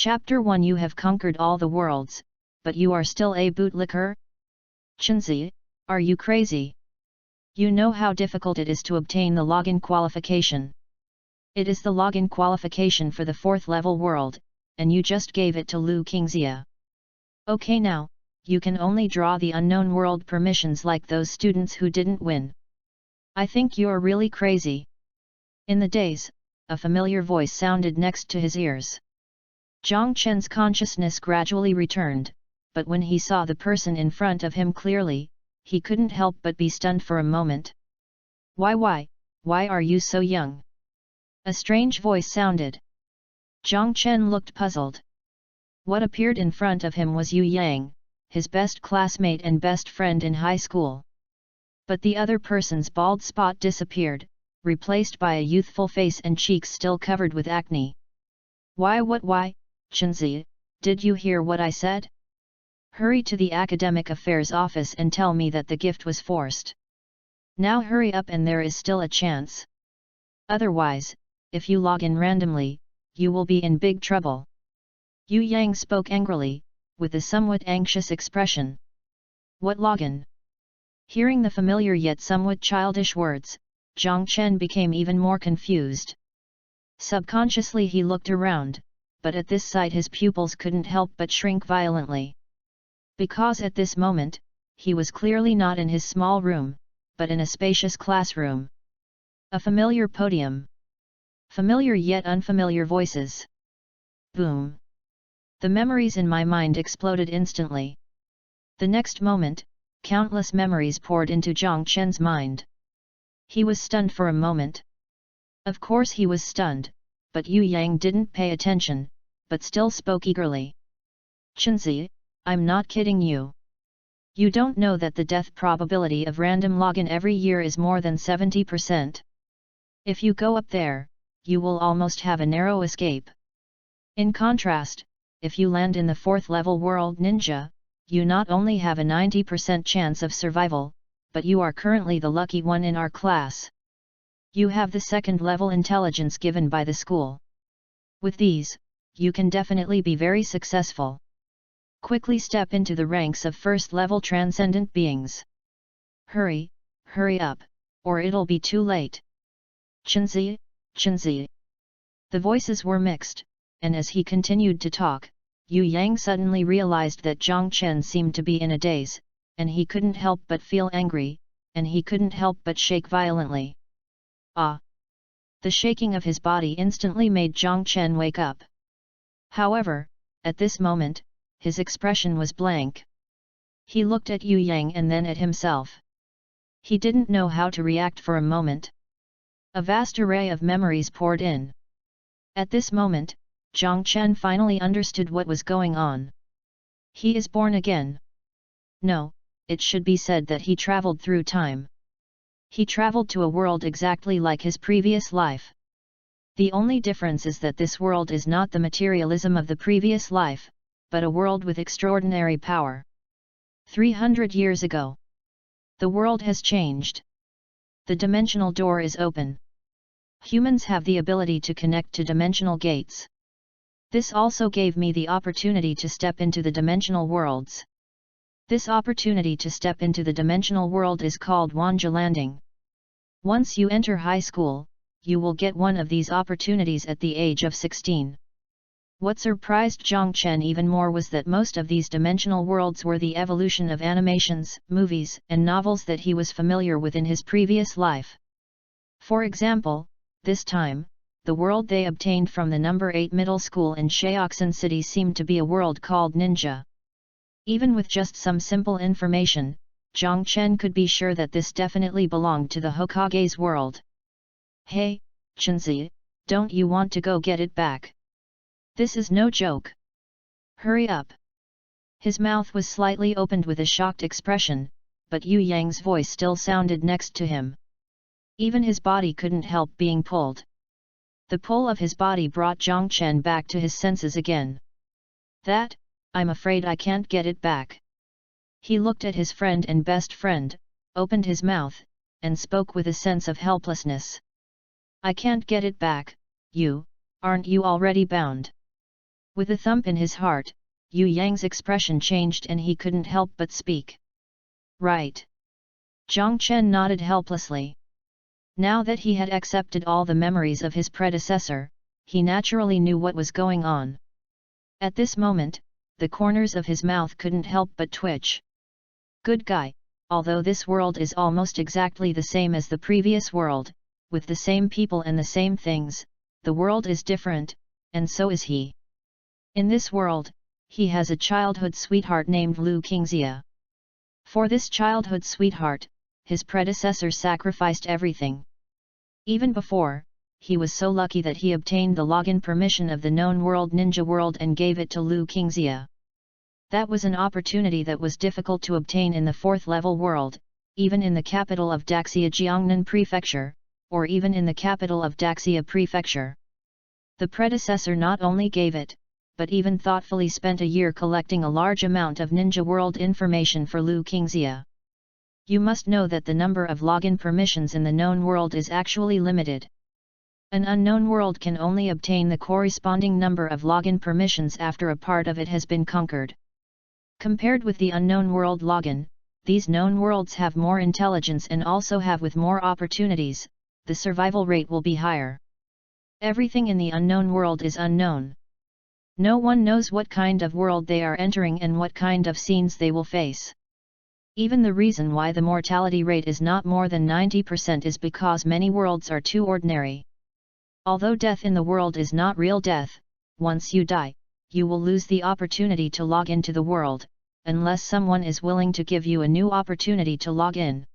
Chapter 1 You have conquered all the worlds, but you are still a bootlicker? Chenzi, are you crazy? You know how difficult it is to obtain the login qualification. It is the login qualification for the 4th level world, and you just gave it to Lu Qingxia. Okay, now, you can only draw the unknown world permissions like those students who didn't win. I think you're really crazy. In the daze, a familiar voice sounded next to his ears. Zhang Chen's consciousness gradually returned, but when he saw the person in front of him clearly, he couldn't help but be stunned for a moment. Why are you so young? A strange voice sounded. Zhang Chen looked puzzled. What appeared in front of him was Yu Yang, his best classmate and best friend in high school. But the other person's bald spot disappeared, replaced by a youthful face and cheeks still covered with acne. Why, Chenzi, did you hear what I said? Hurry to the academic affairs office and tell me that the gift was forced. Now hurry up, and there is still a chance. Otherwise, if you log in randomly, you will be in big trouble. Yu Yang spoke angrily, with a somewhat anxious expression. What login? Hearing the familiar yet somewhat childish words, Zhang Chen became even more confused. Subconsciously he looked around, but at this sight his pupils couldn't help but shrink violently. Because at this moment, he was clearly not in his small room, but in a spacious classroom. A familiar podium. Familiar yet unfamiliar voices. Boom! The memories in my mind exploded instantly. The next moment, countless memories poured into Zhang Chen's mind. He was stunned for a moment. Of course he was stunned, but Yu Yang didn't pay attention, but still spoke eagerly. Chenzi, I'm not kidding you. You don't know that the death probability of random login every year is more than 70%. If you go up there, you will almost have a narrow escape. In contrast, if you land in the 4th level world ninja, you not only have a 90% chance of survival, but you are currently the lucky one in our class. You have the 2nd level intelligence given by the school. With these, you can definitely be very successful. Quickly step into the ranks of 1st level transcendent beings. Hurry up, or it'll be too late. Chenzi. The voices were mixed, and as he continued to talk, Yu Yang suddenly realized that Zhang Chen seemed to be in a daze, and he couldn't help but feel angry, and he couldn't help but shake violently. Ah! The shaking of his body instantly made Zhang Chen wake up. However, at this moment, his expression was blank. He looked at Yu Yang and then at himself. He didn't know how to react for a moment. A vast array of memories poured in. At this moment, Zhang Chen finally understood what was going on. He is born again. No, it should be said that he traveled through time. He traveled to a world exactly like his previous life. The only difference is that this world is not the materialism of the previous life, but a world with extraordinary power. 300 years ago. The world has changed. The dimensional door is open. Humans have the ability to connect to dimensional gates. This also gave me the opportunity to step into the dimensional worlds. This opportunity to step into the dimensional world is called Wanja Landing. Once you enter high school, you will get one of these opportunities at the age of 16. What surprised Zhang Chen even more was that most of these dimensional worlds were the evolution of animations, movies, and novels that he was familiar with in his previous life. For example, this time, the world they obtained from the number 8 middle school in Shaoxan City seemed to be a world called Ninja. Even with just some simple information, Zhang Chen could be sure that this definitely belonged to the Hokage's world. Hey, Chenzi, don't you want to go get it back? This is no joke. Hurry up. His mouth was slightly opened with a shocked expression, but Yu Yang's voice still sounded next to him. Even his body couldn't help being pulled. The pull of his body brought Zhang Chen back to his senses again. I'm afraid I can't get it back. He looked at his friend and best friend, opened his mouth, and spoke with a sense of helplessness. I can't get it back, aren't you already bound? With a thump in his heart, Yu Yang's expression changed and he couldn't help but speak. Right. Zhang Chen nodded helplessly. Now that he had accepted all the memories of his predecessor, he naturally knew what was going on. At this moment, the corners of his mouth couldn't help but twitch. Good guy, although this world is almost exactly the same as the previous world, with the same people and the same things, the world is different, and so is he. In this world, he has a childhood sweetheart named Lu Qingxia. For this childhood sweetheart, his predecessor sacrificed everything. Even before, he was so lucky that he obtained the login permission of the known world Ninja World and gave it to Lu Qingxia. That was an opportunity that was difficult to obtain in the 4th level world, even in the capital of Daxia Jiangnan Prefecture, or even in the capital of Daxia Prefecture. The predecessor not only gave it, but even thoughtfully spent a year collecting a large amount of Ninja World information for Lu Qingxia. You must know that the number of login permissions in the known world is actually limited. An unknown world can only obtain the corresponding number of login permissions after a part of it has been conquered. Compared with the unknown world login, these known worlds have more intelligence and also have with more opportunities, the survival rate will be higher. Everything in the unknown world is unknown. No one knows what kind of world they are entering and what kind of scenes they will face. Even the reason why the mortality rate is not more than 90% is because many worlds are too ordinary. Although death in the world is not real death, once you die, you will lose the opportunity to log into the world, unless someone is willing to give you a new opportunity to log in.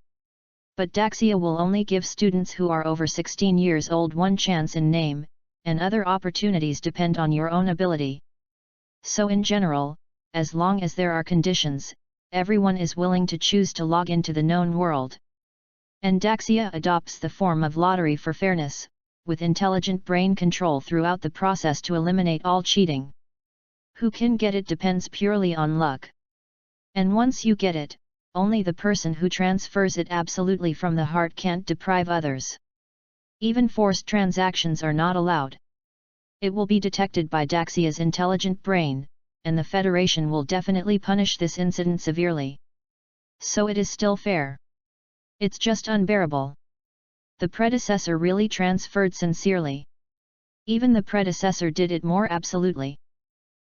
But Daxia will only give students who are over 16 years old one chance in name, and other opportunities depend on your own ability. So in general, as long as there are conditions, everyone is willing to choose to log into the known world. And Daxia adopts the form of lottery for fairness, with intelligent brain control throughout the process to eliminate all cheating. Who can get it depends purely on luck. And once you get it, only the person who transfers it absolutely from the heart can't deprive others. Even forced transactions are not allowed. It will be detected by Daxia's intelligent brain, and the Federation will definitely punish this incident severely. So it is still fair. It's just unbearable. The predecessor really transferred sincerely. Even the predecessor did it more absolutely.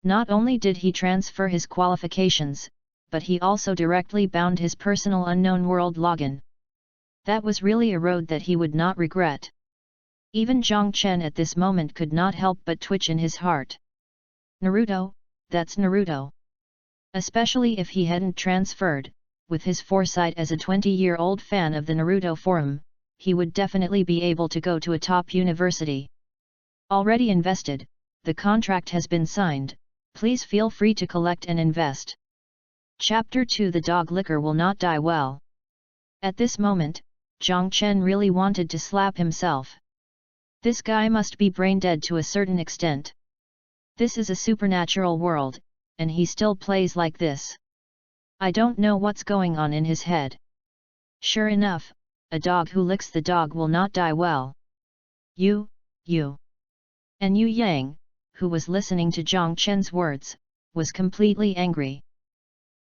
Not only did he transfer his qualifications, but he also directly bound his personal unknown world login. That was really a road that he would not regret. Even Zhang Chen at this moment could not help but twitch in his heart. Naruto, that's Naruto. Especially if he hadn't transferred, with his foresight as a 20-year-old fan of the Naruto forum, he would definitely be able to go to a top university. Already invested, the contract has been signed, please feel free to collect and invest. Chapter 2 The dog licker will not die well. At this moment, Zhang Chen really wanted to slap himself. This guy must be brain dead to a certain extent. This is a supernatural world, and he still plays like this. I don't know what's going on in his head. Sure enough, a dog who licks the dog will not die well. You. And Yu Yang, who was listening to Zhang Chen's words, was completely angry.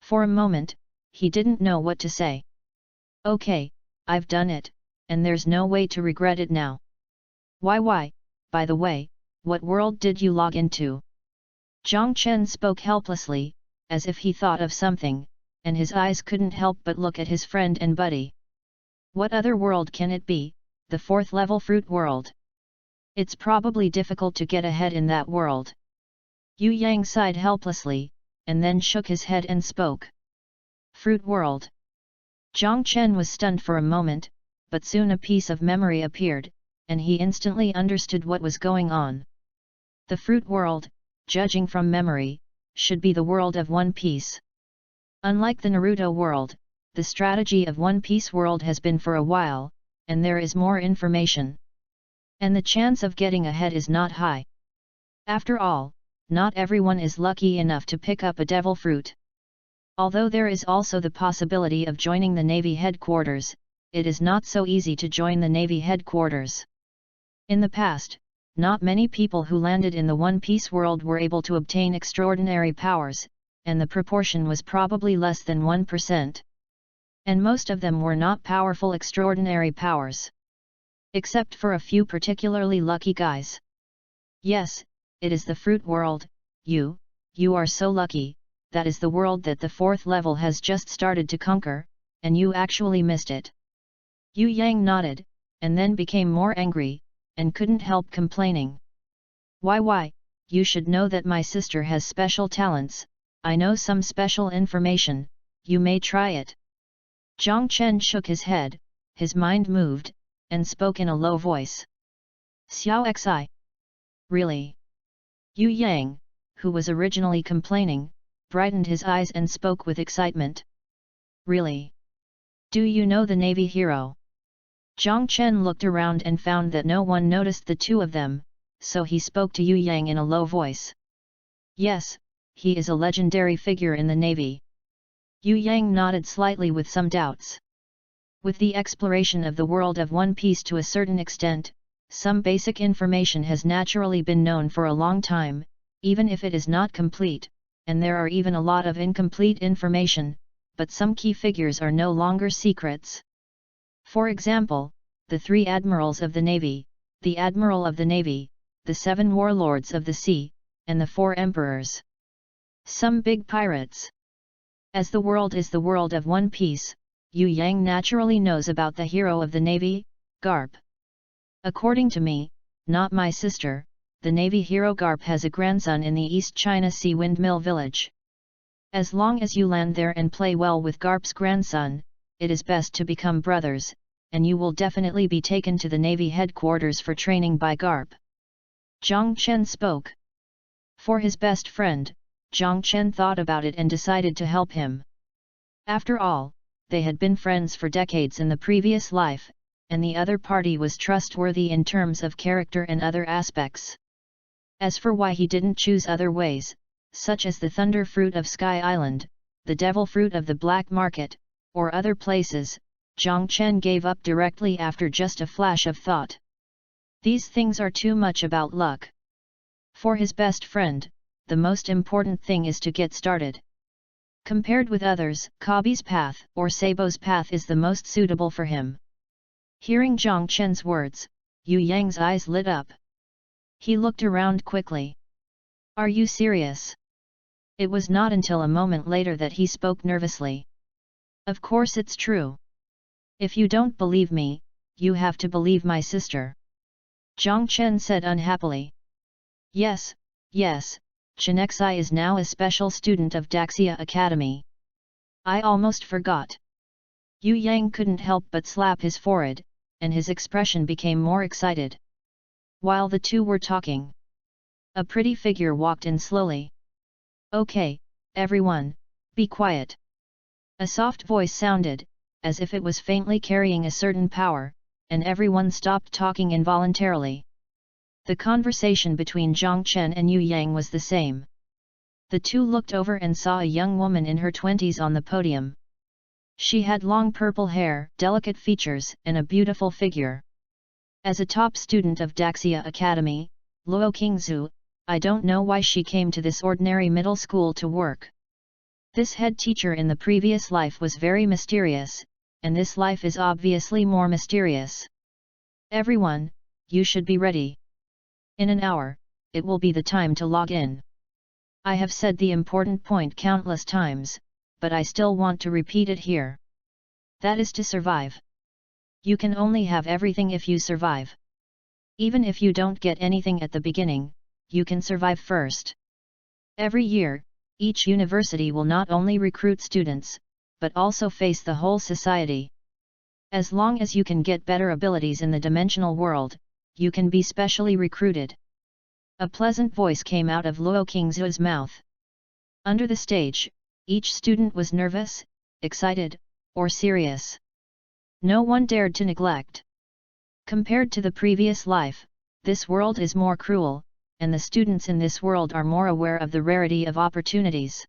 For a moment, he didn't know what to say. Okay, I've done it, and there's no way to regret it now. Why, by the way, what world did you log into? Zhang Chen spoke helplessly, as if he thought of something, and his eyes couldn't help but look at his friend and buddy. What other world can it be? The 4th level fruit world. It's probably difficult to get ahead in that world. Yu Yang sighed helplessly, and then shook his head and spoke. Fruit world. Zhang Chen was stunned for a moment, but soon a piece of memory appeared, and he instantly understood what was going on. The fruit world, judging from memory, should be the world of One Piece. Unlike the Naruto world, the strategy of One Piece world has been for a while, and there is more information. And the chance of getting ahead is not high. After all, not everyone is lucky enough to pick up a devil fruit. Although there is also the possibility of joining the Navy headquarters, it is not so easy to join the Navy headquarters. In the past, not many people who landed in the One Piece world were able to obtain extraordinary powers, and the proportion was probably less than 1%. And most of them were not powerful extraordinary powers. Except for a few particularly lucky guys. Yes, it is the fruit world. You are so lucky. That is the world that the 4th level has just started to conquer, and you actually missed it. Yu Yang nodded, and then became more angry, and couldn't help complaining. Why, you should know that my sister has special talents. I know some special information, you may try it. Zhang Chen shook his head, his mind moved, and spoke in a low voice. Xiao Xi. Really? Yu Yang, who was originally complaining, brightened his eyes and spoke with excitement. Really? Do you know the Navy hero? Zhang Chen looked around and found that no one noticed the two of them, so he spoke to Yu Yang in a low voice. Yes, he is a legendary figure in the Navy. Yu Yang nodded slightly with some doubts. With the exploration of the world of One Piece to a certain extent, some basic information has naturally been known for a long time, even if it is not complete, and there are even a lot of incomplete information, but some key figures are no longer secrets. For example, the 3 admirals of the Navy, the Admiral of the Navy, the 7 warlords of the sea, and the 4 emperors. Some big pirates. As the world is the world of One Piece, Yu Yang naturally knows about the hero of the Navy, Garp. According to me, not my sister, the Navy hero Garp has a grandson in the East China Sea Windmill Village. As long as you land there and play well with Garp's grandson, it is best to become brothers, and you will definitely be taken to the Navy headquarters for training by Garp. Zhang Chen spoke. For his best friend, Zhang Chen thought about it and decided to help him. After all, they had been friends for decades in the previous life, and the other party was trustworthy in terms of character and other aspects. As for why he didn't choose other ways, such as the Thunder Fruit of Sky Island, the Devil Fruit of the Black Market, or other places, Zhang Chen gave up directly after just a flash of thought. These things are too much about luck. For his best friend, the most important thing is to get started. Compared with others, Kabi's path or Sabo's path is the most suitable for him. Hearing Zhang Chen's words, Yu Yang's eyes lit up. He looked around quickly. Are you serious? It was not until a moment later that he spoke nervously. Of course it's true. If you don't believe me, you have to believe my sister. Zhang Chen said unhappily. Yes, Chenexai is now a special student of Daxia Academy. I almost forgot. Yu Yang couldn't help but slap his forehead, and his expression became more excited. While the two were talking, a pretty figure walked in slowly. Okay, everyone, be quiet. A soft voice sounded, as if it was faintly carrying a certain power, and everyone stopped talking involuntarily. The conversation between Zhang Chen and Yu Yang was the same. The two looked over and saw a young woman in her 20s on the podium. She had long purple hair, delicate features, and a beautiful figure. As a top student of Daxia Academy, Luo Qingzhu, I don't know why she came to this ordinary middle school to work. This head teacher in the previous life was very mysterious, and this life is obviously more mysterious. Everyone, you should be ready. In an hour, it will be the time to log in. I have said the important point countless times, but I still want to repeat it here. That is to survive. You can only have everything if you survive. Even if you don't get anything at the beginning, you can survive first. Every year, each university will not only recruit students, but also face the whole society. As long as you can get better abilities in the dimensional world, you can be specially recruited. A pleasant voice came out of Luo Qingzhu's mouth. Under the stage, each student was nervous, excited, or serious. No one dared to neglect. Compared to the previous life, this world is more cruel, and the students in this world are more aware of the rarity of opportunities.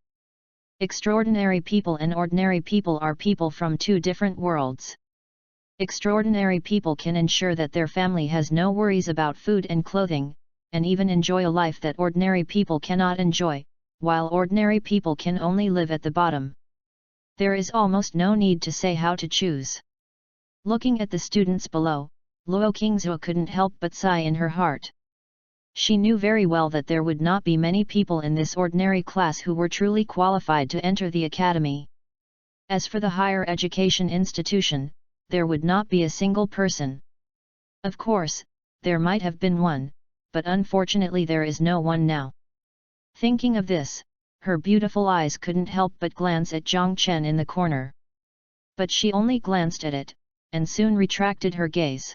Extraordinary people and ordinary people are people from two different worlds. Extraordinary people can ensure that their family has no worries about food and clothing, and even enjoy a life that ordinary people cannot enjoy, while ordinary people can only live at the bottom. There is almost no need to say how to choose. Looking at the students below, Luo Qingzuo couldn't help but sigh in her heart. She knew very well that there would not be many people in this ordinary class who were truly qualified to enter the academy. As for the higher education institution, there would not be a single person. Of course, there might have been one, but unfortunately there is no one now. Thinking of this, her beautiful eyes couldn't help but glance at Zhang Chen in the corner. But she only glanced at it, and soon retracted her gaze.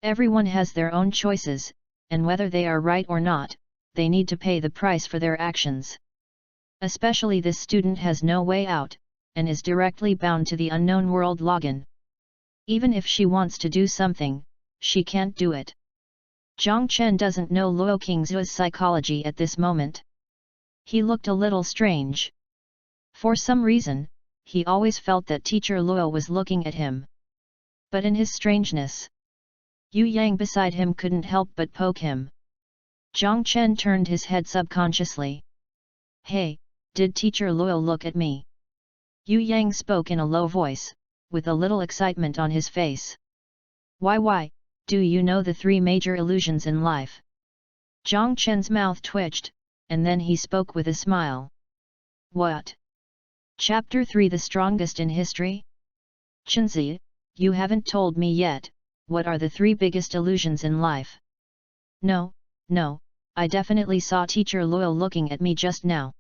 Everyone has their own choices, and whether they are right or not, they need to pay the price for their actions. Especially this student has no way out, and is directly bound to the unknown world login. Even if she wants to do something, she can't do it. Zhang Chen doesn't know Luo Qingzuo's psychology at this moment. He looked a little strange. For some reason, he always felt that Teacher Luo was looking at him. But in his strangeness, Yu Yang beside him couldn't help but poke him. Zhang Chen turned his head subconsciously. "Hey, did Teacher Luo look at me?" Yu Yang spoke in a low voice, with a little excitement on his face. Why, do you know the 3 major illusions in life?" Zhang Chen's mouth twitched, and then he spoke with a smile. "What? Chapter 3 The Strongest in History? Chenzi, you haven't told me yet, what are the 3 biggest illusions in life?" No, I definitely saw Teacher Luo looking at me just now."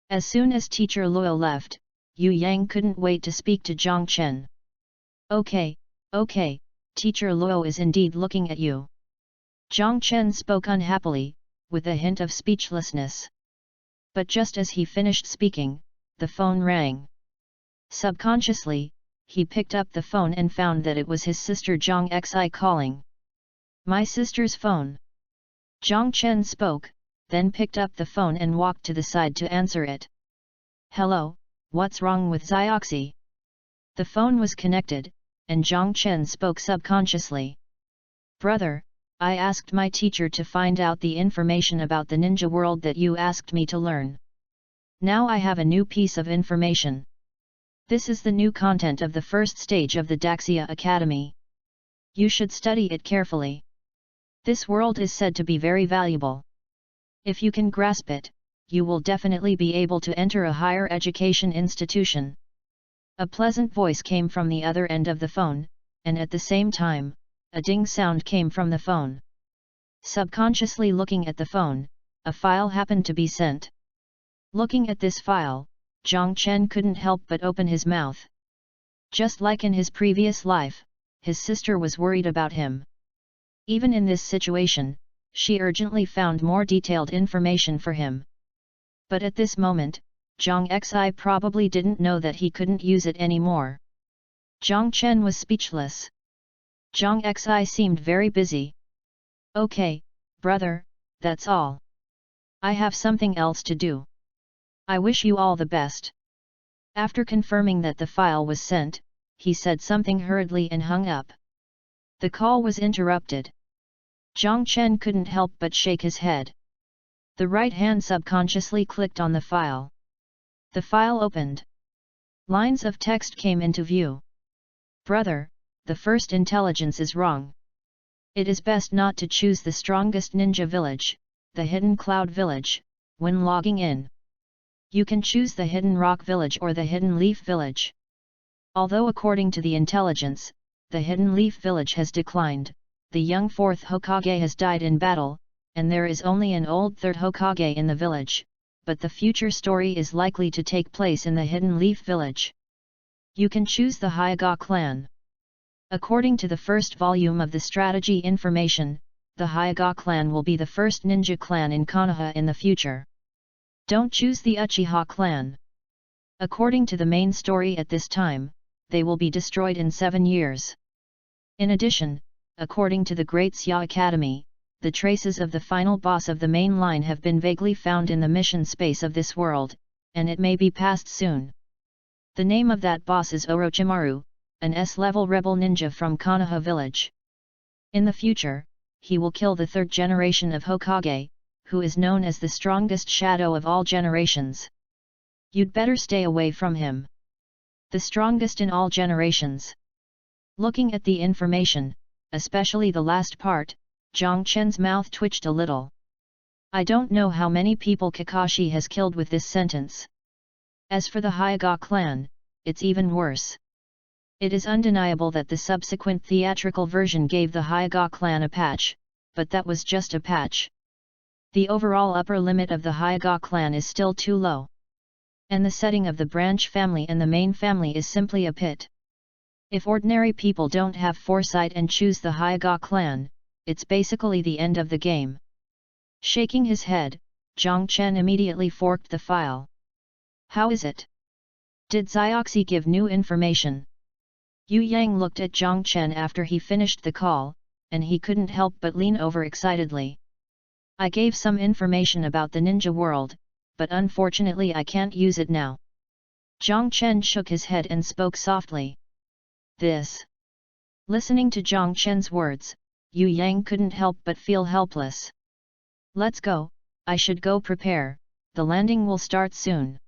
As soon as Teacher Luo left, Yu Yang couldn't wait to speak to Zhang Chen. Okay, Teacher Luo is indeed looking at you." Zhang Chen spoke unhappily, with a hint of speechlessness. But just as he finished speaking, the phone rang. Subconsciously, he picked up the phone and found that it was his sister Zhang Xi calling. "My sister's phone." Zhang Chen spoke, then picked up the phone and walked to the side to answer it. "Hello, what's wrong with Xioxi?" The phone was connected, and Zhang Chen spoke subconsciously. "Brother, I asked my teacher to find out the information about the ninja world that you asked me to learn. Now I have a new piece of information. This is the new content of the first stage of the Daxia Academy. You should study it carefully. This world is said to be very valuable. If you can grasp it, you will definitely be able to enter a higher education institution." A pleasant voice came from the other end of the phone, and at the same time, a ding sound came from the phone. Subconsciously looking at the phone, a file happened to be sent. Looking at this file, Zhang Chen couldn't help but open his mouth. Just like in his previous life, his sister was worried about him. Even in this situation, she urgently found more detailed information for him. But at this moment, Zhang Xi probably didn't know that he couldn't use it anymore. Zhang Chen was speechless. Zhang Xi seemed very busy. "Okay, brother, that's all. I have something else to do. I wish you all the best." After confirming that the file was sent, he said something hurriedly and hung up. The call was interrupted. Zhang Chen couldn't help but shake his head. The right hand subconsciously clicked on the file. The file opened. Lines of text came into view. "Brother, the first intelligence is wrong. It is best not to choose the strongest ninja village, the hidden cloud village, when logging in. You can choose the hidden rock village or the hidden leaf village. Although according to the intelligence, the hidden leaf village has declined, the young 4th Hokage has died in battle, and there is only an old 3rd Hokage in the village, but the future story is likely to take place in the hidden leaf village. You can choose the Hyuga clan. According to the first volume of the strategy information, the Hyuga clan will be the first ninja clan in Konoha in the future. Don't choose the Uchiha clan. According to the main story at this time, they will be destroyed in 7 years. In addition, according to the Great Xia Academy, the traces of the final boss of the main line have been vaguely found in the mission space of this world, and it may be passed soon. The name of that boss is Orochimaru, an S-level rebel ninja from Konoha village. In the future, he will kill the third generation of Hokage, who is known as the strongest shadow of all generations. You'd better stay away from him. The strongest in all generations. Looking at the information, especially the last part, Zhang Chen's mouth twitched a little. I don't know how many people Kakashi has killed with this sentence. As for the Hyuga clan, it's even worse. It is undeniable that the subsequent theatrical version gave the Hyuga clan a patch, but that was just a patch. The overall upper limit of the Hyuga clan is still too low. And the setting of the branch family and the main family is simply a pit. If ordinary people don't have foresight and choose the Hyuga clan, it's basically the end of the game. Shaking his head, Zhang Chen immediately forked the file. How is it? Did Xioxi give new information? Yu Yang looked at Zhang Chen after he finished the call, and he couldn't help but lean over excitedly. I gave some information about the ninja world, but unfortunately I can't use it now. Zhang Chen shook his head and spoke softly. This. Listening to Zhang Chen's words, Yu Yang couldn't help but feel helpless. Let's go, I should go prepare, the landing will start soon.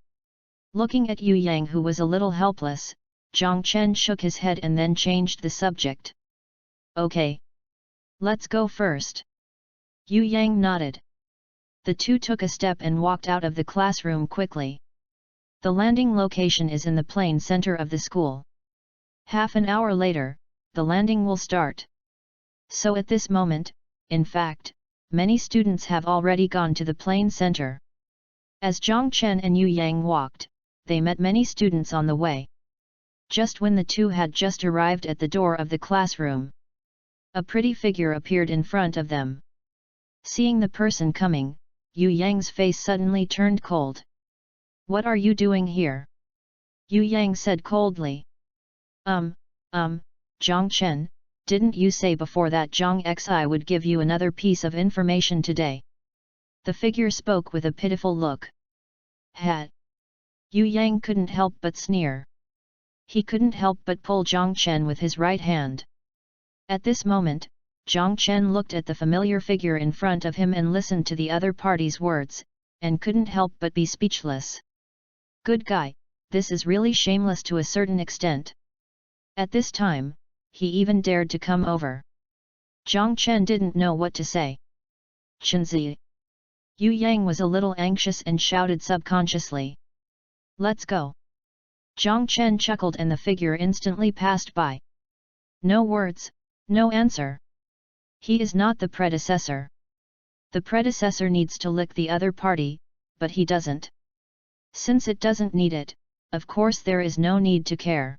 Looking at Yu Yang, who was a little helpless, Zhang Chen shook his head and then changed the subject. Okay. Let's go first. Yu Yang nodded. The two took a step and walked out of the classroom quickly. The landing location is in the plain center of the school. Half an hour later, the landing will start. So at this moment, in fact, many students have already gone to the plain center. As Zhang Chen and Yu Yang walked, they met many students on the way. Just when the two had just arrived at the door of the classroom, a pretty figure appeared in front of them. Seeing the person coming, Yu Yang's face suddenly turned cold. What are you doing here? Yu Yang said coldly. Zhang Chen, didn't you say before that Zhang Xi would give you another piece of information today? The figure spoke with a pitiful look. Had. Yu Yang couldn't help but sneer. He couldn't help but pull Zhang Chen with his right hand. At this moment, Zhang Chen looked at the familiar figure in front of him and listened to the other party's words, and couldn't help but be speechless. Good guy, this is really shameless to a certain extent. At this time, he even dared to come over. Zhang Chen didn't know what to say. Chenzi. Yu Yang was a little anxious and shouted subconsciously. Let's go. Zhang Chen chuckled and the figure instantly passed by. No words, no answer. He is not the predecessor. The predecessor needs to lick the other party, but he doesn't. Since it doesn't need it, of course there is no need to care.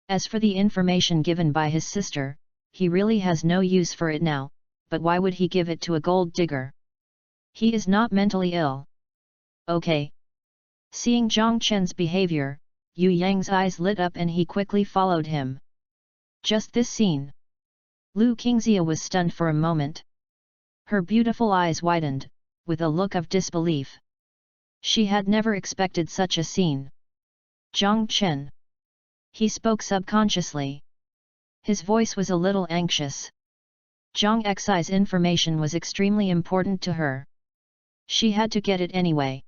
As for the information given by his sister, he really has no use for it now, but why would he give it to a gold digger? He is not mentally ill. Okay. Seeing Zhang Chen's behavior, Yu Yang's eyes lit up and he quickly followed him. Just this scene. Lu Qingxia was stunned for a moment. Her beautiful eyes widened, with a look of disbelief. She had never expected such a scene. Zhang Chen. He spoke subconsciously. His voice was a little anxious. Zhang Xi's information was extremely important to her. She had to get it anyway.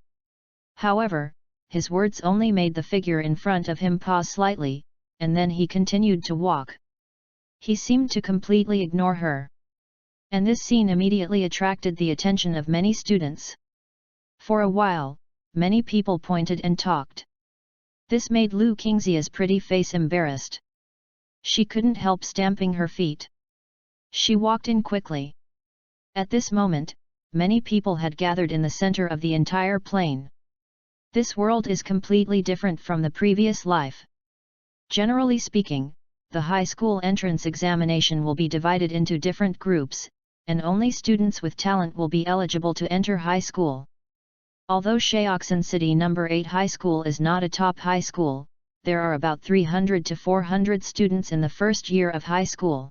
However, his words only made the figure in front of him pause slightly, and then he continued to walk. He seemed to completely ignore her. And this scene immediately attracted the attention of many students. For a while, many people pointed and talked. This made Lu Qingxia's pretty face embarrassed. She couldn't help stamping her feet. She walked in quickly. At this moment, many people had gathered in the center of the entire plain. This world is completely different from the previous life. Generally speaking, the high school entrance examination will be divided into different groups, and only students with talent will be eligible to enter high school. Although Shaoxan City No. 8 High School is not a top high school, there are about 300 to 400 students in the first year of high school.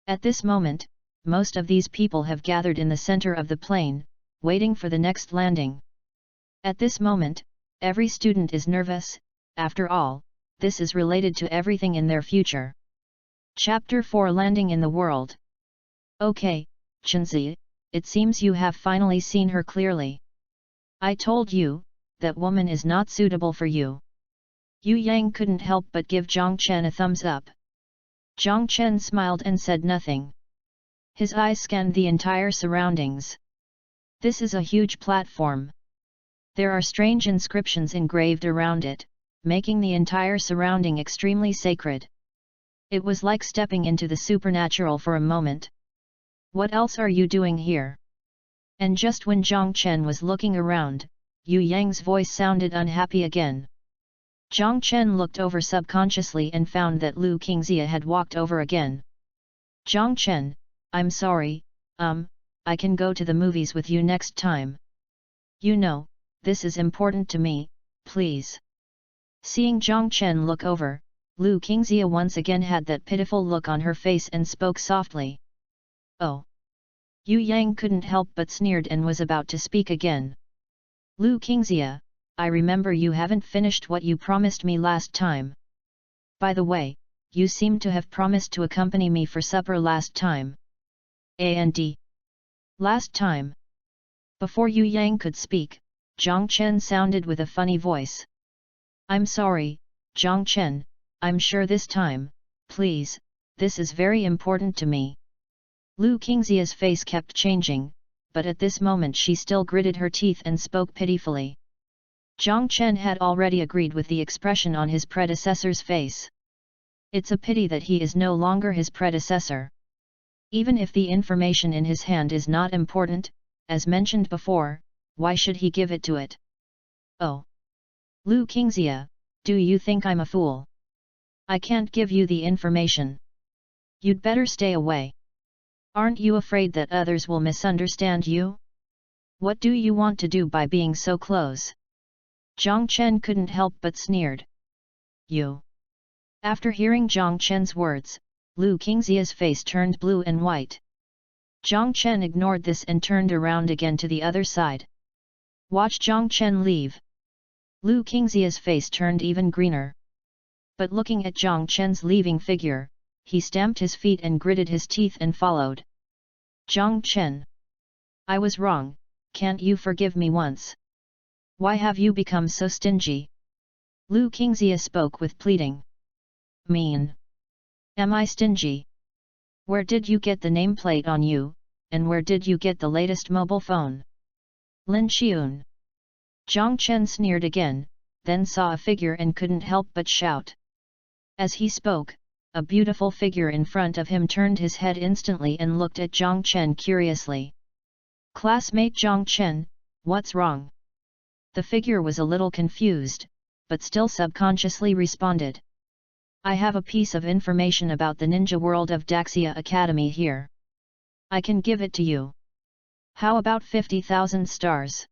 At this moment, most of these people have gathered in the center of the plain, waiting for the next landing. At this moment, every student is nervous. After all, this is related to everything in their future. Chapter 4 Landing in the World. Okay, Chunzi, it seems you have finally seen her clearly. I told you, that woman is not suitable for you. Yu Yang couldn't help but give Zhang Chen a thumbs up. Zhang Chen smiled and said nothing. His eyes scanned the entire surroundings. This is a huge platform. There are strange inscriptions engraved around it, making the entire surrounding extremely sacred. It was like stepping into the supernatural for a moment. What else are you doing here? And just when Zhang Chen was looking around, Yu Yang's voice sounded unhappy again. Zhang Chen looked over subconsciously and found that Lu Qingxia had walked over again. Zhang Chen, I'm sorry, I can go to the movies with you next time. You know, this is important to me, please. Seeing Zhang Chen look over, Lu Qingxia once again had that pitiful look on her face and spoke softly. Oh! Yu Yang couldn't help but sneered and was about to speak again. Lu Qingxia, I remember you haven't finished what you promised me last time. By the way, you seem to have promised to accompany me for supper last time. And last time. Before Yu Yang could speak, Zhang Chen sounded with a funny voice. I'm sorry, Zhang Chen, I'm sure this time, please, this is very important to me. Lu Qingxia's face kept changing, but at this moment she still gritted her teeth and spoke pitifully. Zhang Chen had already agreed with the expression on his predecessor's face. It's a pity that he is no longer his predecessor. Even if the information in his hand is not important, as mentioned before, why should he give it to it? Oh! Lu Qingxia, do you think I'm a fool? I can't give you the information. You'd better stay away. Aren't you afraid that others will misunderstand you? What do you want to do by being so close? Zhang Chen couldn't help but sneered. You. After hearing Zhang Chen's words, Lu Qingxia's face turned blue and white. Zhang Chen ignored this and turned around again to the other side. Watch Zhang Chen leave. Lu Qingxia's face turned even greener. But looking at Zhang Chen's leaving figure, he stamped his feet and gritted his teeth and followed. Zhang Chen. I was wrong, can't you forgive me once? Why have you become so stingy? Lu Qingxia spoke with pleading. Mean. Am I stingy? Where did you get the nameplate on you, and where did you get the latest mobile phone? Lin Xiun. Zhang Chen sneered again, then saw a figure and couldn't help but shout. As he spoke, a beautiful figure in front of him turned his head instantly and looked at Zhang Chen curiously. Classmate Zhang Chen, what's wrong? The figure was a little confused, but still subconsciously responded. I have a piece of information about the ninja world of Daxia Academy here. I can give it to you. How about 50,000 stars?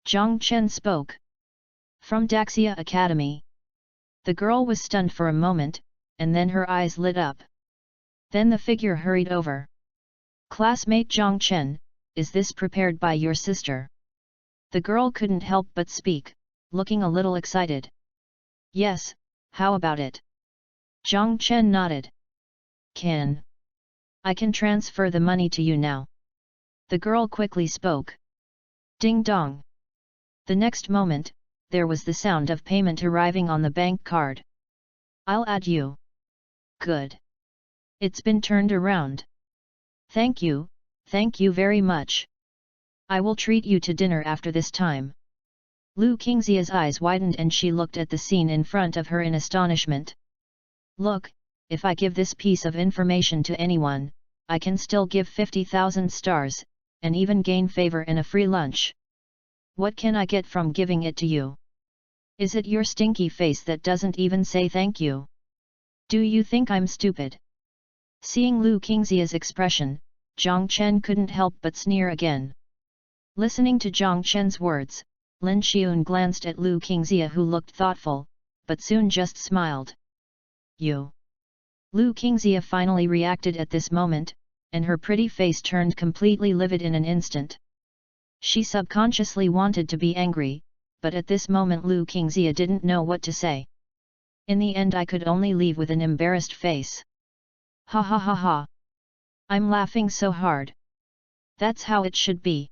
Zhang Chen spoke. From Daxia Academy. The girl was stunned for a moment, and then her eyes lit up. Then the figure hurried over. Classmate Zhang Chen, is this prepared by your sister? The girl couldn't help but speak, looking a little excited. Yes, how about it? Zhang Chen nodded. I can transfer the money to you now. The girl quickly spoke. Ding dong. The next moment, there was the sound of payment arriving on the bank card. I'll add you. Good. It's been turned around. Thank you very much. I will treat you to dinner after this time. Lu Qingxia's eyes widened and she looked at the scene in front of her in astonishment. Look, if I give this piece of information to anyone, I can still give 50,000 stars, and even gain favor and a free lunch. What can I get from giving it to you? Is it your stinky face that doesn't even say thank you? Do you think I'm stupid? Seeing Lu Qingxia's expression, Zhang Chen couldn't help but sneer again. Listening to Zhang Chen's words, Lin Xiun glanced at Lu Qingxia who looked thoughtful, but soon just smiled. You. Lu Qingxia finally reacted at this moment, and her pretty face turned completely livid in an instant. She subconsciously wanted to be angry, but at this moment Lu Qingxia didn't know what to say. In the end I could only leave with an embarrassed face. Ha ha ha ha. I'm laughing so hard. That's how it should be.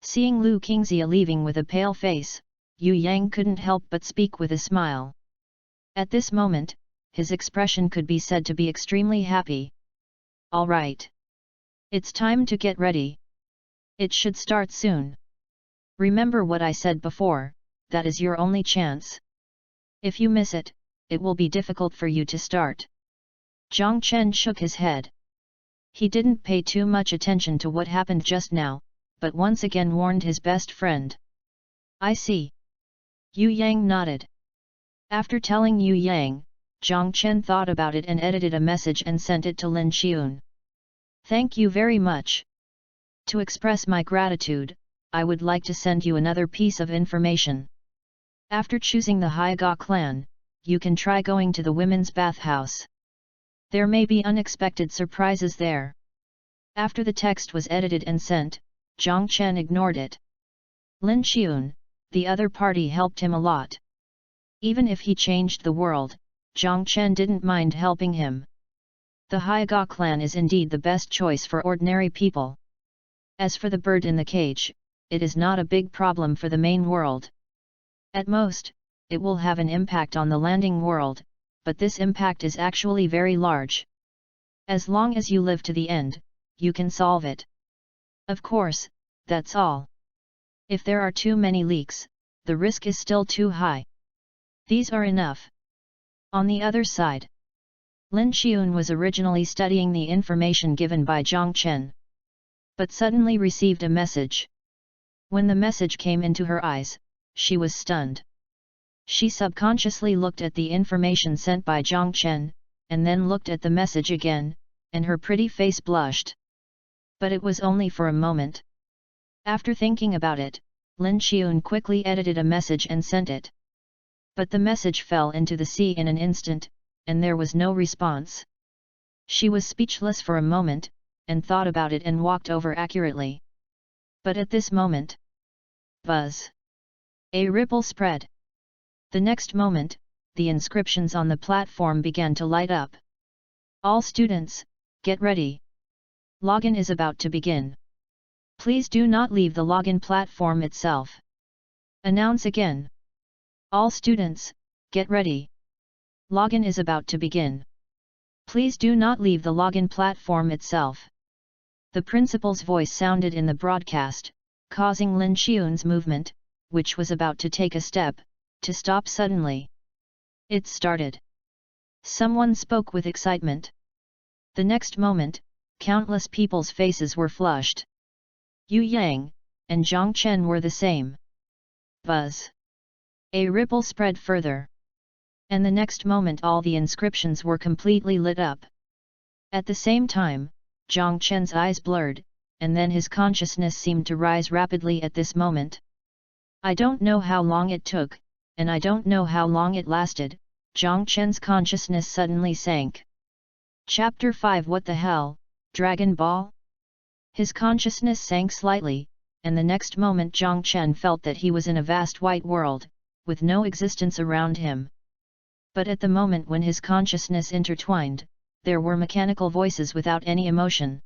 Seeing Lu Qingxia leaving with a pale face, Yu Yang couldn't help but speak with a smile. At this moment, his expression could be said to be extremely happy. All right. It's time to get ready. It should start soon. Remember what I said before, that is your only chance. If you miss it, it will be difficult for you to start. Zhang Chen shook his head. He didn't pay too much attention to what happened just now, but once again warned his best friend. I see. Yu Yang nodded. After telling Yu Yang, Zhang Chen thought about it and edited a message and sent it to Lin Xiun. Thank you very much. To express my gratitude, I would like to send you another piece of information. After choosing the Haiga clan, you can try going to the women's bathhouse. There may be unexpected surprises there. After the text was edited and sent, Zhang Chen ignored it. Lin Xiun, the other party, helped him a lot. Even if he changed the world, Zhang Chen didn't mind helping him. The Haiga clan is indeed the best choice for ordinary people. As for the bird in the cage, it is not a big problem for the main world. At most, it will have an impact on the landing world, but this impact is actually very large. As long as you live to the end, you can solve it. Of course, that's all. If there are too many leaks, the risk is still too high. These are enough. On the other side, Lin Xiun was originally studying the information given by Zhang Chen, but suddenly received a message. When the message came into her eyes, she was stunned. She subconsciously looked at the information sent by Zhang Chen, and then looked at the message again, and her pretty face blushed. But it was only for a moment. After thinking about it, Lin Xiun quickly edited a message and sent it. But the message fell into the sea in an instant, and there was no response. She was speechless for a moment, and thought about it and walked over accurately. But at this moment, buzz! A ripple spread. The next moment, the inscriptions on the platform began to light up. All students, get ready. Login is about to begin. Please do not leave the login platform itself. Announce again. All students, get ready. Login is about to begin. Please do not leave the login platform itself. The principal's voice sounded in the broadcast, causing Lin Xiun's movement, which was about to take a step, to stop suddenly. It started. Someone spoke with excitement. The next moment, countless people's faces were flushed. Yu Yang and Zhang Chen were the same. Buzz! A ripple spread further. And the next moment all the inscriptions were completely lit up. At the same time, Zhang Chen's eyes blurred, and then his consciousness seemed to rise rapidly at this moment. I don't know how long it took, and I don't know how long it lasted, Zhang Chen's consciousness suddenly sank. Chapter 5 What the hell, Dragon Ball? His consciousness sank slightly, and the next moment Zhang Chen felt that he was in a vast white world, with no existence around him. But at the moment when his consciousness intertwined, there were mechanical voices without any emotion.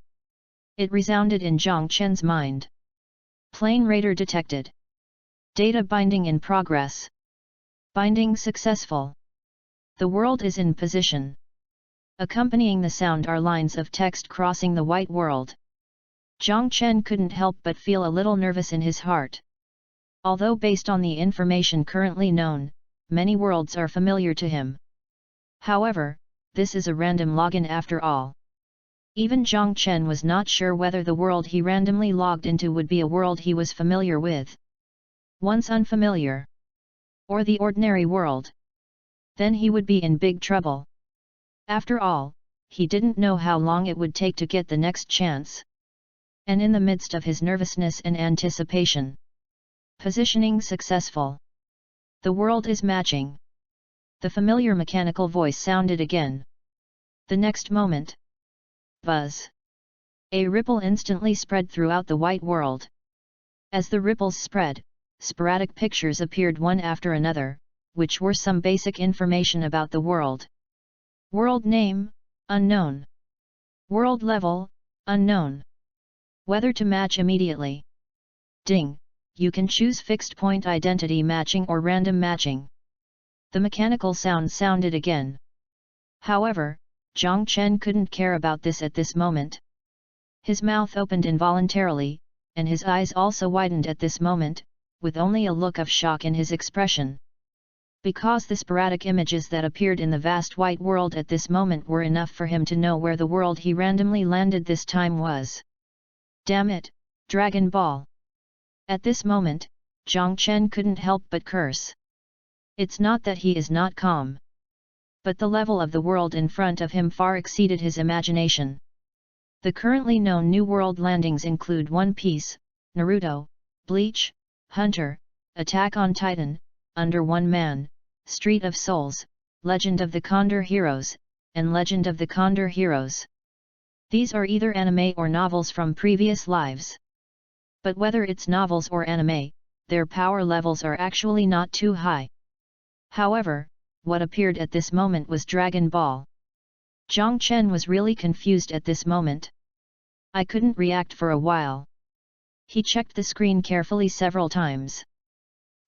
It resounded in Zhang Chen's mind. Plane radar detected. Data binding in progress. Binding successful. The world is in position. Accompanying the sound are lines of text crossing the white world. Zhang Chen couldn't help but feel a little nervous in his heart. Although based on the information currently known, many worlds are familiar to him. However, this is a random login after all. Even Zhang Chen was not sure whether the world he randomly logged into would be a world he was familiar with. Once unfamiliar. Or the ordinary world. Then he would be in big trouble. After all, he didn't know how long it would take to get the next chance. And in the midst of his nervousness and anticipation. Positioning successful. The world is matching. The familiar mechanical voice sounded again. The next moment. Buzz! A ripple instantly spread throughout the white world. As the ripples spread, sporadic pictures appeared one after another, which were some basic information about the world. World name, unknown. World level, unknown. Whether to match immediately. Ding, you can choose fixed point identity matching or random matching. The mechanical sound sounded again. However, Zhang Chen couldn't care about this at this moment. His mouth opened involuntarily, and his eyes also widened at this moment, with only a look of shock in his expression. Because the sporadic images that appeared in the vast white world at this moment were enough for him to know where the world he randomly landed this time was. Damn it, Dragon Ball! At this moment, Zhang Chen couldn't help but curse. It's not that he is not calm. But the level of the world in front of him far exceeded his imagination. The currently known New World landings include One Piece, Naruto, Bleach, Hunter, Attack on Titan, Under One Man, Street of Souls, Legend of the Condor Heroes, and Legend of the Condor Heroes. These are either anime or novels from previous lives. But whether it's novels or anime, their power levels are actually not too high. However, what appeared at this moment was Dragon Ball. Zhang Chen was really confused at this moment. I couldn't react for a while. He checked the screen carefully several times.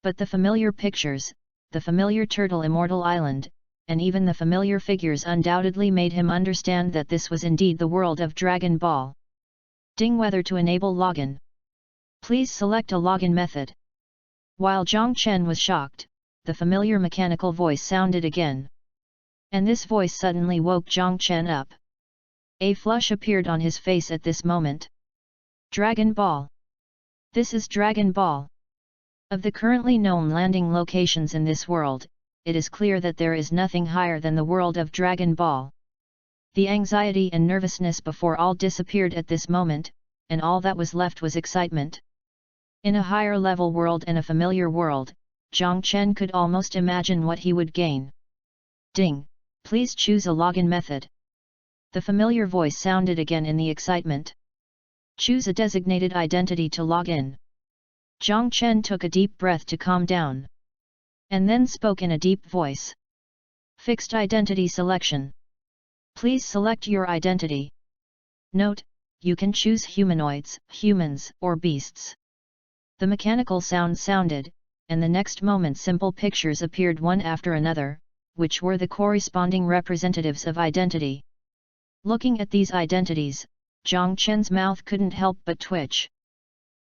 But the familiar pictures, the familiar Turtle Immortal Island, and even the familiar figures undoubtedly made him understand that this was indeed the world of Dragon Ball. Ding, whether to enable login. Please select a login method. While Zhang Chen was shocked, the familiar mechanical voice sounded again. And this voice suddenly woke Zhang Chen up. A flush appeared on his face at this moment. Dragon Ball. This is Dragon Ball. Of the currently known landing locations in this world, it is clear that there is nothing higher than the world of Dragon Ball. The anxiety and nervousness before all disappeared at this moment, and all that was left was excitement. In a higher level world and a familiar world, Zhang Chen could almost imagine what he would gain. Ding, please choose a login method. The familiar voice sounded again in the excitement. Choose a designated identity to log in. Zhang Chen took a deep breath to calm down. And then spoke in a deep voice. Fixed identity selection. Please select your identity. Note, you can choose humanoids, humans, or beasts. The mechanical sound sounded, and the next moment simple pictures appeared one after another, which were the corresponding representatives of identity. Looking at these identities, Zhang Chen's mouth couldn't help but twitch.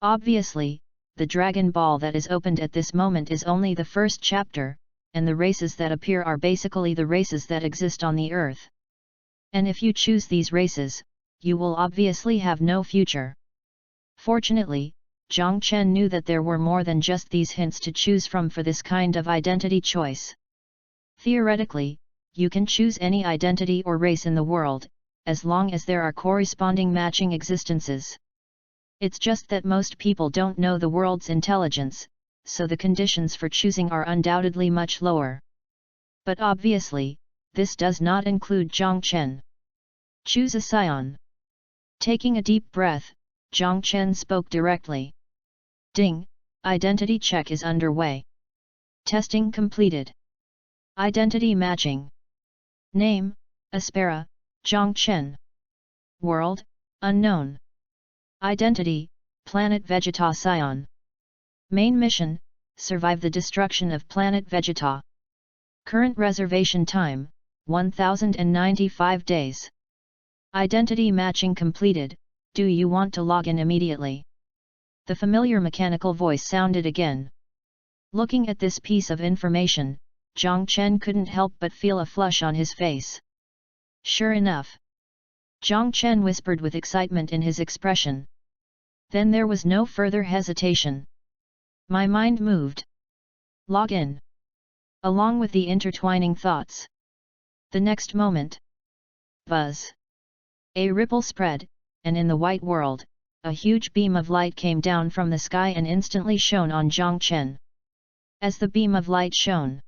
Obviously, the Dragon Ball that is opened at this moment is only the first chapter, and the races that appear are basically the races that exist on the Earth. And if you choose these races, you will obviously have no future. Fortunately, Zhang Chen knew that there were more than just these hints to choose from for this kind of identity choice. Theoretically, you can choose any identity or race in the world, as long as there are corresponding matching existences. It's just that most people don't know the world's intelligence, so the conditions for choosing are undoubtedly much lower. But obviously, this does not include Zhang Chen. Choose a scion. Taking a deep breath, Zhang Chen spoke directly. Ding, identity check is underway. Testing completed. Identity matching. Name, Aspera, Zhang Chen. World, unknown. Identity, Planet Vegeta Scion. Main mission, survive the destruction of Planet Vegeta. Current reservation time, 1095 days. Identity matching completed, do you want to log in immediately? The familiar mechanical voice sounded again. Looking at this piece of information, Zhang Chen couldn't help but feel a flush on his face. Sure enough. Zhang Chen whispered with excitement in his expression. Then there was no further hesitation. My mind moved. Log in. Along with the intertwining thoughts. The next moment. Buzz. A ripple spread, and in the white world, a huge beam of light came down from the sky and instantly shone on Zhang Chen. As the beam of light shone,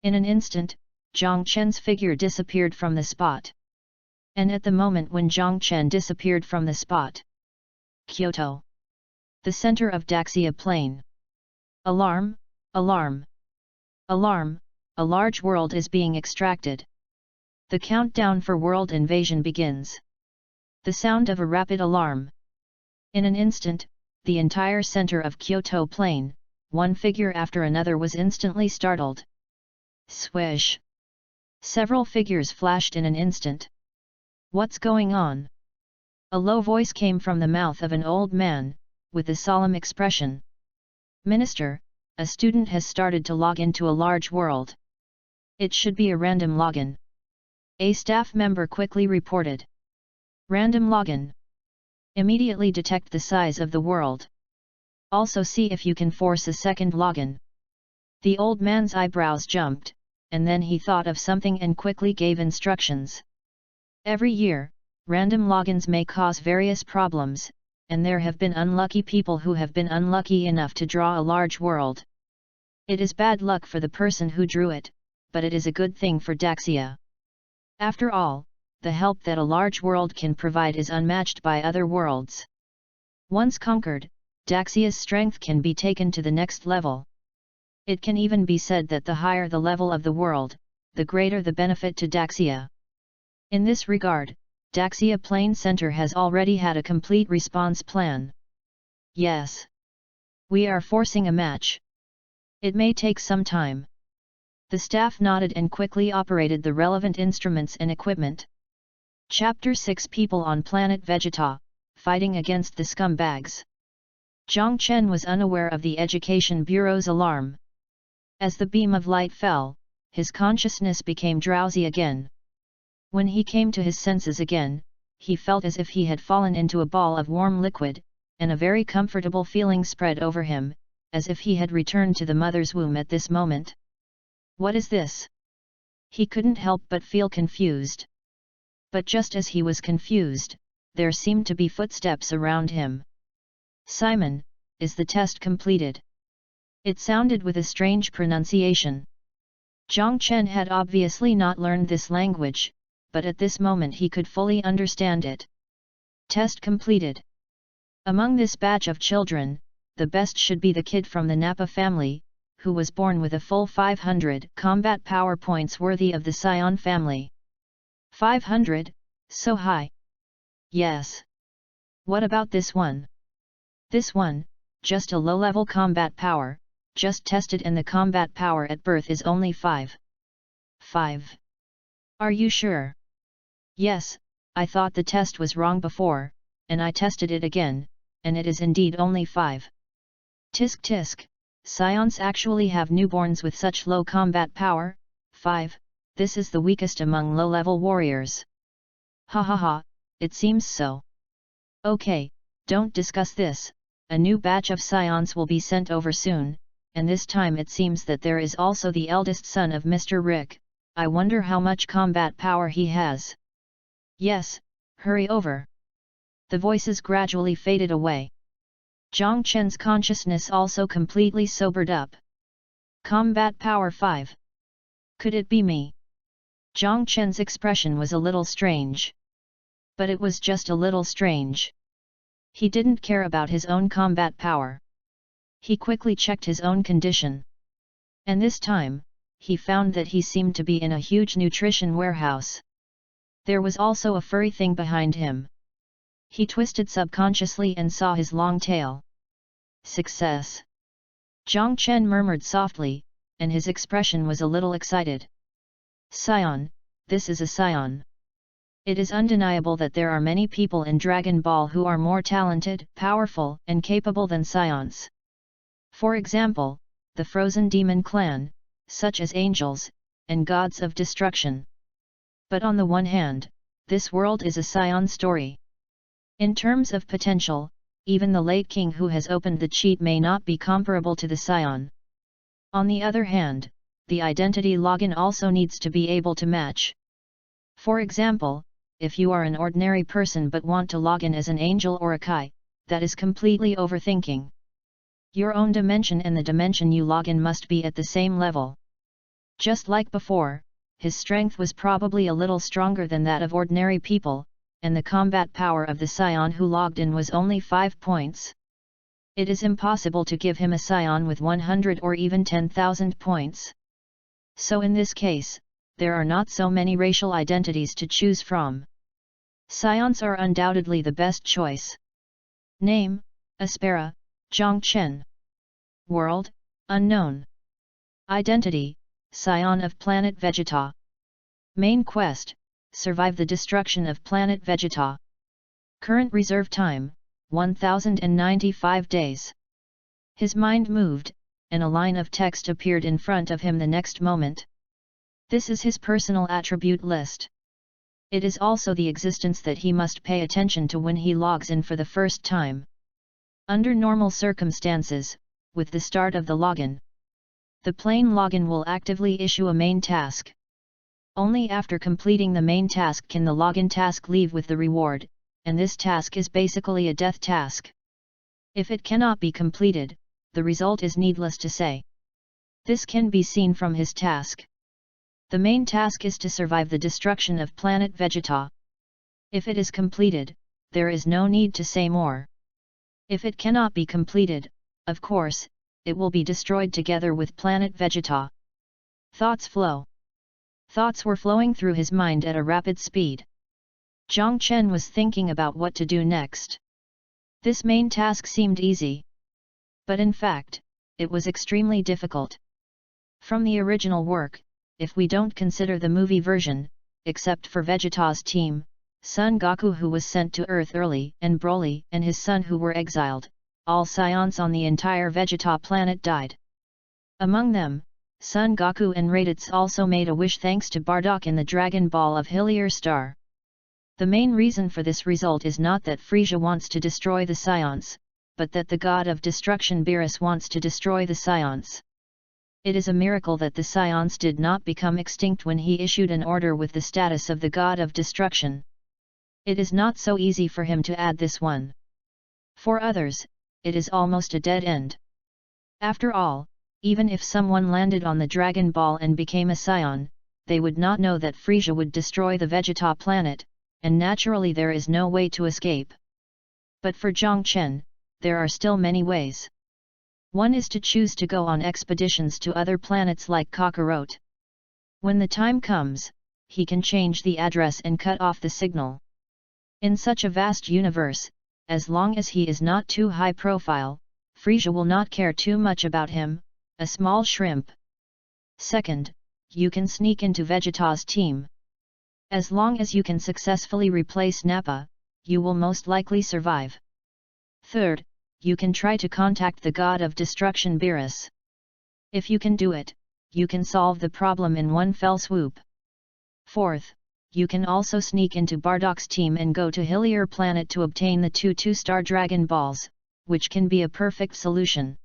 in an instant, Zhang Chen's figure disappeared from the spot. And at the moment when Zhang Chen disappeared from the spot, Kyoto, the center of Daxia Plain. Alarm, alarm. Alarm, a large world is being extracted. The countdown for world invasion begins. The sound of a rapid alarm. In an instant, the entire center of Kyoto Plain, one figure after another was instantly startled. Swish! Several figures flashed in an instant. What's going on? A low voice came from the mouth of an old man, with a solemn expression. Minister, a student has started to log into a large world. It should be a random login. A staff member quickly reported. Random login. Immediately detect the size of the world. Also see if you can force a second login. The old man's eyebrows jumped, and then he thought of something and quickly gave instructions. Every year, random logins may cause various problems, and there have been unlucky people who have been unlucky enough to draw a large world. It is bad luck for the person who drew it, but it is a good thing for Daxia. After all, the help that a large world can provide is unmatched by other worlds. Once conquered, Daxia's strength can be taken to the next level. It can even be said that the higher the level of the world, the greater the benefit to Daxia. In this regard, Daxia Plain Center has already had a complete response plan. Yes. We are forcing a match. It may take some time. The staff nodded and quickly operated the relevant instruments and equipment. Chapter 6 People on Planet Vegeta, Fighting Against the Scumbags. Zhang Chen was unaware of the Education Bureau's alarm. As the beam of light fell, his consciousness became drowsy again. When he came to his senses again, he felt as if he had fallen into a ball of warm liquid, and a very comfortable feeling spread over him, as if he had returned to the mother's womb at this moment. What is this? He couldn't help but feel confused. But just as he was confused, there seemed to be footsteps around him. Simon, is the test completed? It sounded with a strange pronunciation. Zhang Chen had obviously not learned this language, but at this moment he could fully understand it. Test completed. Among this batch of children, the best should be the kid from the Nappa family, who was born with a full 500 combat power points worthy of the Scion family. 500, so high. Yes. What about this one? This one, just a low-level combat power, just tested, and the combat power at birth is only 5. 5. Are you sure? Yes, I thought the test was wrong before, and I tested it again, and it is indeed only 5. Tisk tisk, Scions actually have newborns with such low combat power? 5, this is the weakest among low-level warriors. Ha ha ha, it seems so. Okay, don't discuss this, a new batch of Scions will be sent over soon, and this time it seems that there is also the eldest son of Mr. Rick. I wonder how much combat power he has. Yes, hurry over. The voices gradually faded away. Zhang Chen's consciousness also completely sobered up. Combat power 5. Could it be me? Zhang Chen's expression was a little strange. But it was just a little strange. He didn't care about his own combat power. He quickly checked his own condition. And this time, he found that he seemed to be in a huge nutrition warehouse. There was also a furry thing behind him. He twisted subconsciously and saw his long tail. Success! Zhang Chen murmured softly, and his expression was a little excited. Scion, this is a Scion. It is undeniable that there are many people in Dragon Ball who are more talented, powerful, and capable than Scions. For example, the Frozen Demon Clan, such as angels, and gods of destruction. But on the one hand, this world is a Scion story. In terms of potential, even the late king who has opened the cheat may not be comparable to the Scion. On the other hand, the identity login also needs to be able to match. For example, if you are an ordinary person but want to log in as an angel or a Kai, that is completely overthinking. Your own dimension and the dimension you log in must be at the same level. Just like before, his strength was probably a little stronger than that of ordinary people, and the combat power of the Scion who logged in was only 5 points. It is impossible to give him a Scion with 100 or even 10,000 points. So in this case, there are not so many racial identities to choose from. Scions are undoubtedly the best choice. Name: Aspera, Zhongchen. World: unknown. Identity: scion of planet Vegeta. Main quest: survive the destruction of planet Vegeta. Current reserve time: 1095 days. His mind moved, and a line of text appeared in front of him the next moment. This is his personal attribute list. It is also the existence that he must pay attention to when he logs in for the first time. Under normal circumstances, with the start of the login, the plain login will actively issue a main task. Only after completing the main task can the login task leave with the reward, and this task is basically a death task. If it cannot be completed, the result is needless to say. This can be seen from his task. The main task is to survive the destruction of planet Vegeta. If it is completed, there is no need to say more. If it cannot be completed, of course, it will be destroyed together with planet Vegeta. Thoughts flow. Thoughts were flowing through his mind at a rapid speed. Zhongchen was thinking about what to do next. This main task seemed easy. But in fact, it was extremely difficult. From the original work, if we don't consider the movie version, except for Vegeta's team, Son Goku who was sent to Earth early, and Broly and his son who were exiled, all scions on the entire Vegeta planet died. Among them, Son Goku and Raditz also made a wish thanks to Bardock in the Dragon Ball of Hillier Star. The main reason for this result is not that Frieza wants to destroy the scions, but that the god of destruction Beerus wants to destroy the scions. It is a miracle that the scions did not become extinct when he issued an order with the status of the god of destruction. It is not so easy for him to add this one. For others, it is almost a dead end. After all, even if someone landed on the Dragon Ball and became a scion, they would not know that Frieza would destroy the Vegeta planet, and naturally there is no way to escape. But for Zhongchen, there are still many ways. One is to choose to go on expeditions to other planets like Kakarot. When the time comes, he can change the address and cut off the signal. In such a vast universe, as long as he is not too high profile, Frieza will not care too much about him, a small shrimp. Second, you can sneak into Vegeta's team. As long as you can successfully replace Nappa, you will most likely survive. Third, you can try to contact the god of destruction Beerus. If you can do it, you can solve the problem in one fell swoop. Fourth, you can also sneak into Bardock's team and go to Hillier Planet to obtain the two 2-star Dragon Balls, which can be a perfect solution.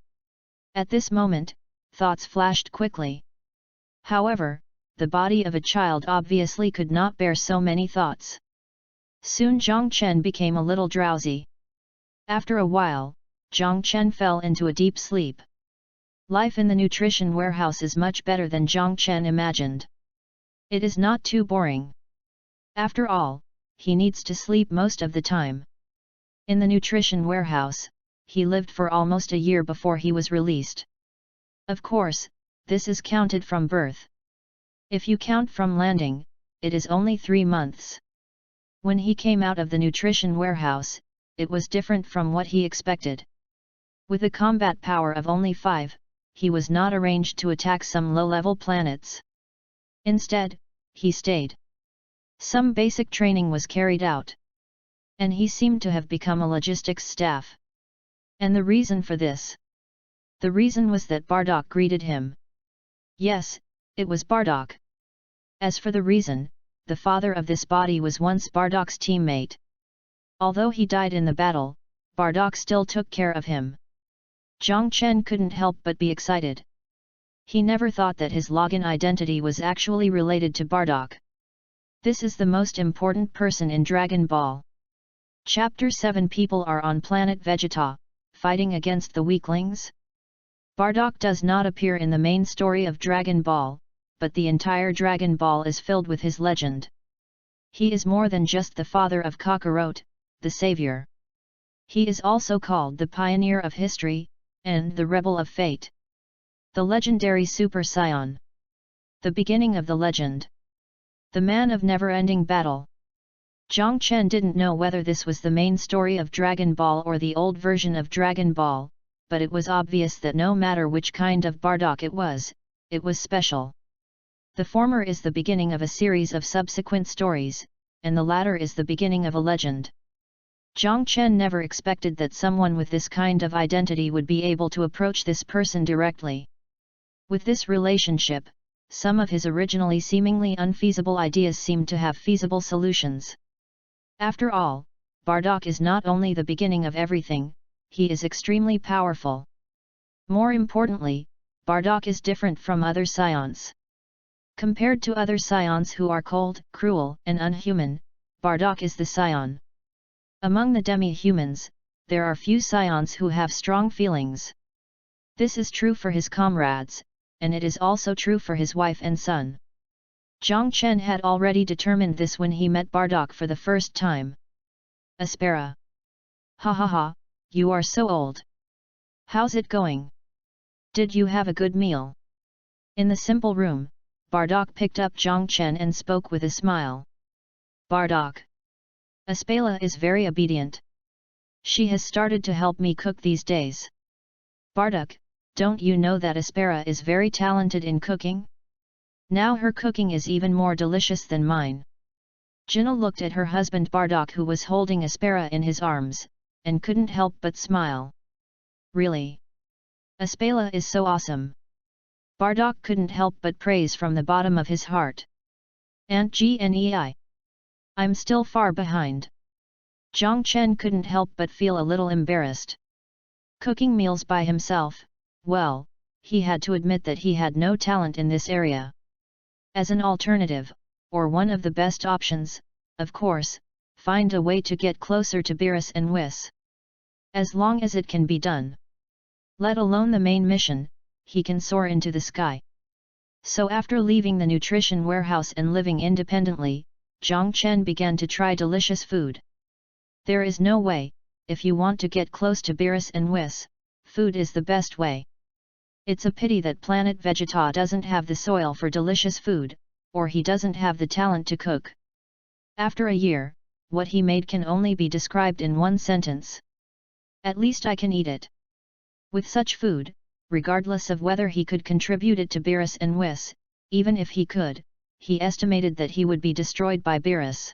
At this moment, thoughts flashed quickly. However, the body of a child obviously could not bear so many thoughts. Soon Zhongchen became a little drowsy. After a while, Zhongchen fell into a deep sleep. Life in the nutrition warehouse is much better than Zhongchen imagined. It is not too boring. After all, he needs to sleep most of the time. In the nutrition warehouse, he lived for almost a year before he was released. Of course, this is counted from birth. If you count from landing, it is only 3 months. When he came out of the nutrition warehouse, it was different from what he expected. With a combat power of only 5, he was not arranged to attack some low-level planets. Instead, he stayed. Some basic training was carried out. And he seemed to have become a logistics staff. And the reason for this? The reason was that Bardock greeted him. Yes, it was Bardock. As for the reason, the father of this body was once Bardock's teammate. Although he died in the battle, Bardock still took care of him. Zhongchen couldn't help but be excited. He never thought that his login identity was actually related to Bardock. This is the most important person in Dragon Ball. Chapter 7 People are on planet Vegeta, fighting against the weaklings. Bardock does not appear in the main story of Dragon Ball, but the entire Dragon Ball is filled with his legend. He is more than just the father of Kakarot, the savior. He is also called the pioneer of history, and the rebel of fate. The legendary Super Saiyan. The beginning of the legend. The man of never-ending battle. Zhang Chen didn't know whether this was the main story of Dragon Ball or the old version of Dragon Ball, but it was obvious that no matter which kind of Bardock it was special. The former is the beginning of a series of subsequent stories, and the latter is the beginning of a legend. Zhang Chen never expected that someone with this kind of identity would be able to approach this person directly. With this relationship, some of his originally seemingly unfeasible ideas seemed to have feasible solutions. After all, Bardock is not only the beginning of everything, he is extremely powerful. More importantly, Bardock is different from other scions. Compared to other scions who are cold, cruel, and unhuman, Bardock is the scion. Among the demi-humans, there are few scions who have strong feelings. This is true for his comrades, and it is also true for his wife and son. Zhang Chen had already determined this when he met Bardock for the first time. Aspera. Ha ha ha, you are so old. How's it going? Did you have a good meal? In the simple room, Bardock picked up Zhang Chen and spoke with a smile. Bardock. Aspela is very obedient. She has started to help me cook these days. Bardock, don't you know that Aspera is very talented in cooking? Now her cooking is even more delicious than mine. Gina looked at her husband Bardock, who was holding Aspera in his arms, and couldn't help but smile. Really? Aspela is so awesome. Bardock couldn't help but praise from the bottom of his heart. Aunt Gnei. I'm still far behind. Zhang Chen couldn't help but feel a little embarrassed. Cooking meals by himself, well, he had to admit that he had no talent in this area. As an alternative, or one of the best options, of course, find a way to get closer to Beerus and Whis. As long as it can be done. Let alone the main mission, he can soar into the sky. So after leaving the nutrition warehouse and living independently, Zhang Chen began to try delicious food. There is no way, if you want to get close to Beerus and Whis, food is the best way. It's a pity that planet Vegeta doesn't have the soil for delicious food, or he doesn't have the talent to cook. After a year, what he made can only be described in one sentence. At least I can eat it. With such food, regardless of whether he could contribute it to Beerus and Whis, even if he could, he estimated that he would be destroyed by Beerus.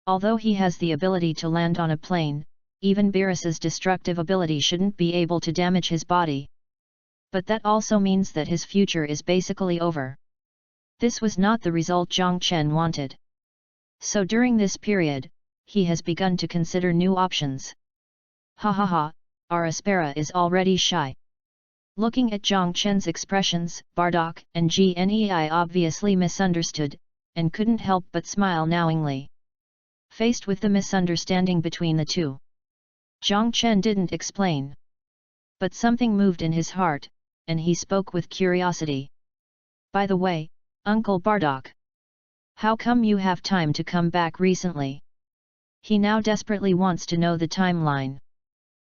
Although he has the ability to land on a plane, even Beerus's destructive ability shouldn't be able to damage his body. But that also means that his future is basically over. This was not the result Zhang Chen wanted. So during this period, he has begun to consider new options. Ha ha ha, our Aspera is already shy. Looking at Zhang Chen's expressions, Bardock and Gnei obviously misunderstood, and couldn't help but smile knowingly. Faced with the misunderstanding between the two, Zhang Chen didn't explain. But something moved in his heart, and he spoke with curiosity. By the way, Uncle Bardock. How come you have time to come back recently? He now desperately wants to know the timeline.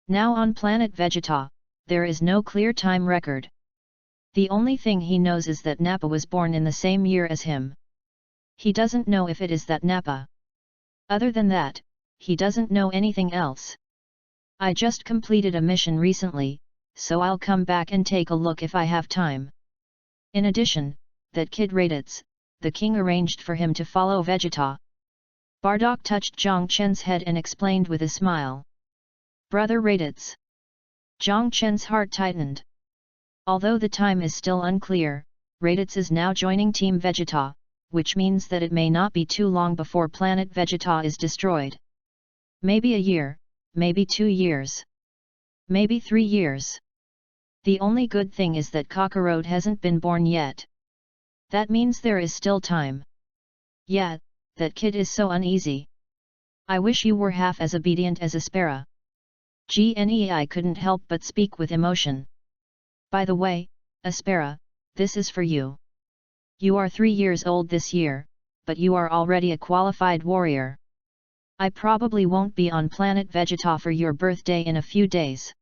Now on planet Vegeta, there is no clear time record. The only thing he knows is that Nappa was born in the same year as him. He doesn't know if it is that Nappa. Other than that, he doesn't know anything else. I just completed a mission recently, so I'll come back and take a look if I have time. In addition, that kid Raditz, the king arranged for him to follow Vegeta. Bardock touched Zhang Chen's head and explained with a smile. Brother Raditz. Zhang Chen's heart tightened. Although the time is still unclear, Raditz is now joining Team Vegeta, which means that it may not be too long before planet Vegeta is destroyed. Maybe a year, maybe 2 years. Maybe 3 years. The only good thing is that Kakarot hasn't been born yet. That means there is still time. Yeah, that kid is so uneasy. I wish you were half as obedient as Aspera. Gnei couldn't help but speak with emotion. By the way, Aspera, this is for you. You are 3 years old this year, but you are already a qualified warrior. I probably won't be on planet Vegeta for your birthday in a few days.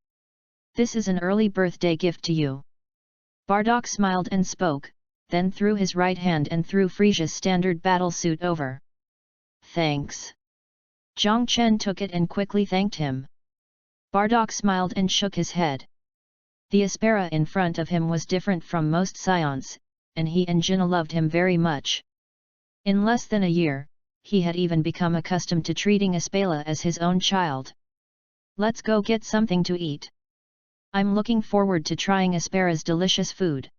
This is an early birthday gift to you. Bardock smiled and spoke, then threw his right hand and threw Frisia's standard battle suit over. "Thanks." Jiang Chen took it and quickly thanked him. Bardock smiled and shook his head. The Aspera in front of him was different from most scions, and he and Jina loved him very much. In less than a year, he had even become accustomed to treating Aspela as his own child. "Let's go get something to eat. I'm looking forward to trying Aspera's delicious food."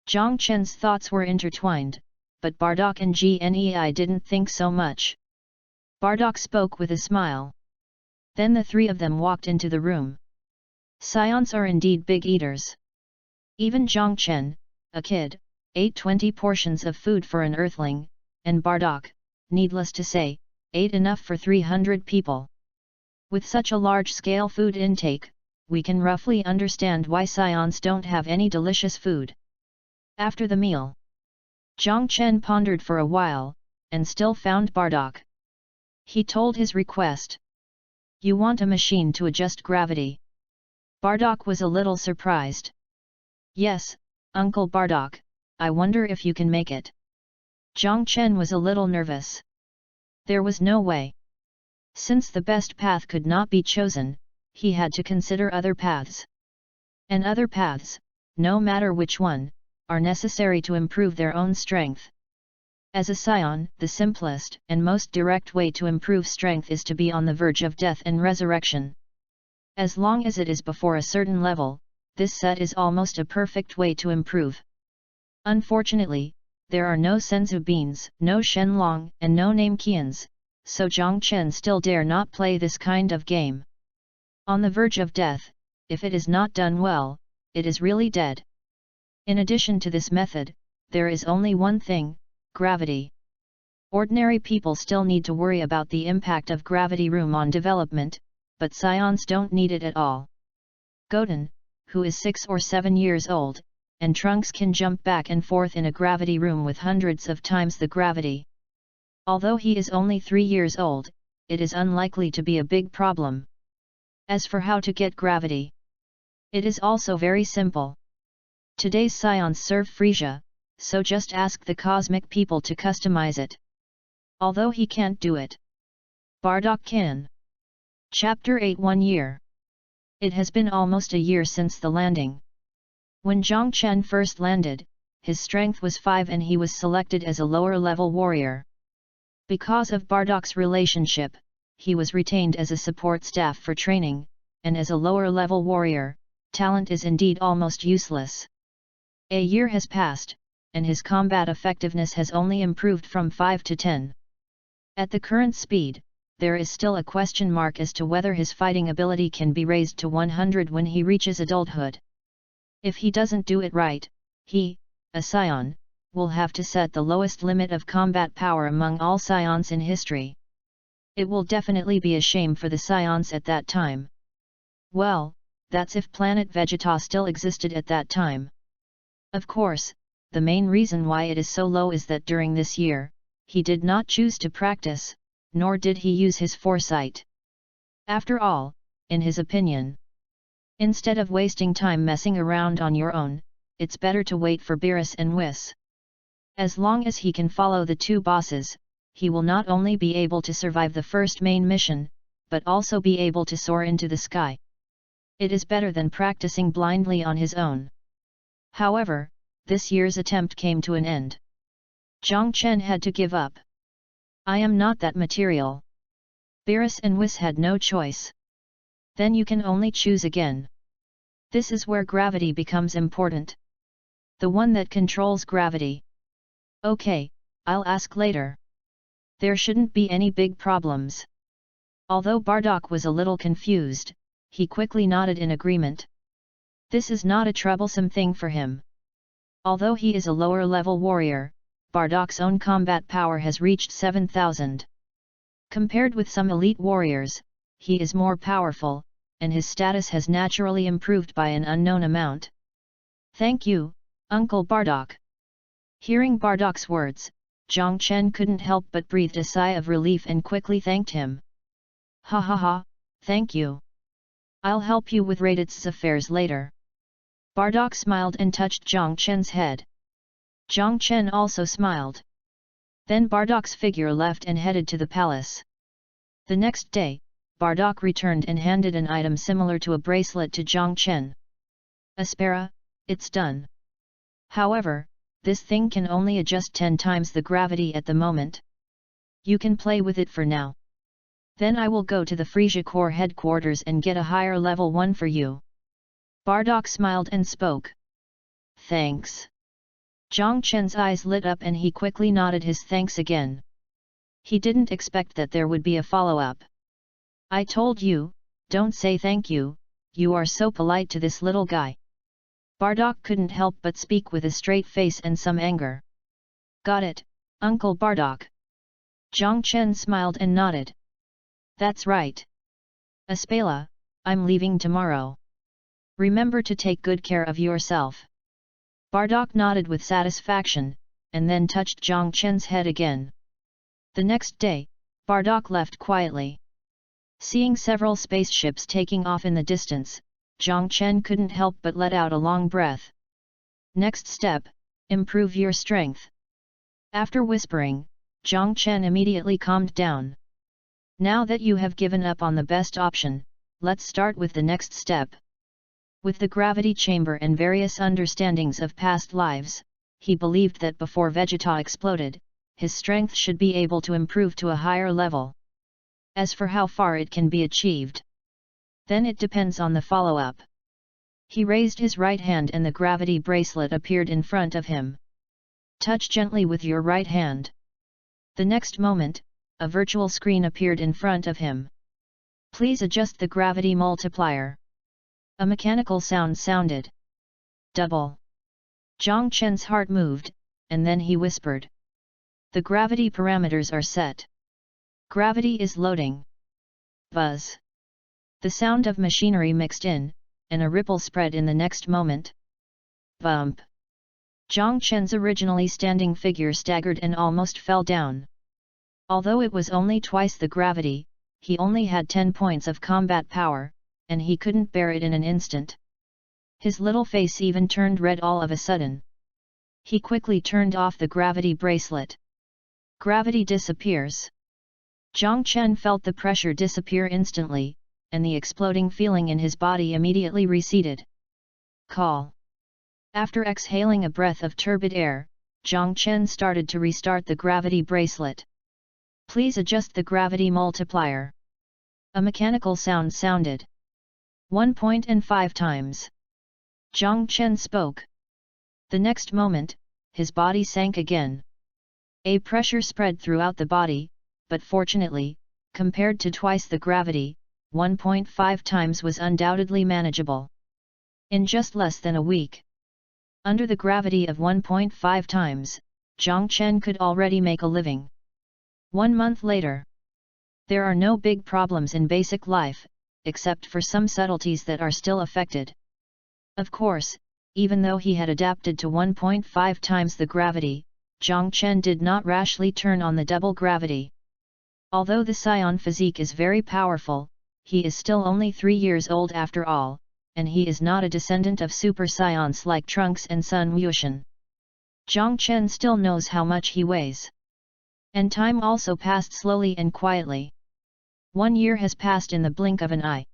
Jiang Chen's thoughts were intertwined, but Bardock and Gnei didn't think so much. Bardock spoke with a smile. Then the three of them walked into the room. Scions are indeed big eaters. Even Jiang Chen, a kid, ate 20 portions of food for an earthling, and Bardock, needless to say, ate enough for 300 people. With such a large-scale food intake, we can roughly understand why scions don't have any delicious food. After the meal, Jiang Chen pondered for a while, and still found Bardock. He told his request. "You want a machine to adjust gravity?" Bardock was a little surprised. "Yes, Uncle Bardock, I wonder if you can make it." Jiang Chen was a little nervous. There was no way. Since the best path could not be chosen, he had to consider other paths. And other paths, no matter which one, are necessary to improve their own strength. As a scion, the simplest and most direct way to improve strength is to be on the verge of death and resurrection. As long as it is before a certain level, this set is almost a perfect way to improve. Unfortunately, there are no senzu beans, no shenlong, and no namekians, so Jiang Chen still dare not play this kind of game. On the verge of death, if it is not done well, it is really dead. In addition to this method, there is only one thing: gravity. Ordinary people still need to worry about the impact of gravity room on development, but scions don't need it at all. Goten, who is 6 or 7 years old, and Trunks can jump back and forth in a gravity room with hundreds of times the gravity. Although he is only 3 years old, it is unlikely to be a big problem. As for how to get gravity, it is also very simple. Today's scions serve Frisia, so just ask the cosmic people to customize it. Although he can't do it, Bardock can. Chapter 8 1 year. It has been almost a year since the landing. When Jiang Chen first landed, his strength was 5 and he was selected as a lower-level warrior. Because of Bardock's relationship, he was retained as a support staff for training, and as a lower-level warrior, talent is indeed almost useless. A year has passed, and his combat effectiveness has only improved from 5 to 10. At the current speed, there is still a question mark as to whether his fighting ability can be raised to 100 when he reaches adulthood. If he doesn't do it right, he, a scion, will have to set the lowest limit of combat power among all scions in history. It will definitely be a shame for the scions at that time. Well, that's if planet Vegeta still existed at that time. Of course, the main reason why it is so low is that during this year, he did not choose to practice, nor did he use his foresight. After all, in his opinion, instead of wasting time messing around on your own, it's better to wait for Beerus and Whis. As long as he can follow the two bosses, he will not only be able to survive the first main mission, but also be able to soar into the sky. It is better than practicing blindly on his own. However, this year's attempt came to an end. Jiang Chen had to give up. I am not that material. Beerus and Whis had no choice. Then you can only choose again. This is where gravity becomes important. The one that controls gravity. Okay, I'll ask later. There shouldn't be any big problems. Although Bardock was a little confused, he quickly nodded in agreement. This is not a troublesome thing for him. Although he is a lower-level warrior, Bardock's own combat power has reached 7,000. Compared with some elite warriors, he is more powerful, and his status has naturally improved by an unknown amount. Thank you, Uncle Bardock. Hearing Bardock's words, Jiang Chen couldn't help but breathed a sigh of relief and quickly thanked him. Ha ha ha, thank you. I'll help you with Raditz affairs later. Bardock smiled and touched Jiang Chen's head. Jiang Chen also smiled. Then Bardak's figure left and headed to the palace. The next day, Bardak returned and handed an item similar to a bracelet to Jiang Chen. Aspera, it's done. However, this thing can only adjust 10 times the gravity at the moment. You can play with it for now. Then I will go to the Frisia Corps headquarters and get a higher level one for you. Bardak smiled and spoke. Thanks. Jiang Chen's eyes lit up and he quickly nodded his thanks again. He didn't expect that there would be a follow-up. I told you, don't say thank you, you are so polite to this little guy. Bardak couldn't help but speak with a straight face and some anger. Got it, Uncle Bardak. Jiang Chen smiled and nodded. That's right. Aspela, I'm leaving tomorrow. Remember to take good care of yourself. Bardak nodded with satisfaction, and then touched Jiang Chen's head again. The next day, Bardak left quietly. Seeing several spaceships taking off in the distance, Jiang Chen couldn't help but let out a long breath. Next step, improve your strength. After whispering, Jiang Chen immediately calmed down. Now that you have given up on the best option, let's start with the next step. With the gravity chamber and various understandings of past lives, he believed that before Vegeta exploded, his strength should be able to improve to a higher level. As for how far it can be achieved, then it depends on the follow-up. He raised his right hand and the gravity bracelet appeared in front of him. Touch gently with your right hand. The next moment, a virtual screen appeared in front of him. Please adjust the gravity multiplier. A mechanical sound sounded. Double. Jiang Chen's heart moved, and then he whispered. The gravity parameters are set. Gravity is loading. Buzz. The sound of machinery mixed in, and a ripple spread in the next moment. Bump. Jiang Chen's originally standing figure staggered and almost fell down. Although it was only twice the gravity, he only had 10 points of combat power, and he couldn't bear it in an instant. His little face even turned red all of a sudden. He quickly turned off the gravity bracelet. Gravity disappears. Jiang Chen felt the pressure disappear instantly, and the exploding feeling in his body immediately receded. Call. After exhaling a breath of turbid air, Jiang Chen started to restart the gravity bracelet. Please adjust the gravity multiplier. A mechanical sound sounded. 1.5 times. Jiang Chen spoke. The next moment, his body sank again. A pressure spread throughout the body, but fortunately, compared to twice the gravity, 1.5 times was undoubtedly manageable. In just less than a week. Under the gravity of 1.5 times, Jiang Chen could already make a living. 1 month later. There are no big problems in basic life, except for some subtleties that are still affected. Of course, even though he had adapted to 1.5 times the gravity, Jiang Chen did not rashly turn on the double gravity. Although the Scion physique is very powerful, he is still only 3 years old after all, and he is not a descendant of Super Scions like Trunks and Sun Wuxian. Jiang Chen still knows how much he weighs. And time also passed slowly and quietly. 1 year has passed in the blink of an eye.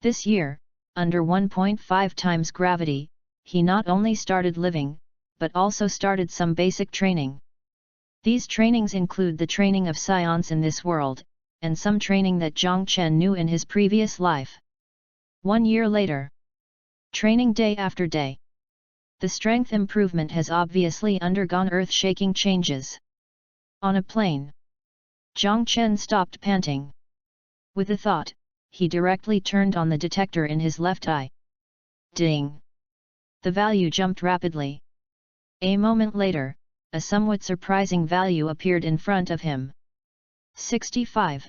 This year, under 1.5 times gravity, he not only started living, but also started some basic training. These trainings include the training of Scions in this world, and some training that Jiang Chen knew in his previous life. 1 year later. Training day after day. The strength improvement has obviously undergone earth-shaking changes. On a plane. Jiang Chen stopped panting. With a thought, he directly turned on the detector in his left eye. Ding! The value jumped rapidly. A moment later, a somewhat surprising value appeared in front of him. 65.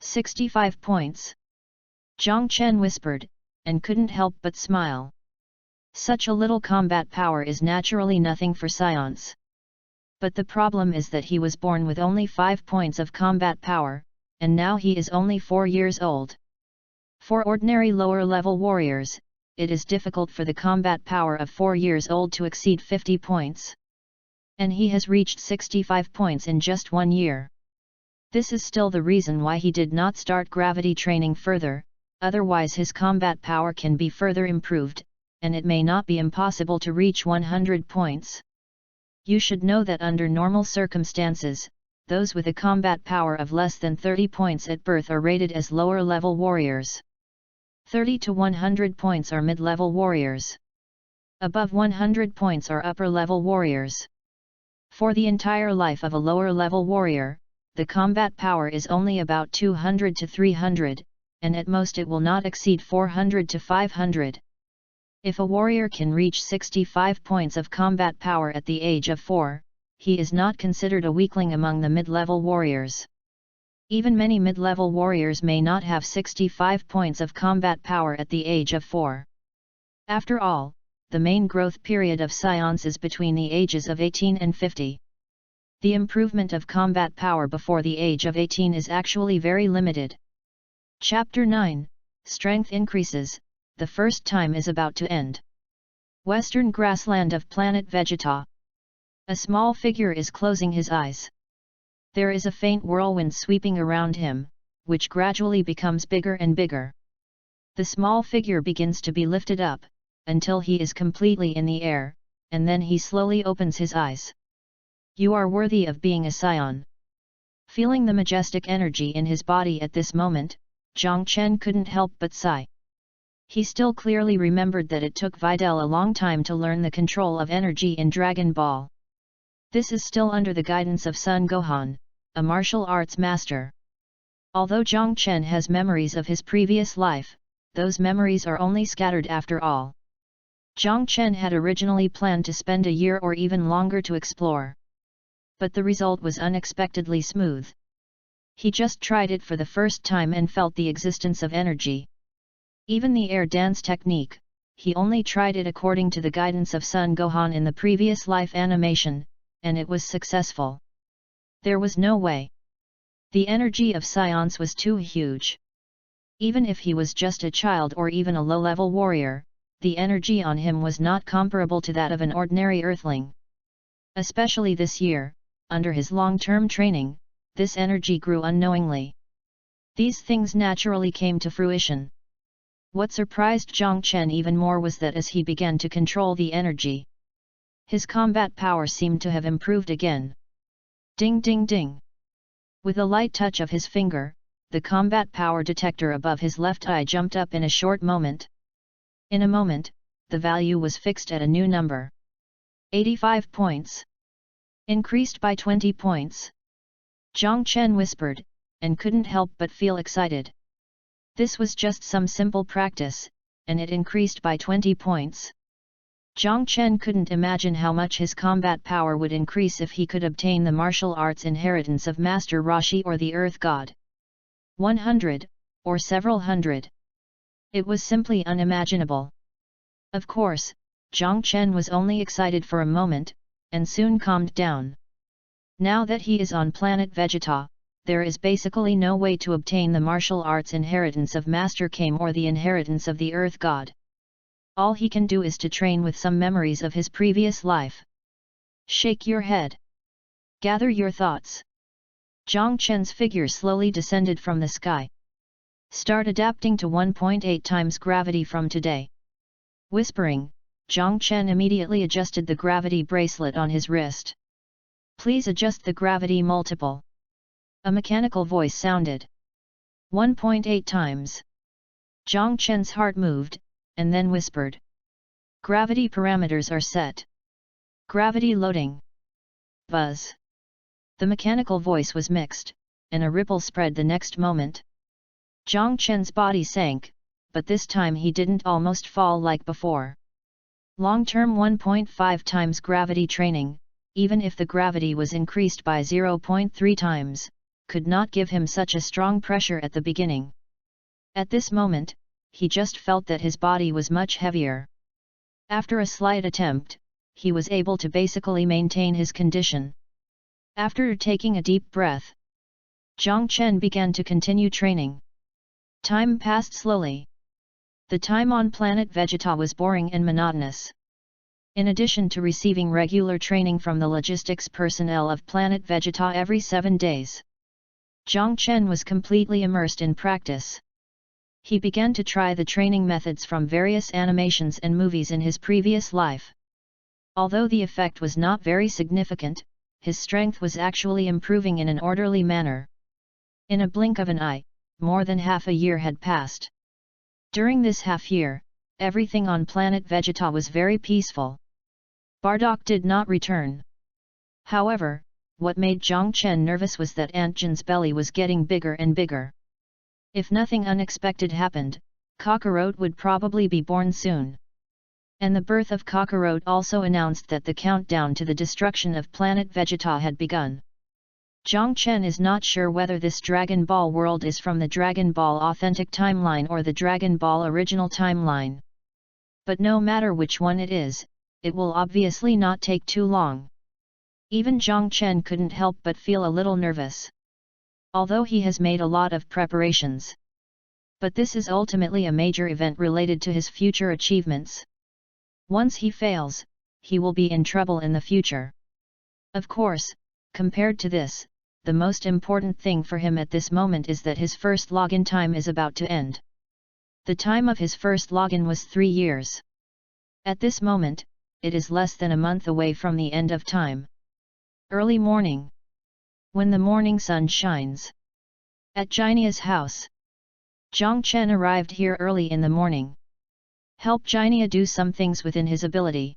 65 points. Jiang Chen whispered, and couldn't help but smile. Such a little combat power is naturally nothing for Scions. But the problem is that he was born with only 5 points of combat power, and now he is only 4 years old. For ordinary lower-level warriors, it is difficult for the combat power of 4 years old to exceed 50 points. And he has reached 65 points in just 1 year. This is still the reason why he did not start gravity training further, otherwise his combat power can be further improved, and it may not be impossible to reach 100 points. You should know that under normal circumstances, those with a combat power of less than 30 points at birth are rated as lower-level warriors. 30 to 100 points are mid-level warriors. Above 100 points are upper-level warriors. For the entire life of a lower-level warrior, the combat power is only about 200 to 300, and at most it will not exceed 400 to 500. If a warrior can reach 65 points of combat power at the age of 4, he is not considered a weakling among the mid-level warriors. Even many mid-level warriors may not have 65 points of combat power at the age of 4. After all, the main growth period of scions is between the ages of 18 and 50. The improvement of combat power before the age of 18 is actually very limited. Chapter 9, Strength Increases, the first time is about to end. Western grassland of planet Vegeta. A small figure is closing his eyes. There is a faint whirlwind sweeping around him, which gradually becomes bigger and bigger. The small figure begins to be lifted up, until he is completely in the air, and then he slowly opens his eyes. You are worthy of being a scion. Feeling the majestic energy in his body at this moment, Zhang Chen couldn't help but sigh. He still clearly remembered that it took Videl a long time to learn the control of energy in Dragon Ball. This is still under the guidance of Sun Gohan, a martial arts master. Although Zhang Chen has memories of his previous life, those memories are only scattered after all. Zhang Chen had originally planned to spend a year or even longer to explore. But the result was unexpectedly smooth. He just tried it for the first time and felt the existence of energy. Even the air dance technique, he only tried it according to the guidance of Sun Gohan in the previous life animation, and it was successful. There was no way. The energy of science was too huge. Even if he was just a child or even a low-level warrior, the energy on him was not comparable to that of an ordinary earthling. Especially this year, under his long-term training, this energy grew unknowingly. These things naturally came to fruition. What surprised Zhang Chen even more was that as he began to control the energy, his combat power seemed to have improved again. Ding ding ding! With a light touch of his finger, the combat power detector above his left eye jumped up in a short moment. In a moment, the value was fixed at a new number. 85 points. Increased by 20 points. Zhang Chen whispered, and couldn't help but feel excited. This was just some simple practice, and it increased by 20 points. Zhang Chen couldn't imagine how much his combat power would increase if he could obtain the martial arts inheritance of Master Roshi or the Earth God. 100, or several hundred. It was simply unimaginable. Of course, Zhang Chen was only excited for a moment, and soon calmed down. Now that he is on planet Vegeta, there is basically no way to obtain the martial arts inheritance of Master Kame or the inheritance of the Earth God. All he can do is to train with some memories of his previous life. Shake your head. Gather your thoughts. Zhang Chen's figure slowly descended from the sky. Start adapting to 1.8 times gravity from today. Whispering, Zhang Chen immediately adjusted the gravity bracelet on his wrist. Please adjust the gravity multiple. A mechanical voice sounded. 1.8 times. Zhang Chen's heart moved, and then whispered. Gravity parameters are set. Gravity loading. Buzz. The mechanical voice was mixed, and a ripple spread the next moment. Zhang Chen's body sank, but this time he didn't almost fall like before. Long-term 1.5 times gravity training, even if the gravity was increased by 0.3 times, could not give him such a strong pressure at the beginning. At this moment, he just felt that his body was much heavier. After a slight attempt, he was able to basically maintain his condition. After taking a deep breath, Zhang Chen began to continue training. Time passed slowly. The time on planet Vegeta was boring and monotonous. In addition to receiving regular training from the logistics personnel of Planet Vegeta every 7 days, Zhang Chen was completely immersed in practice. He began to try the training methods from various animations and movies in his previous life. Although the effect was not very significant, his strength was actually improving in an orderly manner. In a blink of an eye, more than half a year had passed. During this half year, everything on Planet Vegeta was very peaceful. Bardock did not return. However, what made Zhang Chen nervous was that Aunt Jin's belly was getting bigger and bigger. If nothing unexpected happened, Kakarot would probably be born soon. And the birth of Kakarot also announced that the countdown to the destruction of Planet Vegeta had begun. Zhang Chen is not sure whether this Dragon Ball world is from the Dragon Ball authentic timeline or the Dragon Ball original timeline. But no matter which one it is, it will obviously not take too long. Even Zhang Chen couldn't help but feel a little nervous. Although he has made a lot of preparations. But this is ultimately a major event related to his future achievements. Once he fails, he will be in trouble in the future. Of course, compared to this, the most important thing for him at this moment is that his first login time is about to end. The time of his first login was 3 years. At this moment, it is less than a month away from the end of time. Early morning. When the morning sun shines. At Jinia's house. Zhang Chen arrived here early in the morning. Help Jinia do some things within his ability.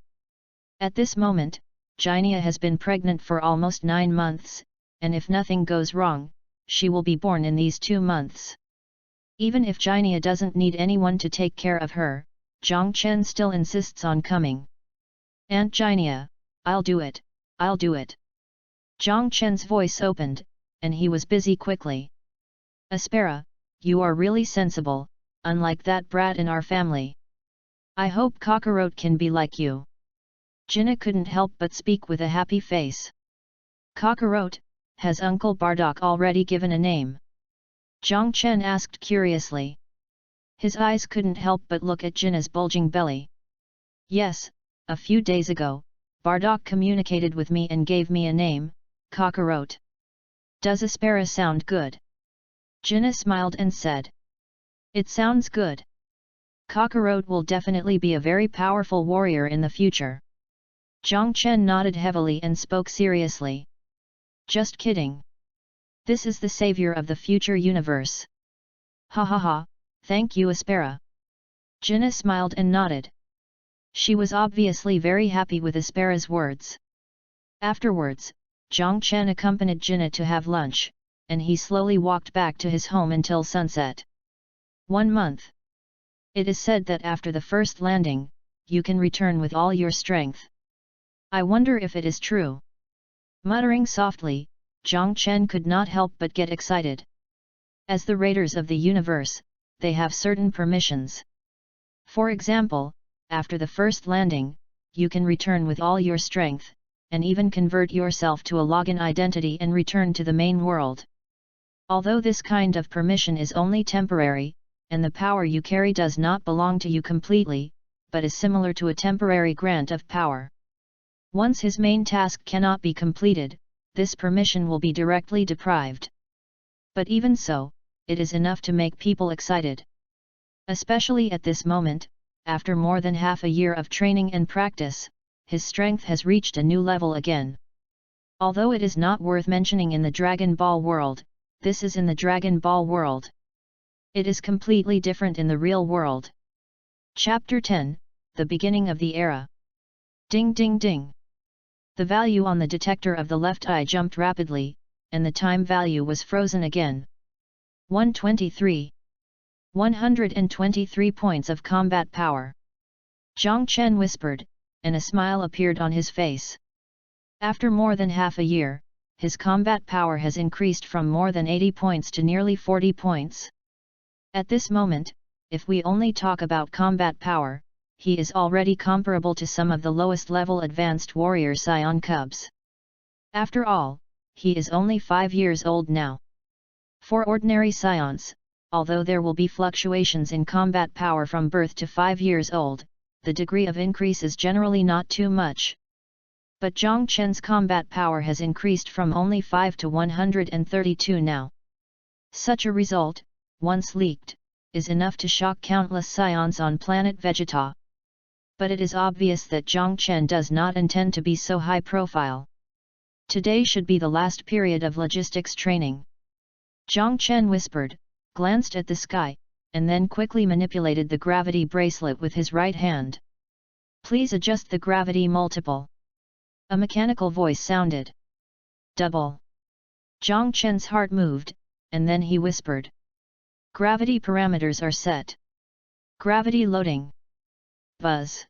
At this moment, Jinia has been pregnant for almost 9 months, and if nothing goes wrong, she will be born in these 2 months. Even if Jinia doesn't need anyone to take care of her, Zhang Chen still insists on coming. Aunt Jinia, I'll do it, I'll do it. Zhang Chen's voice opened, and he was busy quickly. Aspera, you are really sensible, unlike that brat in our family. I hope Kakarot can be like you. Jinna couldn't help but speak with a happy face. Kakarot, has Uncle Bardock already given a name? Zhang Chen asked curiously. His eyes couldn't help but look at Jinna's bulging belly. Yes, a few days ago, Bardock communicated with me and gave me a name, Kakarot. Does Aspera sound good? Jinna smiled and said. It sounds good. Kakarot will definitely be a very powerful warrior in the future. Zhang Chen nodded heavily and spoke seriously. Just kidding. This is the savior of the future universe. Ha ha ha, thank you Aspera. Jinna smiled and nodded. She was obviously very happy with Aspera's words. Afterwards, Zhang Chen accompanied Jinna to have lunch, and he slowly walked back to his home until sunset. 1 month. It is said that after the first landing, you can return with all your strength. I wonder if it is true. Muttering softly, Zhang Chen could not help but get excited. As the raiders of the universe, they have certain permissions. For example, after the first landing, you can return with all your strength, and even convert yourself to a login identity and return to the main world. Although this kind of permission is only temporary, and the power you carry does not belong to you completely, but is similar to a temporary grant of power. Once his main task cannot be completed, this permission will be directly deprived. But even so, it is enough to make people excited. Especially at this moment, after more than half a year of training and practice, his strength has reached a new level again. Although it is not worth mentioning in the Dragon Ball world, this is in the Dragon Ball world. It is completely different in the real world. Chapter 10, The Beginning of the Era. Ding ding ding. The value on the detector of the left eye jumped rapidly, and the time value was frozen again. 123. 123 points of combat power. Zhang Chen whispered, and a smile appeared on his face. After more than half a year, his combat power has increased from more than 80 points to nearly 40 points. At this moment, if we only talk about combat power, he is already comparable to some of the lowest level advanced warrior scion cubs. After all, he is only 5 years old now. For ordinary scions, although there will be fluctuations in combat power from birth to 5 years old, the degree of increase is generally not too much. But Zhang Chen's combat power has increased from only 5 to 132 now. Such a result, once leaked, is enough to shock countless scions on planet Vegeta. But it is obvious that Zhang Chen does not intend to be so high profile. Today should be the last period of logistics training. Zhang Chen whispered, glanced at the sky, and then quickly manipulated the gravity bracelet with his right hand. Please adjust the gravity multiple. A mechanical voice sounded. Double. Zhang Chen's heart moved, and then he whispered. Gravity parameters are set. Gravity loading. Buzz.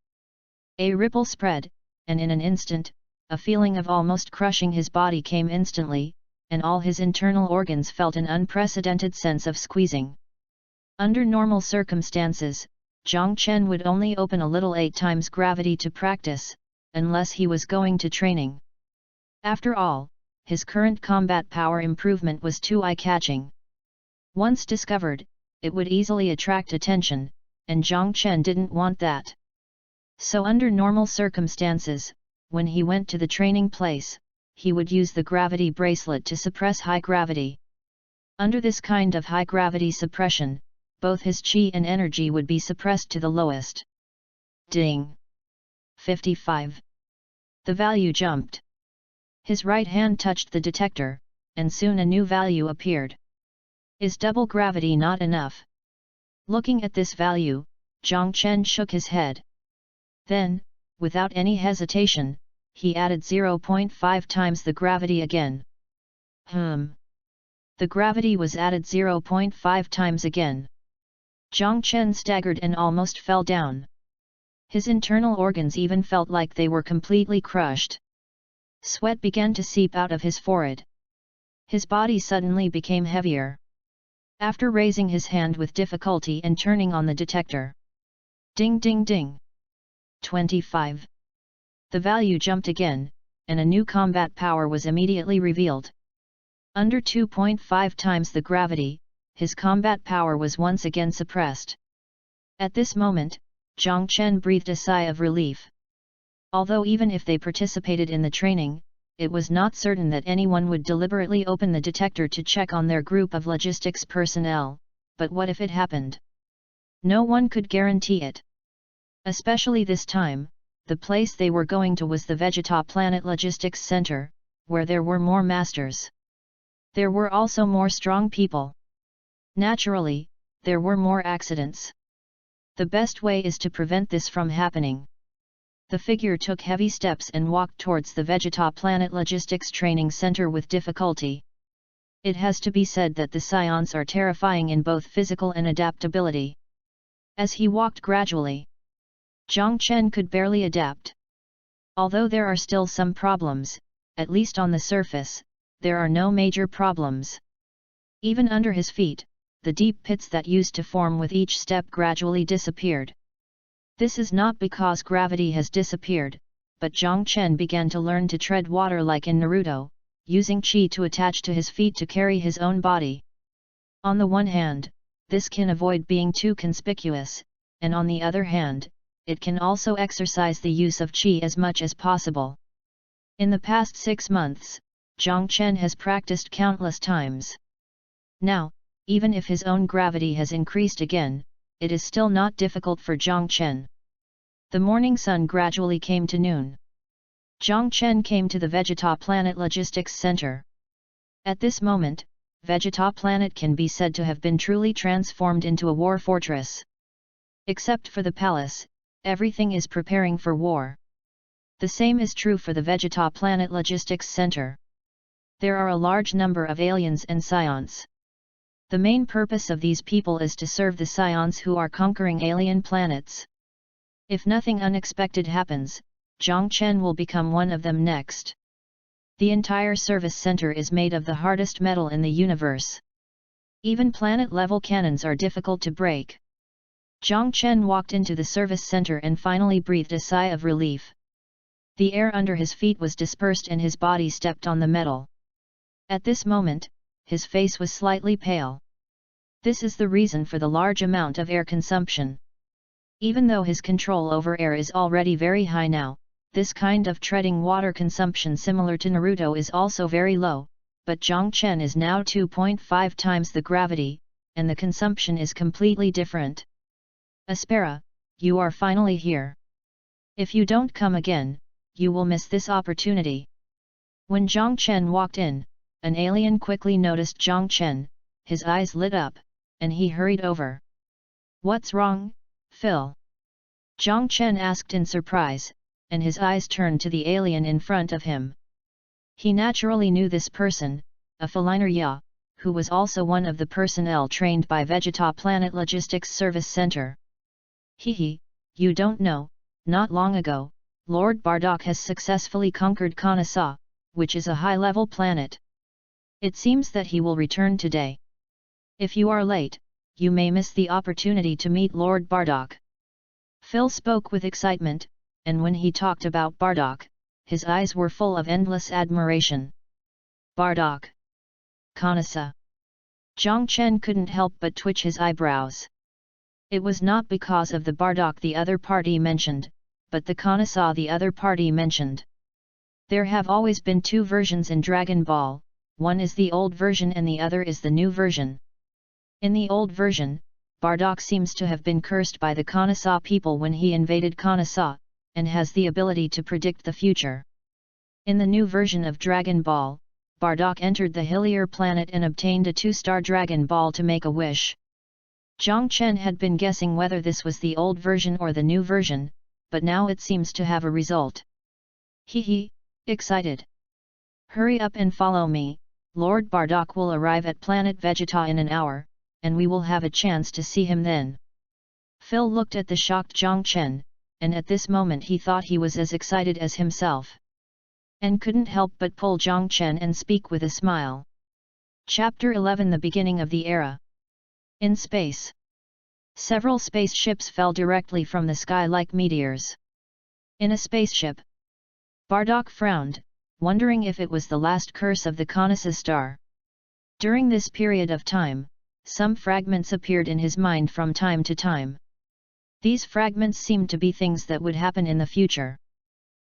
A ripple spread, and in an instant, a feeling of almost crushing his body came instantly, and all his internal organs felt an unprecedented sense of squeezing. Under normal circumstances, Zhang Chen would only open a little 8 times gravity to practice, unless he was going to training. After all, his current combat power improvement was too eye-catching. Once discovered, it would easily attract attention, and Zhang Chen didn't want that. So under normal circumstances, when he went to the training place, he would use the gravity bracelet to suppress high gravity. Under this kind of high gravity suppression, both his chi and energy would be suppressed to the lowest. Ding! 55. The value jumped. His right hand touched the detector, and soon a new value appeared. Is double gravity not enough? Looking at this value, Zhang Chen shook his head. Then, without any hesitation, he added 0.5 times the gravity again. The gravity was added 0.5 times again. Zhang Chen staggered and almost fell down. His internal organs even felt like they were completely crushed. Sweat began to seep out of his forehead. His body suddenly became heavier. After raising his hand with difficulty and turning on the detector. Ding ding ding. 25. The value jumped again, and a new combat power was immediately revealed. Under 2.5 times the gravity, his combat power was once again suppressed. At this moment, Zhang Chen breathed a sigh of relief. Although even if they participated in the training, it was not certain that anyone would deliberately open the detector to check on their group of logistics personnel, but what if it happened? No one could guarantee it. Especially this time, the place they were going to was the Vegeta Planet Logistics Center, where there were more masters. There were also more strong people. Naturally, there were more accidents. The best way is to prevent this from happening. The figure took heavy steps and walked towards the Vegeta Planet Logistics Training Center with difficulty. It has to be said that the scions are terrifying in both physical and adaptability. As he walked gradually, Zhang Chen could barely adapt. Although there are still some problems, at least on the surface, there are no major problems. Even under his feet, the deep pits that used to form with each step gradually disappeared. This is not because gravity has disappeared, but Zhang Chen began to learn to tread water like in Naruto, using chi to attach to his feet to carry his own body. On the one hand, this can avoid being too conspicuous, and on the other hand, it can also exercise the use of chi as much as possible. In the past 6 months, Zhang Chen has practiced countless times. Now, even if his own gravity has increased again, it is still not difficult for Zhang Chen. The morning sun gradually came to noon. Zhang Chen came to the Vegeta Planet Logistics Center. At this moment, Vegeta Planet can be said to have been truly transformed into a war fortress. Except for the palace, everything is preparing for war. The same is true for the Vegeta Planet Logistics Center. There are a large number of aliens and scions. The main purpose of these people is to serve the scions who are conquering alien planets. If nothing unexpected happens, Zhang Chen will become one of them next. The entire service center is made of the hardest metal in the universe. Even planet-level cannons are difficult to break. Zhang Chen walked into the service center and finally breathed a sigh of relief. The air under his feet was dispersed and his body stepped on the metal. At this moment, his face was slightly pale. This is the reason for the large amount of air consumption. Even though his control over air is already very high now, this kind of treading water consumption similar to Naruto is also very low, but Zhang Chen is now 2.5 times the gravity, and the consumption is completely different. Aspera, you are finally here. If you don't come again, you will miss this opportunity. When Zhang Chen walked in, an alien quickly noticed Zhang Chen, his eyes lit up, and he hurried over. What's wrong, Phil? Zhang Chen asked in surprise, and his eyes turned to the alien in front of him. He naturally knew this person, a Feliner Ya, who was also one of the personnel trained by Vegeta Planet Logistics Service Center. Hehe, you don't know, not long ago, Lord Bardock has successfully conquered Kanasa, which is a high-level planet. It seems that he will return today. If you are late, you may miss the opportunity to meet Lord Bardock. Phil spoke with excitement, and when he talked about Bardock, his eyes were full of endless admiration. Bardock. Kanasa. Zhang Chen couldn't help but twitch his eyebrows. It was not because of the Bardock the other party mentioned, but the Kanasa the other party mentioned. There have always been two versions in Dragon Ball, one is the old version and the other is the new version. In the old version, Bardock seems to have been cursed by the Kanasa people when he invaded Kanasa, and has the ability to predict the future. In the new version of Dragon Ball, Bardock entered the hillier planet and obtained a 2-star Dragon Ball to make a wish. Zhang Chen had been guessing whether this was the old version or the new version, but now it seems to have a result. Hehe, excited. Hurry up and follow me, Lord Bardock will arrive at Planet Vegeta in an hour, and we will have a chance to see him then. Phil looked at the shocked Zhang Chen, and at this moment he thought he was as excited as himself. And couldn't help but pull Zhang Chen and speak with a smile. Chapter 11 The Beginning of the Era. In space. Several spaceships fell directly from the sky like meteors. In a spaceship. Bardock frowned, wondering if it was the last curse of the Kanasa star. During this period of time, some fragments appeared in his mind from time to time. These fragments seemed to be things that would happen in the future.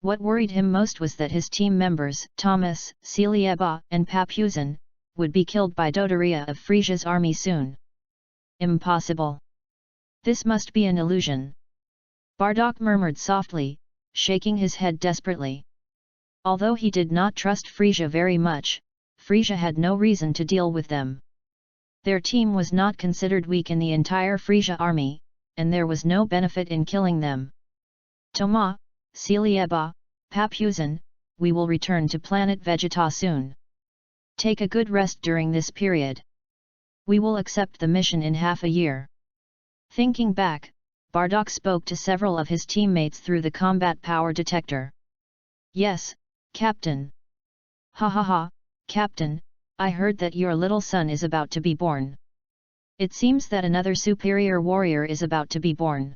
What worried him most was that his team members, Thomas, Celieba, and Papuzen, would be killed by Dodoria of Frisia's army soon. Impossible. This must be an illusion. Bardock murmured softly, shaking his head desperately. Although he did not trust Frisia very much, Frisia had no reason to deal with them. Their team was not considered weak in the entire Frisia army, and there was no benefit in killing them. Toma, Celieba, Papuzen, we will return to Planet Vegeta soon. Take a good rest during this period. We will accept the mission in half a year. Thinking back, Bardock spoke to several of his teammates through the combat power detector. Yes, Captain. Ha ha ha, Captain, I heard that your little son is about to be born. It seems that another superior warrior is about to be born.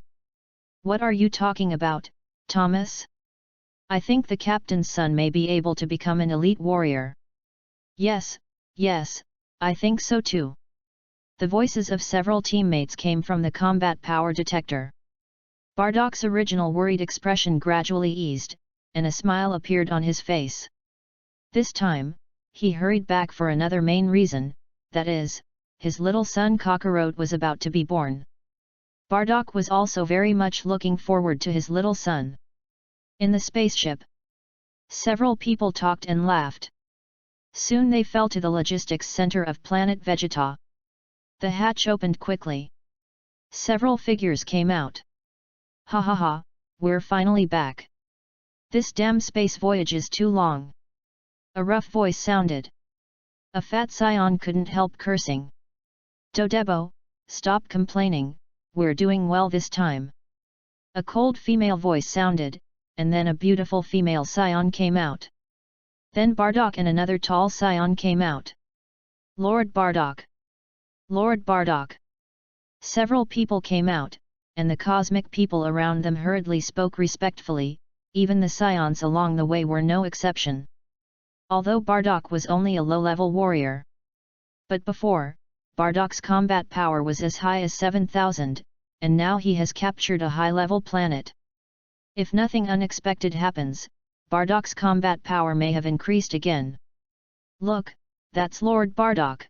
What are you talking about, Thomas? I think the captain's son may be able to become an elite warrior. Yes, I think so too. The voices of several teammates came from the combat power detector. Bardock's original worried expression gradually eased, and a smile appeared on his face. This time, he hurried back for another main reason, that is, his little son Kakarot was about to be born. Bardock was also very much looking forward to his little son. In the spaceship, several people talked and laughed. Soon they fell to the logistics center of Planet Vegeta. The hatch opened quickly. Several figures came out. Ha ha ha, we're finally back. This damn space voyage is too long. A rough voice sounded. A fat scion couldn't help cursing. Dodebo, stop complaining, we're doing well this time. A cold female voice sounded, and then a beautiful female scion came out. Then Bardock and another tall scion came out. Lord Bardock! Lord Bardock! Several people came out, and the cosmic people around them hurriedly spoke respectfully, even the scions along the way were no exception. Although Bardock was only a low-level warrior. But before, Bardock's combat power was as high as 7,000, and now he has captured a high-level planet. If nothing unexpected happens, Bardak's combat power may have increased again. Look, that's Lord Bardock.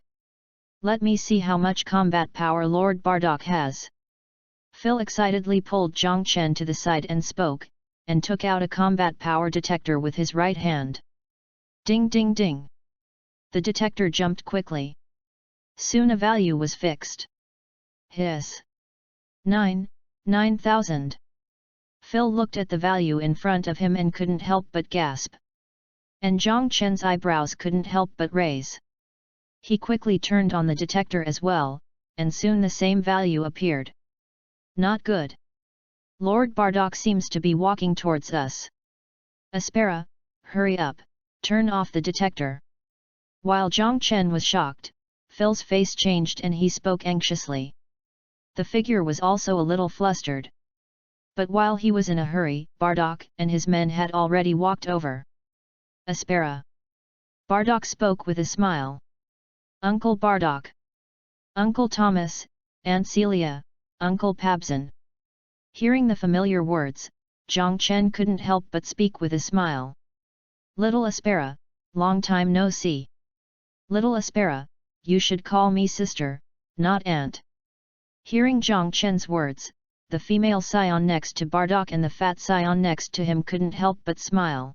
Let me see how much combat power Lord Bardock has. Phil excitedly pulled Zhang Chen to the side and spoke, and took out a combat power detector with his right hand. Ding ding ding. The detector jumped quickly. Soon a value was fixed. Hiss. 9,000. Phil looked at the value in front of him and couldn't help but gasp. And Zhang Chen's eyebrows couldn't help but raise. He quickly turned on the detector as well, and soon the same value appeared. Not good. Lord Bardock seems to be walking towards us. Aspera, hurry up, turn off the detector. While Zhang Chen was shocked, Phil's face changed and he spoke anxiously. The figure was also a little flustered. But while he was in a hurry, Bardock and his men had already walked over. Aspera. Bardock spoke with a smile. Uncle Bardock. Uncle Thomas, Aunt Celia, Uncle Pabzin. Hearing the familiar words, Zhang Chen couldn't help but speak with a smile. Little Aspera, long time no see. Little Aspera, you should call me sister, not aunt. Hearing Zhang Chen's words, the female scion next to Bardock and the fat scion next to him couldn't help but smile.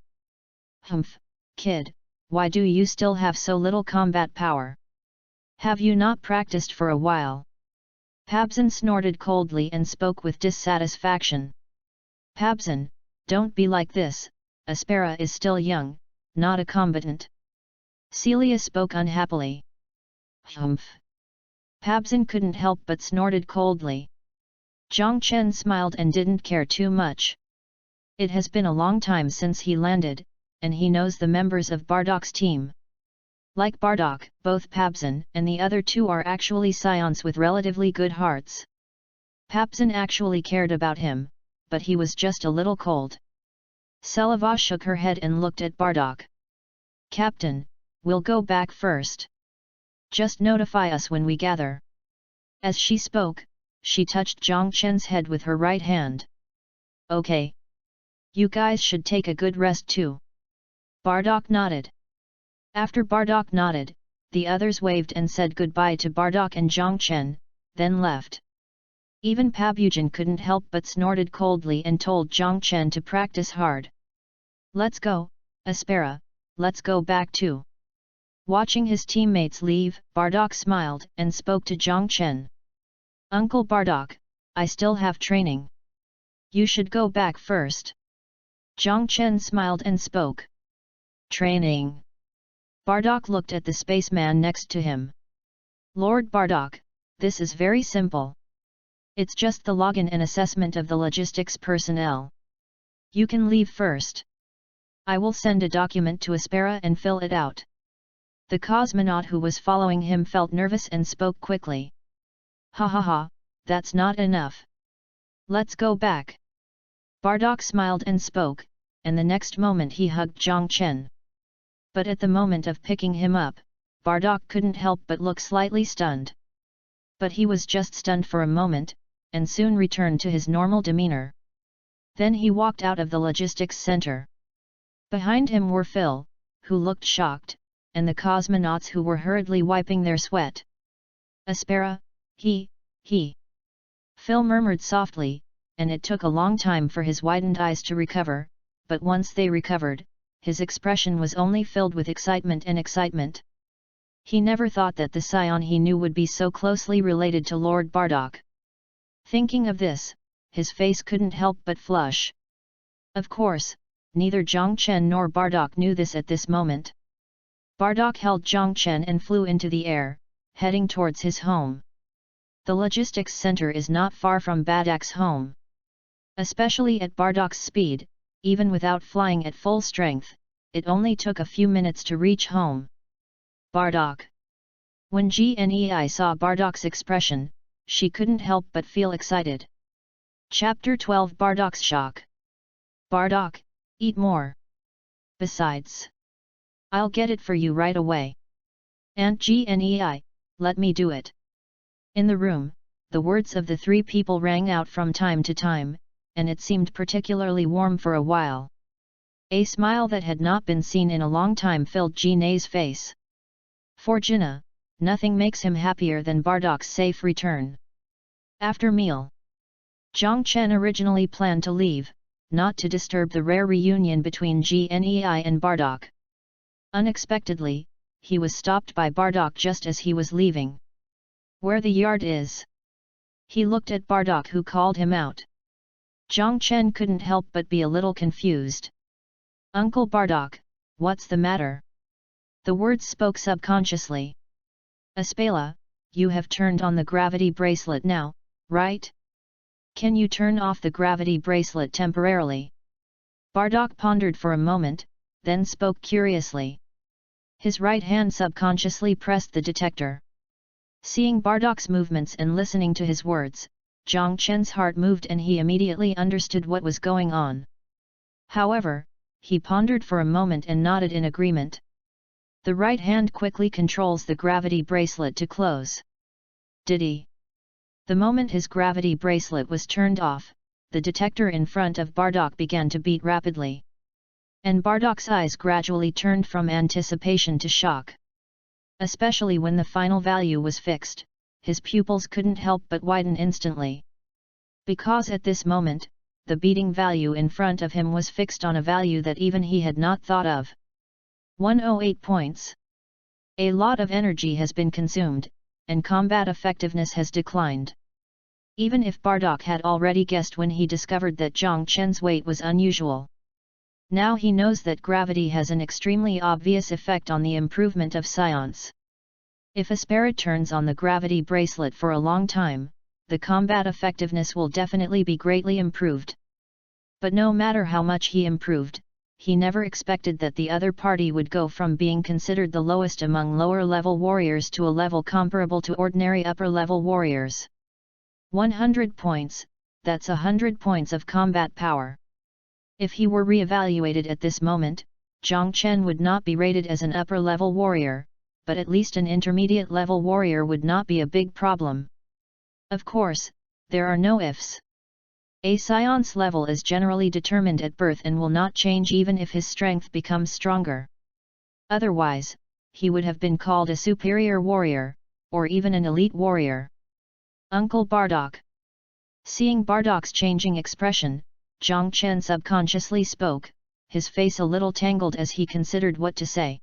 Humph, kid, why do you still have so little combat power? Have you not practiced for a while? Pabzin snorted coldly and spoke with dissatisfaction. Pabzin, don't be like this, Aspera is still young, not a combatant. Celia spoke unhappily. Humph. Pabzin couldn't help but snorted coldly. Zhang Chen smiled and didn't care too much. It has been a long time since he landed, and he knows the members of Bardock's team. Like Bardock, both Pabzin and the other two are actually scions with relatively good hearts. Pabzin actually cared about him, but he was just a little cold. Selava shook her head and looked at Bardock. Captain, we'll go back first. Just notify us when we gather. As she spoke, she touched Zhang Chen's head with her right hand. Okay. You guys should take a good rest too. Bardock nodded. After Bardock nodded, the others waved and said goodbye to Bardock and Zhang Chen, then left. Even Pabujin couldn't help but snorted coldly and told Zhang Chen to practice hard. Let's go, Aspera, let's go back too. Watching his teammates leave, Bardock smiled and spoke to Zhang Chen. Uncle Bardock, I still have training. You should go back first. Zhang Chen smiled and spoke. Training. Bardock looked at the spaceman next to him. Lord Bardock, this is very simple. It's just the login and assessment of the logistics personnel. You can leave first. I will send a document to Aspera and fill it out. The cosmonaut who was following him felt nervous and spoke quickly. Ha ha ha, that's not enough. Let's go back. Bardock smiled and spoke, and the next moment he hugged Zhang Chen. But at the moment of picking him up, Bardock couldn't help but look slightly stunned. But he was just stunned for a moment, and soon returned to his normal demeanor. Then he walked out of the logistics center. Behind him were Phil, who looked shocked, and the cosmonauts who were hurriedly wiping their sweat. Aspera, he. Phil murmured softly, and it took a long time for his widened eyes to recover, but once they recovered, his expression was only filled with excitement and excitement. He never thought that the scion he knew would be so closely related to Lord Bardock. Thinking of this, his face couldn't help but flush. Of course, neither Zhang Chen nor Bardock knew this at this moment. Bardock held Zhang Chen and flew into the air, heading towards his home. The logistics center is not far from Bardak's home. Especially at Bardock's speed, even without flying at full strength, it only took a few minutes to reach home. Bardock. When Gnei saw Bardock's expression, she couldn't help but feel excited. Chapter 12 Bardock's Shock. Bardock, eat more. Besides, I'll get it for you right away. Aunt Gnei, let me do it. In the room, the words of the three people rang out from time to time, and it seemed particularly warm for a while. A smile that had not been seen in a long time filled Jinna's face. For Jinnah, nothing makes him happier than Bardak's safe return. After meal, Jiang Chen originally planned to leave, not to disturb the rare reunion between Gnei and Bardak. Unexpectedly, he was stopped by Bardak just as he was leaving. "Where the yard is?" He looked at Bardak, who called him out. Jiang Chen couldn't help but be a little confused. "Uncle Bardak, what's the matter?" The words spoke subconsciously. "Aspala, you have turned on the gravity bracelet now, right? Can you turn off the gravity bracelet temporarily?" Bardak pondered for a moment, then spoke curiously. His right hand subconsciously pressed the detector. Seeing Bardak's movements and listening to his words, Jiang Chen's heart moved and he immediately understood what was going on. However, he pondered for a moment and nodded in agreement. The right hand quickly controls the gravity bracelet to close. Did he? The moment his gravity bracelet was turned off, the detector in front of Bardak began to beat rapidly. And Bardak's eyes gradually turned from anticipation to shock. Especially when the final value was fixed, his pupils couldn't help but widen instantly. Because at this moment, the beating value in front of him was fixed on a value that even he had not thought of. 108 points. A lot of energy has been consumed, and combat effectiveness has declined. Even if Bardak had already guessed when he discovered that Jiang Chen's weight was unusual. Now he knows that gravity has an extremely obvious effect on the improvement of science. If Aspara turns on the gravity bracelet for a long time, the combat effectiveness will definitely be greatly improved. But no matter how much he improved, he never expected that the other party would go from being considered the lowest among lower-level warriors to a level comparable to ordinary upper-level warriors. 100 points, that's 100 points of combat power. If he were re-evaluated at this moment, Jiang Chen would not be rated as an upper-level warrior, but at least an intermediate-level warrior would not be a big problem. Of course, there are no ifs. A science level is generally determined at birth and will not change even if his strength becomes stronger. Otherwise, he would have been called a superior warrior, or even an elite warrior. Uncle Bardak. Seeing Bardak's changing expression, Jiang Chen subconsciously spoke, his face a little tangled as he considered what to say.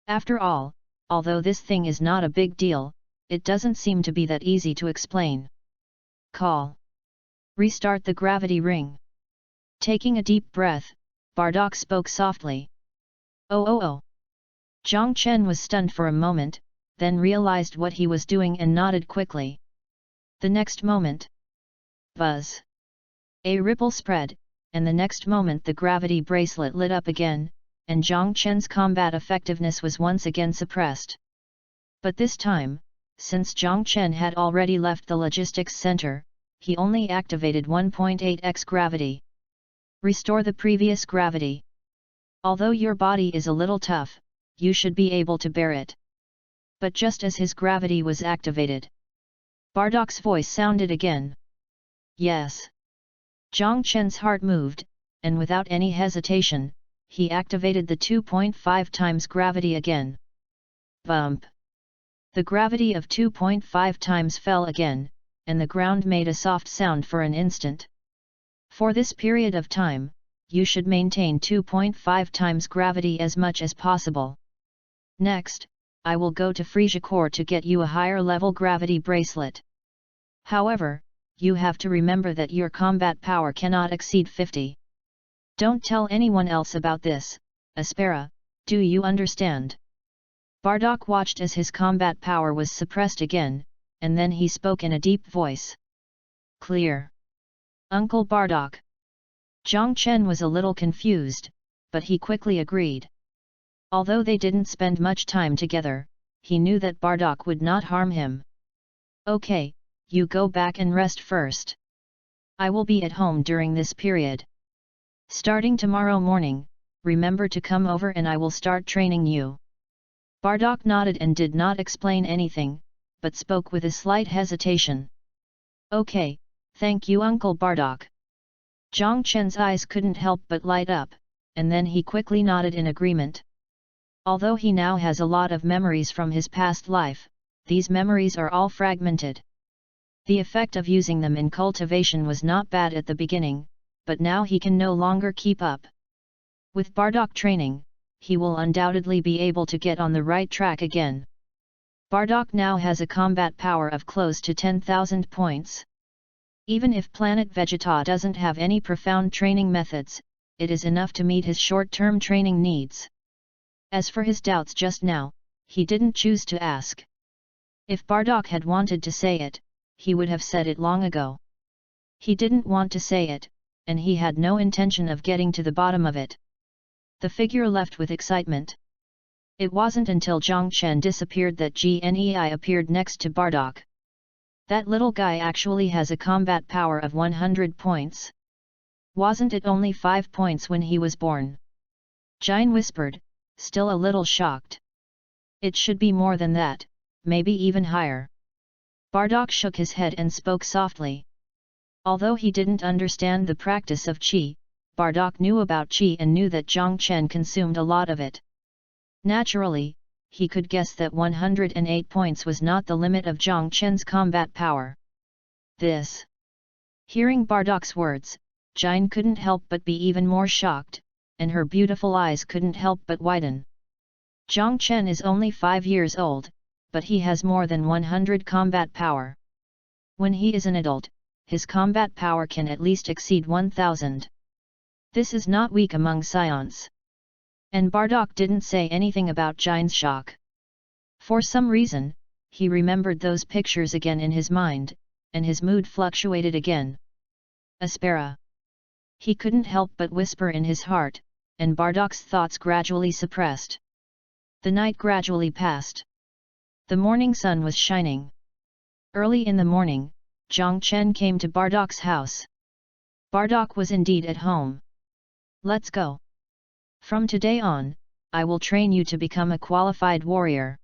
After all, although this thing is not a big deal, it doesn't seem to be that easy to explain. Call. Restart the gravity ring. Taking a deep breath, Bardak spoke softly. Oh. Jiang Chen was stunned for a moment, then realized what he was doing and nodded quickly. The next moment. Buzz. A ripple spread, and the next moment the gravity bracelet lit up again, and Jiang Chen's combat effectiveness was once again suppressed. But this time, since Jiang Chen had already left the logistics center, he only activated 1.8x gravity. Restore the previous gravity. Although your body is a little tough, you should be able to bear it. But just as his gravity was activated, Bardak's voice sounded again. Yes. Jiang Chen's heart moved, and without any hesitation, he activated the 2.5 times gravity again. Bump. The gravity of 2.5 times fell again, and the ground made a soft sound for an instant. For this period of time, you should maintain 2.5 times gravity as much as possible. Next, I will go to Frigicore to get you a higher level gravity bracelet. However, you have to remember that your combat power cannot exceed 50. Don't tell anyone else about this, Aspara, do you understand? Bardak watched as his combat power was suppressed again, and then he spoke in a deep voice. Clear. Uncle Bardak. Jiang Chen was a little confused, but he quickly agreed. Although they didn't spend much time together, he knew that Bardak would not harm him. Okay, you go back and rest first. I will be at home during this period. Starting tomorrow morning, remember to come over and I will start training you. Bardak nodded and did not explain anything, but spoke with a slight hesitation. Okay, thank you Uncle Bardock. Zhang Chen's eyes couldn't help but light up, and then he quickly nodded in agreement. Although he now has a lot of memories from his past life, these memories are all fragmented. The effect of using them in cultivation was not bad at the beginning, but now he can no longer keep up. With Bardock training, he will undoubtedly be able to get on the right track again. Bardock now has a combat power of close to 10,000 points. Even if Planet Vegeta doesn't have any profound training methods, it is enough to meet his short-term training needs. As for his doubts just now, he didn't choose to ask. If Bardock had wanted to say it, he would have said it long ago. He didn't want to say it, and he had no intention of getting to the bottom of it. The figure left with excitement. It wasn't until Zhang Chen disappeared that Gnei appeared next to Bardock. That little guy actually has a combat power of 100 points. Wasn't it only 5 points when he was born? Jin whispered, still a little shocked. It should be more than that, maybe even higher. Bardock shook his head and spoke softly. Although he didn't understand the practice of qi, Bardock knew about qi and knew that Zhang Chen consumed a lot of it. Naturally, he could guess that 108 points was not the limit of Zhang Chen's combat power. This. Hearing Bardock's words, Jin couldn't help but be even more shocked, and her beautiful eyes couldn't help but widen. Zhang Chen is only 5 years old, but he has more than 100 combat power. When he is an adult, his combat power can at least exceed 1000. This is not weak among scions. And Bardock didn't say anything about Jin's shock. For some reason, he remembered those pictures again in his mind, and his mood fluctuated again. Aspera. He couldn't help but whisper in his heart, and Bardock's thoughts gradually suppressed. The night gradually passed. The morning sun was shining. Early in the morning, Zhang Chen came to Bardock's house. Bardock was indeed at home. Let's go. From today on, I will train you to become a qualified warrior.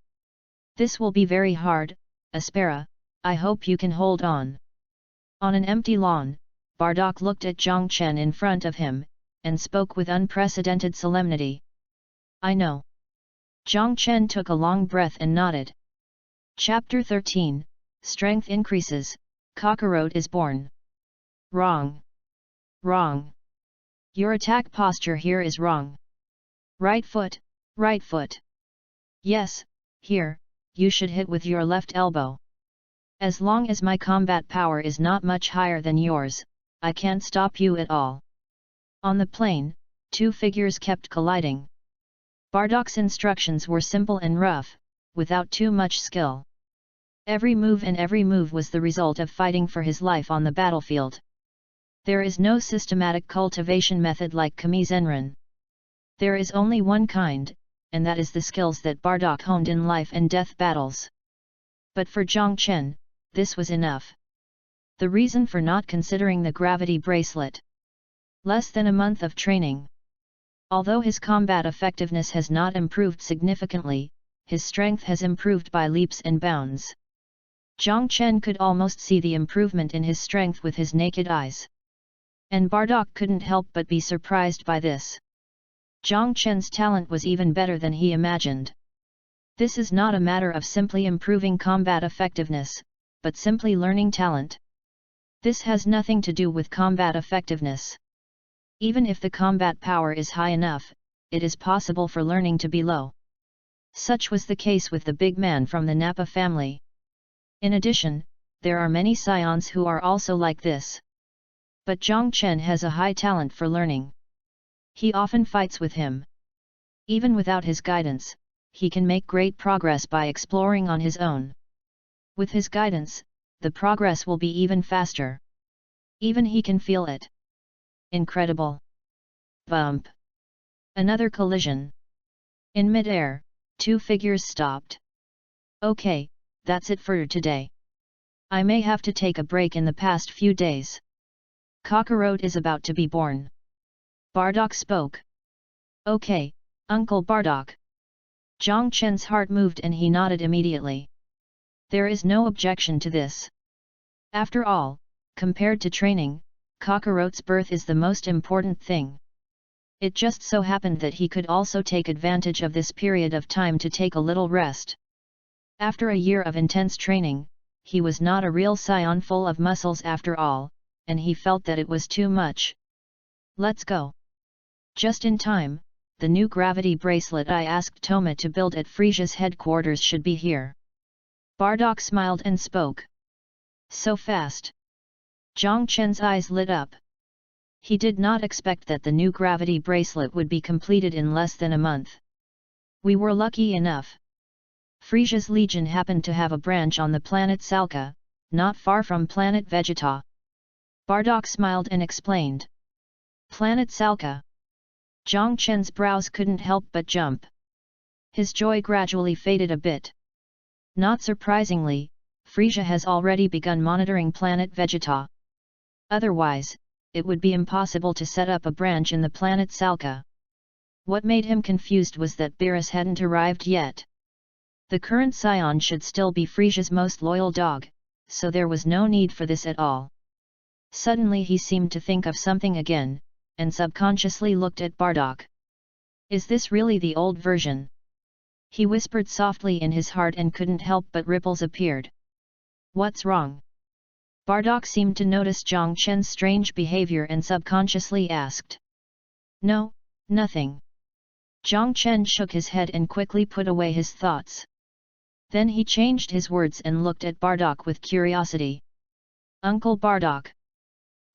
This will be very hard, Aspera, I hope you can hold on. On an empty lawn, Bardock looked at Zhang Chen in front of him, and spoke with unprecedented solemnity. I know. Zhang Chen took a long breath and nodded. Chapter 13, Strength Increases, Kakarot is Born. Wrong. Wrong. Your attack posture here is wrong. Right foot, right foot. Yes, here, you should hit with your left elbow. As long as my combat power is not much higher than yours, I can't stop you at all. On the plain, two figures kept colliding. Bardock's instructions were simple and rough, without too much skill. Every move was the result of fighting for his life on the battlefield. There is no systematic cultivation method like Kamizenran. There is only one kind, and that is the skills that Bardock honed in life and death battles. But for Zhang Chen, this was enough. The reason for not considering the gravity bracelet. Less than a month of training. Although his combat effectiveness has not improved significantly, his strength has improved by leaps and bounds. Zhang Chen could almost see the improvement in his strength with his naked eyes. And Bardock couldn't help but be surprised by this. Zhang Chen's talent was even better than he imagined. This is not a matter of simply improving combat effectiveness, but simply learning talent. This has nothing to do with combat effectiveness. Even if the combat power is high enough, it is possible for learning to be low. Such was the case with the big man from the Nappa family. In addition, there are many scions who are also like this. But Zhang Chen has a high talent for learning. He often fights with him. Even without his guidance, he can make great progress by exploring on his own. With his guidance, the progress will be even faster. Even he can feel it. Incredible. Bump. Another collision. In mid-air, two figures stopped. Okay, that's it for today. I may have to take a break in the past few days. Kakarot is about to be born. Bardock spoke. Okay, Uncle Bardock. Zhang Chen's heart moved and he nodded immediately. There is no objection to this. After all, compared to training, Kakarot's birth is the most important thing. It just so happened that he could also take advantage of this period of time to take a little rest. After a year of intense training, he was not a real scion full of muscles after all, and he felt that it was too much. Let's go. Just in time, the new gravity bracelet I asked Toma to build at Frisia's headquarters should be here. Bardock smiled and spoke. So fast. Zhang Chen's eyes lit up. He did not expect that the new gravity bracelet would be completed in less than a month. We were lucky enough. Frisia's legion happened to have a branch on the planet Salka, not far from planet Vegeta. Bardock smiled and explained. Planet Salka. Zhang Chen's brows couldn't help but jump. His joy gradually faded a bit. Not surprisingly, Frisia has already begun monitoring planet Vegeta. Otherwise, it would be impossible to set up a branch in the planet Salka. What made him confused was that Beerus hadn't arrived yet. The current scion should still be Frisia's most loyal dog, so there was no need for this at all. Suddenly he seemed to think of something again, and subconsciously looked at Bardock. Is this really the old version? He whispered softly in his heart and couldn't help but ripples appeared. What's wrong? Bardock seemed to notice Zhang Chen's strange behavior and subconsciously asked. No, nothing. Zhang Chen shook his head and quickly put away his thoughts. Then he changed his words and looked at Bardock with curiosity. Uncle Bardock.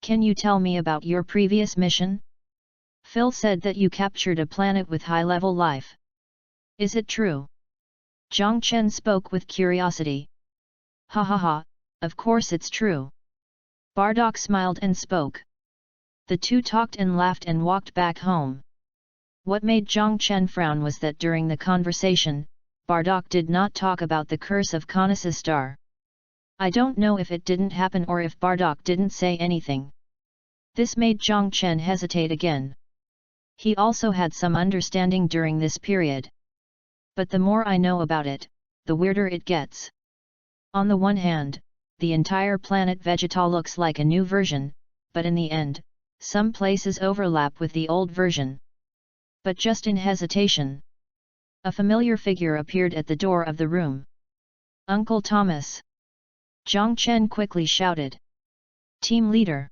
Can you tell me about your previous mission? Phil said that you captured a planet with high-level life. Is it true? Zhang Chen spoke with curiosity. Ha ha ha, of course it's true. Bardock smiled and spoke. The two talked and laughed and walked back home. What made Zhang Chen frown was that during the conversation, Bardock did not talk about the curse of Canis' star. I don't know if it didn't happen or if Bardock didn't say anything. This made Zhang Chen hesitate again. He also had some understanding during this period. But the more I know about it, the weirder it gets. On the one hand, the entire planet Vegeta looks like a new version, but in the end, some places overlap with the old version. But just in hesitation, a familiar figure appeared at the door of the room. Uncle Thomas! Zhang Chen quickly shouted. Team leader!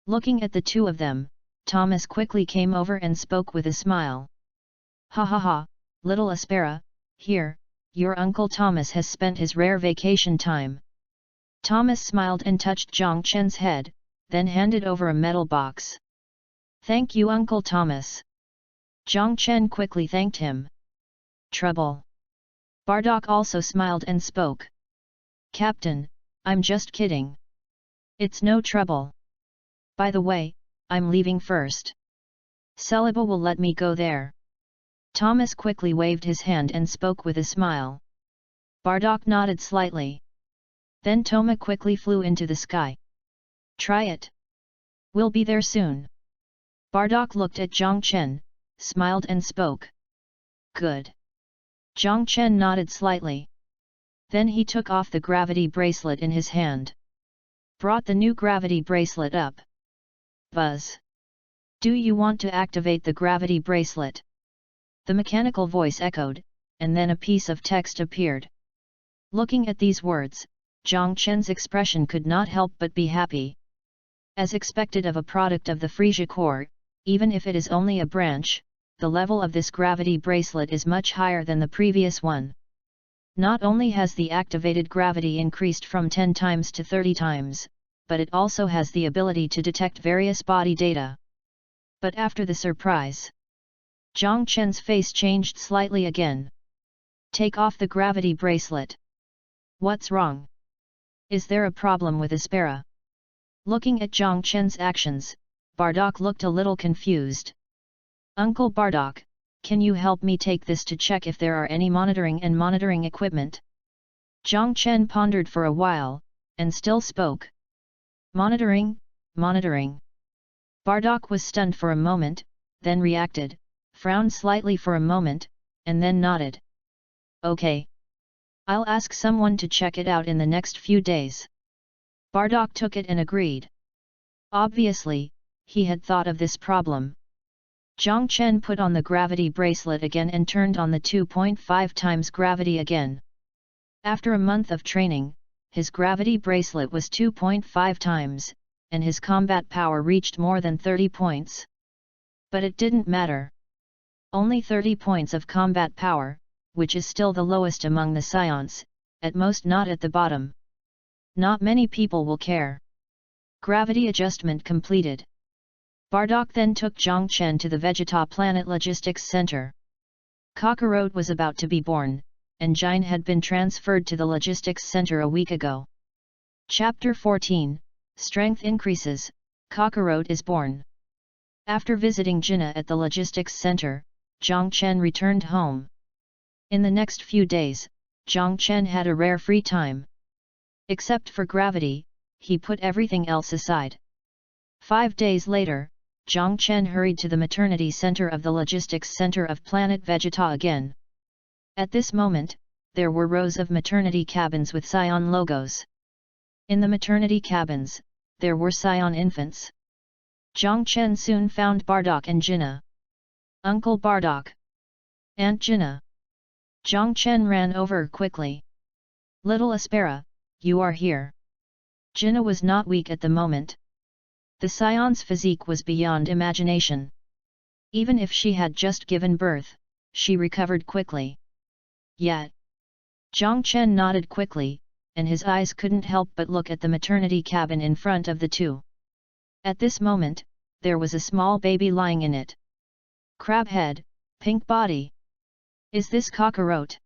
Looking at the two of them, Thomas quickly came over and spoke with a smile. Ha ha ha, little Aspera, here, your Uncle Thomas has spent his rare vacation time. Thomas smiled and touched Zhang Chen's head, then handed over a metal box. Thank you Uncle Thomas. Zhang Chen quickly thanked him. Trouble. Bardock also smiled and spoke. Captain, I'm just kidding. It's no trouble. By the way, I'm leaving first. Celiba will let me go there. Thomas quickly waved his hand and spoke with a smile. Bardock nodded slightly. Then Toma quickly flew into the sky. Try it. We'll be there soon. Bardock looked at Zhang Chen, smiled and spoke. Good. Zhang Chen nodded slightly. Then he took off the gravity bracelet in his hand. Brought the new gravity bracelet up. Buzz. Do you want to activate the gravity bracelet? The mechanical voice echoed, and then a piece of text appeared. Looking at these words, Zhang Chen's expression could not help but be happy. As expected of a product of the Frisia core, even if it is only a branch, the level of this gravity bracelet is much higher than the previous one. Not only has the activated gravity increased from 10 times to 30 times, but it also has the ability to detect various body data. But after the surprise, Zhang Chen's face changed slightly again. Take off the gravity bracelet. What's wrong? Is there a problem with Aspera? Looking at Zhang Chen's actions, Bardock looked a little confused. Uncle Bardock, can you help me take this to check if there are any monitoring equipment? Zhang Chen pondered for a while, and still spoke. Monitoring? Bardock was stunned for a moment, then reacted, frowned slightly for a moment, and then nodded. Okay. I'll ask someone to check it out in the next few days. Bardock took it and agreed. Obviously, he had thought of this problem. Jiang Chen put on the gravity bracelet again and turned on the 2.5 times gravity again. After a month of training, his gravity bracelet was 2.5 times, and his combat power reached more than 30 points. But it didn't matter. Only 30 points of combat power, which is still the lowest among the scions, at most not at the bottom. Not many people will care. Gravity adjustment completed. Bardock then took Jiang Chen to the Vegeta Planet Logistics Center. Kakarot was about to be born, and Jine had been transferred to the Logistics Center a week ago. Chapter 14, Strength Increases, Kakarot is born. After visiting Jinna at the Logistics Center, Jiang Chen returned home. In the next few days, Jiang Chen had a rare free time. Except for gravity, he put everything else aside. 5 days later, Jiang Chen hurried to the maternity center of the Logistics Center of Planet Vegeta again. At this moment, there were rows of maternity cabins with scion logos. In the maternity cabins, there were scion infants. Jiang Chen soon found Bardock and Jinna. Uncle Bardock. Aunt Jinna. Jiang Chen ran over quickly. Little Aspera, you are here. Jinna was not weak at the moment. The scion's physique was beyond imagination. Even if she had just given birth, she recovered quickly. Yet, Jiang Chen nodded quickly, and his eyes couldn't help but look at the maternity cabin in front of the two. At this moment, there was a small baby lying in it. Crab head, pink body. Is this Kakarot?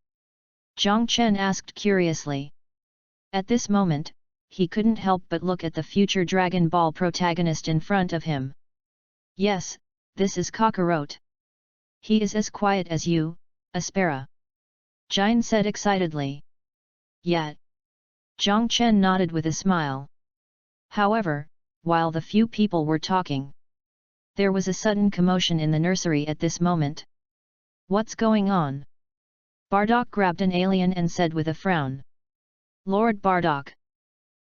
Jiang Chen asked curiously. At this moment, he couldn't help but look at the future Dragon Ball protagonist in front of him. Yes, this is Kakarot. He is as quiet as you, Aspera. Jine said excitedly. Yet, Jiang Chen nodded with a smile. However, while the few people were talking, there was a sudden commotion in the nursery at this moment. What's going on? Bardock grabbed an alien and said with a frown. Lord Bardock.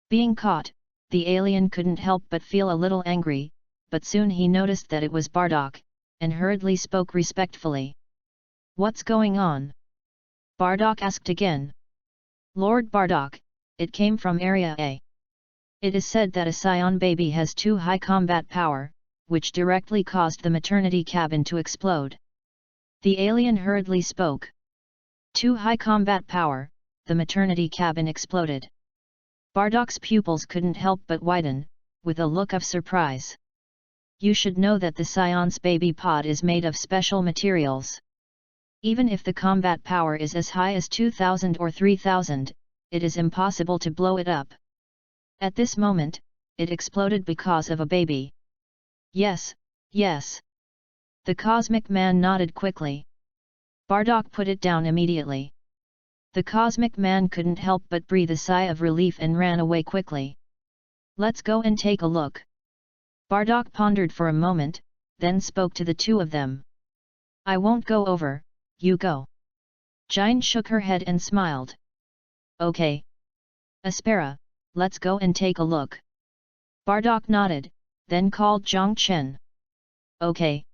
Being caught, the alien couldn't help but feel a little angry, but soon he noticed that it was Bardock, and hurriedly spoke respectfully. What's going on? Bardock asked again. Lord Bardock, it came from Area A. It is said that a scion baby has too high combat power, which directly caused the maternity cabin to explode. The alien hurriedly spoke. Too high combat power, the maternity cabin exploded. Bardock's pupils couldn't help but widen, with a look of surprise. You should know that the scion's baby pod is made of special materials. Even if the combat power is as high as 2000 or 3000, it is impossible to blow it up. At this moment, it exploded because of a baby. Yes, yes. The Cosmic Man nodded quickly. Bardock put it down immediately. The Cosmic Man couldn't help but breathe a sigh of relief and ran away quickly. Let's go and take a look. Bardock pondered for a moment, then spoke to the two of them. I won't go over, you go. Jine shook her head and smiled. Okay. Aspera, let's go and take a look. Bardock nodded, then called Jiang Chen. Okay.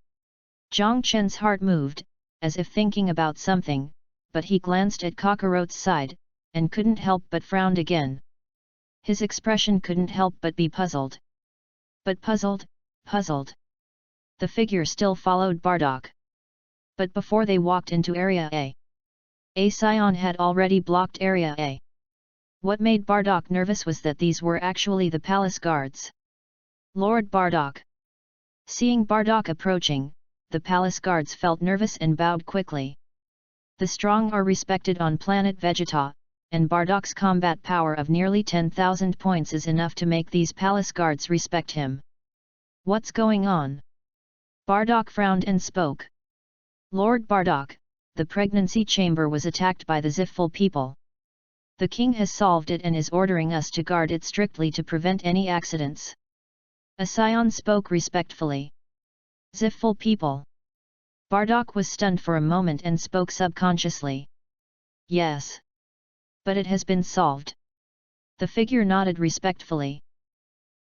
Jiang Chen's heart moved, as if thinking about something, but he glanced at Kakarot's side, and couldn't help but frowned again. His expression couldn't help but be puzzled. But puzzled. The figure still followed Bardock. But before they walked into Area A scion had already blocked Area A. What made Bardock nervous was that these were actually the palace guards. Lord Bardock. Seeing Bardock approaching, the palace guards felt nervous and bowed quickly. The strong are respected on planet Vegeta, and Bardock's combat power of nearly 10,000 points is enough to make these palace guards respect him. What's going on? Bardock frowned and spoke. Lord Bardock, the pregnancy chamber was attacked by the Ziful people. The king has solved it and is ordering us to guard it strictly to prevent any accidents. A scion spoke respectfully. Ziful people. Bardock was stunned for a moment and spoke subconsciously. Yes. But it has been solved. The figure nodded respectfully.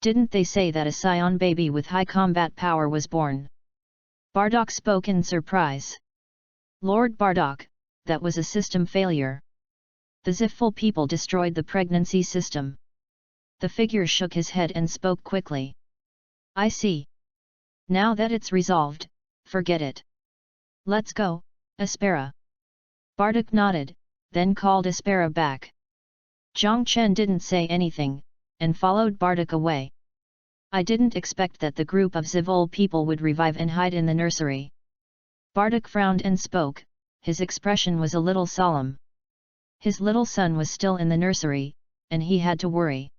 Didn't they say that a scion baby with high combat power was born? Bardock spoke in surprise. Lord Bardock, that was a system failure. The Zifful people destroyed the pregnancy system. The figure shook his head and spoke quickly. I see. Now that it's resolved, forget it. Let's go, Aspera. Bardock nodded, then called Aspera back. Zhang Chen didn't say anything, and followed Bardock away. I didn't expect that the group of Zivol people would revive and hide in the nursery. Bardock frowned and spoke, his expression was a little solemn. His little son was still in the nursery, and he had to worry.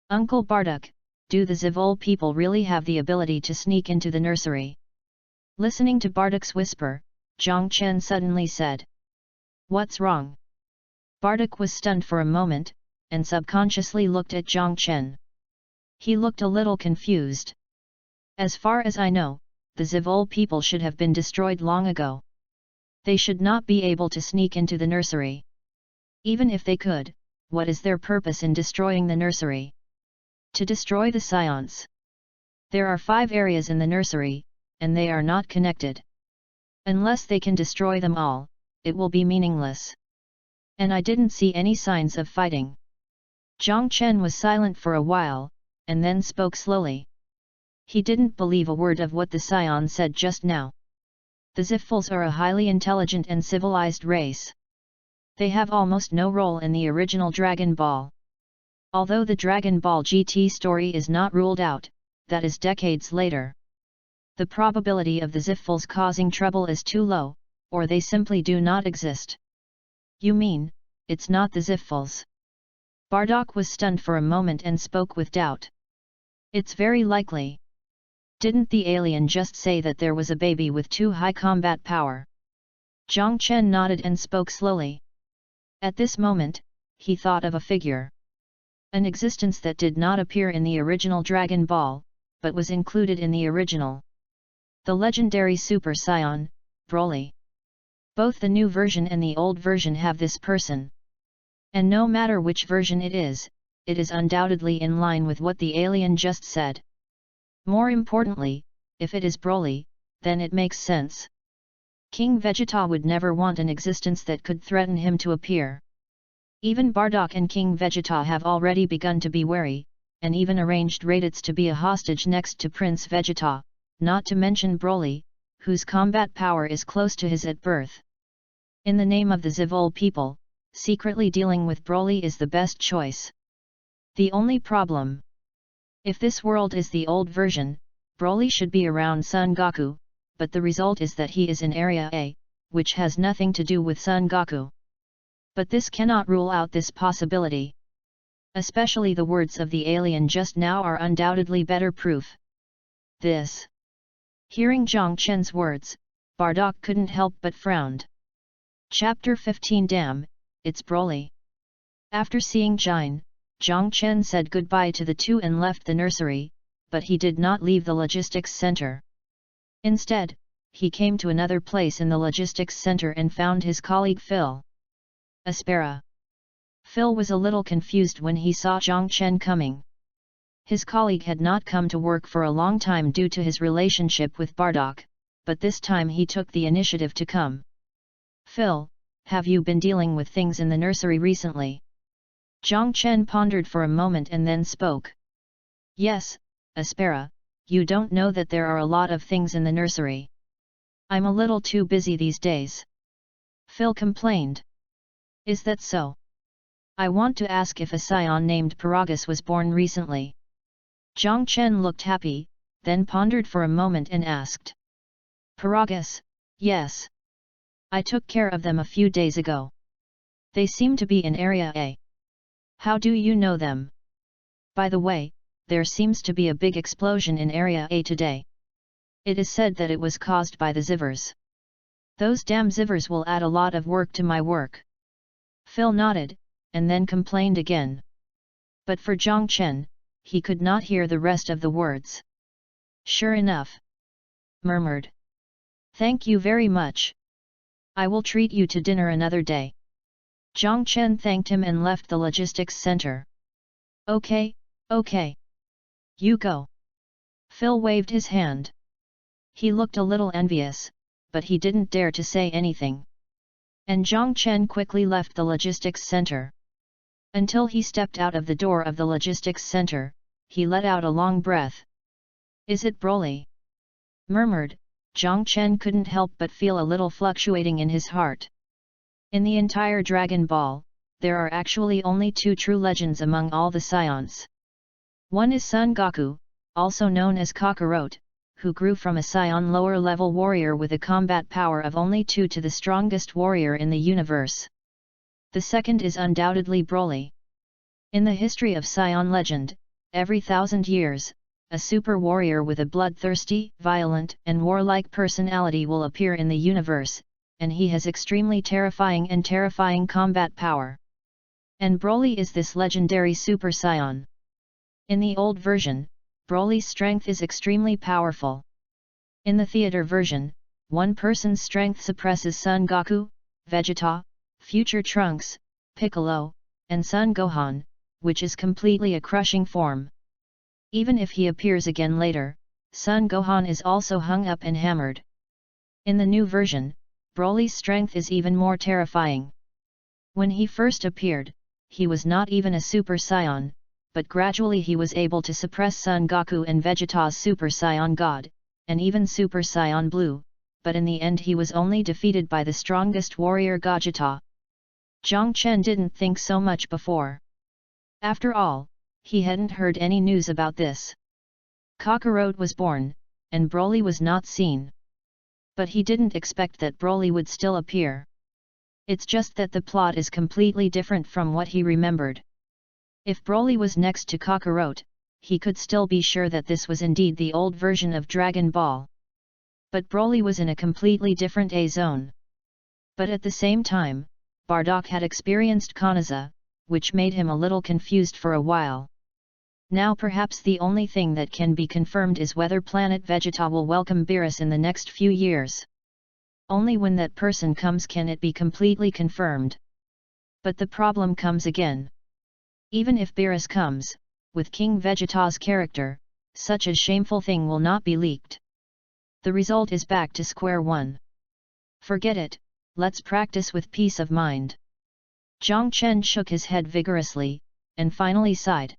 Uncle Bardock, do the Zivol people really have the ability to sneak into the nursery? Listening to Bardock's whisper, Zhang Chen suddenly said. What's wrong? Bardock was stunned for a moment, and subconsciously looked at Zhang Chen. He looked a little confused. As far as I know, the Zivol people should have been destroyed long ago. They should not be able to sneak into the nursery. Even if they could, what is their purpose in destroying the nursery? To destroy the scions. There are 5 areas in the nursery, and they are not connected. Unless they can destroy them all, it will be meaningless. And I didn't see any signs of fighting. Zhang Chen was silent for a while, and then spoke slowly. He didn't believe a word of what the scion said just now. The Ziffuls are a highly intelligent and civilized race. They have almost no role in the original Dragon Ball. Although the Dragon Ball GT story is not ruled out, that is decades later. The probability of the Ziffuls causing trouble is too low, or they simply do not exist. You mean, it's not the Ziffuls? Bardock was stunned for a moment and spoke with doubt. It's very likely. Didn't the alien just say that there was a baby with too high combat power? Zhang Chen nodded and spoke slowly. At this moment, he thought of a figure. An existence that did not appear in the original Dragon Ball, but was included in the original. The legendary Super Saiyan, Broly. Both the new version and the old version have this person. And no matter which version it is undoubtedly in line with what the alien just said. More importantly, if it is Broly, then it makes sense. King Vegeta would never want an existence that could threaten him to appear. Even Bardock and King Vegeta have already begun to be wary, and even arranged Raditz to be a hostage next to Prince Vegeta, not to mention Broly, whose combat power is close to his at birth. In the name of the Zivol people, secretly dealing with Broly is the best choice. The only problem. If this world is the old version, Broly should be around Son Goku, but the result is that he is in Area A, which has nothing to do with Son Goku. But this cannot rule out this possibility. Especially the words of the alien just now are undoubtedly better proof. This. Hearing Zhang Chen's words, Bardock couldn't help but frowned. Chapter 15 Damn, it's Broly. After seeing Jin, Zhang Chen said goodbye to the two and left the nursery, but he did not leave the logistics center. Instead, he came to another place in the logistics center and found his colleague Phil. Aspera. Phil was a little confused when he saw Zhang Chen coming. His colleague had not come to work for a long time due to his relationship with Bardock, but this time he took the initiative to come. Phil, have you been dealing with things in the nursery recently? Zhang Chen pondered for a moment and then spoke. Yes, Aspera, you don't know that there are a lot of things in the nursery. I'm a little too busy these days. Phil complained. Is that so? I want to ask if a scion named Paragus was born recently. Zhang Chen looked happy, then pondered for a moment and asked. Paragus, yes. I took care of them a few days ago. They seem to be in Area A. How do you know them? By the way, there seems to be a big explosion in Area A today. It is said that it was caused by the Zivers. Those damn Zivers will add a lot of work to my work. Phil nodded, and then complained again. But for Zhang Chen, he could not hear the rest of the words. Sure enough. Murmured. Thank you very much. I will treat you to dinner another day. Zhang Chen thanked him and left the logistics center. Okay, okay. You go. Phil waved his hand. He looked a little envious, but he didn't dare to say anything. And Zhang Chen quickly left the logistics center. Until he stepped out of the door of the logistics center, he let out a long breath. Is it Broly? Murmured, Zhang Chen couldn't help but feel a little fluctuating in his heart. In the entire Dragon Ball, there are actually only two true legends among all the scions. One is Son Goku, also known as Kakarot, who grew from a scion lower-level warrior with a combat power of only 2 to the strongest warrior in the universe. The second is undoubtedly Broly. In the history of scion legend, every 1,000 years, a super warrior with a bloodthirsty, violent, and warlike personality will appear in the universe, and he has extremely terrifying combat power. And Broly is this legendary super scion. In the old version, Broly's strength is extremely powerful. In the theater version, one person's strength suppresses Son Goku, Vegeta, future Trunks, Piccolo, and Son Gohan, which is completely a crushing form. Even if he appears again later, Son Gohan is also hung up and hammered. In the new version, Broly's strength is even more terrifying. When he first appeared, he was not even a Super Saiyan, but gradually he was able to suppress Son Goku and Vegeta's Super Saiyan God, and even Super Saiyan Blue, but in the end he was only defeated by the strongest warrior Gogeta. Zhang Chen didn't think so much before. After all, he hadn't heard any news about this. Kakarot was born, and Broly was not seen. But he didn't expect that Broly would still appear. It's just that the plot is completely different from what he remembered. If Broly was next to Kakarot, he could still be sure that this was indeed the old version of Dragon Ball. But Broly was in a completely different A-zone. But at the same time, Bardock had experienced Kanaza, which made him a little confused for a while. Now perhaps the only thing that can be confirmed is whether planet Vegeta will welcome Beerus in the next few years. Only when that person comes can it be completely confirmed. But the problem comes again. Even if Beerus comes, with King Vegeta's character, such a shameful thing will not be leaked. The result is back to square one. Forget it, let's practice with peace of mind. Zhang Chen shook his head vigorously, and finally sighed.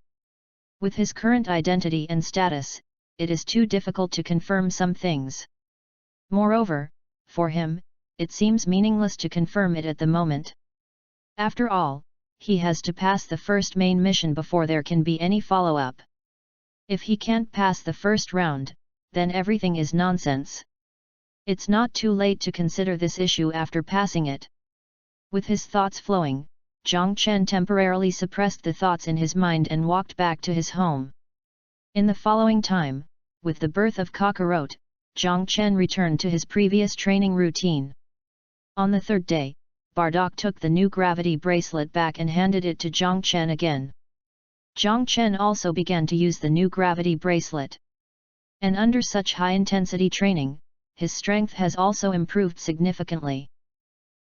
With his current identity and status, it is too difficult to confirm some things. Moreover, for him, it seems meaningless to confirm it at the moment. After all, he has to pass the first main mission before there can be any follow-up. If he can't pass the first round, then everything is nonsense. It's not too late to consider this issue after passing it. With his thoughts flowing, Zhang Chen temporarily suppressed the thoughts in his mind and walked back to his home. In the following time, with the birth of Kakarot, Zhang Chen returned to his previous training routine. On the third day, Bardock took the new gravity bracelet back and handed it to Zhang Chen again. Zhang Chen also began to use the new gravity bracelet. And under such high-intensity training, his strength has also improved significantly.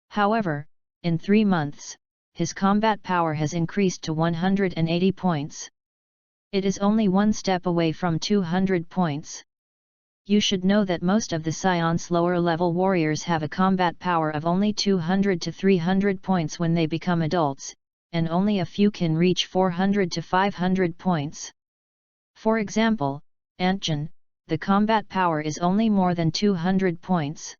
However, in 3 months, his combat power has increased to 180 points. It is only one step away from 200 points. You should know that most of the Scion's lower-level warriors have a combat power of only 200 to 300 points when they become adults, and only a few can reach 400 to 500 points. For example, Antjin, the combat power is only more than 200 points.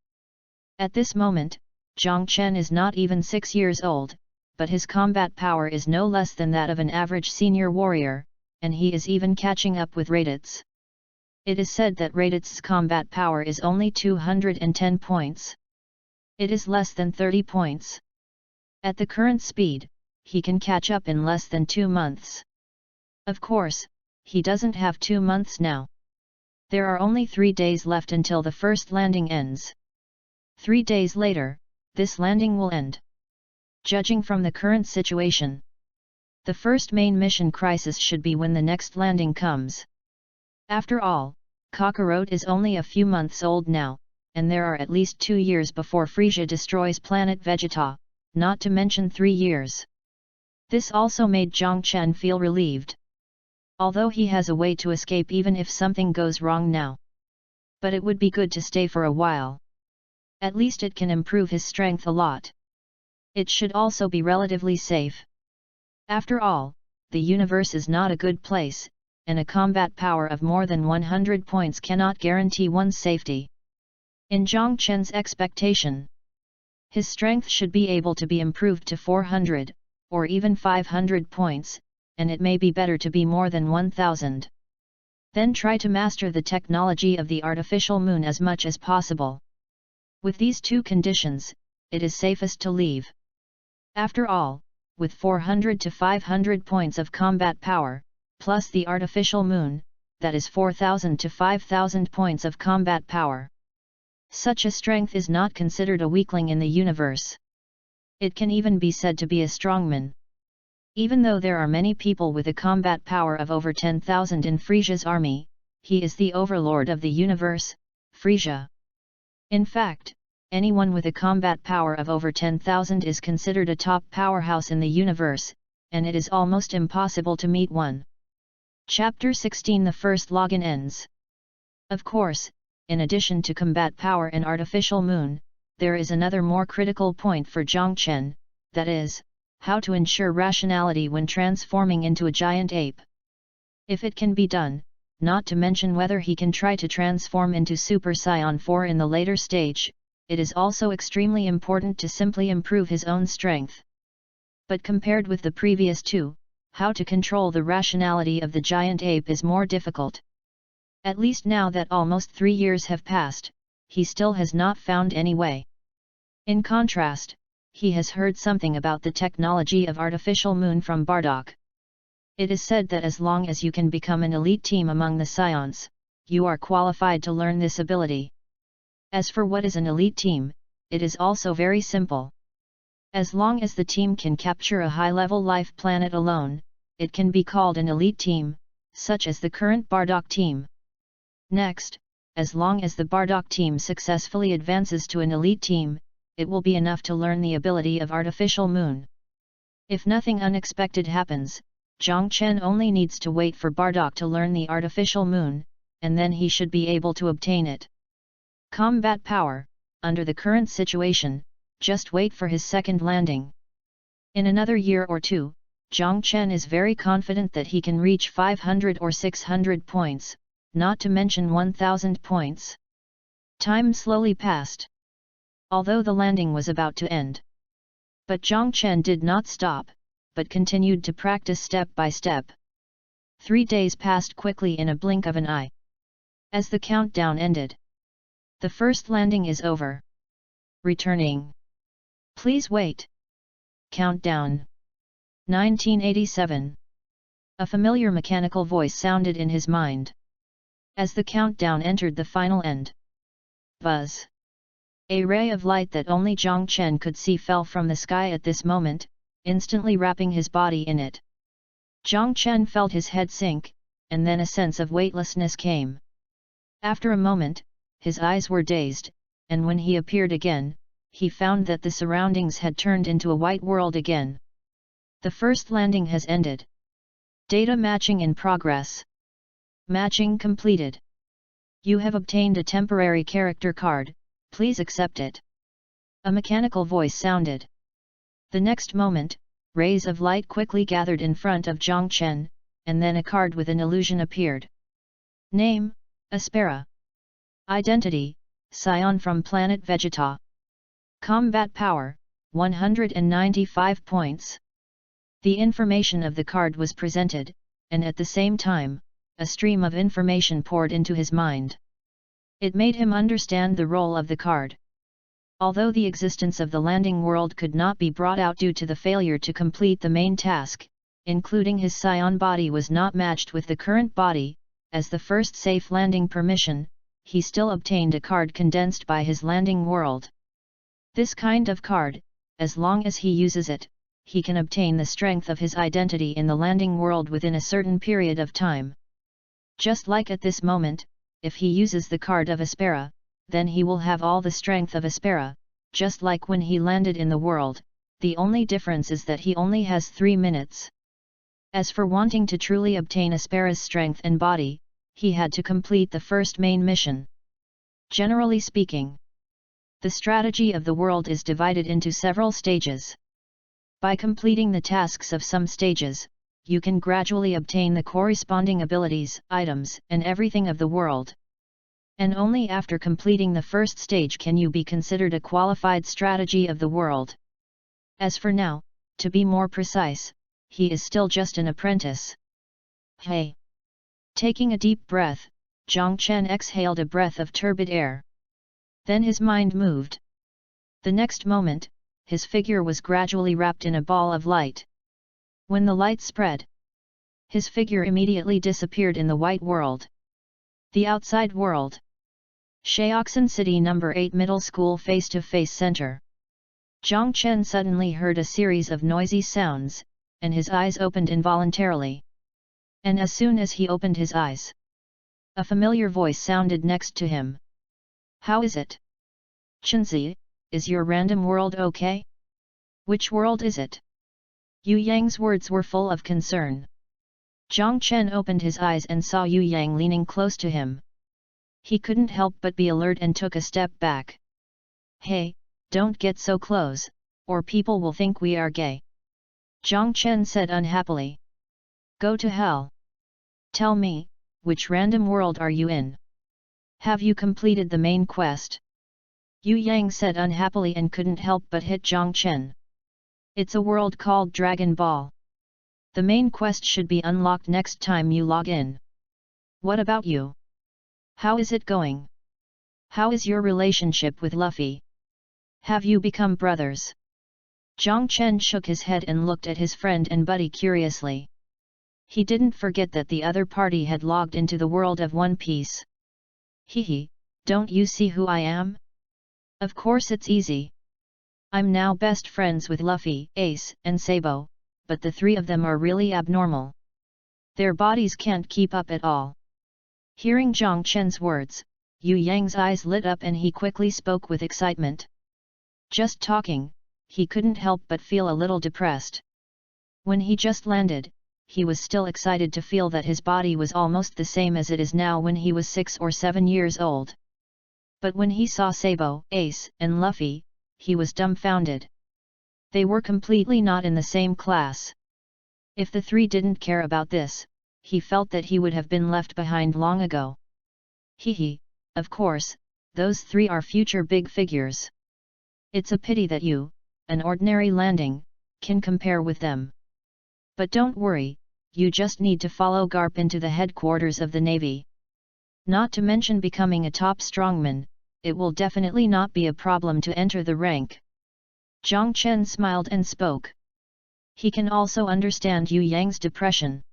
At this moment, Zhang Chen is not even 6 years old, but his combat power is no less than that of an average senior warrior, and he is even catching up with Raditz. It is said that Raditz's combat power is only 210 points. It is less than 30 points. At the current speed, he can catch up in less than 2 months. Of course, he doesn't have 2 months now. There are only 3 days left until the first landing ends. 3 days later, this landing will end. Judging from the current situation, the first main mission crisis should be when the next landing comes. After all, Kakarot is only a few months old now, and there are at least 2 years before Frieza destroys planet Vegeta, not to mention 3 years. This also made Zhang Chen feel relieved. Although he has a way to escape even if something goes wrong now. But it would be good to stay for a while. At least it can improve his strength a lot. It should also be relatively safe. After all, the universe is not a good place, and a combat power of more than 100 points cannot guarantee one's safety. In Zhang Chen's expectation, his strength should be able to be improved to 400, or even 500 points, and it may be better to be more than 1000. Then try to master the technology of the artificial moon as much as possible. With these two conditions, it is safest to leave. After all, with 400 to 500 points of combat power, plus the artificial moon, that is 4000 to 5000 points of combat power. Such a strength is not considered a weakling in the universe. It can even be said to be a strongman. Even though there are many people with a combat power of over 10,000 in Frisia's army, he is the overlord of the universe, Frisia. In fact, anyone with a combat power of over 10,000 is considered a top powerhouse in the universe, and it is almost impossible to meet one. Chapter 16. The first login ends. Of course, in addition to combat power and artificial moon, there is another more critical point for Zhang Chen, that is, how to ensure rationality when transforming into a giant ape. If it can be done, not to mention whether he can try to transform into Super Saiyan 4 in the later stage, it is also extremely important to simply improve his own strength. But compared with the previous two, how to control the rationality of the giant ape is more difficult. At least now that almost 3 years have passed, he still has not found any way. In contrast, he has heard something about the technology of artificial moon from Bardock. It is said that as long as you can become an elite team among the Scions, you are qualified to learn this ability. As for what is an elite team, it is also very simple. As long as the team can capture a high-level life planet alone, it can be called an elite team, such as the current Bardock team. Next, as long as the Bardock team successfully advances to an elite team, it will be enough to learn the ability of artificial moon. If nothing unexpected happens, Zhang Chen only needs to wait for Bardock to learn the artificial moon, and then he should be able to obtain it. Combat power, under the current situation, just wait for his second landing. In another year or two, Zhang Chen is very confident that he can reach 500 or 600 points, not to mention 1000 points. Time slowly passed. Although the landing was about to end. But Zhang Chen did not stop, but continued to practice step by step. 3 days passed quickly in a blink of an eye. As the countdown ended. The first landing is over. Returning. Please wait. Countdown. 1987. A familiar mechanical voice sounded in his mind. As the countdown entered the final end. Buzz. A ray of light that only Zhang Chen could see fell from the sky at this moment, instantly wrapping his body in it. Zhang Chen felt his head sink, and then a sense of weightlessness came. After a moment, his eyes were dazed, and when he appeared again, he found that the surroundings had turned into a white world again. The first landing has ended. Data matching in progress. Matching completed. You have obtained a temporary character card. Please accept it. A mechanical voice sounded. The next moment, rays of light quickly gathered in front of Zhang Chen, and then a card with an illusion appeared. Name, Aspera. Identity, Scion from planet Vegeta. Combat power, 195 points. The information of the card was presented, and at the same time, a stream of information poured into his mind. It made him understand the role of the card. Although the existence of the landing world could not be brought out due to the failure to complete the main task, including his Scion body was not matched with the current body, as the first safe landing permission, he still obtained a card condensed by his landing world. This kind of card, as long as he uses it, he can obtain the strength of his identity in the landing world within a certain period of time. Just like at this moment, if he uses the card of Aspera, then he will have all the strength of Aspera, just like when he landed in the world, the only difference is that he only has 3 minutes. As for wanting to truly obtain Aspara's strength and body, he had to complete the first main mission. Generally speaking, the strategy of the world is divided into several stages. By completing the tasks of some stages, you can gradually obtain the corresponding abilities, items, and everything of the world. And only after completing the first stage can you be considered a qualified strategy of the world. As for now, to be more precise, he is still just an apprentice. Hey! Taking a deep breath, Zhang Chen exhaled a breath of turbid air. Then his mind moved. The next moment, his figure was gradually wrapped in a ball of light. When the light spread, his figure immediately disappeared in the white world. The outside world. Shaoxan City No. 8 Middle School Face-to-Face Center. Zhang Chen suddenly heard a series of noisy sounds, and his eyes opened involuntarily. And as soon as he opened his eyes, a familiar voice sounded next to him. How is it? Chenzi, is your random world okay? Which world is it? Yu Yang's words were full of concern. Zhang Chen opened his eyes and saw Yu Yang leaning close to him. He couldn't help but be alert and took a step back. Hey, don't get so close, or people will think we are gay. Zhang Chen said unhappily. Go to hell. Tell me, which random world are you in? Have you completed the main quest? Yu Yang said unhappily and couldn't help but hit Zhang Chen. It's a world called Dragon Ball. The main quest should be unlocked next time you log in. What about you? How is it going? How is your relationship with Luffy? Have you become brothers? Zhang Chen shook his head and looked at his friend and buddy curiously. He didn't forget that the other party had logged into the world of One Piece. Hehe, don't you see who I am? Of course it's easy. I'm now best friends with Luffy, Ace, and Sabo, but the three of them are really abnormal. Their bodies can't keep up at all. Hearing Zhang Chen's words, Yu Yang's eyes lit up and he quickly spoke with excitement. Just talking, he couldn't help but feel a little depressed. When he just landed, he was still excited to feel that his body was almost the same as it is now when he was 6 or 7 years old. But when he saw Sabo, Ace, and Luffy, he was dumbfounded. They were completely not in the same class. If the three didn't care about this, he felt that he would have been left behind long ago. Hehe, of course, those three are future big figures. It's a pity that you, an ordinary landing, can compare with them. But don't worry, you just need to follow Garp into the headquarters of the Navy. Not to mention becoming a top strongman, it will definitely not be a problem to enter the rank. Zhang Chen smiled and spoke. He can also understand Yu Yang's depression.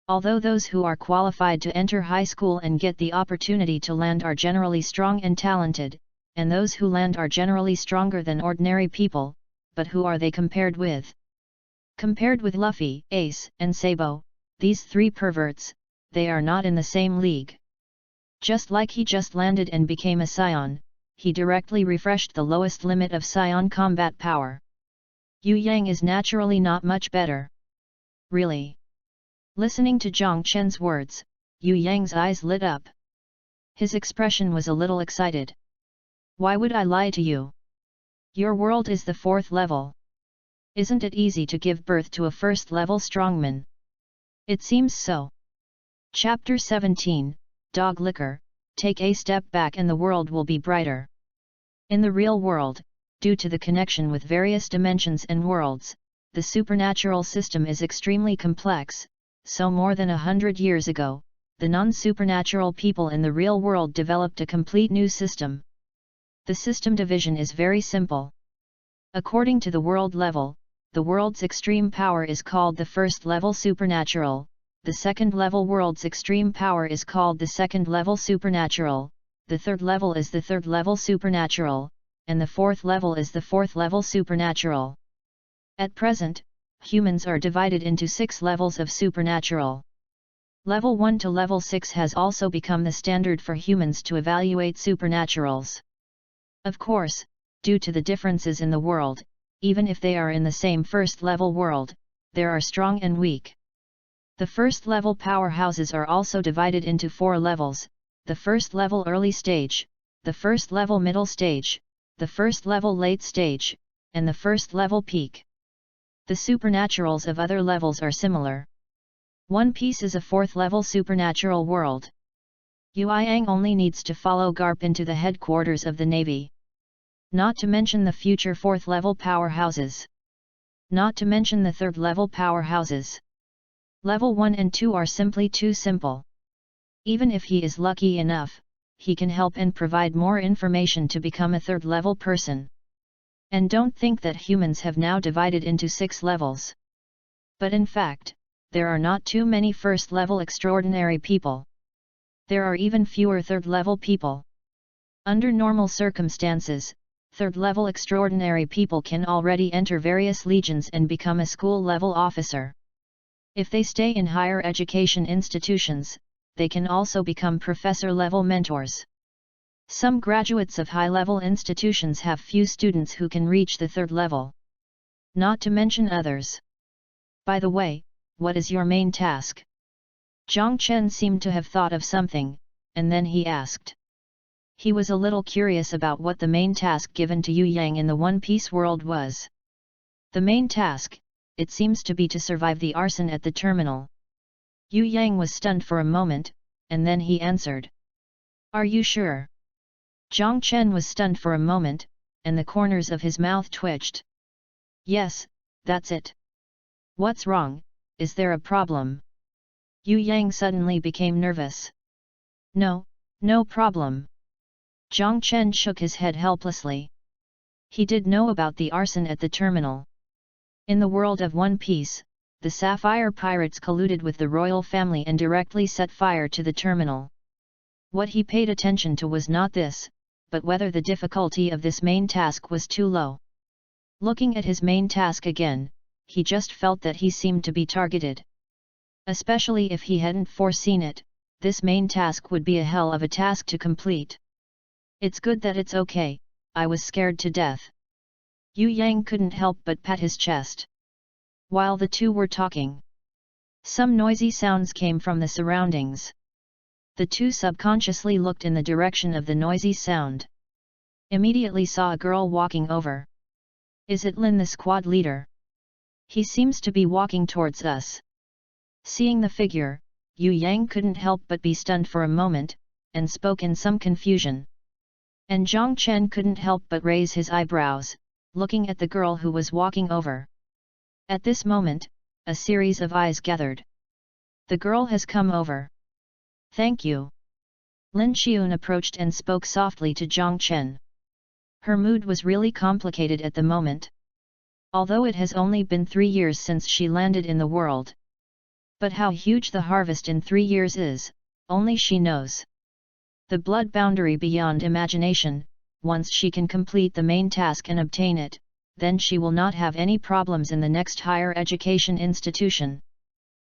Although those who are qualified to enter high school and get the opportunity to land are generally strong and talented, and those who land are generally stronger than ordinary people, but who are they compared with? Compared with Luffy, Ace, and Sabo, these three perverts, they are not in the same league. Just like he just landed and became a scion, he directly refreshed the lowest limit of scion combat power. Yu Yang is naturally not much better. Really? Listening to Zhang Chen's words, Yu Yang's eyes lit up. His expression was a little excited. Why would I lie to you? Your world is the 4th level. Isn't it easy to give birth to a 1st level strongman? It seems so. Chapter 17, Dog Liquor, take a step back and the world will be brighter. In the real world, due to the connection with various dimensions and worlds, the supernatural system is extremely complex, so more than 100 years ago, the non-supernatural people in the real world developed a complete new system. The system division is very simple. According to the world level, the world's extreme power is called the 1st level supernatural, the 2nd level world's extreme power is called the 2nd level supernatural, the 3rd level is the 3rd level supernatural, and the 4th level is the 4th level supernatural. At present, humans are divided into 6 levels of supernatural. Level 1 to level 6 has also become the standard for humans to evaluate supernaturals. Of course, due to the differences in the world, even if they are in the same 1st level world, there are strong and weak. The first level powerhouses are also divided into 4 levels: the first level early stage, the first level middle stage, the first level late stage, and the first level peak. The supernaturals of other levels are similar. One Piece is a 4th level supernatural world. Yang only needs to follow Garp into the headquarters of the Navy. Not to mention the future 4th level powerhouses. Not to mention the 3rd level powerhouses. Level 1 and 2 are simply too simple. Even if he is lucky enough, he can help and provide more information to become a 3rd level person. And don't think that humans have now divided into 6 levels. But in fact, there are not too many 1st level extraordinary people. There are even fewer 3rd level people. Under normal circumstances, 3rd level extraordinary people can already enter various legions and become a school level officer. If they stay in higher education institutions, they can also become professor-level mentors. Some graduates of high-level institutions have few students who can reach the 3rd level. Not to mention others. By the way, what is your main task? Zhang Chen seemed to have thought of something, and then he asked. He was a little curious about what the main task given to Yang in the One Piece world was. The main task, it seems to be to survive the arson at the terminal. Yang was stunned for a moment, and then he answered. Are you sure? Zhang Chen was stunned for a moment, and the corners of his mouth twitched. Yes, that's it. What's wrong, is there a problem? Yang suddenly became nervous. No, no problem. Zhang Chen shook his head helplessly. He did know about the arson at the terminal. In the world of One Piece, the Sapphire Pirates colluded with the royal family and directly set fire to the terminal. What he paid attention to was not this, but whether the difficulty of this main task was too low. Looking at his main task again, he just felt that he seemed to be targeted. Especially if he hadn't foreseen it, this main task would be a hell of a task to complete. It's good that it's okay, I was scared to death. Yang couldn't help but pat his chest. While the two were talking, some noisy sounds came from the surroundings. The two subconsciously looked in the direction of the noisy sound. Immediately saw a girl walking over. Is it Lin, the squad leader? He seems to be walking towards us. Seeing the figure, Yang couldn't help but be stunned for a moment, and spoke in some confusion. And Zhang Chen couldn't help but raise his eyebrows, looking at the girl who was walking over. At this moment, a series of eyes gathered. The girl has come over. Thank you. Lin Xiun approached and spoke softly to Zhang Chen. Her mood was really complicated at the moment. Although it has only been 3 years since she landed in the world. But how huge the harvest in 3 years is, only she knows. The blood boundary beyond imagination, once she can complete the main task and obtain it, then she will not have any problems in the next higher education institution.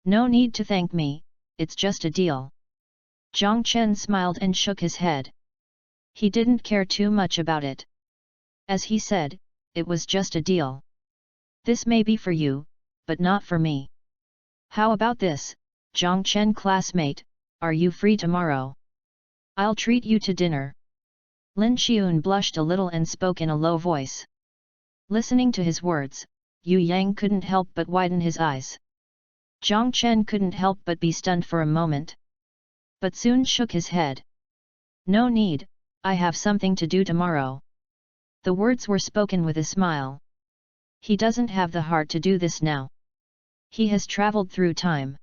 No need to thank me, it's just a deal. Zhang Chen smiled and shook his head. He didn't care too much about it. As he said, it was just a deal. This may be for you, but not for me. How about this, Zhang Chen classmate, are you free tomorrow? I'll treat you to dinner. Lin Xiun blushed a little and spoke in a low voice. Listening to his words, Yang couldn't help but widen his eyes. Zhang Chen couldn't help but be stunned for a moment. But soon shook his head. No need, I have something to do tomorrow. The words were spoken with a smile. He doesn't have the heart to do this now. He has traveled through time.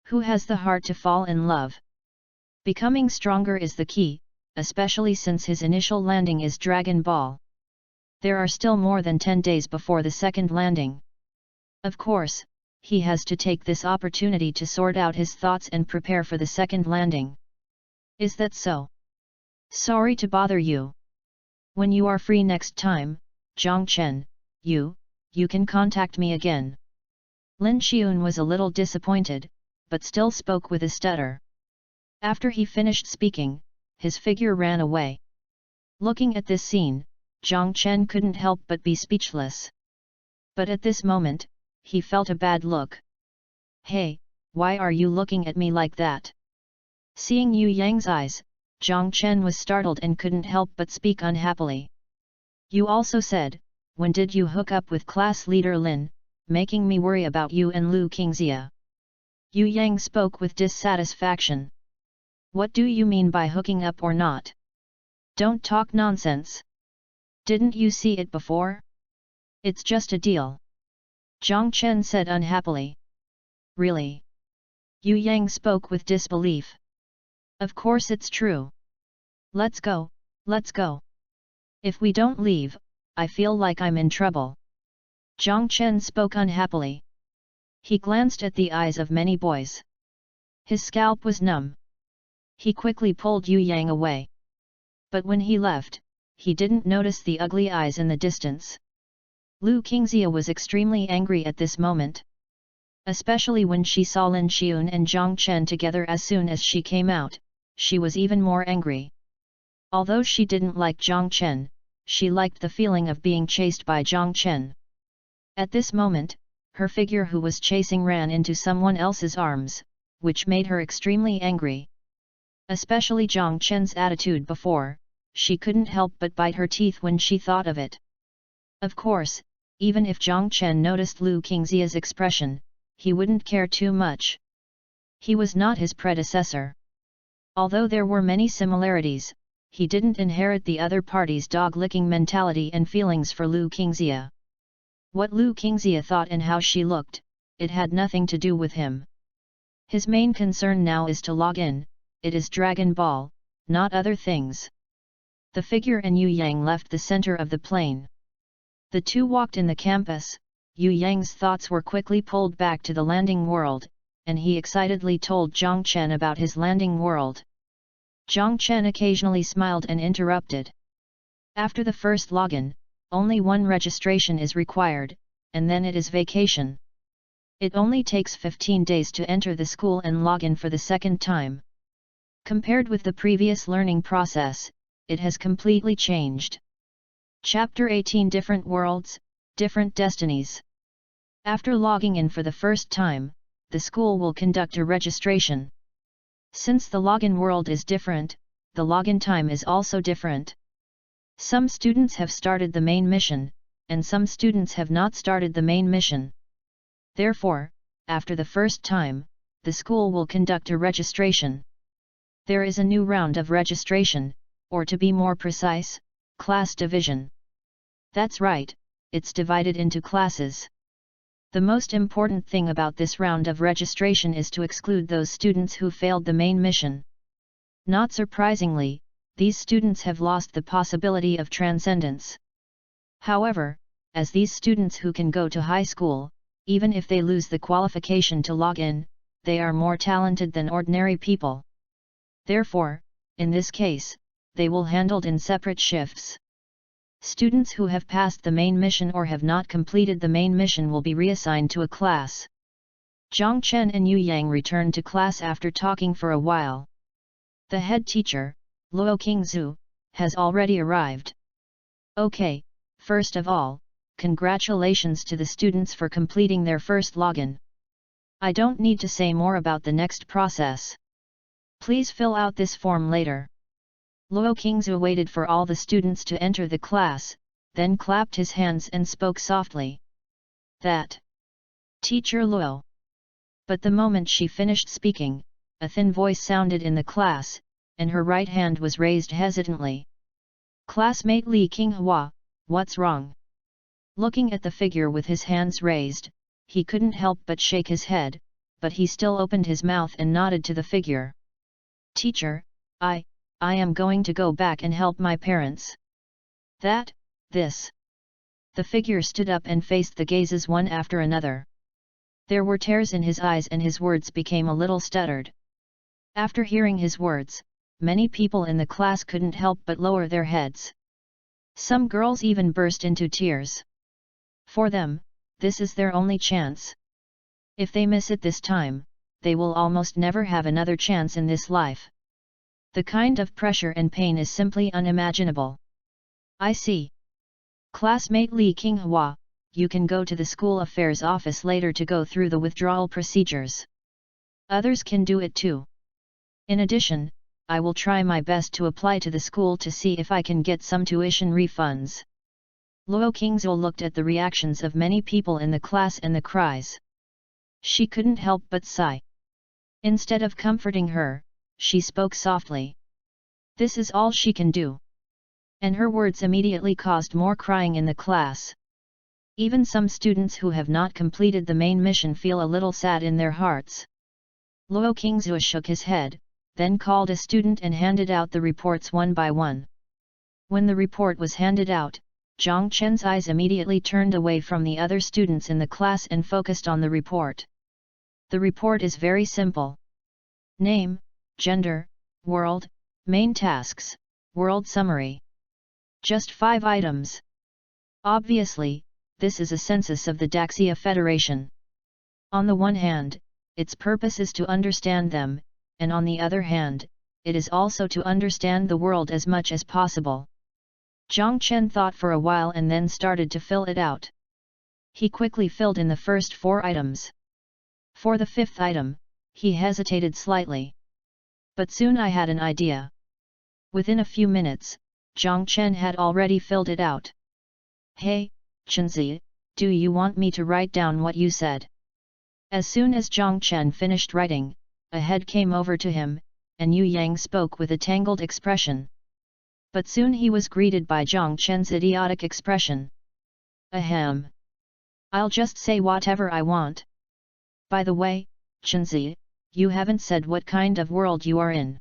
Who has the heart to fall in love? Becoming stronger is the key, especially since his initial landing is Dragon Ball. There are still more than 10 days before the second landing. Of course, he has to take this opportunity to sort out his thoughts and prepare for the second landing. Is that so? Sorry to bother you. When you are free next time, Zhang Chen, you can contact me again. Lin Xiun was a little disappointed, but still spoke with a stutter. After he finished speaking, his figure ran away. Looking at this scene, Zhang Chen couldn't help but be speechless. But at this moment, he felt a bad look. Hey, why are you looking at me like that? Seeing Yu Yang's eyes, Zhang Chen was startled and couldn't help but speak unhappily. You also said, when did you hook up with class leader Lin, making me worry about you and Lu Qingxia? Yu Yang spoke with dissatisfaction. What do you mean by hooking up or not? Don't talk nonsense. Didn't you see it before? It's just a deal. Zhang Chen said unhappily. Really? Yu Yang spoke with disbelief. Of course it's true. Let's go, let's go. If we don't leave, I feel like I'm in trouble. Zhang Chen spoke unhappily. He glanced at the eyes of many boys. His scalp was numb. He quickly pulled Yu Yang away. But when he left, he didn't notice the ugly eyes in the distance. Lu Qingxia was extremely angry at this moment. Especially when she saw Lin Xiun and Zhang Chen together as soon as she came out, she was even more angry. Although she didn't like Zhang Chen, she liked the feeling of being chased by Zhang Chen. At this moment, her figure who was chasing ran into someone else's arms, which made her extremely angry. Especially Zhang Chen's attitude before, she couldn't help but bite her teeth when she thought of it. Of course, even if Zhang Chen noticed Lu Qingxia's expression, he wouldn't care too much. He was not his predecessor. Although there were many similarities, he didn't inherit the other party's dog-licking mentality and feelings for Lu Qingxia. What Lu Qingxia thought and how she looked, it had nothing to do with him. His main concern now is to log in, it is Dragon Ball, not other things. The figure and Yu Yang left the center of the plane. The two walked in the campus. Yu Yang's thoughts were quickly pulled back to the landing world, and he excitedly told Zhang Chen about his landing world. Zhang Chen occasionally smiled and interrupted. After the first login, only one registration is required, and then it is vacation. It only takes 15 days to enter the school and log in for the second time. Compared with the previous learning process, it has completely changed. Chapter 18 Different Worlds, Different Destinies. After logging in for the first time, the school will conduct a registration. Since the login world is different, the login time is also different. Some students have started the main mission, and some students have not started the main mission. Therefore, after the first time, the school will conduct a registration. There is a new round of registration, or to be more precise, class division. That's right, it's divided into classes. The most important thing about this round of registration is to exclude those students who failed the main mission. Not surprisingly, these students have lost the possibility of transcendence. However, as these students who can go to high school, even if they lose the qualification to log in, they are more talented than ordinary people. Therefore, in this case, they will handled in separate shifts. Students who have passed the main mission or have not completed the main mission will be reassigned to a class. Zhang Chen and Yu Yang returned to class after talking for a while. The head teacher, Luo Qingzu, has already arrived. Okay, first of all, congratulations to the students for completing their first login. I don't need to say more about the next process. Please fill out this form later. Luo Qingzu waited for all the students to enter the class, then clapped his hands and spoke softly. That. Teacher Luo. But the moment she finished speaking, a thin voice sounded in the class, and her right hand was raised hesitantly. Classmate Li Qinghua, what's wrong? Looking at the figure with his hands raised, he couldn't help but shake his head, but he still opened his mouth and nodded to the figure. Teacher, I am going to go back and help my parents. This. The figure stood up and faced the gazes one after another. There were tears in his eyes and his words became a little stuttered. After hearing his words, many people in the class couldn't help but lower their heads. Some girls even burst into tears. For them, this is their only chance. If they miss it this time, they will almost never have another chance in this life. The kind of pressure and pain is simply unimaginable. I see. Classmate Li Qinghua, you can go to the school affairs office later to go through the withdrawal procedures. Others can do it too. In addition, I will try my best to apply to the school to see if I can get some tuition refunds. Luo Qingzuo looked at the reactions of many people in the class and the cries. She couldn't help but sigh. Instead of comforting her, she spoke softly. This is all she can do. And her words immediately caused more crying in the class. Even some students who have not completed the main mission feel a little sad in their hearts. Luo Qingzuo shook his head, then called a student and handed out the reports one by one. When the report was handed out, Zhang Chen's eyes immediately turned away from the other students in the class and focused on the report. The report is very simple. Name, gender, world, main tasks, world summary. Just 5 items. Obviously, this is a census of the Daxia Federation. On the one hand, its purpose is to understand them, and on the other hand, it is also to understand the world as much as possible. Zhang Chen thought for a while and then started to fill it out. He quickly filled in the first 4 items. For the 5th item, he hesitated slightly. But soon I had an idea. Within a few minutes, Zhang Chen had already filled it out. Hey, Chenzi, do you want me to write down what you said? As soon as Zhang Chen finished writing, a head came over to him, and Yu Yang spoke with a tangled expression. But soon he was greeted by Zhang Chen's idiotic expression. Ahem. I'll just say whatever I want. By the way, Chenzi, you haven't said what kind of world you are in.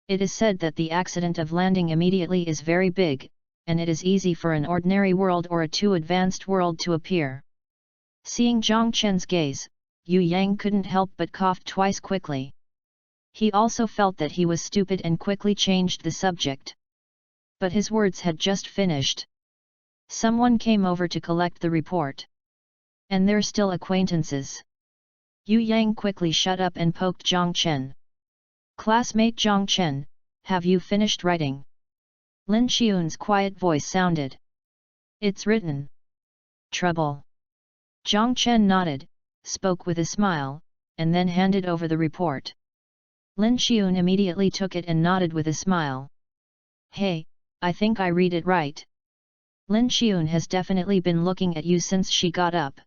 It is said that the accident of landing immediately is very big, and it is easy for an ordinary world or a too advanced world to appear. Seeing Zhang Chen's gaze, Yu Yang couldn't help but cough twice quickly. He also felt that he was stupid and quickly changed the subject. But his words had just finished. Someone came over to collect the report. And they're still acquaintances. Yu Yang quickly shut up and poked Zhang Chen. Classmate Zhang Chen, have you finished writing? Lin Xiun's quiet voice sounded. It's written. Trouble. Zhang Chen nodded, spoke with a smile, and then handed over the report. Lin Xiun immediately took it and nodded with a smile. Hey, I think I read it right. Lin Xiun has definitely been looking at you since she got up.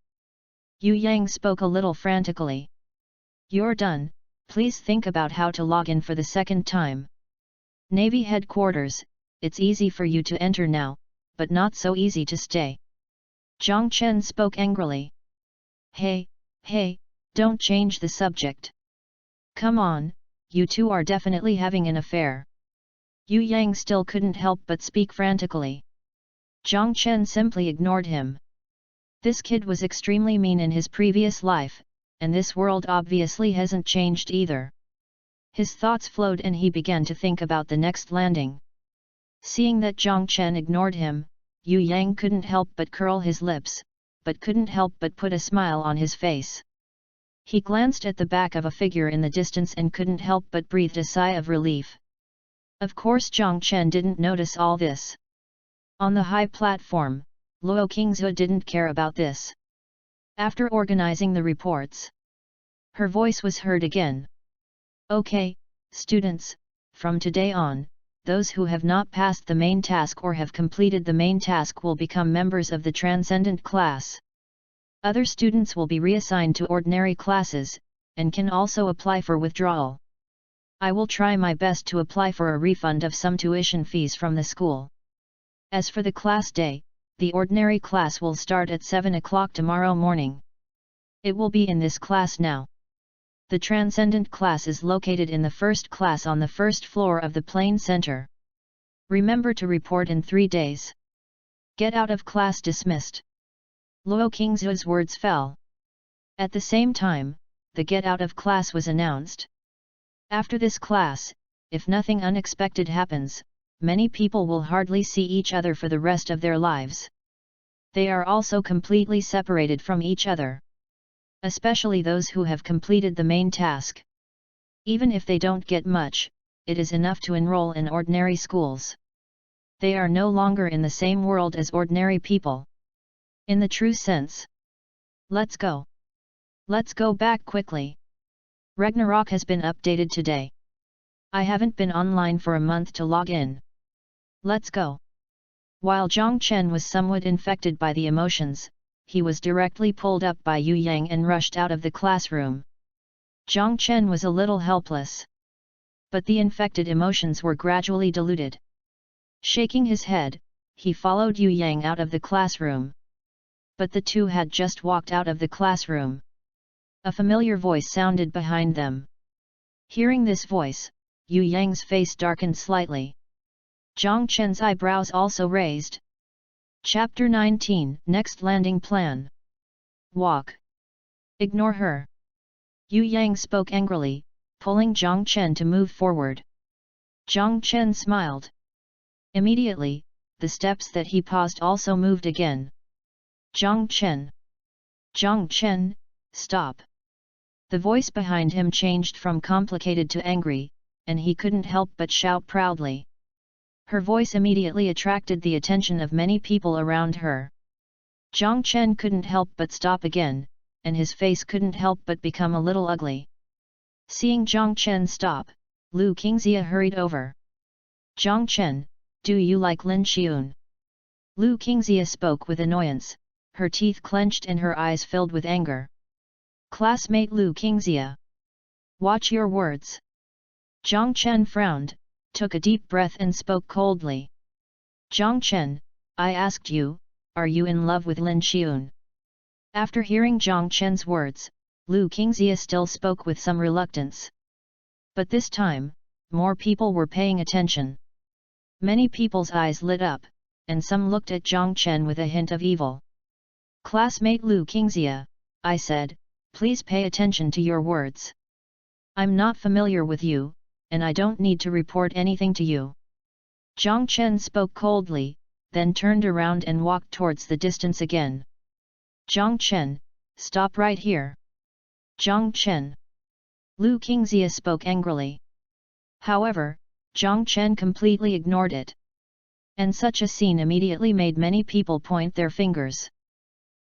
Yu Yang spoke a little frantically. You're done, please think about how to log in for the second time. Navy headquarters, it's easy for you to enter now, but not so easy to stay. Zhang Chen spoke angrily. Hey, don't change the subject. Come on, you two are definitely having an affair. Yu Yang still couldn't help but speak frantically. Zhang Chen simply ignored him. This kid was extremely mean in his previous life, and this world obviously hasn't changed either. His thoughts flowed and he began to think about the next landing. Seeing that Zhang Chen ignored him, Yu Yang couldn't help but curl his lips, but couldn't help but put a smile on his face. He glanced at the back of a figure in the distance and couldn't help but breathed a sigh of relief. Of course Zhang Chen didn't notice all this. On the high platform, Luo Qingzuo didn't care about this. After organizing the reports, her voice was heard again. Okay, students, from today on, those who have not passed the main task or have completed the main task will become members of the Transcendent class. Other students will be reassigned to ordinary classes, and can also apply for withdrawal. I will try my best to apply for a refund of some tuition fees from the school. As for the class day, the ordinary class will start at 7 o'clock tomorrow morning. It will be in this class now. The Transcendent class is located in the first class on the first floor of the Plain Center. Remember to report in 3 days. Get out of class dismissed. Luo Qingzuo's words fell. At the same time, the get out of class was announced. After this class, if nothing unexpected happens, many people will hardly see each other for the rest of their lives. They are also completely separated from each other. Especially those who have completed the main task. Even if they don't get much, it is enough to enroll in ordinary schools. They are no longer in the same world as ordinary people. In the true sense. Let's go. Let's go back quickly. Ragnarok has been updated today. I haven't been online for a month to log in. Let's go. While Zhang Chen was somewhat infected by the emotions, he was directly pulled up by Yu Yang and rushed out of the classroom. Zhang Chen was a little helpless. But the infected emotions were gradually diluted. Shaking his head, he followed Yu Yang out of the classroom. But the two had just walked out of the classroom. A familiar voice sounded behind them. Hearing this voice, Yu Yang's face darkened slightly. Zhang Chen's eyebrows also raised. Chapter 19, Next Landing Plan. Walk. Ignore her. Yu Yang spoke angrily, pulling Zhang Chen to move forward. Zhang Chen smiled. Immediately, the steps that he paused also moved again. Zhang Chen. Zhang Chen, stop. The voice behind him changed from complicated to angry, and he couldn't help but shout proudly. Her voice immediately attracted the attention of many people around her. Zhang Chen couldn't help but stop again, and his face couldn't help but become a little ugly. Seeing Zhang Chen stop, Lu Qingxia hurried over. Zhang Chen, do you like Lin Xiun? Lu Qingxia spoke with annoyance, her teeth clenched and her eyes filled with anger. Classmate Lu Qingxia. Watch your words. Zhang Chen frowned, took a deep breath and spoke coldly. Zhang Chen, I asked you, are you in love with Lin Xiun? After hearing Zhang Chen's words, Lu Qingxia still spoke with some reluctance. But this time, more people were paying attention. Many people's eyes lit up, and some looked at Zhang Chen with a hint of evil. Classmate Lu Qingxia, I said, please pay attention to your words. I'm not familiar with you, and I don't need to report anything to you. Zhang Chen spoke coldly, then turned around and walked towards the distance again. Zhang Chen, stop right here. Zhang Chen. Lu Qingxia spoke angrily. However, Zhang Chen completely ignored it. And such a scene immediately made many people point their fingers.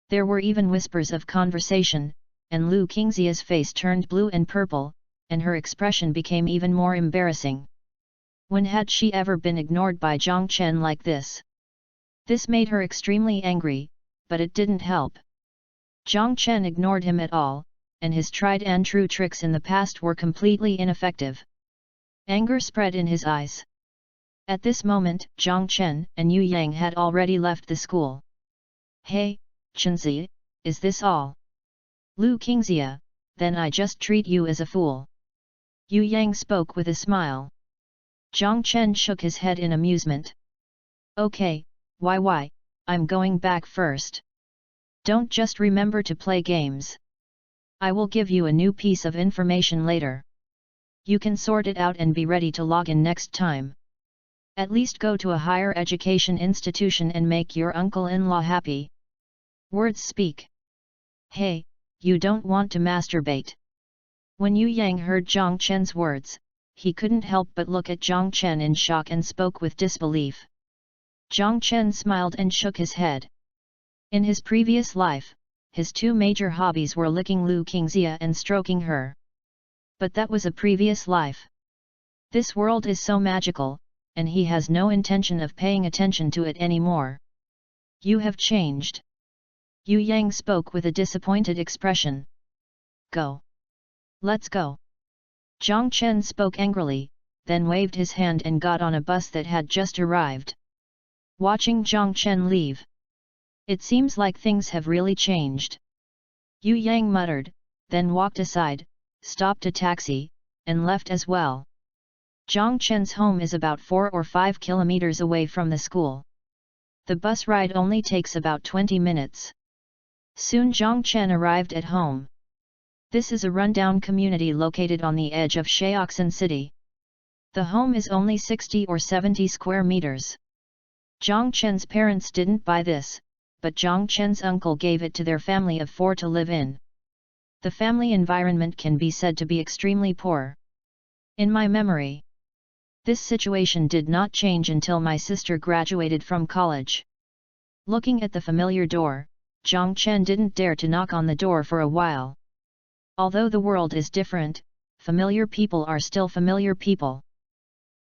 There were even whispers of conversation, and Lu Qingxia's face turned blue and purple, and her expression became even more embarrassing. When had she ever been ignored by Zhang Chen like this? This made her extremely angry, but it didn't help. Zhang Chen ignored him at all, and his tried and true tricks in the past were completely ineffective. Anger spread in his eyes. At this moment, Zhang Chen and Yu Yang had already left the school. Hey, Chenzi, is this all? Lu Qingxia, then I just treat you as a fool. Yu Yang spoke with a smile. Zhang Chen shook his head in amusement. Okay, why, I'm going back first. Don't just remember to play games. I will give you a new piece of information later. You can sort it out and be ready to log in next time. At least go to a higher education institution and make your uncle-in-law happy. Words speak. Hey, you don't want to masturbate. When Yu Yang heard Zhang Chen's words, he couldn't help but look at Zhang Chen in shock and spoke with disbelief. Zhang Chen smiled and shook his head. In his previous life, his two major hobbies were licking Lu Qingxia and stroking her. But that was a previous life. This world is so magical, and he has no intention of paying attention to it anymore. You have changed. Yu Yang spoke with a disappointed expression. Go. Let's go. Zhang Chen spoke angrily, then waved his hand and got on a bus that had just arrived. Watching Zhang Chen leave. It seems like things have really changed. Yu Yang muttered, then walked aside, stopped a taxi, and left as well. Zhang Chen's home is about 4 or 5 kilometers away from the school. The bus ride only takes about 20 minutes. Soon Zhang Chen arrived at home. This is a rundown community located on the edge of Shaoxan City. The home is only 60 or 70 square meters. Zhang Chen's parents didn't buy this, but Zhang Chen's uncle gave it to their family of 4 to live in. The family environment can be said to be extremely poor. In my memory, this situation did not change until my sister graduated from college. Looking at the familiar door, Zhang Chen didn't dare to knock on the door for a while. Although the world is different, familiar people are still familiar people.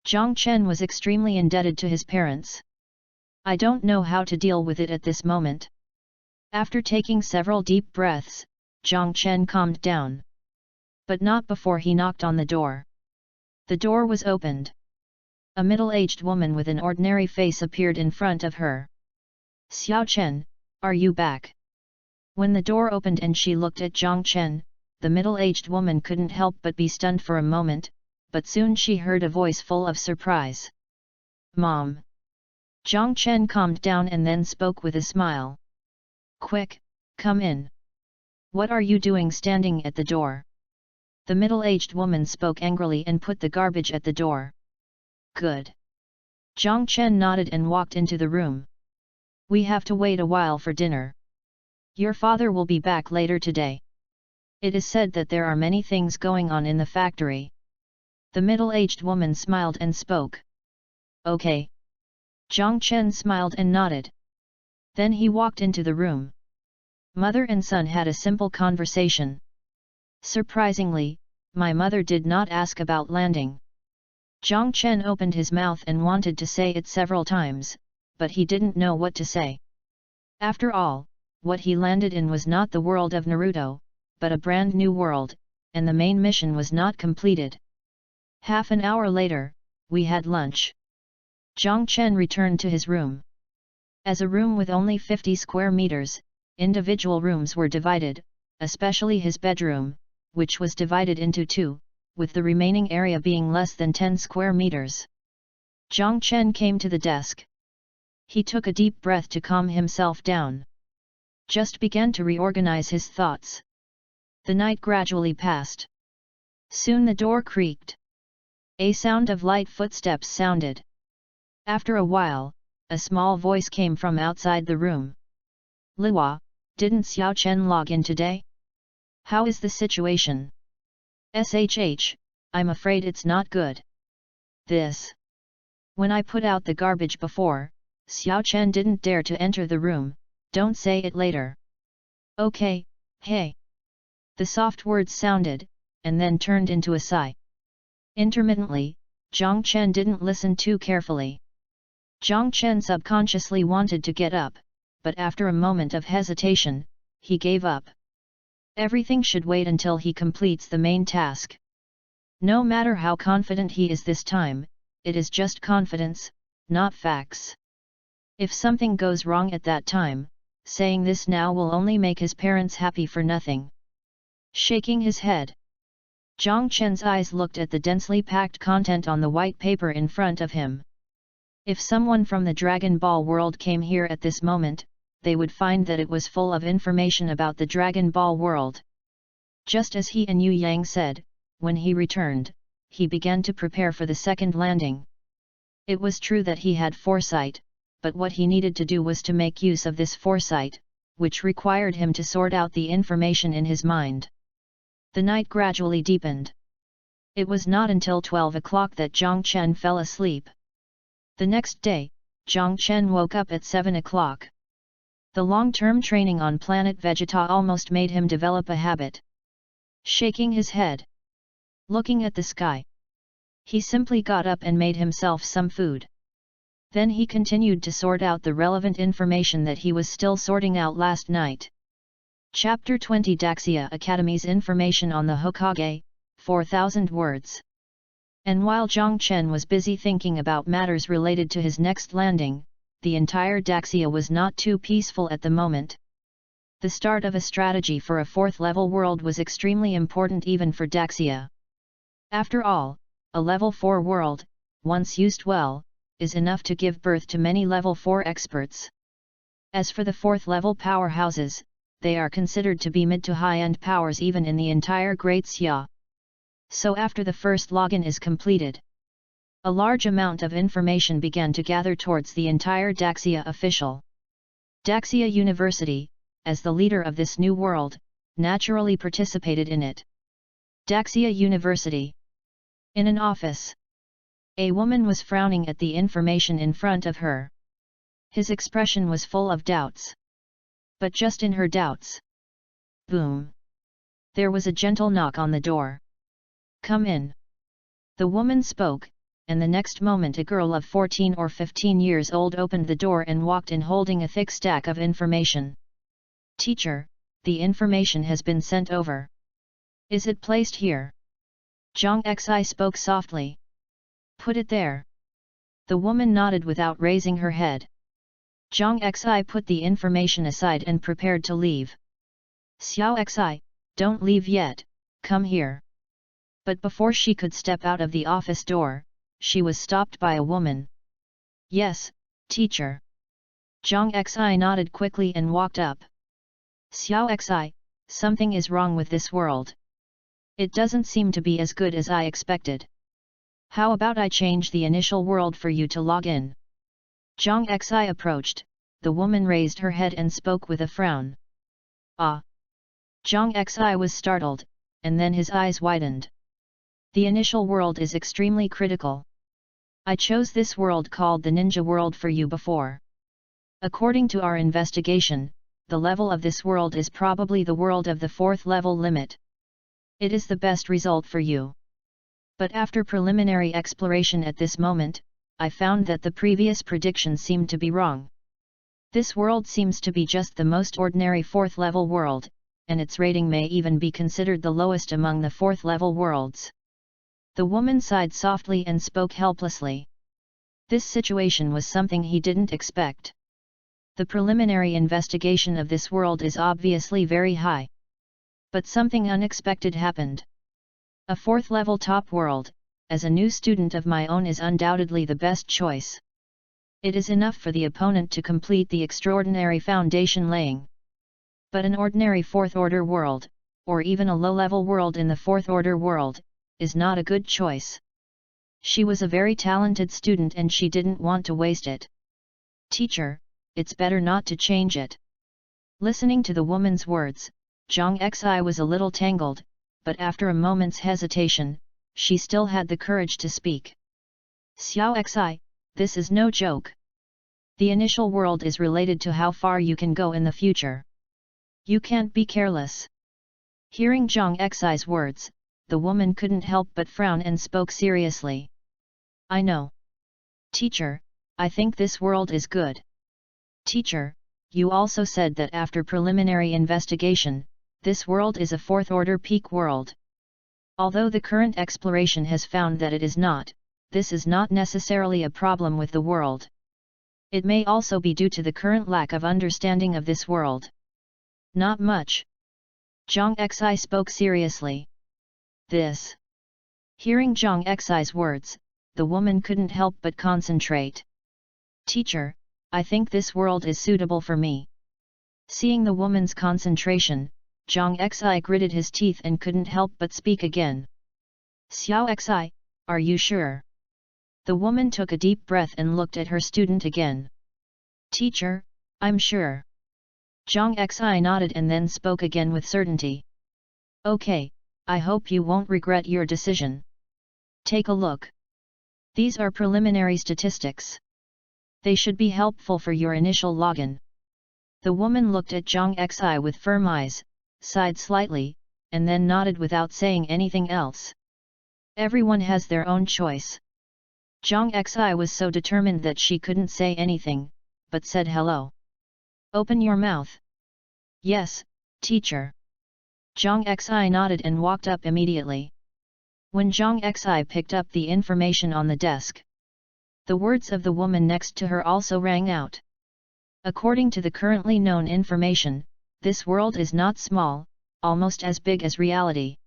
Jiang Chen was extremely indebted to his parents. I don't know how to deal with it at this moment. After taking several deep breaths, Jiang Chen calmed down. But not before he knocked on the door. The door was opened. A middle-aged woman with an ordinary face appeared in front of her. Xiao Chen, are you back? When the door opened and she looked at Jiang Chen, the middle-aged woman couldn't help but be stunned for a moment, but soon she heard a voice full of surprise. Mom. Jiang Chen calmed down and then spoke with a smile. Quick, come in. What are you doing standing at the door? The middle-aged woman spoke angrily and put the garbage at the door. Good. Jiang Chen nodded and walked into the room. We have to wait a while for dinner. Your father will be back later today. It is said that there are many things going on in the factory. The middle-aged woman smiled and spoke. Okay. Jiang Chen smiled and nodded. Then he walked into the room. Mother and son had a simple conversation. Surprisingly, my mother did not ask about landing. Jiang Chen opened his mouth and wanted to say it several times, but he didn't know what to say. After all, what he landed in was not the world of Naruto, but a brand new world, and the main mission was not completed. Half an hour later, we had lunch. Jiang Chen returned to his room. As a room with only 50 square meters, individual rooms were divided, especially his bedroom, which was divided into two, with the remaining area being less than 10 square meters. Jiang Chen came to the desk. He took a deep breath to calm himself down. Just began to reorganize his thoughts. The night gradually passed. Soon the door creaked. A sound of light footsteps sounded. After a while, a small voice came from outside the room. Liwa, didn't Xiao Chen log in today? How is the situation? SHH, I'm afraid it's not good. This. When I put out the garbage before, Xiao Chen didn't dare to enter the room, don't say it later. Okay, hey. The soft words sounded, and then turned into a sigh. Intermittently, Jiang Chen didn't listen too carefully. Jiang Chen subconsciously wanted to get up, but after a moment of hesitation, he gave up. Everything should wait until he completes the main task. No matter how confident he is this time, it is just confidence, not facts. If something goes wrong at that time, saying this now will only make his parents happy for nothing. Shaking his head, Jiang Chen's eyes looked at the densely packed content on the white paper in front of him. If someone from the Dragon Ball world came here at this moment, they would find that it was full of information about the Dragon Ball world. Just as he and Yu Yang said, when he returned, he began to prepare for the second landing. It was true that he had foresight, but what he needed to do was to make use of this foresight, which required him to sort out the information in his mind. The night gradually deepened. It was not until 12 o'clock that Jiang Chen fell asleep. The next day, Jiang Chen woke up at 7 o'clock. The long-term training on planet Vegeta almost made him develop a habit. Shaking his head, looking at the sky, he simply got up and made himself some food. Then he continued to sort out the relevant information that he was still sorting out last night. Chapter 20 Daxia Academy's information on the Hokage, 4,000 words. And while Jiang Chen was busy thinking about matters related to his next landing, the entire Daxia was not too peaceful at the moment. The start of a strategy for a 4th-level world was extremely important even for Daxia. After all, a level 4 world, once used well, is enough to give birth to many level 4 experts. As for the 4th-level powerhouses, they are considered to be mid to high-end powers even in the entire Great Xia. So after the first login is completed, a large amount of information began to gather towards the entire Daxia official. Daxia University, as the leader of this new world, naturally participated in it. Daxia University. In an office, a woman was frowning at the information in front of her. His expression was full of doubts. But just in her doubts, boom! There was a gentle knock on the door. Come in. The woman spoke, and the next moment a girl of 14 or 15 years old opened the door and walked in holding a thick stack of information. Teacher, the information has been sent over. Is it placed here? Zhang Xi spoke softly. Put it there. The woman nodded without raising her head. Zhang Xi put the information aside and prepared to leave. Xiao Xi, don't leave yet, come here. But before she could step out of the office door, she was stopped by a woman. Yes, teacher. Zhang Xi nodded quickly and walked up. Xiao Xi, something is wrong with this world. It doesn't seem to be as good as I expected. How about I change the initial world for you to log in? Zhang Xi approached, the woman raised her head and spoke with a frown. Ah! Zhang Xi was startled, and then his eyes widened. The initial world is extremely critical. I chose this world called the Ninja World for you before. According to our investigation, the level of this world is probably the world of the 4th level limit. It is the best result for you. But after preliminary exploration at this moment, I found that the previous prediction seemed to be wrong. This world seems to be just the most ordinary 4th level world, and its rating may even be considered the lowest among the 4th level worlds. The woman sighed softly and spoke helplessly. This situation was something he didn't expect. The preliminary investigation of this world is obviously very high. But something unexpected happened. A 4th level top world, as a new student of my own, is undoubtedly the best choice. It is enough for the opponent to complete the extraordinary foundation laying. But an ordinary 4th order world, or even a low-level world in the 4th order world, is not a good choice. She was a very talented student and she didn't want to waste it. Teacher, it's better not to change it. Listening to the woman's words, Zhang Xi was a little tangled, but after a moment's hesitation, she still had the courage to speak. Xiao Xi, this is no joke. The initial world is related to how far you can go in the future. You can't be careless. Hearing Zhang Xi's words, the woman couldn't help but frown and spoke seriously. I know. Teacher, I think this world is good. Teacher, you also said that after preliminary investigation, this world is a 4th order peak world. Although the current exploration has found that it is not, this is not necessarily a problem with the world. It may also be due to the current lack of understanding of this world. Not much. Zhang Xi spoke seriously. This. Hearing Zhang Xi's words, the woman couldn't help but concentrate. Teacher, I think this world is suitable for me. Seeing the woman's concentration, Zhang Xi gritted his teeth and couldn't help but speak again. Xiao Xi, are you sure? The woman took a deep breath and looked at her student again. Teacher, I'm sure. Zhang Xi nodded and then spoke again with certainty. Okay, I hope you won't regret your decision. Take a look. These are preliminary statistics. They should be helpful for your initial login. The woman looked at Zhang Xi with firm eyes, sighed slightly, and then nodded without saying anything else. Everyone has their own choice. Zhang Xi was so determined that she couldn't say anything, but said hello. Open your mouth. Yes, teacher. Zhang Xi nodded and walked up immediately. When Zhang Xi picked up the information on the desk, the words of the woman next to her also rang out. According to the currently known information, this world is not small, almost as big as reality.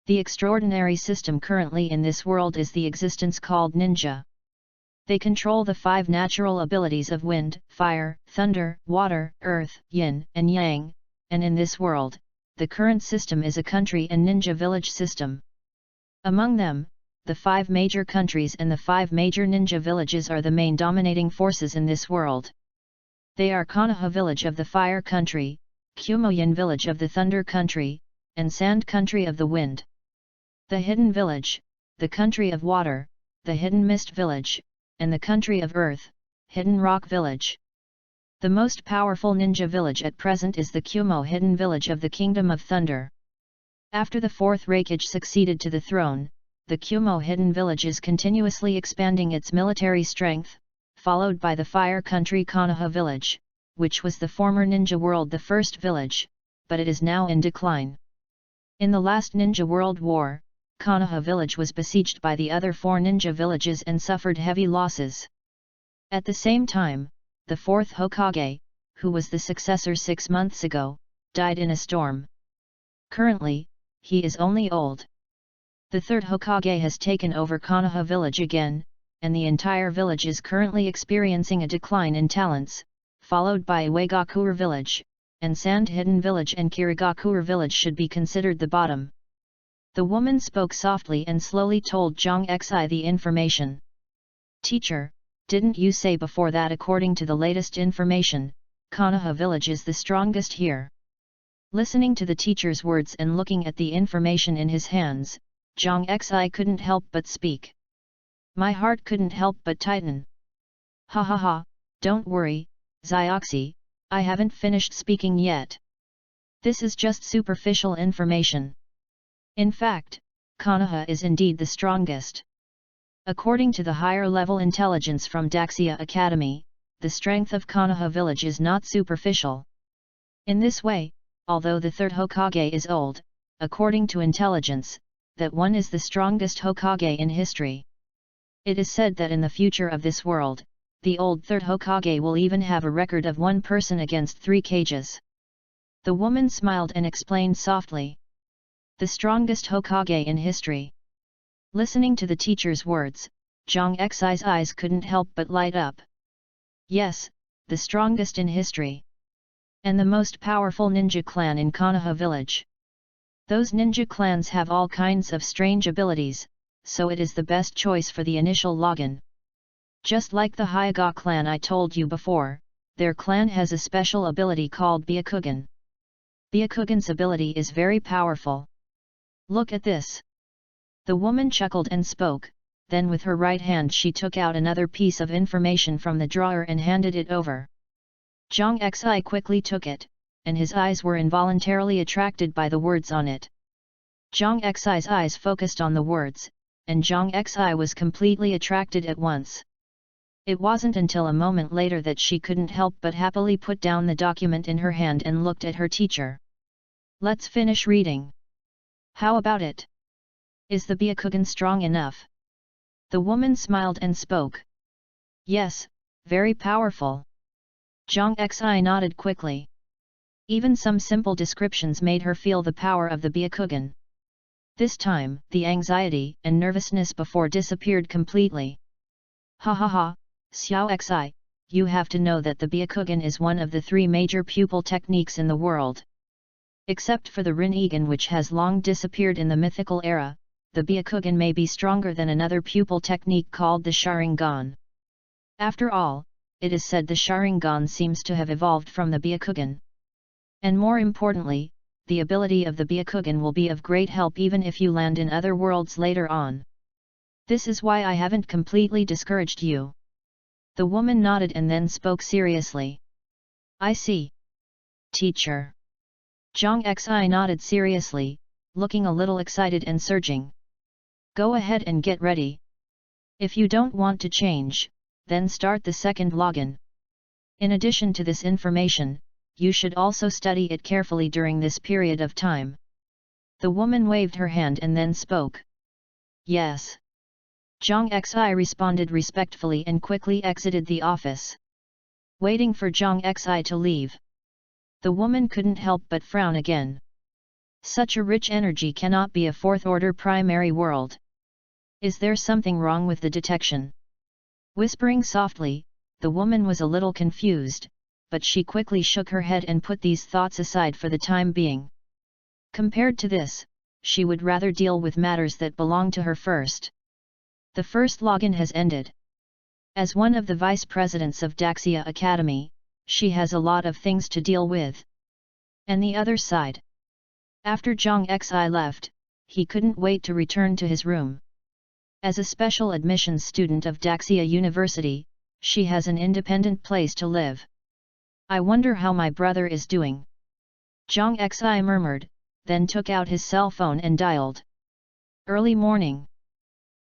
The extraordinary system currently in this world is the existence called ninja. They control the 5 natural abilities of wind, fire, thunder, water, earth, yin and yang, and in this world, the current system is a country and ninja village system. Among them, the 5 major countries and the 5 major ninja villages are the main dominating forces in this world. They are Konoha village of the fire country, Kumoyin village of the thunder country, and Sand country of the wind. The hidden village, the country of water, the hidden mist village, and the country of earth, hidden rock village. The most powerful ninja village at present is the Kumo hidden village of the kingdom of thunder. After the fourth Reikage succeeded to the throne, the Kumo hidden village is continuously expanding its military strength, followed by the Fire Country Konoha village, which was the former Ninja World the first village, but it is now in decline. In the last Ninja World War, Konoha village was besieged by the other four ninja villages and suffered heavy losses. At the same time, the fourth Hokage, who was the successor 6 months ago, died in a storm. Currently, he is only old. The third Hokage has taken over Konoha village again, and the entire village is currently experiencing a decline in talents, followed by Iwagakure village, and Sand Hidden village and Kirigakure village should be considered the bottom. The woman spoke softly and slowly told Zhang Xi the information. Teacher, didn't you say before that according to the latest information, Konoha village is the strongest here? Listening to the teacher's words and looking at the information in his hands, Zhang Xi couldn't help but speak. My heart couldn't help but tighten. Ha ha ha, don't worry, Xioxi, I haven't finished speaking yet. This is just superficial information. In fact, Konoha is indeed the strongest. According to the higher level intelligence from Daxia Academy, the strength of Konoha village is not superficial. In this way, although the third Hokage is old, according to intelligence, that one is the strongest Hokage in history. It is said that in the future of this world, the old third Hokage will even have a record of 1 person against 3 cages. The woman smiled and explained softly. The strongest Hokage in history. Listening to the teacher's words, Zhang Xi's eyes couldn't help but light up. Yes, the strongest in history. And the most powerful ninja clan in Konoha village. Those ninja clans have all kinds of strange abilities, so it is the best choice for the initial login. Just like the Hyuga clan I told you before, their clan has a special ability called Byakugan. Byakugan's ability is very powerful. Look at this. The woman chuckled and spoke, then with her right hand she took out another piece of information from the drawer and handed it over. Zhang Xi quickly took it, and his eyes were involuntarily attracted by the words on it. Zhang Xi's eyes focused on the words, and Zhang Xi was completely attracted at once. It wasn't until a moment later that she couldn't help but happily put down the document in her hand and looked at her teacher. Let's finish reading. How about it? Is the Byakugan strong enough? The woman smiled and spoke. Yes, very powerful. Zhang Xi nodded quickly. Even some simple descriptions made her feel the power of the Byakugan. This time, the anxiety and nervousness before disappeared completely. Ha ha ha, Xiao Xi, you have to know that the Byakugan is one of the 3 major pupil techniques in the world. Except for the Rinnegan which has long disappeared in the mythical era, the Byakugan may be stronger than another pupil technique called the Sharingan. After all, it is said the Sharingan seems to have evolved from the Byakugan. And more importantly, the ability of the Byakugan will be of great help even if you land in other worlds later on. This is why I haven't completely discouraged you. The woman nodded and then spoke seriously. I see. Teacher. Zhang Xi nodded seriously, looking a little excited and surging. Go ahead and get ready. If you don't want to change, then start the second login. In addition to this information, you should also study it carefully during this period of time. The woman waved her hand and then spoke. Yes. Zhang Xi responded respectfully and quickly exited the office. Waiting for Zhang Xi to leave. The woman couldn't help but frown again. Such a rich energy cannot be a 4th-order primary world. Is there something wrong with the detection? Whispering softly, the woman was a little confused, but she quickly shook her head and put these thoughts aside for the time being. Compared to this, she would rather deal with matters that belong to her first. The first login has ended. As one of the vice presidents of Daxia Academy, she has a lot of things to deal with. And the other side. After Zhang Xi left, he couldn't wait to return to his room. As a special admissions student of Daxia University, she has an independent place to live. I wonder how my brother is doing. Zhang Xi murmured, then took out his cell phone and dialed. Early morning.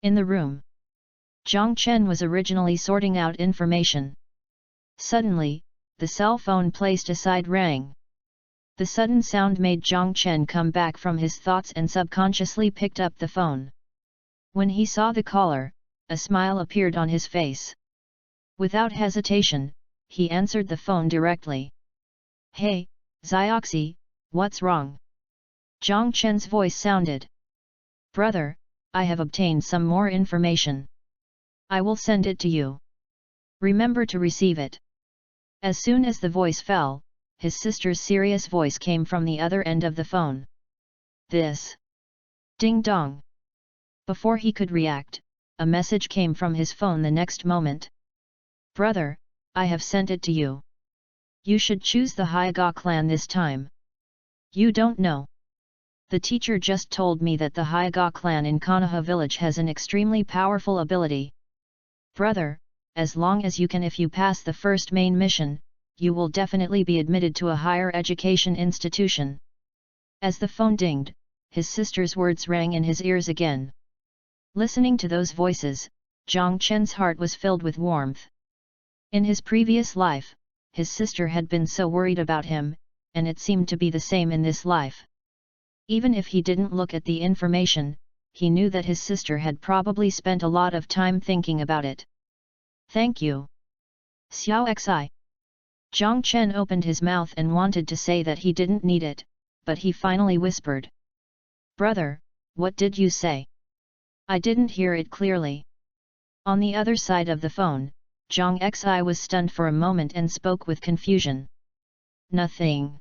In the room. Jiang Chen was originally sorting out information. Suddenly, the cell phone placed aside rang. The sudden sound made Jiang Chen come back from his thoughts and subconsciously picked up the phone. When he saw the caller, a smile appeared on his face. Without hesitation, he answered the phone directly. "Hey, Zioxi, what's wrong?" Jiang Chen's voice sounded. "Brother, I have obtained some more information. I will send it to you. Remember to receive it." As soon as the voice fell, his sister's serious voice came from the other end of the phone. "This." Ding dong. Before he could react, a message came from his phone the next moment. "Brother, I have sent it to you. You should choose the Hyaga clan this time. You don't know. The teacher just told me that the Hyaga clan in Konoha village has an extremely powerful ability. Brother, as long as you can, if you pass the first main mission, you will definitely be admitted to a higher education institution." As the phone dinged, his sister's words rang in his ears again. Listening to those voices, Jiang Chen's heart was filled with warmth. In his previous life, his sister had been so worried about him, and it seemed to be the same in this life. Even if he didn't look at the information, he knew that his sister had probably spent a lot of time thinking about it. "Thank you, Xiao Xi." Jiang Chen opened his mouth and wanted to say that he didn't need it, but he finally whispered. "Brother, what did you say? I didn't hear it clearly." On the other side of the phone, Jiang Xi was stunned for a moment and spoke with confusion. "Nothing.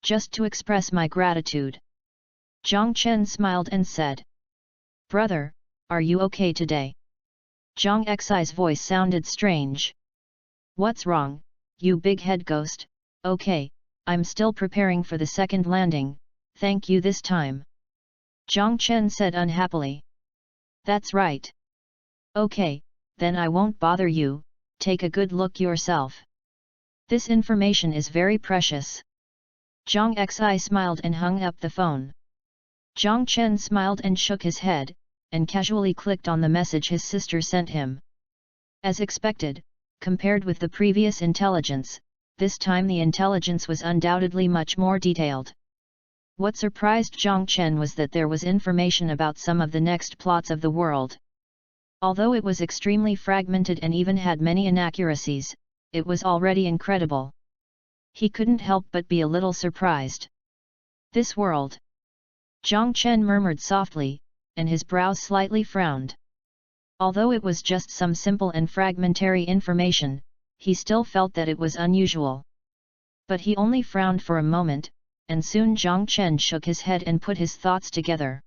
Just to express my gratitude." Jiang Chen smiled and said. "Brother, are you okay today?" Jiang Xi's voice sounded strange. "What's wrong, you big head ghost?" "Okay, I'm still preparing for the second landing, thank you this time." Jiang Chen said unhappily. "That's right. Okay, then I won't bother you, take a good look yourself. This information is very precious." Jiang Xi smiled and hung up the phone. Jiang Chen smiled and shook his head, and casually clicked on the message his sister sent him. As expected, compared with the previous intelligence, this time the intelligence was undoubtedly much more detailed. What surprised Jiang Chen was that there was information about some of the next plots of the world. Although it was extremely fragmented and even had many inaccuracies, it was already incredible. He couldn't help but be a little surprised. "This world?" Jiang Chen murmured softly, and his brows slightly frowned. Although it was just some simple and fragmentary information, he still felt that it was unusual. But he only frowned for a moment, and soon Jiang Chen shook his head and put his thoughts together.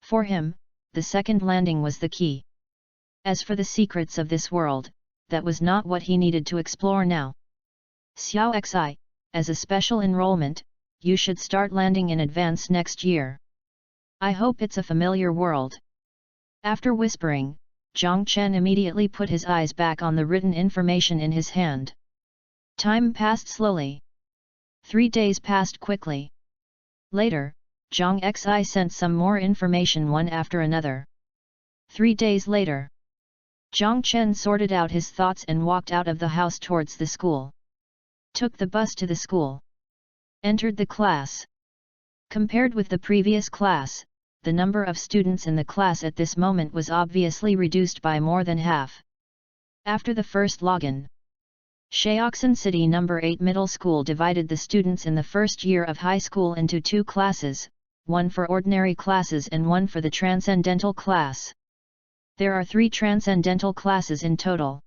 For him, the second landing was the key. As for the secrets of this world, that was not what he needed to explore now. "Xiao Xi, as a special enrollment, you should start landing in advance next year. I hope it's a familiar world." After whispering, Jiang Chen immediately put his eyes back on the written information in his hand. Time passed slowly. 3 days passed quickly. Later, Jiang Xi sent some more information one after another. 3 days later, Jiang Chen sorted out his thoughts and walked out of the house towards the school. Took the bus to the school. Entered the class. Compared with the previous class, the number of students in the class at this moment was obviously reduced by more than half. After the first login, Sheoxin City No. 8 Middle School divided the students in the first year of high school into 2 classes, one for ordinary classes and one for the transcendental class. There are 3 transcendental classes in total.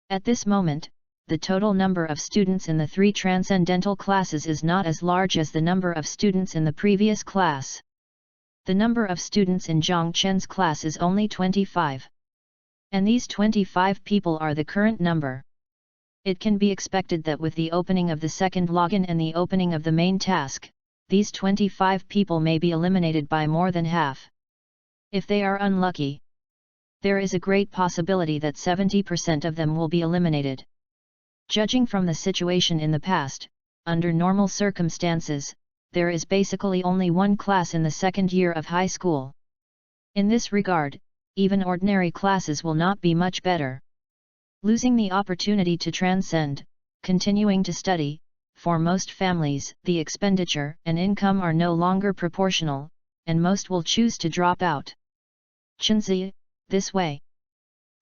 At this moment, the total number of students in the 3 transcendental classes is not as large as the number of students in the previous class. The number of students in Jiang Chen's class is only 25. And these 25 people are the current number. It can be expected that with the opening of the second login and the opening of the main task, these 25 people may be eliminated by more than half. If they are unlucky, there is a great possibility that 70% of them will be eliminated. Judging from the situation in the past, under normal circumstances, there is basically only one class in the second year of high school. In this regard, even ordinary classes will not be much better. Losing the opportunity to transcend, continuing to study, for most families, the expenditure and income are no longer proportional, and most will choose to drop out. Chenzi, this way.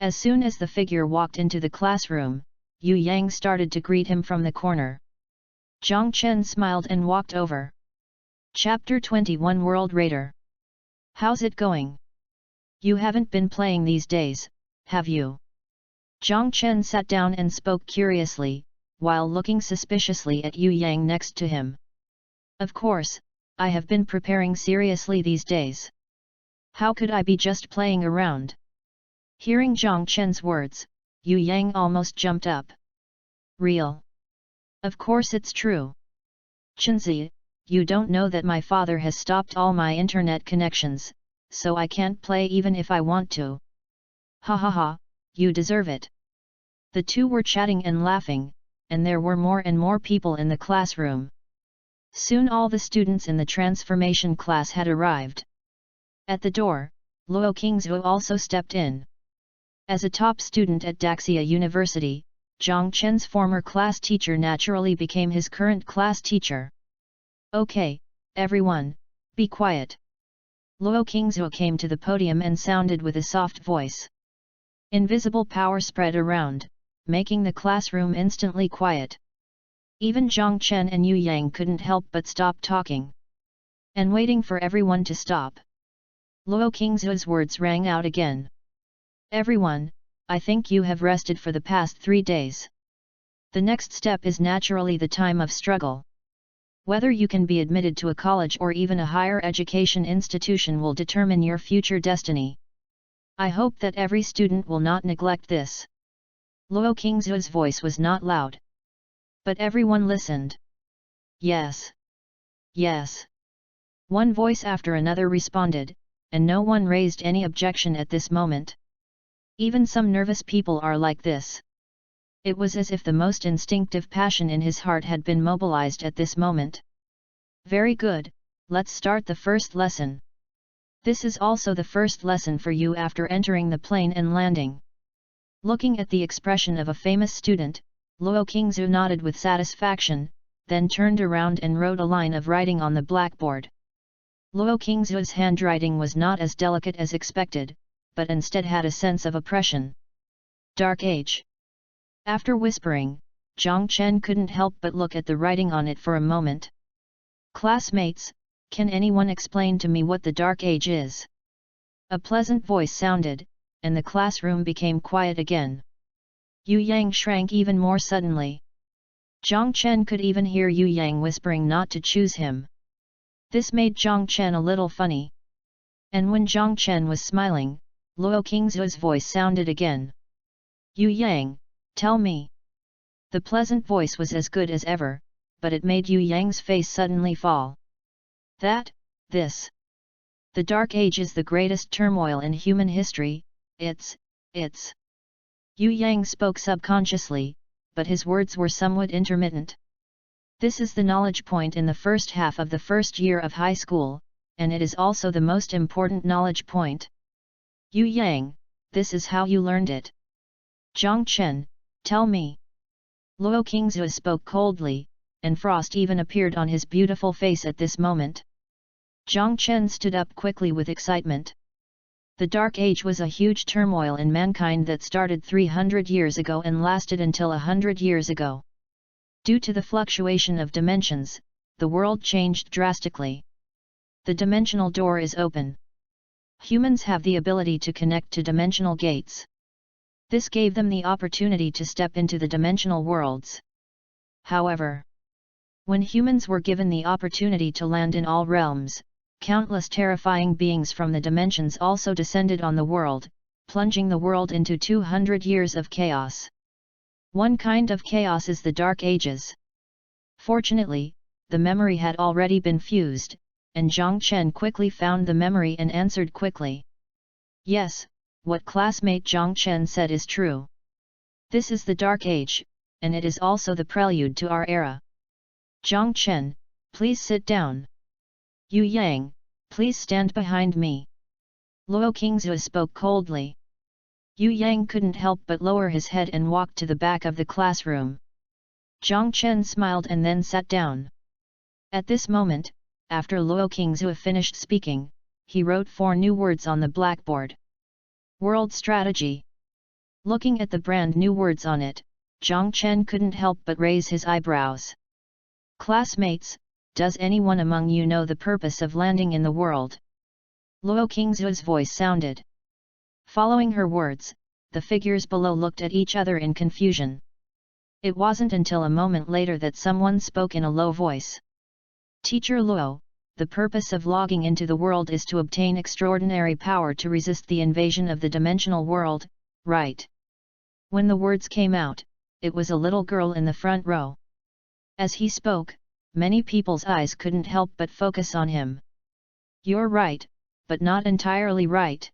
As soon as the figure walked into the classroom, Yu Yang started to greet him from the corner. Zhang Chen smiled and walked over. Chapter 21 World Raider. How's it going? You haven't been playing these days, have you? Zhang Chen sat down and spoke curiously, while looking suspiciously at Yu Yang next to him. Of course, I have been preparing seriously these days. How could I be just playing around? Hearing Zhang Chen's words, Yu Yang almost jumped up. Real? Of course it's true. Chenzi, you don't know that my father has stopped all my internet connections, so I can't play even if I want to. Ha ha ha, you deserve it. The two were chatting and laughing, and there were more and more people in the classroom. Soon all the students in the transformation class had arrived. At the door, Luo Qingzhou also stepped in. As a top student at Daxia University, Zhang Chen's former class teacher naturally became his current class teacher. Okay, everyone, be quiet. Luo Qingzhou came to the podium and sounded with a soft voice. Invisible power spread around, making the classroom instantly quiet. Even Zhang Chen and Yu Yang couldn't help but stop talking. And waiting for everyone to stop. Luo Qingzhou's words rang out again. Everyone, I think you have rested for the past 3 days. The next step is naturally the time of struggle. Whether you can be admitted to a college or even a higher education institution will determine your future destiny. I hope that every student will not neglect this. Luo Qingzhou's voice was not loud. But everyone listened. Yes. Yes. One voice after another responded, and no one raised any objection at this moment. Even some nervous people are like this. It was as if the most instinctive passion in his heart had been mobilized at this moment. Very good, let's start the first lesson. This is also the first lesson for you after entering the plane and landing. Looking at the expression of a famous student, Luo Qingzhou nodded with satisfaction, then turned around and wrote a line of writing on the blackboard. Luo Qingzhou's handwriting was not as delicate as expected, but instead had a sense of oppression. Dark Age. After whispering, Zhang Chen couldn't help but look at the writing on it for a moment. Classmates, can anyone explain to me what the Dark Age is? A pleasant voice sounded, and the classroom became quiet again. Yu Yang shrank even more suddenly. Zhang Chen could even hear Yu Yang whispering not to choose him. This made Zhang Chen a little funny. And when Zhang Chen was smiling, Luo Qingzhou's voice sounded again. Yu Yang, tell me. The pleasant voice was as good as ever, but it made Yu Yang's face suddenly fall. This. The Dark Age is the greatest turmoil in human history, it's. Yu Yang spoke subconsciously, but his words were somewhat intermittent. This is the knowledge point in the first half of the first year of high school, and it is also the most important knowledge point. Yu Yang, this is how you learned it. Zhang Chen, tell me. Luo Qingzhou spoke coldly, and frost even appeared on his beautiful face at this moment. Zhang Chen stood up quickly with excitement. The Dark Age was a huge turmoil in mankind that started 300 years ago and lasted until 100 years ago. Due to the fluctuation of dimensions, the world changed drastically. The dimensional door is open. Humans have the ability to connect to dimensional gates. This gave them the opportunity to step into the dimensional worlds. However, when humans were given the opportunity to land in all realms, countless terrifying beings from the dimensions also descended on the world, plunging the world into 200 years of chaos. One kind of chaos is the Dark Ages. Fortunately, the memory had already been fused, and Zhang Chen quickly found the memory and answered quickly. Yes, what classmate Zhang Chen said is true. This is the Dark Age, and it is also the prelude to our era. Zhang Chen, please sit down. Yu Yang, please stand behind me. Luo Qingzhe spoke coldly. Yu Yang couldn't help but lower his head and walked to the back of the classroom. Zhang Chen smiled and then sat down. At this moment, after Luo Qingzhe finished speaking, he wrote 4 new words on the blackboard. World Strategy. Looking at the brand new words on it, Zhang Chen couldn't help but raise his eyebrows. Classmates, does anyone among you know the purpose of landing in the world? Luo Qingzhe's voice sounded. Following her words, the figures below looked at each other in confusion. It wasn't until a moment later that someone spoke in a low voice. Teacher Luo, the purpose of logging into the world is to obtain extraordinary power to resist the invasion of the dimensional world, right? When the words came out, it was a little girl in the front row. As he spoke, many people's eyes couldn't help but focus on him. You're right, but not entirely right.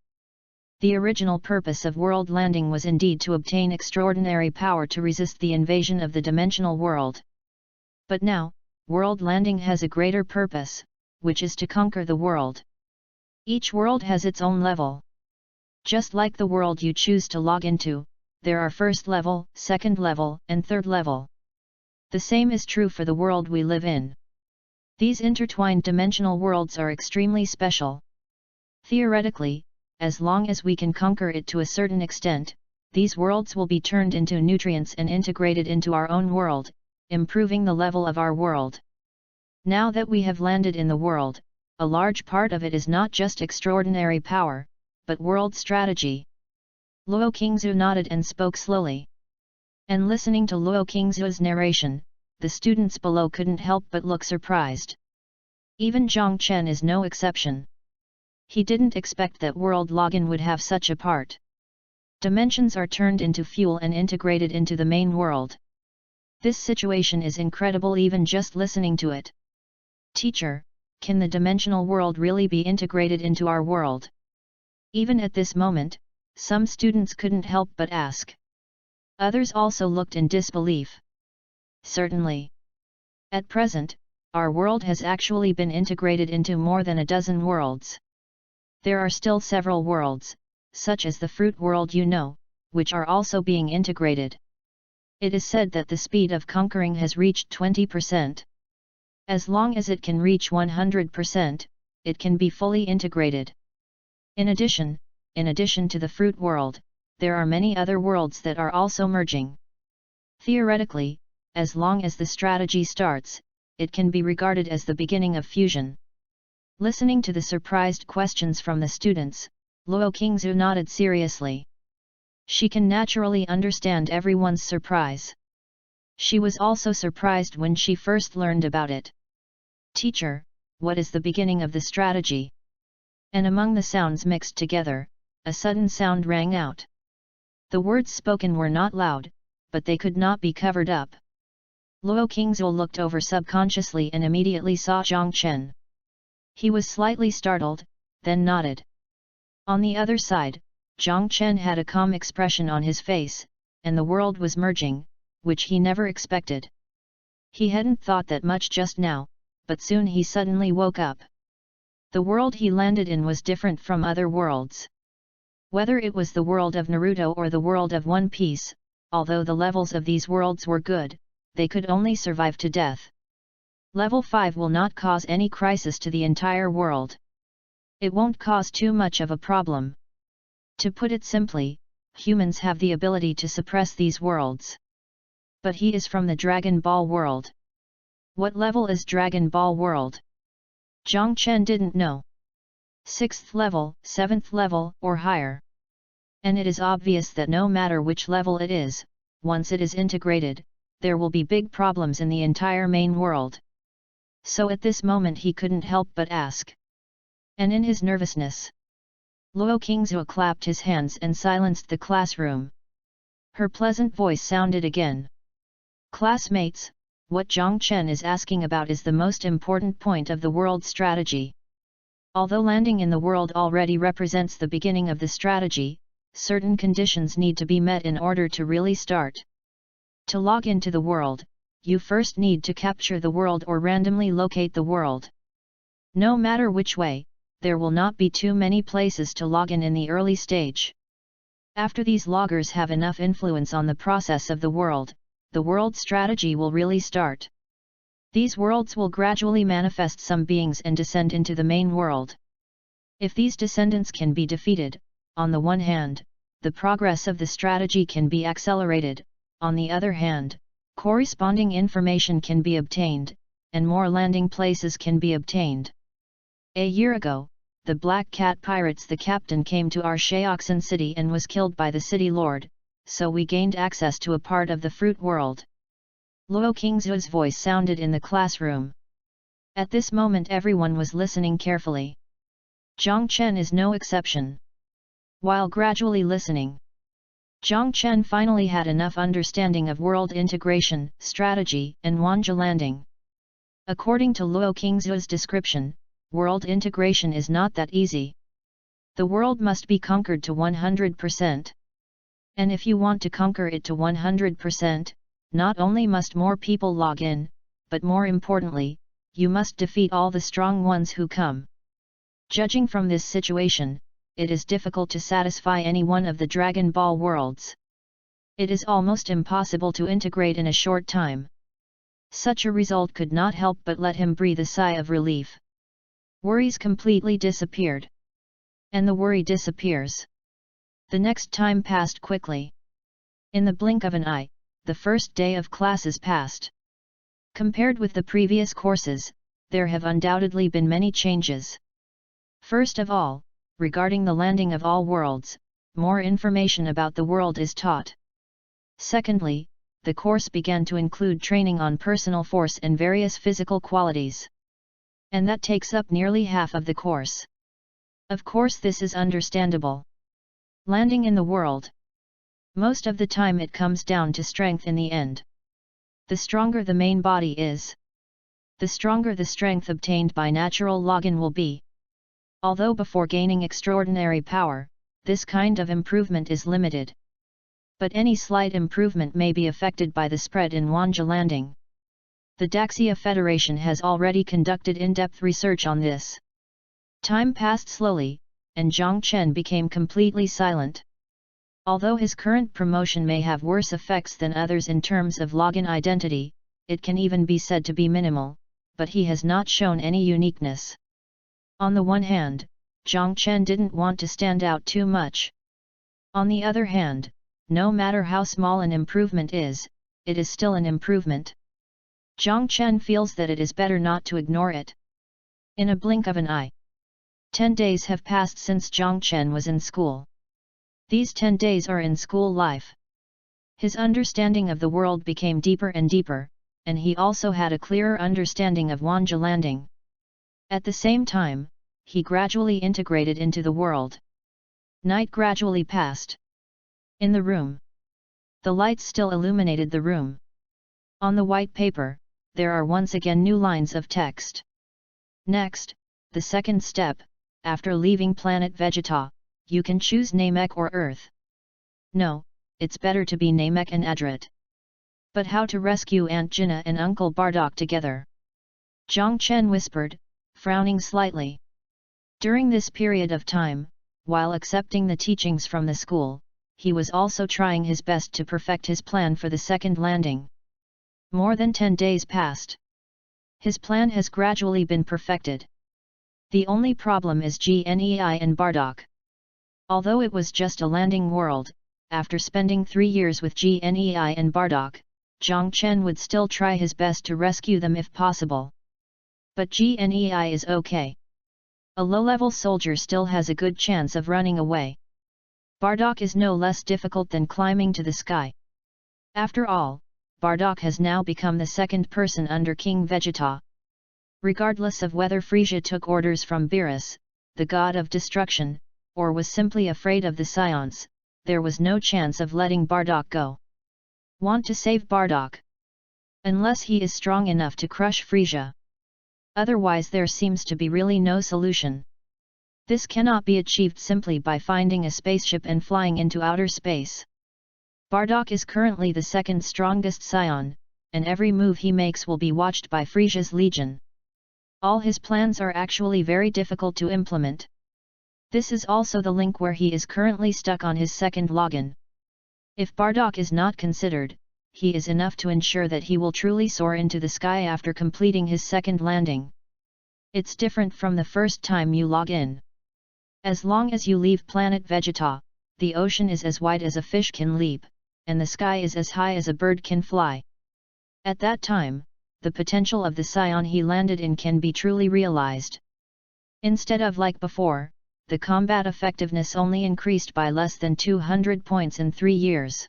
The original purpose of world landing was indeed to obtain extraordinary power to resist the invasion of the dimensional world. But now, world landing has a greater purpose, which is to conquer the world. Each world has its own level. Just like the world you choose to log into, there are first level, second level, and third level. The same is true for the world we live in. These intertwined dimensional worlds are extremely special. Theoretically, as long as we can conquer it to a certain extent, these worlds will be turned into nutrients and integrated into our own world, improving the level of our world. Now that we have landed in the world, a large part of it is not just extraordinary power, but world strategy. Luo Qingzhe nodded and spoke slowly. And listening to Luo Qingzhe's narration, the students below couldn't help but look surprised. Even Zhang Chen is no exception. He didn't expect that world login would have such a part. Dimensions are turned into fuel and integrated into the main world. This situation is incredible even just listening to it. Teacher, can the dimensional world really be integrated into our world? Even at this moment, some students couldn't help but ask. Others also looked in disbelief. Certainly. At present, our world has actually been integrated into more than a dozen worlds. There are still several worlds, such as the fruit world which are also being integrated. It is said that the speed of conquering has reached 20%. As long as it can reach 100%, it can be fully integrated. In addition to the fruit world, there are many other worlds that are also merging. Theoretically, as long as the strategy starts, it can be regarded as the beginning of fusion. Listening to the surprised questions from the students, Luo Qingzhe nodded seriously. She can naturally understand everyone's surprise. She was also surprised when she first learned about it. Teacher, what is the beginning of the strategy? And among the sounds mixed together, a sudden sound rang out. The words spoken were not loud, but they could not be covered up. Luo Qingzhe looked over subconsciously and immediately saw Zhang Chen. He was slightly startled, then nodded. On the other side, Zhang Chen had a calm expression on his face, and the world was merging, which he never expected. He hadn't thought that much just now, but soon he suddenly woke up. The world he landed in was different from other worlds. Whether it was the world of Naruto or the world of One Piece, although the levels of these worlds were good, they could only survive to death. Level 5 will not cause any crisis to the entire world. It won't cause too much of a problem. To put it simply, humans have the ability to suppress these worlds. But he is from the Dragon Ball world. What level is Dragon Ball world? Zhang Chen didn't know. 6th level, 7th level, or higher. And it is obvious that no matter which level it is, once it is integrated, there will be big problems in the entire main world. So at this moment he couldn't help but ask. And in his nervousness, Luo Qingzhe clapped his hands and silenced the classroom. Her pleasant voice sounded again. Classmates, what Zhang Chen is asking about is the most important point of the world strategy. Although landing in the world already represents the beginning of the strategy, certain conditions need to be met in order to really start. To log into the world, you first need to capture the world or randomly locate the world. No matter which way, there will not be too many places to log in the early stage. After these loggers have enough influence on the process of the world strategy will really start. These worlds will gradually manifest some beings and descend into the main world. If these descendants can be defeated, on the one hand, the progress of the strategy can be accelerated, on the other hand, corresponding information can be obtained, and more landing places can be obtained. A year ago, the Black Cat Pirates, the captain came to our Sheoxin city and was killed by the city lord, so we gained access to a part of the fruit world. Luo Qingzu's voice sounded in the classroom. At this moment everyone was listening carefully. Zhang Chen is no exception. While gradually listening, Zhang Chen finally had enough understanding of world integration, strategy, and Wanja landing. According to Luo Qingzu's description, world integration is not that easy. The world must be conquered to 100%. And if you want to conquer it to 100%, not only must more people log in, but more importantly, you must defeat all the strong ones who come. Judging from this situation, it is difficult to satisfy any one of the Dragon Ball worlds. It is almost impossible to integrate in a short time. Such a result could not help but let him breathe a sigh of relief. Worries completely disappeared. And the worry disappears. The next time passed quickly. In the blink of an eye, the first day of classes passed. Compared with the previous courses, there have undoubtedly been many changes. First of all, regarding the landing of all worlds, more information about the world is taught. Secondly, the course began to include training on personal force and various physical qualities. And that takes up nearly half of the course. Of course this is understandable. Landing in the world. Most of the time it comes down to strength in the end. The stronger the main body is, the stronger the strength obtained by natural login will be. Although before gaining extraordinary power, this kind of improvement is limited. But any slight improvement may be affected by the spread in Wanja landing. The Daxia Federation has already conducted in-depth research on this. Time passed slowly, and Zhang Chen became completely silent. Although his current promotion may have worse effects than others in terms of login identity, it can even be said to be minimal, but he has not shown any uniqueness. On the one hand, Zhang Chen didn't want to stand out too much. On the other hand, no matter how small an improvement is, it is still an improvement. Zhang Chen feels that it is better not to ignore it. In a blink of an eye, 10 days have passed since Zhang Chen was in school. These 10 days are in school life. His understanding of the world became deeper and deeper, and he also had a clearer understanding of Wanja landing. At the same time, he gradually integrated into the world. Night gradually passed. In the room, the lights still illuminated the room. On the white paper, there are once again new lines of text. Next, the second step, after leaving planet Vegeta, you can choose Namek or Earth. No, it's better to be Namek and Adrit. But how to rescue Aunt Jinna and Uncle Bardock together? Zhang Chen whispered, frowning slightly. During this period of time, while accepting the teachings from the school, he was also trying his best to perfect his plan for the second landing. More than 10 days passed. His plan has gradually been perfected. The only problem is Gnei and Bardock. Although it was just a landing world, after spending 3 years with Gnei and Bardock, Zhang Chen would still try his best to rescue them if possible. But Gnei is okay. A low-level soldier still has a good chance of running away. Bardock is no less difficult than climbing to the sky. After all, Bardock has now become the second person under King Vegeta. Regardless of whether Frisia took orders from Beerus, the god of destruction, or was simply afraid of the Scions, there was no chance of letting Bardock go. Want to save Bardock? Unless he is strong enough to crush Frisia. Otherwise there seems to be really no solution. This cannot be achieved simply by finding a spaceship and flying into outer space. Bardock is currently the second strongest Scion, and every move he makes will be watched by Frisia's legion. All his plans are actually very difficult to implement. This is also the link where he is currently stuck on his second login. If Bardock is not considered, he is enough to ensure that he will truly soar into the sky after completing his second landing. It's different from the first time you log in. As long as you leave planet Vegeta, the ocean is as wide as a fish can leap, and the sky is as high as a bird can fly. At that time, the potential of the scion he landed in can be truly realized. Instead of like before, the combat effectiveness only increased by less than 200 points in 3 years.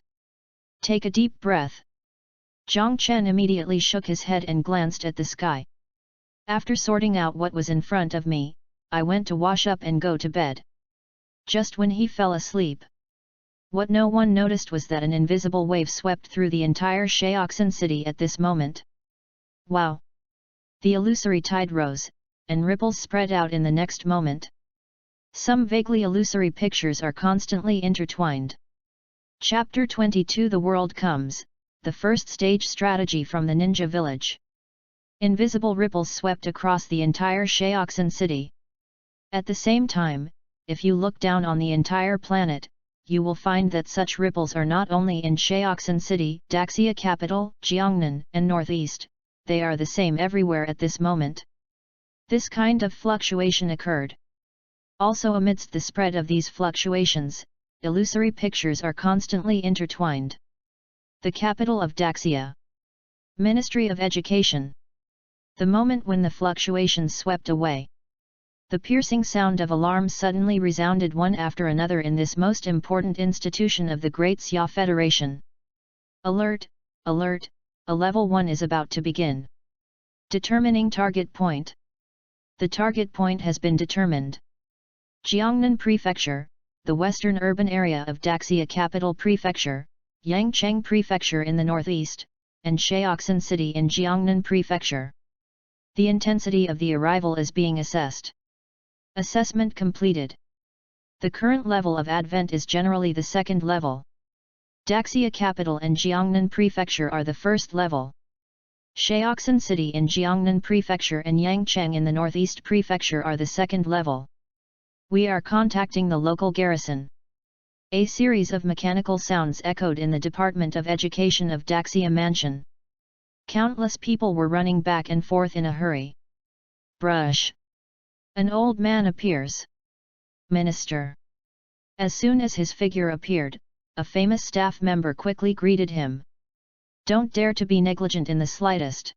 Take a deep breath. Zhang Chen immediately shook his head and glanced at the sky. After sorting out what was in front of me, I went to wash up and go to bed. Just when he fell asleep, what no one noticed was that an invisible wave swept through the entire Sheoxin city at this moment. Wow! The illusory tide rose, and ripples spread out in the next moment. Some vaguely illusory pictures are constantly intertwined. Chapter 22 The World Comes, the first stage strategy from the ninja village. Invisible ripples swept across the entire Sheoxin city. At the same time, if you look down on the entire planet, you will find that such ripples are not only in Sheoxin city, Daxia capital, Jiangnan, and northeast, they are the same everywhere at this moment. This kind of fluctuation occurred. Also amidst the spread of these fluctuations, illusory pictures are constantly intertwined. The capital of Daxia. Ministry of Education. The moment when the fluctuations swept away, the piercing sound of alarms suddenly resounded one after another in this most important institution of the Great Xia Federation. Alert! Alert! A level 1 is about to begin. Determining target point. The target point has been determined. Jiangnan Prefecture, the western urban area of Daxia Capital Prefecture, Yangcheng Prefecture in the northeast, and Sheoxin City in Jiangnan Prefecture. The intensity of the arrival is being assessed. Assessment completed. The current level of advent is generally the second level. Daxia Capital and Jiangnan Prefecture are the first level. Sheoxin City in Jiangnan Prefecture and Yangcheng in the Northeast Prefecture are the second level. We are contacting the local garrison. A series of mechanical sounds echoed in the Department of Education of Daxia Mansion. Countless people were running back and forth in a hurry. Brush! An old man appears. Minister. As soon as his figure appeared, a famous staff member quickly greeted him. Don't dare to be negligent in the slightest.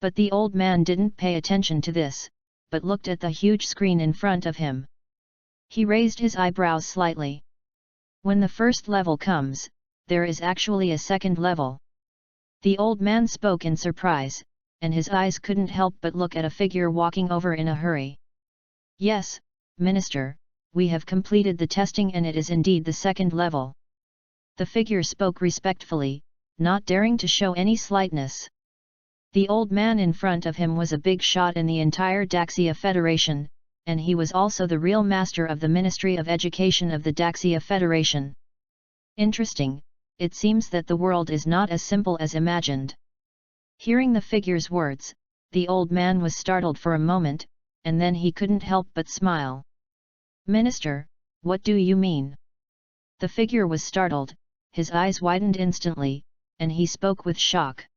But the old man didn't pay attention to this, but looked at the huge screen in front of him. He raised his eyebrows slightly. When the first level comes, there is actually a second level. The old man spoke in surprise, and his eyes couldn't help but look at a figure walking over in a hurry. Yes, Minister, we have completed the testing and it is indeed the second level. The figure spoke respectfully, not daring to show any slightness. The old man in front of him was a big shot in the entire Daxia Federation, and he was also the real master of the Ministry of Education of the Daxia Federation. Interesting, it seems that the world is not as simple as imagined. Hearing the figure's words, the old man was startled for a moment, and then he couldn't help but smile. Minister, what do you mean? The figure was startled, his eyes widened instantly, and he spoke with shock.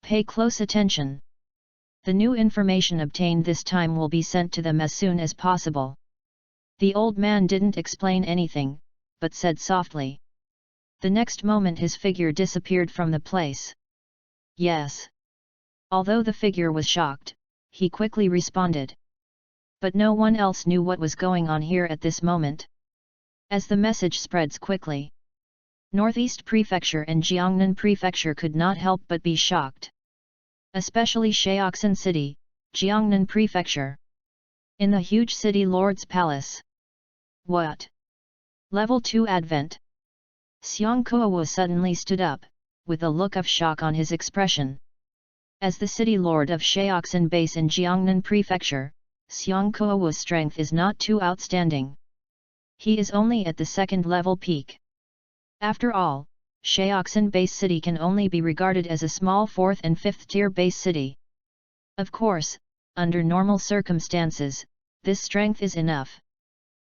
Pay close attention. The new information obtained this time will be sent to them as soon as possible. The old man didn't explain anything, but said softly. The next moment his figure disappeared from the place. Yes. Although the figure was shocked, he quickly responded. But no one else knew what was going on here at this moment. As the message spreads quickly, Northeast Prefecture and Jiangnan Prefecture could not help but be shocked. Especially Sheoxin City, Jiangnan Prefecture. In the huge city lord's palace. What? Level 2 Advent. Xiang Kuo suddenly stood up, with a look of shock on his expression. As the city lord of Sheoxin base in Jiangnan Prefecture, Xiang Kuo's strength is not too outstanding. He is only at the second level peak. After all, Shaoxin base city can only be regarded as a small 4th and 5th tier base city. Of course, under normal circumstances, this strength is enough.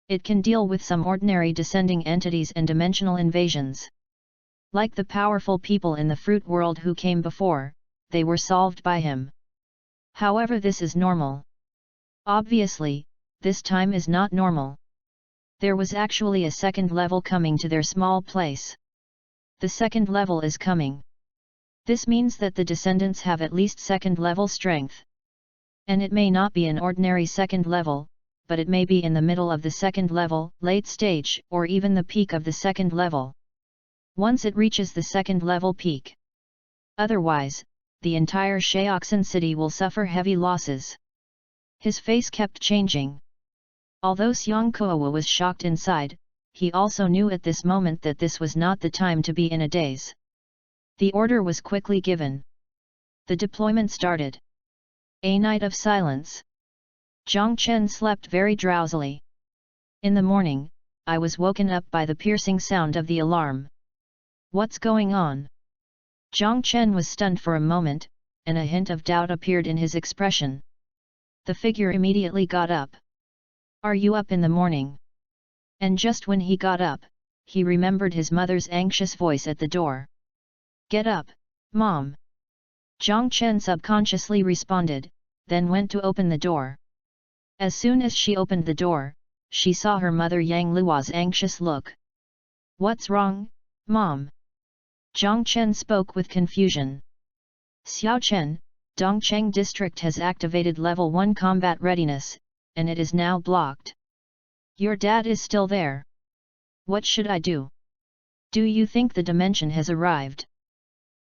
It can deal with some ordinary descending entities and dimensional invasions. Like the powerful people in the fruit world who came before, they were solved by him. However, this is normal. Obviously, this time is not normal. There was actually a second level coming to their small place. The second level is coming. This means that the descendants have at least second level strength. And it may not be an ordinary second level, but it may be in the middle of the second level, late stage, or even the peak of the second level. Once it reaches the second level peak. Otherwise, the entire Shaoxin city will suffer heavy losses. His face kept changing. Although Xiang Kuowa was shocked inside, he also knew at this moment that this was not the time to be in a daze. The order was quickly given. The deployment started. A night of silence. Zhang Chen slept very drowsily. In the morning, I was woken up by the piercing sound of the alarm. What's going on? Zhang Chen was stunned for a moment, and a hint of doubt appeared in his expression. The figure immediately got up. Are you up in the morning? And just when he got up, he remembered his mother's anxious voice at the door. Get up, Mom! Zhang Chen subconsciously responded, then went to open the door. As soon as she opened the door, she saw her mother Yang Luo's anxious look. What's wrong, Mom? Zhang Chen spoke with confusion. Xiao Chen, Dongcheng district has activated level 1 combat readiness, and it is now blocked. Your dad is still there. What should I do? Do you think the dimension has arrived?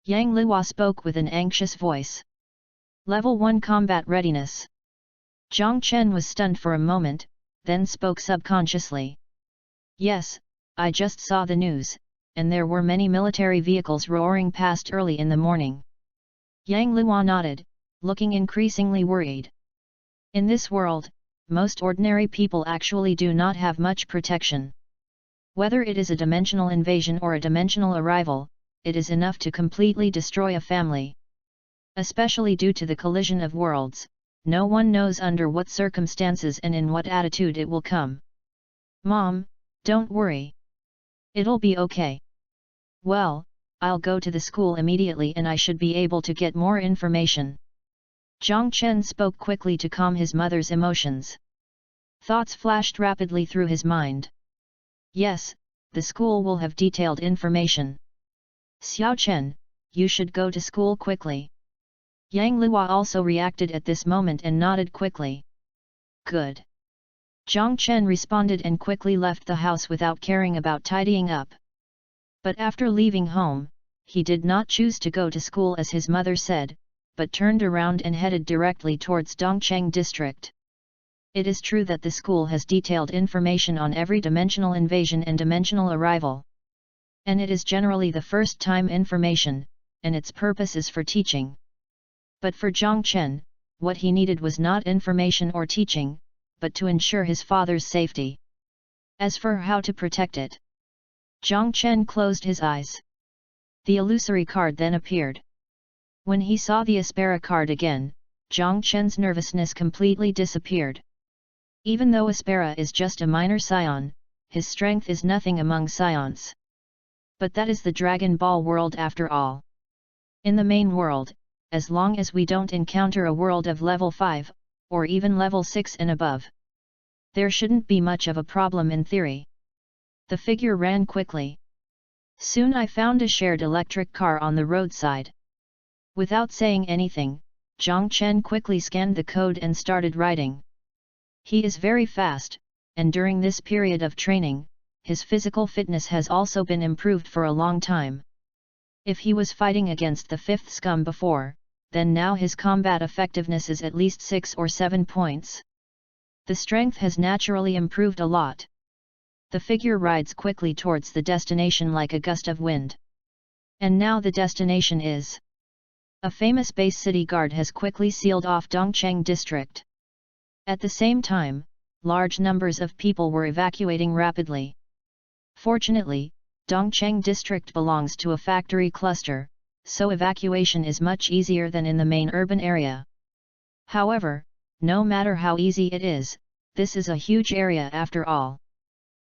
Yang Luo spoke with an anxious voice. Level 1 combat readiness. Zhang Chen was stunned for a moment, then spoke subconsciously. Yes, I just saw the news, and there were many military vehicles roaring past early in the morning. Yang Luo nodded, looking increasingly worried. In this world, most ordinary people actually do not have much protection. Whether it is a dimensional invasion or a dimensional arrival, it is enough to completely destroy a family. Especially due to the collision of worlds, no one knows under what circumstances and in what attitude it will come. Mom, don't worry. It'll be okay. Well, I'll go to the school immediately and I should be able to get more information. Zhang Chen spoke quickly to calm his mother's emotions. Thoughts flashed rapidly through his mind. Yes, the school will have detailed information. Xiao Chen, you should go to school quickly. Yang Luo also reacted at this moment and nodded quickly. Good. Zhang Chen responded and quickly left the house without caring about tidying up. But after leaving home, he did not choose to go to school as his mother said, but turned around and headed directly towards Dongcheng district. It is true that the school has detailed information on every dimensional invasion and dimensional arrival. And it is generally the first time information, and its purpose is for teaching. But for Zhang Chen, what he needed was not information or teaching, but to ensure his father's safety. As for how to protect it, Zhang Chen closed his eyes. The illusory card then appeared. When he saw the Aspera card again, Zhang Chen's nervousness completely disappeared. Even though Aspera is just a minor scion, his strength is nothing among scions. But that is the Dragon Ball world after all. In the main world, as long as we don't encounter a world of level 5, or even level 6 and above, there shouldn't be much of a problem in theory. The figure ran quickly. Soon I found a shared electric car on the roadside. Without saying anything, Zhang Chen quickly scanned the code and started riding. He is very fast, and during this period of training, his physical fitness has also been improved for a long time. If he was fighting against the 5th scum before, then now his combat effectiveness is at least 6 or 7 points. The strength has naturally improved a lot. The figure rides quickly towards the destination like a gust of wind. And now the destination is... A famous base city guard has quickly sealed off Dongcheng district. At the same time, large numbers of people were evacuating rapidly. Fortunately, Dongcheng district belongs to a factory cluster, so evacuation is much easier than in the main urban area. However, no matter how easy it is, this is a huge area after all.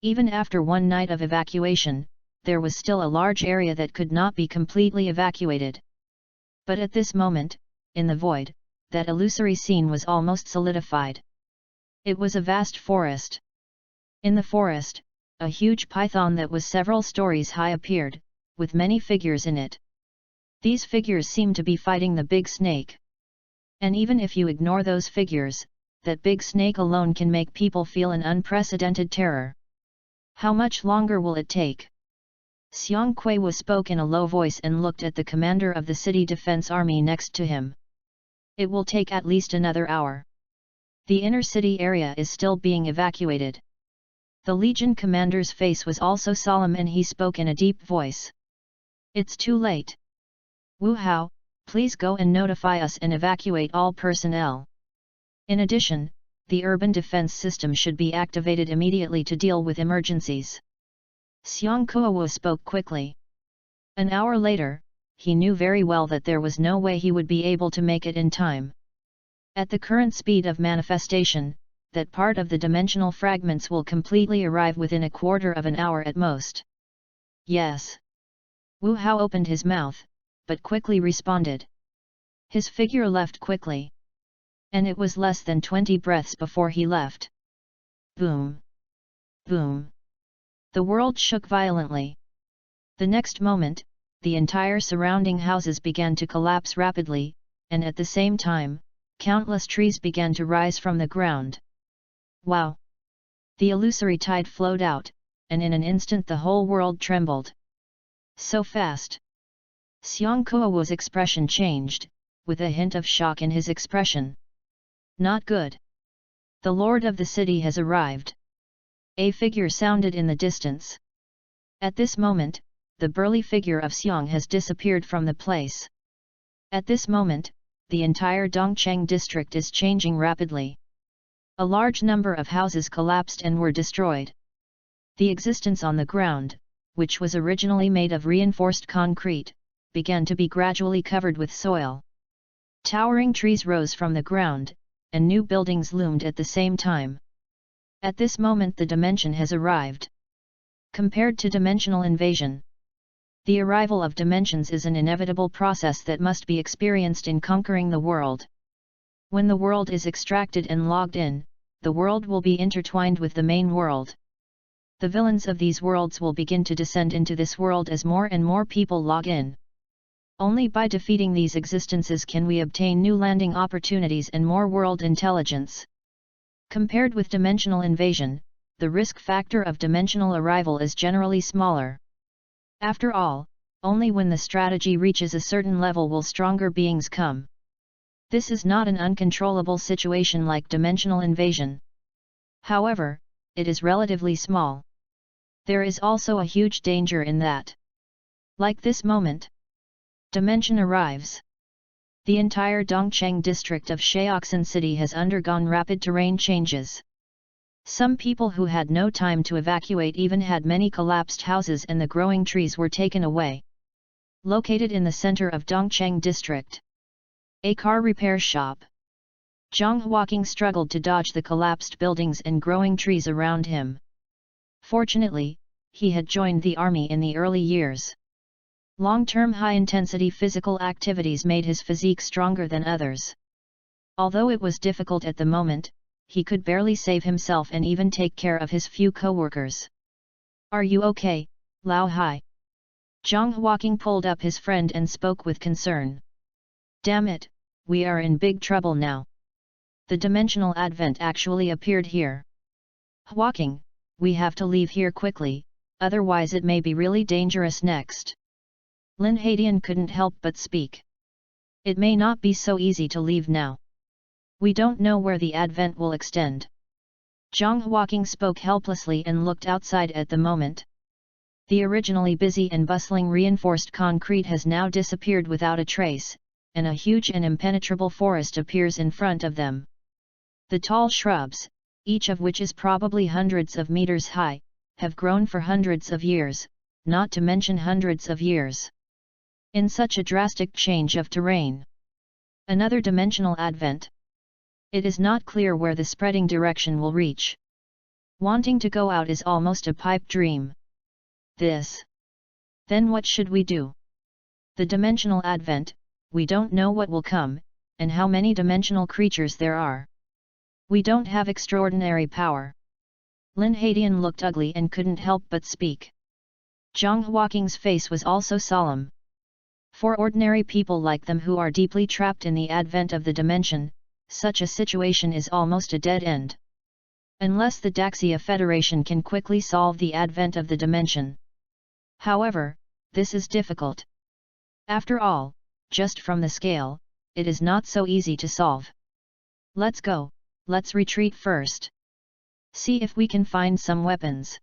Even after one night of evacuation, there was still a large area that could not be completely evacuated. But at this moment, in the void, that illusory scene was almost solidified. It was a vast forest. In the forest, a huge python that was several stories high appeared, with many figures in it. These figures seemed to be fighting the big snake. And even if you ignore those figures, that big snake alone can make people feel an unprecedented terror. How much longer will it take? Xiang Kuei spoke in a low voice and looked at the commander of the city defense army next to him. It will take at least another hour. The inner city area is still being evacuated. The Legion commander's face was also solemn and he spoke in a deep voice. It's too late. Wu Hao, please go and notify us and evacuate all personnel. In addition, the urban defense system should be activated immediately to deal with emergencies. Xiang Kuo spoke quickly. An hour later, he knew very well that there was no way he would be able to make it in time. At the current speed of manifestation, that part of the dimensional fragments will completely arrive within a quarter of an hour at most. Yes. Wu Hao opened his mouth, but quickly responded. His figure left quickly. And it was less than 20 breaths before he left. Boom! Boom! The world shook violently. The next moment, the entire surrounding houses began to collapse rapidly, and at the same time, countless trees began to rise from the ground. Wow! The illusory tide flowed out, and in an instant the whole world trembled. So fast! Xiang Kuo's expression changed, with a hint of shock in his expression. Not good. The lord of the city has arrived. A figure sounded in the distance. At this moment, the burly figure of Xiang has disappeared from the place. At this moment, the entire Dongcheng district is changing rapidly. A large number of houses collapsed and were destroyed. The existence on the ground, which was originally made of reinforced concrete, began to be gradually covered with soil. Towering trees rose from the ground, and new buildings loomed at the same time. At this moment the dimension has arrived. Compared to dimensional invasion, the arrival of dimensions is an inevitable process that must be experienced in conquering the world. When the world is extracted and logged in, the world will be intertwined with the main world. The villains of these worlds will begin to descend into this world as more and more people log in. Only by defeating these existences can we obtain new landing opportunities and more world intelligence. Compared with dimensional invasion, the risk factor of dimensional arrival is generally smaller. After all, only when the strategy reaches a certain level will stronger beings come. This is not an uncontrollable situation like dimensional invasion. However, it is relatively small. There is also a huge danger in that. Like this moment, dimension arrives. The entire Dongcheng district of Shaoxan City has undergone rapid terrain changes. Some people who had no time to evacuate even had many collapsed houses and the growing trees were taken away. Located in the center of Dongcheng district, a car repair shop. Zhang Huaqing struggled to dodge the collapsed buildings and growing trees around him. Fortunately, he had joined the army in the early years. Long-term high-intensity physical activities made his physique stronger than others. Although it was difficult at the moment, he could barely save himself and even take care of his few co-workers. "Are you okay, Lao Hai?" Zhang Huaqing pulled up his friend and spoke with concern. "Damn it, we are in big trouble now. The dimensional advent actually appeared here. Huaqing, we have to leave here quickly, otherwise it may be really dangerous next." Lin Hadian couldn't help but speak. "It may not be so easy to leave now. We don't know where the advent will extend." Zhang Huaqing spoke helplessly and looked outside at the moment. The originally busy and bustling reinforced concrete has now disappeared without a trace, and a huge and impenetrable forest appears in front of them. The tall shrubs, each of which is probably hundreds of meters high, have grown for hundreds of years, not to mention hundreds of years. In such a drastic change of terrain. Another dimensional advent. It is not clear where the spreading direction will reach. Wanting to go out is almost a pipe dream. This. Then what should we do? The dimensional advent, we don't know what will come, and how many dimensional creatures there are. We don't have extraordinary power. Lin Hadian looked ugly and couldn't help but speak. Zhang Huaqing's face was also solemn. For ordinary people like them who are deeply trapped in the advent of the dimension, such a situation is almost a dead end. Unless the Daxia Federation can quickly solve the advent of the dimension. However, this is difficult. After all, just from the scale, it is not so easy to solve. Let's go, let's retreat first. See if we can find some weapons.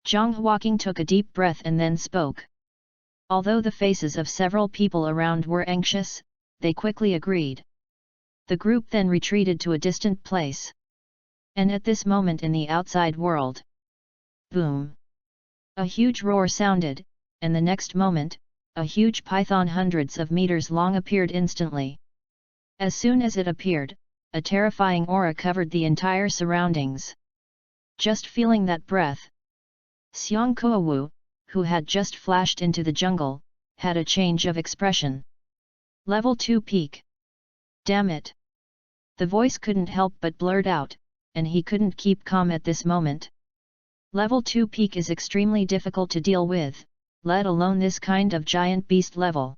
Zhang Huaqing took a deep breath and then spoke. Although the faces of several people around were anxious, they quickly agreed. The group then retreated to a distant place. And at this moment in the outside world. Boom! A huge roar sounded, and the next moment, a huge python hundreds of meters long appeared instantly. As soon as it appeared, a terrifying aura covered the entire surroundings. Just feeling that breath. Xiang Kuowu, who had just flashed into the jungle, had a change of expression. Level 2 peak. Damn it! The voice couldn't help but blurt out, and he couldn't keep calm at this moment. Level 2 peak is extremely difficult to deal with, let alone this kind of giant beast level.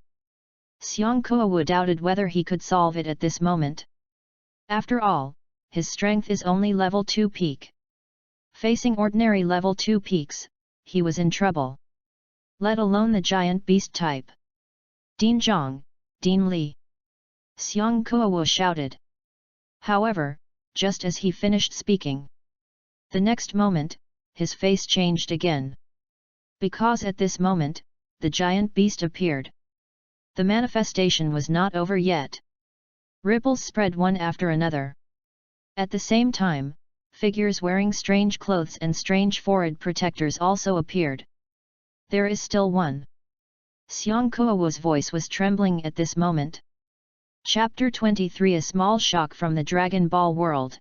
Xiang Kuowu doubted whether he could solve it at this moment. After all, his strength is only level 2 peak. Facing ordinary level 2 peaks, he was in trouble. Let alone the giant beast type. Din Zhang, Din Li. Xiang Kuowu shouted. However, just as he finished speaking, the next moment, his face changed again. Because at this moment, the giant beast appeared. The manifestation was not over yet. Ripples spread one after another. At the same time, figures wearing strange clothes and strange forehead protectors also appeared. There is still one. Xiang Kuowu's voice was trembling at this moment. Chapter 23 A small shock from the Dragon Ball world.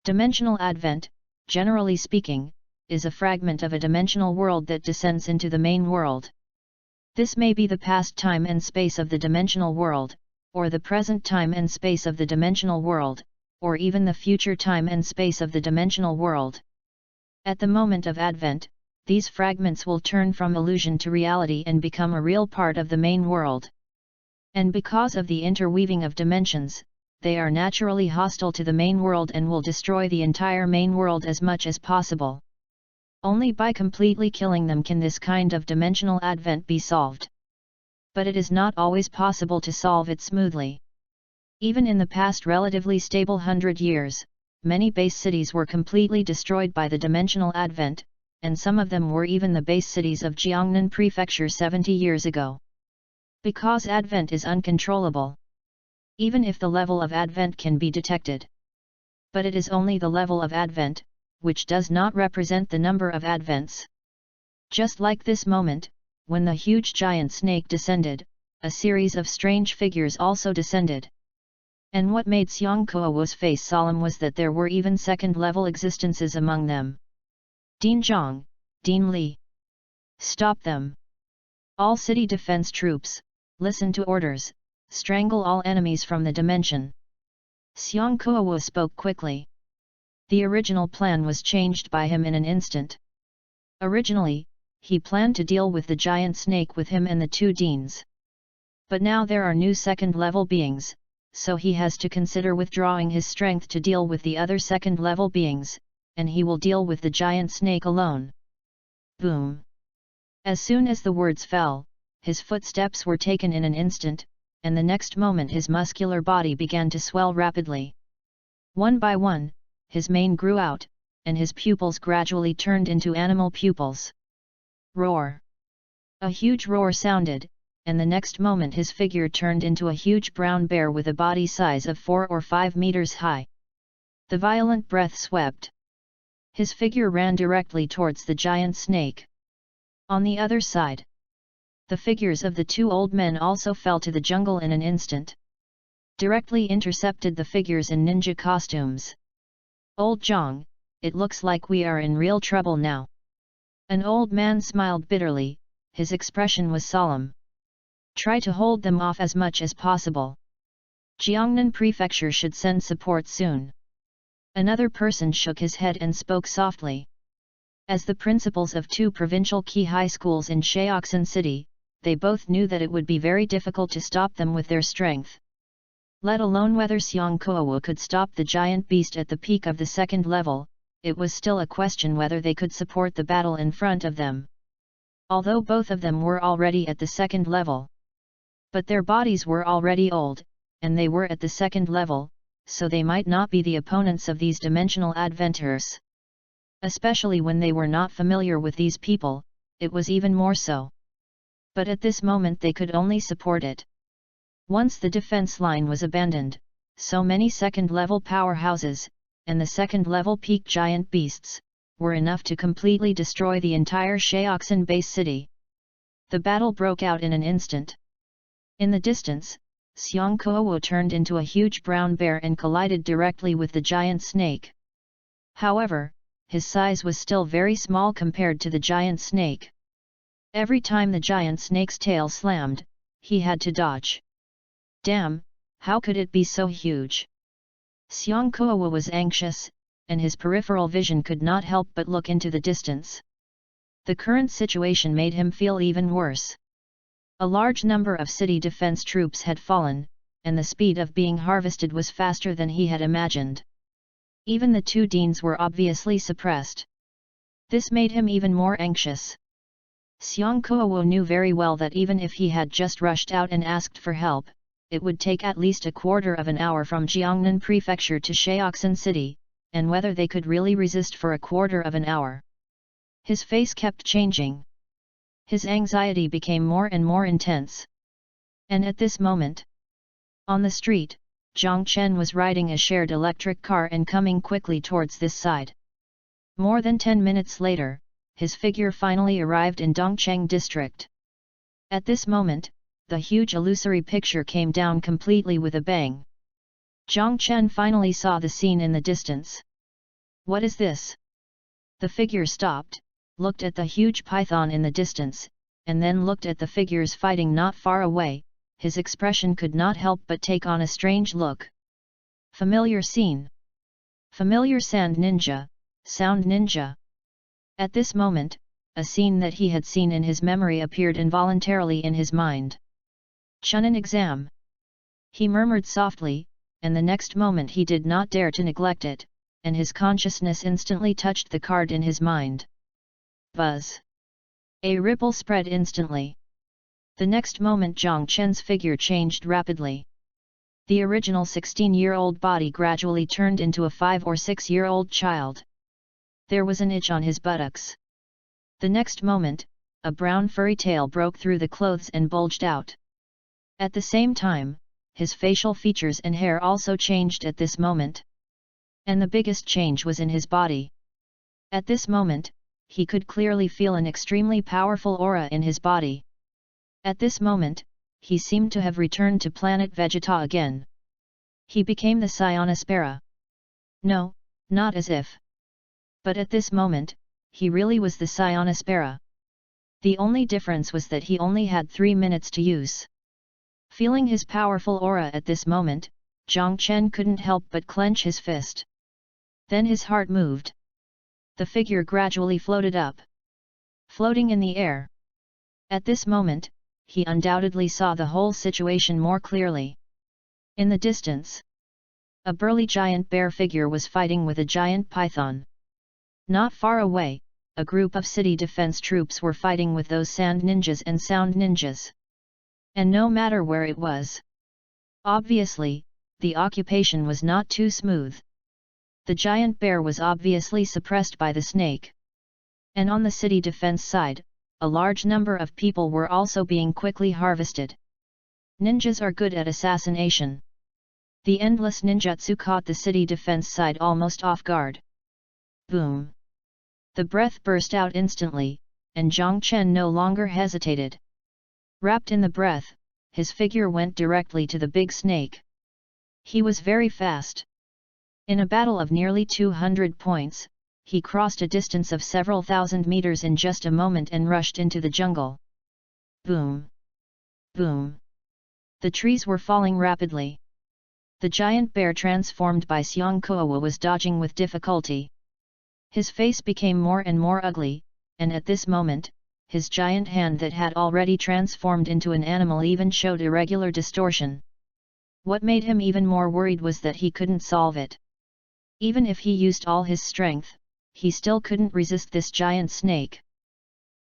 Dimensional advent, generally speaking, is a fragment of a dimensional world that descends into the main world. This may be the past time and space of the dimensional world, or the present time and space of the dimensional world, or even the future time and space of the dimensional world. At the moment of advent, these fragments will turn from illusion to reality and become a real part of the main world. And because of the interweaving of dimensions, they are naturally hostile to the main world and will destroy the entire main world as much as possible. Only by completely killing them can this kind of dimensional advent be solved. But it is not always possible to solve it smoothly. Even in the past relatively stable 100 years, many base cities were completely destroyed by the dimensional advent, and some of them were even the base cities of Jiangnan Prefecture 70 years ago. Because advent is uncontrollable. Even if the level of advent can be detected. But it is only the level of advent, which does not represent the number of advents. Just like this moment, when the huge giant snake descended, a series of strange figures also descended. And what made Xiang Kuowu's face solemn was that there were even second-level existences among them. Din Zhang, Din Li. Stop them! All city defense troops, listen to orders, strangle all enemies from the dimension. Xiang Kuowu spoke quickly. The original plan was changed by him in an instant. Originally, he planned to deal with the giant snake with him and the two deans. But now there are new second-level beings, so he has to consider withdrawing his strength to deal with the other second-level beings, and he will deal with the giant snake alone. Boom! As soon as the words fell, his footsteps were taken in an instant, and the next moment his muscular body began to swell rapidly. One by one, his mane grew out, and his pupils gradually turned into animal pupils. Roar! A huge roar sounded, and the next moment his figure turned into a huge brown bear with a body size of 4 or 5 meters high. The violent breath swept. His figure ran directly towards the giant snake. On the other side, the figures of the two old men also fell to the jungle in an instant. Directly intercepted the figures in ninja costumes. "Old Zhang, it looks like we are in real trouble now." An old man smiled bitterly, his expression was solemn. "Try to hold them off as much as possible. Jiangnan Prefecture should send support soon." Another person shook his head and spoke softly. As the principals of two provincial key high schools in Shaoxan City, they both knew that it would be very difficult to stop them with their strength. Let alone whether Xiang Kuowu could stop the giant beast at the peak of the second level, it was still a question whether they could support the battle in front of them. Although both of them were already at the second level. But their bodies were already old, and they were at the second level, so they might not be the opponents of these dimensional adventurers. Especially when they were not familiar with these people, it was even more so. But at this moment they could only support it. Once the defense line was abandoned, so many second-level powerhouses, and the second-level peak giant beasts, were enough to completely destroy the entire Shaoxan base city. The battle broke out in an instant. In the distance, Xiang Kuowu turned into a huge brown bear and collided directly with the giant snake. However, his size was still very small compared to the giant snake. Every time the giant snake's tail slammed, he had to dodge. Damn, how could it be so huge? Xiang Kuowu was anxious, and his peripheral vision could not help but look into the distance. The current situation made him feel even worse. A large number of city defense troops had fallen, and the speed of being harvested was faster than he had imagined. Even the two deans were obviously suppressed. This made him even more anxious. Xiang Kuowu knew very well that even if he had just rushed out and asked for help, it would take at least a quarter of an hour from Jiangnan Prefecture to Shaoxan City, and whether they could really resist for a quarter of an hour. His face kept changing. His anxiety became more and more intense. And at this moment, on the street, Zhang Chen was riding a shared electric car and coming quickly towards this side. More than 10 minutes later, his figure finally arrived in Dongcheng district. At this moment, the huge illusory picture came down completely with a bang. Zhang Chen finally saw the scene in the distance. What is this? The figure stopped, looked at the huge python in the distance, and then looked at the figures fighting not far away. His expression could not help but take on a strange look. Familiar scene. Familiar sand ninja, sound ninja. At this moment, a scene that he had seen in his memory appeared involuntarily in his mind. Chunin exam. He murmured softly, and the next moment he did not dare to neglect it, and his consciousness instantly touched the card in his mind. Buzz. A ripple spread instantly. The next moment Zhang Chen's figure changed rapidly. The original 16-year-old body gradually turned into a 5 or 6-year-old child. There was an itch on his buttocks. The next moment, a brown furry tail broke through the clothes and bulged out. At the same time, his facial features and hair also changed at this moment. And the biggest change was in his body. At this moment, he could clearly feel an extremely powerful aura in his body. At this moment, he seemed to have returned to planet Vegeta again. He became the Sionospera. No, not as if. But at this moment, he really was the Sionospera. The only difference was that he only had 3 minutes to use. Feeling his powerful aura at this moment, Zhang Chen couldn't help but clench his fist. Then his heart moved. The figure gradually floated up. Floating in the air. At this moment, he undoubtedly saw the whole situation more clearly. In the distance, a burly giant bear figure was fighting with a giant python. Not far away, a group of city defense troops were fighting with those sand ninjas and sound ninjas. And no matter where it was. Obviously, the occupation was not too smooth. The giant bear was obviously suppressed by the snake. And on the city defense side, a large number of people were also being quickly harvested. Ninjas are good at assassination. The endless ninjutsu caught the city defense side almost off guard. Boom! The breath burst out instantly, and Zhang Chen no longer hesitated. Wrapped in the breath, his figure went directly to the big snake. He was very fast. In a battle of nearly 200 points, he crossed a distance of several thousand meters in just a moment and rushed into the jungle. Boom! Boom! The trees were falling rapidly. The giant bear transformed by Xiang Kuo was dodging with difficulty. His face became more and more ugly, and at this moment, his giant hand that had already transformed into an animal even showed irregular distortion. What made him even more worried was that he couldn't solve it. Even if he used all his strength, he still couldn't resist this giant snake.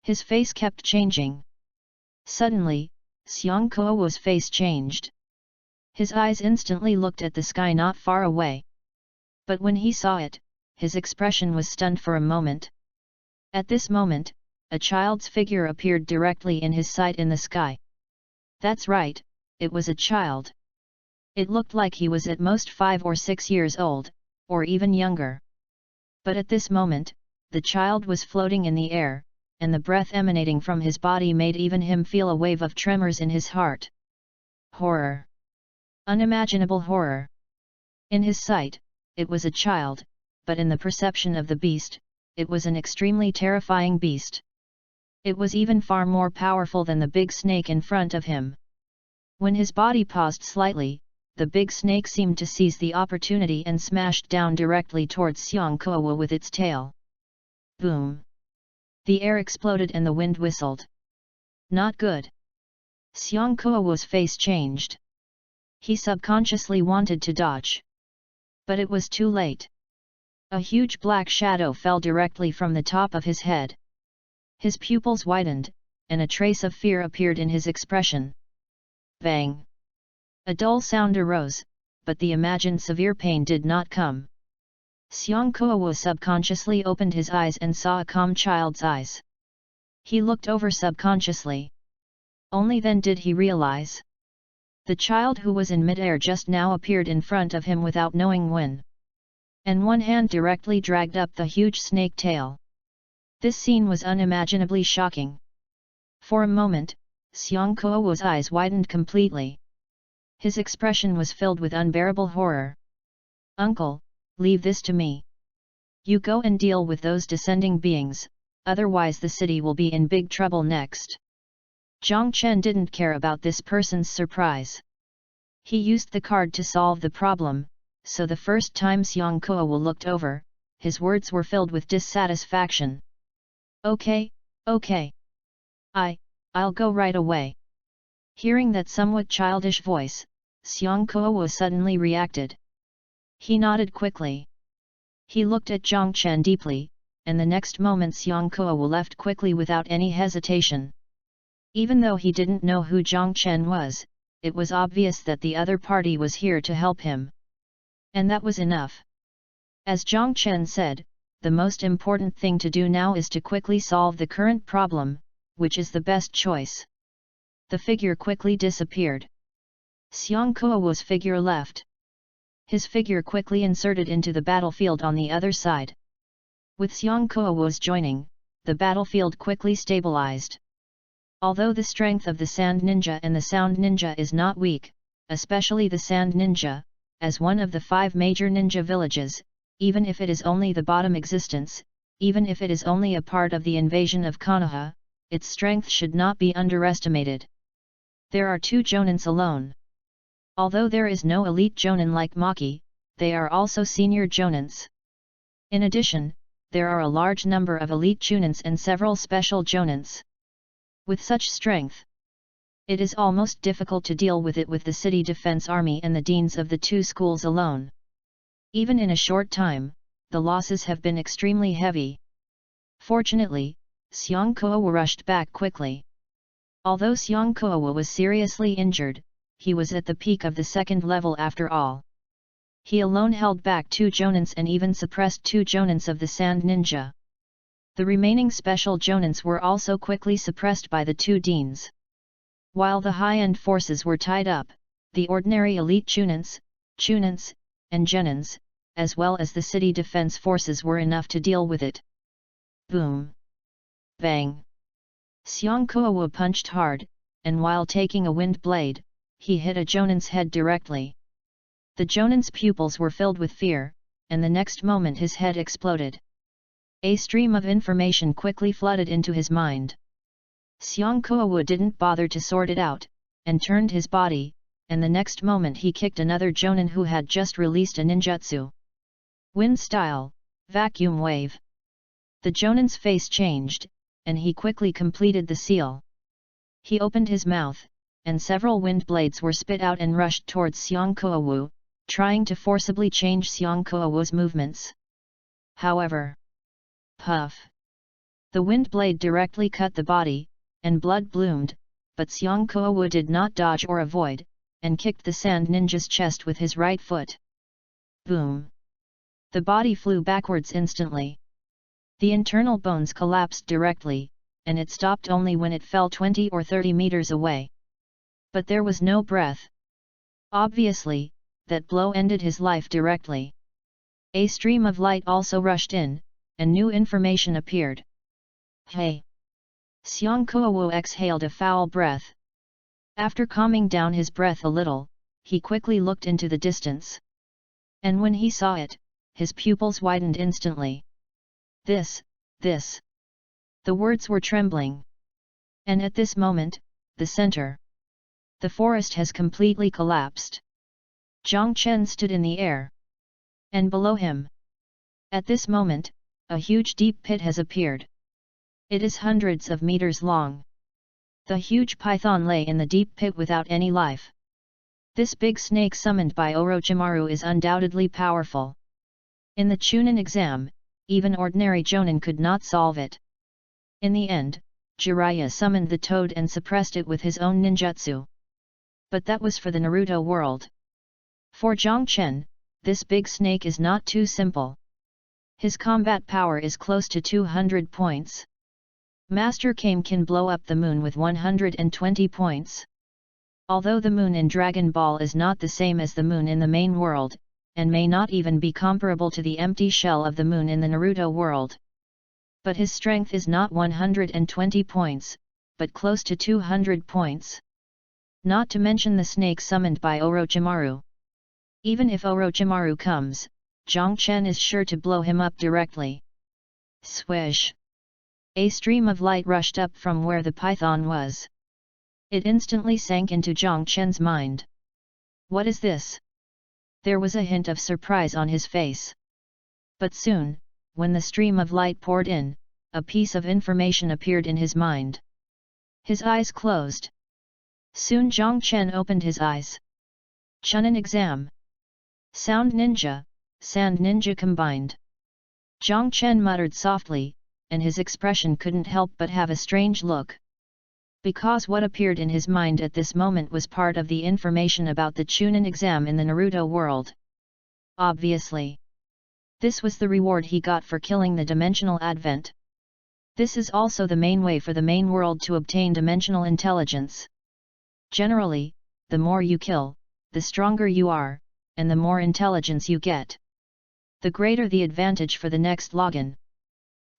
His face kept changing. Suddenly, Xiang Kuo's face changed. His eyes instantly looked at the sky not far away. But when he saw it, his expression was stunned for a moment. At this moment, a child's figure appeared directly in his sight in the sky. That's right, it was a child. It looked like he was at most 5 or 6 years old, or even younger. But at this moment, the child was floating in the air, and the breath emanating from his body made even him feel a wave of tremors in his heart. Horror! Unimaginable horror! In his sight, it was a child, but in the perception of the beast, it was an extremely terrifying beast. It was even far more powerful than the big snake in front of him. When his body paused slightly, the big snake seemed to seize the opportunity and smashed down directly towards Xiang Kuo with its tail. Boom! The air exploded and the wind whistled. Not good. Xiang Kuo's face changed. He subconsciously wanted to dodge. But it was too late. A huge black shadow fell directly from the top of his head. His pupils widened, and a trace of fear appeared in his expression. Bang! A dull sound arose, but the imagined severe pain did not come. Xiang Kuo subconsciously opened his eyes and saw a calm child's eyes. He looked over subconsciously. Only then did he realize. The child who was in midair just now appeared in front of him without knowing when. And one hand directly dragged up the huge snake tail. This scene was unimaginably shocking. For a moment, Xiang Kuo's eyes widened completely. His expression was filled with unbearable horror. Uncle, leave this to me. You go and deal with those descending beings, otherwise the city will be in big trouble next. Zhang Chen didn't care about this person's surprise. He used the card to solve the problem, so the first time Xiang Kuo looked over, his words were filled with dissatisfaction. Okay, okay. I'll go right away. Hearing that somewhat childish voice, Xiang Kuo suddenly reacted. He nodded quickly. He looked at Zhang Chen deeply, and the next moment Xiang Kuo left quickly without any hesitation. Even though he didn't know who Zhang Chen was, it was obvious that the other party was here to help him. And that was enough. As Zhang Chen said, the most important thing to do now is to quickly solve the current problem, which is the best choice. The figure quickly disappeared. Xiang Kuo's figure left. His figure quickly inserted into the battlefield on the other side. With Xiang Kuo's joining, the battlefield quickly stabilized. Although the strength of the Sand Ninja and the Sound Ninja is not weak, especially the Sand Ninja, as one of the 5 major ninja villages, even if it is only the bottom existence, even if it is only a part of the invasion of Konoha, its strength should not be underestimated. There are 2 jonins alone. Although there is no elite jonin like Maki, they are also senior jonins. In addition, there are a large number of elite chunins and several special jonins. With such strength, it is almost difficult to deal with it with the city defense army and the deans of the 2 schools alone. Even in a short time, the losses have been extremely heavy. Fortunately, Xiang Kuo rushed back quickly. Although Xiang Kuo was seriously injured, he was at the peak of the 2nd level after all. He alone held back 2 jonins and even suppressed 2 jonins of the Sand Ninja. The remaining special jonins were also quickly suppressed by the 2 deans. While the high-end forces were tied up, the ordinary elite chunins, and genins, as well as the city defense forces were enough to deal with it. Boom! Bang! Xiong Kuo punched hard, and while taking a wind blade, he hit a Jonan's head directly. The Jonan's pupils were filled with fear, and the next moment his head exploded. A stream of information quickly flooded into his mind. Xiong Kuo didn't bother to sort it out, and turned his body, and the next moment he kicked another Jonin who had just released a ninjutsu. Wind style, vacuum wave. The Jonin's face changed, and he quickly completed the seal. He opened his mouth, and several wind blades were spit out and rushed towards Xiong Kuo, trying to forcibly change Xiong Kuo's movements. However, puff! The wind blade directly cut the body, and blood bloomed, but Xiong Kuo did not dodge or avoid, and kicked the sand ninja's chest with his right foot. Boom! The body flew backwards instantly. The internal bones collapsed directly, and it stopped only when it fell 20 or 30 meters away. But there was no breath. Obviously, that blow ended his life directly. A stream of light also rushed in, and new information appeared. Hey! Xiong Kuo exhaled a foul breath. After calming down his breath a little, he quickly looked into the distance. And when he saw it, his pupils widened instantly. This. The words were trembling. And at this moment, the center. The forest has completely collapsed. Zhang Chen stood in the air. And below him. At this moment, a huge deep pit has appeared. It is hundreds of meters long. The huge python lay in the deep pit without any life. This big snake summoned by Orochimaru is undoubtedly powerful. In the Chunin exam, even ordinary Jonin could not solve it. In the end, Jiraiya summoned the toad and suppressed it with his own ninjutsu. But that was for the Naruto world. For Zhang Chen, this big snake is not too simple. His combat power is close to 200 points. Master Kame can blow up the moon with 120 points. Although the moon in Dragon Ball is not the same as the moon in the main world, and may not even be comparable to the empty shell of the moon in the Naruto world. But his strength is not 120 points, but close to 200 points. Not to mention the snake summoned by Orochimaru. Even if Orochimaru comes, Zhang Chen is sure to blow him up directly. Swish! A stream of light rushed up from where the python was. It instantly sank into Zhang Chen's mind. What is this? There was a hint of surprise on his face. But soon, when the stream of light poured in, a piece of information appeared in his mind. His eyes closed. Soon Zhang Chen opened his eyes. Chunin exam. Sound ninja, sand ninja combined. Zhang Chen muttered softly, and his expression couldn't help but have a strange look. Because what appeared in his mind at this moment was part of the information about the Chunin exam in the Naruto world. Obviously. This was the reward he got for killing the dimensional advent. This is also the main way for the main world to obtain dimensional intelligence. Generally, the more you kill, the stronger you are, and the more intelligence you get. The greater the advantage for the next login.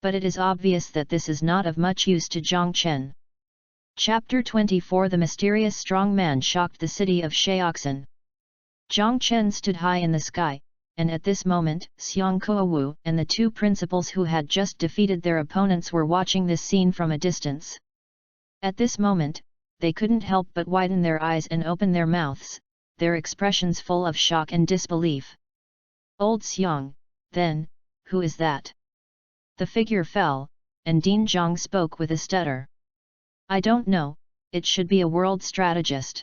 But it is obvious that this is not of much use to Zhang Chen. Chapter 24 The mysterious strong man shocked the city of Sheoxin. Zhang Chen stood high in the sky, and at this moment, Xiong Kuo and the two principals who had just defeated their opponents were watching this scene from a distance. At this moment, they couldn't help but widen their eyes and open their mouths, their expressions full of shock and disbelief. Old Xiong, then, who is that? The figure fell, and Dean Zhang spoke with a stutter. I don't know, it should be a world strategist.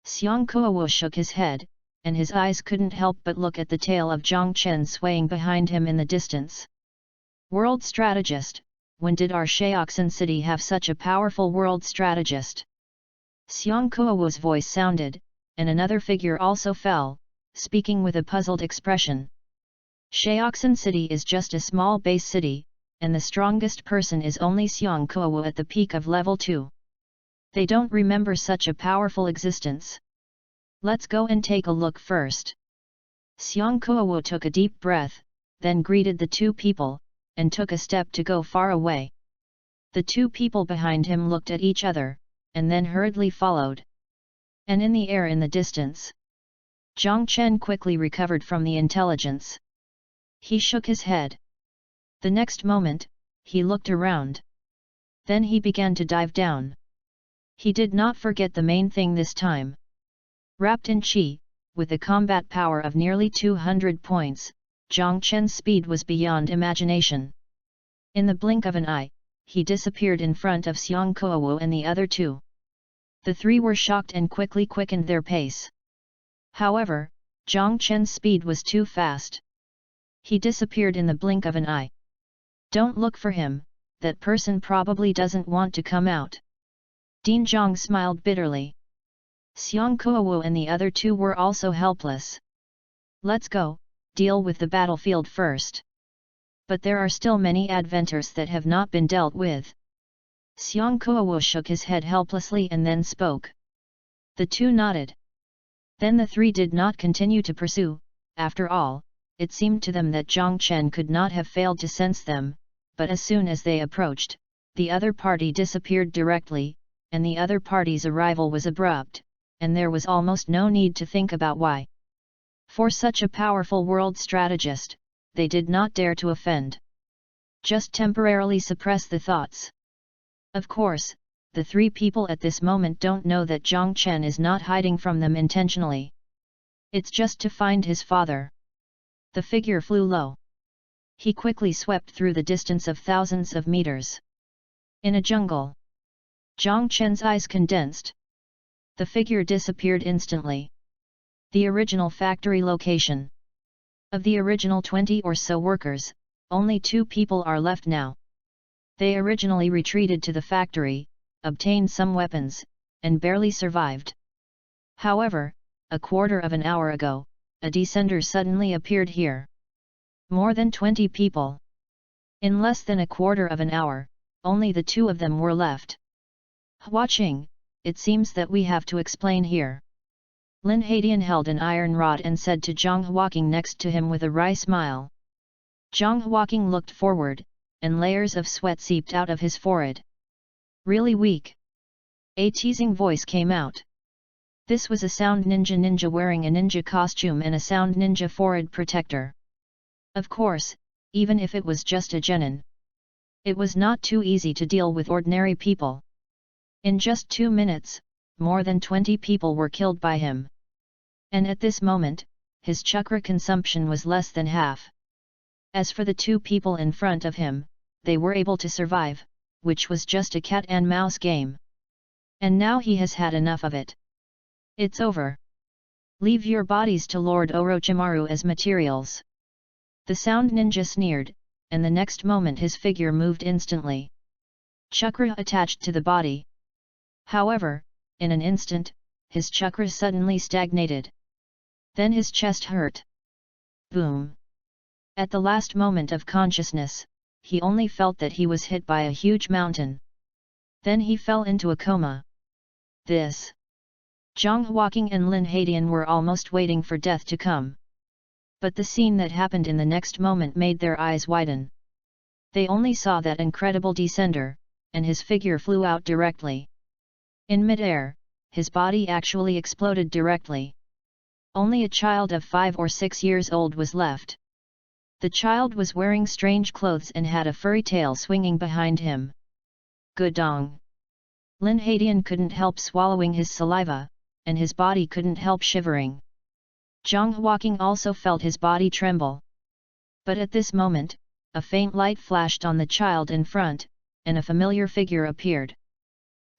Xiong Kuo shook his head, and his eyes couldn't help but look at the tail of Zhang Chen swaying behind him in the distance. World strategist, when did our Sheoxin city have such a powerful world strategist? Xiong Kuo's voice sounded, and another figure also fell, speaking with a puzzled expression. Sheoxin city is just a small base city, and the strongest person is only Xiong Kuo at the peak of level 2. They don't remember such a powerful existence. Let's go and take a look first. Xiong Kuo took a deep breath, then greeted the two people, and took a step to go far away. The two people behind him looked at each other, and then hurriedly followed. And in the air in the distance, Zhang Chen quickly recovered from the intelligence. He shook his head. The next moment, he looked around. Then he began to dive down. He did not forget the main thing this time. Wrapped in qi, with a combat power of nearly 200 points, Zhang Chen's speed was beyond imagination. In the blink of an eye, he disappeared in front of Xiang Kuowu and the other two. The three were shocked and quickly quickened their pace. However, Zhang Chen's speed was too fast. He disappeared in the blink of an eye. Don't look for him, that person probably doesn't want to come out. Ding Zhang smiled bitterly. Xiang Kuowu and the other two were also helpless. Let's go, deal with the battlefield first. But there are still many adventures that have not been dealt with. Xiang Kuowu shook his head helplessly and then spoke. The two nodded. Then the three did not continue to pursue. After all, it seemed to them that Zhang Chen could not have failed to sense them, but as soon as they approached, the other party disappeared directly, and the other party's arrival was abrupt, and there was almost no need to think about why. For such a powerful world strategist, they did not dare to offend. Just temporarily suppress the thoughts. Of course, the three people at this moment don't know that Zhang Chen is not hiding from them intentionally. It's just to find his father. The figure flew low. He quickly swept through the distance of thousands of meters. In a jungle. Zhang Chen's eyes condensed. The figure disappeared instantly. The original factory location. Of the original 20 or so workers, only 2 people are left now. They originally retreated to the factory, obtained some weapons, and barely survived. However, a quarter of an hour ago, a descender suddenly appeared here. More than 20 people. In less than a quarter of an hour, only the 2 of them were left. Watching, it seems that we have to explain here. Lin Hadian held an iron rod and said to Zhang Huaqing next to him with a wry smile. Zhang Huaqing looked forward, and layers of sweat seeped out of his forehead. Really weak. A teasing voice came out. This was a sound ninja wearing a ninja costume and a sound ninja forehead protector. Of course, even if it was just a genin, it was not too easy to deal with ordinary people. In just 2 minutes, more than 20 people were killed by him. And at this moment, his chakra consumption was less than half. As for the 2 people in front of him, they were able to survive, which was just a cat and mouse game. And now he has had enough of it. It's over. Leave your bodies to Lord Orochimaru as materials. The sound ninja sneered, and the next moment his figure moved instantly. Chakra attached to the body. However, in an instant, his chakra suddenly stagnated. Then his chest hurt. Boom! At the last moment of consciousness, he only felt that he was hit by a huge mountain. Then he fell into a coma. This. Zhang Huaqing and Lin Hadian were almost waiting for death to come. But the scene that happened in the next moment made their eyes widen. They only saw that incredible descender, and his figure flew out directly. In mid-air, his body actually exploded directly. Only a child of 5 or 6 years old was left. The child was wearing strange clothes and had a furry tail swinging behind him. Gudong! Lin Hadian couldn't help swallowing his saliva, and his body couldn't help shivering. Zhang Huaqing also felt his body tremble. But at this moment, a faint light flashed on the child in front, and a familiar figure appeared.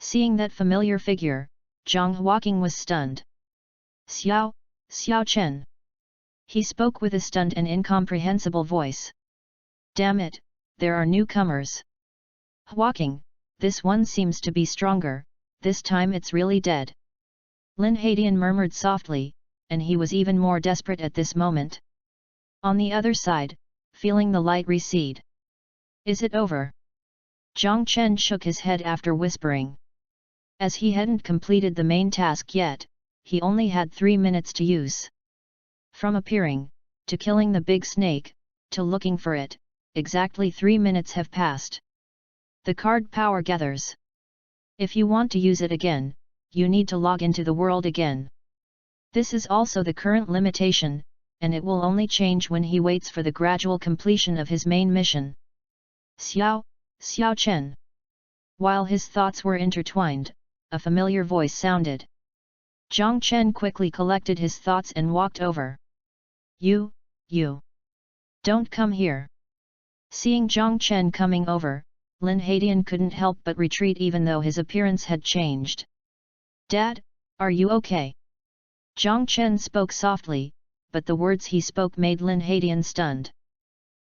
Seeing that familiar figure, Zhang Huaqing was stunned. Xiao Chen. He spoke with a stunned and incomprehensible voice. Damn it, there are newcomers. Huaqing, this one seems to be stronger, this time it's really dead. Lin Hadian murmured softly, and he was even more desperate at this moment. On the other side, feeling the light recede. Is it over? Zhang Chen shook his head after whispering. As he hadn't completed the main task yet, he only had 3 minutes to use. From appearing, to killing the big snake, to looking for it, exactly 3 minutes have passed. The card power gathers. If you want to use it again, you need to log into the world again. This is also the current limitation, and it will only change when he waits for the gradual completion of his main mission. Xiao Chen. While his thoughts were intertwined, a familiar voice sounded. Zhang Chen quickly collected his thoughts and walked over. You. Don't come here. Seeing Zhang Chen coming over, Lin Hadian couldn't help but retreat even though his appearance had changed. Dad, are you okay? Zhang Chen spoke softly, but the words he spoke made Lin Hadian stunned.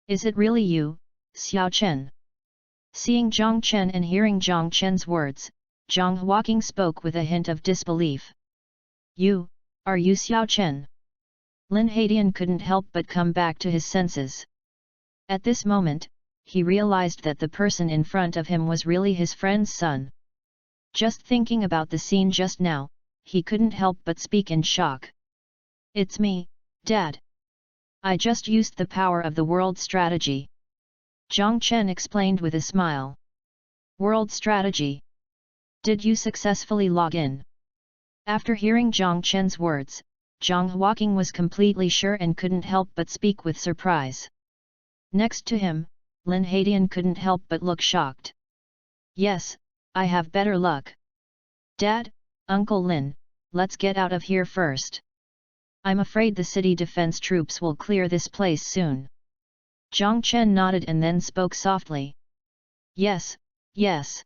Is it really you, Xiao Chen? Seeing Zhang Chen and hearing Zhang Chen's words, Zhang Huaqing spoke with a hint of disbelief. Are you Xiao Chen? Lin Hadian couldn't help but come back to his senses. At this moment, he realized that the person in front of him was really his friend's son. Just thinking about the scene just now, he couldn't help but speak in shock. It's me, Dad. I just used the power of the world strategy. Zhang Chen explained with a smile. World strategy. Did you successfully log in? After hearing Zhang Chen's words, Zhang Huaqing was completely sure and couldn't help but speak with surprise. Next to him, Lin Hadian couldn't help but look shocked. Yes, I have better luck. Dad, Uncle Lin, let's get out of here first. I'm afraid the city defense troops will clear this place soon. Zhang Chen nodded and then spoke softly. Yes.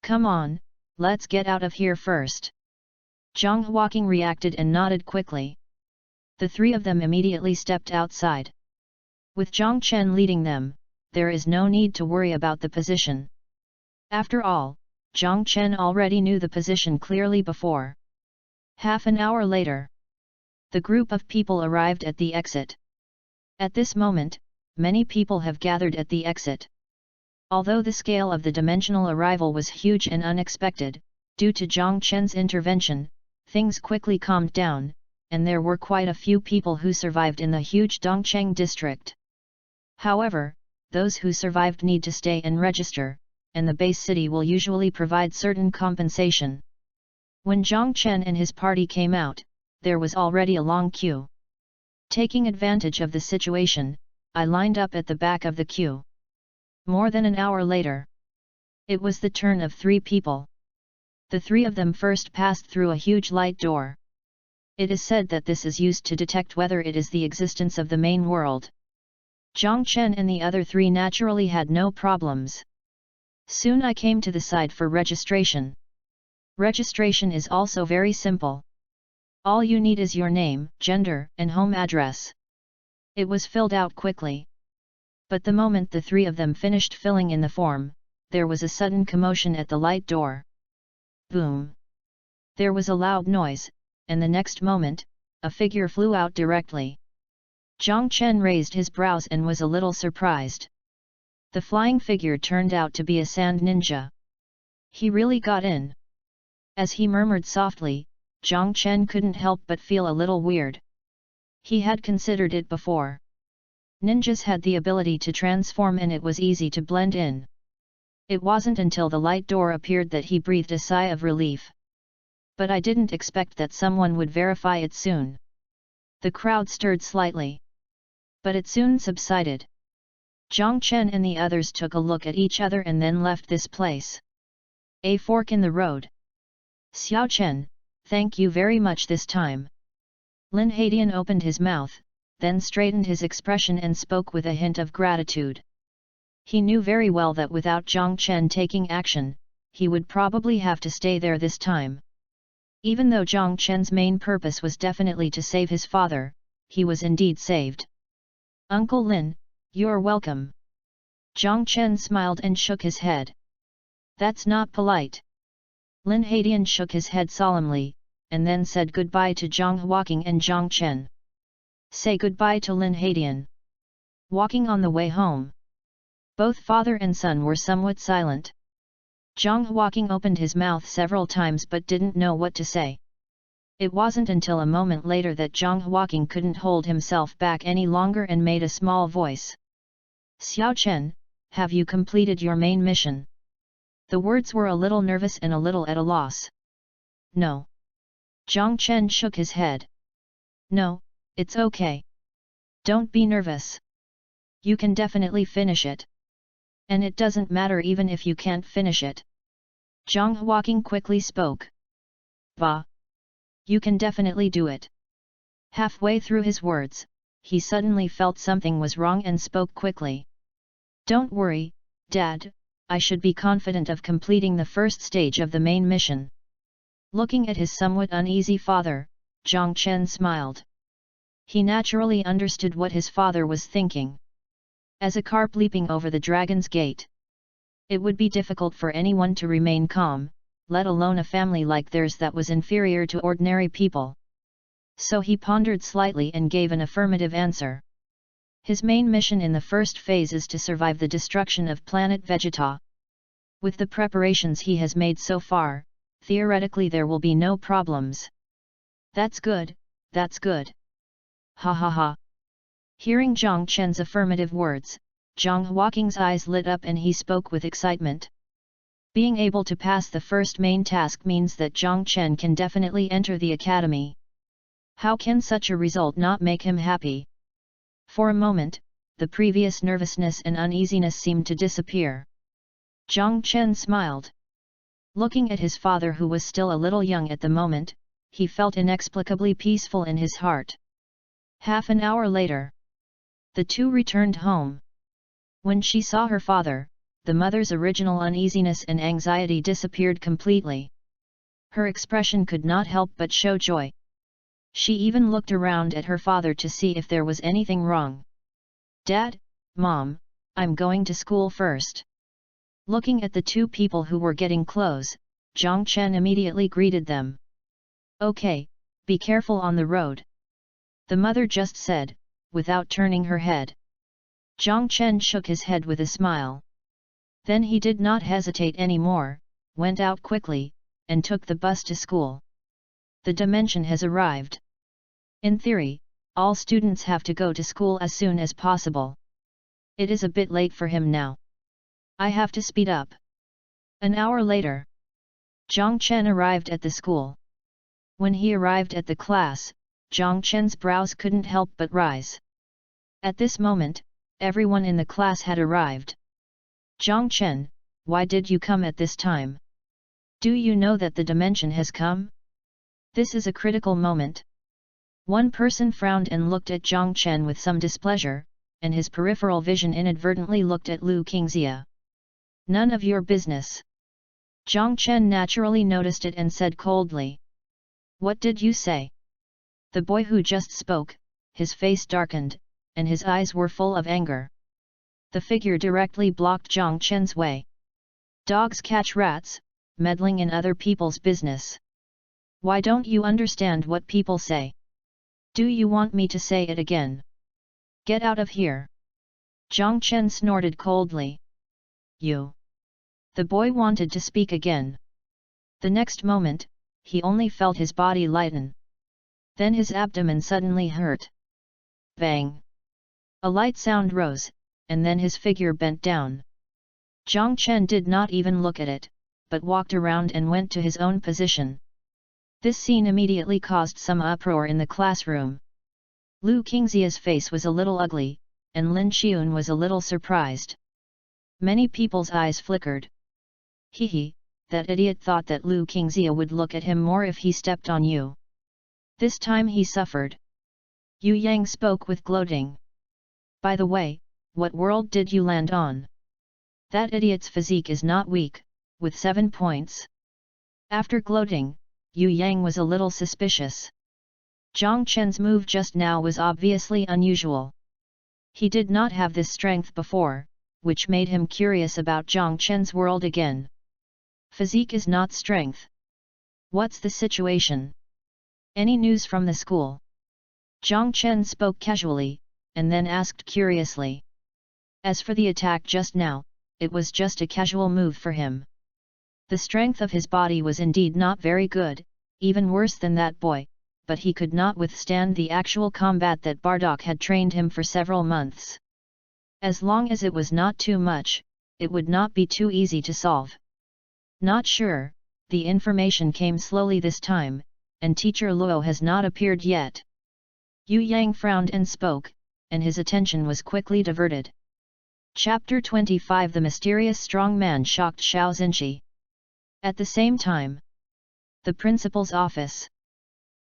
Come on, let's get out of here first. Zhang Huaqing reacted and nodded quickly. The three of them immediately stepped outside. With Zhang Chen leading them, there is no need to worry about the position. After all, Zhang Chen already knew the position clearly before. Half an hour later, the group of people arrived at the exit. At this moment, many people have gathered at the exit. Although the scale of the dimensional arrival was huge and unexpected, due to Zhang Chen's intervention, things quickly calmed down, and there were quite a few people who survived in the huge Dongcheng district. However, those who survived need to stay and register, and the base city will usually provide certain compensation. When Zhang Chen and his party came out, there was already a long queue. Taking advantage of the situation, I lined up at the back of the queue. More than an hour later, it was the turn of three people. The three of them first passed through a huge light door. It is said that this is used to detect whether it is the existence of the main world. Zhang Chen and the other three naturally had no problems. Soon I came to the side for registration. Registration is also very simple. All you need is your name, gender, and home address. It was filled out quickly. But the moment the three of them finished filling in the form, there was a sudden commotion at the light door. Boom! There was a loud noise, and the next moment, a figure flew out directly. Zhang Chen raised his brows and was a little surprised. The flying figure turned out to be a sand ninja. He really got in. As he murmured softly, Zhang Chen couldn't help but feel a little weird. He had considered it before. Ninjas had the ability to transform and it was easy to blend in. It wasn't until the light door appeared that he breathed a sigh of relief. But I didn't expect that someone would verify it soon. The crowd stirred slightly. But it soon subsided. Zhang Chen and the others took a look at each other and then left this place. A fork in the road. Xiao Chen, thank you very much this time. Lin Hadian opened his mouth, then straightened his expression and spoke with a hint of gratitude. He knew very well that without Zhang Chen taking action, he would probably have to stay there this time. Even though Zhang Chen's main purpose was definitely to save his father, he was indeed saved. Uncle Lin, you're welcome. Zhang Chen smiled and shook his head. That's not polite. Lin Hadian shook his head solemnly, and then said goodbye to Zhang Huaqing and Zhang Chen. Say goodbye to Lin Hadian. Walking on the way home, both father and son were somewhat silent. Zhang Huaqing opened his mouth several times but didn't know what to say. It wasn't until a moment later that Zhang Huaqing couldn't hold himself back any longer and made a small voice. Xiao Chen, have you completed your main mission? The words were a little nervous and a little at a loss. No. Jiang Chen shook his head. No, it's okay. Don't be nervous. You can definitely finish it. And it doesn't matter even if you can't finish it. Zhang Huaqing quickly spoke. Bah! You can definitely do it. Halfway through his words, he suddenly felt something was wrong and spoke quickly. Don't worry, Dad, I should be confident of completing the first stage of the main mission. Looking at his somewhat uneasy father, Jiang Chen smiled. He naturally understood what his father was thinking. As a carp leaping over the dragon's gate, it would be difficult for anyone to remain calm, let alone a family like theirs that was inferior to ordinary people. So he pondered slightly and gave an affirmative answer. His main mission in the first phase is to survive the destruction of planet Vegeta. With the preparations he has made so far, theoretically there will be no problems. That's good, that's good. Ha ha ha. Hearing Jiang Chen's affirmative words, Zhang Huaqing's eyes lit up and he spoke with excitement. Being able to pass the first main task means that Jiang Chen can definitely enter the academy. How can such a result not make him happy? For a moment, the previous nervousness and uneasiness seemed to disappear. Jiang Chen smiled. Looking at his father who was still a little young at the moment, he felt inexplicably peaceful in his heart. Half an hour later, the two returned home. When she saw her father, the mother's original uneasiness and anxiety disappeared completely. Her expression could not help but show joy. She even looked around at her father to see if there was anything wrong. Dad, Mom, I'm going to school first. Looking at the two people who were getting close, Jiang Chen immediately greeted them. Okay, be careful on the road. The mother just said, without turning her head. Jiang Chen shook his head with a smile. Then he did not hesitate anymore, went out quickly, and took the bus to school. The dimension has arrived. In theory, all students have to go to school as soon as possible. It is a bit late for him now. I have to speed up. An hour later, Jiang Chen arrived at the school. When he arrived at the class, Jiang Chen's brows couldn't help but rise. At this moment, everyone in the class had arrived. Jiang Chen, why did you come at this time? Do you know that the dimension has come? This is a critical moment. One person frowned and looked at Jiang Chen with some displeasure, and his peripheral vision inadvertently looked at Lu Qingxia. None of your business. Jiang Chen naturally noticed it and said coldly. What did you say? The boy who just spoke, his face darkened, and his eyes were full of anger. The figure directly blocked Jiang Chen's way. Dogs catch rats, meddling in other people's business. Why don't you understand what people say? Do you want me to say it again? Get out of here! Jiang Chen snorted coldly. You! The boy wanted to speak again. The next moment, he only felt his body lighten. Then his abdomen suddenly hurt. Bang! A light sound rose, and then his figure bent down. Jiang Chen did not even look at it, but walked around and went to his own position. This scene immediately caused some uproar in the classroom. Lu Qingxia's face was a little ugly, and Lin Xiun was a little surprised. Many people's eyes flickered. He, that idiot thought that Lu Qingxia would look at him more if he stepped on you. This time he suffered. Yu Yang spoke with gloating. By the way, what world did you land on? That idiot's physique is not weak, with 7 points. After gloating, Yu Yang was a little suspicious. Jiang Chen's move just now was obviously unusual. He did not have this strength before, which made him curious about Jiang Chen's world again. Physique is not strength. What's the situation? Any news from the school? Jiang Chen spoke casually, and then asked curiously. As for the attack just now, it was just a casual move for him. The strength of his body was indeed not very good, even worse than that boy, but he could not withstand the actual combat that Bardock had trained him for several months. As long as it was not too much, it would not be too easy to solve. Not sure, the information came slowly this time, and teacher Luo has not appeared yet. Yu Yang frowned and spoke, and his attention was quickly diverted. Chapter 25 The mysterious strong man shocked Xiao Xinqi. At the same time, the principal's office.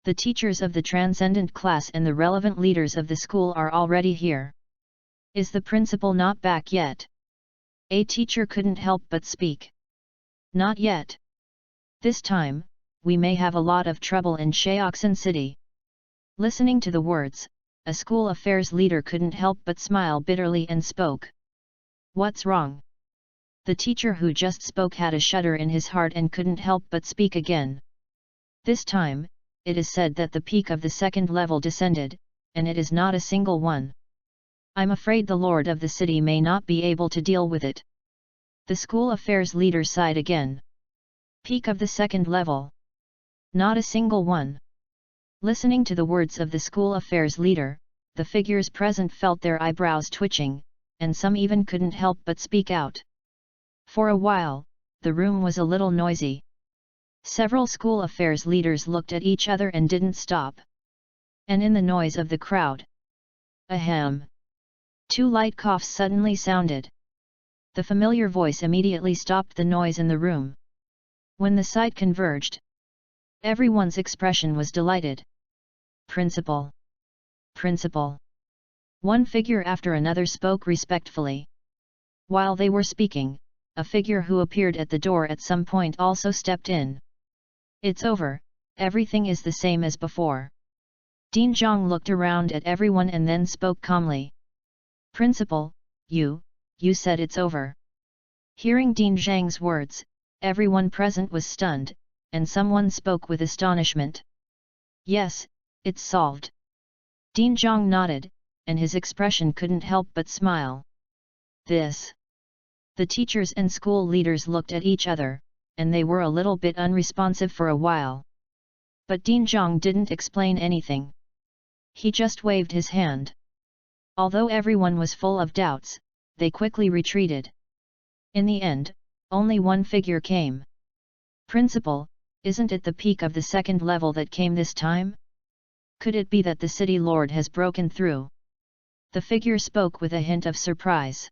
The teachers of the transcendent class and the relevant leaders of the school are already here. Is the principal not back yet? A teacher couldn't help but speak. Not yet. This time, we may have a lot of trouble in Shaoxin City. Listening to the words, a school affairs leader couldn't help but smile bitterly and spoke. What's wrong? The teacher who just spoke had a shudder in his heart and couldn't help but speak again. This time, it is said that the peak of the second level descended, and it is not a single one. I'm afraid the lord of the city may not be able to deal with it. The school affairs leader sighed again. Peak of the second level. Not a single one. Listening to the words of the school affairs leader, the figures present felt their eyebrows twitching, and some even couldn't help but speak out. For a while, the room was a little noisy. Several school affairs leaders looked at each other and didn't stop. And in the noise of the crowd, ahem! 2 light coughs suddenly sounded. The familiar voice immediately stopped the noise in the room. When the sight converged, everyone's expression was delighted. Principal! Principal! One figure after another spoke respectfully. While they were speaking, a figure who appeared at the door at some point also stepped in. It's over, everything is the same as before. Dean Zhang looked around at everyone and then spoke calmly. Principal, you said it's over. Hearing Dean Zhang's words, everyone present was stunned, and someone spoke with astonishment. Yes, it's solved. Dean Zhang nodded, and his expression couldn't help but smile. This. The teachers and school leaders looked at each other, and they were a little bit unresponsive for a while. But Dean Zhang didn't explain anything. He just waved his hand. Although everyone was full of doubts, they quickly retreated. In the end, only one figure came. Principal, isn't it the peak of the second level that came this time? Could it be that the city lord has broken through? The figure spoke with a hint of surprise.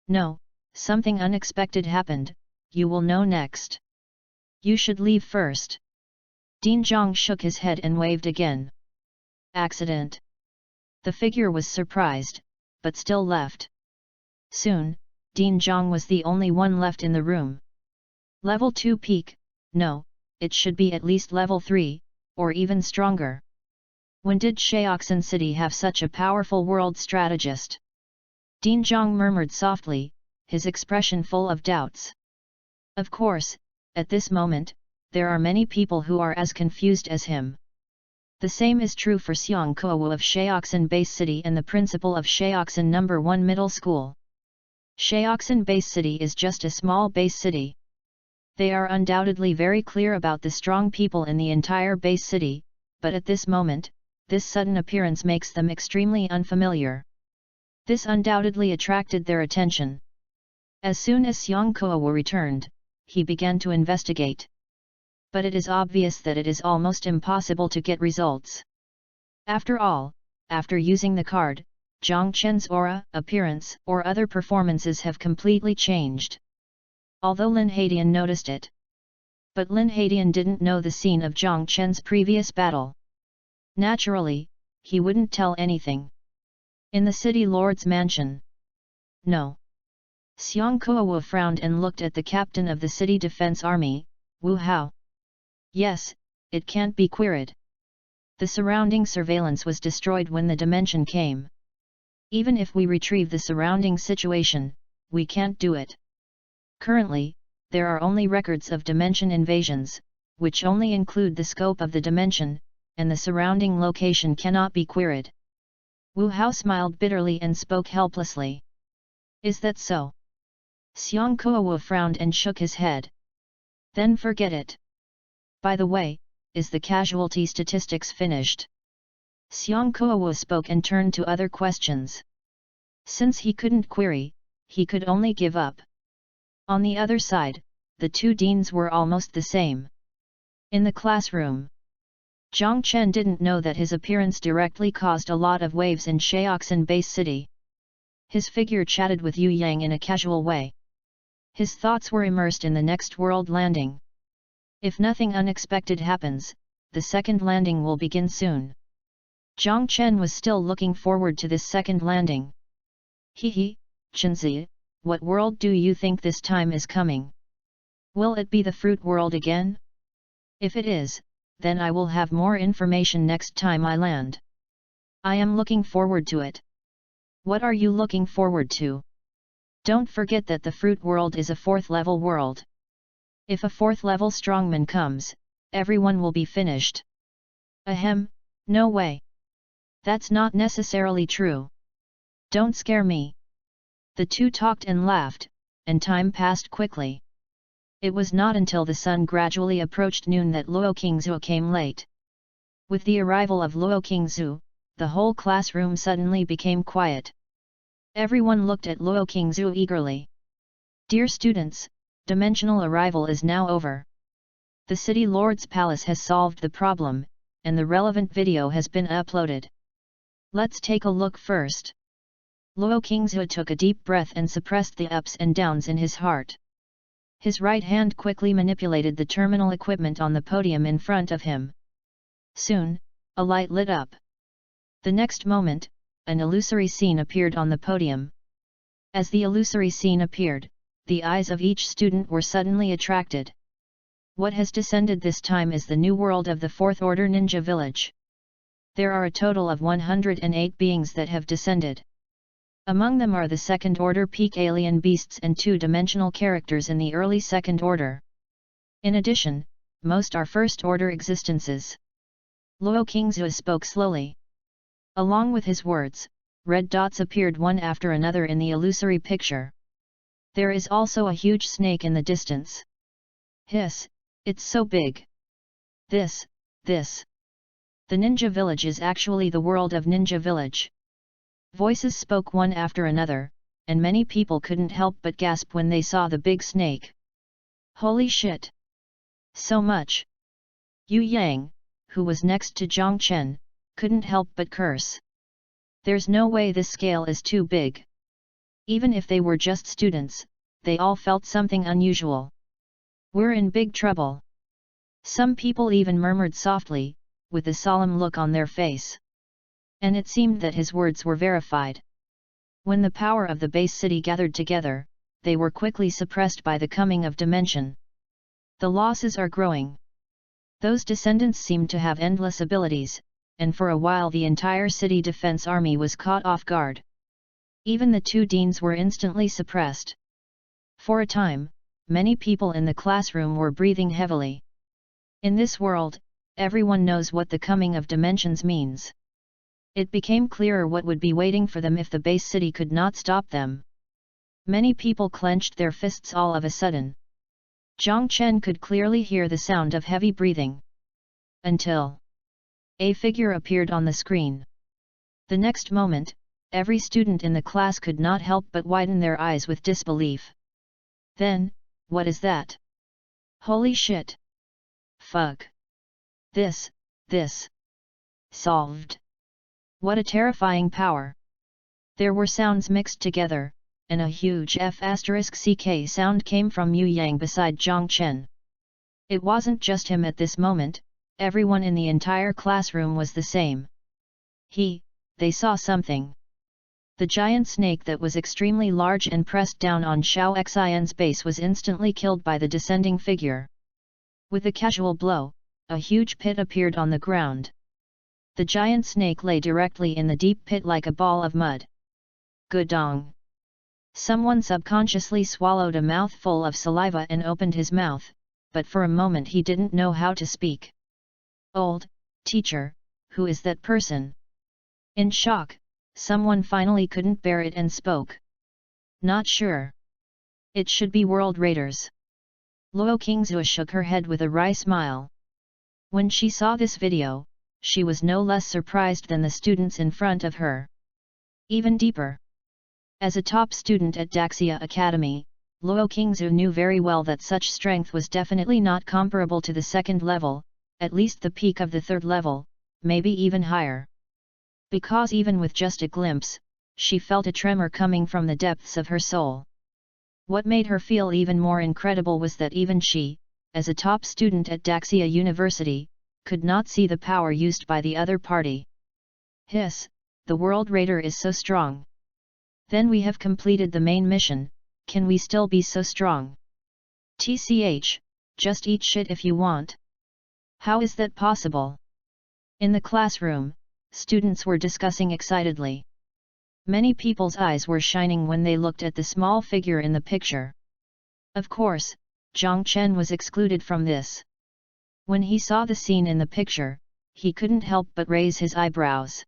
No, something unexpected happened, you will know next. You should leave first. Dean Zhang shook his head and waved again. Accident. The figure was surprised, but still left. Soon, Dean Zhang was the only one left in the room. Level 2 peak, no, it should be at least level 3, or even stronger. When did Shaoxin City have such a powerful world strategist? Dean Zhang murmured softly, his expression full of doubts. Of course, at this moment, there are many people who are as confused as him. The same is true for Xiang Kuowu of Shaoxin Base City and the principal of Shaoxin No. 1 Middle School. Shaoxin Base City is just a small base city. They are undoubtedly very clear about the strong people in the entire base city, but at this moment, this sudden appearance makes them extremely unfamiliar. This undoubtedly attracted their attention. As soon as Xiang Kuowu returned, he began to investigate. But it is obvious that it is almost impossible to get results. After all, after using the card, Zhang Chen's aura, appearance, or other performances have completely changed. Although Lin Hadian noticed it. But Lin Hadian didn't know the scene of Zhang Chen's previous battle. Naturally, he wouldn't tell anything. In the city lord's mansion. No. Xiang Kuowu frowned and looked at the captain of the city defense army, Wu Hao. Yes, it can't be queried. The surrounding surveillance was destroyed when the dimension came. Even if we retrieve the surrounding situation, we can't do it. Currently, there are only records of dimension invasions, which only include the scope of the dimension, and the surrounding location cannot be queried. Wu Hao smiled bitterly and spoke helplessly. Is that so? Xiang Kuowu frowned and shook his head. Then forget it. By the way, is the casualty statistics finished? Xiang Kuowu spoke and turned to other questions. Since he couldn't query, he could only give up. On the other side, the two deans were almost the same. In the classroom, Zhang Chen didn't know that his appearance directly caused a lot of waves in Shaoxan base city. His figure chatted with Yu Yang in a casual way. His thoughts were immersed in the next world landing. If nothing unexpected happens, the second landing will begin soon. Zhang Chen was still looking forward to this second landing. Hehe, Chenzi, what world do you think this time is coming? Will it be the fruit world again? If it is, then I will have more information next time I land. I am looking forward to it. What are you looking forward to? Don't forget that the fruit world is a 4th level world. If a 4th level strongman comes, everyone will be finished. Ahem, no way. That's not necessarily true. Don't scare me. The two talked and laughed, and time passed quickly. It was not until the sun gradually approached noon that Luo Qingzu came late. With the arrival of Luo Qingzu, the whole classroom suddenly became quiet. Everyone looked at Luo Qingzu eagerly. Dear students, dimensional arrival is now over. The City Lord's Palace has solved the problem, and the relevant video has been uploaded. Let's take a look first. Luo Qingzu took a deep breath and suppressed the ups and downs in his heart. His right hand quickly manipulated the terminal equipment on the podium in front of him. Soon, a light lit up. The next moment, an illusory scene appeared on the podium. As the illusory scene appeared, the eyes of each student were suddenly attracted. What has descended this time is the new world of the 4th Order Ninja Village. There are a total of 108 beings that have descended. Among them are the 2nd Order peak alien beasts and 2-dimensional characters in the early 2nd Order. In addition, most are 1st Order existences. Luo Qingzu spoke slowly. Along with his words, red dots appeared one after another in the illusory picture. There is also a huge snake in the distance. Hiss, it's so big. This. The Ninja Village is actually the world of Ninja Village. Voices spoke one after another, and many people couldn't help but gasp when they saw the big snake. Holy shit! So much! Yu Yang, who was next to Zhang Chen, couldn't help but curse. There's no way this scale is too big. Even if they were just students, they all felt something unusual. We're in big trouble. Some people even murmured softly, with a solemn look on their face. And it seemed that his words were verified. When the power of the base city gathered together, they were quickly suppressed by the coming of dimension. The losses are growing. Those descendants seemed to have endless abilities, and for a while the entire city defense army was caught off guard. Even the two deans were instantly suppressed. For a time, many people in the classroom were breathing heavily. In this world, everyone knows what the coming of dimensions means. It became clearer what would be waiting for them if the base city could not stop them. Many people clenched their fists all of a sudden. Zhang Chen could clearly hear the sound of heavy breathing. Until a figure appeared on the screen. The next moment, every student in the class could not help but widen their eyes with disbelief. Then, what is that? Holy shit! Fuck! This. Solved! What a terrifying power! There were sounds mixed together, and a huge F***ck sound came from Yu Yang beside Zhang Chen. It wasn't just him at this moment, everyone in the entire classroom was the same. They saw something. The giant snake that was extremely large and pressed down on Xiao Xian's base was instantly killed by the descending figure. With a casual blow, a huge pit appeared on the ground. The giant snake lay directly in the deep pit like a ball of mud. Gudong! Someone subconsciously swallowed a mouthful of saliva and opened his mouth, but for a moment he didn't know how to speak. Old teacher, who is that person? In shock, someone finally couldn't bear it and spoke. Not sure. It should be World Raiders. Luo Qingzu shook her head with a wry smile. When she saw this video, she was no less surprised than the students in front of her. Even deeper. As a top student at Daxia Academy, Luo Qingzu knew very well that such strength was definitely not comparable to the second level, at least the peak of the third level, maybe even higher. Because even with just a glimpse, she felt a tremor coming from the depths of her soul. What made her feel even more incredible was that even she, as a top student at Daxia University, could not see the power used by the other party. Hiss, the World Raider is so strong. Then we have completed the main mission, can we still be so strong? TCH, just eat shit if you want. How is that possible? In the classroom, students were discussing excitedly. Many people's eyes were shining when they looked at the small figure in the picture. Of course, Zhang Chen was excluded from this. When he saw the scene in the picture, he couldn't help but raise his eyebrows.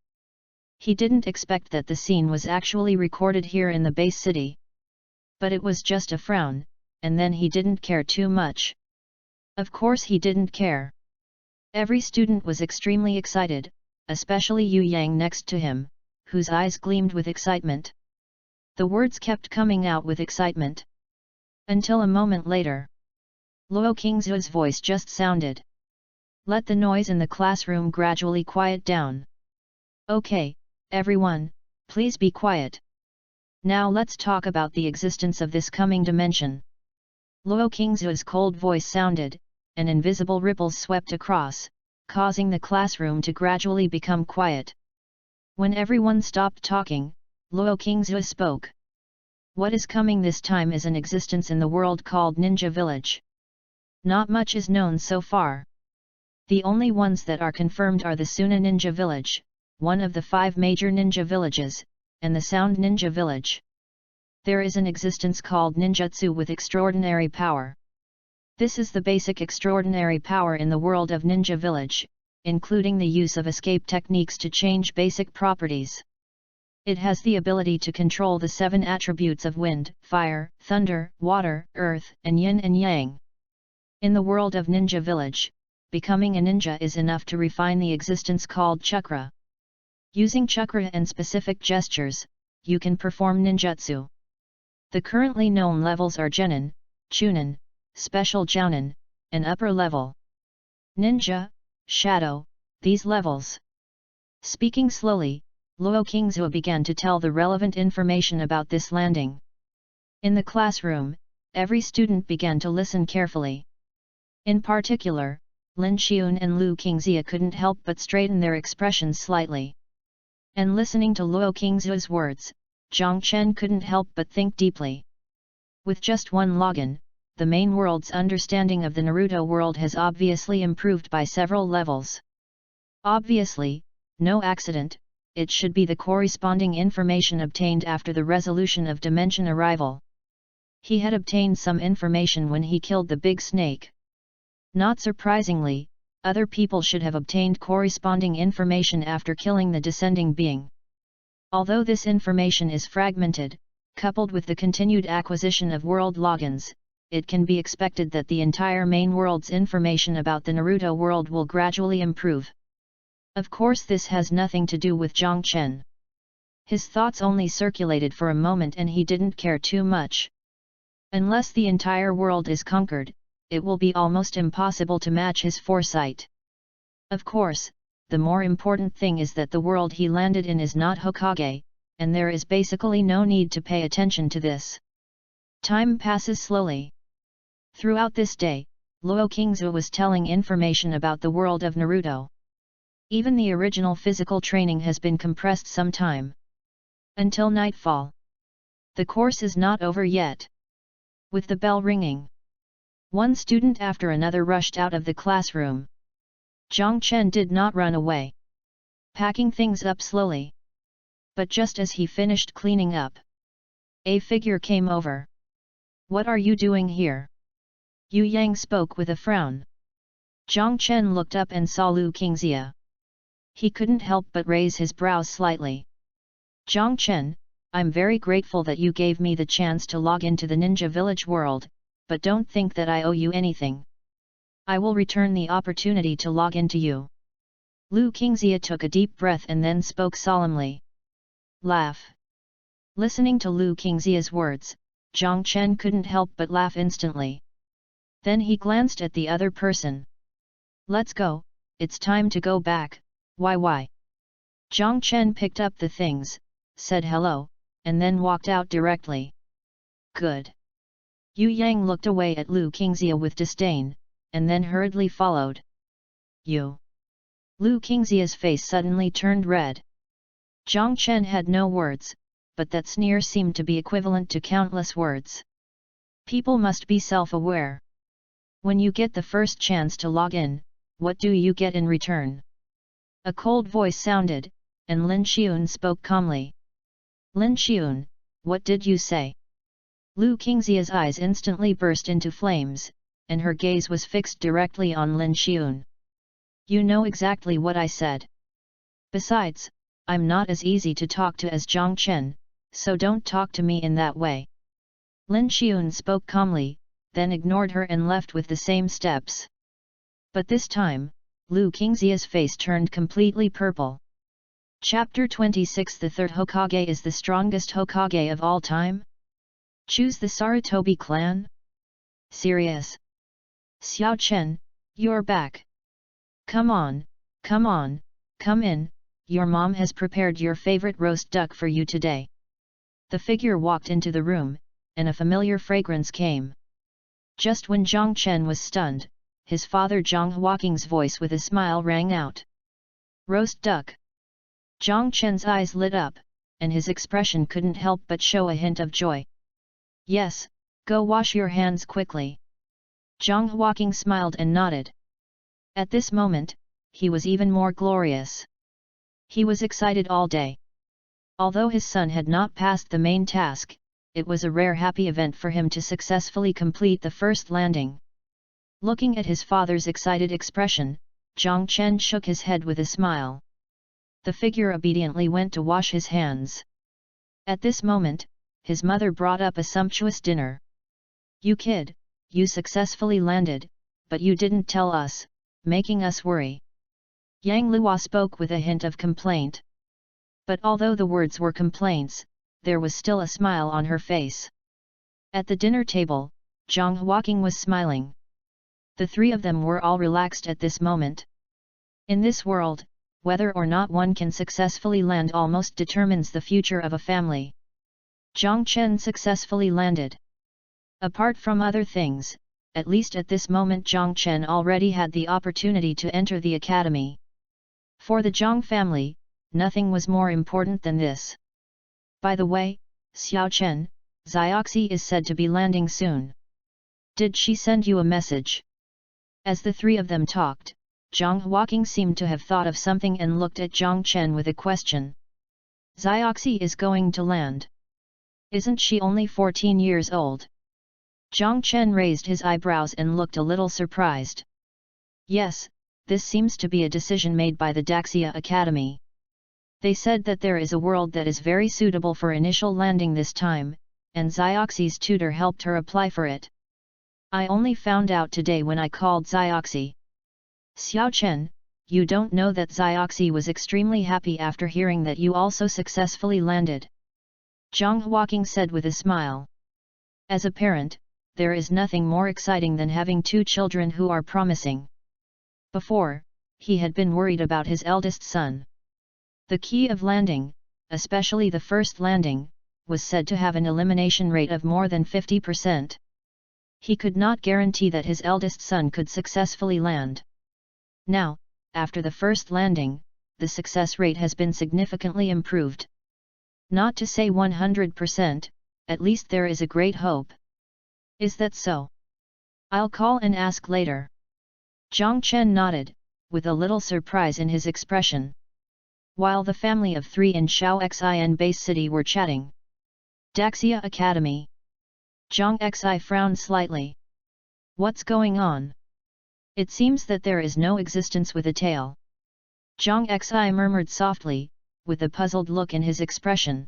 He didn't expect that the scene was actually recorded here in the base city. But it was just a frown, and then he didn't care too much. Of course he didn't care. Every student was extremely excited, especially Yu Yang next to him, whose eyes gleamed with excitement. The words kept coming out with excitement. Until a moment later. Luo Qingzu's voice just sounded. Let the noise in the classroom gradually quiet down. Okay, everyone, please be quiet. Now let's talk about the existence of this coming dimension. Luo Qingzu's cold voice sounded, and invisible ripples swept across, causing the classroom to gradually become quiet. When everyone stopped talking, Luo Qingzu spoke. What is coming this time is an existence in the world called Ninja Village. Not much is known so far. The only ones that are confirmed are the Suna Ninja Village, one of the 5 major ninja villages, and the Sound Ninja Village. There is an existence called ninjutsu with extraordinary power. This is the basic extraordinary power in the world of Ninja Village, including the use of escape techniques to change basic properties. It has the ability to control the 7 attributes of wind, fire, thunder, water, earth, and yin and yang. In the world of Ninja Village, becoming a ninja is enough to refine the existence called chakra. Using chakra and specific gestures, you can perform ninjutsu. The currently known levels are Genin, Chunin, Special Jounin, and Upper Level. Ninja, Shadow, these levels. Speaking slowly, Luo Qingzu began to tell the relevant information about this landing. In the classroom, every student began to listen carefully. In particular, Lin Xiun and Lu Qingzia couldn't help but straighten their expressions slightly. And listening to Luo Qingzu's words, Zhang Chen couldn't help but think deeply. With just one login, the main world's understanding of the Naruto world has obviously improved by several levels. Obviously, no accident, it should be the corresponding information obtained after the resolution of dimension arrival. He had obtained some information when he killed the big snake. Not surprisingly, other people should have obtained corresponding information after killing the descending being. Although this information is fragmented, coupled with the continued acquisition of world logins, it can be expected that the entire main world's information about the Naruto world will gradually improve. Of course, this has nothing to do with Zhang Chen. His thoughts only circulated for a moment and he didn't care too much. Unless the entire world is conquered, it will be almost impossible to match his foresight. Of course, the more important thing is that the world he landed in is not Hokage, and there is basically no need to pay attention to this. Time passes slowly. Throughout this day, Luo Qingzu was telling information about the world of Naruto. Even the original physical training has been compressed some time. Until nightfall. The course is not over yet. With the bell ringing, one student after another rushed out of the classroom. Zhang Chen did not run away, packing things up slowly. But just as he finished cleaning up, a figure came over. What are you doing here? Yu Yang spoke with a frown. Zhang Chen looked up and saw Lu Qingzia. He couldn't help but raise his brows slightly. Zhang Chen, I'm very grateful that you gave me the chance to log into the Ninja Village world, but don't think that I owe you anything. I will return the opportunity to log into you. Lu Qingzia took a deep breath and then spoke solemnly. Laugh. Listening to Lu Qingzia's words, Zhang Chen couldn't help but laugh instantly. Then he glanced at the other person. Let's go, it's time to go back, why? Zhang Chen picked up the things, said hello, and then walked out directly. Good. Yu Yang looked away at Lu Qingxia with disdain, and then hurriedly followed. You. Lu Qingxia's face suddenly turned red. Zhang Chen had no words, but that sneer seemed to be equivalent to countless words. People must be self-aware. When you get the first chance to log in, what do you get in return? A cold voice sounded, and Lin Xiun spoke calmly. Lin Xiun, what did you say? Lu Qingxia's eyes instantly burst into flames, and her gaze was fixed directly on Lin Xiun. You know exactly what I said. Besides, I'm not as easy to talk to as Zhang Chen, so don't talk to me in that way. Lin Xiun spoke calmly, then ignored her and left with the same steps. But this time, Lu Qingxia's face turned completely purple. Chapter 26. The third Hokage is the strongest Hokage of all time? Choose the Sarutobi clan? Serious? Xiao Chen, you're back. Come on, come in, your mom has prepared your favorite roast duck for you today. The figure walked into the room, and a familiar fragrance came. Just when Zhang Chen was stunned, his father Zhang Huaqing's voice with a smile rang out. Roast duck. Zhang Chen's eyes lit up, and his expression couldn't help but show a hint of joy. Yes, go wash your hands quickly. Zhang Huaqing smiled and nodded. At this moment, he was even more glorious. He was excited all day. Although his son had not passed the main task, it was a rare happy event for him to successfully complete the first landing. Looking at his father's excited expression, Zhang Chen shook his head with a smile. The figure obediently went to wash his hands. At this moment, his mother brought up a sumptuous dinner. You kid, you successfully landed, but you didn't tell us, making us worry. Yang Luo spoke with a hint of complaint. But although the words were complaints, there was still a smile on her face. At the dinner table, Zhang Huaqing was smiling. The three of them were all relaxed at this moment. In this world, whether or not one can successfully land almost determines the future of a family. Zhang Chen successfully landed. Apart from other things, at least at this moment Zhang Chen already had the opportunity to enter the academy. For the Zhang family, nothing was more important than this. By the way, Xiao Chen, Zioxi is said to be landing soon. Did she send you a message? As the three of them talked, Zhang Huaqing seemed to have thought of something and looked at Zhang Chen with a question. Zioxi is going to land. Isn't she only 14 years old? Zhang Chen raised his eyebrows and looked a little surprised. Yes, this seems to be a decision made by the Daxia Academy. They said that there is a world that is very suitable for initial landing this time, and Zioxi's tutor helped her apply for it. I only found out today when I called Zioxi. Xiao Chen, you don't know that Zioxi was extremely happy after hearing that you also successfully landed. Zhang Huaqing said with a smile. As a parent, there is nothing more exciting than having two children who are promising. Before, he had been worried about his eldest son. The key of landing, especially the first landing, was said to have an elimination rate of more than 50%. He could not guarantee that his eldest son could successfully land. Now, after the first landing, the success rate has been significantly improved. Not to say 100%, at least there is a great hope. Is that so? I'll call and ask later. Zhang Chen nodded, with a little surprise in his expression. While the family of three in Shaoxin base city were chatting. Daxia Academy. Zhang Xi frowned slightly. What's going on? It seems that there is no existence with a tail. Zhang Xi murmured softly, with a puzzled look in his expression.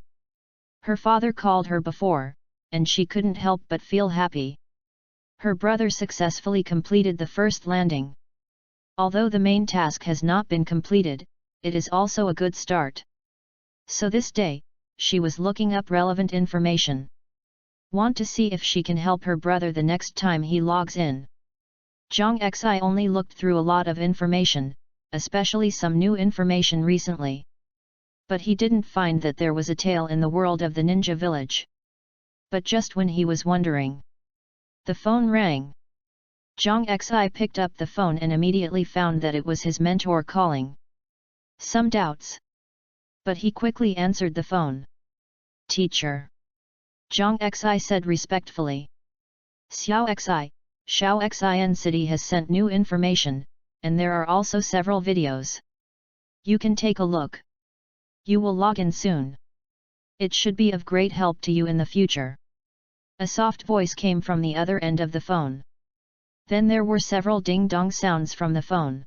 Her father called her before, and she couldn't help but feel happy. Her brother successfully completed the first landing. Although the main task has not been completed, it is also a good start. So this day, she was looking up relevant information. Want to see if she can help her brother the next time he logs in. Zhang Xi only looked through a lot of information, especially some new information recently. But he didn't find that there was a tale in the world of the ninja village. But just when he was wondering, the phone rang. Zhang Xi picked up the phone and immediately found that it was his mentor calling. Some doubts. But he quickly answered the phone. Teacher. Zhang Xi said respectfully. Xiao Xin City has sent new information, and there are also several videos. You can take a look. You will log in soon. It should be of great help to you in the future. A soft voice came from the other end of the phone. Then there were several ding-dong sounds from the phone.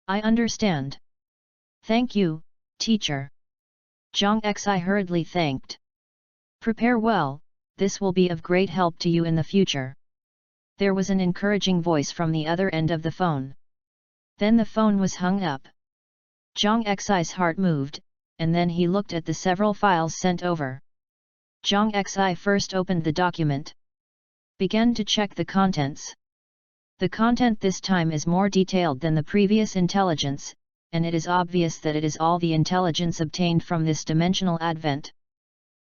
I understand. Thank you, teacher. Zhang Xi hurriedly thanked. Prepare well, this will be of great help to you in the future. There was an encouraging voice from the other end of the phone. Then the phone was hung up. Zhang Xi's heart moved, and then he looked at the several files sent over. Zhang Xi first opened the document. Began to check the contents. The content this time is more detailed than the previous intelligence, and it is obvious that it is all the intelligence obtained from this dimensional advent.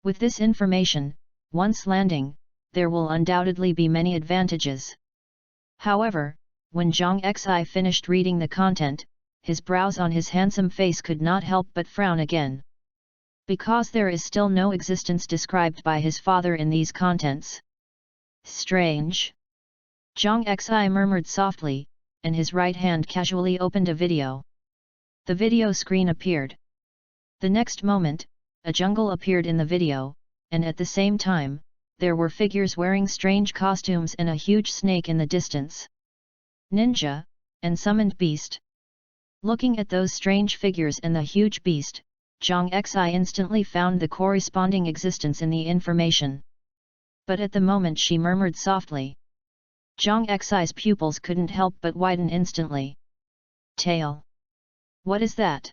With this information, once landing, there will undoubtedly be many advantages. However, when Zhang Xi finished reading the content, his brows on his handsome face could not help but frown again. Because there is still no existence described by his father in these contents. Strange. Zhang Xi murmured softly, and his right hand casually opened a video. The video screen appeared. The next moment, a jungle appeared in the video, and at the same time, there were figures wearing strange costumes and a huge snake in the distance. Ninja, and summoned beast. Looking at those strange figures and the huge beast, Zhang Xi instantly found the corresponding existence in the information. But at the moment she murmured softly. Zhang Xi's pupils couldn't help but widen instantly. Tail. What is that?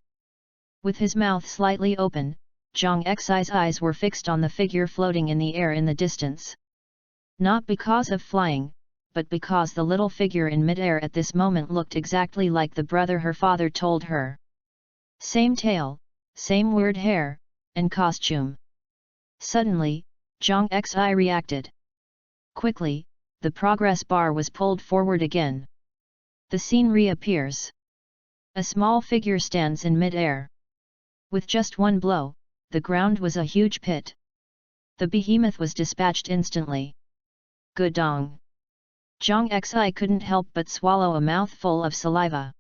With his mouth slightly open, Zhang Xi's eyes were fixed on the figure floating in the air in the distance. Not because of flying, but because the little figure in midair at this moment looked exactly like the brother her father told her. Same tail, same weird hair, and costume. Suddenly, Zhang Xi reacted. Quickly, the progress bar was pulled forward again. The scene reappears. A small figure stands in mid-air. With just one blow, the ground was a huge pit. The behemoth was dispatched instantly. Gudong. Zhang Xi couldn't help but swallow a mouthful of saliva.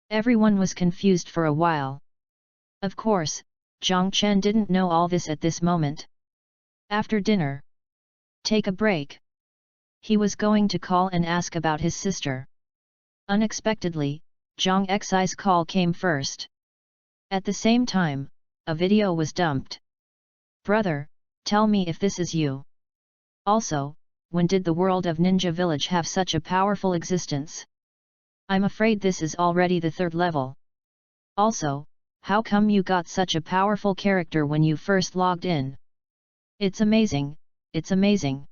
Everyone was confused for a while. Of course, Zhang Chen didn't know all this at this moment. After dinner. Take a break. He was going to call and ask about his sister. Unexpectedly, Zhang Xi's call came first. At the same time, a video was dumped. Brother, tell me if this is you. Also, when did the world of Ninja Village have such a powerful existence? I'm afraid this is already the 3rd level. Also, how come you got such a powerful character when you first logged in? It's amazing, it's amazing.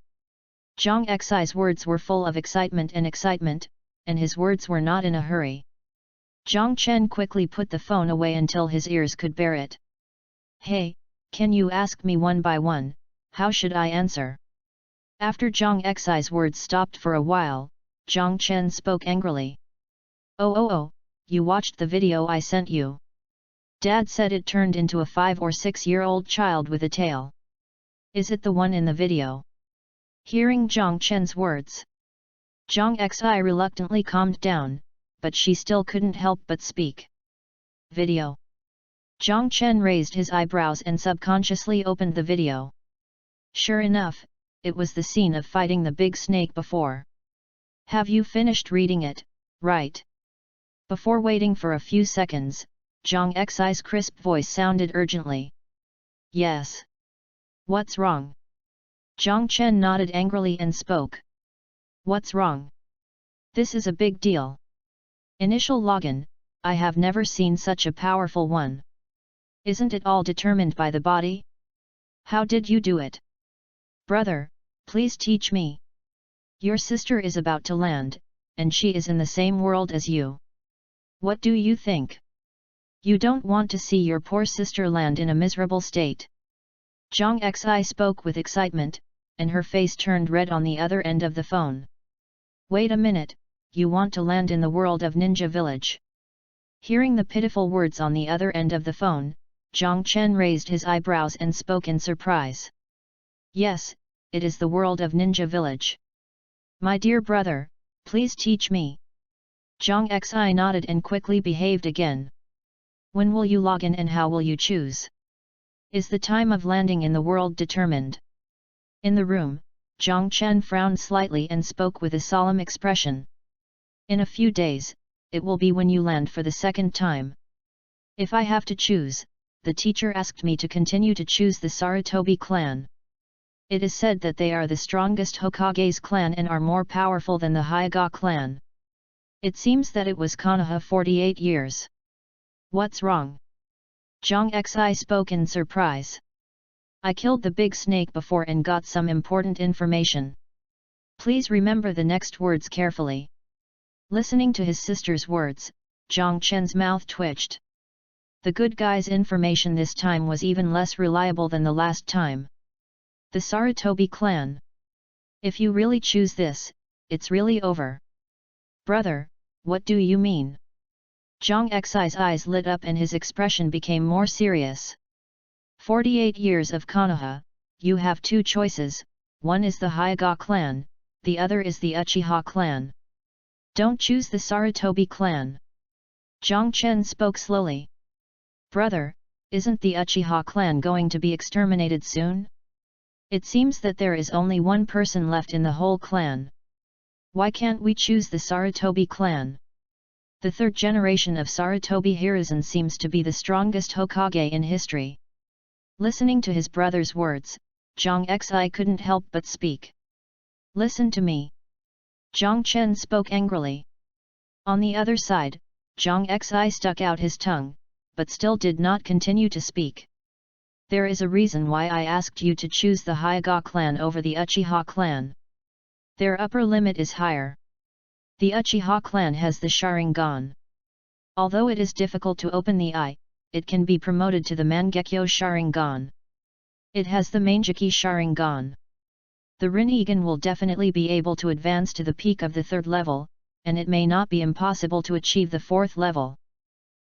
Zhang Xi's words were full of excitement, and his words were not in a hurry. Zhang Chen quickly put the phone away until his ears could bear it. Hey, can you ask me one by one, how should I answer? After Zhang Xi's words stopped for a while, Zhang Chen spoke angrily. Oh, you watched the video I sent you. Dad said it turned into a 5 or 6-year-old child with a tail. Is it the one in the video? Hearing Zhang Chen's words, Zhang Xi reluctantly calmed down, but she still couldn't help but speak. Video. Zhang Chen raised his eyebrows and subconsciously opened the video. Sure enough, it was the scene of fighting the big snake before. Have you finished reading it, right? Before waiting for a few seconds, Zhang Xi's crisp voice sounded urgently. Yes. What's wrong? Zhang Chen nodded angrily and spoke. What's wrong? This is a big deal. Initial login, I have never seen such a powerful one. Isn't it all determined by the body? How did you do it? Brother, Please teach me. Your sister is about to land, and she is in the same world as you. What do you think? You don't want to see your poor sister land in a miserable state. Zhang Xi spoke with excitement, and her face turned red on the other end of the phone. Wait a minute, you want to land in the world of Ninja Village? Hearing the pitiful words on the other end of the phone, Zhang Chen raised his eyebrows and spoke in surprise. Yes, it is the world of Ninja Village. My dear brother, please teach me. Zhang Xi nodded and quickly behaved again. When will you log in and how will you choose? Is the time of landing in the world determined? In the room, Zhang Chen frowned slightly and spoke with a solemn expression. In a few days, it will be when you land for the second time. If I have to choose, the teacher asked me to continue to choose the Sarutobi clan. It is said that they are the strongest Hokage's clan and are more powerful than the Hyuga clan. It seems that it was Konoha 48 years. What's wrong? Zhang Xi spoke in surprise. I killed the big snake before and got some important information. Please remember the next words carefully. Listening to his sister's words, Zhang Chen's mouth twitched. The good guy's information this time was even less reliable than the last time. The Sarutobi clan. If you really choose this, it's really over. Brother, what do you mean? Zhang Xi's eyes lit up and his expression became more serious. 48 years of Konoha, you have two choices, one is the Hyuga clan, the other is the Uchiha clan. Don't choose the Sarutobi clan. Zhang Chen spoke slowly. Brother, isn't the Uchiha clan going to be exterminated soon? It seems that there is only one person left in the whole clan. Why can't we choose the Sarutobi clan? The third generation of Sarutobi Hiruzen seems to be the strongest Hokage in history. Listening to his brother's words, Zhang Xi couldn't help but speak. Listen to me. Zhang Chen spoke angrily. On the other side, Zhang Xi stuck out his tongue, but still did not continue to speak. There is a reason why I asked you to choose the Hyuga clan over the Uchiha clan. Their upper limit is higher. The Uchiha clan has the Sharingan. Although it is difficult to open the eye, it can be promoted to the Mangekyo Sharingan. It has the Mangeki Sharingan. The Rinnegan will definitely be able to advance to the peak of the third level, and it may not be impossible to achieve the fourth level.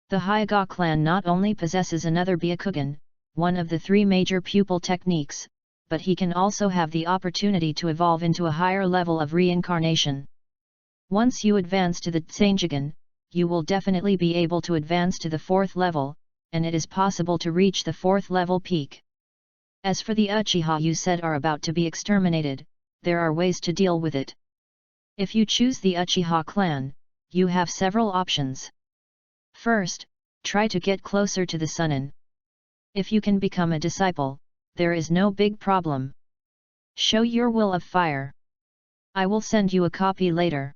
The Hyuga clan not only possesses another Byakugan, one of the three major pupil techniques, but he can also have the opportunity to evolve into a higher level of reincarnation. Once you advance to the Tsanjigan, you will definitely be able to advance to the fourth level, and it is possible to reach the fourth level peak. As for the Uchiha you said are about to be exterminated, there are ways to deal with it. If you choose the Uchiha clan, you have several options. First, try to get closer to the Sunin. If you can become a disciple, there is no big problem. Show your will of fire. I will send you a copy later.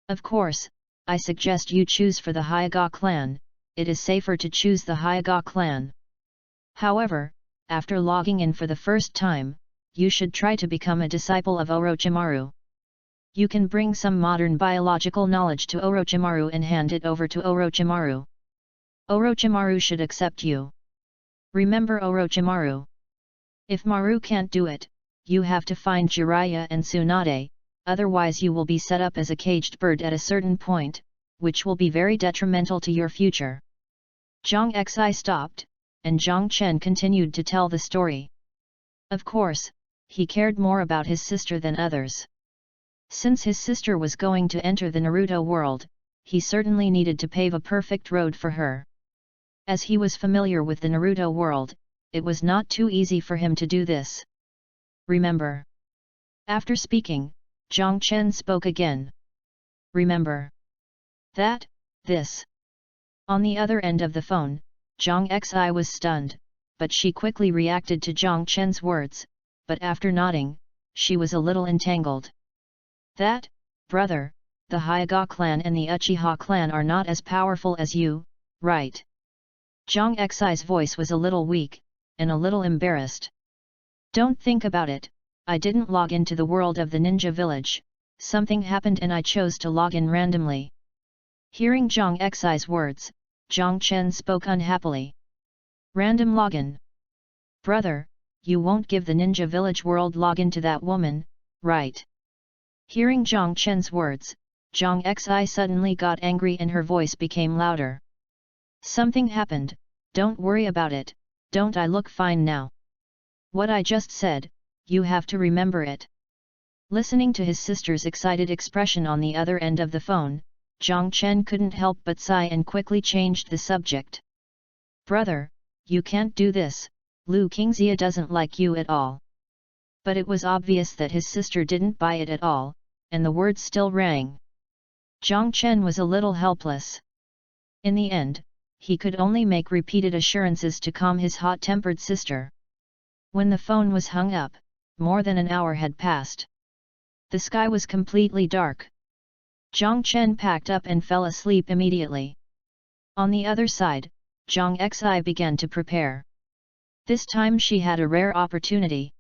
Of course, I suggest you choose for the Hyuga clan, it is safer to choose the Hyuga clan. However, after logging in for the first time, you should try to become a disciple of Orochimaru. You can bring some modern biological knowledge to Orochimaru and hand it over to Orochimaru. Orochimaru should accept you. Remember Orochimaru. If Maru can't do it, you have to find Jiraiya and Tsunade, otherwise you will be set up as a caged bird at a certain point, which will be very detrimental to your future. Zhang Xi stopped, and Zhang Chen continued to tell the story. Of course, he cared more about his sister than others. Since his sister was going to enter the Naruto world, he certainly needed to pave a perfect road for her. As he was familiar with the Naruto world, it was not too easy for him to do this. Remember. After speaking, Zhang Chen spoke again. Remember. That, this. On the other end of the phone, Zhang Xi was stunned, but she quickly reacted to Zhang Chen's words, but after nodding, she was a little entangled. That, brother, the Hyuga clan and the Uchiha clan are not as powerful as you, right? Zhang Xi's voice was a little weak, and a little embarrassed. Don't think about it, I didn't log into the world of the ninja village, something happened and I chose to log in randomly. Hearing Zhang Xi's words, Zhang Chen spoke unhappily. Random login. Brother, you won't give the ninja village world login to that woman, right? Hearing Zhang Chen's words, Zhang Xi suddenly got angry and her voice became louder. Something happened, don't worry about it, don't I look fine now? What I just said, you have to remember it. Listening to his sister's excited expression on the other end of the phone, Zhang Chen couldn't help but sigh and quickly changed the subject. Brother, you can't do this, Lu Qingxia doesn't like you at all. But it was obvious that his sister didn't buy it at all, and the words still rang. Zhang Chen was a little helpless. In the end, he could only make repeated assurances to calm his hot-tempered sister. When the phone was hung up, more than an hour had passed. The sky was completely dark. Zhang Chen packed up and fell asleep immediately. On the other side, Zhang Xi began to prepare. This time she had a rare opportunity.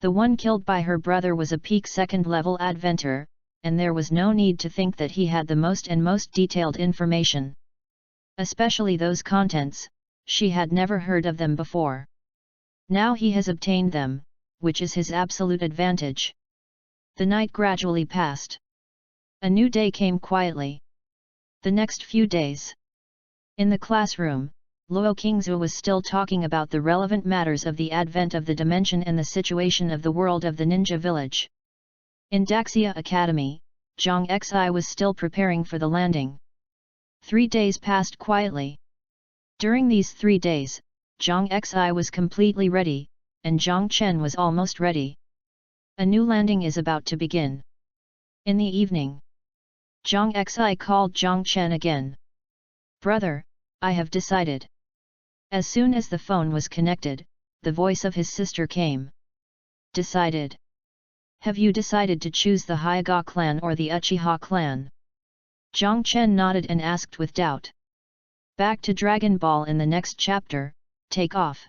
The one killed by her brother was a peak second-level adventurer, and there was no need to think that he had the most detailed information. Especially those contents, she had never heard of them before. Now he has obtained them, which is his absolute advantage. The night gradually passed. A new day came quietly. The next few days. In the classroom, Luo Qingzu was still talking about the relevant matters of the advent of the dimension and the situation of the world of the ninja village. In Daxia Academy, Zhang Xi was still preparing for the landing. 3 days passed quietly. During these 3 days, Zhang Xi was completely ready, and Zhang Chen was almost ready. A new landing is about to begin. In the evening, Zhang Xi called Zhang Chen again. Brother, I have decided. As soon as the phone was connected, the voice of his sister came. Decided? Have you decided to choose the Hyuga clan or the Uchiha clan? Zhang Chen nodded and asked with doubt. Back to Dragon Ball in the next chapter, take off.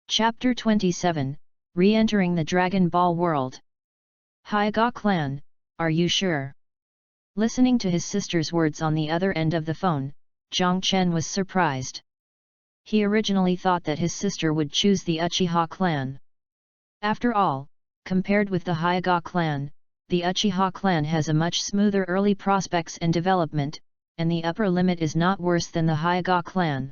Chapter 27, Re-entering the Dragon Ball world. Hyuga clan, are you sure? Listening to his sister's words on the other end of the phone, Zhang Chen was surprised. He originally thought that his sister would choose the Uchiha clan. After all, compared with the Hyuga clan, the Uchiha clan has a much smoother early prospects and development, and the upper limit is not worse than the Hyuga clan.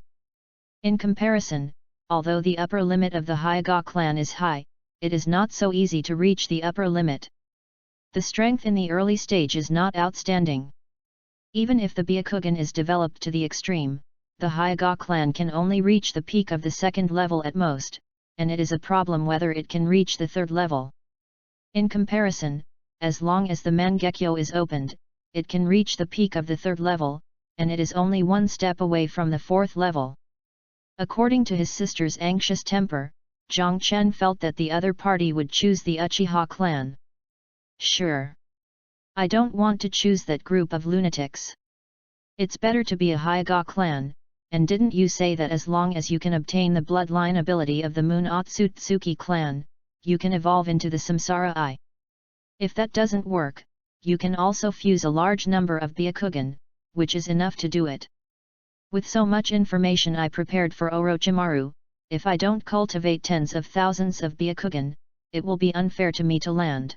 In comparison, although the upper limit of the Hyuga clan is high, it is not so easy to reach the upper limit. The strength in the early stage is not outstanding. Even if the Byakugan is developed to the extreme, the Hyuga clan can only reach the peak of the second level at most, and it is a problem whether it can reach the third level. In comparison, as long as the Mangekyo is opened, it can reach the peak of the third level, and it is only one step away from the fourth level. According to his sister's anxious temper, Zhang Chen felt that the other party would choose the Uchiha clan. Sure. I don't want to choose that group of lunatics. It's better to be a Hyuga clan, and didn't you say that as long as you can obtain the bloodline ability of the Moon Otsutsuki clan, you can evolve into the Samsara Eye? If that doesn't work, you can also fuse a large number of Byakugan, which is enough to do it. With so much information I prepared for Orochimaru, if I don't cultivate tens of thousands of Byakugan, it will be unfair to me to land.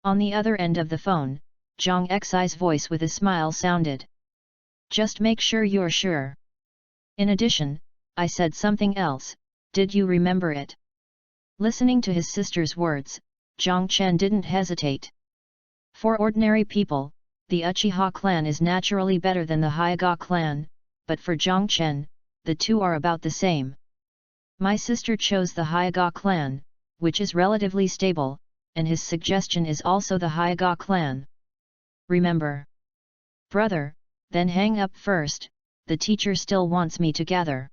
On the other end of the phone, Zhang Xi's voice with a smile sounded. Just make sure you're sure. In addition, I said something else, did you remember it? Listening to his sister's words, Zhang Chen didn't hesitate. For ordinary people, the Uchiha clan is naturally better than the Hyuga clan, but for Zhang Chen, the two are about the same. My sister chose the Hyuga clan, which is relatively stable, and his suggestion is also the Hyuga clan. Remember. Brother, then hang up first, the teacher still wants me to gather.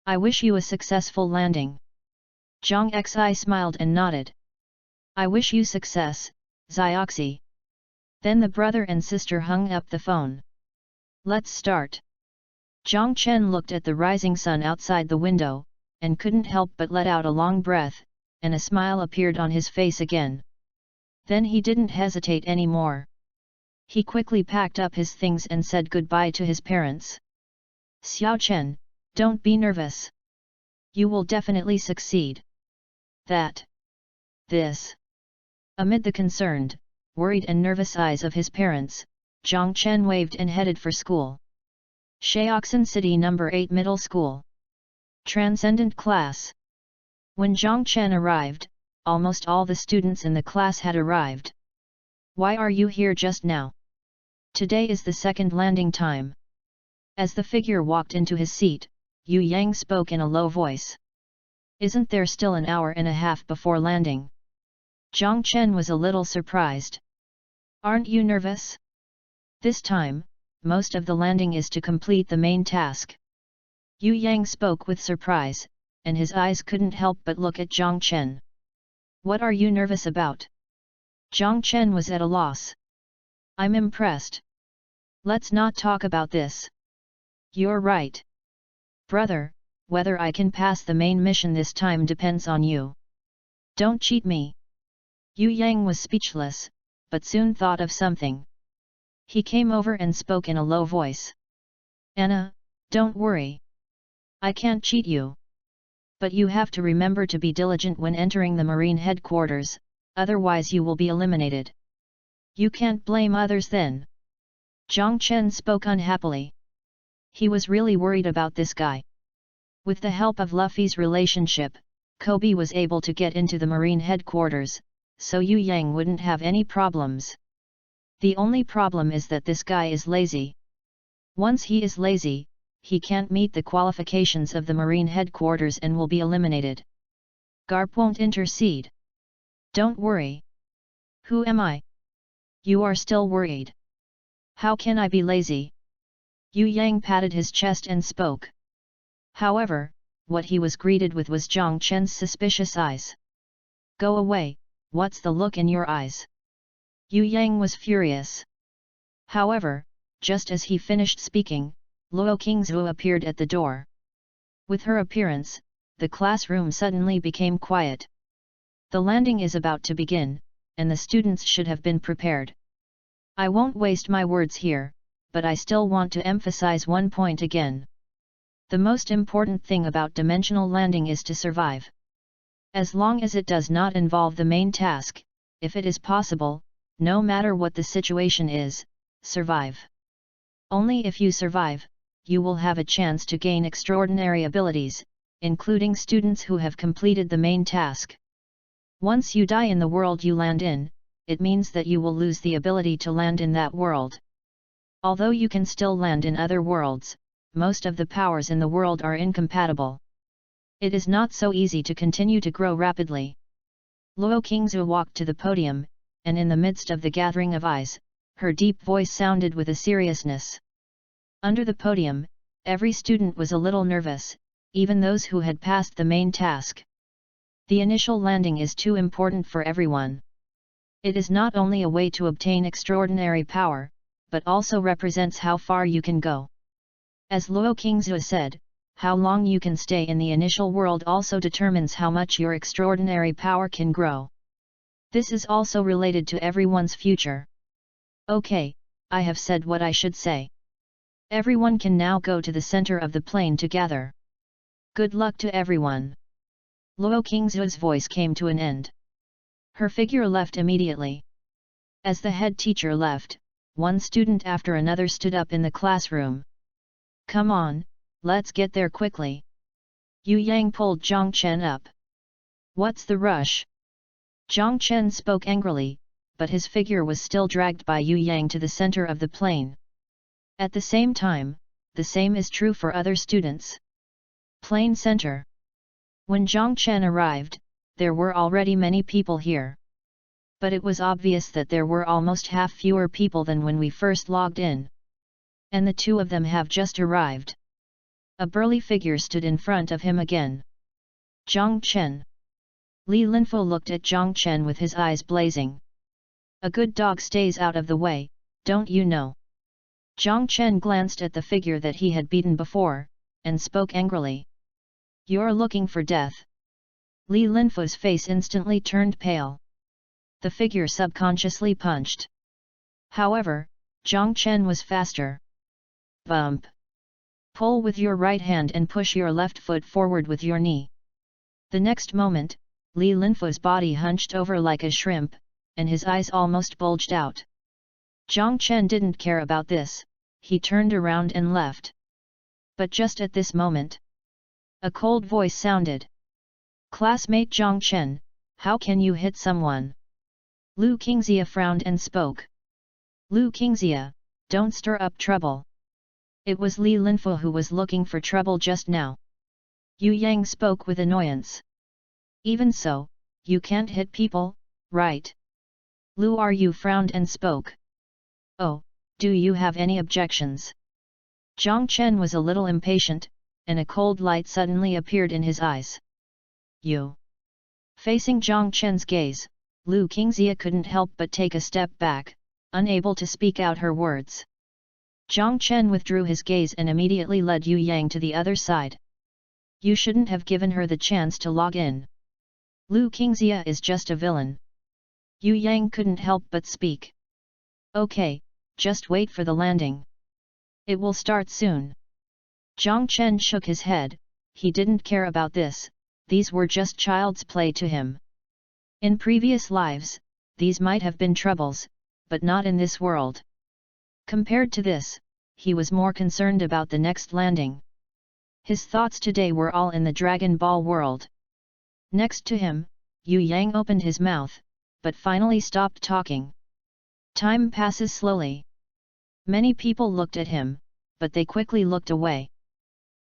I wish you a successful landing. Zhang Xi smiled and nodded. I wish you success, Xioxi. Then the brother and sister hung up the phone. Let's start. Zhang Chen looked at the rising sun outside the window, and couldn't help but let out a long breath, and a smile appeared on his face again. Then he didn't hesitate anymore. He quickly packed up his things and said goodbye to his parents. Xiao Chen, don't be nervous. You will definitely succeed. This. Amid the concerned, worried and nervous eyes of his parents, Zhang Chen waved and headed for school. Shaoxin City No. 8 Middle School. Transcendent Class. When Zhang Chen arrived, almost all the students in the class had arrived. Why are you here just now? Today is the second landing time. As the figure walked into his seat, Yu Yang spoke in a low voice. Isn't there still an hour and a half before landing? Zhang Chen was a little surprised. Aren't you nervous? This time, most of the landing is to complete the main task. Yu Yang spoke with surprise, and his eyes couldn't help but look at Zhang Chen. What are you nervous about? Zhang Chen was at a loss. I'm impressed. Let's not talk about this. You're right. Brother, whether I can pass the main mission this time depends on you. Don't cheat me. Yu Yang was speechless, but soon thought of something. He came over and spoke in a low voice. Anna, don't worry. I can't cheat you. But you have to remember to be diligent when entering the Marine headquarters, otherwise you will be eliminated. You can't blame others then. Zhang Chen spoke unhappily. He was really worried about this guy. With the help of Luffy's relationship, Kobe was able to get into the Marine headquarters, so Yu Yang wouldn't have any problems. The only problem is that this guy is lazy. Once he is lazy, he can't meet the qualifications of the Marine headquarters and will be eliminated. Garp won't intercede. Don't worry. Who am I? You are still worried. How can I be lazy? Yu Yang patted his chest and spoke. However, what he was greeted with was Zhang Chen's suspicious eyes. Go away, what's the look in your eyes? Yu Yang was furious. However, just as he finished speaking, Luo Qingzhu appeared at the door. With her appearance, the classroom suddenly became quiet. The landing is about to begin, and the students should have been prepared. I won't waste my words here, but I still want to emphasize one point again. The most important thing about dimensional landing is to survive. As long as it does not involve the main task, if it is possible, no matter what the situation is, survive. Only if you survive, you will have a chance to gain extraordinary abilities, including students who have completed the main task. Once you die in the world you land in, it means that you will lose the ability to land in that world. Although you can still land in other worlds, most of the powers in the world are incompatible. It is not so easy to continue to grow rapidly. Luo Qingzhu walked to the podium, and in the midst of the gathering of eyes, her deep voice sounded with a seriousness. Under the podium, every student was a little nervous, even those who had passed the main task. The initial landing is too important for everyone. It is not only a way to obtain extraordinary power, but also represents how far you can go. As Luo Qingzhu said, how long you can stay in the initial world also determines how much your extraordinary power can grow. This is also related to everyone's future. Okay, I have said what I should say. Everyone can now go to the center of the plane to gather. Good luck to everyone. Luo Qingzhu's voice came to an end. Her figure left immediately. As the head teacher left, one student after another stood up in the classroom. Come on, let's get there quickly. Yu Yang pulled Zhang Chen up. What's the rush? Zhang Chen spoke angrily, but his figure was still dragged by Yu Yang to the center of the plane. At the same time, the same is true for other students. Plane center. When Zhang Chen arrived, there were already many people here. But it was obvious that there were almost half fewer people than when we first logged in. And the two of them have just arrived. A burly figure stood in front of him again. Zhang Chen. Li Linfo looked at Zhang Chen with his eyes blazing. A good dog stays out of the way, don't you know? Zhang Chen glanced at the figure that he had beaten before, and spoke angrily. You're looking for death. Li Linfu's face instantly turned pale. The figure subconsciously punched. However, Jiang Chen was faster. Bump. Pull with your right hand and push your left foot forward with your knee. The next moment, Li Linfu's body hunched over like a shrimp, and his eyes almost bulged out. Jiang Chen didn't care about this, he turned around and left. But just at this moment, a cold voice sounded. Classmate Jiang Chen, how can you hit someone? Lu Qingxia frowned and spoke. Lu Qingxia, don't stir up trouble. It was Li Linfu who was looking for trouble just now. Yu Yang spoke with annoyance. Even so, you can't hit people, right? Lu Ru frowned and spoke. Oh, do you have any objections? Jiang Chen was a little impatient, and a cold light suddenly appeared in his eyes. You. Facing Jiang Chen's gaze, Lu Qingxia couldn't help but take a step back, unable to speak out her words. Jiang Chen withdrew his gaze and immediately led Yu Yang to the other side. You shouldn't have given her the chance to log in. Lu Qingxia is just a villain. Yu Yang couldn't help but speak. Okay, just wait for the landing. It will start soon. Jiang Chen shook his head, he didn't care about this, these were just child's play to him. In previous lives, these might have been troubles, but not in this world. Compared to this, he was more concerned about the next landing. His thoughts today were all in the Dragon Ball world. Next to him, Yu Yang opened his mouth, but finally stopped talking. Time passes slowly. Many people looked at him, but they quickly looked away.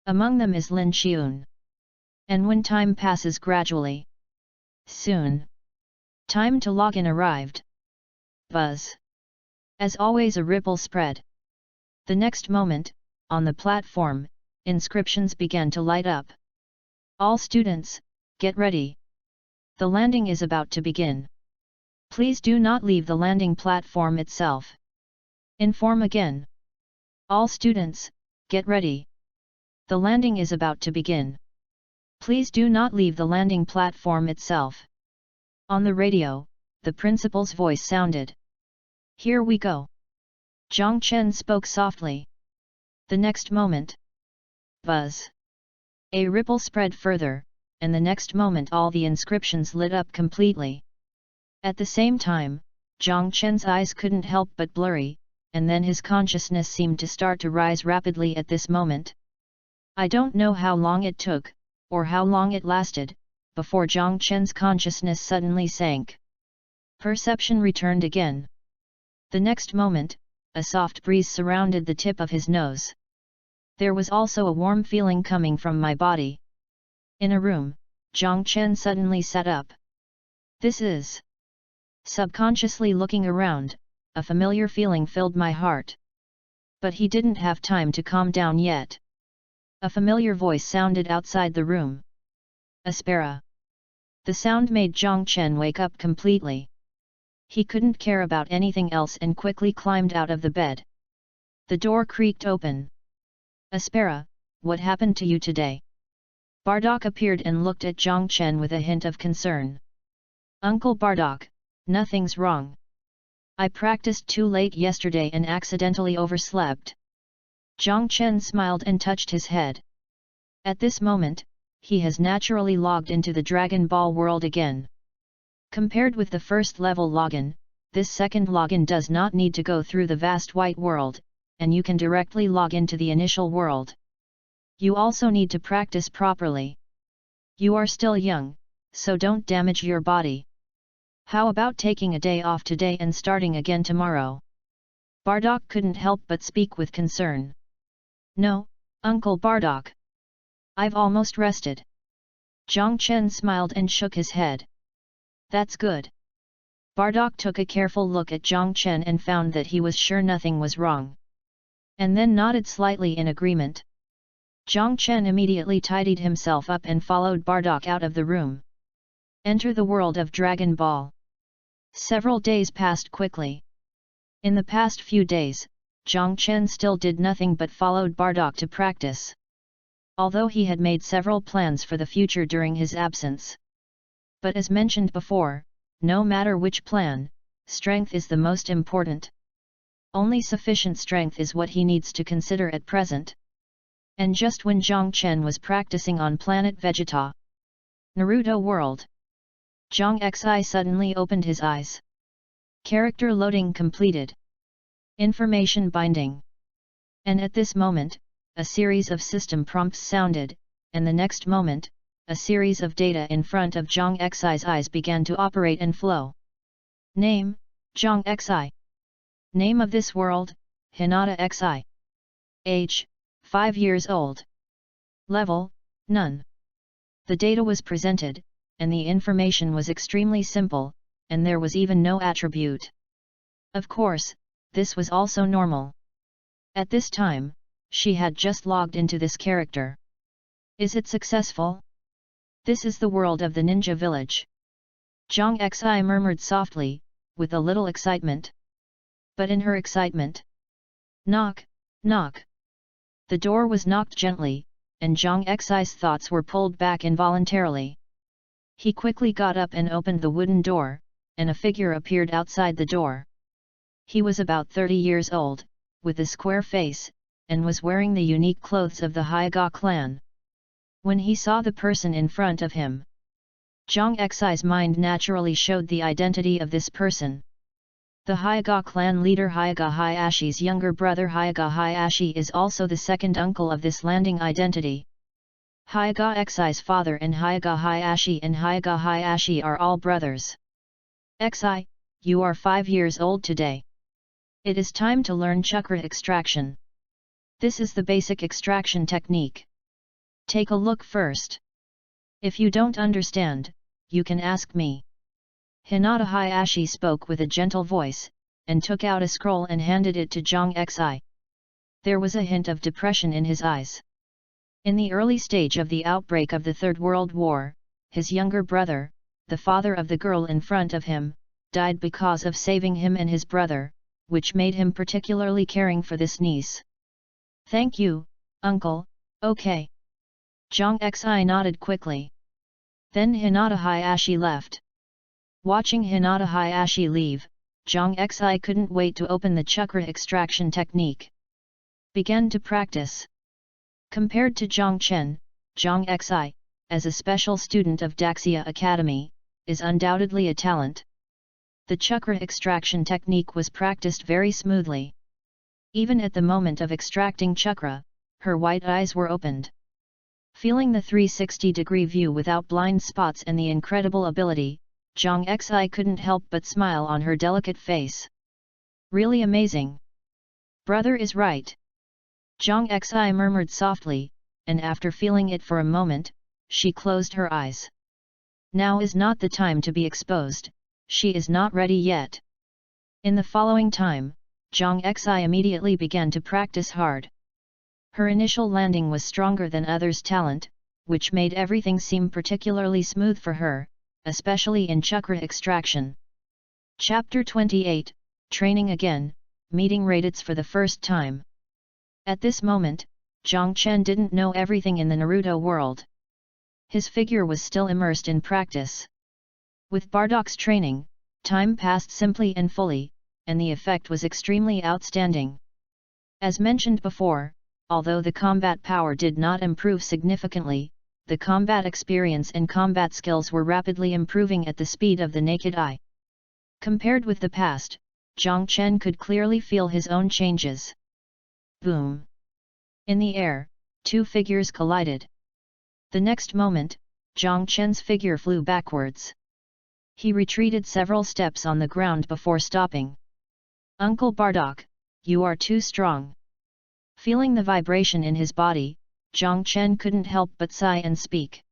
Among them is Lin Xiun. And when time passes gradually. Soon. Time to log in arrived. Buzz. As always, a ripple spread. The next moment, on the platform, inscriptions began to light up. All students, get ready. The landing is about to begin. Please do not leave the landing platform itself. Inform again. All students, get ready. The landing is about to begin. Please do not leave the landing platform itself. On the radio, the principal's voice sounded. Here we go. Jiang Chen spoke softly. The next moment. Buzz. A ripple spread further, and the next moment all the inscriptions lit up completely. At the same time, Jiang Chen's eyes couldn't help but blurry, and then his consciousness seemed to start to rise rapidly at this moment. I don't know how long it took, or how long it lasted, before Jiang Chen's consciousness suddenly sank. Perception returned again. The next moment, a soft breeze surrounded the tip of his nose. There was also a warm feeling coming from my body. In a room, Jiang Chen suddenly sat up. This is... Subconsciously looking around, a familiar feeling filled my heart. But he didn't have time to calm down yet. A familiar voice sounded outside the room. Aspera. The sound made Jiang Chen wake up completely. He couldn't care about anything else and quickly climbed out of the bed. The door creaked open. Aspera, what happened to you today? Bardock appeared and looked at Jiang Chen with a hint of concern. Uncle Bardock, nothing's wrong. I practiced too late yesterday and accidentally overslept. Jiang Chen smiled and touched his head. At this moment, he has naturally logged into the Dragon Ball world again. Compared with the first level login, this second login does not need to go through the vast white world, and you can directly log into the initial world. You also need to practice properly. You are still young, so don't damage your body. How about taking a day off today and starting again tomorrow? Bardock couldn't help but speak with concern. No, Uncle Bardock. I've almost rested. Jiang Chen smiled and shook his head. That's good. Bardock took a careful look at Jiang Chen and found that he was sure nothing was wrong. And then nodded slightly in agreement. Jiang Chen immediately tidied himself up and followed Bardock out of the room. Enter the world of Dragon Ball. Several days passed quickly. In the past few days, Jiang Chen still did nothing but followed Bardock to practice. Although he had made several plans for the future during his absence. But as mentioned before, no matter which plan, strength is the most important. Only sufficient strength is what he needs to consider at present. And just when Zhang Chen was practicing on planet Vegeta, Naruto world, Zhang Xi suddenly opened his eyes. Character loading completed. Information binding. And at this moment, a series of system prompts sounded, and the next moment, a series of data in front of Zhang Xi's eyes began to operate and flow. Name, Zhang Xi. Name of this world, Hinata Xi. Age, 5 years old. Level, none. The data was presented, and the information was extremely simple, and there was even no attribute. Of course, this was also normal. At this time, she had just logged into this character. Is it successful? This is the world of the ninja village. Zhang Xi murmured softly, with a little excitement. But in her excitement, knock, knock. The door was knocked gently, and Zhang Xi's thoughts were pulled back involuntarily. He quickly got up and opened the wooden door, and a figure appeared outside the door. He was about 30 years old, with a square face, and was wearing the unique clothes of the Hyuga clan. When he saw the person in front of him, Zhang Xi's mind naturally showed the identity of this person. The Hyuga clan leader Hyuga Hayashi's younger brother Hyuga Hayashi is also the second uncle of this landing identity. Hyuga Xi's father and Hyuga Hayashi are all brothers. Xi, you are 5 years old today. It is time to learn chakra extraction. This is the basic extraction technique. Take a look first. If you don't understand, you can ask me. Hinata Hayashi spoke with a gentle voice, and took out a scroll and handed it to Zhang Xi. There was a hint of depression in his eyes. In the early stage of the outbreak of the Third World War, his younger brother, the father of the girl in front of him, died because of saving him and his brother, which made him particularly caring for this niece. Thank you, uncle, okay. Zhang Xi nodded quickly. Then Hinata Hayashi left. Watching Hinata Hayashi leave, Zhang Xi couldn't wait to open the chakra extraction technique. Began to practice. Compared to Zhang Chen, Zhang Xi, as a special student of Daxia Academy, is undoubtedly a talent. The chakra extraction technique was practiced very smoothly. Even at the moment of extracting chakra, her white eyes were opened. Feeling the 360-degree view without blind spots and the incredible ability, Zhang Xi couldn't help but smile on her delicate face. Really amazing. Brother is right. Zhang Xi murmured softly, and after feeling it for a moment, she closed her eyes. Now is not the time to be exposed, she is not ready yet. In the following time, Zhang Xi immediately began to practice hard. Her initial landing was stronger than others' talent, which made everything seem particularly smooth for her, especially in chakra extraction. Chapter 28, Training Again, Meeting Raditz for the first time. At this moment, Zhang Chen didn't know everything in the Naruto world. His figure was still immersed in practice. With Bardock's training, time passed simply and fully, and the effect was extremely outstanding. As mentioned before, although the combat power did not improve significantly, the combat experience and combat skills were rapidly improving at the speed of the naked eye. Compared with the past, Zhang Chen could clearly feel his own changes. Boom! In the air, two figures collided. The next moment, Zhang Chen's figure flew backwards. He retreated several steps on the ground before stopping. Uncle Bardock, you are too strong. Feeling the vibration in his body, Zhang Chen couldn't help but sigh and speak.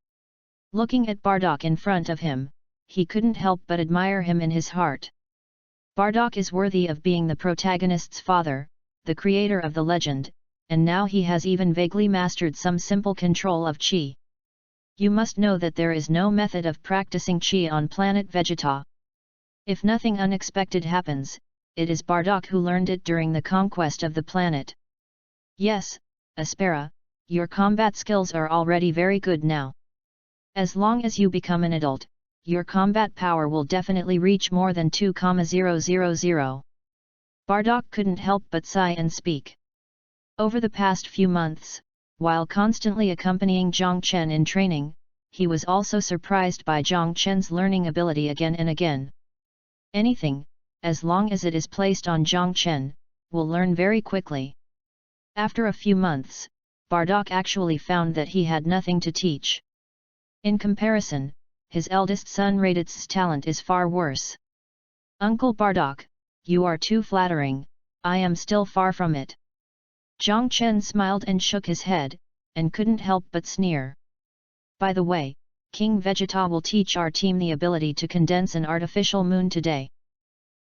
Looking at Bardock in front of him, he couldn't help but admire him in his heart. Bardock is worthy of being the protagonist's father, the creator of the legend, and now he has even vaguely mastered some simple control of Qi. You must know that there is no method of practicing Qi on planet Vegeta. If nothing unexpected happens, it is Bardock who learned it during the conquest of the planet. Yes, Aspera, your combat skills are already very good now. As long as you become an adult, your combat power will definitely reach more than 2,000. Bardock couldn't help but sigh and speak. Over the past few months, while constantly accompanying Zhang Chen in training, he was also surprised by Zhang Chen's learning ability again and again. Anything, as long as it is placed on Zhang Chen, will learn very quickly. After a few months, Bardock actually found that he had nothing to teach. In comparison, his eldest son Radit's talent is far worse. Uncle Bardock, you are too flattering, I am still far from it. Zhang Chen smiled and shook his head, and couldn't help but sneer. By the way, King Vegeta will teach our team the ability to condense an artificial moon today.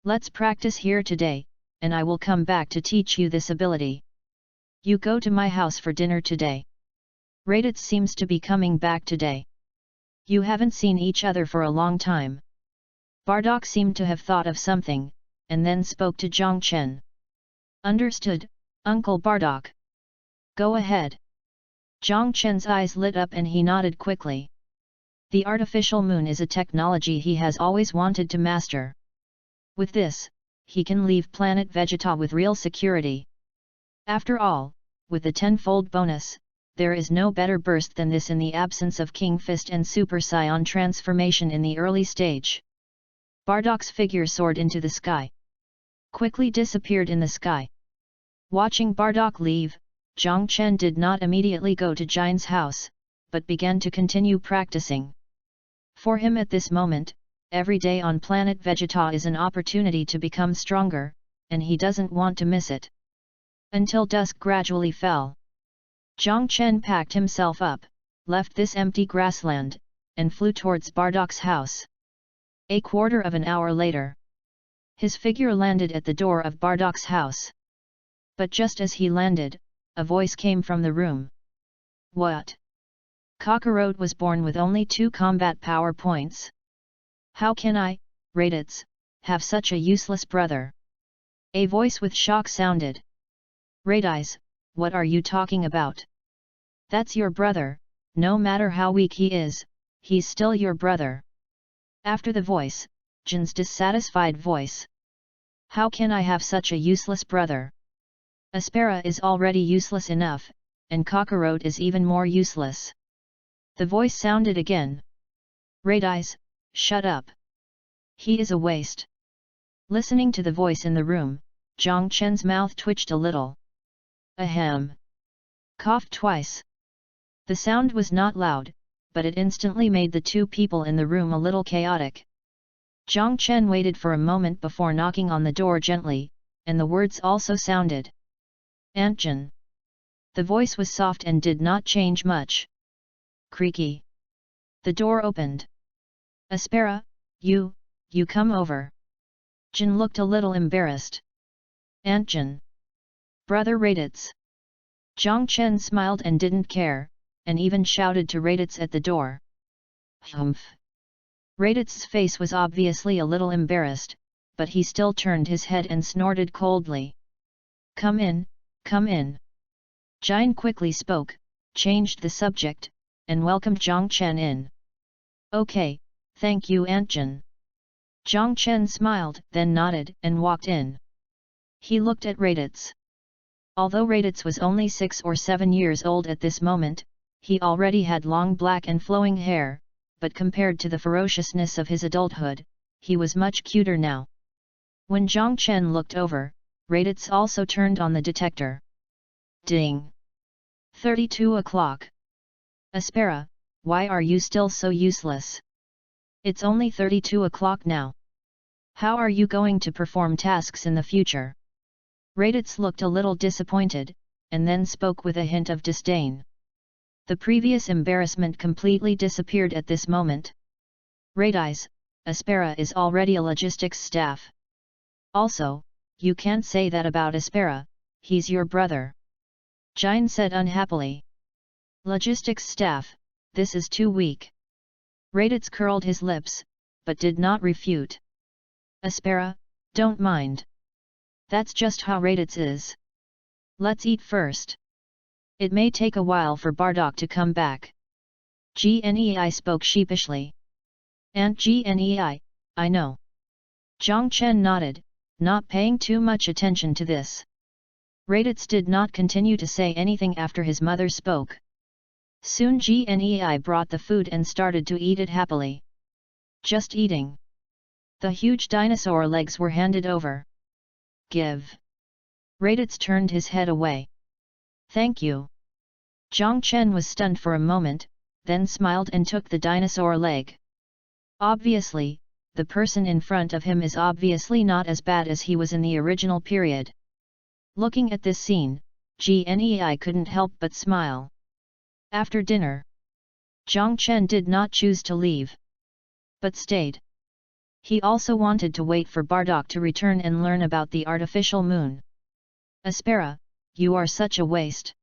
Let's practice here today, and I will come back to teach you this ability. You go to my house for dinner today. Raditz seems to be coming back today. You haven't seen each other for a long time. Bardock seemed to have thought of something, and then spoke to Zhang Chen. Understood, Uncle Bardock. Go ahead. Zhang Chen's eyes lit up and he nodded quickly. The artificial moon is a technology he has always wanted to master. With this, he can leave planet Vegeta with real security. After all, with the tenfold bonus, there is no better burst than this in the absence of King Fist and Super Saiyan transformation in the early stage. Bardock's figure soared into the sky. Quickly disappeared in the sky. Watching Bardock leave, Zhang Chen did not immediately go to Jin's house, but began to continue practicing. For him at this moment, every day on planet Vegeta is an opportunity to become stronger, and he doesn't want to miss it. Until dusk gradually fell. Zhang Chen packed himself up, left this empty grassland, and flew towards Bardock's house. A quarter of an hour later, his figure landed at the door of Bardock's house. But just as he landed, a voice came from the room. What? Kakarot was born with only 2 combat power points. How can I, Raditz, have such a useless brother? A voice with shock sounded. Raditz, what are you talking about? That's your brother, no matter how weak he is, he's still your brother. After the voice, Jin's dissatisfied voice. How can I have such a useless brother? Aspera is already useless enough, and Kakarot is even more useless. The voice sounded again. Raditz, shut up. He is a waste. Listening to the voice in the room, Zhang Chen's mouth twitched a little. Ahem. Coughed twice. The sound was not loud, but it instantly made the 2 people in the room a little chaotic. Zhang Chen waited for a moment before knocking on the door gently, and the words also sounded. Aunt Jin. The voice was soft and did not change much. Creaky. The door opened. Aspera, you come over. Jin looked a little embarrassed. Aunt Jin. Brother Raditz. Zhang Chen smiled and didn't care, and even shouted to Raditz at the door. Humph. Raditz's face was obviously a little embarrassed, but he still turned his head and snorted coldly. Come in, come in. Jin quickly spoke, changed the subject, and welcomed Zhang Chen in. Okay, thank you Aunt Jin. Zhang Chen smiled, then nodded and walked in. He looked at Raditz. Although Raditz was only 6 or 7 years old at this moment, he already had long black and flowing hair, but compared to the ferociousness of his adulthood, he was much cuter now. When Zhang Chen looked over, Raditz also turned on the detector. Ding! 32 o'clock. Aspera, why are you still so useless? It's only 32 o'clock now. How are you going to perform tasks in the future? Raditz looked a little disappointed, and then spoke with a hint of disdain. The previous embarrassment completely disappeared at this moment. Raditz, Aspera is already a logistics staff. Also, you can't say that about Aspera, he's your brother. Jin said unhappily. Logistics staff, this is too weak. Raditz curled his lips, but did not refute. Aspera, don't mind. That's just how Raditz is. Let's eat first. It may take a while for Bardock to come back. Gnei spoke sheepishly. Ant Gnei, I know. Jiang Chen nodded, not paying too much attention to this. Raditz did not continue to say anything after his mother spoke. Soon Gnei brought the food and started to eat it happily. Just eating. The huge dinosaur legs were handed over. Give. Raditz turned his head away. Thank you. Jiang Chen was stunned for a moment, then smiled and took the dinosaur leg. Obviously, the person in front of him is obviously not as bad as he was in the original period. Looking at this scene, Gnei couldn't help but smile. After dinner, Jiang Chen did not choose to leave, but stayed. He also wanted to wait for Bardock to return and learn about the artificial moon. Aspera, you are such a waste.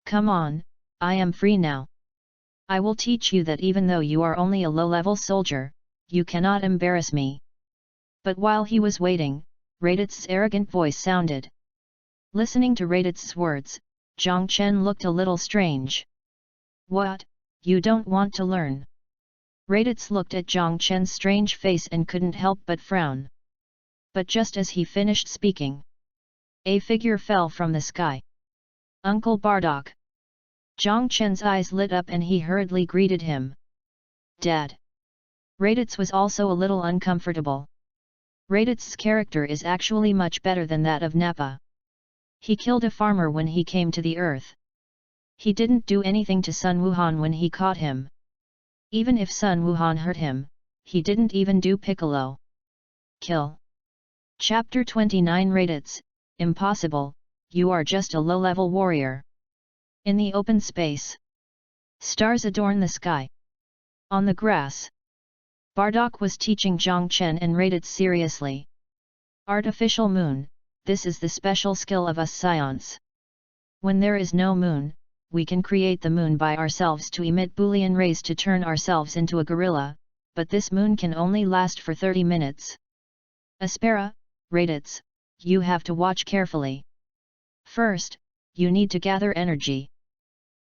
Come on, I am free now. I will teach you that even though you are only a low-level soldier, you cannot embarrass me. But while he was waiting, Raditz's arrogant voice sounded. Listening to Raditz's words, Jiang Chen looked a little strange. What, you don't want to learn? Raditz looked at Jiang Chen's strange face and couldn't help but frown. But just as he finished speaking, a figure fell from the sky. Uncle Bardock. Jiang Chen's eyes lit up and he hurriedly greeted him. Dad. Raditz was also a little uncomfortable. Raditz's character is actually much better than that of Nappa. He killed a farmer when he came to the earth. He didn't do anything to Sun Wuhan when he caught him. Even if Sun Wuhan hurt him, he didn't even do Piccolo. Kill. Chapter 29 Raditz, impossible, you are just a low-level warrior. In the open space, stars adorn the sky. On the grass, Bardock was teaching Jiang Chen and Raditz seriously. Artificial moon, this is the special skill of us scions. When there is no moon, we can create the moon by ourselves to emit Boolean rays to turn ourselves into a gorilla, but this moon can only last for 30 minutes. Aspera, Raditz, you have to watch carefully. First, you need to gather energy.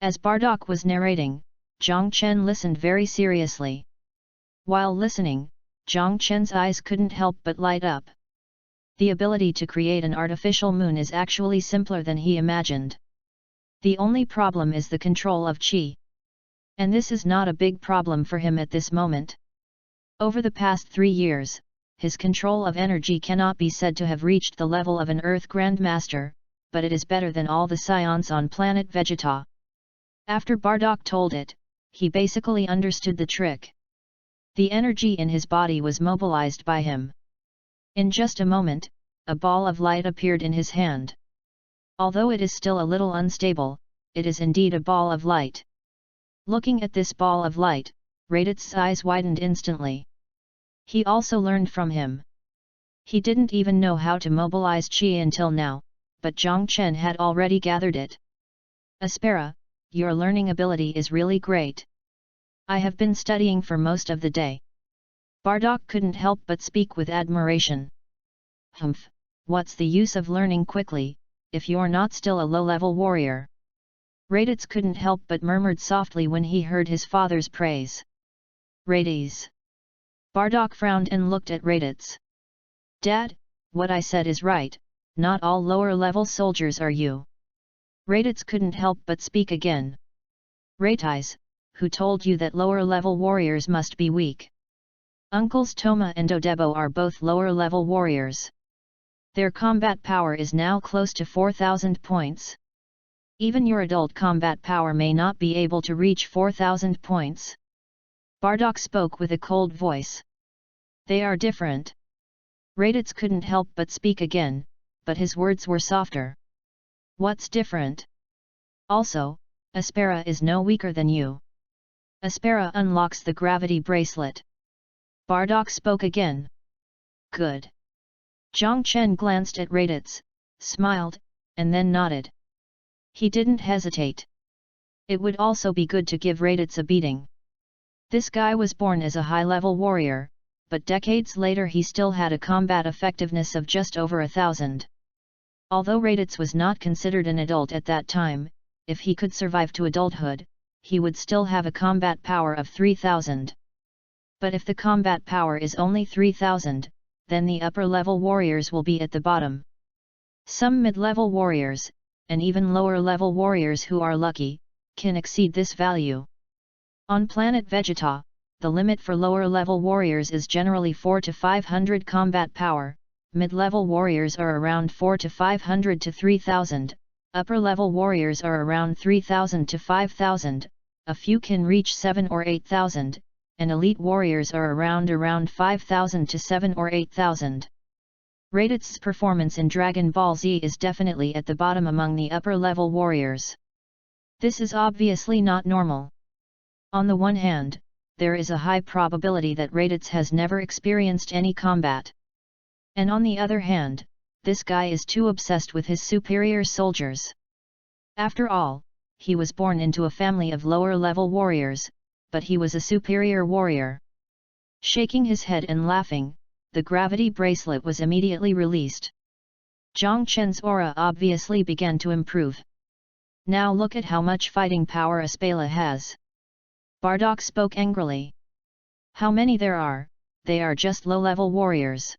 As Bardock was narrating, Jiang Chen listened very seriously. While listening, Jiang Chen's eyes couldn't help but light up. The ability to create an artificial moon is actually simpler than he imagined. The only problem is the control of qi. And this is not a big problem for him at this moment. Over the past 3 years, his control of energy cannot be said to have reached the level of an Earth Grandmaster, but it is better than all the scions on planet Vegeta. After Bardock told it, he basically understood the trick. The energy in his body was mobilized by him. In just a moment, a ball of light appeared in his hand. Although it is still a little unstable, it is indeed a ball of light. Looking at this ball of light, Raditz's eyes widened instantly. He also learned from him. He didn't even know how to mobilize qi until now, but Jiang Chen had already gathered it. Aspera, your learning ability is really great. I have been studying for most of the day. Bardock couldn't help but speak with admiration. Humph, what's the use of learning quickly, if you're not still a low-level warrior? Raditz couldn't help but murmured softly when he heard his father's praise. Raditz. Bardock frowned and looked at Raditz. Dad, what I said is right, not all lower-level soldiers are you. Raditz couldn't help but speak again. Raditz, who told you that lower-level warriors must be weak? Uncles Toma and Odebo are both lower-level warriors. Their combat power is now close to 4,000 points. Even your adult combat power may not be able to reach 4,000 points. Bardock spoke with a cold voice. They are different. Raditz couldn't help but speak again, but his words were softer. What's different? Also, Aspera is no weaker than you. Aspera unlocks the gravity bracelet. Bardock spoke again. Good. Jiang Chen glanced at Raditz, smiled, and then nodded. He didn't hesitate. It would also be good to give Raditz a beating. This guy was born as a high-level warrior, but decades later he still had a combat effectiveness of just over 1,000. Although Raditz was not considered an adult at that time, if he could survive to adulthood, he would still have a combat power of 3,000. But if the combat power is only 3000, then the upper level warriors will be at the bottom. Some mid-level warriors, and even lower level warriors who are lucky, can exceed this value. On planet Vegeta, the limit for lower level warriors is generally 4 to 500 combat power, mid-level warriors are around 4 to 500 to 3000, upper level warriors are around 3000 to 5000, a few can reach 7 or 8000, and elite warriors are around 5000 to 7 or 8000. Raditz' performance in Dragon Ball Z is definitely at the bottom among the upper level warriors. This is obviously not normal. On the one hand, there is a high probability that Raditz has never experienced any combat. And on the other hand, this guy is too obsessed with his superior soldiers. After all, he was born into a family of lower level warriors, but he was a superior warrior. Shaking his head and laughing, the gravity bracelet was immediately released. Zhang Chen's aura obviously began to improve. Now look at how much fighting power Aspela has. Bardock spoke angrily. How many there are, they are just low-level warriors.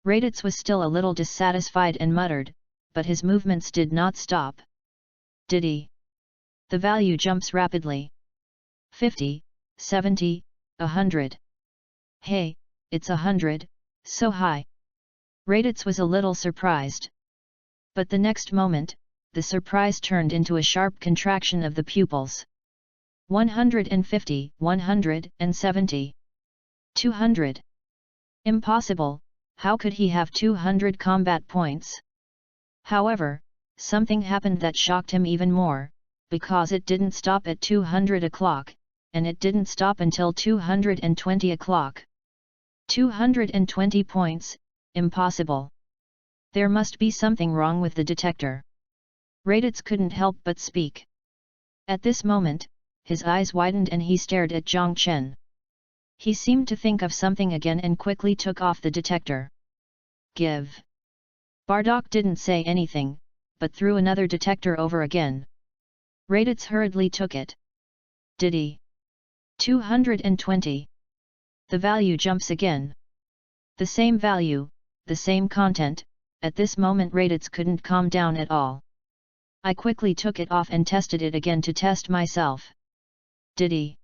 Raditz was still a little dissatisfied and muttered, but his movements did not stop. Did he? The value jumps rapidly. 50, 70, 100. Hey, it's 100, so high. Raditz was a little surprised. But the next moment, the surprise turned into a sharp contraction of the pupils. 150, 170. 200. Impossible, how could he have 200 combat points? However, something happened that shocked him even more, because it didn't stop at 200 o'clock, and it didn't stop until 220 o'clock. 220 points, impossible. There must be something wrong with the detector. Raditz couldn't help but speak. At this moment, his eyes widened and he stared at Zhang Chen. He seemed to think of something again and quickly took off the detector. Give. Bardock didn't say anything, but threw another detector over again. Raditz hurriedly took it. Did he? 220. The value jumps again. The same value, the same content. At this moment Raditz couldn't calm down at all. I quickly took it off and tested it again to test myself. Did he?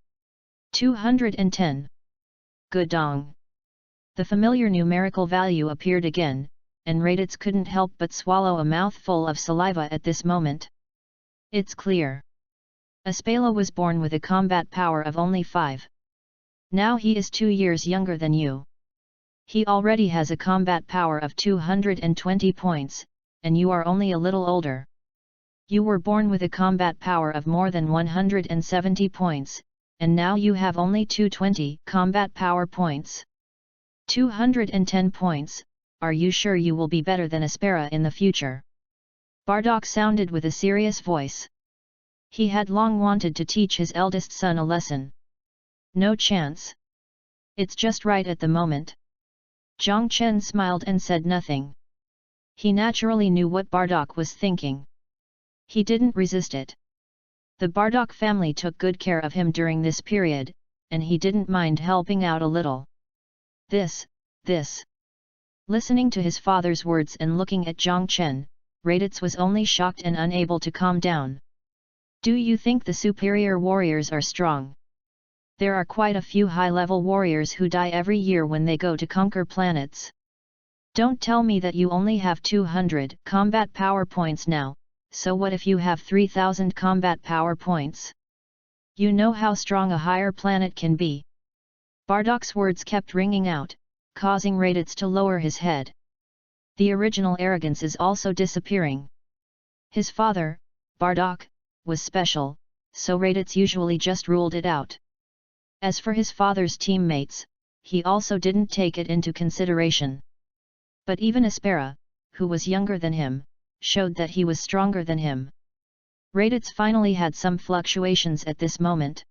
210. Good dong. The familiar numerical value appeared again, and Raditz couldn't help but swallow a mouthful of saliva at this moment. It's clear. Aspela was born with a combat power of only 5. Now he is 2 years younger than you. He already has a combat power of 220 points, and you are only a little older. You were born with a combat power of more than 170 points, and now you have only 220 combat power points. 210 points, are you sure you will be better than Aspera in the future? Bardock sounded with a serious voice. He had long wanted to teach his eldest son a lesson. No chance. It's just right at the moment. Zhang Chen smiled and said nothing. He naturally knew what Bardock was thinking. He didn't resist it. The Bardock family took good care of him during this period, and he didn't mind helping out a little. This. Listening to his father's words and looking at Zhang Chen, Raditz was only shocked and unable to calm down. Do you think the superior warriors are strong? There are quite a few high-level warriors who die every year when they go to conquer planets. Don't tell me that you only have 200 combat power points now, so what if you have 3000 combat power points? You know how strong a higher planet can be. Bardock's words kept ringing out, causing Raditz to lower his head. The original arrogance is also disappearing. His father, Bardock, was special, so Raditz usually just ruled it out. As for his father's teammates, he also didn't take it into consideration. But even Aspera, who was younger than him, showed that he was stronger than him. Raditz finally had some fluctuations at this moment.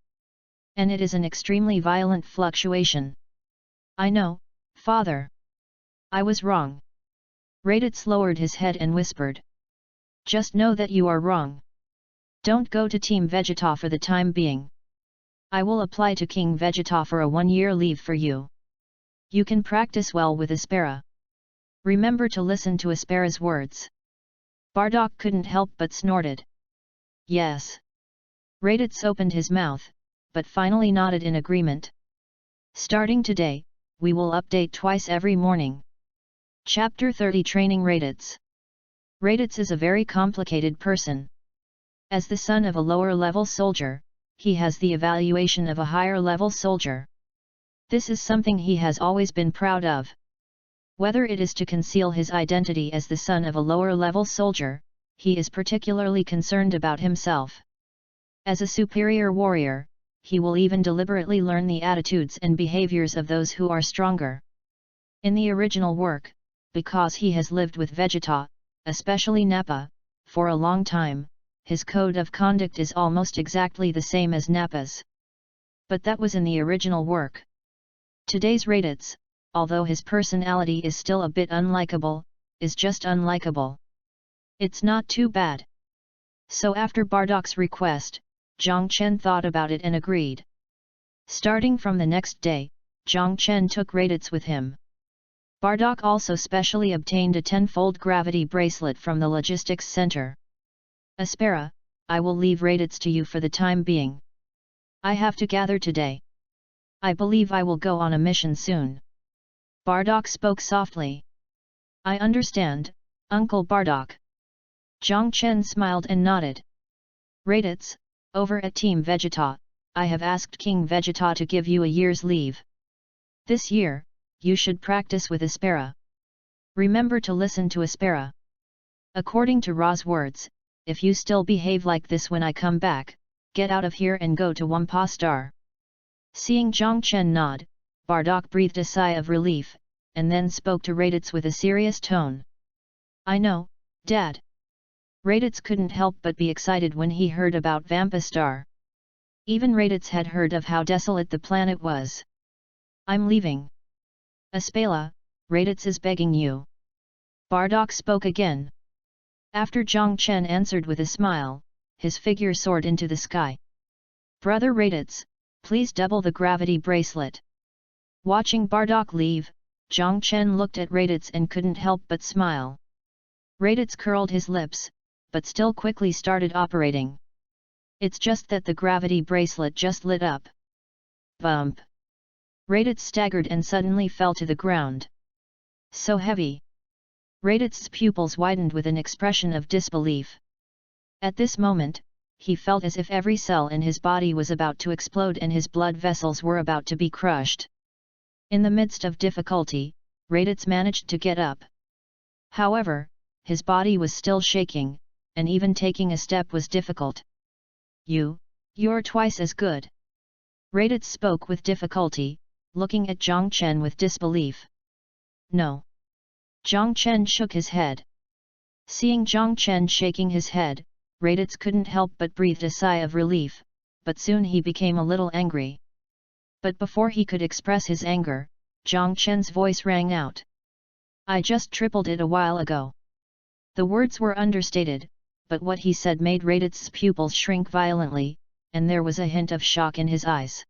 And it is an extremely violent fluctuation. I know, father. I was wrong. Raditz lowered his head and whispered. Just know that you are wrong. Don't go to Team Vegeta for the time being. I will apply to King Vegeta for a 1-year leave for you. You can practice well with Aspera. Remember to listen to Aspera's words. Bardock couldn't help but snorted. Yes. Raditz opened his mouth, but finally nodded in agreement. Starting today, we will update twice every morning. Chapter 30 Training Raditz. Raditz is a very complicated person. As the son of a lower-level soldier, he has the evaluation of a higher-level soldier. This is something he has always been proud of. Whether it is to conceal his identity as the son of a lower-level soldier, he is particularly concerned about himself. As a superior warrior, he will even deliberately learn the attitudes and behaviors of those who are stronger. In the original work, because he has lived with Vegeta, especially Nappa, for a long time, his code of conduct is almost exactly the same as Nappa's. But that was in the original work. Today's Raditz, although his personality is still a bit unlikable, is just unlikable. It's not too bad. So after Bardock's request, Zhang Chen thought about it and agreed. Starting from the next day, Zhang Chen took Raditz with him. Bardock also specially obtained a 10-fold gravity bracelet from the logistics center. Aspera, I will leave Raditz to you for the time being. I have to gather today. I believe I will go on a mission soon. Bardock spoke softly. I understand, Uncle Bardock. Zhang Chen smiled and nodded. Raditz, over at Team Vegeta, I have asked King Vegeta to give you a year's leave. This year, you should practice with Aspera. Remember to listen to Aspera. According to Ra's words, if you still behave like this when I come back, get out of here and go to Wampa Star. Seeing Zhang Chen nod, Bardock breathed a sigh of relief, and then spoke to Raditz with a serious tone. I know, Dad. Raditz couldn't help but be excited when he heard about Wampa Star. Even Raditz had heard of how desolate the planet was. I'm leaving. Aspela, Raditz is begging you. Bardock spoke again. After Zhang Chen answered with a smile, his figure soared into the sky. Brother Raditz, please double the gravity bracelet. Watching Bardock leave, Zhang Chen looked at Raditz and couldn't help but smile. Raditz curled his lips, but still quickly started operating. It's just that the gravity bracelet just lit up. Bump! Raditz staggered and suddenly fell to the ground. So heavy! Raditz's pupils widened with an expression of disbelief. At this moment, he felt as if every cell in his body was about to explode and his blood vessels were about to be crushed. In the midst of difficulty, Raditz managed to get up. However, his body was still shaking, and even taking a step was difficult. You're twice as good. Raditz spoke with difficulty, looking at Zhang Chen with disbelief. No. Zhang Chen shook his head. Seeing Zhang Chen shaking his head, Raditz couldn't help but breathe a sigh of relief, but soon he became a little angry. But before he could express his anger, Zhang Chen's voice rang out. I just tripled it a while ago. The words were understated, but what he said made Raditz's pupils shrink violently, and there was a hint of shock in his eyes.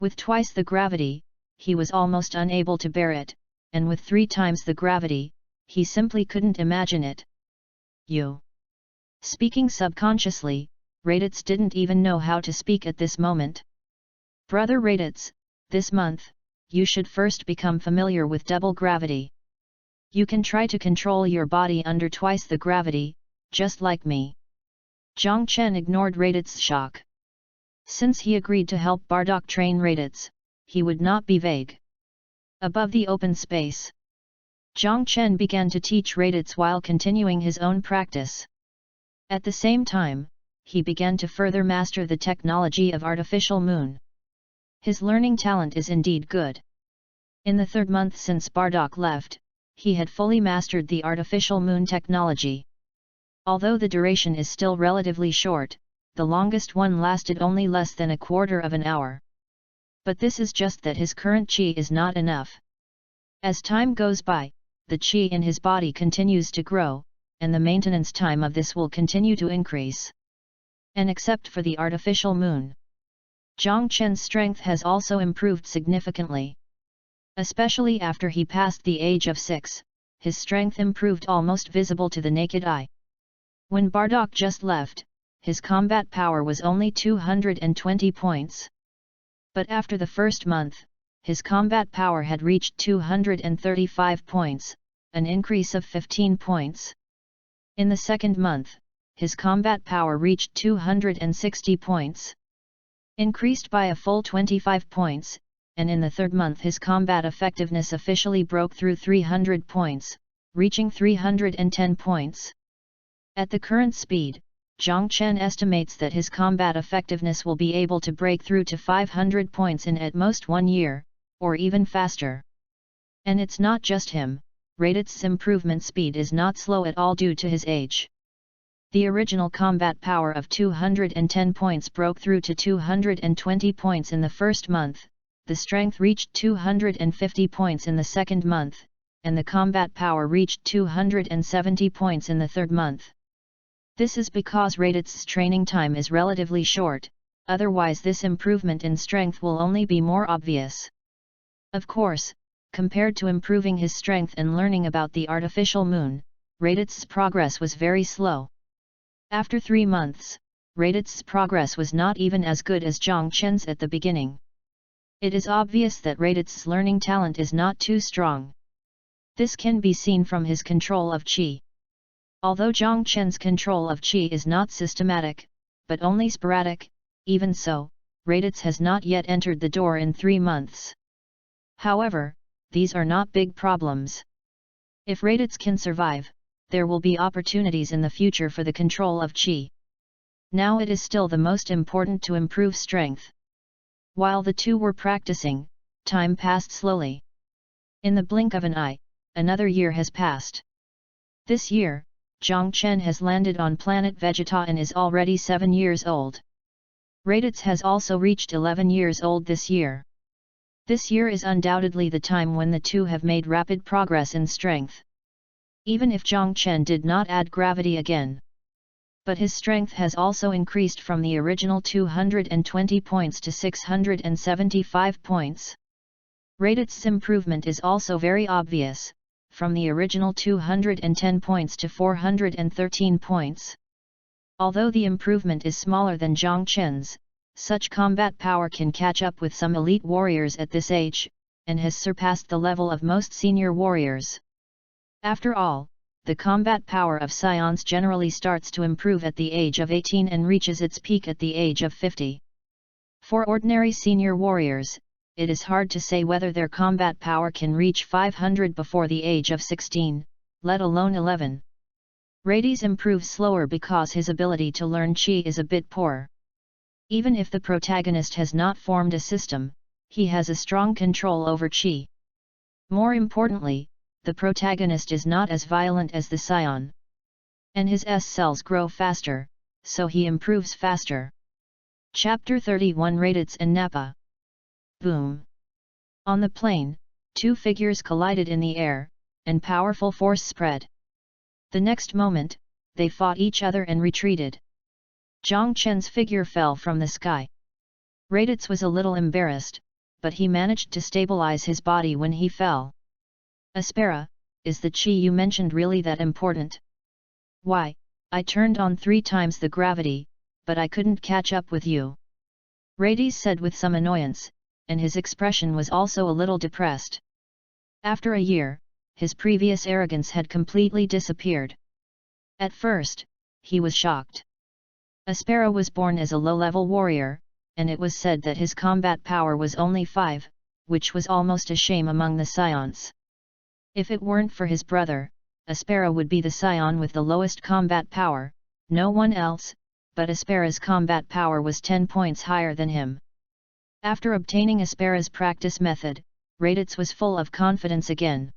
With twice the gravity, he was almost unable to bear it, and with 3 times the gravity, he simply couldn't imagine it. You. Speaking subconsciously, Raditz didn't even know how to speak at this moment. Brother Raditz, this month, you should first become familiar with double gravity. You can try to control your body under twice the gravity, just like me. Zhang Chen ignored Raditz's shock. Since he agreed to help Bardock train Raditz, he would not be vague. Above the open space, Zhang Chen began to teach Raditz while continuing his own practice. At the same time, he began to further master the technology of artificial moon. His learning talent is indeed good. In the 3rd month since Bardock left, he had fully mastered the artificial moon technology. Although the duration is still relatively short, the longest one lasted only less than a quarter of an hour. But this is just that his current chi is not enough. As time goes by, the chi in his body continues to grow, and the maintenance time of this will continue to increase. And except for the artificial moon, Zhang Chen's strength has also improved significantly. Especially after he passed the age of 6, his strength improved almost visible to the naked eye. When Bardock just left, his combat power was only 220 points. But after the first month, his combat power had reached 235 points, an increase of 15 points. In the second month, his combat power reached 260 points, increased by a full 25 points, and in the third month his combat effectiveness officially broke through 300 points, reaching 310 points. At the current speed, Zhang Chen estimates that his combat effectiveness will be able to break through to 500 points in at most 1 year, or even faster. And it's not just him, Raditz's improvement speed is not slow at all due to his age. The original combat power of 210 points broke through to 220 points in the first month, the strength reached 250 points in the second month, and the combat power reached 270 points in the third month. This is because Raditz's training time is relatively short, otherwise this improvement in strength will only be more obvious. Of course, compared to improving his strength and learning about the artificial moon, Raditz's progress was very slow. After 3 months, Raditz's progress was not even as good as Zhang Chen's at the beginning. It is obvious that Raditz's learning talent is not too strong. This can be seen from his control of qi. Although Zhang Chen's control of qi is not systematic, but only sporadic, even so, Raditz has not yet entered the door in 3 months. However, these are not big problems. If Raditz can survive, there will be opportunities in the future for the control of qi. Now it is still the most important to improve strength. While the two were practicing, time passed slowly. In the blink of an eye, another year has passed. This year, Zhang Chen has landed on planet Vegeta and is already 7 years old. Raditz has also reached 11 years old this year. This year is undoubtedly the time when the two have made rapid progress in strength. Even if Zhang Chen did not add gravity again. But his strength has also increased from the original 220 points to 675 points. Raditz's improvement is also very obvious, from the original 210 points to 413 points. Although the improvement is smaller than Zhang Chen's, such combat power can catch up with some elite warriors at this age, and has surpassed the level of most senior warriors. After all, the combat power of scions generally starts to improve at the age of 18 and reaches its peak at the age of 50. For ordinary senior warriors, it is hard to say whether their combat power can reach 500 before the age of 16, let alone 11. Raditz improves slower because his ability to learn qi is a bit poor. Even if the protagonist has not formed a system, he has a strong control over qi. More importantly, the protagonist is not as violent as the scion. And his S cells grow faster, so he improves faster. Chapter 31 Raditz and Nappa. Boom! On the plain, 2 figures collided in the air, and powerful force spread. The next moment, they fought each other and retreated. Zhang Chen's figure fell from the sky. Raditz was a little embarrassed, but he managed to stabilize his body when he fell. Aspera, is the qi you mentioned really that important? Why, I turned on 3 times the gravity, but I couldn't catch up with you. Raditz said with some annoyance, and his expression was also a little depressed. After a year, his previous arrogance had completely disappeared. At first, he was shocked. Aspera was born as a low-level warrior, and it was said that his combat power was only 5, which was almost a shame among the scions. If it weren't for his brother, Aspera would be the scion with the lowest combat power, no one else, but Aspera's combat power was 10 points higher than him. After obtaining Aspera's practice method, Raditz was full of confidence again.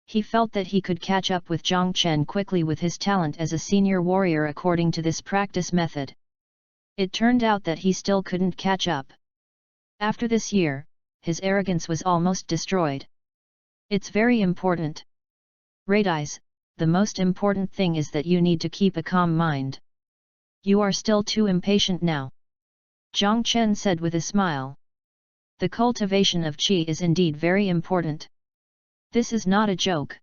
He felt that he could catch up with Zhang Chen quickly with his talent as a senior warrior according to this practice method. It turned out that he still couldn't catch up. After this year, his arrogance was almost destroyed. It's very important. Raditz, the most important thing is that you need to keep a calm mind. You are still too impatient now. Zhang Chen said with a smile. The cultivation of qi is indeed very important. This is not a joke.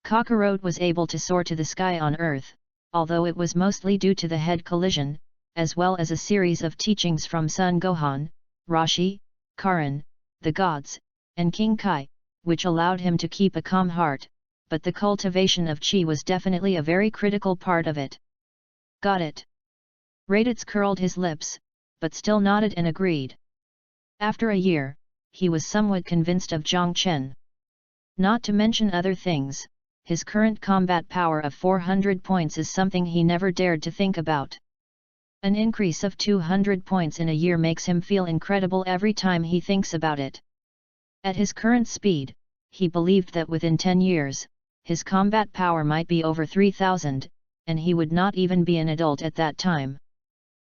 Kakarot was able to soar to the sky on earth, although it was mostly due to the head collision, as well as a series of teachings from Sun Gohan, Rashi, Karan, the gods, and King Kai, which allowed him to keep a calm heart, but the cultivation of qi was definitely a very critical part of it. Got it. Raditz curled his lips, but still nodded and agreed. After a year, he was somewhat convinced of Zhang Chen. Not to mention other things, his current combat power of 400 points is something he never dared to think about. An increase of 200 points in a year makes him feel incredible every time he thinks about it. At his current speed, he believed that within 10 years, his combat power might be over 3,000, and he would not even be an adult at that time.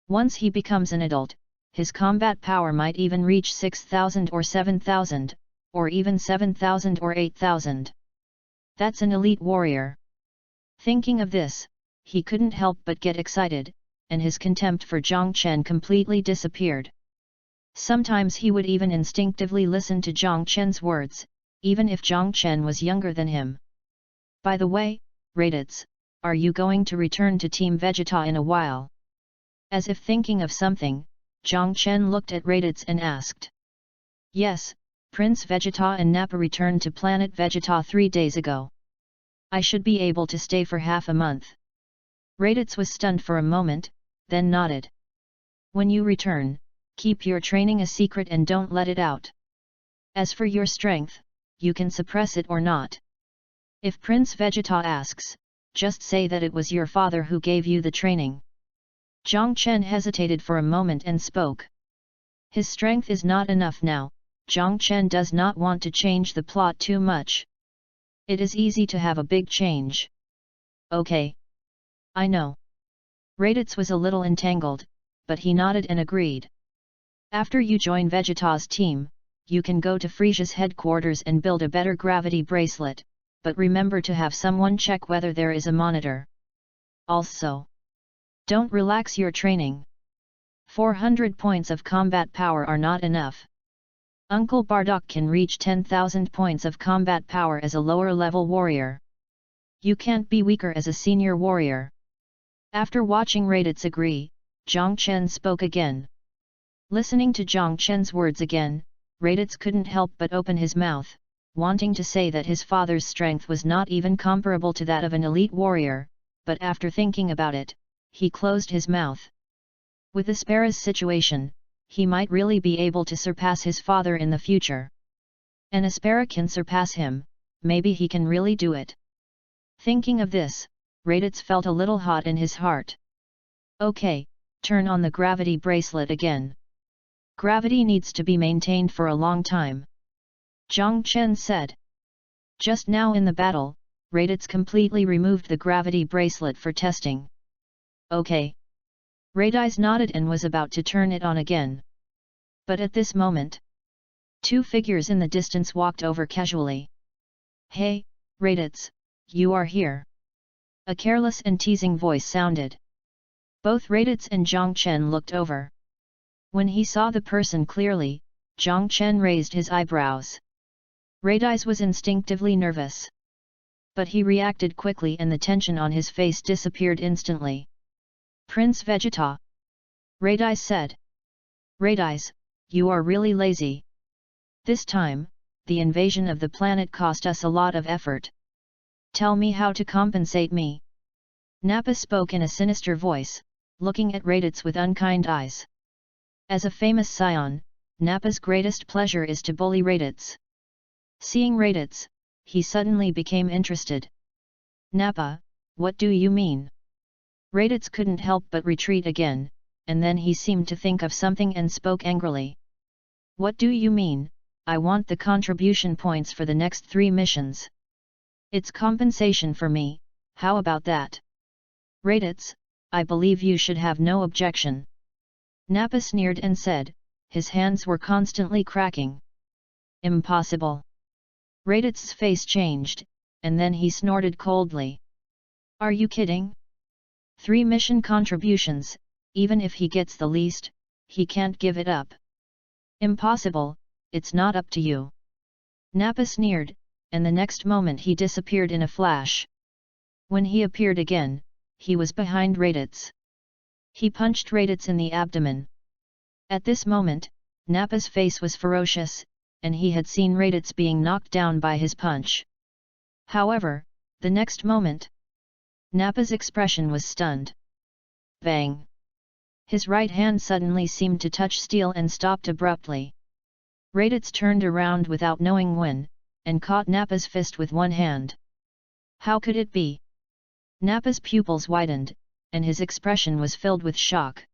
Once he becomes an adult, his combat power might even reach 6,000 or 7,000, or even 7,000 or 8,000. That's an elite warrior. Thinking of this, he couldn't help but get excited, and his contempt for Zhang Chen completely disappeared. Sometimes he would even instinctively listen to Zhang Chen's words, even if Zhang Chen was younger than him. By the way, Raditz, are you going to return to Team Vegeta in a while? As if thinking of something, Zhang Chen looked at Raditz and asked. Yes, Prince Vegeta and Nappa returned to planet Vegeta 3 days ago. I should be able to stay for half a month. Raditz was stunned for a moment, then nodded. When you return, keep your training a secret and don't let it out. As for your strength, you can suppress it or not. If Prince Vegeta asks, just say that it was your father who gave you the training. Zhang Chen hesitated for a moment and spoke. His strength is not enough now. Zhang Chen does not want to change the plot too much. It is easy to have a big change. Okay. I know. Raditz was a little entangled, but he nodded and agreed. After you join Vegeta's team, you can go to Frisia's headquarters and build a better gravity bracelet, but remember to have someone check whether there is a monitor. Also, don't relax your training. 400 points of combat power are not enough. Uncle Bardock can reach 10,000 points of combat power as a lower-level warrior. You can't be weaker as a senior warrior. After watching Raditz agree, Zhang Chen spoke again. Listening to Zhang Chen's words again, Raditz couldn't help but open his mouth, wanting to say that his father's strength was not even comparable to that of an elite warrior, but after thinking about it, he closed his mouth. With Aspara's situation, he might really be able to surpass his father in the future. And Aspara can surpass him, maybe he can really do it. Thinking of this, Raditz felt a little hot in his heart. Okay, turn on the gravity bracelet again. Gravity needs to be maintained for a long time. Zhang Chen said. Just now in the battle, Raditz completely removed the gravity bracelet for testing. Okay. Raditz nodded and was about to turn it on again. But at this moment, 2 figures in the distance walked over casually. Hey, Raditz, you are here. A careless and teasing voice sounded. Both Raditz and Zhang Chen looked over. When he saw the person clearly, Zhang Chen raised his eyebrows. Raditz was instinctively nervous. But he reacted quickly and the tension on his face disappeared instantly. Prince Vegeta. Raditz said. Raditz, you are really lazy. This time, the invasion of the planet cost us a lot of effort. Tell me how to compensate me. Nappa spoke in a sinister voice, looking at Raditz with unkind eyes. As a famous scion, Nappa's greatest pleasure is to bully Raditz. Seeing Raditz, he suddenly became interested. Nappa, what do you mean? Raditz couldn't help but retreat again, and then he seemed to think of something and spoke angrily. What do you mean? I want the contribution points for the next 3 missions. It's compensation for me, how about that? Raditz, I believe you should have no objection. Nappa sneered and said, his hands were constantly cracking. Impossible. Raditz's face changed, and then he snorted coldly. Are you kidding? 3 mission contributions, even if he gets the least, he can't give it up. Impossible, it's not up to you. Nappa sneered, and the next moment he disappeared in a flash. When he appeared again, he was behind Raditz. He punched Raditz in the abdomen. At this moment, Nappa's face was ferocious, and he had seen Raditz being knocked down by his punch. However, the next moment, Nappa's expression was stunned. Bang! His right hand suddenly seemed to touch steel and stopped abruptly. Raditz turned around without knowing when, and caught Nappa's fist with one hand. How could it be? Nappa's pupils widened, and his expression was filled with shock.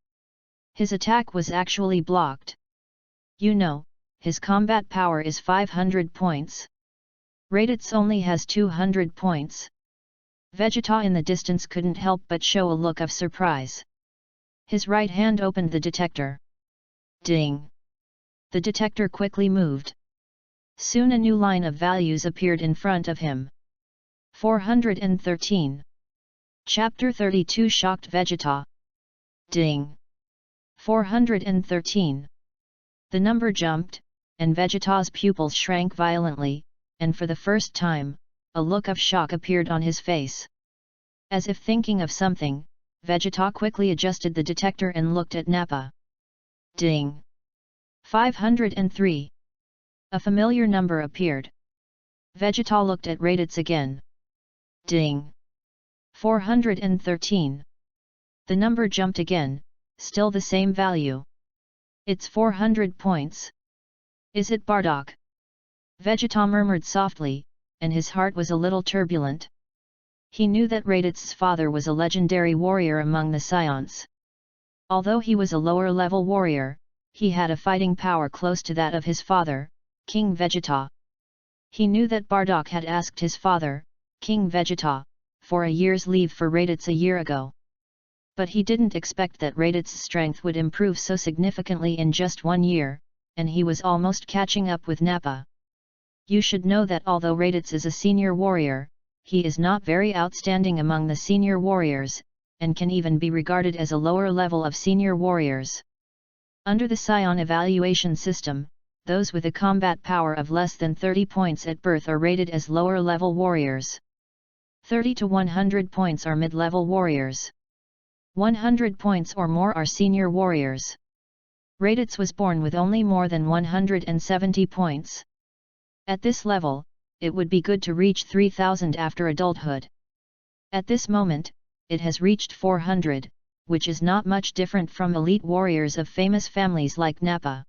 His attack was actually blocked. You know, his combat power is 500 points. Raditz only has 200 points. Vegeta in the distance couldn't help but show a look of surprise. His right hand opened the detector. Ding! The detector quickly moved. Soon a new line of values appeared in front of him. 413. Chapter 32 shocked Vegeta. Ding! 413. The number jumped, and Vegeta's pupils shrank violently, and for the first time, a look of shock appeared on his face. As if thinking of something, Vegeta quickly adjusted the detector and looked at Nappa. Ding! 503. A familiar number appeared. Vegeta looked at Raditz again. Ding! 413. The number jumped again, still the same value. It's 400 points. Is it Bardock? Vegeta murmured softly, and his heart was a little turbulent. He knew that Raditz's father was a legendary warrior among the Scions. Although he was a lower-level warrior, he had a fighting power close to that of his father, King Vegeta. He knew that Bardock had asked his father, King Vegeta, for a year's leave for Raditz a year ago. But he didn't expect that Raditz's strength would improve so significantly in just 1 year, and he was almost catching up with Nappa. You should know that although Raditz is a senior warrior, he is not very outstanding among the senior warriors, and can even be regarded as a lower level of senior warriors. Under the Scion evaluation system, those with a combat power of less than 30 points at birth are rated as lower level warriors. 30 to 100 points are mid-level warriors. 100 points or more are senior warriors. Raditz was born with only more than 170 points. At this level, it would be good to reach 3000 after adulthood. At this moment, it has reached 400, which is not much different from elite warriors of famous families like Nappa.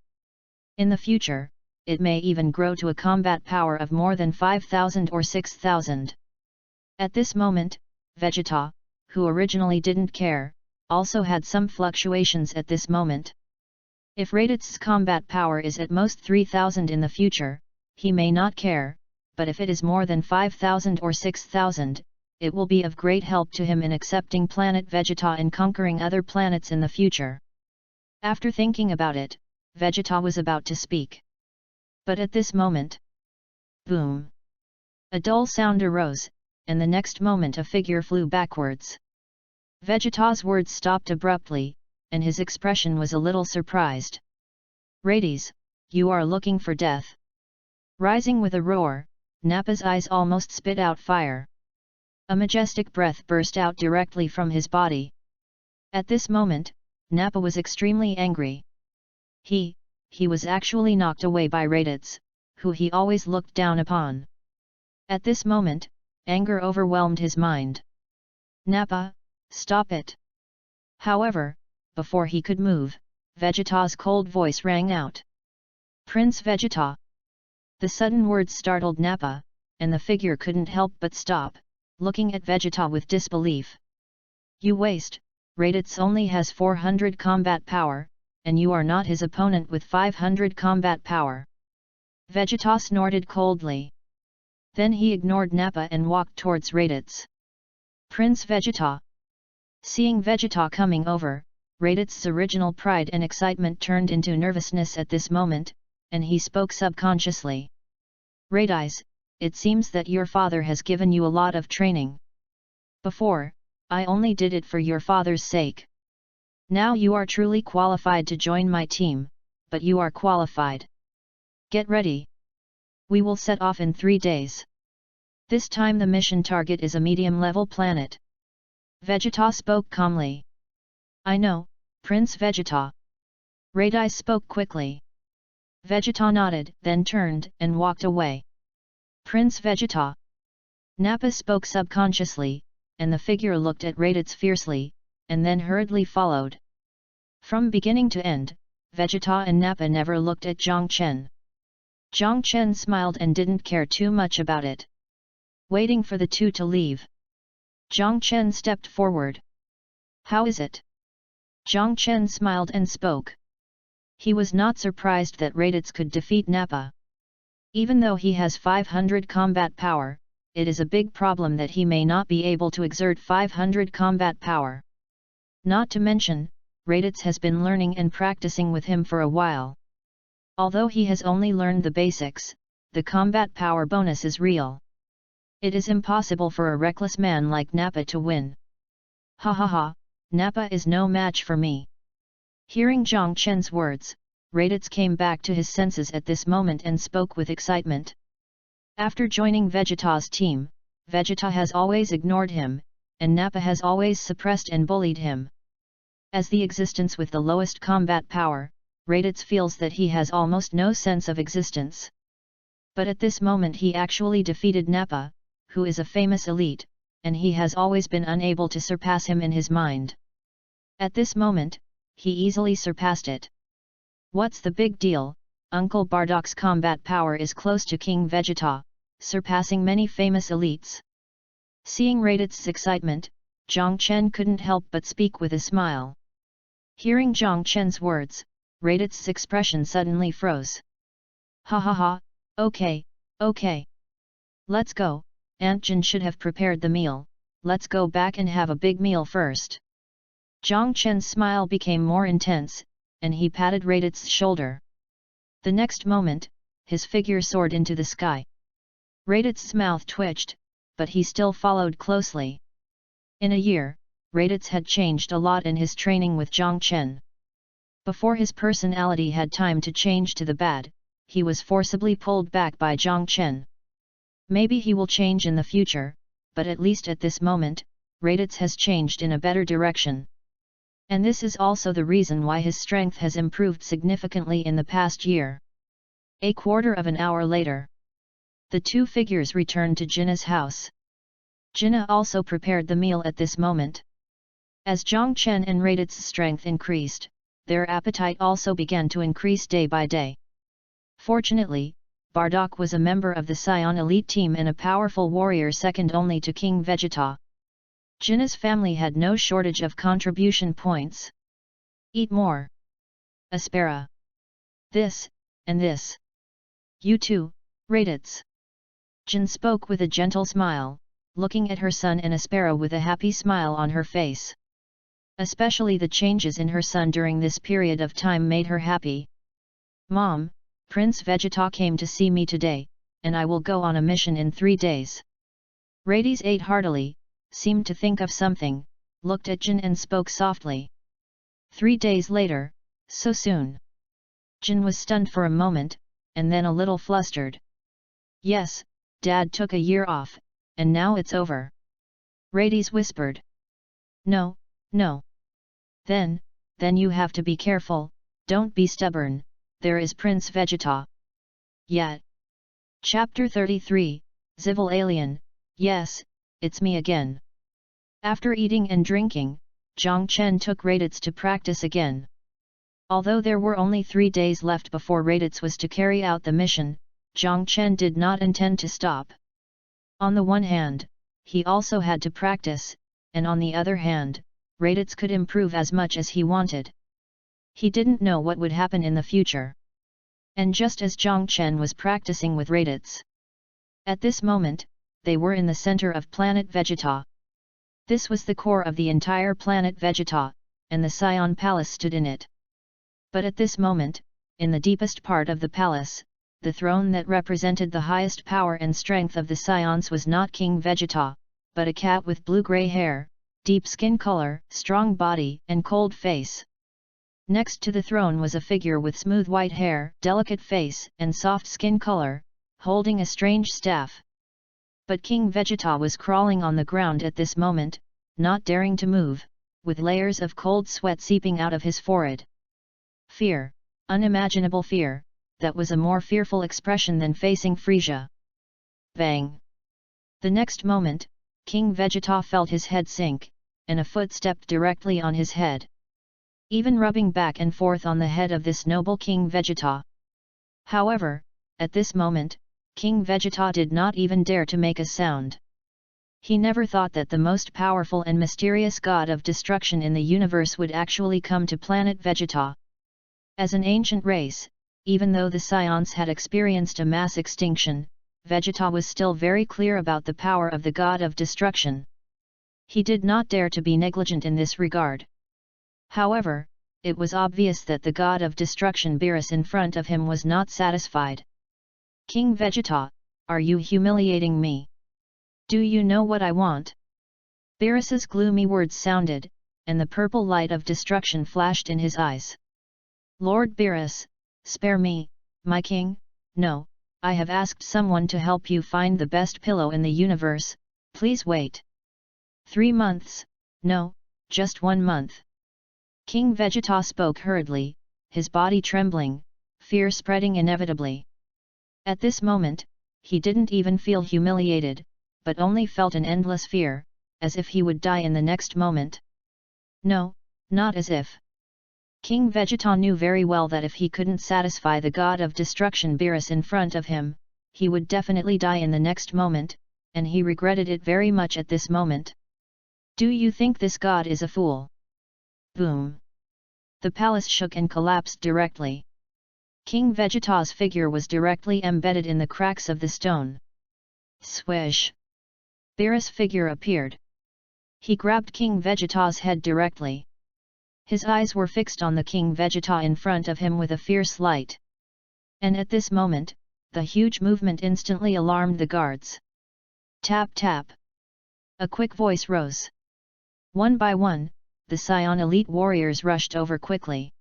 In the future, it may even grow to a combat power of more than 5000 or 6000. At this moment, Vegeta, who originally didn't care, also had some fluctuations at this moment. If Raditz's combat power is at most 3000 in the future, he may not care, but if it is more than 5000 or 6000, it will be of great help to him in accepting planet Vegeta and conquering other planets in the future. After thinking about it, Vegeta was about to speak. But at this moment, boom! A dull sound arose, and the next moment a figure flew backwards. Vegeta's words stopped abruptly, and his expression was a little surprised. Raditz, you are looking for death. Rising with a roar, Nappa's eyes almost spit out fire. A majestic breath burst out directly from his body. At this moment, Nappa was extremely angry. He was actually knocked away by Raditz, who he always looked down upon. At this moment, anger overwhelmed his mind. Nappa, stop it! However, before he could move, Vegeta's cold voice rang out. Prince Vegeta! The sudden words startled Nappa, and the figure couldn't help but stop, looking at Vegeta with disbelief. You waste, Raditz only has 400 combat power, and you are not his opponent with 500 combat power. Vegeta snorted coldly. Then he ignored Nappa and walked towards Raditz. Prince Vegeta! Seeing Vegeta coming over, Raditz's original pride and excitement turned into nervousness at this moment, and he spoke subconsciously. Raditz, it seems that your father has given you a lot of training. Before, I only did it for your father's sake. Now you are truly qualified to join my team, but you are qualified. Get ready. We will set off in 3 days. This time the mission target is a medium-level planet. Vegeta spoke calmly. I know, Prince Vegeta. Raditz spoke quickly. Vegeta nodded, then turned and walked away. Prince Vegeta. Nappa spoke subconsciously, and the figure looked at Raditz fiercely, and then hurriedly followed. From beginning to end, Vegeta and Nappa never looked at Zhang Chen. Zhang Chen smiled and didn't care too much about it. Waiting for the two to leave, Zhang Chen stepped forward. How is it? Zhang Chen smiled and spoke. He was not surprised that Raditz could defeat Nappa. Even though he has 500 combat power, it is a big problem that he may not be able to exert 500 combat power. Not to mention, Raditz has been learning and practicing with him for a while. Although he has only learned the basics, the combat power bonus is real. It is impossible for a reckless man like Nappa to win. Ha ha ha, Nappa is no match for me. Hearing Zhang Chen's words, Raditz came back to his senses at this moment and spoke with excitement. After joining Vegeta's team, Vegeta has always ignored him, and Nappa has always suppressed and bullied him. As the existence with the lowest combat power, Raditz feels that he has almost no sense of existence. But at this moment he actually defeated Nappa, who is a famous elite, and he has always been unable to surpass him in his mind. At this moment, he easily surpassed it. What's the big deal? Uncle Bardock's combat power is close to King Vegeta, surpassing many famous elites. Seeing Raditz's excitement, Zhang Chen couldn't help but speak with a smile. Hearing Zhang Chen's words, Raditz's expression suddenly froze. Ha ha ha, okay. Let's go, Aunt Jin should have prepared the meal, let's go back and have a big meal first. Zhang Chen's smile became more intense, and he patted Raditz's shoulder. The next moment, his figure soared into the sky. Raditz's mouth twitched, but he still followed closely. In a year, Raditz had changed a lot in his training with Zhang Chen. Before his personality had time to change to the bad, he was forcibly pulled back by Zhang Chen. Maybe he will change in the future, but at least at this moment, Raditz has changed in a better direction. And this is also the reason why his strength has improved significantly in the past year. A quarter of an hour later, the two figures returned to Jinna's house. Jinna also prepared the meal at this moment. As Zhang Chen and Raditz's strength increased, their appetite also began to increase day by day. Fortunately, Bardock was a member of the Scion elite team and a powerful warrior second only to King Vegeta. Jinna's family had no shortage of contribution points. Eat more. Aspera. This, and this. You too, Raditz. Jin spoke with a gentle smile, looking at her son and Aspera with a happy smile on her face. Especially the changes in her son during this period of time made her happy. Mom, Prince Vegeta came to see me today, and I will go on a mission in 3 days. Raditz ate heartily, seemed to think of something, looked at Jin and spoke softly. 3 days later, so soon. Jin was stunned for a moment, and then a little flustered. Yes, Dad took a year off, and now it's over. Raditz whispered. No. Then you have to be careful, don't be stubborn, there is Prince Vegeta. Yet. Chapter 33, Civil Alien, yes, it's me again. After eating and drinking, Zhang Chen took Raditz to practice again. Although there were only 3 days left before Raditz was to carry out the mission, Zhang Chen did not intend to stop. On the one hand, he also had to practice, and on the other hand, Raditz could improve as much as he wanted. He didn't know what would happen in the future. And just as Zhang Chen was practicing with Raditz, at this moment, they were in the center of planet Vegeta. This was the core of the entire planet Vegeta, and the Scion Palace stood in it. But at this moment, in the deepest part of the palace, the throne that represented the highest power and strength of the Scions was not King Vegeta, but a cat with blue-gray hair, deep skin color, strong body, and cold face. Next to the throne was a figure with smooth white hair, delicate face, and soft skin color, holding a strange staff. But King Vegeta was crawling on the ground at this moment, not daring to move, with layers of cold sweat seeping out of his forehead. Fear, unimaginable fear, that was a more fearful expression than facing Frieza. Bang! The next moment, King Vegeta felt his head sink, and a foot stepped directly on his head. Even rubbing back and forth on the head of this noble King Vegeta. However, at this moment, King Vegeta did not even dare to make a sound. He never thought that the most powerful and mysterious god of destruction in the universe would actually come to planet Vegeta. As an ancient race, even though the Scions had experienced a mass extinction, Vegeta was still very clear about the power of the god of destruction. He did not dare to be negligent in this regard. However, it was obvious that the god of destruction Beerus in front of him was not satisfied. King Vegeta, are you humiliating me? Do you know what I want? Beerus's gloomy words sounded, and the purple light of destruction flashed in his eyes. Lord Beerus, spare me, my king. No, I have asked someone to help you find the best pillow in the universe, please wait. 3 months, no, just 1 month. King Vegeta spoke hurriedly, his body trembling, fear spreading inevitably. At this moment, he didn't even feel humiliated, but only felt an endless fear, as if he would die in the next moment. No, not as if. King Vegeta knew very well that if he couldn't satisfy the god of destruction Beerus in front of him, he would definitely die in the next moment, and he regretted it very much at this moment. Do you think this god is a fool? Boom! The palace shook and collapsed directly. King Vegeta's figure was directly embedded in the cracks of the stone. Swish! Beerus' figure appeared. He grabbed King Vegeta's head directly. His eyes were fixed on the King Vegeta in front of him with a fierce light. And at this moment, the huge movement instantly alarmed the guards. Tap tap! A quick voice rose. One by one, the Scion elite warriors rushed over quickly.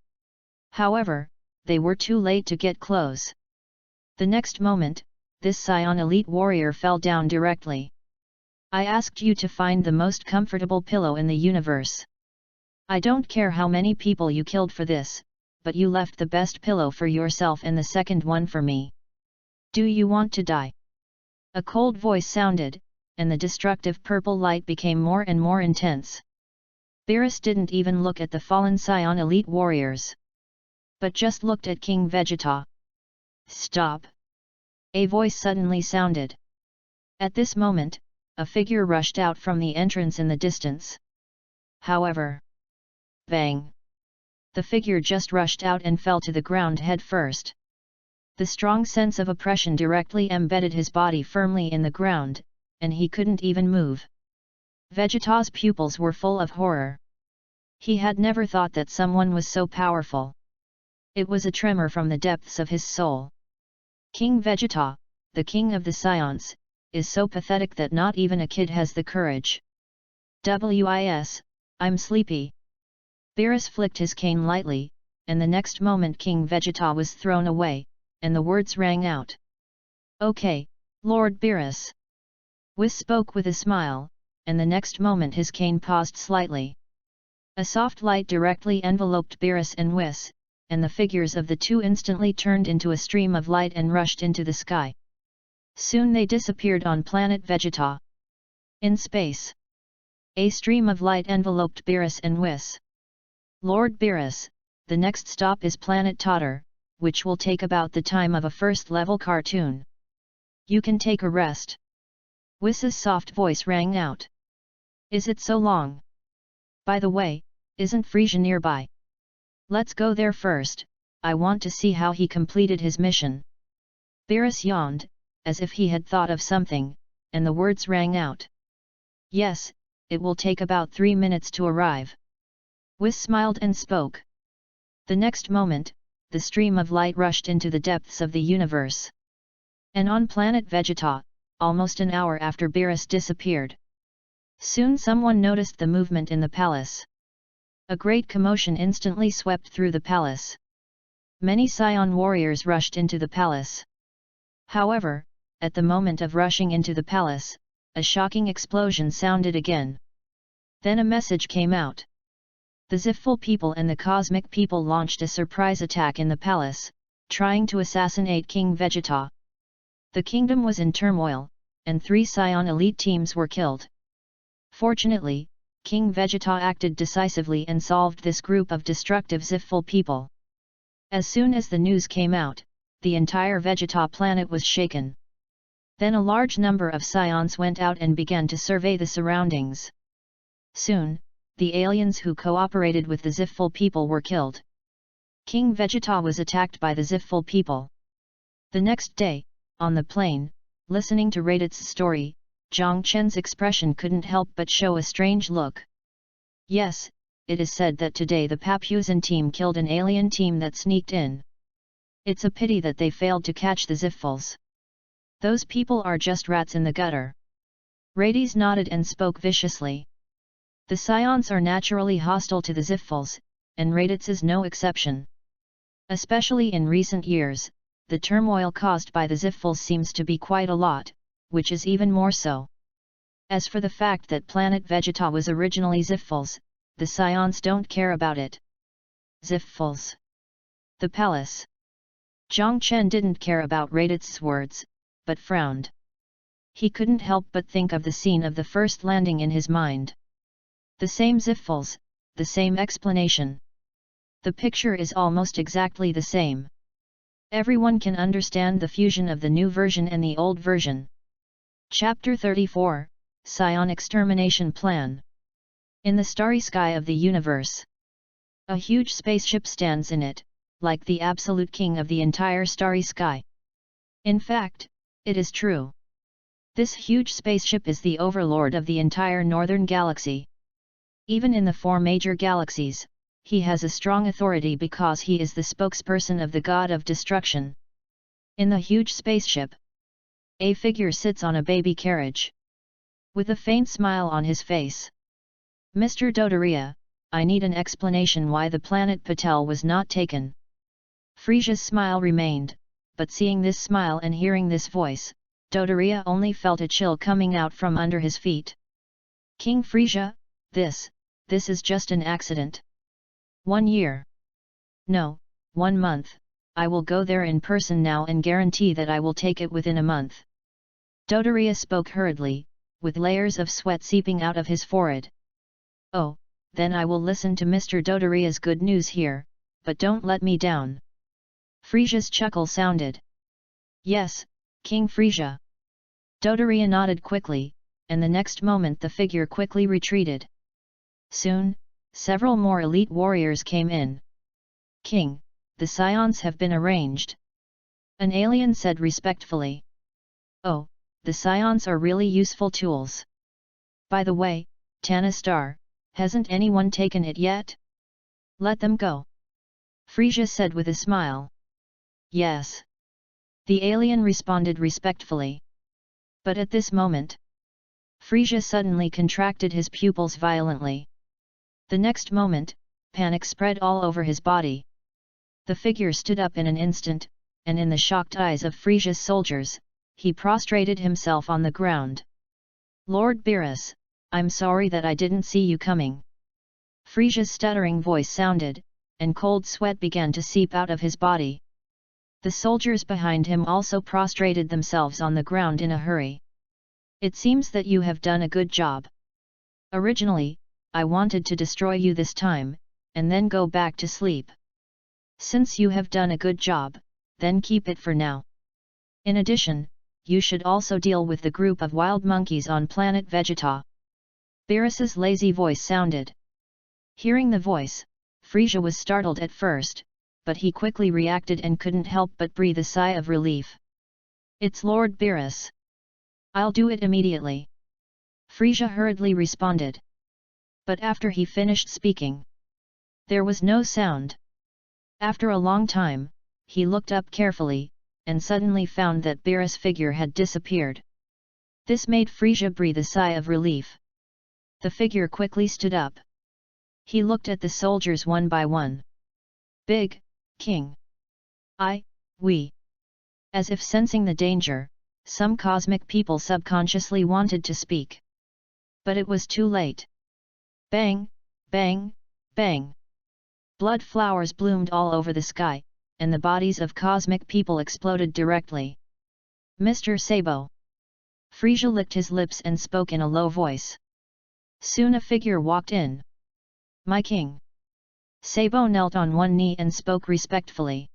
However, they were too late to get close. The next moment, this Scion elite warrior fell down directly. I asked you to find the most comfortable pillow in the universe. I don't care how many people you killed for this, but you left the best pillow for yourself and the second one for me. Do you want to die? A cold voice sounded, and the destructive purple light became more and more intense. Beerus didn't even look at the fallen Scion elite warriors, but just looked at King Vegeta. Stop! A voice suddenly sounded. At this moment, a figure rushed out from the entrance in the distance. However, bang! The figure just rushed out and fell to the ground head first. The strong sense of oppression directly embedded his body firmly in the ground, and he couldn't even move. Vegeta's pupils were full of horror. He had never thought that someone was so powerful. It was a tremor from the depths of his soul. King Vegeta, the king of the Scions, is so pathetic that not even a kid has the courage. I'm sleepy. Beerus flicked his cane lightly, and the next moment King Vegeta was thrown away, and the words rang out. Okay, Lord Beerus. Whis spoke with a smile, and the next moment his cane paused slightly. A soft light directly enveloped Beerus and Whis, and the figures of the two instantly turned into a stream of light and rushed into the sky. Soon they disappeared on planet Vegeta. In space, a stream of light enveloped Beerus and Whis. Lord Beerus, the next stop is planet Totter, which will take about the time of a first-level cartoon. You can take a rest. Whis's soft voice rang out. Is it so long? By the way, isn't Frieza nearby? Let's go there first, I want to see how he completed his mission. Beerus yawned, as if he had thought of something, and the words rang out. Yes, it will take about 3 minutes to arrive. Whis smiled and spoke. The next moment, the stream of light rushed into the depths of the universe. And on planet Vegeta, almost an hour after Beerus disappeared. Soon someone noticed the movement in the palace. A great commotion instantly swept through the palace. Many Scion warriors rushed into the palace. However, at the moment of rushing into the palace, a shocking explosion sounded again. Then a message came out. The Zifful people and the Cosmic people launched a surprise attack in the palace, trying to assassinate King Vegeta. The kingdom was in turmoil, and 3 Scion elite teams were killed. Fortunately, King Vegeta acted decisively and solved this group of destructive Zifful people. As soon as the news came out, the entire Vegeta planet was shaken. Then a large number of Scions went out and began to survey the surroundings. Soon, the aliens who cooperated with the Zifful people were killed. King Vegeta was attacked by the Zifful people. The next day, on the plain, listening to Radit's story, Zhang Chen's expression couldn't help but show a strange look. Yes, it is said that today the Papusan team killed an alien team that sneaked in. It's a pity that they failed to catch the Ziffuls. Those people are just rats in the gutter. Rades nodded and spoke viciously. The Scions are naturally hostile to the Ziffuls, and Raditz is no exception. Especially in recent years, the turmoil caused by the Ziffuls seems to be quite a lot, which is even more so. As for the fact that planet Vegeta was originally Ziffuls, the Scions don't care about it. Ziffuls. The palace. Zhang Chen didn't care about Raditz's words, but frowned. He couldn't help but think of the scene of the first landing in his mind. The same Ziffuls, the same explanation. The picture is almost exactly the same. Everyone can understand the fusion of the new version and the old version. Chapter 34, Scion Extermination Plan. In the starry sky of the universe, a huge spaceship stands in it, like the absolute king of the entire starry sky. In fact, it is true. This huge spaceship is the overlord of the entire northern galaxy. Even in the 4 major galaxies, he has a strong authority because he is the spokesperson of the god of destruction. In the huge spaceship, a figure sits on a baby carriage. With a faint smile on his face. Mr. Dodoria, I need an explanation why the planet Patel was not taken. Frisia's smile remained, but seeing this smile and hearing this voice, Dodoria only felt a chill coming out from under his feet. King Frisia, this is just an accident. 1 year. No, 1 month, I will go there in person now and guarantee that I will take it within a month. Dodoria spoke hurriedly, with layers of sweat seeping out of his forehead. Oh, then I will listen to Mr. Dodoria's good news here, but don't let me down. Frisia's chuckle sounded. Yes, King Frisia. Dodoria nodded quickly, and the next moment the figure quickly retreated. Soon, several more elite warriors came in. King, the Scions have been arranged. An alien said respectfully. Oh, the Scions are really useful tools. By the way, Tanastar, hasn't anyone taken it yet? Let them go. Frisia said with a smile. Yes. The alien responded respectfully. But at this moment, Frisia suddenly contracted his pupils violently. The next moment, panic spread all over his body. The figure stood up in an instant, and in the shocked eyes of Frisia's soldiers, he prostrated himself on the ground. Lord Beerus, I'm sorry that I didn't see you coming. Frisia's stuttering voice sounded, and cold sweat began to seep out of his body. The soldiers behind him also prostrated themselves on the ground in a hurry. It seems that you have done a good job. Originally, I wanted to destroy you this time, and then go back to sleep. Since you have done a good job, then keep it for now. In addition, you should also deal with the group of wild monkeys on planet Vegeta. Beerus's lazy voice sounded. Hearing the voice, Frisia was startled at first, but he quickly reacted and couldn't help but breathe a sigh of relief. It's Lord Beerus. I'll do it immediately. Frisia hurriedly responded. But after he finished speaking, there was no sound. After a long time, he looked up carefully, and suddenly found that Beerus' figure had disappeared. This made Frisia breathe a sigh of relief. The figure quickly stood up. He looked at the soldiers one by one. Big, King. We. As if sensing the danger, some cosmic people subconsciously wanted to speak. But it was too late. Bang, bang, bang. Blood flowers bloomed all over the sky, and the bodies of cosmic people exploded directly. Mr. Sabo. Frisia licked his lips and spoke in a low voice. Soon a figure walked in. My king. Sabo knelt on one knee and spoke respectfully.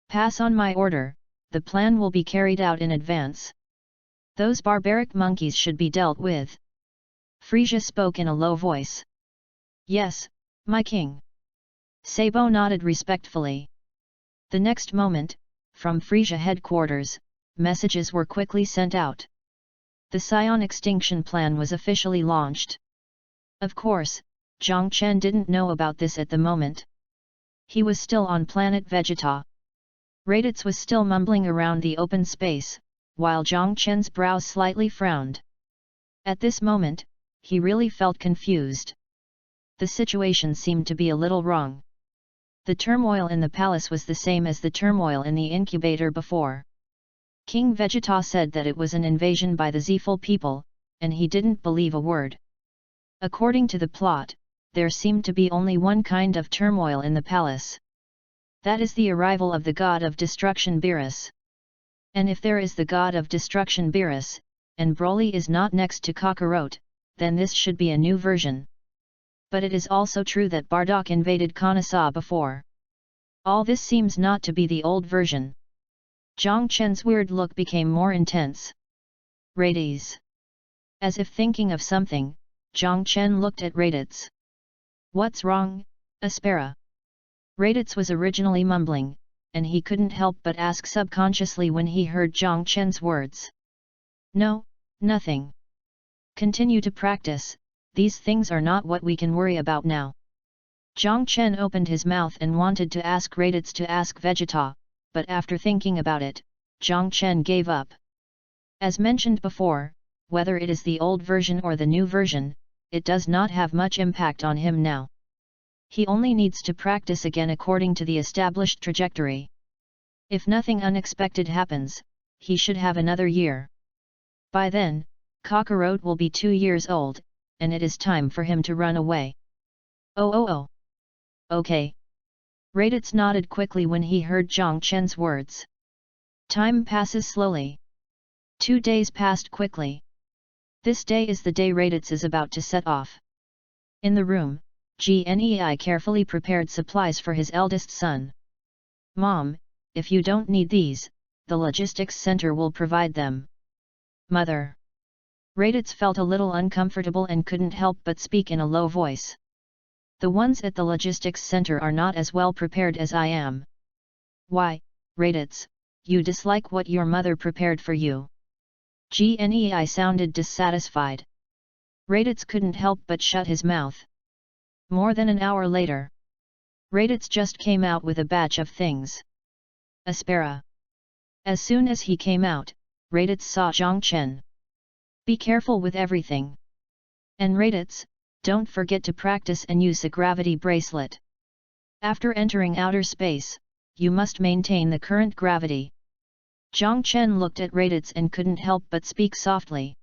Pass on my order, the plan will be carried out in advance. Those barbaric monkeys should be dealt with. Frisia spoke in a low voice. Yes, my king. Sabo nodded respectfully. The next moment, from Frisia headquarters, messages were quickly sent out. The Scion extinction plan was officially launched. Of course, Zhang Chen didn't know about this at the moment. He was still on planet Vegeta. Raditz was still mumbling around the open space, while Zhang Chen's brows slightly frowned. At this moment, he really felt confused. The situation seemed to be a little wrong. The turmoil in the palace was the same as the turmoil in the incubator before. King Vegeta said that it was an invasion by the Zeful people, and he didn't believe a word. According to the plot, there seemed to be only one kind of turmoil in the palace. That is the arrival of the god of destruction Beerus. And if there is the god of destruction Beerus, and Broly is not next to Kakarot, then this should be a new version. But it is also true that Bardock invaded Kanasa before. All this seems not to be the old version. Zhang Chen's weird look became more intense. Raditz. As if thinking of something, Zhang Chen looked at Raditz. What's wrong, Aspera? Raditz was originally mumbling, and he couldn't help but ask subconsciously when he heard Zhang Chen's words. No, nothing. Continue to practice, these things are not what we can worry about now. Zhang Chen opened his mouth and wanted to ask Raditz to ask Vegeta, but after thinking about it, Zhang Chen gave up. As mentioned before, whether it is the old version or the new version, it does not have much impact on him now. He only needs to practice again according to the established trajectory. If nothing unexpected happens, he should have another year. By then, Kakarot will be 2 years old, and it is time for him to run away. Oh. Okay. Raditz nodded quickly when he heard Zhang Chen's words. Time passes slowly. 2 days passed quickly. This day is the day Raditz is about to set off. In the room, Gnei carefully prepared supplies for his eldest son. Mom, if you don't need these, the logistics center will provide them. Mother. Raditz felt a little uncomfortable and couldn't help but speak in a low voice. The ones at the logistics center are not as well prepared as I am. Why, Raditz, you dislike what your mother prepared for you? Gnei sounded dissatisfied. Raditz couldn't help but shut his mouth. More than an hour later, Raditz just came out with a batch of things. Aspera. As soon as he came out, Raditz saw Zhang Chen. Be careful with everything. And Raditz, don't forget to practice and use a gravity bracelet. After entering outer space, you must maintain the current gravity. Zhang Chen looked at Raditz and couldn't help but speak softly.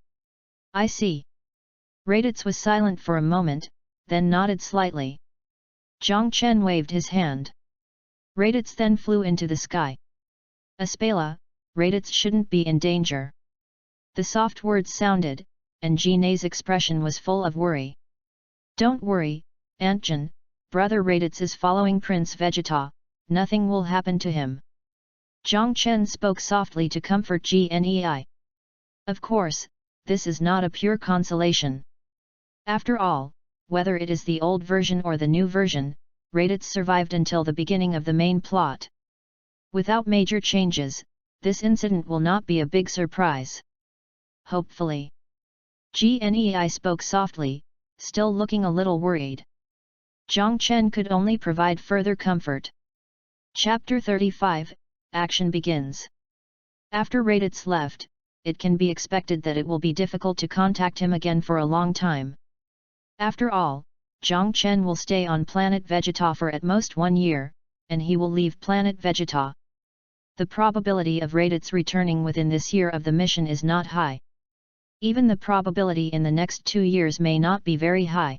I see. Raditz was silent for a moment, then nodded slightly. Zhang Chen waved his hand. Raditz then flew into the sky. Aspela, Raditz shouldn't be in danger. The soft words sounded, and Gnei's expression was full of worry. Don't worry, Antjan, brother Raditz is following Prince Vegeta, nothing will happen to him. Zhang Chen spoke softly to comfort Gnei. Of course, this is not a pure consolation. After all, whether it is the old version or the new version, Raditz survived until the beginning of the main plot. Without major changes, this incident will not be a big surprise. Hopefully. Gnei spoke softly, still looking a little worried. Zhang Chen could only provide further comfort. Chapter 35, Action begins. After Raditz left, it can be expected that it will be difficult to contact him again for a long time. After all, Zhang Chen will stay on planet Vegeta for at most 1 year, and he will leave planet Vegeta. The probability of Raditz returning within this year of the mission is not high. Even the probability in the next 2 years may not be very high.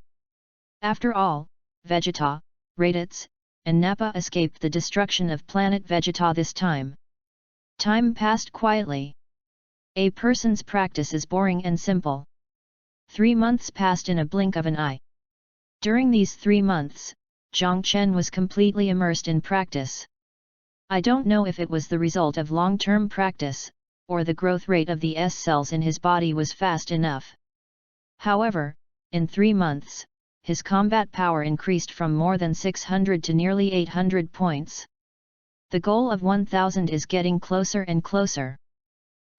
After all, Vegeta, Raditz, and Nappa escaped the destruction of planet Vegeta this time. Time passed quietly. A person's practice is boring and simple. 3 months passed in a blink of an eye. During these 3 months, Zhang Chen was completely immersed in practice. I don't know if it was the result of long-term practice, or the growth rate of the S cells in his body was fast enough. However, in 3 months, his combat power increased from more than 600 to nearly 800 points. The goal of 1000 is getting closer and closer.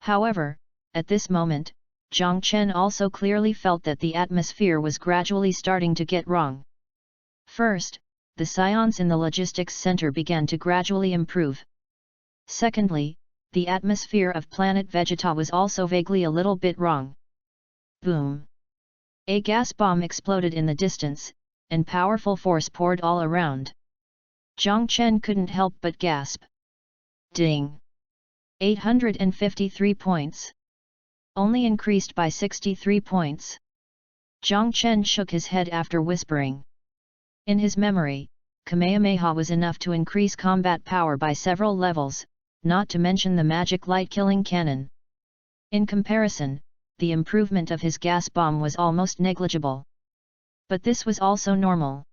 However, at this moment, Zhang Chen also clearly felt that the atmosphere was gradually starting to get wrong. First, the scions in the logistics center began to gradually improve. Secondly, the atmosphere of planet Vegeta was also vaguely a little bit wrong. Boom! A gas bomb exploded in the distance, and powerful force poured all around. Zhang Chen couldn't help but gasp. Ding! 853 points. Only increased by 63 points. Zhang Chen shook his head after whispering. In his memory, Kamehameha was enough to increase combat power by several levels, not to mention the magic light-killing cannon. In comparison, the improvement of his gas bomb was almost negligible. But this was also normal.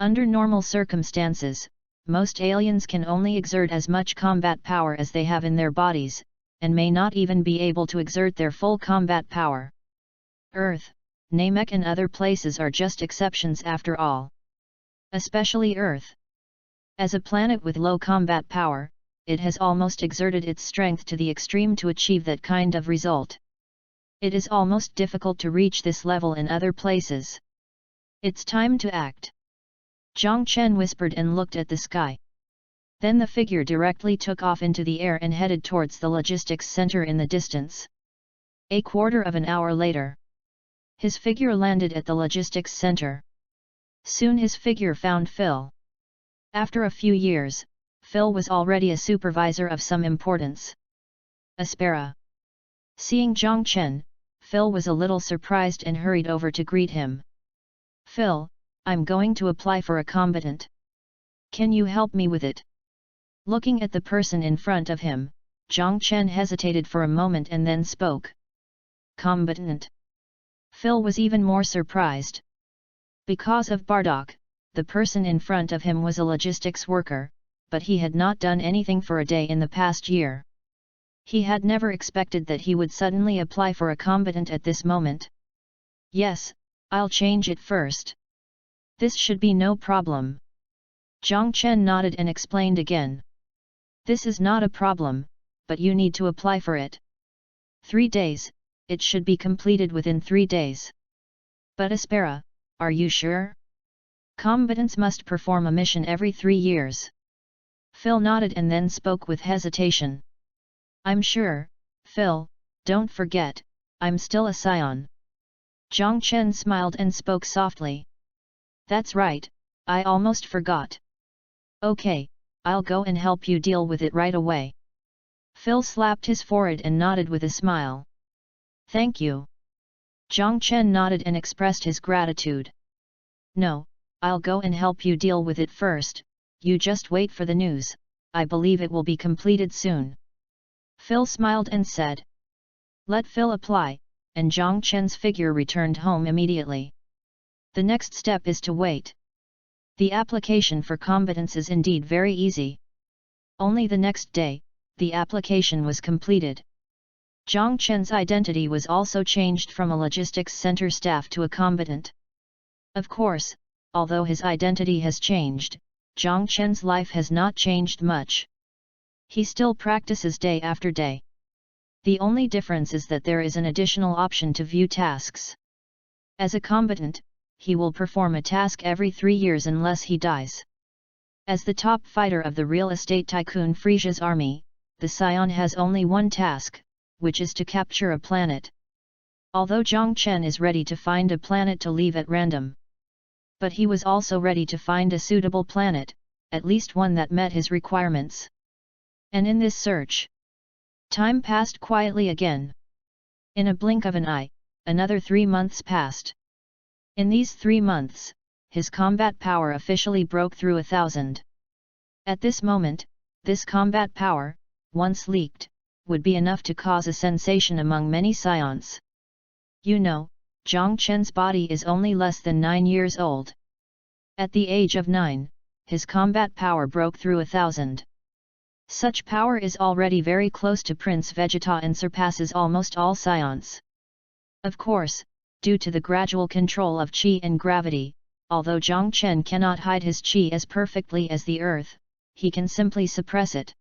Under normal circumstances, most aliens can only exert as much combat power as they have in their bodies, and may not even be able to exert their full combat power. Earth, Namek and other places are just exceptions after all. Especially Earth. As a planet with low combat power, it has almost exerted its strength to the extreme to achieve that kind of result. It is almost difficult to reach this level in other places. It's time to act. Zhang Chen whispered and looked at the sky. Then the figure directly took off into the air and headed towards the logistics center in the distance. A quarter of an hour later, his figure landed at the logistics center. Soon his figure found Phil. After a few years, Phil was already a supervisor of some importance. Aspera. Seeing Zhang Chen, Phil was a little surprised and hurried over to greet him. Phil, I'm going to apply for a combatant. Can you help me with it? Looking at the person in front of him, Zhang Chen hesitated for a moment and then spoke. Combatant. Phil was even more surprised. Because of Bardock, the person in front of him was a logistics worker, but he had not done anything for a day in the past year. He had never expected that he would suddenly apply for a combatant at this moment. Yes, I'll change it first. This should be no problem. Zhang Chen nodded and explained again. This is not a problem, but you need to apply for it. 3 days, it should be completed within 3 days. But Aspera, are you sure? Combatants must perform a mission every 3 years. Phil nodded and then spoke with hesitation. I'm sure, Phil, don't forget, I'm still a scion. Zhang Chen smiled and spoke softly. That's right, I almost forgot. Okay, I'll go and help you deal with it right away. Phil slapped his forehead and nodded with a smile. Thank you. Zhang Chen nodded and expressed his gratitude. No, I'll go and help you deal with it first, you just wait for the news, I believe it will be completed soon. Phil smiled and said. Let Phil apply, and Zhang Chen's figure returned home immediately. The next step is to wait. The application for combatants is indeed very easy. Only the next day, the application was completed. Zhang Chen's identity was also changed from a logistics center staff to a combatant. Of course, although his identity has changed, Zhang Chen's life has not changed much. He still practices day after day. The only difference is that there is an additional option to view tasks. As a combatant, he will perform a task every 3 years unless he dies. As the top fighter of the real estate tycoon Frisia's army, the scion has only one task, which is to capture a planet. Although Zhang Chen is ready to find a planet to leave at random. But he was also ready to find a suitable planet, at least one that met his requirements. And in this search, time passed quietly again. In a blink of an eye, another 3 months passed. In these 3 months, his combat power officially broke through 1,000. At this moment, this combat power, once leaked, would be enough to cause a sensation among many scions. You know, Zhang Chen's body is only less than 9 years old. At the age of 9, his combat power broke through 1,000. Such power is already very close to Prince Vegeta and surpasses almost all scions. Of course, due to the gradual control of qi and gravity, although Zhang Chen cannot hide his qi as perfectly as the earth, he can simply suppress it.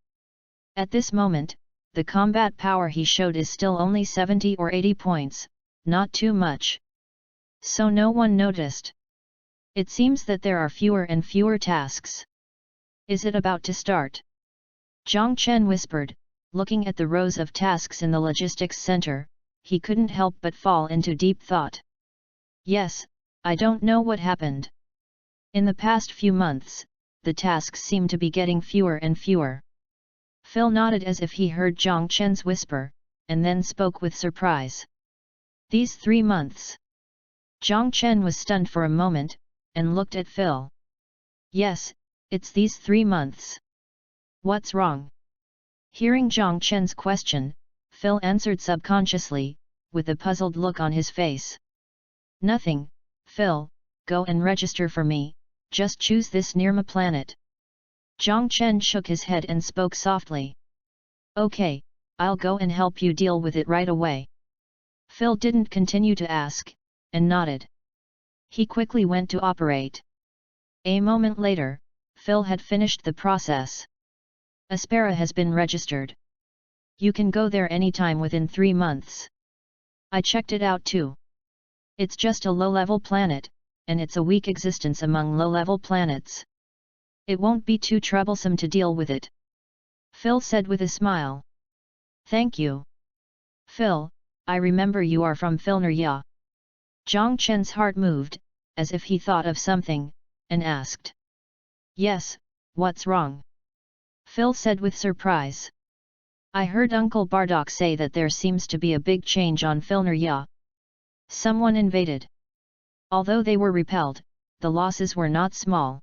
At this moment, the combat power he showed is still only 70 or 80 points, not too much. So no one noticed. It seems that there are fewer and fewer tasks. Is it about to start? Zhang Chen whispered, looking at the rows of tasks in the logistics center. He couldn't help but fall into deep thought. Yes, I don't know what happened. In the past few months, the tasks seem to be getting fewer and fewer. Phil nodded as if he heard Zhang Chen's whisper, and then spoke with surprise. These 3 months. Zhang Chen was stunned for a moment, and looked at Phil. Yes, it's these 3 months. What's wrong? Hearing Zhang Chen's question, Phil answered subconsciously, with a puzzled look on his face. Nothing, Phil, go and register for me, just choose this Nirma planet. Zhang Chen shook his head and spoke softly. Okay, I'll go and help you deal with it right away. Phil didn't continue to ask, and nodded. He quickly went to operate. A moment later, Phil had finished the process. Aspera has been registered. You can go there anytime within 3 months. I checked it out too. It's just a low-level planet, and it's a weak existence among low-level planets. It won't be too troublesome to deal with it. Phil said with a smile. Thank you. Phil, I remember you are from Filnerya. Zhang Chen's heart moved, as if he thought of something, and asked. Yes, what's wrong? Phil said with surprise. I heard Uncle Bardock say that there seems to be a big change on Filnerya. Someone invaded. Although they were repelled, the losses were not small.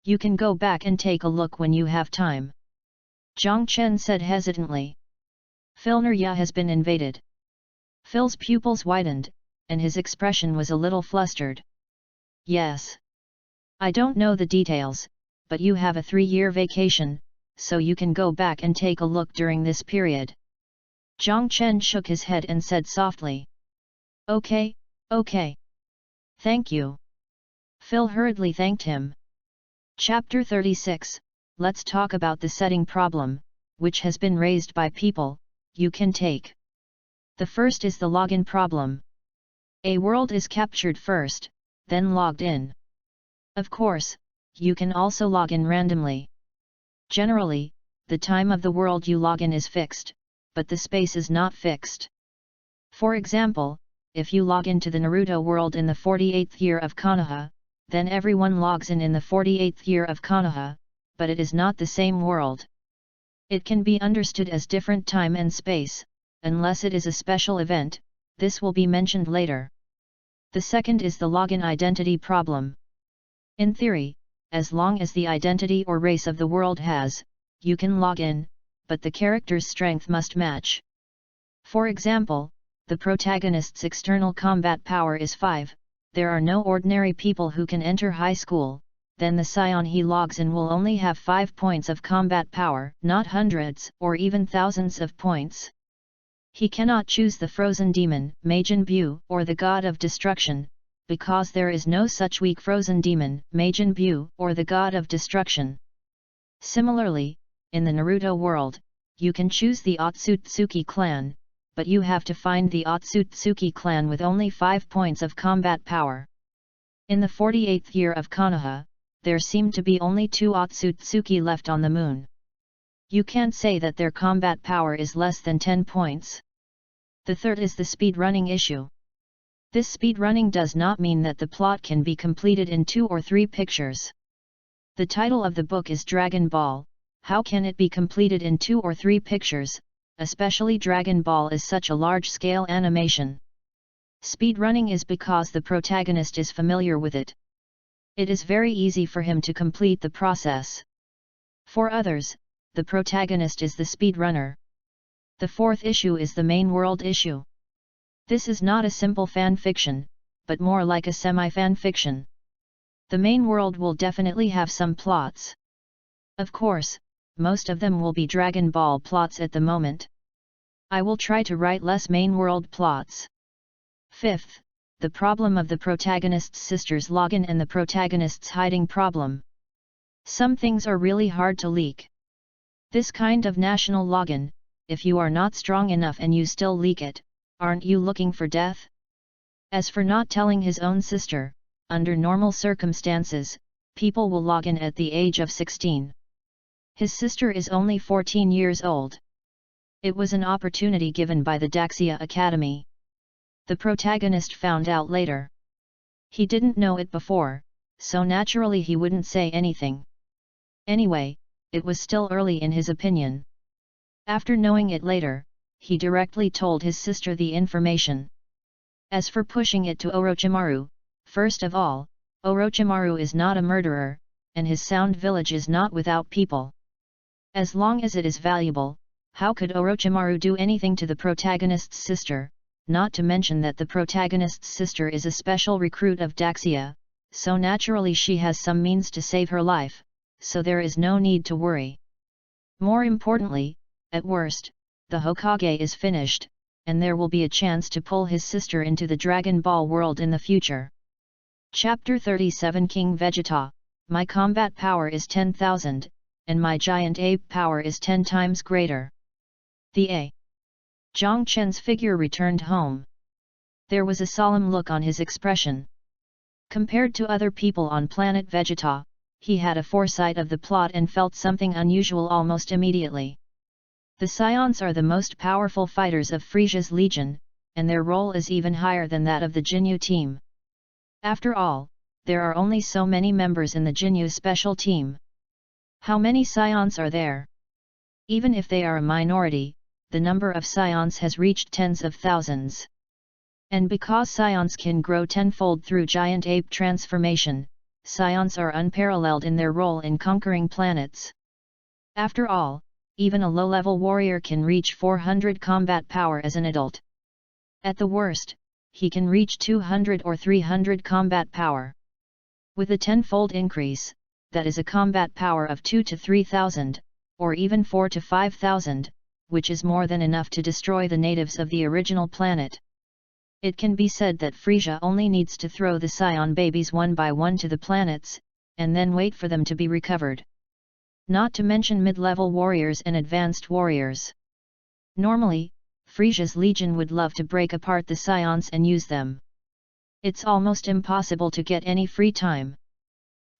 You can go back and take a look when you have time. Zhang Chen said hesitantly. Filnerya has been invaded. Phil's pupils widened, and his expression was a little flustered. Yes. I don't know the details, but you have a 3-year vacation, so you can go back and take a look during this period. Zhang Chen shook his head and said softly. Okay, okay. Thank you. Phil hurriedly thanked him. Chapter 36, let's talk about the setting problem, which has been raised by people, you can take. The first is the login problem. A world is captured first, then logged in. Of course, you can also log in randomly. Generally, the time of the world you log in is fixed, but the space is not fixed. For example, if you log into the Naruto world in the 48th year of Konoha, then everyone logs in the 48th year of Konoha, but it is not the same world. It can be understood as different time and space, unless it is a special event, this will be mentioned later. The second is the login identity problem. In theory, as long as the identity or race of the world has, you can log in, but the character's strength must match. For example, the protagonist's external combat power is 5, there are no ordinary people who can enter high school, then the scion he logs in will only have 5 points of combat power, not hundreds or even thousands of points. He cannot choose the frozen demon, Majin Bu, or the god of destruction, because there is no such weak frozen demon, Majin Bu, or the god of destruction. Similarly, in the Naruto world, you can choose the Otsutsuki clan, but you have to find the Otsutsuki clan with only 5 points of combat power. In the 48th year of Konoha, there seem to be only 2 Otsutsuki left on the moon. You can't say that their combat power is less than 10 points. The third is the speedrunning issue. This speedrunning does not mean that the plot can be completed in 2 or 3 pictures. The title of the book is Dragon Ball. How can it be completed in 2 or 3 pictures, especially Dragon Ball is such a large-scale animation? Speedrunning is because the protagonist is familiar with it. It is very easy for him to complete the process. For others, the protagonist is the speedrunner. The fourth issue is the main world issue. This is not a simple fanfiction, but more like a semi-fanfiction. The main world will definitely have some plots. Of course, most of them will be Dragon Ball plots at the moment. I will try to write less main world plots. Fifth, the problem of the protagonist's sister's login and the protagonist's hiding problem. Some things are really hard to leak. This kind of national login, if you are not strong enough and you still leak it, aren't you looking for death? As for not telling his own sister, under normal circumstances, people will log in at the age of 16. His sister is only 14 years old. It was an opportunity given by the Daxia Academy. The protagonist found out later. He didn't know it before, so naturally he wouldn't say anything. Anyway, it was still early in his opinion. After knowing it later, he directly told his sister the information. As for pushing it to Orochimaru, first of all, Orochimaru is not a murderer, and his Sound Village is not without people. As long as it is valuable, how could Orochimaru do anything to the protagonist's sister, not to mention that the protagonist's sister is a special recruit of Daxia, so naturally she has some means to save her life, so there is no need to worry. More importantly, at worst, the Hokage is finished, and there will be a chance to pull his sister into the Dragon Ball world in the future. Chapter 37 King Vegeta, my combat power is 10,000, and my giant ape power is 10 times greater. The A. Zhang Chen's figure returned home. There was a solemn look on his expression. Compared to other people on planet Vegeta, he had a foresight of the plot and felt something unusual almost immediately. The Scions are the most powerful fighters of Frisia's Legion, and their role is even higher than that of the Jinyu team. After all, there are only so many members in the Jinyu special team. How many Scions are there? Even if they are a minority, the number of Scions has reached tens of thousands. And because Scions can grow tenfold through giant ape transformation, Scions are unparalleled in their role in conquering planets. After all, even a low-level warrior can reach 400 combat power as an adult. At the worst, he can reach 200 or 300 combat power. With a tenfold increase, that is a combat power of 2 to 3,000, or even 4 to 5,000, which is more than enough to destroy the natives of the original planet. It can be said that Frisia only needs to throw the Scion babies one by one to the planets, and then wait for them to be recovered. Not to mention mid-level warriors and advanced warriors. Normally, Frisia's Legion would love to break apart the Scions and use them. It's almost impossible to get any free time.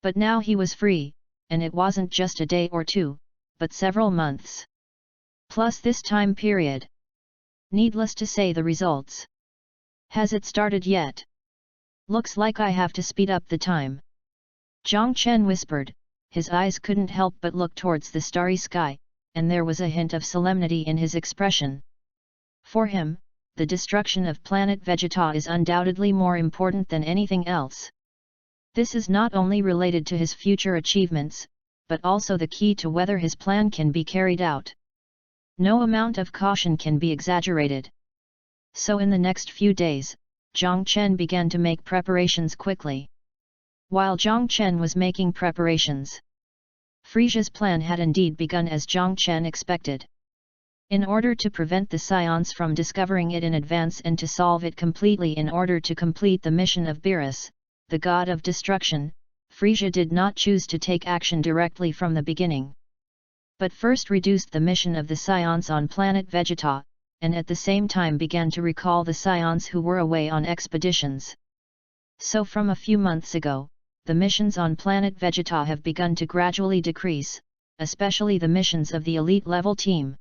But now he was free, and it wasn't just a day or two, but several months. Plus this time period. Needless to say the results. Has it started yet? Looks like I have to speed up the time. Zhang Chen whispered, his eyes couldn't help but look towards the starry sky, and there was a hint of solemnity in his expression. For him, the destruction of planet Vegeta is undoubtedly more important than anything else. This is not only related to his future achievements, but also the key to whether his plan can be carried out. No amount of caution can be exaggerated. So in the next few days, Zhang Chen began to make preparations quickly. While Zhang Chen was making preparations, Frisia's plan had indeed begun as Zhang Chen expected. In order to prevent the Scions from discovering it in advance and to solve it completely in order to complete the mission of Beerus, the god of destruction, Frisia did not choose to take action directly from the beginning. But first reduced the mission of the Scions on planet Vegeta, and at the same time began to recall the Scions who were away on expeditions. So from a few months ago, the missions on planet Vegeta have begun to gradually decrease, especially the missions of the elite level team.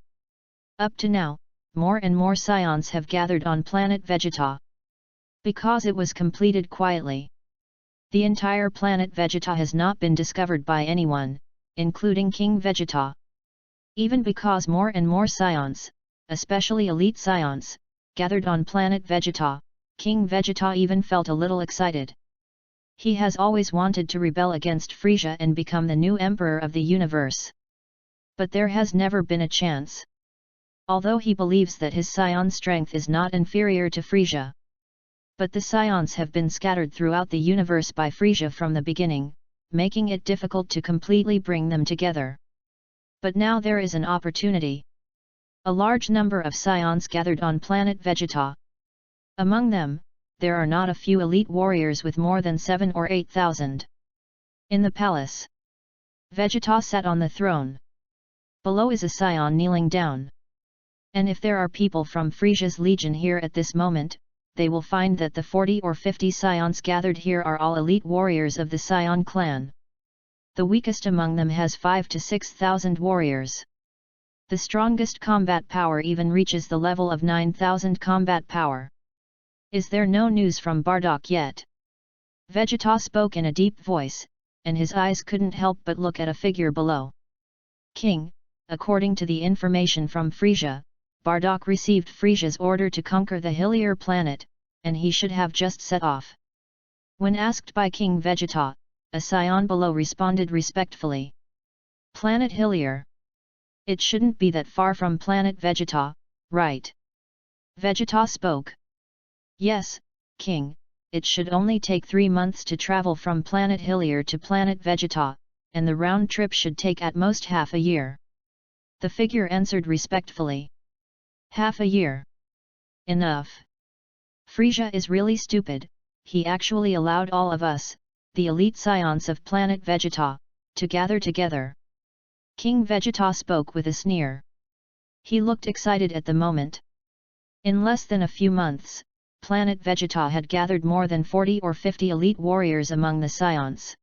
Up to now, more and more scions have gathered on planet Vegeta. Because it was completed quietly. The entire planet Vegeta has not been discovered by anyone, including King Vegeta. Even because more and more scions, especially elite scions, gathered on planet Vegeta, King Vegeta even felt a little excited. He has always wanted to rebel against Frieza and become the new emperor of the universe. But there has never been a chance. Although he believes that his scion strength is not inferior to Frieza. But the scions have been scattered throughout the universe by Frieza from the beginning, making it difficult to completely bring them together. But now there is an opportunity. A large number of scions gathered on planet Vegeta. Among them, there are not a few elite warriors with more than 7 or 8,000. In the palace, Vegeta sat on the throne. Below is a scion kneeling down. And if there are people from Frieza's legion here at this moment, they will find that the 40 or 50 scions gathered here are all elite warriors of the Scion clan. The weakest among them has 5 to 6,000 warriors. The strongest combat power even reaches the level of 9,000 combat power. Is there no news from Bardock yet? Vegeta spoke in a deep voice, and his eyes couldn't help but look at a figure below. King, according to the information from Frieza, Bardock received Frieza's order to conquer the Hillier planet, and he should have just set off. When asked by King Vegeta, a scion below responded respectfully. Planet Hillier. It shouldn't be that far from planet Vegeta, right? Vegeta spoke. Yes, King, it should only take 3 months to travel from planet Hillier to planet Vegeta, and the round trip should take at most half a year. The figure answered respectfully. Half a year. Enough. Frieza is really stupid, he actually allowed all of us, the elite scions of planet Vegeta, to gather together. King Vegeta spoke with a sneer. He looked excited at the moment. In less than a few months, planet Vegeta had gathered more than 40 or 50 elite warriors among the scions.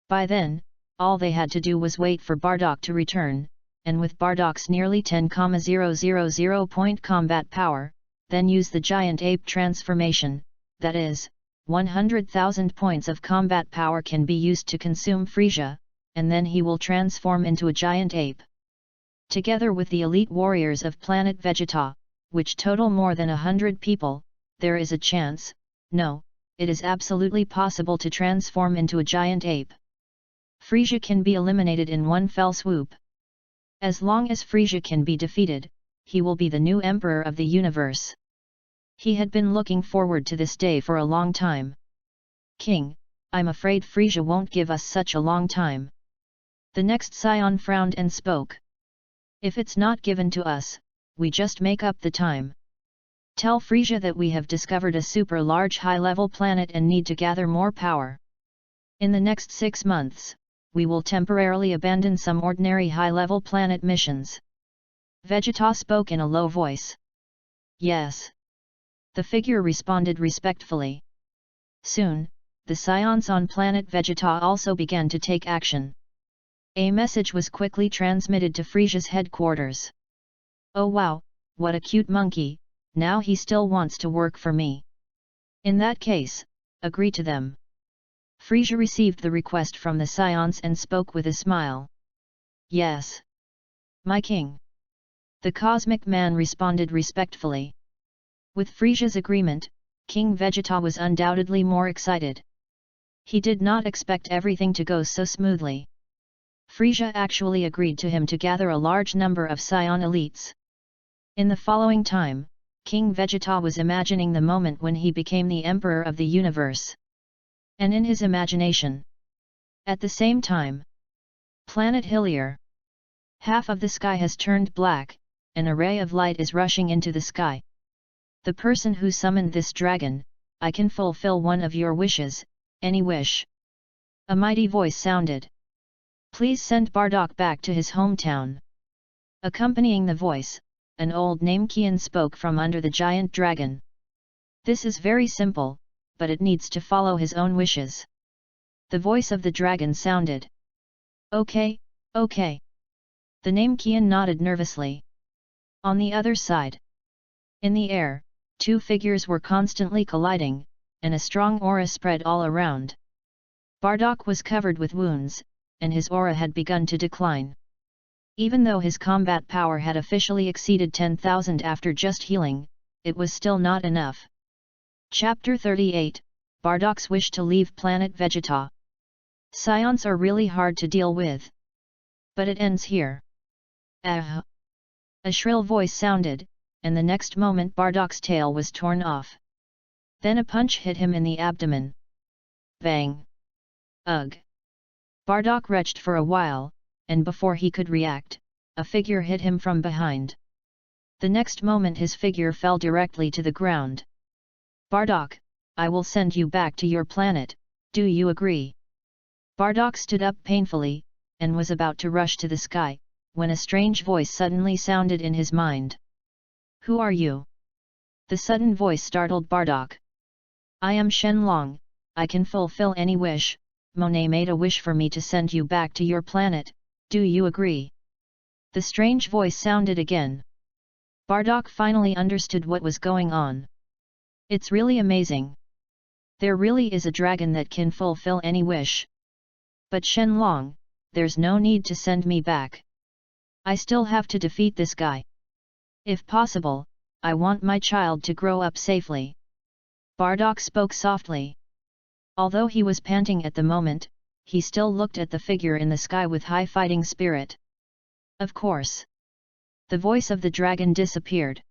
By then, all they had to do was wait for Bardock to return, and with Bardock's nearly 10,000 point combat power, then use the giant ape transformation, that is, 100,000 points of combat power can be used to consume Frieza, and then he will transform into a giant ape. Together with the elite warriors of planet Vegeta, which total more than 100 people, there is a chance, no, it is absolutely possible to transform into a giant ape. Frieza can be eliminated in one fell swoop. As long as Frieza can be defeated, he will be the new emperor of the universe. He had been looking forward to this day for a long time. King, I'm afraid Frieza won't give us such a long time. The next scion frowned and spoke. If it's not given to us, we just make up the time. Tell Frieza that we have discovered a super large high-level planet and need to gather more power. In the next 6 months, we will temporarily abandon some ordinary high-level planet missions. Vegeta spoke in a low voice. Yes. The figure responded respectfully. Soon, the scions on planet Vegeta also began to take action. A message was quickly transmitted to Frieza's headquarters. Oh wow, what a cute monkey, now he still wants to work for me. In that case, agree to them. Frieza received the request from the scions and spoke with a smile. Yes. My king. The cosmic man responded respectfully. With Frieza's agreement, King Vegeta was undoubtedly more excited. He did not expect everything to go so smoothly. Frieza actually agreed to him to gather a large number of scion elites. In the following time, King Vegeta was imagining the moment when he became the emperor of the universe. And in his imagination, at the same time, planet Hillier. Half of the sky has turned black, an array of light is rushing into the sky. The person who summoned this dragon, I can fulfill one of your wishes, any wish. A mighty voice sounded. Please send Bardock back to his hometown. Accompanying the voice, an old Namekian spoke from under the giant dragon. This is very simple, but it needs to follow his own wishes. The voice of the dragon sounded. Okay, okay. The Namekian nodded nervously. On the other side, In the air, two figures were constantly colliding, and a strong aura spread all around. Bardock was covered with wounds, and his aura had begun to decline. Even though his combat power had officially exceeded 10,000 after just healing, it was still not enough. Chapter 38, Bardock's wish to leave planet Vegeta. Scions are really hard to deal with. But it ends here. Ah! A shrill voice sounded, and the next moment Bardock's tail was torn off. Then a punch hit him in the abdomen. Bang! Ugh! Bardock retched for a while, and before he could react, a figure hit him from behind. The next moment his figure fell directly to the ground. Bardock, I will send you back to your planet, do you agree? Bardock stood up painfully, and was about to rush to the sky, when a strange voice suddenly sounded in his mind. Who are you? The sudden voice startled Bardock. I am Shenlong, I can fulfill any wish. Monet made a wish for me to send you back to your planet, do you agree? The strange voice sounded again. Bardock finally understood what was going on. It's really amazing. There really is a dragon that can fulfill any wish. But Shenlong, there's no need to send me back. I still have to defeat this guy. If possible, I want my child to grow up safely. Bardock spoke softly. Although he was panting at the moment, he still looked at the figure in the sky with high fighting spirit. Of course. The voice of the dragon disappeared.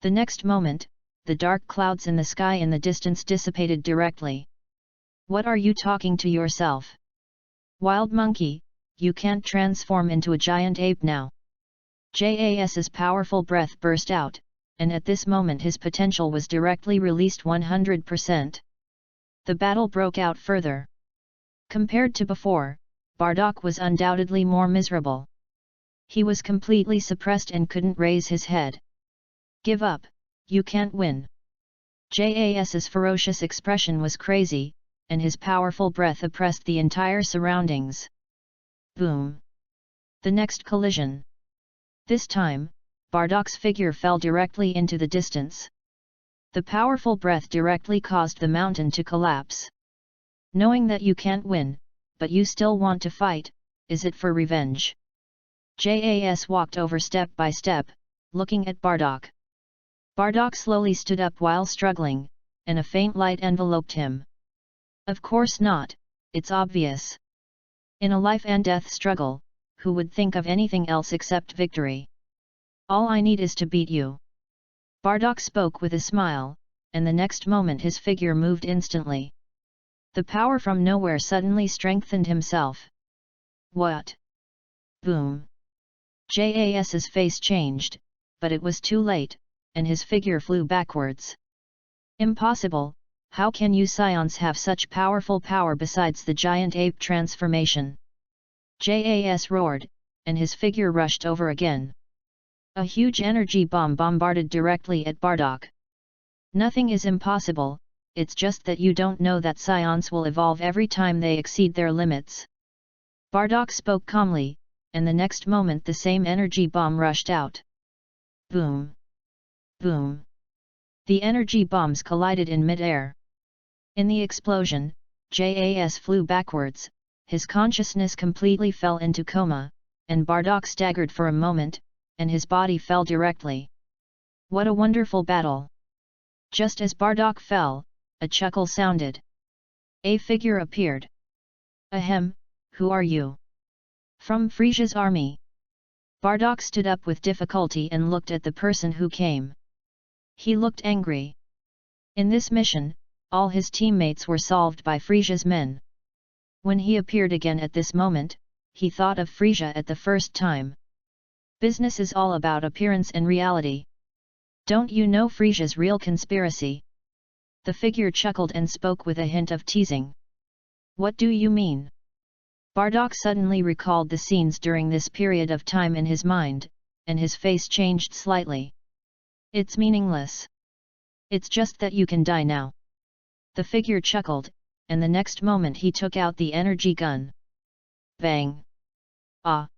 The next moment, the dark clouds in the sky in the distance dissipated directly. What are you talking to yourself? Wild monkey, you can't transform into a giant ape now. Jas's powerful breath burst out, and at this moment his potential was directly released 100%. The battle broke out further. Compared to before, Bardock was undoubtedly more miserable. He was completely suppressed and couldn't raise his head. Give up, you can't win. Jas's ferocious expression was crazy, and his powerful breath oppressed the entire surroundings. Boom! The next collision. This time, Bardock's figure fell directly into the distance. The powerful breath directly caused the mountain to collapse. Knowing that you can't win, but you still want to fight, is it for revenge? Jas walked over step by step, looking at Bardock. Bardock slowly stood up while struggling, and a faint light enveloped him. Of course not, it's obvious. In a life and death struggle, who would think of anything else except victory? All I need is to beat you. Bardock spoke with a smile, and the next moment his figure moved instantly. The power from nowhere suddenly strengthened himself. What? Boom! Jas's face changed, but it was too late, and his figure flew backwards. Impossible, how can you scions have such powerful power besides the giant ape transformation? Jas roared, and his figure rushed over again. A huge energy bomb bombarded directly at Bardock. Nothing is impossible, it's just that you don't know that scions will evolve every time they exceed their limits. Bardock spoke calmly, and the next moment the same energy bomb rushed out. Boom! Boom! The energy bombs collided in mid-air. In the explosion, Jas flew backwards, his consciousness completely fell into coma, and Bardock staggered for a moment, and his body fell directly. What a wonderful battle! Just as Bardock fell, a chuckle sounded. A figure appeared. Ahem, who are you? From Frisia's army. Bardock stood up with difficulty and looked at the person who came. He looked angry. In this mission, all his teammates were solved by Frisia's men. When he appeared again at this moment, he thought of Frisia at the first time. Business is all about appearance and reality. Don't you know Frisia's real conspiracy? The figure chuckled and spoke with a hint of teasing. What do you mean? Bardock suddenly recalled the scenes during this period of time in his mind, and his face changed slightly. It's meaningless. It's just that you can die now. The figure chuckled, and the next moment he took out the energy gun. Bang! Ah!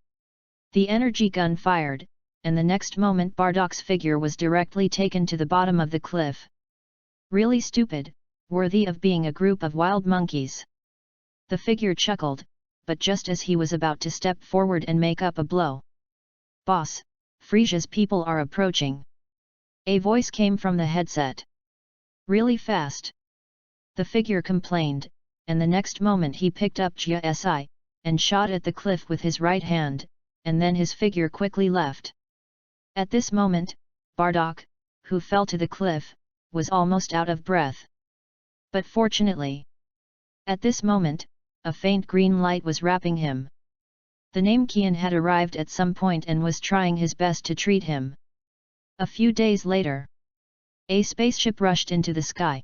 The energy gun fired, and the next moment Bardak's figure was directly taken to the bottom of the cliff. Really stupid, worthy of being a group of wild monkeys. The figure chuckled, but just as he was about to step forward and make up a blow. "Boss, Frisia's people are approaching." A voice came from the headset. "Really fast?" The figure complained, and the next moment he picked up Jia and shot at the cliff with his right hand, and then his figure quickly left. At this moment, Bardak, who fell to the cliff, was almost out of breath. But fortunately, at this moment, a faint green light was wrapping him. The Namekian had arrived at some point and was trying his best to treat him. A few days later, a spaceship rushed into the sky,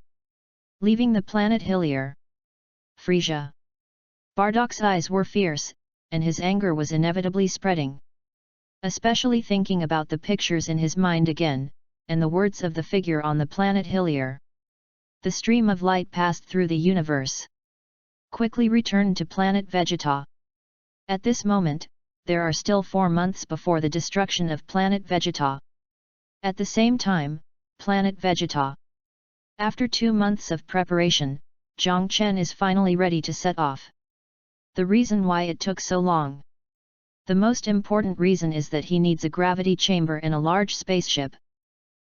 leaving the planet Hillier. Frisia. Bardak's eyes were fierce, and his anger was inevitably spreading. Especially thinking about the pictures in his mind again, and the words of the figure on the planet Hillier. The stream of light passed through the universe. Quickly returned to planet Vegeta. At this moment, there are still 4 months before the destruction of planet Vegeta. At the same time, planet Vegeta. After 2 months of preparation, Zhang Chen is finally ready to set off. The reason why it took so long. The most important reason is that he needs a gravity chamber in a large spaceship.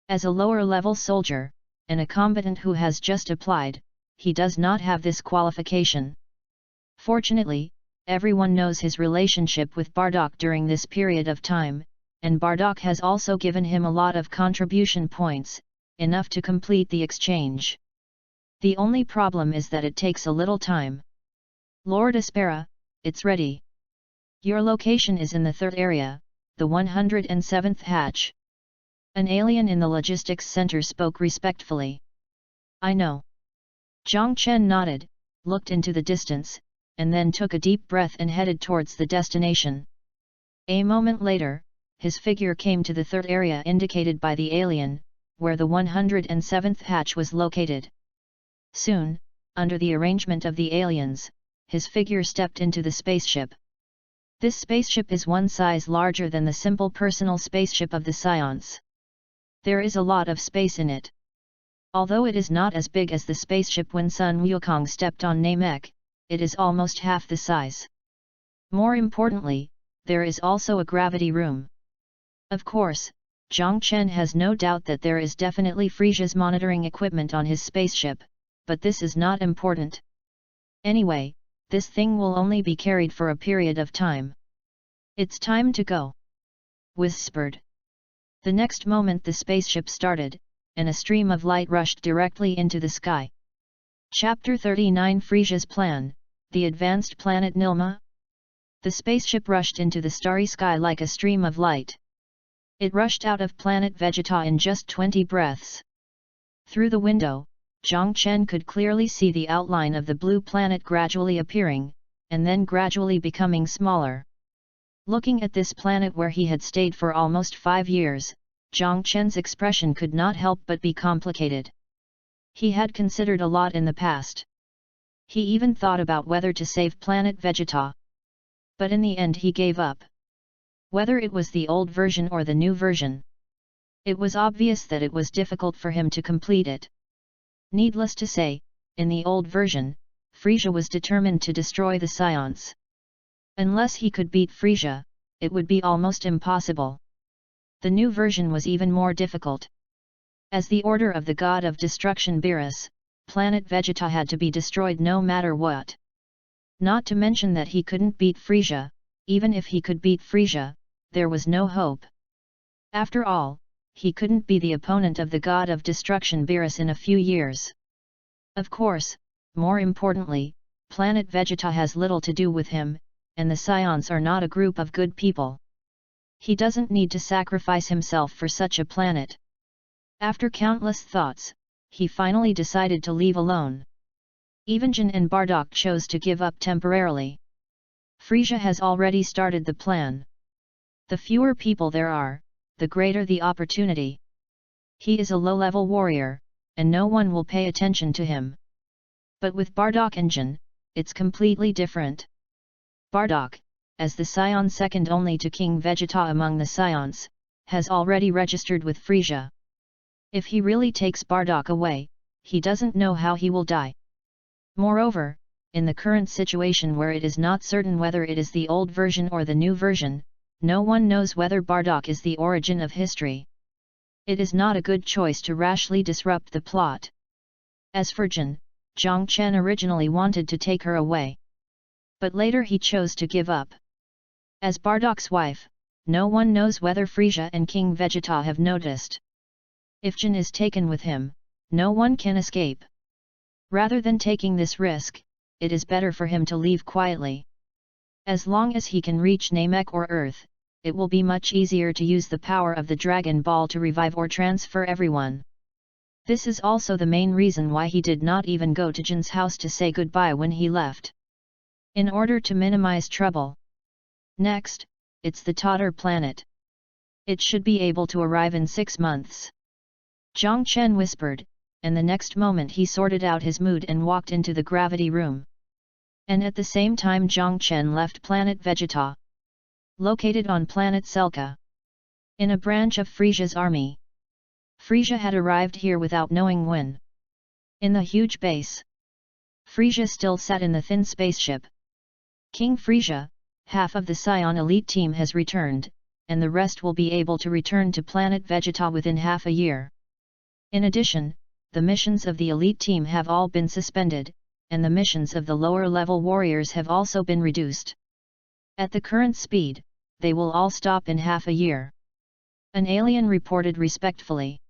As a lower-level soldier, and a combatant who has just applied, he does not have this qualification. Fortunately, everyone knows his relationship with Bardak during this period of time, and Bardak has also given him a lot of contribution points, enough to complete the exchange. The only problem is that it takes a little time. Lord Aspera, it's ready. Your location is in the 3rd area, the 107th hatch. An alien in the logistics center spoke respectfully. I know. Zhang Chen nodded, looked into the distance, and then took a deep breath and headed towards the destination. A moment later, his figure came to the 3rd area indicated by the alien, where the 107th hatch was located. Soon, under the arrangement of the aliens, his figure stepped into the spaceship. This spaceship is one size larger than the simple personal spaceship of the Scions. There is a lot of space in it. Although it is not as big as the spaceship when Sun Wukong stepped on Namek, it is almost half the size. More importantly, there is also a gravity room. Of course, Zhang Chen has no doubt that there is definitely Frisia's monitoring equipment on his spaceship, but this is not important. Anyway, this thing will only be carried for a period of time. It's time to go. Whispered. The next moment the spaceship started, and a stream of light rushed directly into the sky. Chapter 39 Frisia's Plan, the Advanced Planet Nilma. The spaceship rushed into the starry sky like a stream of light. It rushed out of planet Vegeta in just 20 breaths. Through the window, Zhang Chen could clearly see the outline of the blue planet gradually appearing, and then gradually becoming smaller. Looking at this planet where he had stayed for almost 5 years, Zhang Chen's expression could not help but be complicated. He had considered a lot in the past. He even thought about whether to save planet Vegeta. But in the end he gave up. Whether it was the old version or the new version. It was obvious that it was difficult for him to complete it. Needless to say, in the old version, Frisia was determined to destroy the Scions. Unless he could beat Frisia, it would be almost impossible. The new version was even more difficult. As the order of the god of destruction Beerus, planet Vegeta had to be destroyed no matter what. Not to mention that he couldn't beat Frisia. Even if he could beat Frisia, there was no hope. After all, he couldn't be the opponent of the god of destruction Beerus in a few years. Of course, more importantly, planet Vegeta has little to do with him, and the Scions are not a group of good people. He doesn't need to sacrifice himself for such a planet. After countless thoughts, he finally decided to leave alone. Even Jin and Bardak chose to give up temporarily. Frisia has already started the plan. The fewer people there are, the greater the opportunity. He is a low-level warrior, and no one will pay attention to him. But with Bardak and Jin, it's completely different. Bardak, as the Scion second only to King Vegeta among the Scions, has already registered with Frisia. If he really takes Bardock away, he doesn't know how he will die. Moreover, in the current situation where it is not certain whether it is the old version or the new version, no one knows whether Bardock is the origin of history. It is not a good choice to rashly disrupt the plot. As for Jin, Jiang Chen originally wanted to take her away. But later he chose to give up. As Bardock's wife, no one knows whether Frisia and King Vegeta have noticed. If Jin is taken with him, no one can escape. Rather than taking this risk, it is better for him to leave quietly. As long as he can reach Namek or Earth, it will be much easier to use the power of the Dragon Ball to revive or transfer everyone. This is also the main reason why he did not even go to Jin's house to say goodbye when he left. In order to minimize trouble. Next, it's the Totter planet. It should be able to arrive in 6 months. Jiang Chen whispered, and the next moment he sorted out his mood and walked into the gravity room. And at the same time Jiang Chen left planet Vegeta, located on planet Selka, in a branch of Frisia's army. Frisia had arrived here without knowing when. In the huge base, Frisia still sat in the thin spaceship. King Frisia, half of the Scion elite team has returned, and the rest will be able to return to planet Vegeta within half a year. In addition, the missions of the elite team have all been suspended, and the missions of the lower-level warriors have also been reduced. At the current speed, they will all stop in half a year. An alien reported respectfully.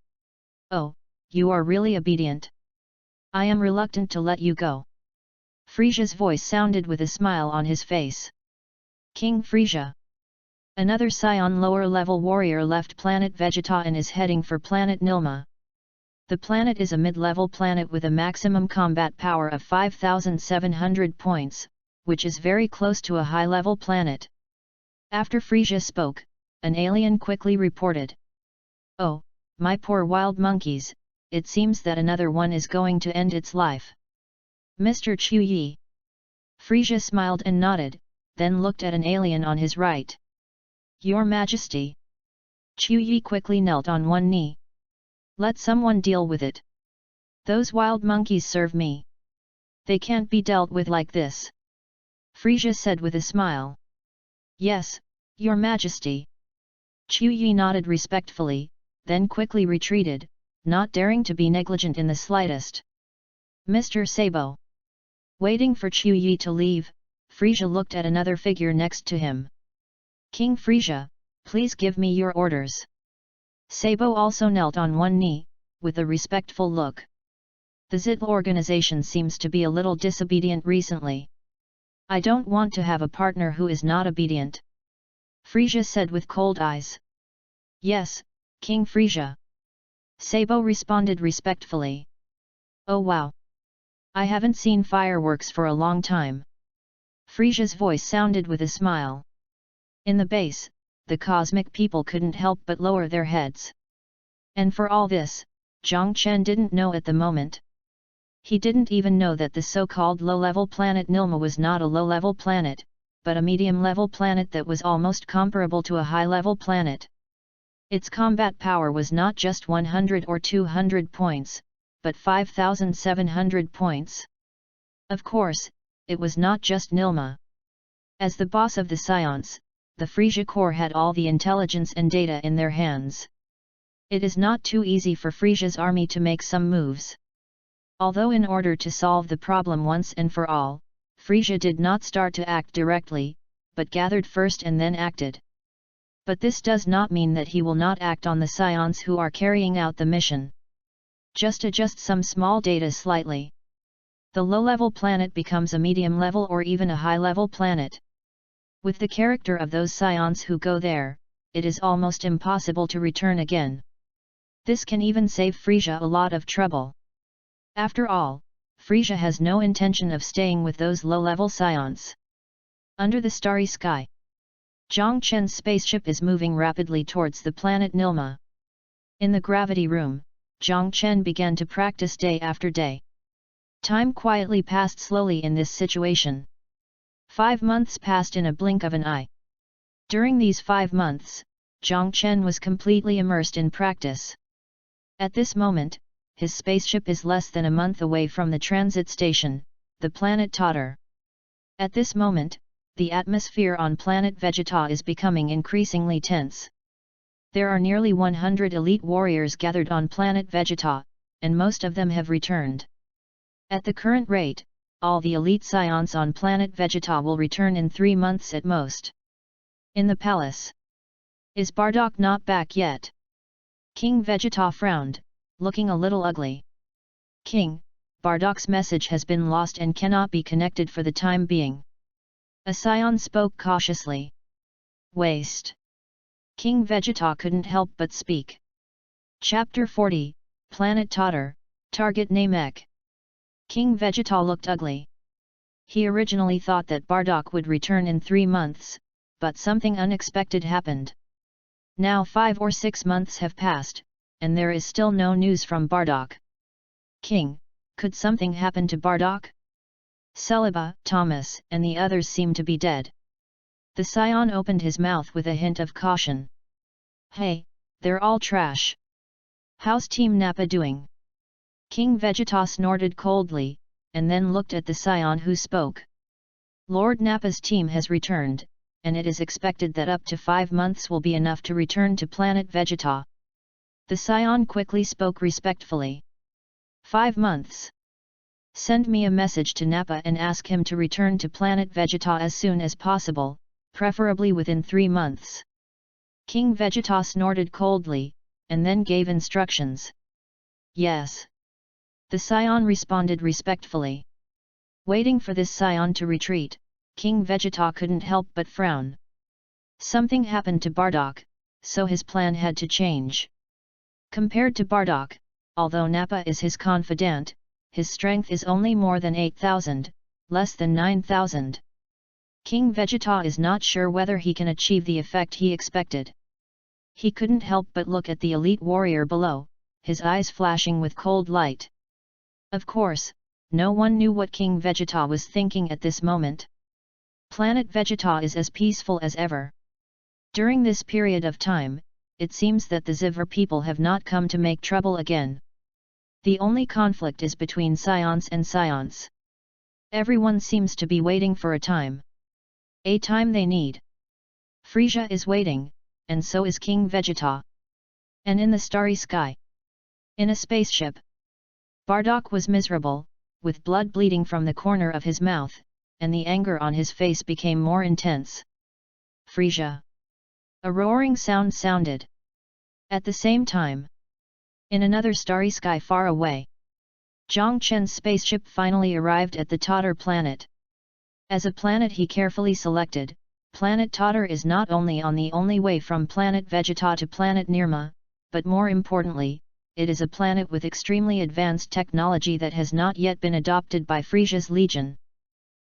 "Oh, you are really obedient. I am reluctant to let you go." Frisia's voice sounded with a smile on his face. King Frisia. Another Scion lower-level warrior left planet Vegeta and is heading for planet Nilma. The planet is a mid-level planet with a maximum combat power of 5,700 points, which is very close to a high-level planet. After Frisia spoke, an alien quickly reported. "Oh, my poor wild monkeys, it seems that another one is going to end its life." "Mr. Chu Yi." Frisia smiled and nodded, then looked at an alien on his right. "Your Majesty." Chu Yi quickly knelt on one knee. "Let someone deal with it. Those wild monkeys serve me. They can't be dealt with like this." Frisia said with a smile. "Yes, Your Majesty." Chu Yi nodded respectfully, then quickly retreated, not daring to be negligent in the slightest. "Mr. Sabo." Waiting for Chu Yi to leave, Frisia looked at another figure next to him. "King Frisia, please give me your orders." Sabo also knelt on one knee, with a respectful look. The Zitl organization seems to be a little disobedient recently. "I don't want to have a partner who is not obedient," Frisia said with cold eyes. "Yes, King Frisia." Sabo responded respectfully. "Oh wow! I haven't seen fireworks for a long time." Frisia's voice sounded with a smile. In the base, the cosmic people couldn't help but lower their heads. And for all this, Jiang Chen didn't know at the moment. He didn't even know that the so-called low-level planet Nilma was not a low-level planet, but a medium-level planet that was almost comparable to a high-level planet. Its combat power was not just 100 or 200 points, but 5,700 points. Of course, it was not just Nilma. As the boss of the Scions, the Frisia Corps had all the intelligence and data in their hands. It is not too easy for Frisia's army to make some moves. Although in order to solve the problem once and for all, Frisia did not start to act directly, but gathered first and then acted. But this does not mean that he will not act on the Scions who are carrying out the mission. Just adjust some small data slightly. The low-level planet becomes a medium-level or even a high-level planet. With the character of those Scions who go there, it is almost impossible to return again. This can even save Frisia a lot of trouble. After all, Frisia has no intention of staying with those low-level Scions. Under the starry sky, Jiang Chen's spaceship is moving rapidly towards the planet Nilma. In the gravity room, Jiang Chen began to practice day after day. Time quietly passed slowly in this situation. 5 months passed in a blink of an eye. During these 5 months, Zhang Chen was completely immersed in practice. At this moment, his spaceship is less than a month away from the transit station, the planet Totter. At this moment, the atmosphere on planet Vegeta is becoming increasingly tense. There are nearly 100 elite warriors gathered on planet Vegeta, and most of them have returned. At the current rate, all the elite scions on planet Vegeta will return in 3 months at most. In the palace. Is Bardock not back yet? King Vegeta frowned, looking a little ugly. King, Bardock's message has been lost and cannot be connected for the time being. A scion spoke cautiously. Waste. King Vegeta couldn't help but speak. Chapter 40, Planet Totter, Target Namek. King Vegeta looked ugly. He originally thought that Bardock would return in 3 months, but something unexpected happened. Now 5 or 6 months have passed, and there is still no news from Bardock. King, could something happen to Bardock? Celiba, Thomas, and the others seem to be dead. The scion opened his mouth with a hint of caution. Hey, they're all trash. How's Team Nappa doing? King Vegeta snorted coldly, and then looked at the scion who spoke. Lord Nappa's team has returned, and it is expected that up to 5 months will be enough to return to planet Vegeta. The scion quickly spoke respectfully. 5 months. Send me a message to Nappa and ask him to return to planet Vegeta as soon as possible, preferably within 3 months. King Vegeta snorted coldly, and then gave instructions. Yes. The scion responded respectfully. Waiting for this scion to retreat, King Vegeta couldn't help but frown. Something happened to Bardock, so his plan had to change. Compared to Bardock, although Nappa is his confidant, his strength is only more than 8,000, less than 9,000. King Vegeta is not sure whether he can achieve the effect he expected. He couldn't help but look at the elite warrior below, his eyes flashing with cold light. Of course, no one knew what King Vegeta was thinking at this moment. Planet Vegeta is as peaceful as ever. During this period of time, it seems that the Zivir people have not come to make trouble again. The only conflict is between scions and scions. Everyone seems to be waiting for a time. A time they need. Frieza is waiting, and so is King Vegeta. And in the starry sky. In a spaceship. Bardock was miserable, with blood bleeding from the corner of his mouth, and the anger on his face became more intense. Frieza. A roaring sound sounded. At the same time. In another starry sky far away. Zhang Chen's spaceship finally arrived at the Totter planet. As a planet he carefully selected, planet Totter is not only on the only way from planet Vegeta to planet Nirma, but more importantly, it is a planet with extremely advanced technology that has not yet been adopted by Frieza's Legion.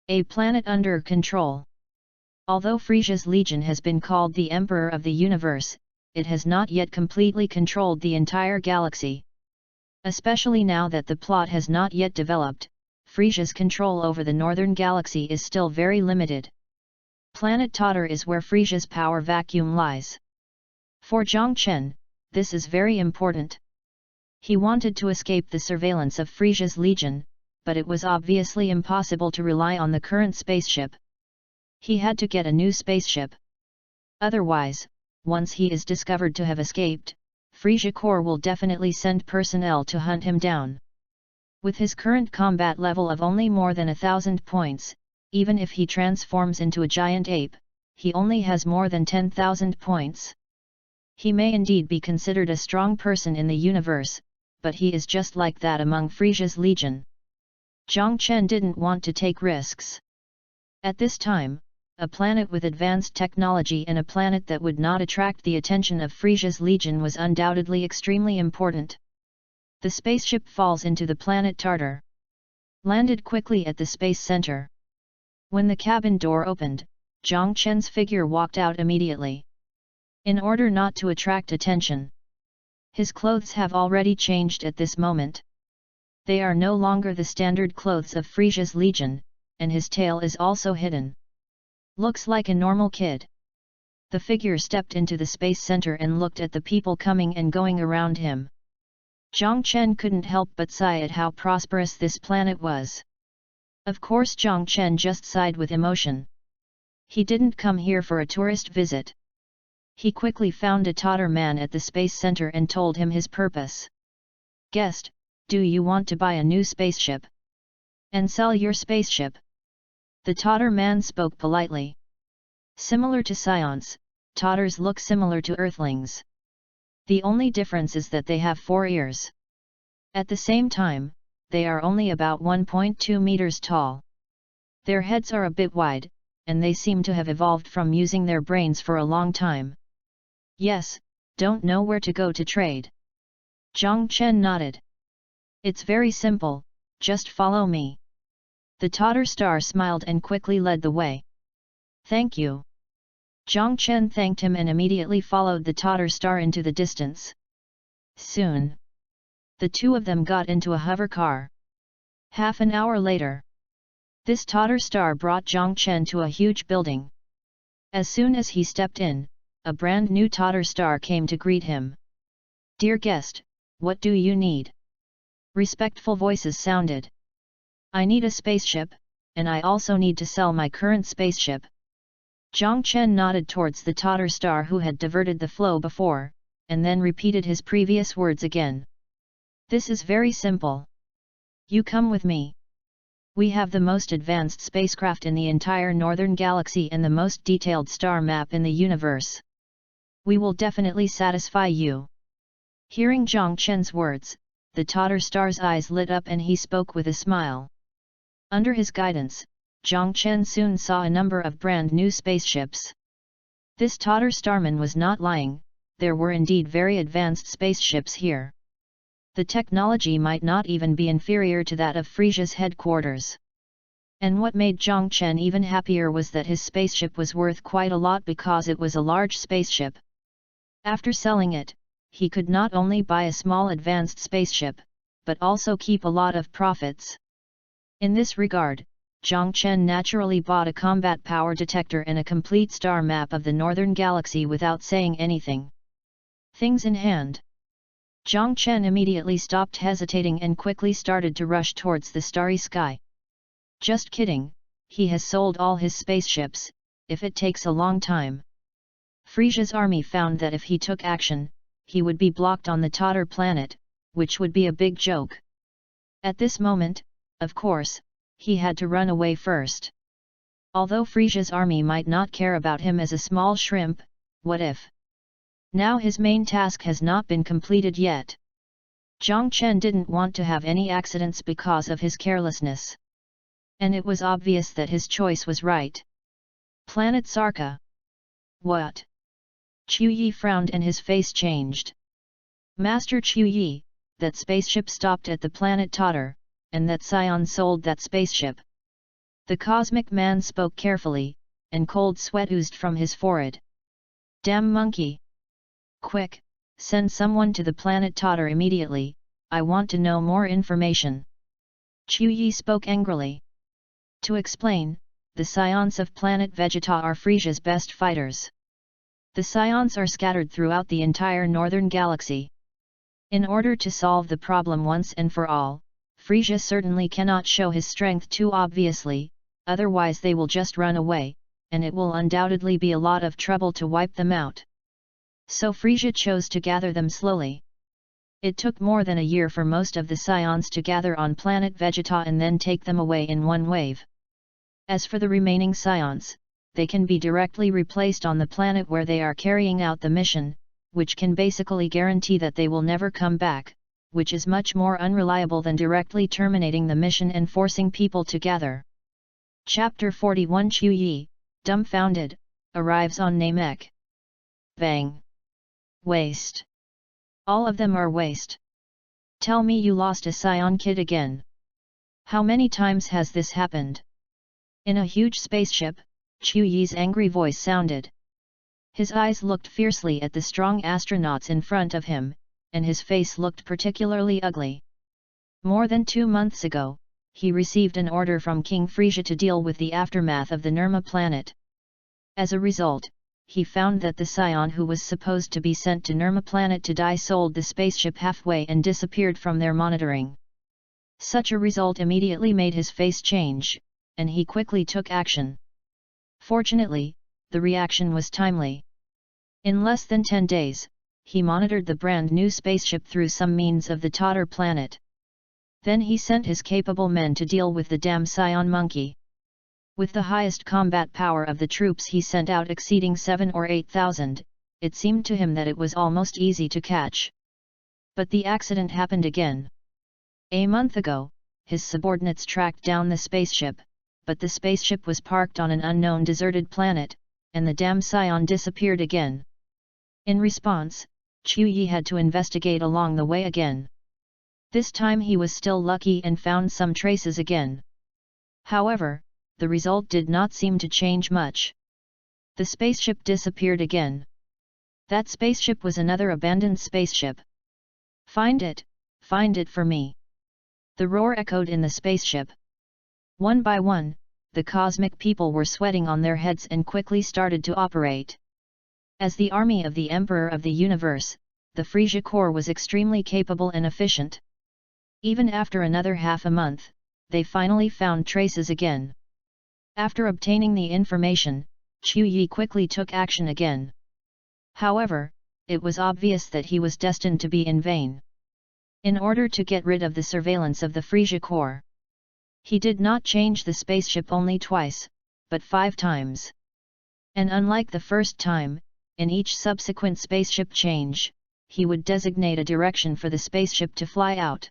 A planet under control. Although Frieza's Legion has been called the Emperor of the Universe, it has not yet completely controlled the entire galaxy. Especially now that the plot has not yet developed, Frieza's control over the northern galaxy is still very limited. Planet Totter is where Frieza's power vacuum lies. For Zhang Chen, this is very important. He wanted to escape the surveillance of Frieza's Legion, but it was obviously impossible to rely on the current spaceship. He had to get a new spaceship. Otherwise, once he is discovered to have escaped, Frieza Corps will definitely send personnel to hunt him down. With his current combat level of only more than 1,000 points, even if he transforms into a giant ape, he only has more than 10,000 points. He may indeed be considered a strong person in the universe, but he is just like that among Frieza's Legion. Zhang Chen didn't want to take risks. At this time, a planet with advanced technology and a planet that would not attract the attention of Frieza's Legion was undoubtedly extremely important. The spaceship falls into the planet Tartar. Landed quickly at the space center. When the cabin door opened, Zhang Chen's figure walked out immediately. In order not to attract attention. His clothes have already changed at this moment. They are no longer the standard clothes of Frieza's Legion, and his tail is also hidden. Looks like a normal kid. The figure stepped into the space center and looked at the people coming and going around him. Zhang Chen couldn't help but sigh at how prosperous this planet was. Of course Zhang Chen just sighed with emotion. He didn't come here for a tourist visit. He quickly found a Tatar man at the space center and told him his purpose. "Guest, do you want to buy a new spaceship? And sell your spaceship?" The Tatar man spoke politely. Similar to Scions, Tatars look similar to Earthlings. The only difference is that they have 4 ears. At the same time, they are only about 1.2 meters tall. Their heads are a bit wide, and they seem to have evolved from using their brains for a long time. "Yes, don't know where to go to trade." Zhang Chen nodded. "It's very simple, just follow me." The Tatar star smiled and quickly led the way. "Thank you." Zhang Chen thanked him and immediately followed the Tatar star into the distance. Soon, the two of them got into a hover car. Half an hour later, this Tatar star brought Zhang Chen to a huge building. As soon as he stepped in, a brand new Tatar star came to greet him. "Dear guest, what do you need?" Respectful voices sounded. "I need a spaceship, and I also need to sell my current spaceship." Zhang Chen nodded towards the Tatar star who had diverted the flow before, and then repeated his previous words again. "This is very simple. You come with me. We have the most advanced spacecraft in the entire Northern Galaxy and the most detailed star map in the universe. We will definitely satisfy you." Hearing Zhang Chen's words, the Tatar star's eyes lit up and he spoke with a smile. Under his guidance, Zhang Chen soon saw a number of brand new spaceships. This Tatar starman was not lying, there were indeed very advanced spaceships here. The technology might not even be inferior to that of Frisia's headquarters. And what made Zhang Chen even happier was that his spaceship was worth quite a lot because it was a large spaceship. After selling it, he could not only buy a small advanced spaceship, but also keep a lot of profits. In this regard, Zhang Chen naturally bought a combat power detector and a complete star map of the Northern Galaxy without saying anything. Things in hand, Zhang Chen immediately stopped hesitating and quickly started to rush towards the starry sky. Just kidding, he has sold all his spaceships, if it takes a long time. Frisia's army found that if he took action, he would be blocked on the Tatar planet, which would be a big joke. At this moment, of course, he had to run away first. Although Frisia's army might not care about him as a small shrimp, what if? Now his main task has not been completed yet. Zhang Chen didn't want to have any accidents because of his carelessness. And it was obvious that his choice was right. Planet Sarka. What? Qiu Yi frowned and his face changed. "Master Qiu Yi, that spaceship stopped at the planet Tatar, and that Scion sold that spaceship." The cosmic man spoke carefully, and cold sweat oozed from his forehead. "Damn monkey! Quick, send someone to the planet Tatar immediately, I want to know more information." Qiu Yi spoke angrily. To explain, the Scions of planet Vegeta are Frisia's best fighters. The Scions are scattered throughout the entire Northern Galaxy. In order to solve the problem once and for all, Frisia certainly cannot show his strength too obviously, otherwise they will just run away, and it will undoubtedly be a lot of trouble to wipe them out. So Frisia chose to gather them slowly. It took more than a year for most of the Scions to gather on planet Vegeta and then take them away in one wave. As for the remaining Scions, they can be directly replaced on the planet where they are carrying out the mission, which can basically guarantee that they will never come back, which is much more unreliable than directly terminating the mission and forcing people to gather. Chapter 41 Qiu Yi, dumbfounded, arrives on Namek. Bang! Waste! All of them are waste. Tell me you lost a Scion kid again. How many times has this happened? In a huge spaceship, Qiu Yi's angry voice sounded. His eyes looked fiercely at the strong astronauts in front of him, and his face looked particularly ugly. More than 2 months ago, he received an order from King Frisia to deal with the aftermath of the Nirma planet. As a result, he found that the scion who was supposed to be sent to Nirma planet to die sold the spaceship halfway and disappeared from their monitoring. Such a result immediately made his face change, and he quickly took action. Fortunately, the reaction was timely. In less than 10 days, he monitored the brand new spaceship through some means of the Totter planet. Then he sent his capable men to deal with the damn scion monkey. With the highest combat power of the troops he sent out exceeding 7 or 8,000, it seemed to him that it was almost easy to catch. But the accident happened again. A month ago, his subordinates tracked down the spaceship, but the spaceship was parked on an unknown deserted planet, and the damn scion disappeared again. In response, Chu Yi had to investigate along the way again. This time he was still lucky and found some traces again. However, the result did not seem to change much. The spaceship disappeared again. That spaceship was another abandoned spaceship. Find it for me. The roar echoed in the spaceship. One by one, the cosmic people were sweating on their heads and quickly started to operate. As the army of the Emperor of the Universe, the Frisia Corps was extremely capable and efficient. Even after another half a month, they finally found traces again. After obtaining the information, Chu Yi quickly took action again. However, it was obvious that he was destined to be in vain. In order to get rid of the surveillance of the Frisia Corps, he did not change the spaceship only twice, but 5 times. And unlike the first time, in each subsequent spaceship change, he would designate a direction for the spaceship to fly out.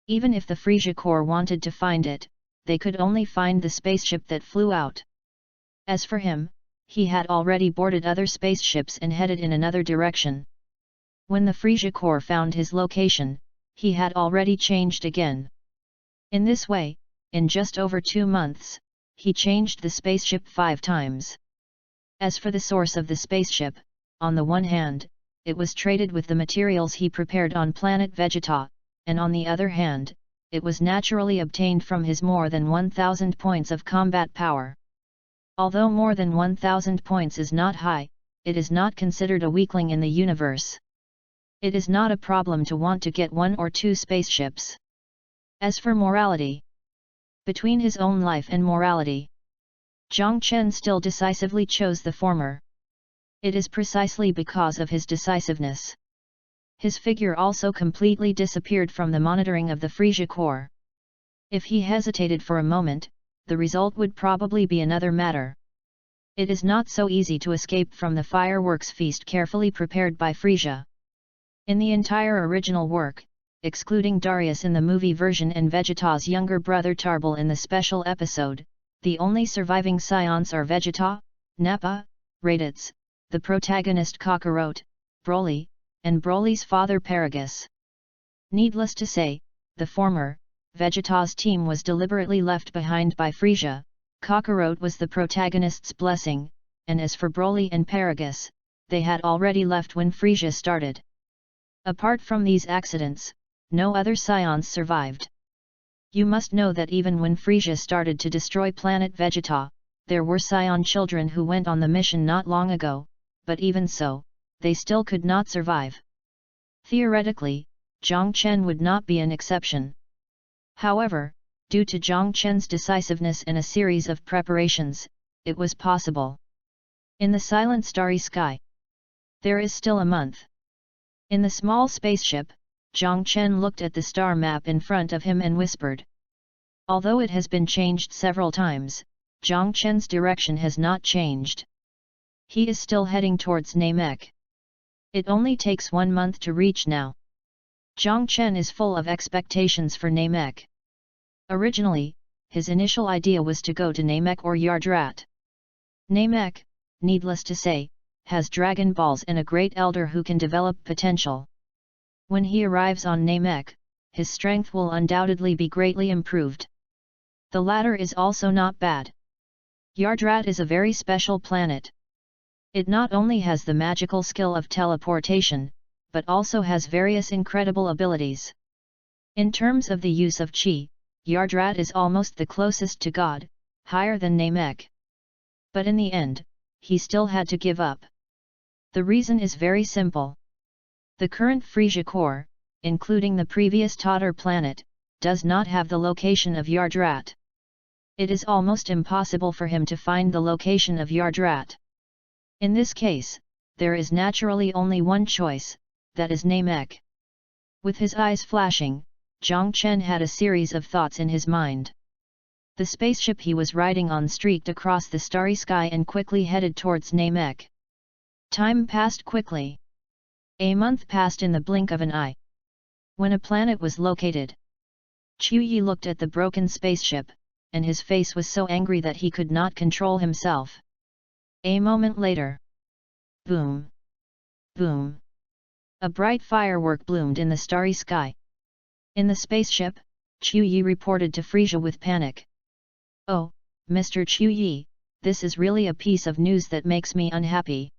Even if the Frisia Corps wanted to find it, they could only find the spaceship that flew out. As for him, he had already boarded other spaceships and headed in another direction. When the Frisia Corps found his location, he had already changed again. In this way, in just over 2 months, he changed the spaceship 5 times. As for the source of the spaceship, on the one hand, it was traded with the materials he prepared on planet Vegeta, and on the other hand, it was naturally obtained from his more than 1,000 points of combat power. Although more than 1,000 points is not high, it is not considered a weakling in the universe. It is not a problem to want to get 1 or 2 spaceships. As for morality, between his own life and morality, Zhang Chen still decisively chose the former. It is precisely because of his decisiveness. His figure also completely disappeared from the monitoring of the Frisia Corps. If he hesitated for a moment, the result would probably be another matter. It is not so easy to escape from the fireworks feast carefully prepared by Frisia. In the entire original work, excluding Darius in the movie version and Vegeta's younger brother Tarbal in the special episode, the only surviving scions are Vegeta, Nappa, Raditz, the protagonist Kakarot, Broly, and Broly's father Paragus. Needless to say, the former, Vegeta's team was deliberately left behind by Frisia. Kakarot was the protagonist's blessing, and as for Broly and Paragus, they had already left when Frisia started. Apart from these accidents, no other scions survived. You must know that even when Frisia started to destroy planet Vegeta, there were scion children who went on the mission not long ago, but even so, they still could not survive. Theoretically, Zhang Chen would not be an exception. However, due to Zhang Chen's decisiveness and a series of preparations, it was possible. In the silent starry sky, there is still a month. In the small spaceship, Zhang Chen looked at the star map in front of him and whispered. Although it has been changed several times, Zhang Chen's direction has not changed. He is still heading towards Namek. It only takes 1 month to reach now. Zhang Chen is full of expectations for Namek. Originally, his initial idea was to go to Namek or Yardrat. Namek, needless to say, has Dragon Balls and a great elder who can develop potential. When he arrives on Namek, his strength will undoubtedly be greatly improved. The latter is also not bad. Yardrat is a very special planet. It not only has the magical skill of teleportation, but also has various incredible abilities. In terms of the use of Qi, Yardrat is almost the closest to God, higher than Namek. But in the end, he still had to give up. The reason is very simple. The current Frisia core, including the previous Tatar planet, does not have the location of Yardrat. It is almost impossible for him to find the location of Yardrat. In this case, there is naturally only one choice, that is Namek. With his eyes flashing, Jiang Chen had a series of thoughts in his mind. The spaceship he was riding on streaked across the starry sky and quickly headed towards Namek. Time passed quickly. A month passed in the blink of an eye. When a planet was located, Qiu Yi looked at the broken spaceship, and his face was so angry that he could not control himself. A moment later. Boom! Boom! A bright firework bloomed in the starry sky. In the spaceship, Qiu Yi reported to Frisia with panic. "Oh, Mr. Qiu Yi, this is really a piece of news that makes me unhappy."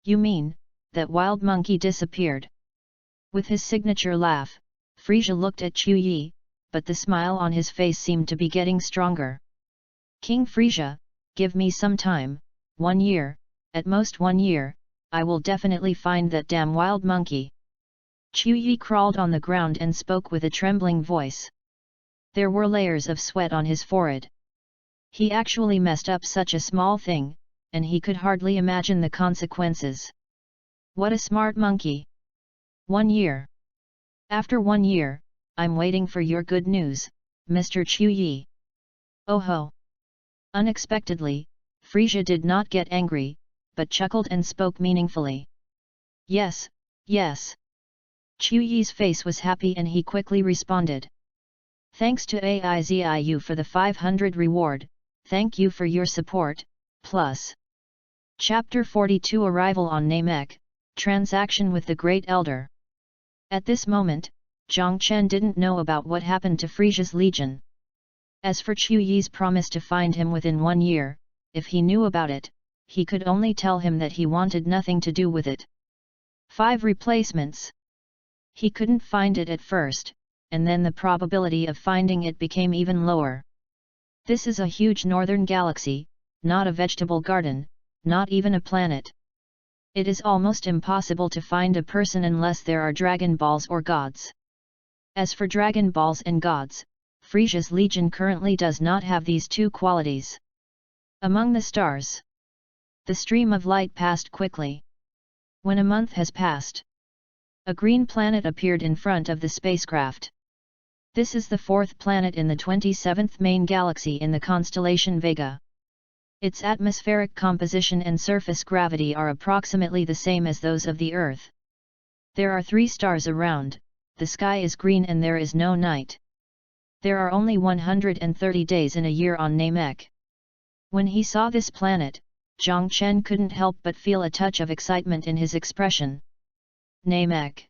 "You mean, that wild monkey disappeared?" With his signature laugh, Frisia looked at Qiu Yi, but the smile on his face seemed to be getting stronger. "King Frisia, give me some time, 1 year, at most 1 year, I will definitely find that damn wild monkey." Qiu Yi crawled on the ground and spoke with a trembling voice. There were layers of sweat on his forehead. He actually messed up such a small thing, and he could hardly imagine the consequences. What a smart monkey! 1 year. After 1 year, I'm waiting for your good news, Mr. Qiu Yi. Oh ho! Unexpectedly, Frisia did not get angry, but chuckled and spoke meaningfully. Yes, yes. Qiu Yi's face was happy and he quickly responded. Thanks to AIZIU for the 500 reward, thank you for your support, plus. Chapter 42 Arrival on Namek, Transaction with the Great Elder. At this moment, Jiang Chen didn't know about what happened to Frisia's legion. As for Qiu Yi's promise to find him within 1 year, if he knew about it, he could only tell him that he wanted nothing to do with it. 5 replacements. He couldn't find it at first, and then the probability of finding it became even lower. This is a huge northern galaxy, not a vegetable garden, not even a planet. It is almost impossible to find a person unless there are Dragon Balls or gods. As for Dragon Balls and gods, Frisia's legion currently does not have these 2 qualities. Among the stars, the stream of light passed quickly. When a month has passed, a green planet appeared in front of the spacecraft. This is the 4th planet in the 27th main galaxy in the constellation Vega. Its atmospheric composition and surface gravity are approximately the same as those of the Earth. There are 3 stars around, the sky is green and there is no night. There are only 130 days in a year on Namek. When he saw this planet, Jiang Chen couldn't help but feel a touch of excitement in his expression. Namek.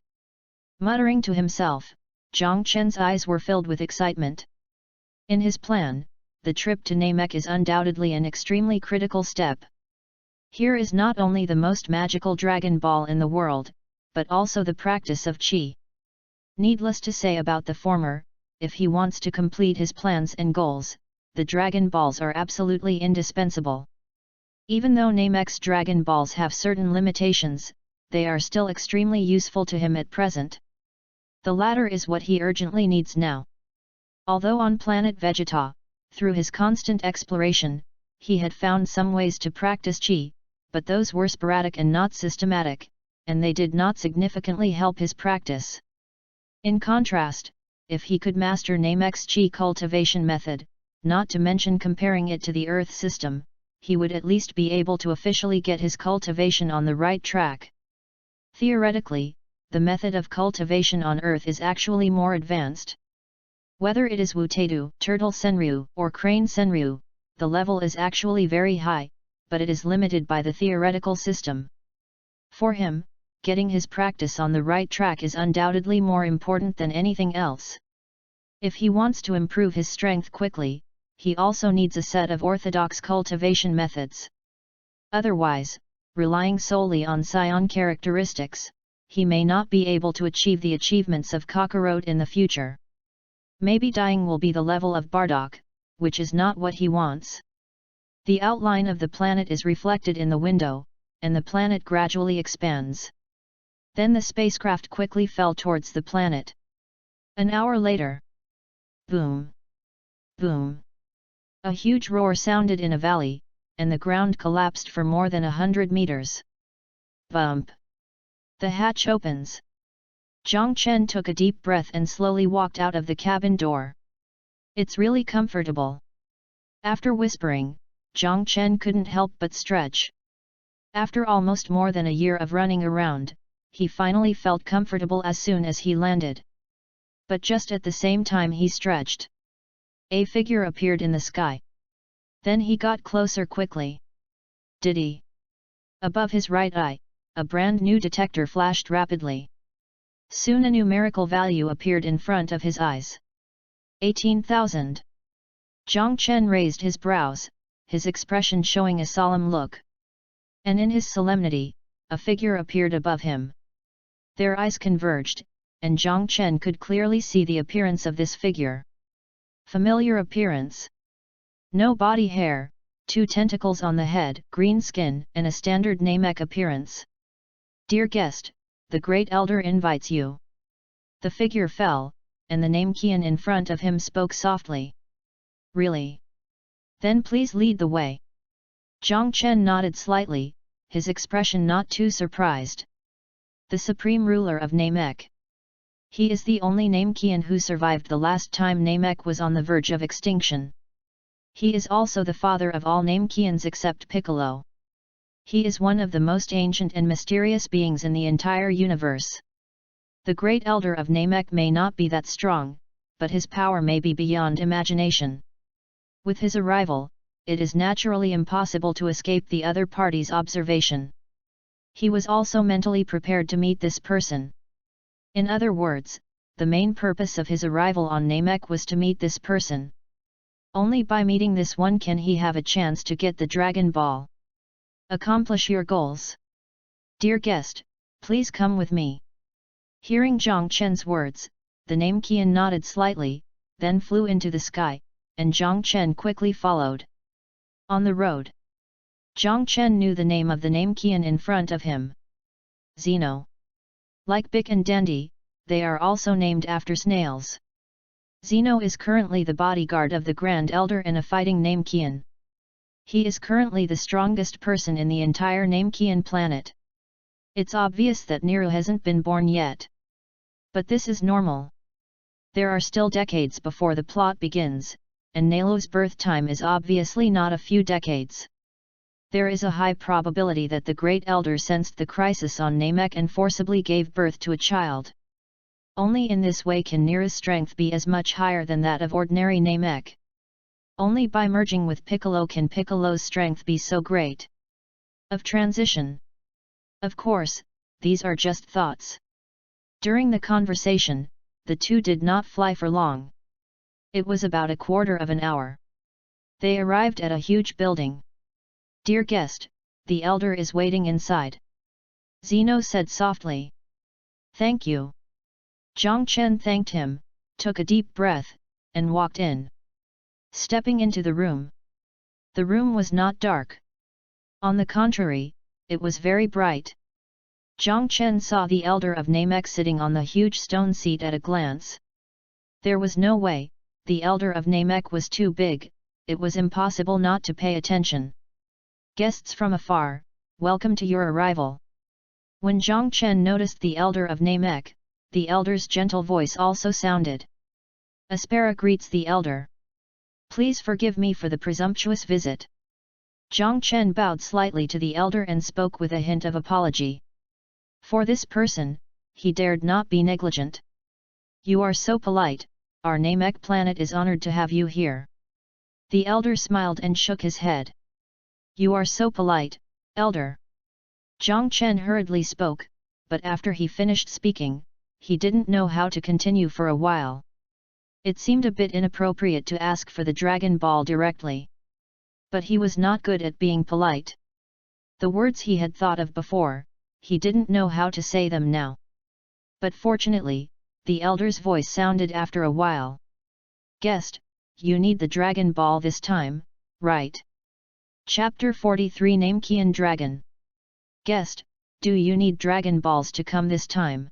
Muttering to himself, Jiang Chen's eyes were filled with excitement. In his plan, the trip to Namek is undoubtedly an extremely critical step. Here is not only the most magical Dragon Ball in the world, but also the practice of Qi. Needless to say about the former, if he wants to complete his plans and goals, the Dragon Balls are absolutely indispensable. Even though Namek's Dragon Balls have certain limitations, they are still extremely useful to him at present. The latter is what he urgently needs now. Although on planet Vegeta, through his constant exploration, he had found some ways to practice Qi, but those were sporadic and not systematic, and they did not significantly help his practice. In contrast, if he could master Namek's Qi cultivation method, not to mention comparing it to the Earth system, he would at least be able to officially get his cultivation on the right track. Theoretically, the method of cultivation on Earth is actually more advanced. Whether it is Wutedu, Turtle Senryu, or Crane Senryu, the level is actually very high, but it is limited by the theoretical system. For him, getting his practice on the right track is undoubtedly more important than anything else. If he wants to improve his strength quickly, he also needs a set of orthodox cultivation methods. Otherwise, relying solely on scion characteristics, he may not be able to achieve the achievements of Kakarot in the future. Maybe dying will be the level of Bardock, which is not what he wants. The outline of the planet is reflected in the window, and the planet gradually expands. Then the spacecraft quickly fell towards the planet. An hour later. Boom! Boom! A huge roar sounded in a valley, and the ground collapsed for more than 100 meters. Bump! The hatch opens. Jiang Chen took a deep breath and slowly walked out of the cabin door. It's really comfortable. After whispering, Jiang Chen couldn't help but stretch. After almost more than a year of running around, he finally felt comfortable as soon as he landed. But just at the same time he stretched, a figure appeared in the sky. Then he got closer quickly. Diddy! Above his right eye, a brand new detector flashed rapidly. Soon a numerical value appeared in front of his eyes. 18,000. Jiang Chen raised his brows, his expression showing a solemn look. And in his solemnity, a figure appeared above him. Their eyes converged, and Jiang Chen could clearly see the appearance of this figure. Familiar appearance. No body hair, 2 tentacles on the head, green skin, and a standard Namek appearance. Dear guest, the Great Elder invites you. The figure fell, and the Namekian in front of him spoke softly. Really? Then please lead the way. Jiang Chen nodded slightly, his expression not too surprised. The supreme ruler of Namek. He is the only Namekian who survived the last time Namek was on the verge of extinction. He is also the father of all Namekians except Piccolo. He is one of the most ancient and mysterious beings in the entire universe. The Great Elder of Namek may not be that strong, but his power may be beyond imagination. With his arrival, it is naturally impossible to escape the other party's observation. He was also mentally prepared to meet this person. In other words, the main purpose of his arrival on Namek was to meet this person. Only by meeting this one can he have a chance to get the Dragon Ball. Accomplish your goals. Dear guest, please come with me. Hearing Jiang Chen's words, the Namekian nodded slightly, then flew into the sky, and Jiang Chen quickly followed. On the road, Jiang Chen knew the name of the Namekian in front of him. Zeno. Like Bic and Dandy, they are also named after snails. Zeno is currently the bodyguard of the Grand Elder and a fighting Namekian. He is currently the strongest person in the entire Namekian planet. It's obvious that Nero hasn't been born yet. But this is normal. There are still decades before the plot begins, and Nelo's birth time is obviously not a few decades. There is a high probability that the Great Elder sensed the crisis on Namek and forcibly gave birth to a child. Only in this way can Nero's strength be as much higher than that of ordinary Namek. Only by merging with Piccolo can Piccolo's strength be so great. Of transition. Of course, these are just thoughts. During the conversation, the two did not fly for long. It was about a quarter of an hour. They arrived at a huge building. Dear guest, the elder is waiting inside. Zeno said softly. Thank you. Jiang Chen thanked him, took a deep breath, and walked in. Stepping into the room. The room was not dark. On the contrary, it was very bright. Jiang Chen saw the elder of Namek sitting on the huge stone seat at a glance. There was no way, the elder of Namek was too big, it was impossible not to pay attention. Guests from afar, welcome to your arrival. When Jiang Chen noticed the elder of Namek, the elder's gentle voice also sounded. Aspera greets the elder. Please forgive me for the presumptuous visit. Jiang Chen bowed slightly to the elder and spoke with a hint of apology. For this person, he dared not be negligent. You are so polite, our Namek planet is honored to have you here. The elder smiled and shook his head. You are so polite, elder. Jiang Chen hurriedly spoke, but after he finished speaking, he didn't know how to continue for a while. It seemed a bit inappropriate to ask for the Dragon Ball directly. But he was not good at being polite. The words he had thought of before, he didn't know how to say them now. But fortunately, the elder's voice sounded after a while. Guest, you need the Dragon Ball this time, right? Chapter 43 Namekian Dragon. Guest, do you need Dragon Balls to come this time?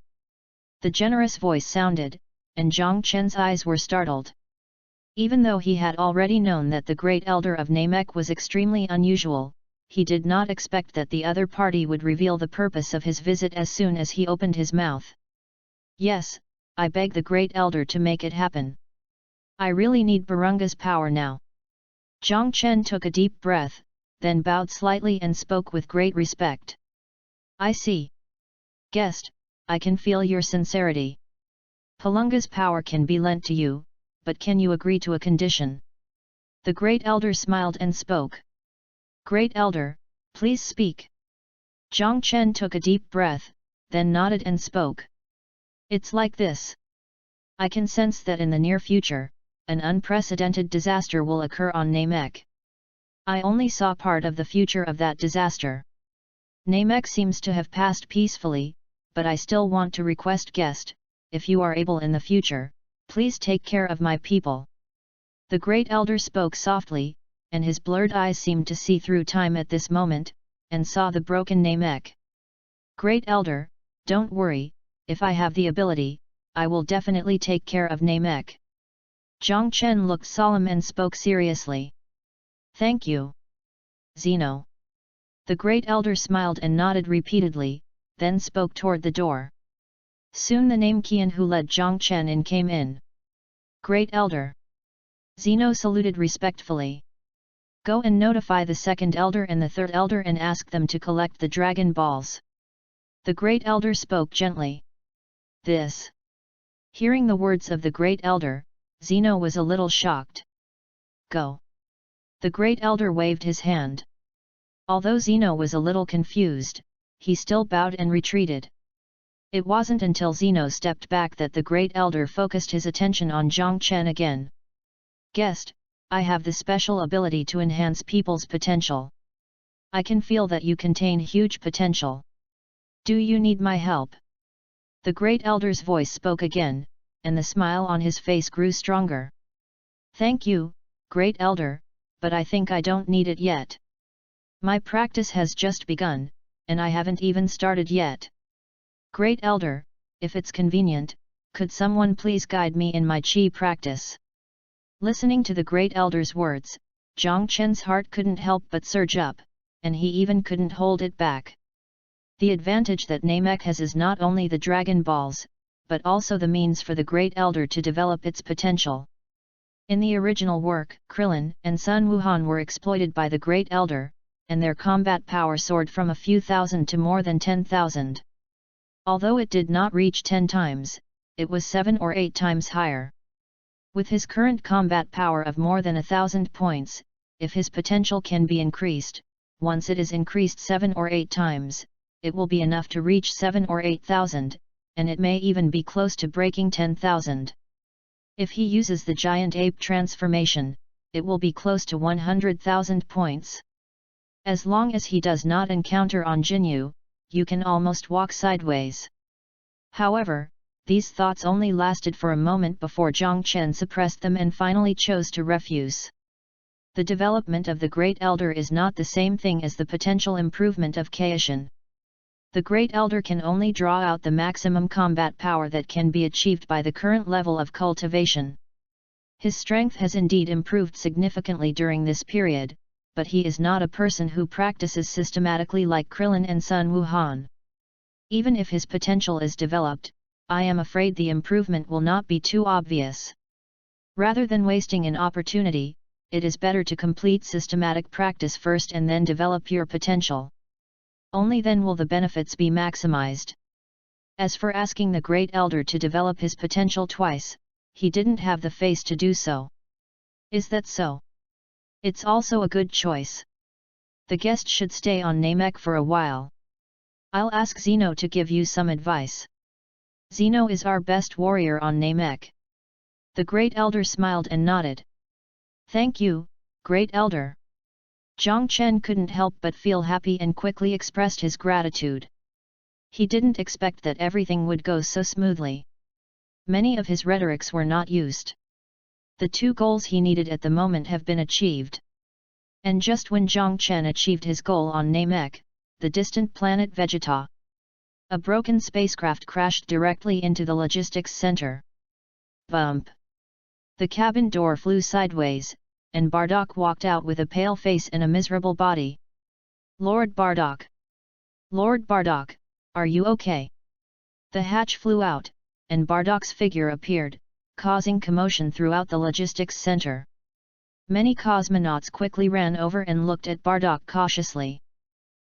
The generous voice sounded, and Zhang Chen's eyes were startled. Even though he had already known that the Great Elder of Namek was extremely unusual, he did not expect that the other party would reveal the purpose of his visit as soon as he opened his mouth. Yes, I beg the Great Elder to make it happen. I really need Barunga's power now. Zhang Chen took a deep breath, then bowed slightly and spoke with great respect. I see. Guest, I can feel your sincerity. Palunga's power can be lent to you, but can you agree to a condition? The Great Elder smiled and spoke. Great Elder, please speak. Zhang Chen took a deep breath, then nodded and spoke. It's like this. I can sense that in the near future, an unprecedented disaster will occur on Namek. I only saw part of the future of that disaster. Namek seems to have passed peacefully, but I still want to request Guest, if you are able in the future, please take care of my people. The Great Elder spoke softly, and his blurred eyes seemed to see through time at this moment, and saw the broken Namek. Great Elder, don't worry, if I have the ability, I will definitely take care of Namek. Zhang Chen looked solemn and spoke seriously. Thank you. Zeno. The Great Elder smiled and nodded repeatedly, then spoke toward the door. Soon the Namekian who led Zhang Chen in came in. Great Elder. Zeno saluted respectfully. Go and notify the second elder and the third elder and ask them to collect the Dragon Balls. The Great Elder spoke gently. This. Hearing the words of the Great Elder, Zeno was a little shocked. Go. The Great Elder waved his hand. Although Zeno was a little confused, he still bowed and retreated. It wasn't until Zeno stepped back that the Great Elder focused his attention on Zhang Chen again. Guest, I have the special ability to enhance people's potential. I can feel that you contain huge potential. Do you need my help? The Great Elder's voice spoke again, and the smile on his face grew stronger. Thank you, Great Elder, but I think I don't need it yet. My practice has just begun, and I haven't even started yet. Great Elder, if it's convenient, could someone please guide me in my chi practice? Listening to the Great Elder's words, Zhang Chen's heart couldn't help but surge up, and he even couldn't hold it back. The advantage that Namek has is not only the Dragon Balls, but also the means for the Great Elder to develop its potential. In the original work, Krillin and Sun Wuhan were exploited by the Great Elder, and their combat power soared from a few thousand to more than 10,000. Although it did not reach 10 times, it was 7 or 8 times higher. With his current combat power of more than 1,000 points, if his potential can be increased, once it is increased 7 or 8 times, it will be enough to reach 7 or 8,000, and it may even be close to breaking 10,000. If he uses the giant ape transformation, it will be close to 100,000 points. As long as he does not encounter on Jinyu, you can almost walk sideways. However, these thoughts only lasted for a moment before Zhang Chen suppressed them and finally chose to refuse. The development of the Great Elder is not the same thing as the potential improvement of Kaishin. The Great Elder can only draw out the maximum combat power that can be achieved by the current level of cultivation. His strength has indeed improved significantly during this period, but he is not a person who practices systematically like Krillin and Sun Wuhan. Even if his potential is developed, I am afraid the improvement will not be too obvious. Rather than wasting an opportunity, it is better to complete systematic practice first and then develop your potential. Only then will the benefits be maximized. As for asking the Great Elder to develop his potential twice, he didn't have the face to do so. Is that so? It's also a good choice. The guest should stay on Namek for a while. I'll ask Zeno to give you some advice. Zeno is our best warrior on Namek. The Great Elder smiled and nodded. Thank you, Great Elder. Zhang Chen couldn't help but feel happy and quickly expressed his gratitude. He didn't expect that everything would go so smoothly. Many of his rhetorics were not used. The 2 goals he needed at the moment have been achieved. And just when Zhang Chen achieved his goal on Namek, the distant planet Vegeta, a broken spacecraft crashed directly into the logistics center. Bump! The cabin door flew sideways, and Bardock walked out with a pale face and a miserable body. Lord Bardock! Lord Bardock, are you okay? The hatch flew out, and Bardock's figure appeared, causing commotion throughout the logistics center. Many cosmonauts quickly ran over and looked at Bardock cautiously.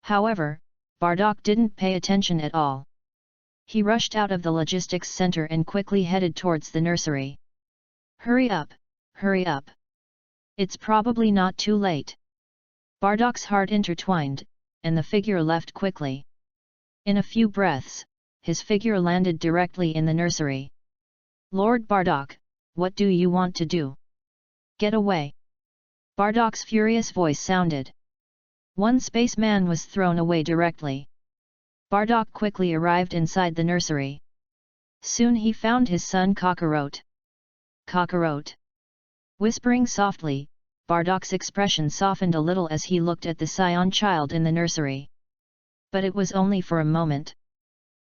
However, Bardock didn't pay attention at all. He rushed out of the logistics center and quickly headed towards the nursery. Hurry up, hurry up! It's probably not too late. Bardock's heart intertwined, and the figure left quickly. In a few breaths, his figure landed directly in the nursery. Lord Bardock, what do you want to do? Get away! Bardock's furious voice sounded. One spaceman was thrown away directly. Bardock quickly arrived inside the nursery. Soon he found his son Kakarot. Kakarot! Whispering softly, Bardock's expression softened a little as he looked at the scion child in the nursery. But it was only for a moment.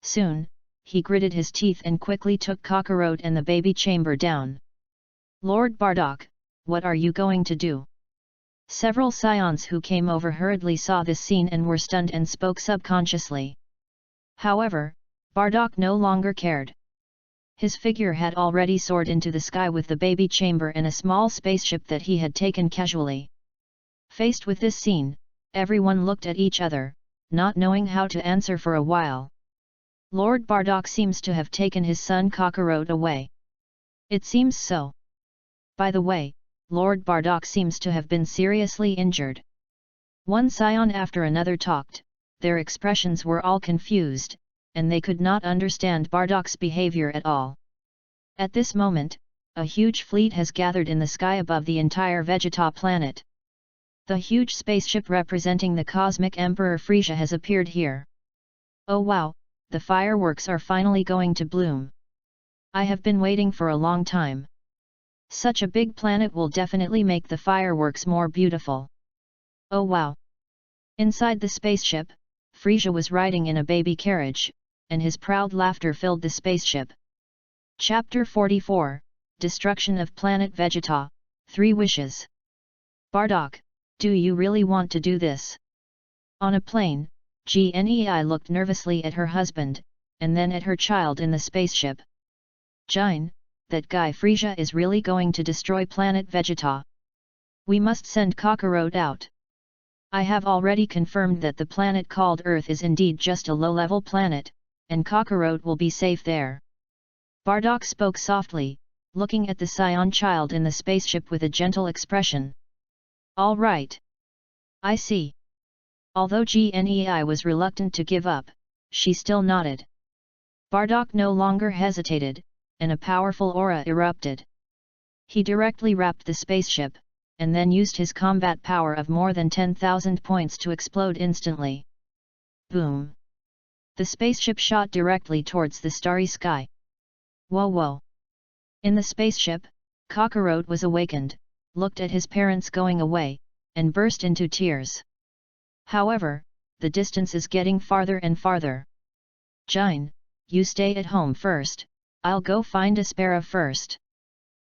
Soon, he gritted his teeth and quickly took Kakarot and the baby chamber down. Lord Bardock, what are you going to do? Several scions who came over hurriedly saw this scene and were stunned and spoke subconsciously. However, Bardock no longer cared. His figure had already soared into the sky with the baby chamber and a small spaceship that he had taken casually. Faced with this scene, everyone looked at each other, not knowing how to answer for a while. Lord Bardock seems to have taken his son Kakarot away. It seems so. By the way, Lord Bardock seems to have been seriously injured. One scion after another talked, their expressions were all confused, and they could not understand Bardock's behavior at all. At this moment, a huge fleet has gathered in the sky above the entire Vegeta planet. The huge spaceship representing the Cosmic Emperor Frisia has appeared here. Oh wow, the fireworks are finally going to bloom. I have been waiting for a long time. Such a big planet will definitely make the fireworks more beautiful. Oh wow! Inside the spaceship, Frisia was riding in a baby carriage, and his proud laughter filled the spaceship. Chapter 44, Destruction of Planet Vegeta, 3 Wishes. Bardock, do you really want to do this? On a plane, Gnei looked nervously at her husband, and then at her child in the spaceship. Jine, that guy Frisia is really going to destroy planet Vegeta. We must send Kakarot out. I have already confirmed that the planet called Earth is indeed just a low-level planet, and Kakarot will be safe there. Bardock spoke softly, looking at the scion child in the spaceship with a gentle expression. All right. I see. Although Gnei was reluctant to give up, she still nodded. Bardock no longer hesitated, and a powerful aura erupted. He directly wrapped the spaceship, and then used his combat power of more than 10,000 points to explode instantly. Boom! The spaceship shot directly towards the starry sky. Whoa whoa! In the spaceship, Kakarot was awakened, looked at his parents going away, and burst into tears. However, the distance is getting farther and farther. Jine, you stay at home first, I'll go find Aspera first.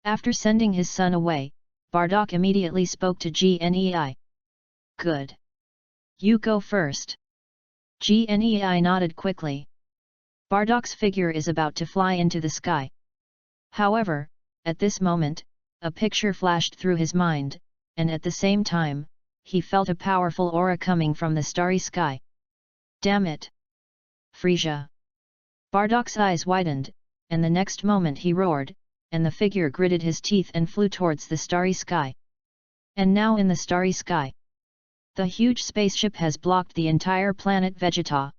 After sending his son away, Bardock immediately spoke to Gnei. Good. You go first. Gnei nodded quickly. Bardock's figure is about to fly into the sky. However, at this moment, a picture flashed through his mind, and at the same time, he felt a powerful aura coming from the starry sky. Damn it! Frisia! Bardock's eyes widened, and the next moment he roared, and the figure gritted his teeth and flew towards the starry sky. And now in the starry sky, the huge spaceship has blocked the entire planet Vegeta.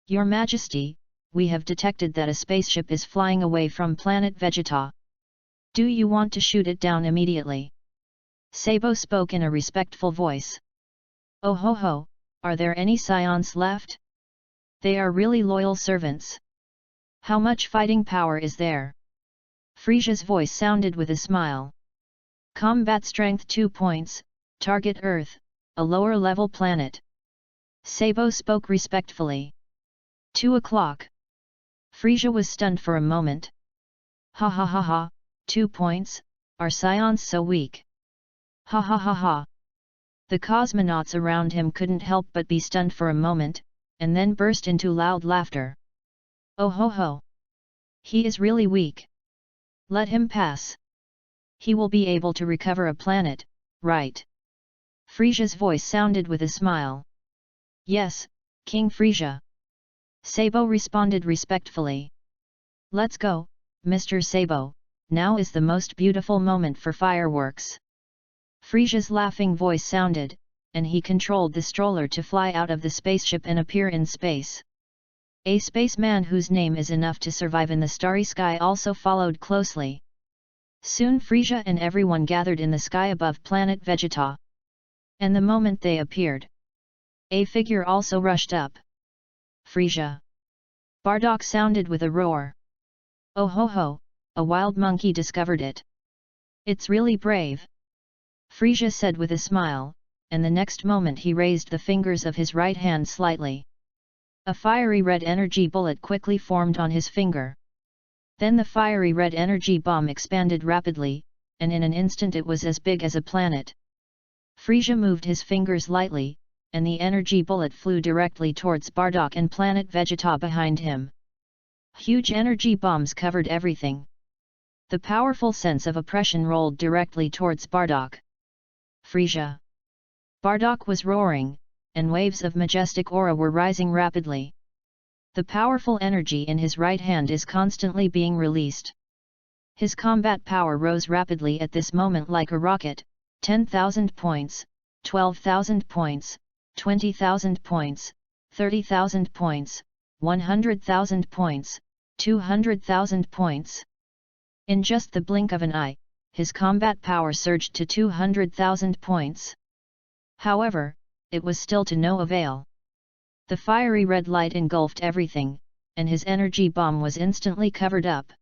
Your Majesty, we have detected that a spaceship is flying away from planet Vegeta. Do you want to shoot it down immediately? Sabo spoke in a respectful voice. Oh ho ho, are there any scions left? They are really loyal servants. How much fighting power is there? Frisia's voice sounded with a smile. Combat strength 2 points, Target Earth, a lower-level planet. Sabo spoke respectfully. 2 o'clock. Frisia was stunned for a moment. Ha ha ha ha, 2 points, are scions so weak? Ha ha ha ha. The cosmonauts around him couldn't help but be stunned for a moment, and then burst into loud laughter. Oh ho ho! He is really weak. Let him pass. He will be able to recover a planet, right? Frisia's voice sounded with a smile. Yes, King Frisia. Sabo responded respectfully. Let's go, Mr. Sabo, now is the most beautiful moment for fireworks. Frisia's laughing voice sounded, and he controlled the stroller to fly out of the spaceship and appear in space. A spaceman whose name is enough to survive in the starry sky also followed closely. Soon Frisia and everyone gathered in the sky above planet Vegeta. And the moment they appeared, a figure also rushed up. Frisia! Bardock sounded with a roar. Oh ho ho, a wild monkey discovered it. It's really brave. Frisia said with a smile, and the next moment he raised the fingers of his right hand slightly. A fiery red energy bullet quickly formed on his finger. Then the fiery red energy bomb expanded rapidly, and in an instant it was as big as a planet. Frisia moved his fingers lightly, and the energy bullet flew directly towards Bardock and planet Vegeta behind him. Huge energy bombs covered everything. The powerful sense of oppression rolled directly towards Bardock. Frisia! Bardock was roaring, and waves of majestic aura were rising rapidly. The powerful energy in his right hand is constantly being released. His combat power rose rapidly at this moment like a rocket. 10,000 points, 12,000 points, 20,000 points, 30,000 points, 100,000 points, 200,000 points. In just the blink of an eye, his combat power surged to 200,000 points. However, it was still to no avail. The fiery red light engulfed everything, and his energy bomb was instantly covered up.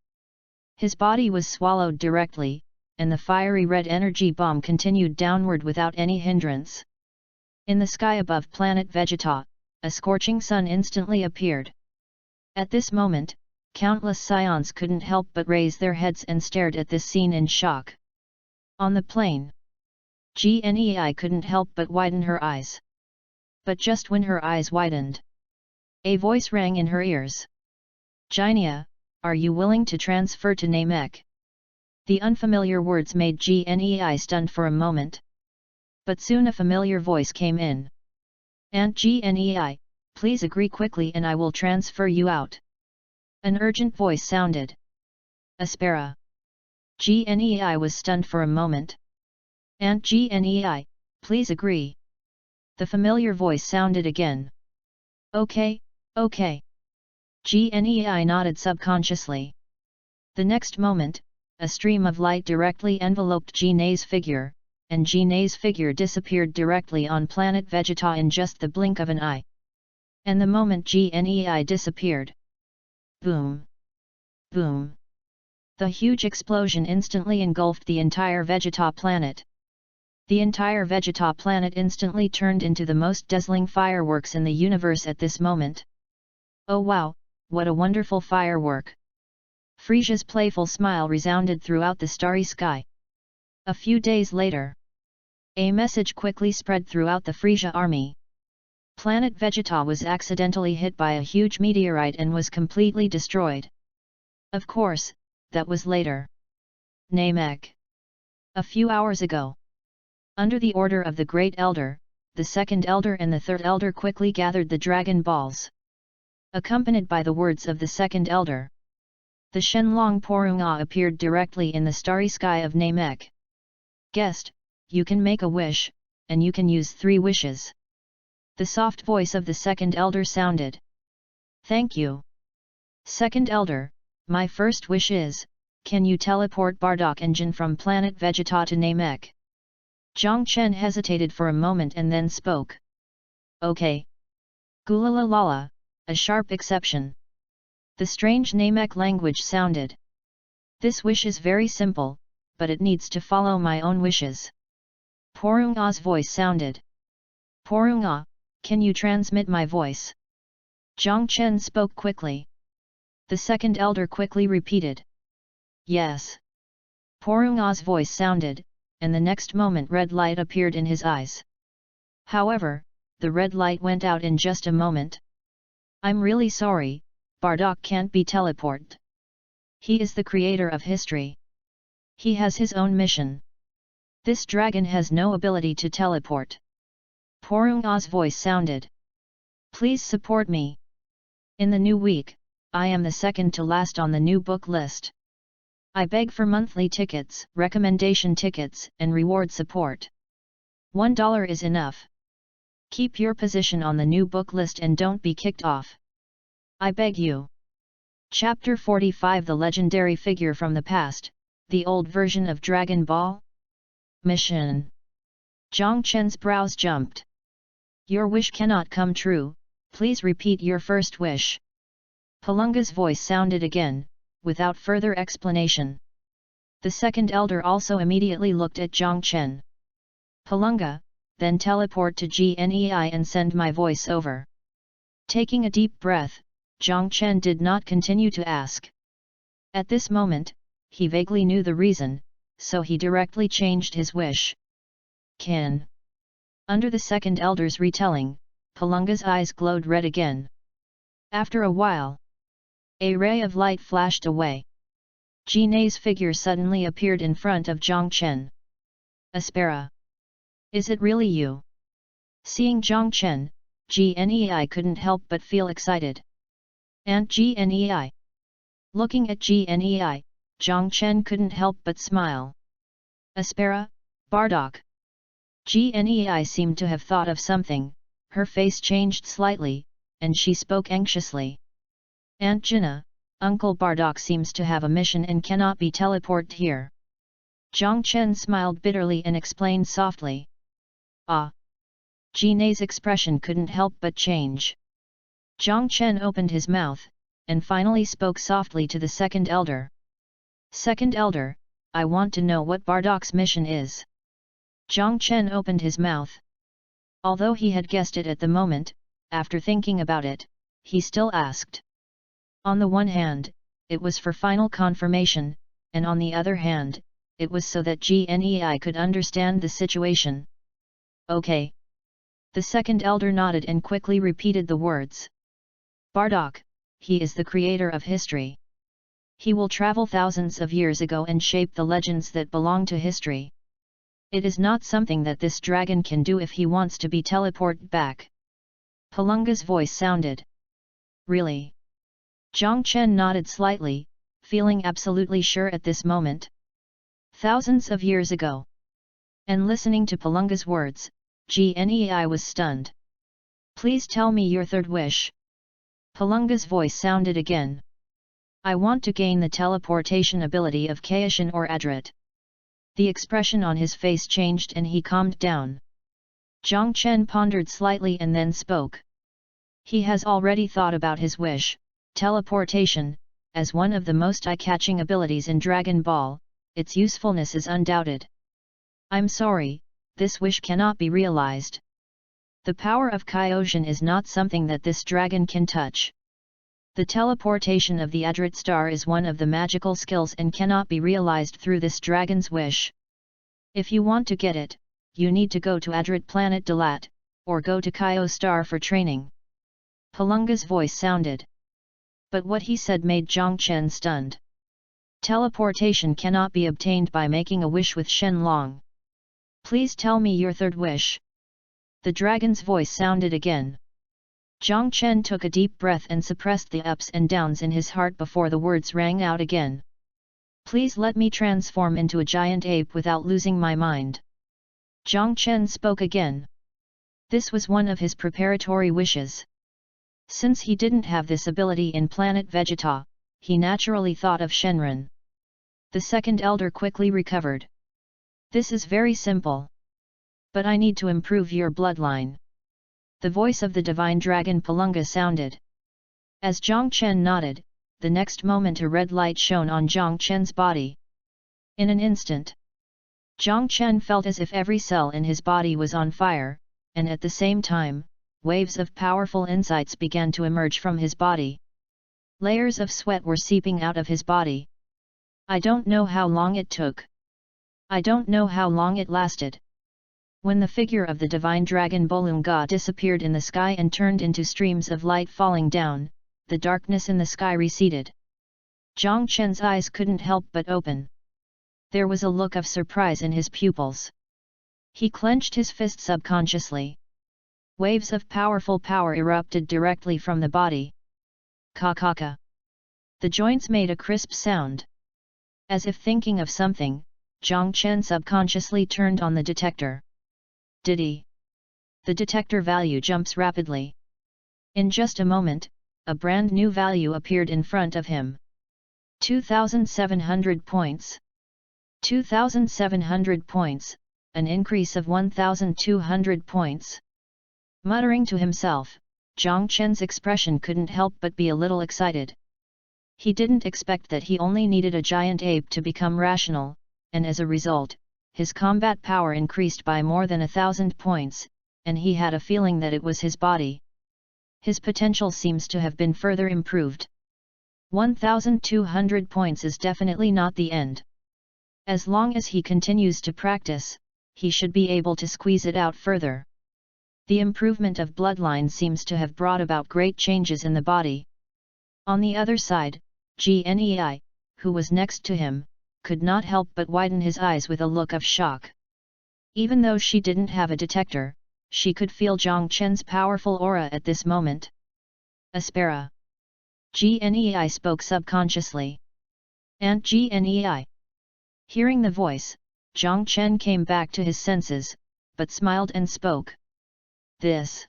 His body was swallowed directly, and the fiery red energy bomb continued downward without any hindrance. In the sky above planet Vegeta, a scorching sun instantly appeared. At this moment, countless scions couldn't help but raise their heads and stared at this scene in shock. On the plain, Gnei couldn't help but widen her eyes. But just when her eyes widened, a voice rang in her ears. Genia, are you willing to transfer to Namek? The unfamiliar words made Gnei stunned for a moment. But soon a familiar voice came in. Aunt Gnei, please agree quickly and I will transfer you out. An urgent voice sounded. Aspera. Gnei was stunned for a moment. Aunt Gnei, please agree. The familiar voice sounded again. Okay, okay. Gnei nodded subconsciously. The next moment, a stream of light directly enveloped Gnei's figure, and Gnei's figure disappeared directly on planet Vegeta in just the blink of an eye. And the moment Gnei disappeared, boom! Boom! The huge explosion instantly engulfed the entire Vegeta planet. The entire Vegeta planet instantly turned into the most dazzling fireworks in the universe at this moment. Oh wow, what a wonderful firework! Frisia's playful smile resounded throughout the starry sky. A few days later, a message quickly spread throughout the Frisia army. Planet Vegeta was accidentally hit by a huge meteorite and was completely destroyed. Of course, that was later. Namek. A few hours ago. Under the order of the Great Elder, the Second Elder and the Third Elder quickly gathered the Dragon Balls. Accompanied by the words of the Second Elder, the Shenlong Porunga appeared directly in the starry sky of Namek. Guest, you can make a wish, and you can use 3 wishes. The soft voice of the Second Elder sounded. Thank you. Second Elder, my first wish is, can you teleport Bardock engine from planet Vegeta to Namek? Zhang Chen hesitated for a moment and then spoke. Okay. Gulalalala, a sharp exception. The strange Namek language sounded. This wish is very simple, but it needs to follow my own wishes. Porunga's voice sounded. Porunga, can you transmit my voice? Jiang Chen spoke quickly. The second elder quickly repeated. Yes. Porunga's voice sounded, and the next moment red light appeared in his eyes. However, the red light went out in just a moment. I'm really sorry, Bardock can't be teleported. He is the creator of history. He has his own mission. This dragon has no ability to teleport. Porunga's voice sounded. Please support me. In the new week, I am the second to last on the new book list. I beg for monthly tickets, recommendation tickets, and reward support. $1 is enough. Keep your position on the new book list and don't be kicked off. I beg you. Chapter 45 The legendary figure from the past, the old version of Dragon Ball? Mission. Jiang Chen's brows jumped. Your wish cannot come true, please repeat your first wish. Palunga's voice sounded again, without further explanation. The second elder also immediately looked at Jiang Chen. Palunga, then teleport to GNEI and send my voice over. Taking a deep breath, Jiang Chen did not continue to ask. At this moment, he vaguely knew the reason, so he directly changed his wish. Can. Under the second elder's retelling, Palunga's eyes glowed red again. After a while, a ray of light flashed away. Jinei's figure suddenly appeared in front of Jiang Chen. Aspera. Is it really you? Seeing Jiang Chen, GNEI couldn't help but feel excited. And GNEI? Looking at GNEI, Jiang Chen couldn't help but smile. Aspera, Bardock. GNEI seemed to have thought of something, her face changed slightly, and she spoke anxiously. Aunt Jinna, Uncle Bardock seems to have a mission and cannot be teleported here. Jiang Chen smiled bitterly and explained softly. Ah! Jinei's expression couldn't help but change. Jiang Chen opened his mouth, and finally spoke softly to the second elder. Second elder, I want to know what Bardock's mission is. Jiang Chen opened his mouth. Although he had guessed it at the moment, after thinking about it, he still asked. On the one hand, it was for final confirmation, and on the other hand, it was so that GNEI could understand the situation. Okay. The second elder nodded and quickly repeated the words. Bardock, he is the creator of history. He will travel thousands of years ago and shape the legends that belong to history. It is not something that this dragon can do if he wants to be teleported back. Palunga's voice sounded. Really? Jiang Chen nodded slightly, feeling absolutely sure at this moment. Thousands of years ago. And listening to Palunga's words, GNEI was stunned. Please tell me your third wish. Palunga's voice sounded again. I want to gain the teleportation ability of Kaishan or Adrit. The expression on his face changed and he calmed down. Jiang Chen pondered slightly and then spoke. He has already thought about his wish, teleportation, as one of the most eye-catching abilities in Dragon Ball. Its usefulness is undoubted. I'm sorry, this wish cannot be realized. The power of Kaioshin is not something that this dragon can touch. The teleportation of the Adrit star is one of the magical skills and cannot be realized through this dragon's wish. If you want to get it, you need to go to Adrit planet Dalat, or go to Kaio star for training. Palunga's voice sounded. But what he said made Jiang Chen stunned. Teleportation cannot be obtained by making a wish with Shenlong. Please tell me your third wish. The dragon's voice sounded again. Jiang Chen took a deep breath and suppressed the ups and downs in his heart before the words rang out again. Please let me transform into a giant ape without losing my mind. Jiang Chen spoke again. This was one of his preparatory wishes. Since he didn't have this ability in planet Vegeta, he naturally thought of Shenron. The second elder quickly recovered. This is very simple. But I need to improve your bloodline. The voice of the divine dragon Palunga sounded. As Jiang Chen nodded, the next moment a red light shone on Jiang Chen's body. In an instant, Jiang Chen felt as if every cell in his body was on fire, and at the same time, waves of powerful insights began to emerge from his body. Layers of sweat were seeping out of his body. I don't know how long it took. I don't know how long it lasted. When the figure of the divine dragon Bolunga disappeared in the sky and turned into streams of light falling down, the darkness in the sky receded. Jiang Chen's eyes couldn't help but open. There was a look of surprise in his pupils. He clenched his fist subconsciously. Waves of powerful power erupted directly from the body. Ka-ka-ka. The joints made a crisp sound. As if thinking of something, Jiang Chen subconsciously turned on the detector. Did he? The detector value jumps rapidly. In just a moment, a brand new value appeared in front of him. 2,700 points. 2,700 points, an increase of 1,200 points. Muttering to himself, Jiang Chen's expression couldn't help but be a little excited. He didn't expect that he only needed a giant ape to become rational, and as a result, his combat power increased by more than 1,000 points, and he had a feeling that it was his body. His potential seems to have been further improved. 1,200 points is definitely not the end. As long as he continues to practice, he should be able to squeeze it out further. The improvement of bloodline seems to have brought about great changes in the body. On the other side, Gnei, who was next to him, could not help but widen his eyes with a look of shock. Even though she didn't have a detector, she could feel Jiang Chen's powerful aura at this moment. Aspera. Gnei spoke subconsciously. And Gnei. Hearing the voice, Jiang Chen came back to his senses, but smiled and spoke. This.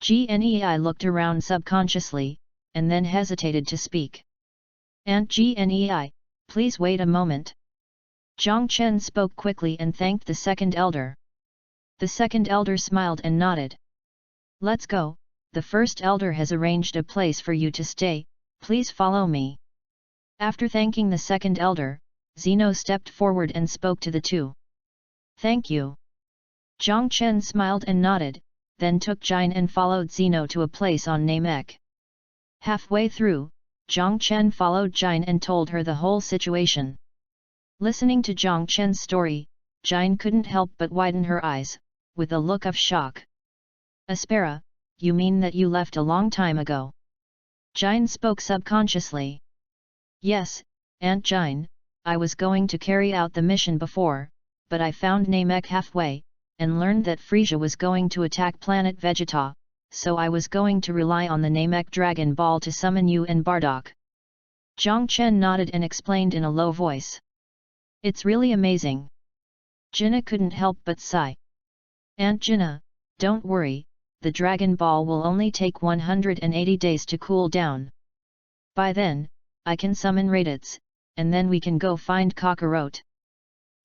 Gnei looked around subconsciously, and then hesitated to speak. Aunt Gnei, please wait a moment. Jiang Chen spoke quickly and thanked the second elder. The second elder smiled and nodded. Let's go, the first elder has arranged a place for you to stay, please follow me. After thanking the second elder, Zeno stepped forward and spoke to the two. Thank you. Jiang Chen smiled and nodded, then took Jine and followed Zeno to a place on Namek. Halfway through, Jiang Chen followed Jine and told her the whole situation. Listening to Jiang Chen's story, Jine couldn't help but widen her eyes, with a look of shock. Aspera, you mean that you left a long time ago? Jine spoke subconsciously. Yes, Aunt Jine, I was going to carry out the mission before, but I found Namek halfway, and learned that Frisia was going to attack planet Vegeta, so I was going to rely on the Namek Dragon Ball to summon you and Bardock. Jiang Chen nodded and explained in a low voice. It's really amazing. Jinna couldn't help but sigh. Aunt Jinna, don't worry, the Dragon Ball will only take 180 days to cool down. By then, I can summon Raditz, and then we can go find Kakarot.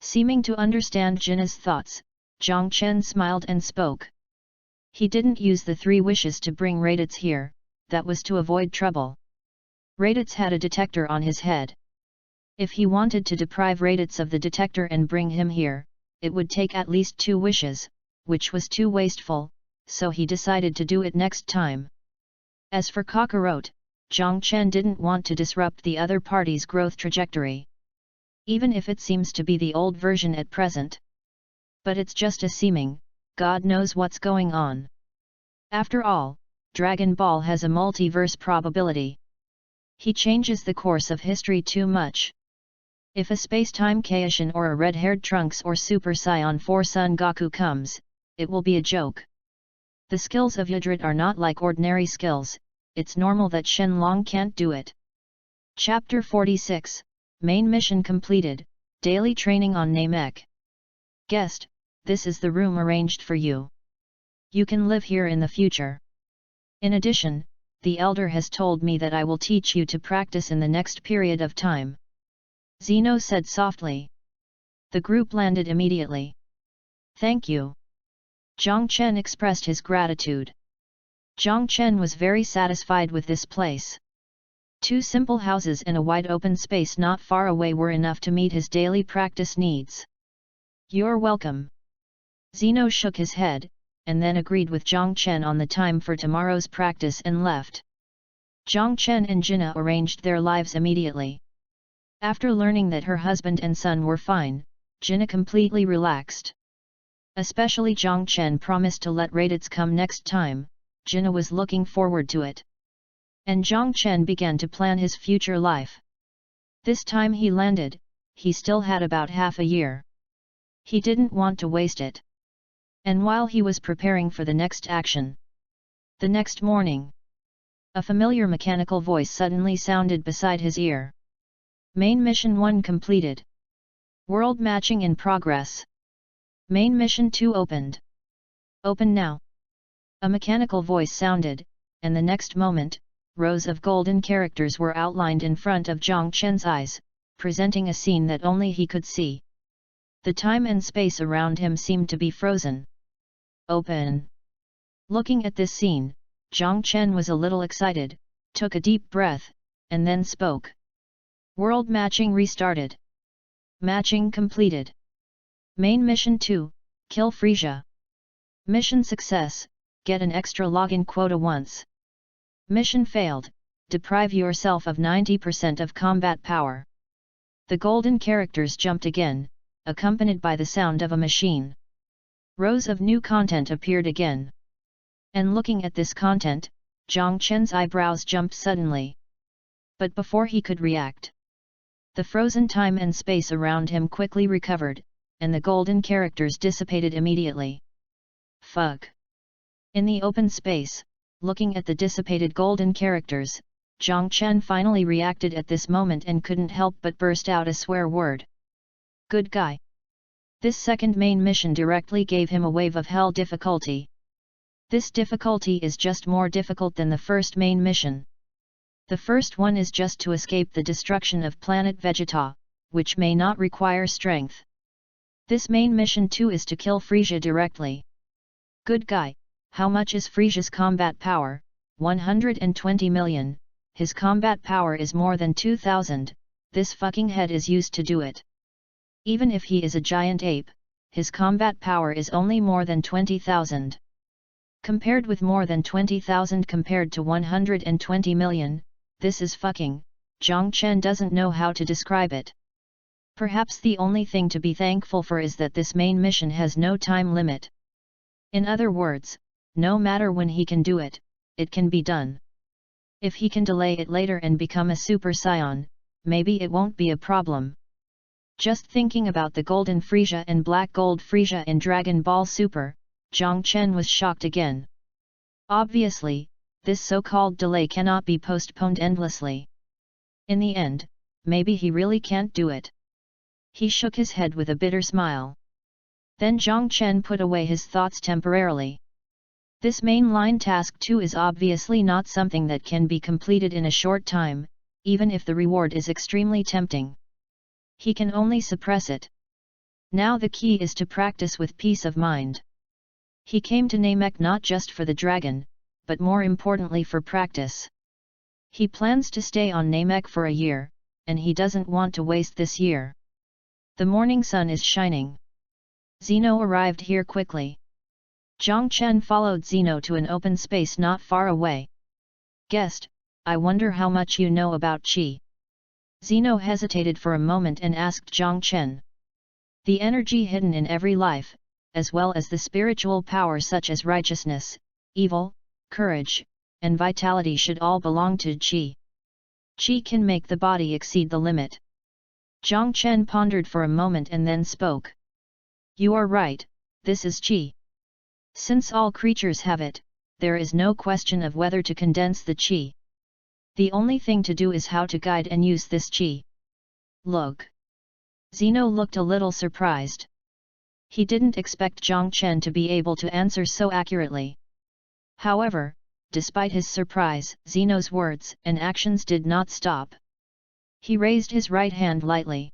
Seeming to understand Jinna's thoughts, Jiang Chen smiled and spoke. He didn't use the 3 wishes to bring Raditz here, that was to avoid trouble. Raditz had a detector on his head. If he wanted to deprive Raditz of the detector and bring him here, it would take at least 2 wishes, which was too wasteful, so he decided to do it next time. As for Kakarot, Jiang Chen didn't want to disrupt the other party's growth trajectory. Even if it seems to be the old version at present. But it's just a seeming, God knows what's going on. After all, Dragon Ball has a multiverse probability. He changes the course of history too much. If a space-time Kaishin or a red-haired Trunks or Super Saiyan 4 Son Goku comes, it will be a joke. The skills of Yudrit are not like ordinary skills, it's normal that Shenlong can't do it. Chapter 46, Main Mission Completed, Daily Training on Namek. Guest, this is the room arranged for you. You can live here in the future. In addition, the elder has told me that I will teach you to practice in the next period of time. Zeno said softly. The group landed immediately. Thank you. Jiang Chen expressed his gratitude. Jiang Chen was very satisfied with this place. 2 simple houses and a wide open space not far away were enough to meet his daily practice needs. You're welcome. Zeno shook his head, and then agreed with Zhang Chen on the time for tomorrow's practice and left. Zhang Chen and Jinna arranged their lives immediately. After learning that her husband and son were fine, Jinna completely relaxed. Especially Zhang Chen promised to let Raditz come next time. Jinna was looking forward to it. And Zhang Chen began to plan his future life. This time he landed, he still had about half a year. He didn't want to waste it. And while he was preparing for the next action, the next morning, a familiar mechanical voice suddenly sounded beside his ear. Main Mission 1 completed. World matching in progress. Main Mission 2 opened. Open now. A mechanical voice sounded, and the next moment, rows of golden characters were outlined in front of Zhang Chen's eyes, presenting a scene that only he could see. The time and space around him seemed to be frozen. Open. Looking at this scene, Zhang Chen was a little excited, took a deep breath, and then spoke. World matching restarted. Matching completed. Main Mission 2, Kill Frisia. Mission success, get an extra login quota once. Mission failed, deprive yourself of 90% of combat power. The golden characters jumped again, accompanied by the sound of a machine. Rows of new content appeared again. And looking at this content, Zhang Chen's eyebrows jumped suddenly. But before he could react, the frozen time and space around him quickly recovered, and the golden characters dissipated immediately. Fuck! In the open space, looking at the dissipated golden characters, Zhang Chen finally reacted at this moment and couldn't help but burst out a swear word. Good guy! This second main mission directly gave him a wave of hell difficulty. This difficulty is just more difficult than the first main mission. The first one is just to escape the destruction of planet Vegeta, which may not require strength. This main mission 2 is to kill Frisia directly. Good guy, how much is Frisia's combat power? 120 million, his combat power is more than 2000, this fucking head is used to do it. Even if he is a giant ape, his combat power is only more than 20,000. Compared with more than 20,000 compared to 120 million, this is fucking, Zhang Chen doesn't know how to describe it. Perhaps the only thing to be thankful for is that this main mission has no time limit. In other words, no matter when he can do it, it can be done. If he can delay it later and become a Super Saiyan, maybe it won't be a problem. Just thinking about the Golden Frisia and Black Gold Frisia in Dragon Ball Super, Zhang Chen was shocked again. Obviously, this so-called delay cannot be postponed endlessly. In the end, maybe he really can't do it. He shook his head with a bitter smile. Then Zhang Chen put away his thoughts temporarily. This mainline task 2 is obviously not something that can be completed in a short time, even if the reward is extremely tempting. He can only suppress it. Now the key is to practice with peace of mind. He came to Namek not just for the dragon, but more importantly for practice. He plans to stay on Namek for a year, and he doesn't want to waste this year. The morning sun is shining. Zeno arrived here quickly. Zhang Chen followed Zeno to an open space not far away. Guest, I wonder how much you know about Qi. Zeno hesitated for a moment and asked Zhang Chen. The energy hidden in every life, as well as the spiritual power such as righteousness, evil, courage, and vitality should all belong to Qi. Qi can make the body exceed the limit. Zhang Chen pondered for a moment and then spoke. You are right, this is Qi. Since all creatures have it, there is no question of whether to condense the Qi. The only thing to do is how to guide and use this Qi. Look. Zeno looked a little surprised. He didn't expect Zhang Chen to be able to answer so accurately. However, despite his surprise, Zeno's words and actions did not stop. He raised his right hand lightly.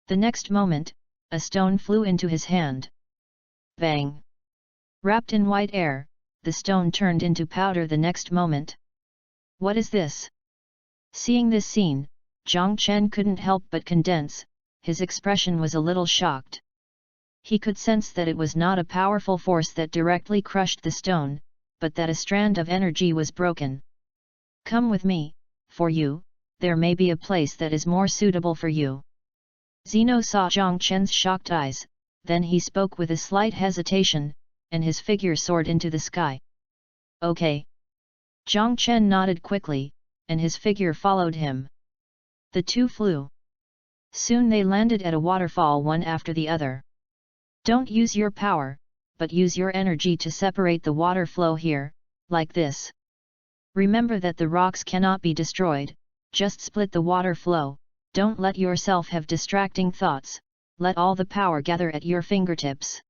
The next moment, a stone flew into his hand. Bang! Wrapped in white air, the stone turned into powder the next moment. What is this? Seeing this scene, Zhang Chen couldn't help but condense, his expression was a little shocked. He could sense that it was not a powerful force that directly crushed the stone, but that a strand of energy was broken. Come with me, for you, there may be a place that is more suitable for you. Zeno saw Zhang Chen's shocked eyes, then he spoke with a slight hesitation, and his figure soared into the sky. Okay. Zhang Chen nodded quickly, and his figure followed him. The two flew. Soon they landed at a waterfall one after the other. Don't use your power, but use your energy to separate the water flow here, like this. Remember that the rocks cannot be destroyed, just split the water flow, don't let yourself have distracting thoughts, let all the power gather at your fingertips.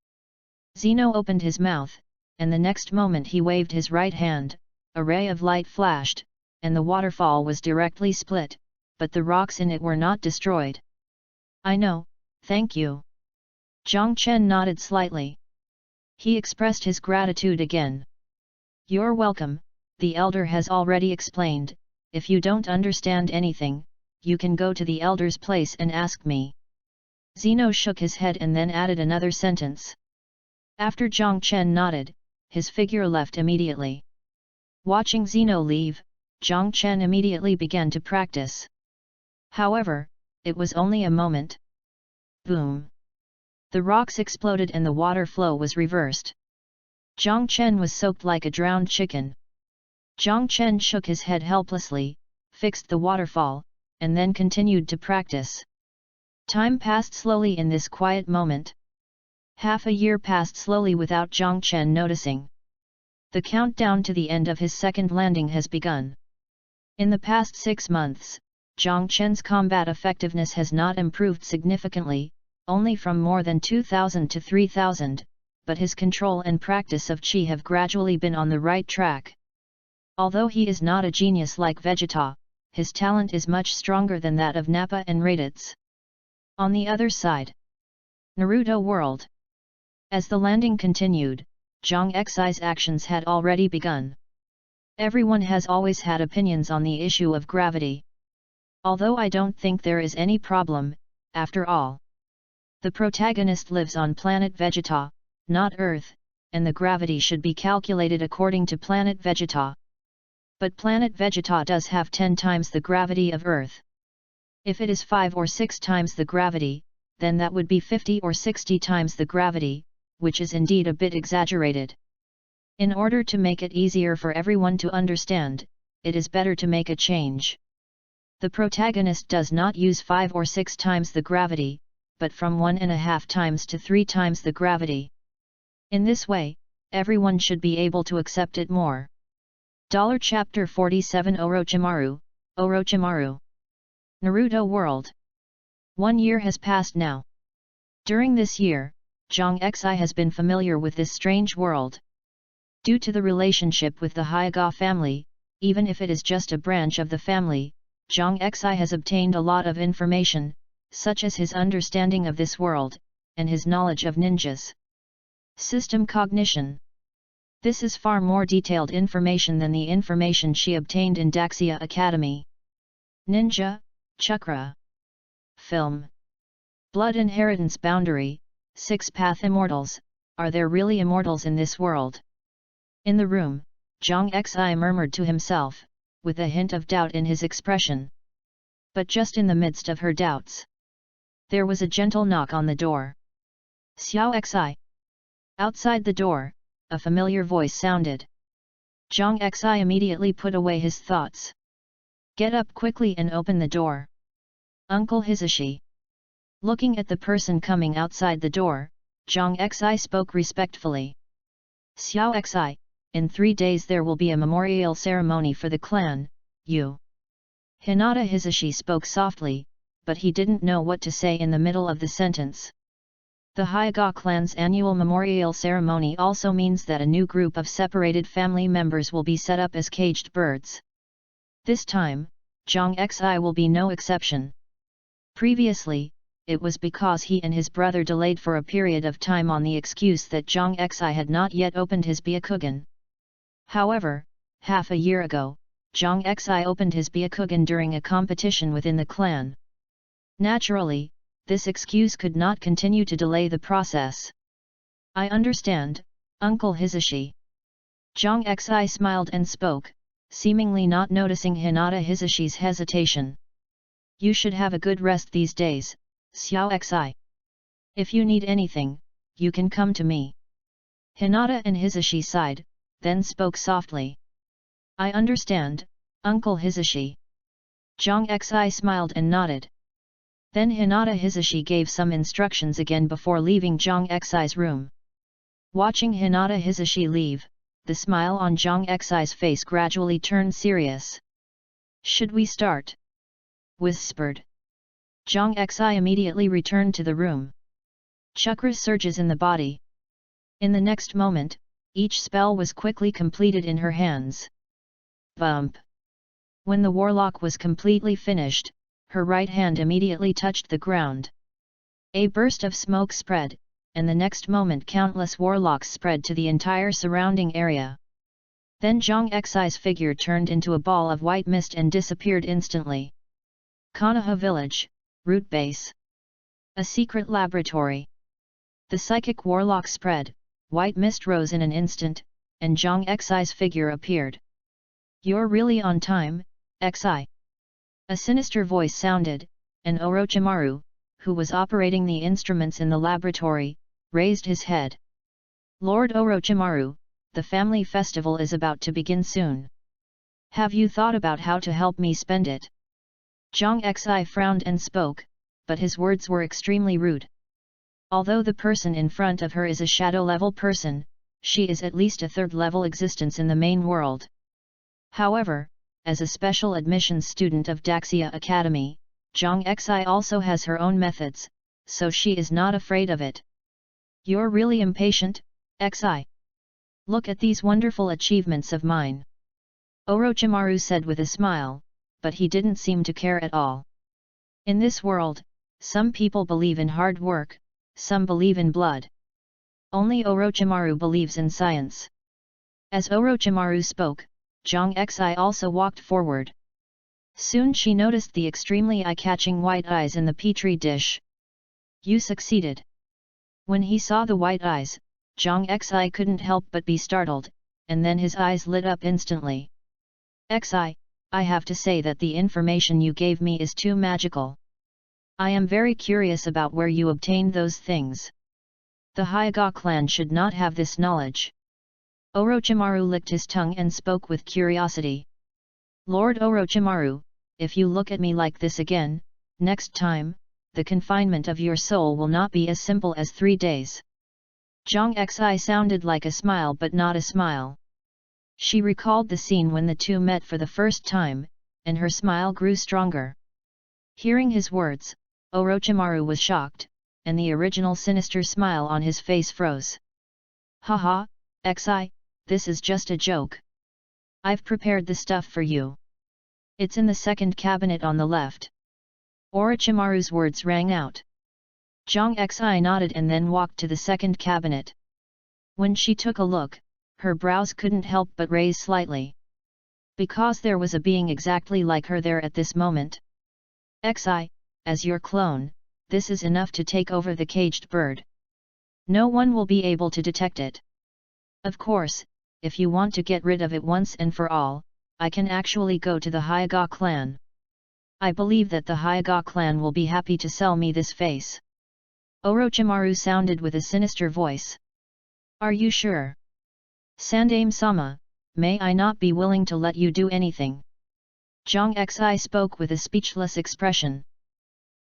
Zeno opened his mouth, and the next moment he waved his right hand, a ray of light flashed, and the waterfall was directly split, but the rocks in it were not destroyed. I know, thank you. Zhang Chen nodded slightly. He expressed his gratitude again. You're welcome, the elder has already explained, if you don't understand anything, you can go to the elder's place and ask me. Zeno shook his head and then added another sentence. After Zhang Chen nodded, his figure left immediately. Watching Zeno leave, Zhang Chen immediately began to practice. However, it was only a moment. Boom! The rocks exploded and the water flow was reversed. Zhang Chen was soaked like a drowned chicken. Zhang Chen shook his head helplessly, fixed the waterfall, and then continued to practice. Time passed slowly in this quiet moment. Half a year passed slowly without Zhang Chen noticing. The countdown to the end of his second landing has begun. In the past 6 months, Zhang Chen's combat effectiveness has not improved significantly, only from more than 2,000 to 3,000, but his control and practice of Qi have gradually been on the right track. Although he is not a genius like Vegeta, his talent is much stronger than that of Nappa and Raditz. On the other side, Naruto World. As the landing continued, Zhang Xi's actions had already begun. Everyone has always had opinions on the issue of gravity. Although I don't think there is any problem, after all. The protagonist lives on planet Vegeta, not Earth, and the gravity should be calculated according to planet Vegeta. But planet Vegeta does have 10 times the gravity of Earth. If it is 5 or 6 times the gravity, then that would be 50 or 60 times the gravity, which is indeed a bit exaggerated. In order to make it easier for everyone to understand, it is better to make a change. The protagonist does not use 5 or 6 times the gravity, but from 1.5 times to 3 times the gravity. In this way, everyone should be able to accept it more. Chapter 47 Orochimaru, Orochimaru. Naruto World. 1 year has passed now. During this year, Zhang Xi has been familiar with this strange world. Due to the relationship with the Hyuga family, even if it is just a branch of the family, Zhang Xi has obtained a lot of information, such as his understanding of this world, and his knowledge of ninjas. System cognition. This is far more detailed information than the information she obtained in Daxia Academy. Ninja, Chakra. Film. Blood inheritance boundary, 6-path immortals, are there really immortals in this world? In the room, Zhang Xi murmured to himself, with a hint of doubt in his expression. But just in the midst of her doubts, there was a gentle knock on the door. Xiao Xi. Outside the door, a familiar voice sounded. Zhang Xi immediately put away his thoughts. Get up quickly and open the door. Uncle Hisashi. Looking at the person coming outside the door, Zhang Xi spoke respectfully. Xiao Xi, in 3 days there will be a memorial ceremony for the clan, you. Hinata Hisashi spoke softly, but he didn't know what to say in the middle of the sentence. The Hyuga clan's annual memorial ceremony also means that a new group of separated family members will be set up as caged birds. This time, Zhang Xi will be no exception. Previously, it was because he and his brother delayed for a period of time on the excuse that Zhang Xi had not yet opened his Byakugan. However, half a year ago, Zhang Xi opened his Byakugan during a competition within the clan. Naturally, this excuse could not continue to delay the process. I understand, Uncle Hisashi. Zhang Xi smiled and spoke, seemingly not noticing Hinata Hisashi's hesitation. You should have a good rest these days, Xiao Xi. If you need anything, you can come to me. Hinata and Hisashi sighed, then spoke softly. I understand, Uncle Hisashi. Zhang Xi smiled and nodded. Then Hinata Hisashi gave some instructions again before leaving Zhang Xi's room. Watching Hinata Hisashi leave, the smile on Zhang Xi's face gradually turned serious. Should we start? Whispered. Zhang Xi immediately returned to the room. Chakra surges in the body. In the next moment, each spell was quickly completed in her hands. Bump! When the warlock was completely finished, her right hand immediately touched the ground. A burst of smoke spread, and the next moment countless warlocks spread to the entire surrounding area. Then Zhang Xi's figure turned into a ball of white mist and disappeared instantly. Konoha Village, Root Base. A secret laboratory. The psychic warlock spread, white mist rose in an instant, and Zhang Xi's figure appeared. You're really on time, Xi. A sinister voice sounded, and Orochimaru, who was operating the instruments in the laboratory, raised his head. Lord Orochimaru, the family festival is about to begin soon. Have you thought about how to help me spend it? Zhang Xi frowned and spoke, but his words were extremely rude. Although the person in front of her is a shadow-level person, she is at least a third-level existence in the main world. However, as a special admissions student of Daxia Academy, Zhang Xi also has her own methods, so she is not afraid of it. You're really impatient, Xi. Look at these wonderful achievements of mine. Orochimaru said with a smile, but he didn't seem to care at all. In this world, some people believe in hard work, some believe in blood. Only Orochimaru believes in science. As Orochimaru spoke, Zhang Xi also walked forward. Soon she noticed the extremely eye-catching white eyes in the petri dish. You succeeded. When he saw the white eyes, Zhang Xi couldn't help but be startled, and then his eyes lit up instantly. Xi, I have to say that the information you gave me is too magical. I am very curious about where you obtained those things. The Hyuga clan should not have this knowledge. Orochimaru licked his tongue and spoke with curiosity. Lord Orochimaru, if you look at me like this again, next time, the confinement of your soul will not be as simple as 3 days. Zhang Xi sounded like a smile but not a smile. She recalled the scene when the two met for the first time, and her smile grew stronger. Hearing his words, Orochimaru was shocked, and the original sinister smile on his face froze. Haha, Xi, this is just a joke. I've prepared the stuff for you. It's in the second cabinet on the left. Orochimaru's words rang out. Zhang Xi nodded and then walked to the second cabinet. When she took a look, her brows couldn't help but raise slightly. Because there was a being exactly like her there at this moment. Xi, as your clone, this is enough to take over the caged bird. No one will be able to detect it. Of course, if you want to get rid of it once and for all, I can actually go to the Hyuga clan. I believe that the Hyuga clan will be happy to sell me this face. Orochimaru sounded with a sinister voice. Are you sure? Sandaime-sama, may I not be willing to let you do anything? Zhang Xi spoke with a speechless expression.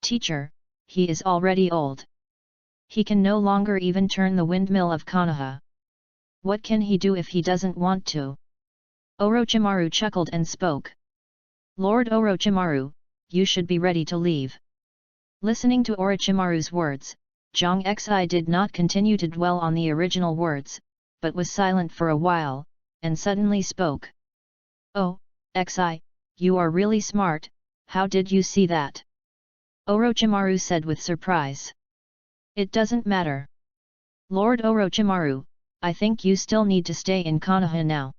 Teacher, he is already old. He can no longer even turn the windmill of Konoha. What can he do if he doesn't want to? Orochimaru chuckled and spoke. Lord Orochimaru, you should be ready to leave. Listening to Orochimaru's words, Zhang Xi did not continue to dwell on the original words, but was silent for a while, and suddenly spoke. Oh, Xi, you are really smart, how did you see that? Orochimaru said with surprise. It doesn't matter. Lord Orochimaru, I think you still need to stay in Konoha now.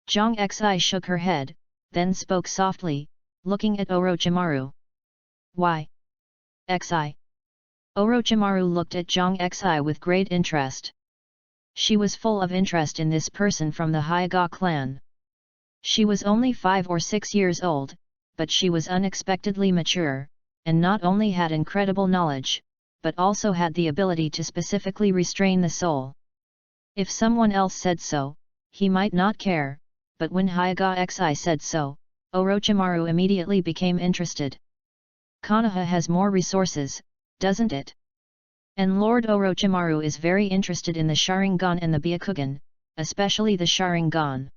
Zhang Xi shook her head, then spoke softly, looking at Orochimaru. Why? Xi, Orochimaru looked at Zhang Xi with great interest. She was full of interest in this person from the Hyuga clan. She was only 5 or 6 years old, but she was unexpectedly mature, and not only had incredible knowledge, but also had the ability to specifically restrain the soul. If someone else said so, he might not care, but when Hyuga Xi said so, Orochimaru immediately became interested. Konoha has more resources, doesn't it? And Lord Orochimaru is very interested in the Sharingan and the Byakugan, especially the Sharingan.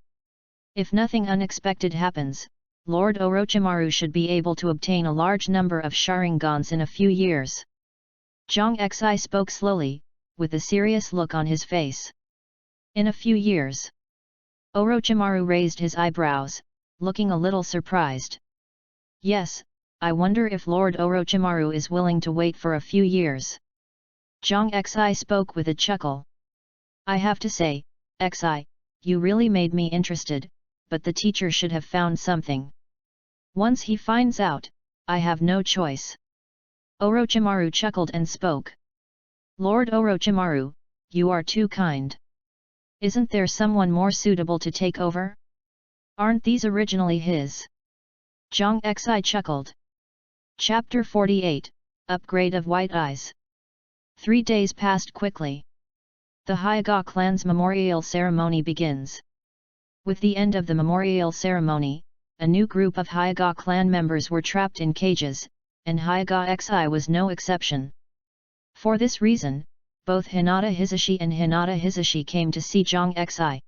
If nothing unexpected happens, Lord Orochimaru should be able to obtain a large number of Sharingans in a few years. Zhang Xi spoke slowly, with a serious look on his face. In a few years. Orochimaru raised his eyebrows, looking a little surprised. Yes, I wonder if Lord Orochimaru is willing to wait for a few years. Zhang Xi spoke with a chuckle. I have to say, Xi, you really made me interested, but the teacher should have found something. Once he finds out, I have no choice. Orochimaru chuckled and spoke. Lord Orochimaru, you are too kind. Isn't there someone more suitable to take over? Aren't these originally his? Zhang Xi chuckled. Chapter 48, Upgrade of White Eyes. 3 days passed quickly. The Hyuga clan's memorial ceremony begins. With the end of the memorial ceremony, a new group of Hyuga clan members were trapped in cages, and Hyuga Xi was no exception. For this reason, both Hinata Hisashi and Hinata Hisashi came to see Zhang Xi.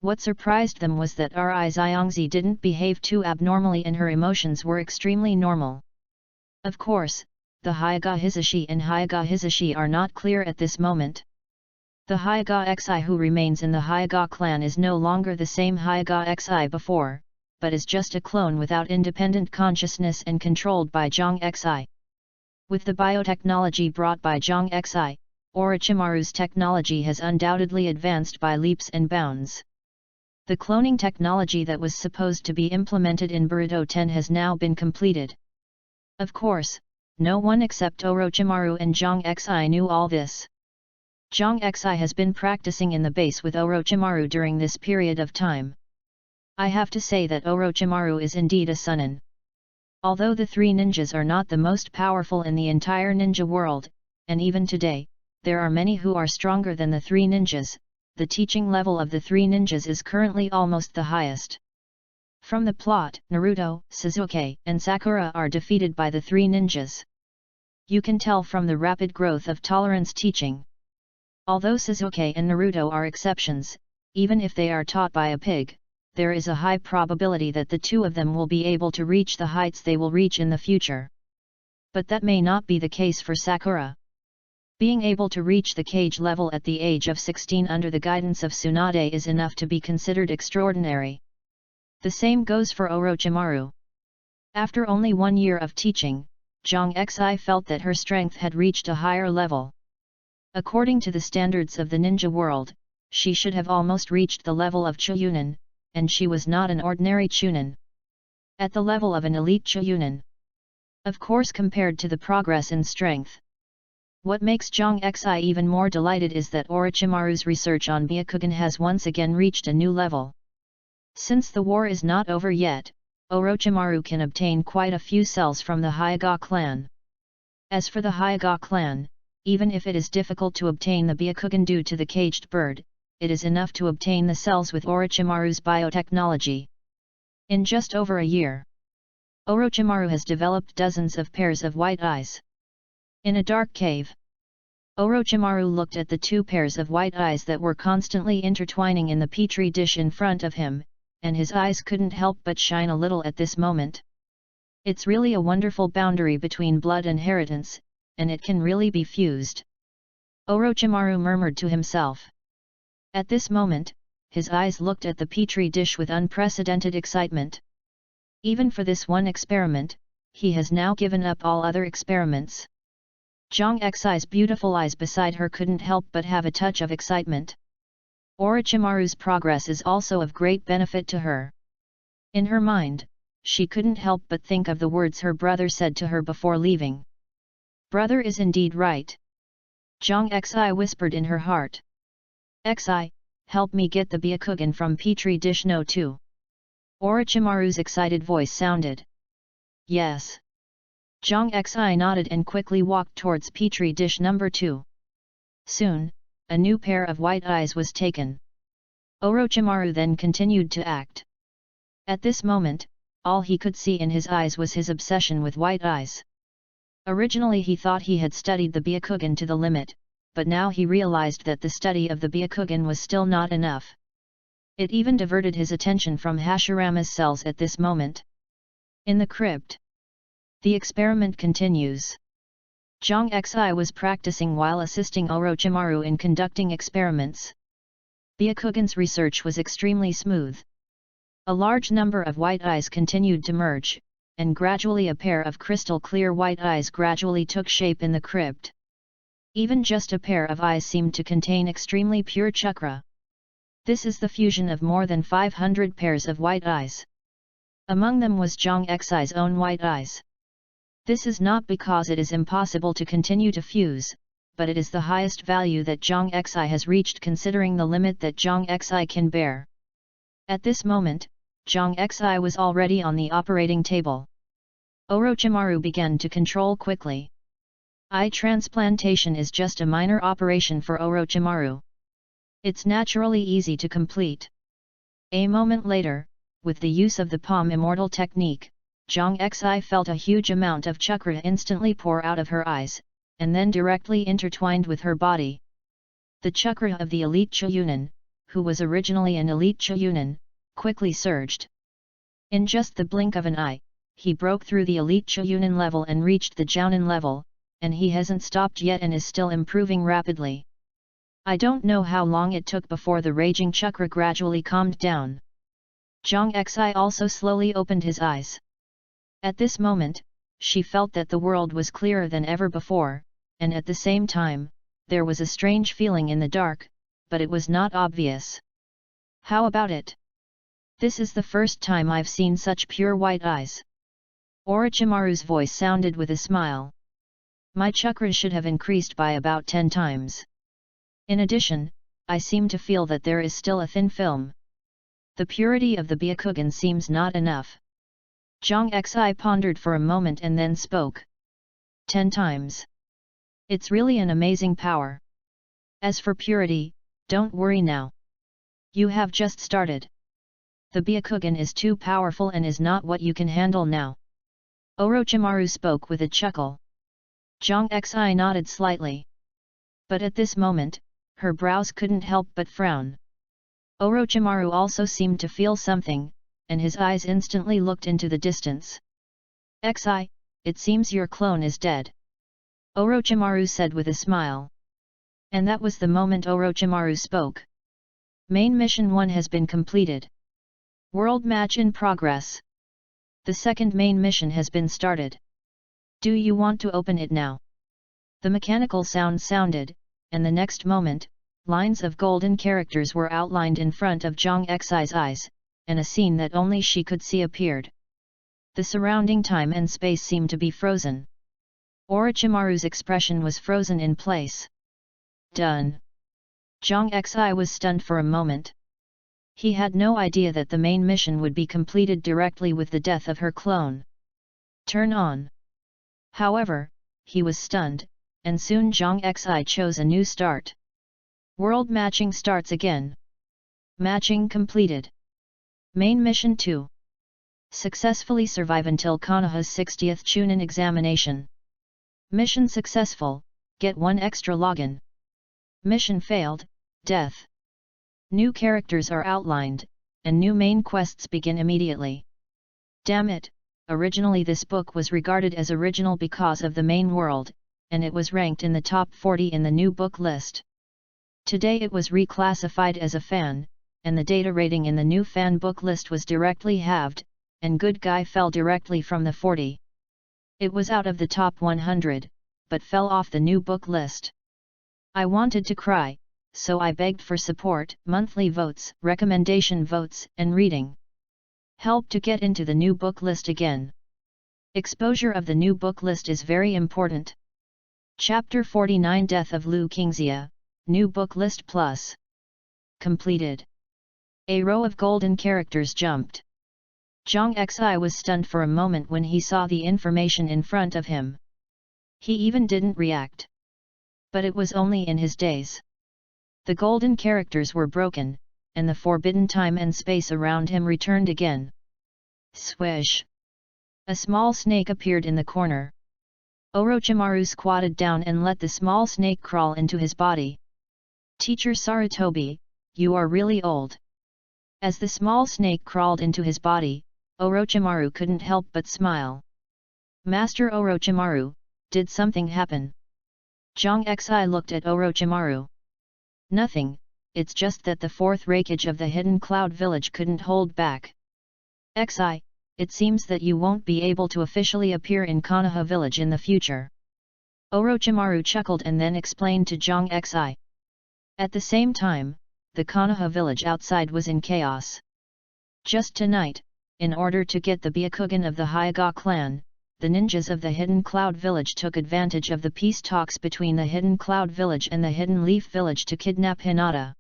What surprised them was that Ri Xiangzi didn't behave too abnormally and her emotions were extremely normal. Of course, the Hyuga Hisashi and Hyuga Hisashi are not clear at this moment. The Hyuga Xi who remains in the Hyuga clan is no longer the same Hyuga Xi before, but is just a clone without independent consciousness and controlled by Zhang Xi. With the biotechnology brought by Zhang Xi, Orochimaru's technology has undoubtedly advanced by leaps and bounds. The cloning technology that was supposed to be implemented in Boruto 10 has now been completed. Of course, no one except Orochimaru and Zhang Xi knew all this. Zhang Xi has been practicing in the base with Orochimaru during this period of time. I have to say that Orochimaru is indeed a Sunin. Although the 3 ninjas are not the most powerful in the entire ninja world, and even today, there are many who are stronger than the 3 ninjas, the teaching level of the 3 ninjas is currently almost the highest. From the plot, Naruto, Sasuke, and Sakura are defeated by the 3 ninjas. You can tell from the rapid growth of tolerance teaching. Although Sasuke and Naruto are exceptions, even if they are taught by a pig, there is a high probability that the 2 of them will be able to reach the heights they will reach in the future. But that may not be the case for Sakura. Being able to reach the cage level at the age of 16 under the guidance of Tsunade is enough to be considered extraordinary. The same goes for Orochimaru. After only 1 year of teaching, Zhang Xi felt that her strength had reached a higher level. According to the standards of the ninja world, she should have almost reached the level of Chunin, and she was not an ordinary Chunin. At the level of an elite Chunin. Of course, compared to the progress in strength. What makes Zhang Xi even more delighted is that Orochimaru's research on Byakugan has once again reached a new level. Since the war is not over yet, Orochimaru can obtain quite a few cells from the Hyuga clan. As for the Hyuga clan, even if it is difficult to obtain the Byakugan due to the caged bird, it is enough to obtain the cells with Orochimaru's biotechnology. In just over a year, Orochimaru has developed dozens of pairs of white eyes. In a dark cave, Orochimaru looked at the 2 pairs of white eyes that were constantly intertwining in the petri dish in front of him, and his eyes couldn't help but shine a little at this moment. It's really a wonderful boundary between blood and inheritance, and it can really be fused. Orochimaru murmured to himself. At this moment, his eyes looked at the petri dish with unprecedented excitement. Even for this one experiment, he has now given up all other experiments. Zhang Xi's beautiful eyes beside her couldn't help but have a touch of excitement. Orochimaru's progress is also of great benefit to her. In her mind, she couldn't help but think of the words her brother said to her before leaving. Brother is indeed right. Zhang Xi whispered in her heart. Xi, help me get the Byakugan from Petri dish no 2. Orochimaru's excited voice sounded. Yes. Zhang Xi nodded and quickly walked towards Petri dish number 2. Soon, a new pair of white eyes was taken. Orochimaru then continued to act. At this moment, all he could see in his eyes was his obsession with white eyes. Originally he thought he had studied the Byakugan to the limit, but now he realized that the study of the Byakugan was still not enough. It even diverted his attention from Hashirama's cells at this moment. In the crypt, the experiment continues. Zhang Xi was practicing while assisting Orochimaru in conducting experiments. Byakugan's research was extremely smooth. A large number of white eyes continued to merge, and gradually a pair of crystal-clear white eyes gradually took shape in the crypt. Even just a pair of eyes seemed to contain extremely pure chakra. This is the fusion of more than 500 pairs of white eyes. Among them was Zhang Xi's own white eyes. This is not because it is impossible to continue to fuse, but it is the highest value that Zhang Xi has reached considering the limit that Zhang Xi can bear. At this moment, Zhang Xi was already on the operating table. Orochimaru began to control quickly. Eye transplantation is just a minor operation for Orochimaru. It's naturally easy to complete. A moment later, with the use of the Palm Immortal technique, Zhang Xi felt a huge amount of chakra instantly pour out of her eyes, and then directly intertwined with her body. The chakra of the elite Chunin, who was originally an elite Chunin, quickly surged. In just the blink of an eye, he broke through the elite Chunin level and reached the Jounin level, and he hasn't stopped yet and is still improving rapidly. I don't know how long it took before the raging chakra gradually calmed down. Zhang Xi also slowly opened his eyes. At this moment, she felt that the world was clearer than ever before, and at the same time, there was a strange feeling in the dark, but it was not obvious. How about it? This is the first time I've seen such pure white eyes. Orochimaru's voice sounded with a smile. My chakras should have increased by about 10 times. In addition, I seem to feel that there is still a thin film. The purity of the Byakugan seems not enough. Zhang Xi pondered for a moment and then spoke. 10 times. It's really an amazing power. As for purity, don't worry now. You have just started. The Byakugan is too powerful and is not what you can handle now. Orochimaru spoke with a chuckle. Zhang Xi nodded slightly. But at this moment, her brows couldn't help but frown. Orochimaru also seemed to feel something, and his eyes instantly looked into the distance. Xi, it seems your clone is dead. Orochimaru said with a smile. And that was the moment Orochimaru spoke. Main Mission 1 has been completed. World Match in progress. The second main mission has been started. Do you want to open it now? The mechanical sound sounded, and the next moment, lines of golden characters were outlined in front of Zhang Xi's eyes, and a scene that only she could see appeared. The surrounding time and space seemed to be frozen. Orochimaru's expression was frozen in place. Done. Zhang Xi was stunned for a moment. He had no idea that the main mission would be completed directly with the death of her clone. Turn on. However, he was stunned, and soon Zhang Xi chose a new start. World matching starts again. Matching completed. Main Mission 2. Successfully survive until Konoha's 60th Chunin examination. Mission successful, get 1 extra login. Mission failed, death. New characters are outlined, and new main quests begin immediately. Damn it, originally this book was regarded as original because of the main world, and it was ranked in the top 40 in the new book list. Today it was reclassified as a fan, and the data rating in the new fan book list was directly halved, and Good Guy fell directly from the 40. It was out of the top 100, but fell off the new book list. I wanted to cry, so I begged for support, monthly votes, recommendation votes, and reading help to get into the new book list again. Exposure of the new book list is very important. Chapter 49 Death of Lu Qingxia, New Book List Plus. Completed. A row of golden characters jumped. Zhang Xi was stunned for a moment when he saw the information in front of him. He even didn't react. But it was only in his daze. The golden characters were broken, and the forbidden time and space around him returned again. Swish! A small snake appeared in the corner. Orochimaru squatted down and let the small snake crawl into his body. Teacher Sarutobi, you are really old. As the small snake crawled into his body, Orochimaru couldn't help but smile. Master Orochimaru, did something happen? Zhang Xi looked at Orochimaru. Nothing, it's just that the fourth raikage of the Hidden Cloud Village couldn't hold back. Xi, it seems that you won't be able to officially appear in Konoha village in the future. Orochimaru chuckled and then explained to Zhang Xi. At the same time, the Konoha village outside was in chaos. Just tonight, in order to get the Byakugan of the Hyuga clan, the ninjas of the Hidden Cloud Village took advantage of the peace talks between the Hidden Cloud Village and the Hidden Leaf Village to kidnap Hinata.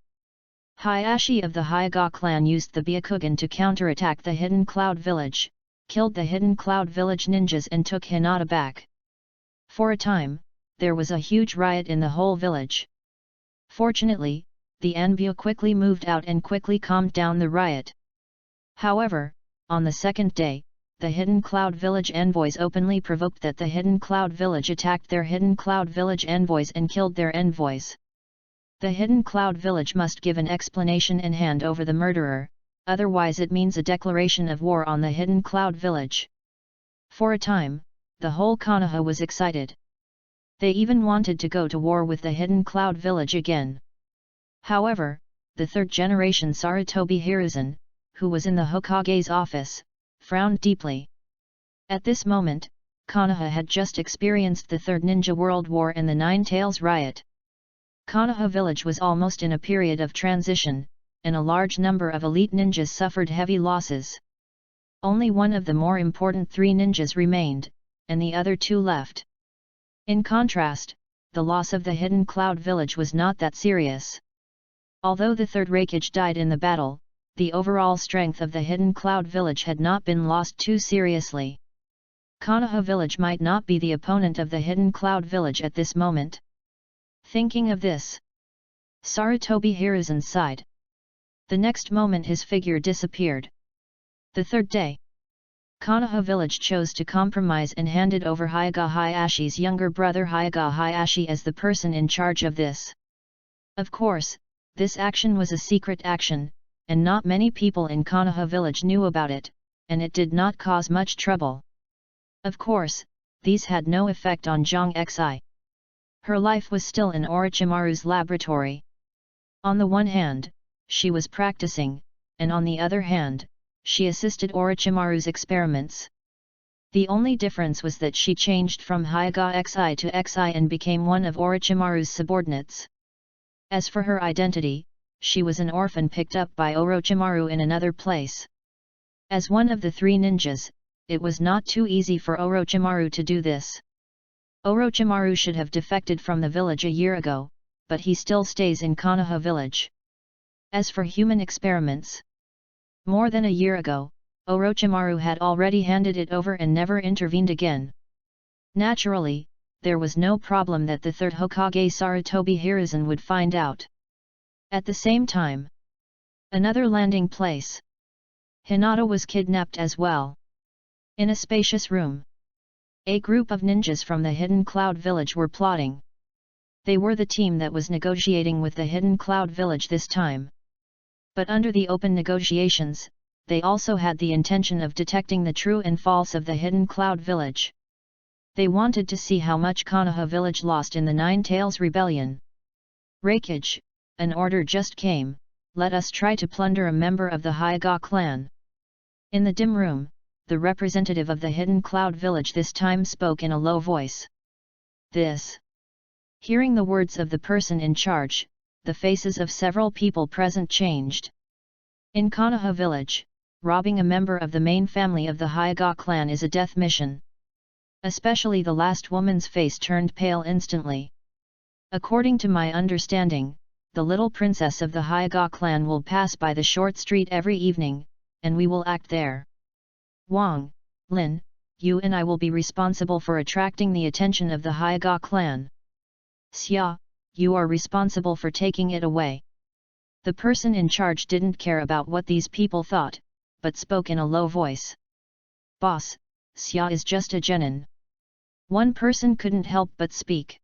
Hayashi of the Hyuga clan used the Byakugan to counterattack the Hidden Cloud Village, killed the Hidden Cloud Village ninjas and took Hinata back. For a time, there was a huge riot in the whole village. Fortunately, the Anbu quickly moved out and quickly calmed down the riot. However, on the second day, the Hidden Cloud Village envoys openly provoked that the Hidden Cloud Village attacked their Hidden Cloud Village envoys and killed their envoys. The Hidden Cloud Village must give an explanation and hand over the murderer, otherwise it means a declaration of war on the Hidden Cloud Village. For a time, the whole Konoha was excited. They even wanted to go to war with the Hidden Cloud Village again. However, the third generation Sarutobi Hiruzen, who was in the Hokage's office, frowned deeply. At this moment, Konoha had just experienced the Third Ninja World War and the Nine Tails Riot. Konoha village was almost in a period of transition, and a large number of elite ninjas suffered heavy losses. Only one of the more important three ninjas remained, and the other two left. In contrast, the loss of the Hidden Cloud Village was not that serious. Although the third raikage died in the battle, the overall strength of the Hidden Cloud Village had not been lost too seriously. Konoha village might not be the opponent of the Hidden Cloud Village at this moment. Thinking of this, Sarutobi Hiruzen sighed. The next moment his figure disappeared. The third day, Konoha village chose to compromise and handed over Hyuga Hayashi's younger brother Hyuga Hayashi as the person in charge of this. Of course, this action was a secret action, and not many people in Konoha village knew about it, and it did not cause much trouble. Of course, these had no effect on Zhang Xi. Her life was still in Orochimaru's laboratory. On the one hand, she was practicing, and on the other hand, she assisted Orochimaru's experiments. The only difference was that she changed from Hyuga Xi to Xi and became one of Orochimaru's subordinates. As for her identity, she was an orphan picked up by Orochimaru in another place. As one of the three ninjas, it was not too easy for Orochimaru to do this. Orochimaru should have defected from the village a year ago, but he still stays in Konoha village. As for human experiments, more than a year ago, Orochimaru had already handed it over and never intervened again. Naturally, there was no problem that the third Hokage Sarutobi Hiruzen would find out. At the same time, another landing place. Hinata was kidnapped as well. In a spacious room, a group of ninjas from the Hidden Cloud Village were plotting. They were the team that was negotiating with the Hidden Cloud Village this time. But under the open negotiations, they also had the intention of detecting the true and false of the Hidden Cloud Village. They wanted to see how much Konoha village lost in the Nine Tails Rebellion. Raikage, an order just came, let us try to plunder a member of the Hyuga clan. In the dim room, the representative of the Hidden Cloud Village this time spoke in a low voice. This. Hearing the words of the person in charge, the faces of several people present changed. In Konoha village, robbing a member of the main family of the Hyuga clan is a death mission. Especially the last woman's face turned pale instantly. According to my understanding, the little princess of the Hyaga clan will pass by the short street every evening, and we will act there. Wang, Lin, you and I will be responsible for attracting the attention of the Hyaga clan. Xia, you are responsible for taking it away. The person in charge didn't care about what these people thought, but spoke in a low voice. Boss, Xia is just a genin. One person couldn't help but speak.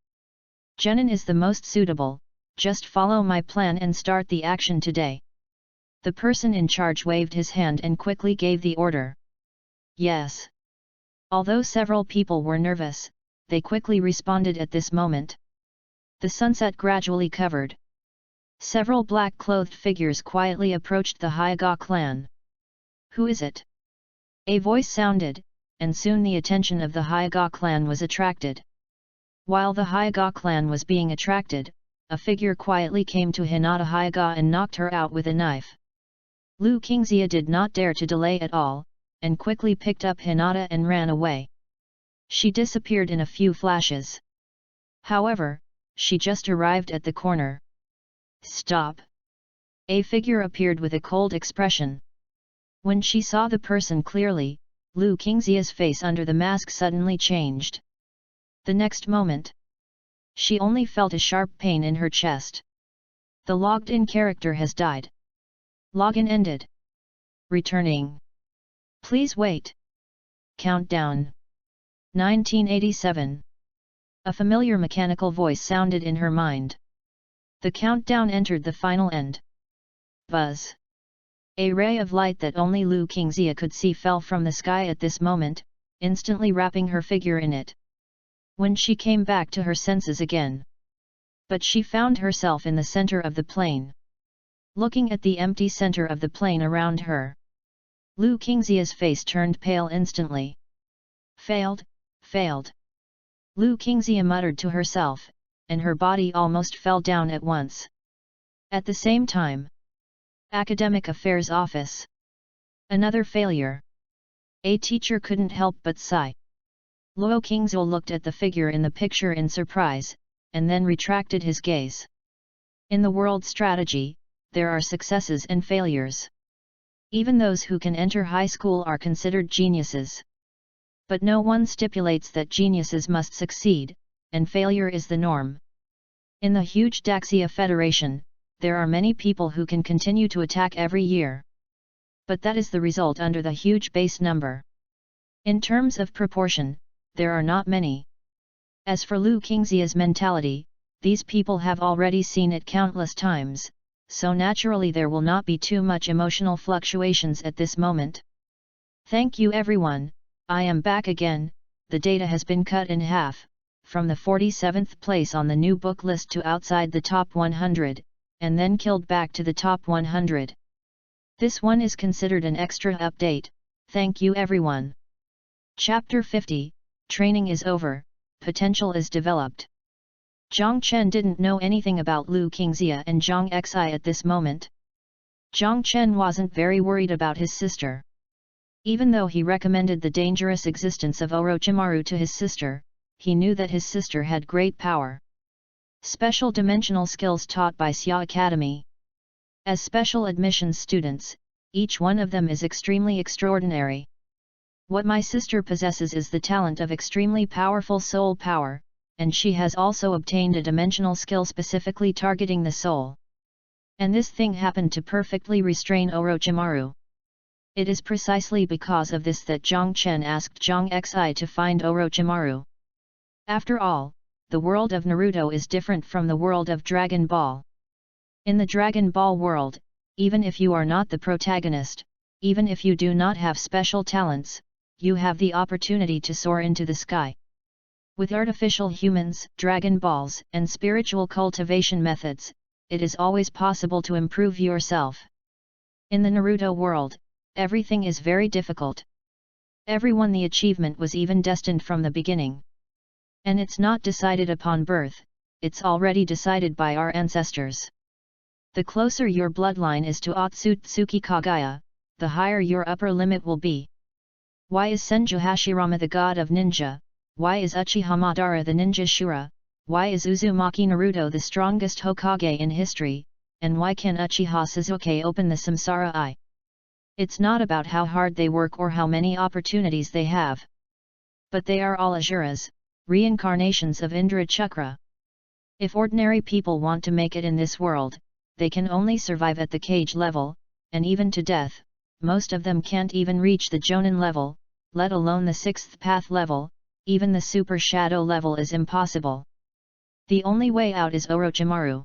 Genin is the most suitable, just follow my plan and start the action today. The person in charge waved his hand and quickly gave the order. Yes. Although several people were nervous, they quickly responded at this moment. The sunset gradually covered. Several black-clothed figures quietly approached the Hyaga clan. Who is it? A voice sounded, and soon the attention of the Hyaga clan was attracted. While the Hyaga clan was being attracted, a figure quietly came to Hinata Hyaga and knocked her out with a knife. Lu Qingxia did not dare to delay at all, and quickly picked up Hinata and ran away. She disappeared in a few flashes. However, she just arrived at the corner. Stop! A figure appeared with a cold expression. When she saw the person clearly, Lu Qingxia's face under the mask suddenly changed. The next moment, she only felt a sharp pain in her chest. The logged-in character has died. Login ended. Returning. Please wait. Countdown. 1987. A familiar mechanical voice sounded in her mind. The countdown entered the final end. Buzz. A ray of light that only Lu Qingxia could see fell from the sky at this moment, instantly wrapping her figure in it. When she came back to her senses again. But she found herself in the center of the plane. Looking at the empty center of the plane around her, Lu Qingxia's face turned pale instantly. Failed, failed. Lu Qingxia muttered to herself, and her body almost fell down at once. At the same time, Academic Affairs Office. Another failure. A teacher couldn't help but sigh. Luo Qingzhou looked at the figure in the picture in surprise, and then retracted his gaze. In the world strategy, there are successes and failures. Even those who can enter high school are considered geniuses. But no one stipulates that geniuses must succeed, and failure is the norm. In the huge Daxia Federation, there are many people who can continue to attack every year. But that is the result under the huge base number. In terms of proportion, there are not many. As for Lu Qingxia's mentality, these people have already seen it countless times, so naturally there will not be too much emotional fluctuations at this moment. Thank you everyone, I am back again. The data has been cut in half, from the 47th place on the new book list to outside the top 100, and then killed back to the top 100. This one is considered an extra update, thank you everyone. Chapter 50, Training is over, Potential is developed. Zhang Chen didn't know anything about Lu Qingxia and Zhang Xi at this moment. Zhang Chen wasn't very worried about his sister. Even though he recommended the dangerous existence of Orochimaru to his sister, he knew that his sister had great power. Special dimensional skills taught by Xia Academy. As special admissions students, each one of them is extremely extraordinary. What my sister possesses is the talent of extremely powerful soul power, and she has also obtained a dimensional skill specifically targeting the soul. And this thing happened to perfectly restrain Orochimaru. It is precisely because of this that Zhang Chen asked Zhang Xi to find Orochimaru. After all, the world of Naruto is different from the world of Dragon Ball. In the Dragon Ball world, even if you are not the protagonist, even if you do not have special talents, you have the opportunity to soar into the sky. With artificial humans, Dragon Balls, and spiritual cultivation methods, it is always possible to improve yourself. In the Naruto world, everything is very difficult. Everyone the achievement was even destined from the beginning. And it's not decided upon birth, it's already decided by our ancestors. The closer your bloodline is to Otsutsuki Kagaya, the higher your upper limit will be. Why is Senju Hashirama the god of ninja, Why is Uchiha Madara the ninja Shura? Why is Uzumaki Naruto the strongest Hokage in history? And why can Uchiha Sasuke open the Samsara Eye? It's not about how hard they work or how many opportunities they have. But they are all Asuras, reincarnations of Indra Chakra. If ordinary people want to make it in this world, they can only survive at the cage level, and even to death. Most of them can't even reach the Jonin level, let alone the 6th path level. Even the Super Shadow level is impossible. The only way out is Orochimaru.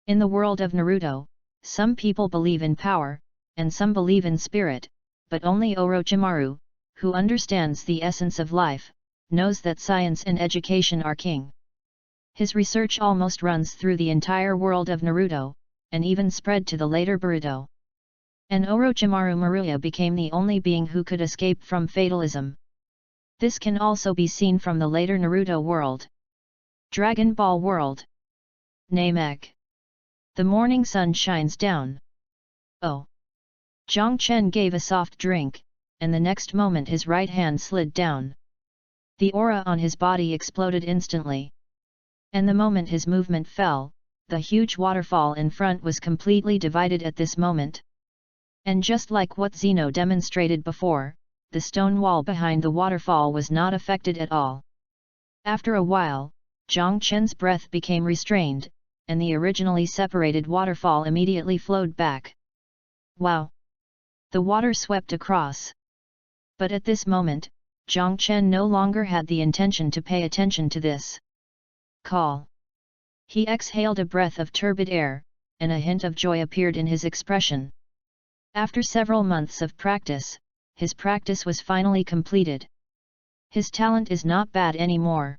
In the world of Naruto, some people believe in power, and some believe in spirit, but only Orochimaru, who understands the essence of life, knows that science and education are king. His research almost runs through the entire world of Naruto, and even spread to the later Boruto. And Orochimaru Maruya became the only being who could escape from fatalism. This can also be seen from the later Naruto world. Dragon Ball World. Namek. The morning sun shines down. Oh! Zhang Chen gave a soft drink, and the next moment his right hand slid down. The aura on his body exploded instantly. And the moment his movement fell, the huge waterfall in front was completely divided at this moment. And just like what Zeno demonstrated before, the stone wall behind the waterfall was not affected at all. After a while, Zhang Chen's breath became restrained, and the originally separated waterfall immediately flowed back. Wow! The water swept across. But at this moment, Zhang Chen no longer had the intention to pay attention to this. Call. He exhaled a breath of turbid air, and a hint of joy appeared in his expression. After several months of practice, his practice was finally completed. His talent is not bad anymore.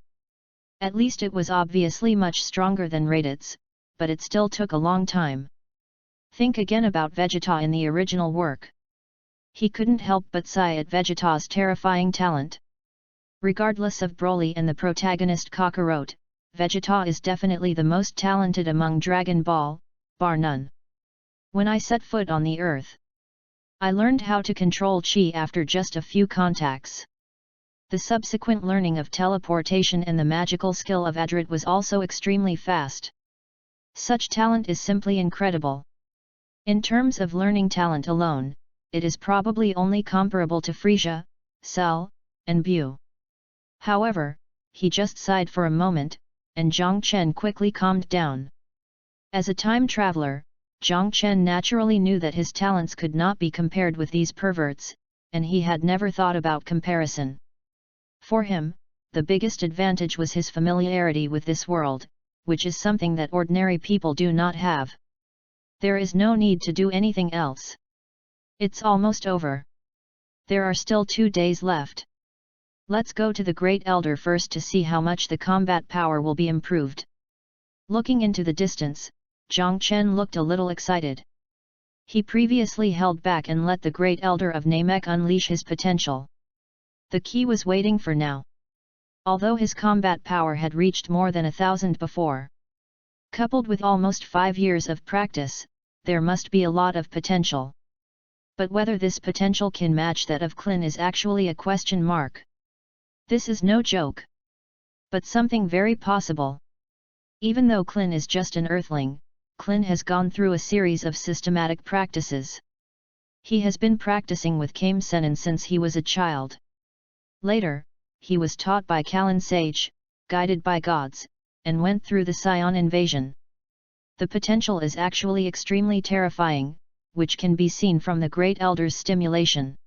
At least it was obviously much stronger than Raditz, but it still took a long time. Think again about Vegeta in the original work. He couldn't help but sigh at Vegeta's terrifying talent. Regardless of Broly and the protagonist Kakarot, Vegeta is definitely the most talented among Dragon Ball, bar none. When I set foot on the earth, I learned how to control Chi after just a few contacts. The subsequent learning of teleportation and the magical skill of Adrit was also extremely fast. Such talent is simply incredible. In terms of learning talent alone, it is probably only comparable to Frieza, Cell, and Bu. However, he just sighed for a moment, and Zhang Chen quickly calmed down. As a time traveler, Zhang Chen naturally knew that his talents could not be compared with these perverts, and he had never thought about comparison. For him, the biggest advantage was his familiarity with this world, which is something that ordinary people do not have. There is no need to do anything else. It's almost over. There are still 2 days left. Let's go to the Great Elder first to see how much the combat power will be improved. Looking into the distance, Zhang Chen looked a little excited. He previously held back and let the Great Elder of Namek unleash his potential. The key was waiting for now. Although his combat power had reached more than 1,000 before, coupled with almost 5 years of practice, there must be a lot of potential. But whether this potential can match that of Klin is actually a question mark. This is no joke. But something very possible. Even though Klin is just an earthling, Klin has gone through a series of systematic practices. He has been practicing with Kame Sennin since he was a child. Later, he was taught by Kalin Sage, guided by gods, and went through the Scion invasion. The potential is actually extremely terrifying, which can be seen from the Great Elder's stimulation.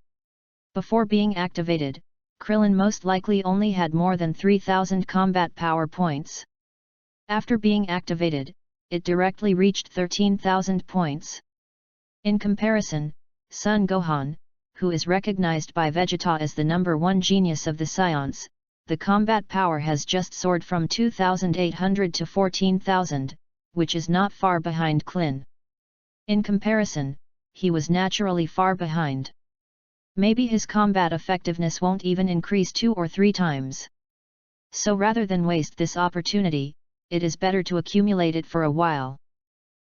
Before being activated, Krillin most likely only had more than 3,000 combat power points. After being activated, it directly reached 13,000 points. In comparison, Son Gohan, who is recognized by Vegeta as the #1 genius of the Scions, the combat power has just soared from 2,800 to 14,000, which is not far behind Klin. In comparison, he was naturally far behind. Maybe his combat effectiveness won't even increase 2 or 3 times. So rather than waste this opportunity, it is better to accumulate it for a while.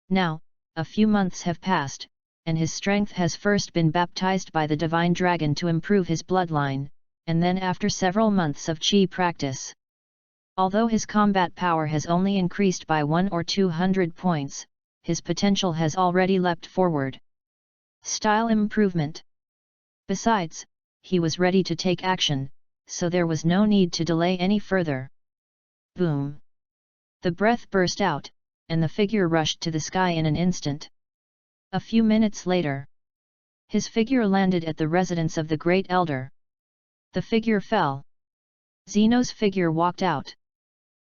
Now, a few months have passed, and his strength has first been baptized by the Divine Dragon to improve his bloodline, and then after several months of Qi practice. Although his combat power has only increased by 1 or 200 points, his potential has already leapt forward. Style improvement. Besides, he was ready to take action, so there was no need to delay any further. Boom! The breath burst out, and the figure rushed to the sky in an instant. A few minutes later, his figure landed at the residence of the Great Elder. The figure fell. Zeno's figure walked out.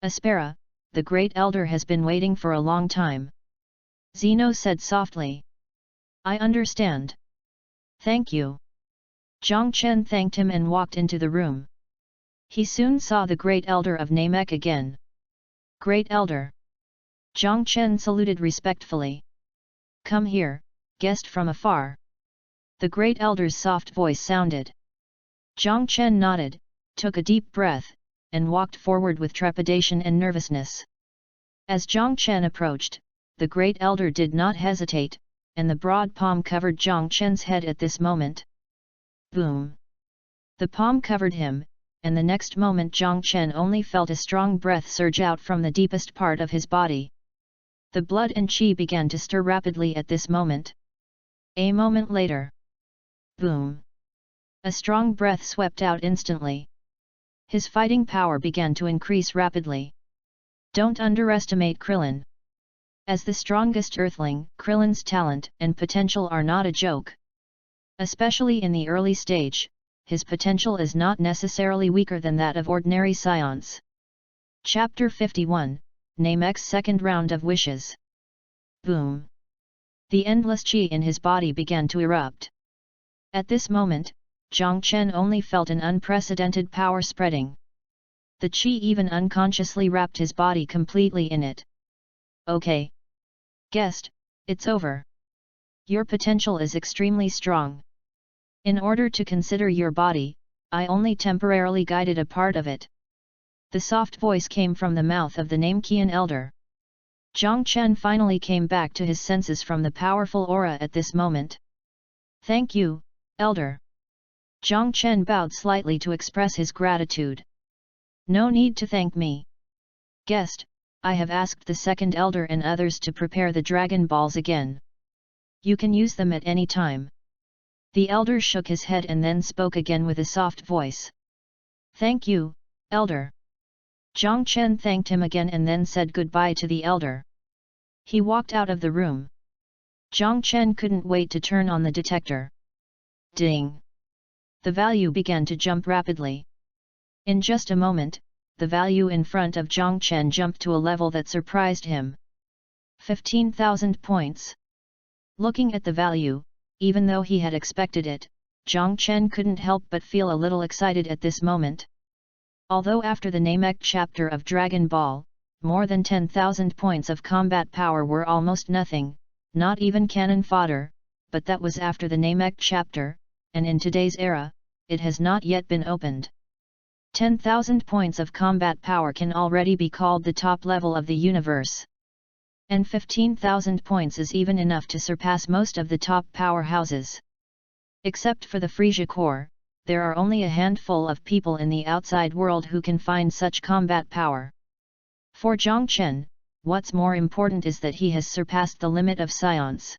Aspera, the Great Elder has been waiting for a long time. Zeno said softly. I understand. Thank you. Jiang Chen thanked him and walked into the room. He soon saw the Great Elder of Namek again. Great Elder. Jiang Chen saluted respectfully. Come here, guest from afar. The Great Elder's soft voice sounded. Jiang Chen nodded, took a deep breath, and walked forward with trepidation and nervousness. As Jiang Chen approached, the Great Elder did not hesitate, and the broad palm covered Jiang Chen's head at this moment. Boom! The palm covered him, and the next moment Jiang Chen only felt a strong breath surge out from the deepest part of his body. The blood and qi began to stir rapidly at this moment. A moment later. Boom! A strong breath swept out instantly. His fighting power began to increase rapidly. Don't underestimate Krillin. As the strongest Earthling, Krillin's talent and potential are not a joke. Especially in the early stage, his potential is not necessarily weaker than that of ordinary scions. Chapter 51, Namek's Second Round of Wishes. Boom! The endless qi in his body began to erupt. At this moment, Jiang Chen only felt an unprecedented power spreading. The qi even unconsciously wrapped his body completely in it. Okay. Guest, it's over. Your potential is extremely strong. In order to consider your body, I only temporarily guided a part of it. The soft voice came from the mouth of the Namekian elder. Jiang Chen finally came back to his senses from the powerful aura at this moment. Thank you, elder. Jiang Chen bowed slightly to express his gratitude. No need to thank me. Guest, I have asked the second elder and others to prepare the Dragon Balls again. You can use them at any time. The elder shook his head and then spoke again with a soft voice. Thank you, elder. Jiang Chen thanked him again and then said goodbye to the elder. He walked out of the room. Jiang Chen couldn't wait to turn on the detector. Ding! The value began to jump rapidly. In just a moment, the value in front of Jiang Chen jumped to a level that surprised him. 15,000 points. Looking at the value, even though he had expected it, Jiang Chen couldn't help but feel a little excited at this moment. Although after the Namek chapter of Dragon Ball, more than 10,000 points of combat power were almost nothing, not even cannon fodder, but that was after the Namek chapter, and in today's era, it has not yet been opened. 10,000 points of combat power can already be called the top level of the universe. And 15,000 points is even enough to surpass most of the top powerhouses. Except for the Frisia Corps, there are only a handful of people in the outside world who can find such combat power. For Jiang Chen, what's more important is that he has surpassed the limit of scions.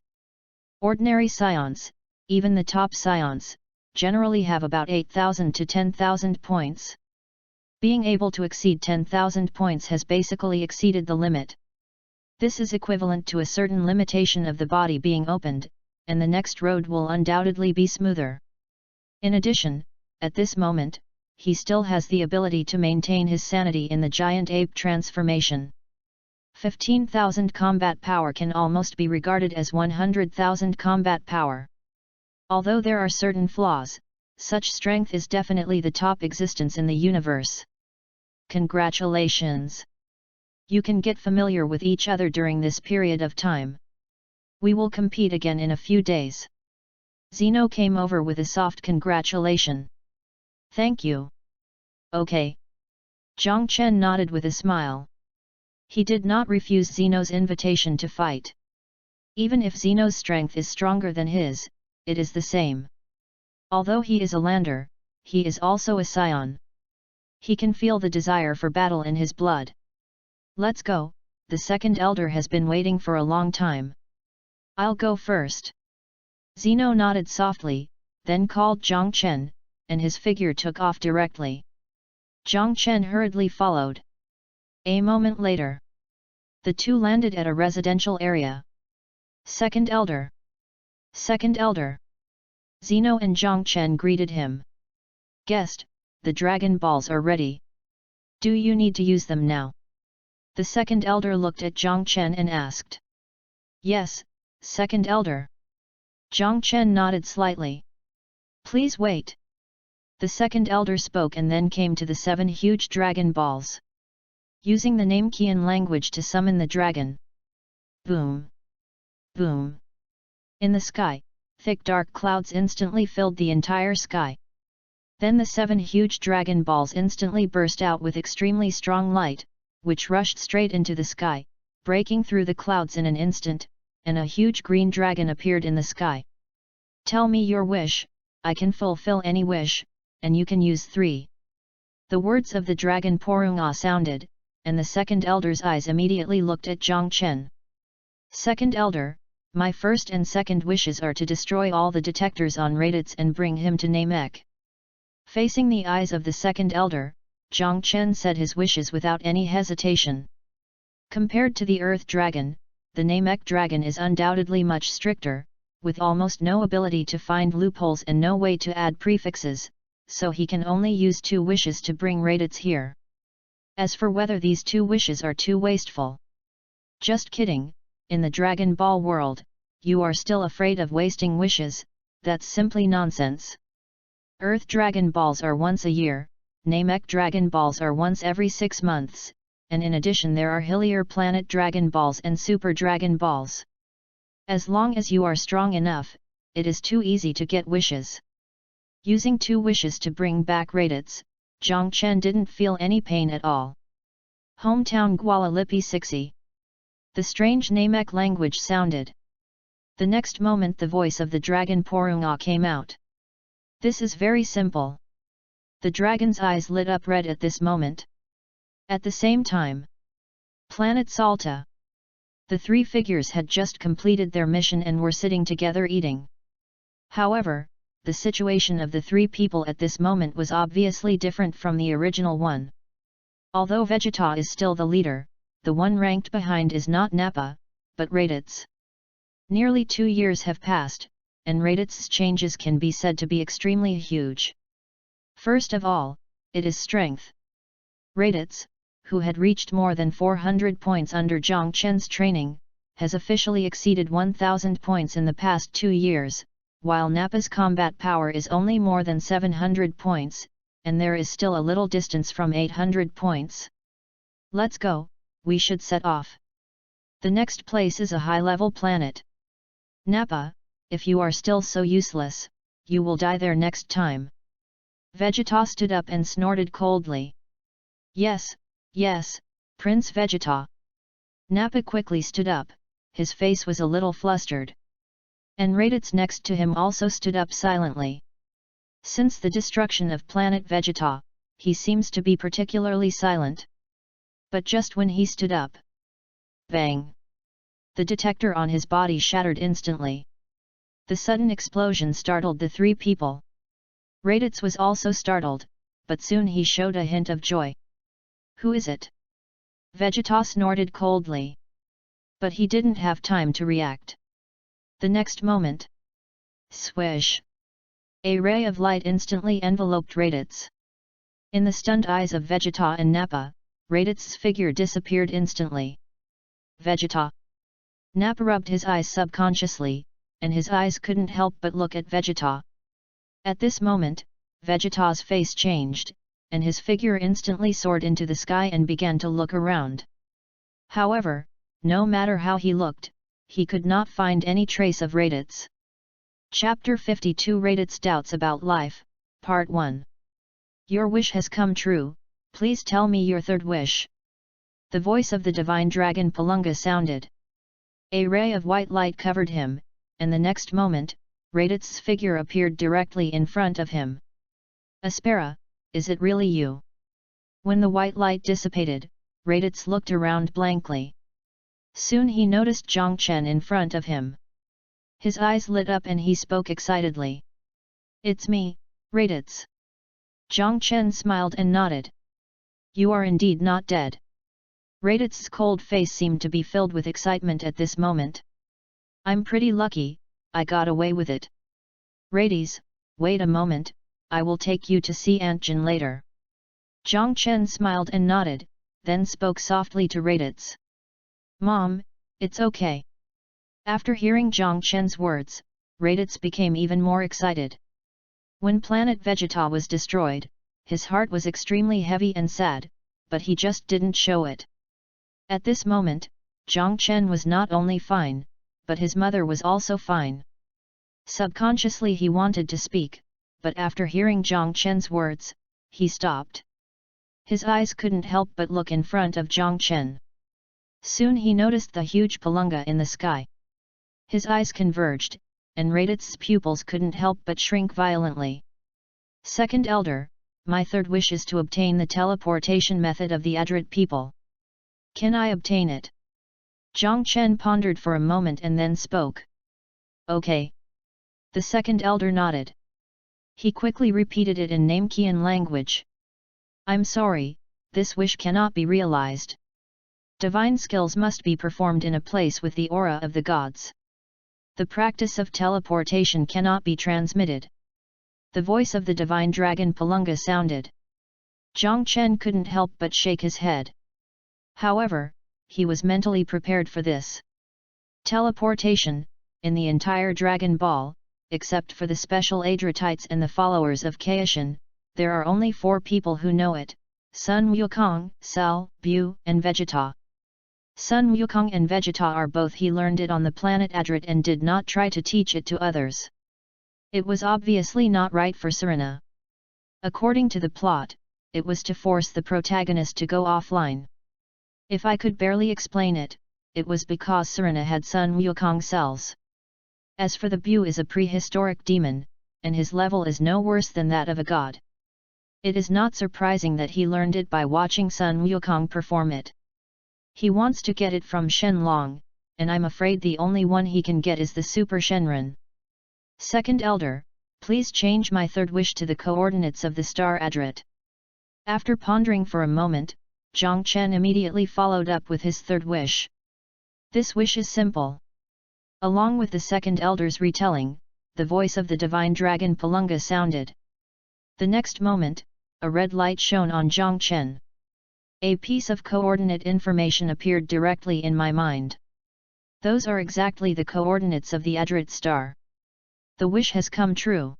Ordinary scions, even the top scions, generally have about 8,000 to 10,000 points. Being able to exceed 10,000 points has basically exceeded the limit. This is equivalent to a certain limitation of the body being opened, and the next road will undoubtedly be smoother. In addition, at this moment, he still has the ability to maintain his sanity in the giant ape transformation. 15,000 combat power can almost be regarded as 100,000 combat power. Although there are certain flaws, such strength is definitely the top existence in the universe. Congratulations! You can get familiar with each other during this period of time. We will compete again in a few days. Zeno came over with a soft congratulation. Thank you. Okay. Jiang Chen nodded with a smile. He did not refuse Zeno's invitation to fight. Even if Zeno's strength is stronger than his, it is the same. Although he is a lander, he is also a scion. He can feel the desire for battle in his blood. Let's go, the second elder has been waiting for a long time. I'll go first. Zeno nodded softly, then called Zhang Chen, and his figure took off directly. Zhang Chen hurriedly followed. A moment later, the two landed at a residential area. Second elder! Second elder! Zeno and Zhang Chen greeted him. Guest, the Dragon Balls are ready. Do you need to use them now? The second elder looked at Zhang Chen and asked. Yes, second elder. Zhang Chen nodded slightly. Please wait. The second elder spoke and then came to the 7 huge Dragon Balls. Using the Namekian language to summon the dragon. Boom! Boom! In the sky, thick dark clouds instantly filled the entire sky. Then the 7 huge Dragon Balls instantly burst out with extremely strong light, which rushed straight into the sky, breaking through the clouds in an instant, and a huge green dragon appeared in the sky. Tell me your wish, I can fulfill any wish, and you can use 3. The words of the dragon Porunga sounded, and the second elder's eyes immediately looked at Zhang Chen. Second elder, my first and second wishes are to destroy all the detectors on Raditz and bring him to Namek. Facing the eyes of the second elder, Zhang Chen said his wishes without any hesitation. Compared to the Earth Dragon, the Namek Dragon is undoubtedly much stricter, with almost no ability to find loopholes and no way to add prefixes, so he can only use 2 wishes to bring Raditz here. As for whether these 2 wishes are too wasteful. Just kidding, in the Dragon Ball world, you are still afraid of wasting wishes, that's simply nonsense. Earth Dragon Balls are once a year, Namek Dragon Balls are once every 6 months, and in addition there are Hillier Planet Dragon Balls and Super Dragon Balls. As long as you are strong enough, it is too easy to get wishes. Using 2 wishes to bring back Raditz, Zhang Chen didn't feel any pain at all. Hometown Gualalipi 60. The strange Namek language sounded. The next moment the voice of the dragon Porunga came out. This is very simple. The dragon's eyes lit up red at this moment. At the same time, Planet Salta. The 3 figures had just completed their mission and were sitting together eating. However, the situation of the 3 people at this moment was obviously different from the original one. Although Vegeta is still the leader, the one ranked behind is not Nappa, but Raditz. Nearly 2 years have passed, and Raditz's changes can be said to be extremely huge. First of all, it is strength. Raditz, who had reached more than 400 points under Zhang Chen's training, has officially exceeded 1000 points in the past 2 years, while Nappa's combat power is only more than 700 points, and there is still a little distance from 800 points. Let's go, we should set off. The next place is a high-level planet. Nappa, if you are still so useless, you will die there next time. Vegeta stood up and snorted coldly. Yes, yes, Prince Vegeta. Nappa quickly stood up, his face was a little flustered. And Raditz next to him also stood up silently. Since the destruction of planet Vegeta, he seems to be particularly silent. But just when he stood up, bang! The detector on his body shattered instantly. The sudden explosion startled the 3 people. Raditz was also startled, but soon he showed a hint of joy. Who is it? Vegeta snorted coldly. But he didn't have time to react. The next moment, swish! A ray of light instantly enveloped Raditz. In the stunned eyes of Vegeta and Nappa, Raditz's figure disappeared instantly. Vegeta! Nappa rubbed his eyes subconsciously, and his eyes couldn't help but look at Vegeta. At this moment, Vegeta's face changed, and his figure instantly soared into the sky and began to look around. However, no matter how he looked, he could not find any trace of Raditz. Chapter 52 Raditz Doubts About Life, Part 1. Your wish has come true, please tell me your third wish. The voice of the divine dragon Palunga sounded. A ray of white light covered him, and the next moment, Raditz's figure appeared directly in front of him. Aspera, is it really you? When the white light dissipated, Raditz looked around blankly. Soon he noticed Jiang Chen in front of him. His eyes lit up and he spoke excitedly. It's me, Raditz. Jiang Chen smiled and nodded. You are indeed not dead. Raditz's cold face seemed to be filled with excitement at this moment. I'm pretty lucky, I got away with it. Raditz, wait a moment, I will take you to see Aunt Jin later. Jiang Chen smiled and nodded, then spoke softly to Raditz. Mom, it's okay. After hearing Jiang Chen's words, Raditz became even more excited. When planet Vegeta was destroyed, his heart was extremely heavy and sad, but he just didn't show it. At this moment, Jiang Chen was not only fine, but his mother was also fine. Subconsciously he wanted to speak, but after hearing Jiang Chen's words, he stopped. His eyes couldn't help but look in front of Jiang Chen. Soon he noticed the huge palunga in the sky. His eyes converged, and Raditz's pupils couldn't help but shrink violently. Second Elder, my third wish is to obtain the teleportation method of the Adrit people. Can I obtain it? Jiang Chen pondered for a moment and then spoke. Okay. The second elder nodded. He quickly repeated it in Namekian language. I'm sorry, this wish cannot be realized. Divine skills must be performed in a place with the aura of the gods. The practice of teleportation cannot be transmitted. The voice of the divine dragon Palunga sounded. Jiang Chen couldn't help but shake his head. However, he was mentally prepared for this. Teleportation, in the entire Dragon Ball, except for the special Adritites and the followers of Kaishin, there are only 4 people who know it: Sun Wukong, Cell, Bu, and Vegeta. Sun Wukong and Vegeta are both he learned it on the planet Adrit and did not try to teach it to others. It was obviously not right for Serena. According to the plot, it was to force the protagonist to go offline. If I could barely explain it, it was because Serena had Sun Wukong cells. As for the Bu is a prehistoric demon, and his level is no worse than that of a god. It is not surprising that he learned it by watching Sun Wukong perform it. He wants to get it from Shenlong, and I'm afraid the only one he can get is the Super Shenron. Second Elder, please change my third wish to the coordinates of the star Adrit. After pondering for a moment, Jiang Chen immediately followed up with his third wish. This wish is simple. Along with the second elder's retelling, the voice of the divine dragon Palunga sounded. The next moment, a red light shone on Jiang Chen. A piece of coordinate information appeared directly in my mind. Those are exactly the coordinates of the Adrit star. The wish has come true.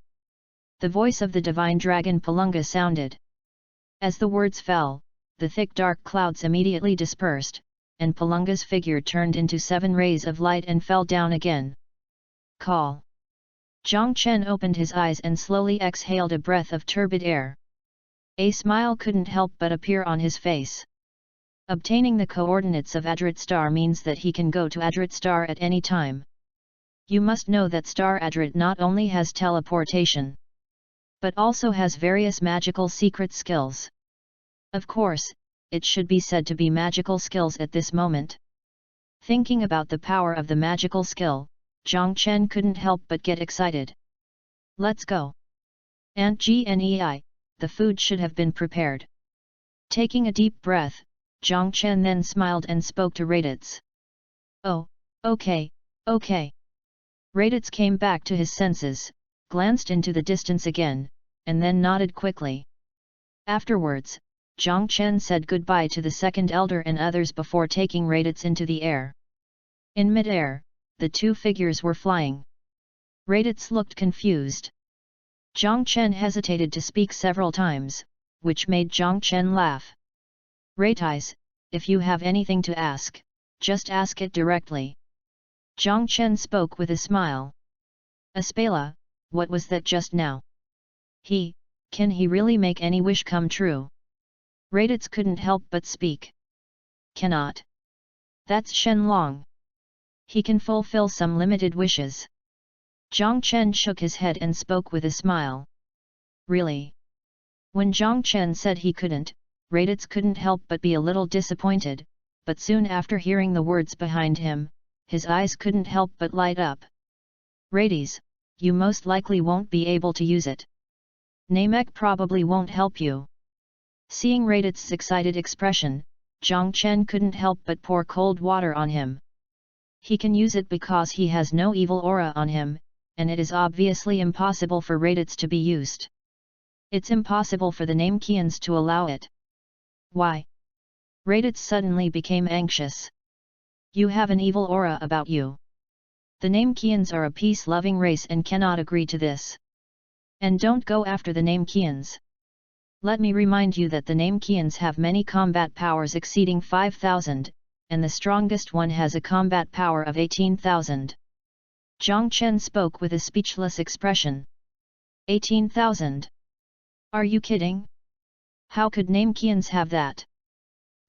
The voice of the divine dragon Palunga sounded. As the words fell, the thick dark clouds immediately dispersed, and Palunga's figure turned into 7 rays of light and fell down again. Call. Jiang Chen opened his eyes and slowly exhaled a breath of turbid air. A smile couldn't help but appear on his face. Obtaining the coordinates of Adrit star means that he can go to Adrit star at any time. You must know that star Adrit not only has teleportation, but also has various magical secret skills. Of course, it should be said to be magical skills at this moment. Thinking about the power of the magical skill, Jiang Chen couldn't help but get excited. Let's go. Aunt Gnei, the food should have been prepared. Taking a deep breath, Jiang Chen then smiled and spoke to Raditz. Oh, okay, okay. Raditz came back to his senses, glanced into the distance again, and then nodded quickly. Afterwards, Jiang Chen said goodbye to the second elder and others before taking Raditz into the air. In mid-air, the 2 figures were flying. Raditz looked confused. Jiang Chen hesitated to speak several times, which made Jiang Chen laugh. Raditz, if you have anything to ask, just ask it directly. Jiang Chen spoke with a smile. Aspela, what was that just now? Can he really make any wish come true? Raditz couldn't help but speak. Cannot. That's Shenlong. He can fulfill some limited wishes. Jiang Chen shook his head and spoke with a smile. Really? When Jiang Chen said he couldn't, Raditz couldn't help but be a little disappointed, but soon after hearing the words behind him, his eyes couldn't help but light up. Raditz, you most likely won't be able to use it. Namek probably won't help you. Seeing Raditz's excited expression, Jiang Chen couldn't help but pour cold water on him. He can use it because he has no evil aura on him, and it is obviously impossible for Raditz to be used. It's impossible for the Namekians to allow it. Why? Raditz suddenly became anxious. You have an evil aura about you. The Namekians are a peace-loving race and cannot agree to this. And don't go after the Namekians. Let me remind you that the Namekians have many combat powers exceeding 5,000, and the strongest one has a combat power of 18,000. Jiang Chen spoke with a speechless expression. 18,000? Are you kidding? How could Namekians have that?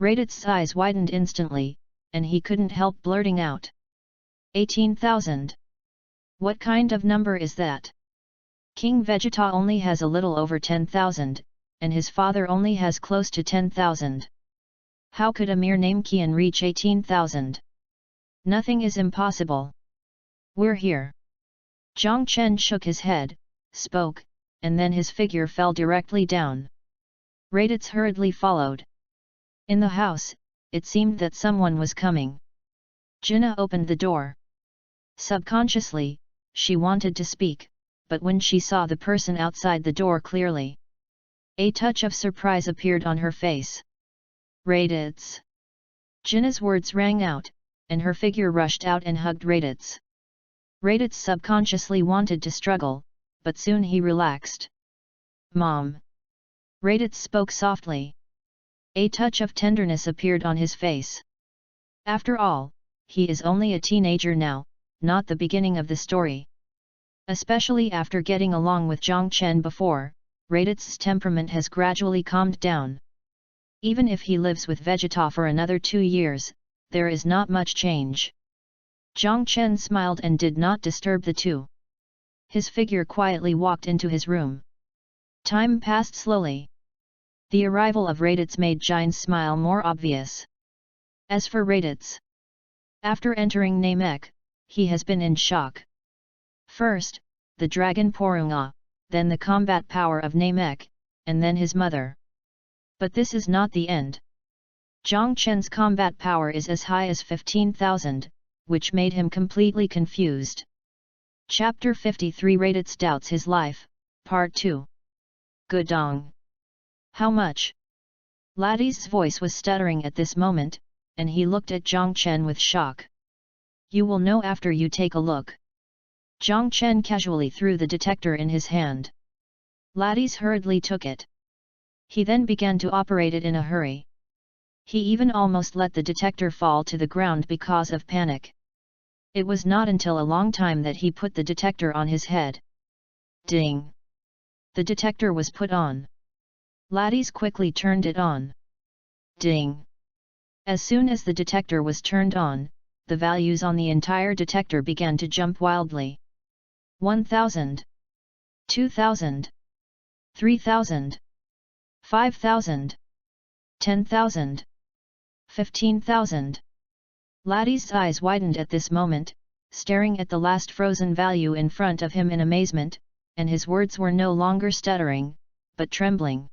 Raditz's eyes widened instantly, and he couldn't help blurting out. 18,000? What kind of number is that? King Vegeta only has a little over 10,000, and his father only has close to 10,000. How could a mere Namekian reach 18,000? Nothing is impossible. We're here. Jiang Chen shook his head, spoke, and then his figure fell directly down. Raditz hurriedly followed. In the house, it seemed that someone was coming. Jinna opened the door. Subconsciously, she wanted to speak, but when she saw the person outside the door clearly, a touch of surprise appeared on her face. Raditz! Jinna's words rang out, and her figure rushed out and hugged Raditz. Raditz subconsciously wanted to struggle, but soon he relaxed. Mom! Raditz spoke softly. A touch of tenderness appeared on his face. After all, he is only a teenager now, not the beginning of the story. Especially after getting along with Jiang Chen before, Raditz's temperament has gradually calmed down. Even if he lives with Vegeta for another 2 years, there is not much change. Jiang Chen smiled and did not disturb the two. His figure quietly walked into his room. Time passed slowly. The arrival of Raditz made Jin's smile more obvious. As for Raditz, after entering Namek, he has been in shock. First, the dragon Porunga, then the combat power of Namek, and then his mother. But this is not the end. Jiang Chen's combat power is as high as 15,000, which made him completely confused. Chapter 53 Raditz doubts his life, Part 2. Gudong. How much? Laddie's voice was stuttering at this moment, and he looked at Jiang Chen with shock. You will know after you take a look. Jiang Chen casually threw the detector in his hand. Laddie's hurriedly took it. He then began to operate it in a hurry. He even almost let the detector fall to the ground because of panic. It was not until a long time that he put the detector on his head. Ding! The detector was put on. Laddie's quickly turned it on. Ding! As soon as the detector was turned on, the values on the entire detector began to jump wildly. 1,000, 2,000, 3,000, 5,000, 10,000, 15,000. Laddie's eyes widened at this moment, staring at the last frozen value in front of him in amazement, and his words were no longer stuttering, but trembling.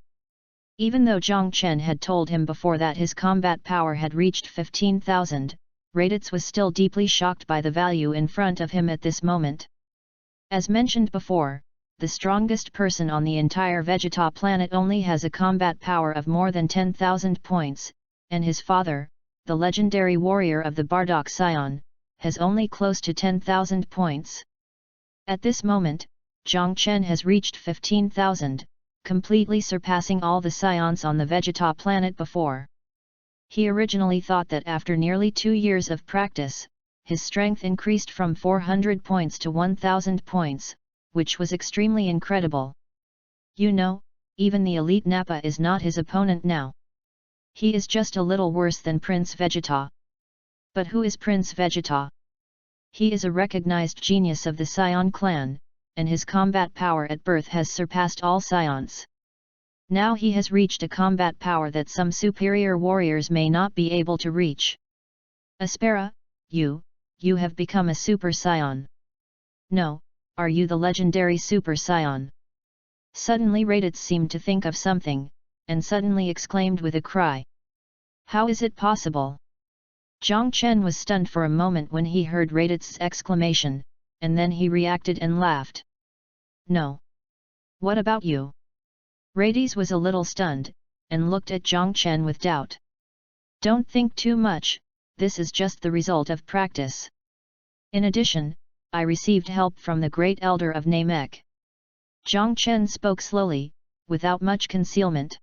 Even though Jiang Chen had told him before that his combat power had reached 15,000, Raditz was still deeply shocked by the value in front of him at this moment. As mentioned before, the strongest person on the entire Vegeta planet only has a combat power of more than 10,000 points, and his father, the legendary warrior of the Bardock Scion, has only close to 10,000 points. At this moment, Jiang Chen has reached 15,000, completely surpassing all the Scions on the Vegeta planet before. He originally thought that after nearly 2 years of practice, his strength increased from 400 points to 1,000 points, which was extremely incredible. You know, even the elite Nappa is not his opponent now. He is just a little worse than Prince Vegeta. But who is Prince Vegeta? He is a recognized genius of the Scion clan, and his combat power at birth has surpassed all Scions. Now he has reached a combat power that some superior warriors may not be able to reach. Aspera, you have become a Super Scion. No, are you the legendary Super Scion? Suddenly Raditz seemed to think of something, and suddenly exclaimed with a cry. How is it possible? Jiang Chen was stunned for a moment when he heard Raditz's exclamation, and then he reacted and laughed. No. What about you? Raditz was a little stunned, and looked at Jiang Chen with doubt. Don't think too much, this is just the result of practice. In addition, I received help from the great elder of Namek. Jiang Chen spoke slowly, without much concealment.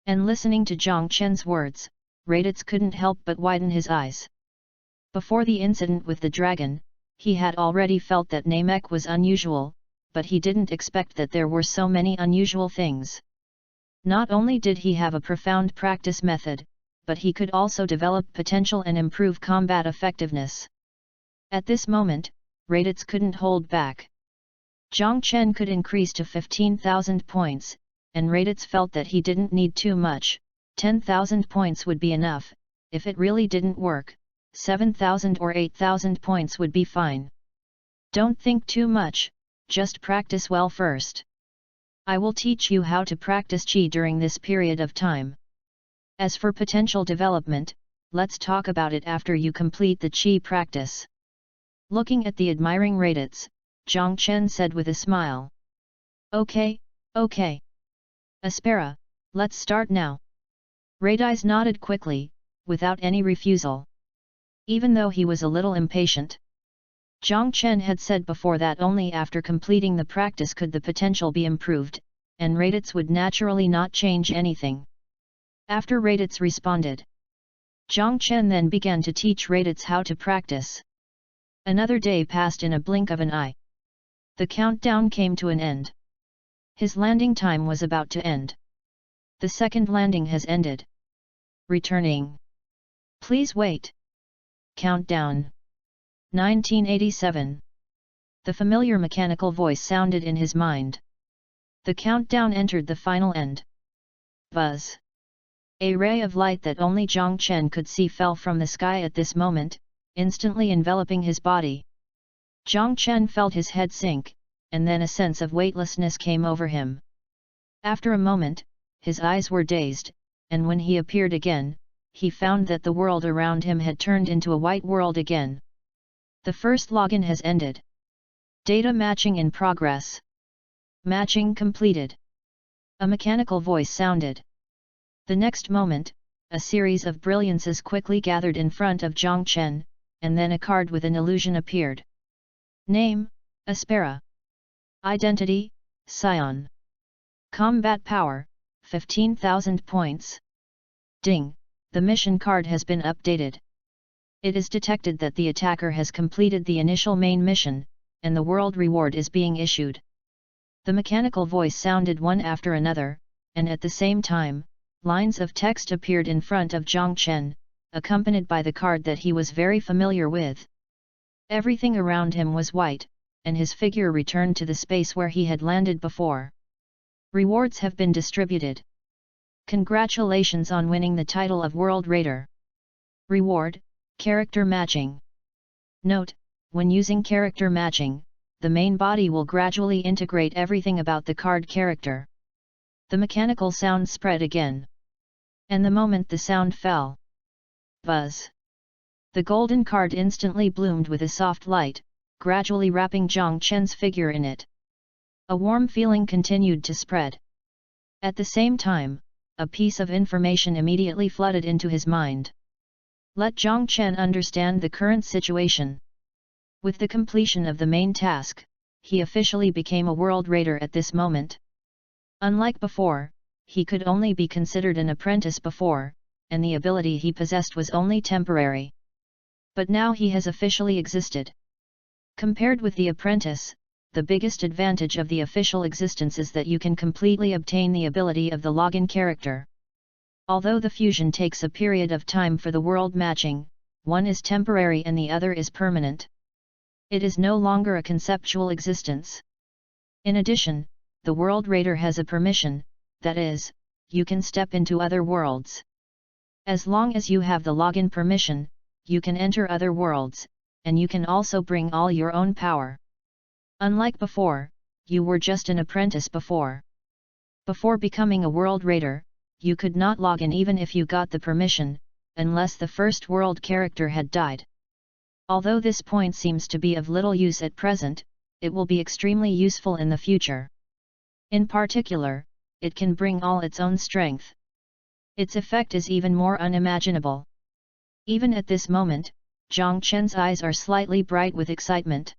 And listening to Jiang Chen's words, Raditz couldn't help but widen his eyes. Before the incident with the dragon, he had already felt that Namek was unusual, but he didn't expect that there were so many unusual things. Not only did he have a profound practice method, but he could also develop potential and improve combat effectiveness. At this moment, Raditz couldn't hold back. Jiang Chen could increase to 15,000 points, and Raditz felt that he didn't need too much, 10,000 points would be enough. If it really didn't work, 7,000 or 8,000 points would be fine. Don't think too much, just practice well first. I will teach you how to practice Qi during this period of time. As for potential development, let's talk about it after you complete the Qi practice. Looking at the admiring Raditz, Jiang Chen said with a smile. Okay. Aspera, let's start now. Raditz nodded quickly, without any refusal. Even though he was a little impatient. Jiang Chen had said before that only after completing the practice could the potential be improved, and Raditz would naturally not change anything. After Raditz responded, Jiang Chen then began to teach Raditz how to practice. Another day passed in a blink of an eye. The countdown came to an end. His landing time was about to end. The second landing has ended. Returning. Please wait. Countdown. 1987. The familiar mechanical voice sounded in his mind. The countdown entered the final end. Buzz. A ray of light that only Jiang Chen could see fell from the sky at this moment, instantly enveloping his body. Jiang Chen felt his head sink, and then a sense of weightlessness came over him. After a moment, his eyes were dazed, and when he appeared again, he found that the world around him had turned into a white world again. The first login has ended. Data matching in progress. Matching completed. A mechanical voice sounded. The next moment, a series of brilliances quickly gathered in front of Jiang Chen, and then a card with an illusion appeared. Name, Aspera. Identity, Scion. Combat power, 15,000 points. Ding, the mission card has been updated. It is detected that the attacker has completed the initial main mission, and the world reward is being issued. The mechanical voice sounded one after another, and at the same time, lines of text appeared in front of Jiang Chen, accompanied by the card that he was very familiar with. Everything around him was white, and his figure returned to the space where he had landed before. Rewards have been distributed. Congratulations on winning the title of World Raider. Reward, Character Matching. Note, when using character matching, the main body will gradually integrate everything about the card character. The mechanical sound spread again. And the moment the sound fell. Buzz. The golden card instantly bloomed with a soft light, gradually wrapping Jiang Chen's figure in it. A warm feeling continued to spread. At the same time, a piece of information immediately flooded into his mind. Let Jiang Chen understand the current situation. With the completion of the main task, he officially became a world raider at this moment. Unlike before, he could only be considered an apprentice before, and the ability he possessed was only temporary. But now he has officially existed. Compared with the apprentice, the biggest advantage of the official existence is that you can completely obtain the ability of the login character. Although the fusion takes a period of time for the world matching, one is temporary and the other is permanent. It is no longer a conceptual existence. In addition, the World Raider has a permission, that is, you can step into other worlds. As long as you have the login permission, you can enter other worlds, and you can also bring all your own power. Unlike before, you were just an apprentice before. Before becoming a world raider, you could not log in even if you got the permission, unless the first world character had died. Although this point seems to be of little use at present, it will be extremely useful in the future. In particular, it can bring all its own strength. Its effect is even more unimaginable. Even at this moment, Zhang Chen's eyes are slightly bright with excitement.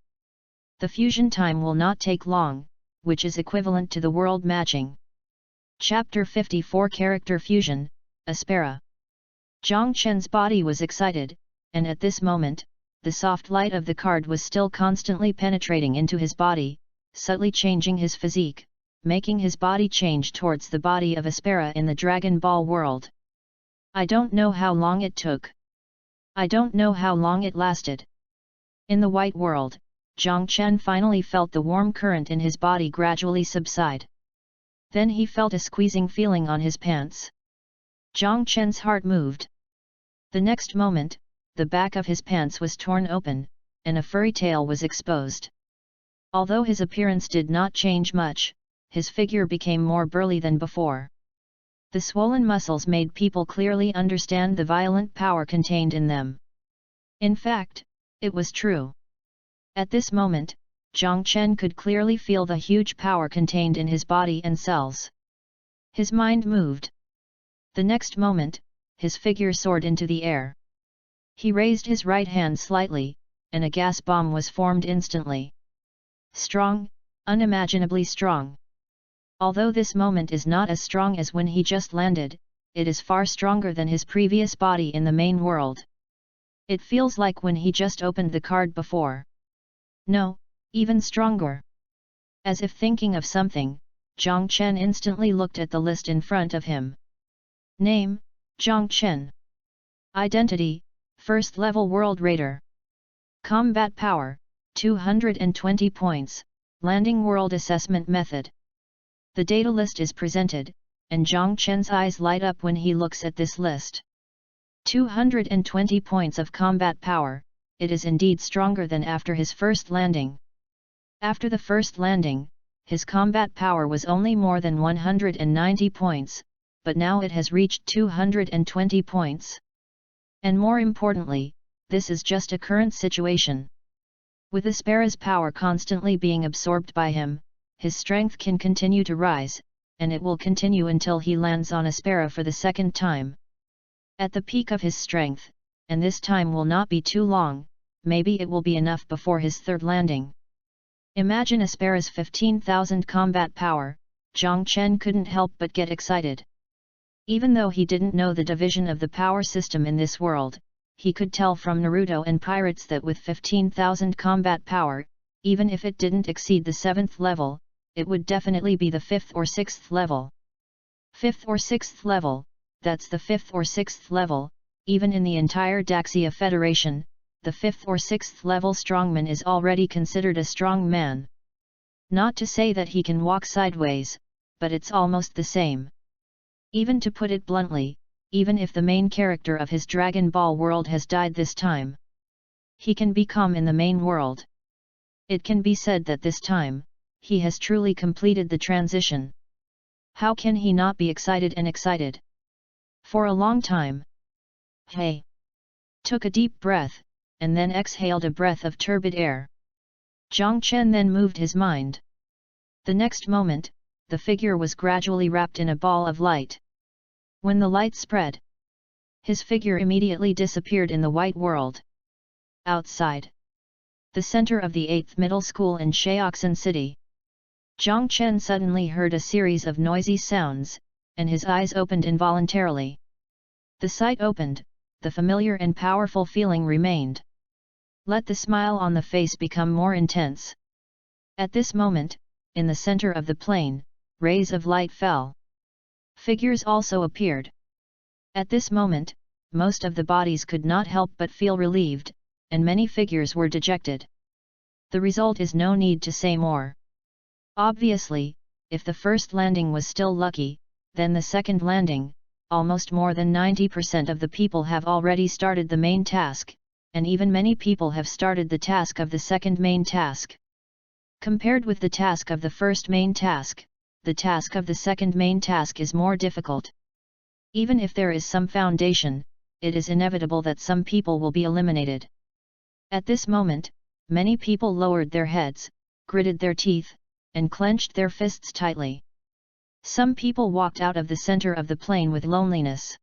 The fusion time will not take long, which is equivalent to the world matching. Chapter 54 Character Fusion, Aspera. Zhang Chen's body was excited, and at this moment, the soft light of the card was still constantly penetrating into his body, subtly changing his physique, making his body change towards the body of Aspera in the Dragon Ball world. I don't know how long it took. I don't know how long it lasted. In the white world, Zhang Chen finally felt the warm current in his body gradually subside. Then he felt a squeezing feeling on his pants. Zhang Chen's heart moved. The next moment, the back of his pants was torn open, and a furry tail was exposed. Although his appearance did not change much, his figure became more burly than before. The swollen muscles made people clearly understand the violent power contained in them. In fact, it was true. At this moment, Zhang Chen could clearly feel the huge power contained in his body and cells. His mind moved. The next moment, his figure soared into the air. He raised his right hand slightly, and a gas bomb was formed instantly. Strong, unimaginably strong. Although this moment is not as strong as when he just landed, it is far stronger than his previous body in the main world. It feels like when he just opened the card before. No, even stronger. As if thinking of something, Zhang Chen instantly looked at the list in front of him. Name, Zhang Chen. Identity, First Level World Raider. Combat Power, 220 points, Landing World Assessment Method. The data list is presented, and Zhang Chen's eyes light up when he looks at this list. 220 points of combat power, it is indeed stronger than after his first landing. After the first landing, his combat power was only more than 190 points, but now it has reached 220 points. And more importantly, this is just a current situation. With Aspera's power constantly being absorbed by him, his strength can continue to rise, and it will continue until he lands on Aspera for the second time. At the peak of his strength, and this time will not be too long, maybe it will be enough before his third landing. Imagine Aspera's 15,000 combat power, Zhang Chen couldn't help but get excited. Even though he didn't know the division of the power system in this world, he could tell from Naruto and Pirates that with 15,000 combat power, even if it didn't exceed the 7th level, it would definitely be the 5th or 6th level. 5th or 6th level, that's the 5th or 6th level, even in the entire Daxia Federation, the 5th or 6th level strongman is already considered a strong man. Not to say that he can walk sideways, but it's almost the same. Even to put it bluntly, even if the main character of his Dragon Ball world has died this time, he can become in the main world. It can be said that this time, he has truly completed the transition. How can he not be excited and excited? For a long time. Hey! Took a deep breath, and then exhaled a breath of turbid air. Zhang Chen then moved his mind. The next moment, the figure was gradually wrapped in a ball of light. When the light spread, his figure immediately disappeared in the white world. Outside the center of the 8th middle school in Shaoxan City, Zhang Chen suddenly heard a series of noisy sounds, and his eyes opened involuntarily. The sight opened, the familiar and powerful feeling remained. Let the smile on the face become more intense. At this moment, in the center of the plane, rays of light fell. Figures also appeared. At this moment, most of the bodies could not help but feel relieved, and many figures were dejected. The result is no need to say more. Obviously, if the first landing was still lucky, then the second landing. Almost more than 90% of the people have already started the main task, and even many people have started the task of the second main task. Compared with the task of the first main task, the task of the second main task is more difficult. Even if there is some foundation, it is inevitable that some people will be eliminated. At this moment, many people lowered their heads, gritted their teeth, and clenched their fists tightly. Some people walked out of the center of the plane with loneliness.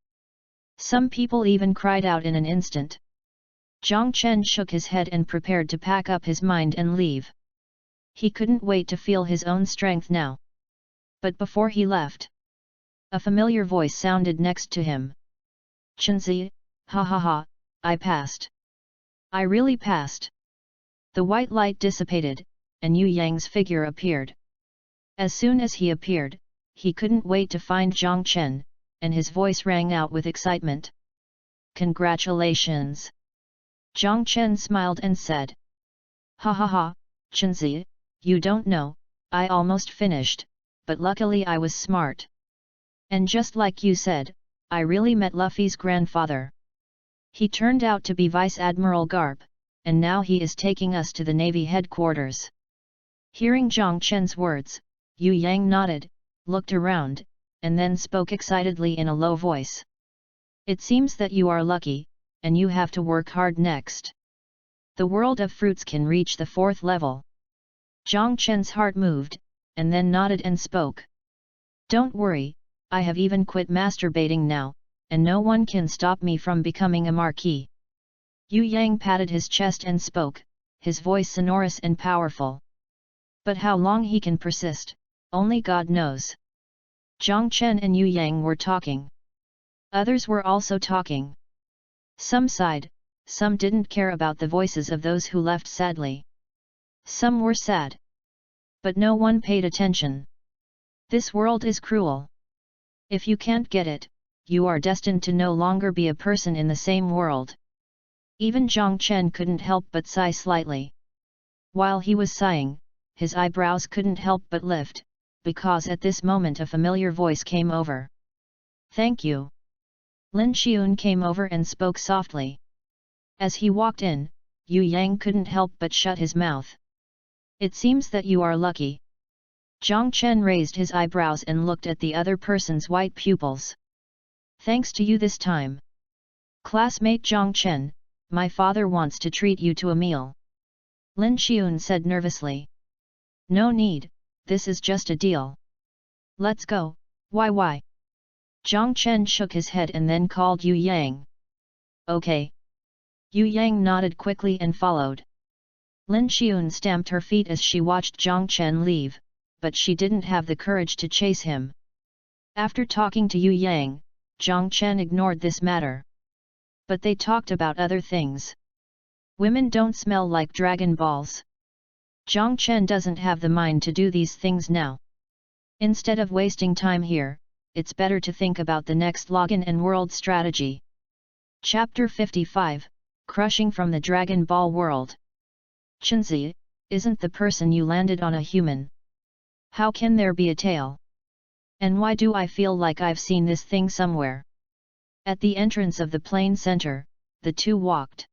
Some people even cried out in an instant. Jiang Chen shook his head and prepared to pack up his mind and leave. He couldn't wait to feel his own strength now. But before he left, a familiar voice sounded next to him. Chenzi, ha ha ha, I passed. I really passed. The white light dissipated, and Yu Yang's figure appeared. As soon as he appeared, he couldn't wait to find Jiang Chen, and his voice rang out with excitement. Congratulations! Jiang Chen smiled and said. Ha ha ha, Chenzi, you don't know, I almost finished, but luckily I was smart. And just like you said, I really met Luffy's grandfather. He turned out to be Vice Admiral Garp, and now he is taking us to the Navy headquarters. Hearing Jiang Chen's words, Yu Yang nodded, looked around, and then spoke excitedly in a low voice. It seems that you are lucky, and you have to work hard next. The world of fruits can reach the 4th level. Jiang Chen's heart moved, and then nodded and spoke. Don't worry, I have even quit masturbating now, and no one can stop me from becoming a marquis. Yu Yang patted his chest and spoke, his voice sonorous and powerful. But how long he can persist, only God knows. Jiang Chen and Yu Yang were talking. Others were also talking. Some sighed, some didn't care about the voices of those who left sadly. Some were sad. But no one paid attention. This world is cruel. If you can't get it, you are destined to no longer be a person in the same world. Even Jiang Chen couldn't help but sigh slightly. While he was sighing, his eyebrows couldn't help but lift, because at this moment a familiar voice came over. Thank you. Lin Xiun came over and spoke softly. As he walked in, Yu Yang couldn't help but shut his mouth. It seems that you are lucky. Jiang Chen raised his eyebrows and looked at the other person's white pupils. Thanks to you this time. Classmate Jiang Chen, my father wants to treat you to a meal. Lin Xiun said nervously. No need, this is just a deal. Let's go, why? Jiang Chen shook his head and then called Yu Yang. Okay. Yu Yang nodded quickly and followed. Lin Xiun stamped her feet as she watched Jiang Chen leave, but she didn't have the courage to chase him. After talking to Yu Yang, Jiang Chen ignored this matter. But they talked about other things. Women don't smell like Dragon Balls. Jiang Chen doesn't have the mind to do these things now. Instead of wasting time here, it's better to think about the next login and world strategy. Chapter 55, Crushing from the Dragon Ball World. Chenzi, isn't the person you landed on a human? How can there be a tail? And why do I feel like I've seen this thing somewhere? At the entrance of the plane center, the two walked.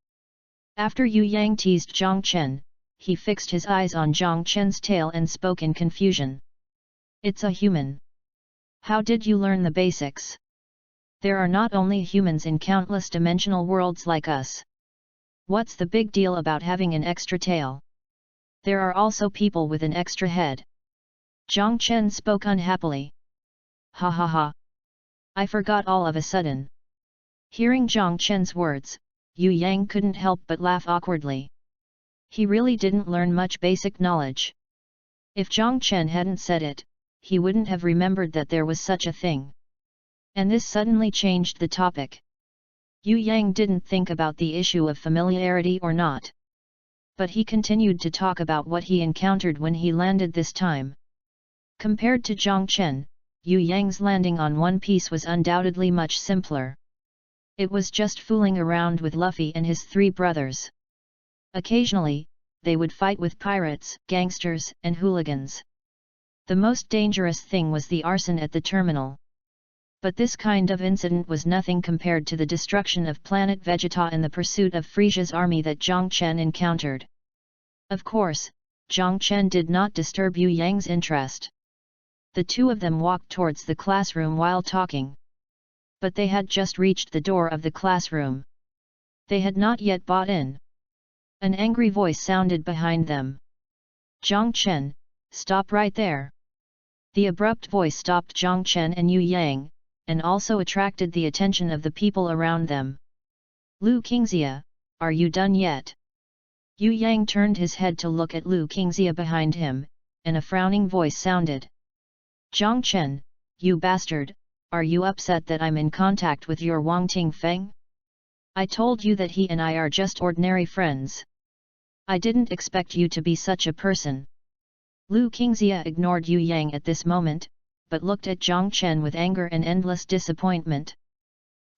After Yu Yang teased Jiang Chen, he fixed his eyes on Jiang Chen's tail and spoke in confusion. It's a human. How did you learn the basics? There are not only humans in countless dimensional worlds like us. What's the big deal about having an extra tail? There are also people with an extra head. Jiang Chen spoke unhappily. Ha ha ha. I forgot all of a sudden. Hearing Jiang Chen's words, Yu Yang couldn't help but laugh awkwardly. He really didn't learn much basic knowledge. If Jiang Chen hadn't said it, he wouldn't have remembered that there was such a thing. And this suddenly changed the topic. Yu Yang didn't think about the issue of familiarity or not. But he continued to talk about what he encountered when he landed this time. Compared to Jiang Chen, Yu Yang's landing on One Piece was undoubtedly much simpler. It was just fooling around with Luffy and his three brothers. Occasionally, they would fight with pirates, gangsters, and hooligans. The most dangerous thing was the arson at the terminal. But this kind of incident was nothing compared to the destruction of planet Vegeta and the pursuit of Frisia's army that Jiang Chen encountered. Of course, Jiang Chen did not disturb Yu Yang's interest. The two of them walked towards the classroom while talking. But they had just reached the door of the classroom. They had not yet bought in. An angry voice sounded behind them. Jiang Chen, stop right there. The abrupt voice stopped Jiang Chen and Yu Yang, and also attracted the attention of the people around them. Lu Qingxia, are you done yet? Yu Yang turned his head to look at Lu Qingxia behind him, and a frowning voice sounded. Jiang Chen, you bastard, are you upset that I'm in contact with your Wang Tingfeng? I told you that he and I are just ordinary friends. I didn't expect you to be such a person. Lu Qingxia ignored Yu Yang at this moment, but looked at Jiang Chen with anger and endless disappointment.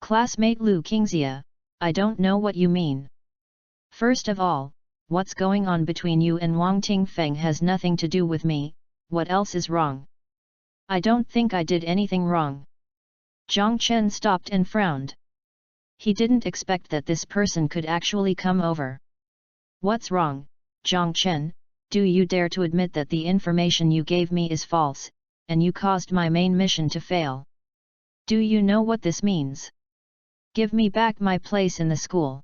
Classmate Lu Qingxia, I don't know what you mean. First of all, what's going on between you and Wang Tingfeng has nothing to do with me. What else is wrong? I don't think I did anything wrong. Jiang Chen stopped and frowned. He didn't expect that this person could actually come over. What's wrong, Jiang Chen? Do you dare to admit that the information you gave me is false, and you caused my main mission to fail? Do you know what this means? Give me back my place in the school.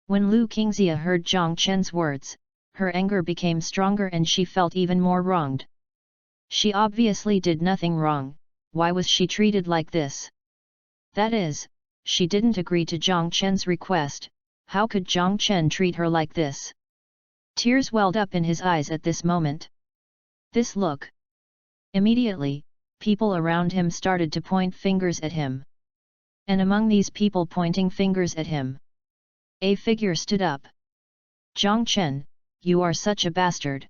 When Lu Qingxia heard Jiang Chen's words, her anger became stronger and she felt even more wronged. She obviously did nothing wrong. Why was she treated like this? That is, she didn't agree to Jiang Chen's request. How could Jiang Chen treat her like this? Tears welled up in his eyes at this moment. This look. Immediately, people around him started to point fingers at him. And among these people pointing fingers at him, a figure stood up. Jiang Chen, you are such a bastard.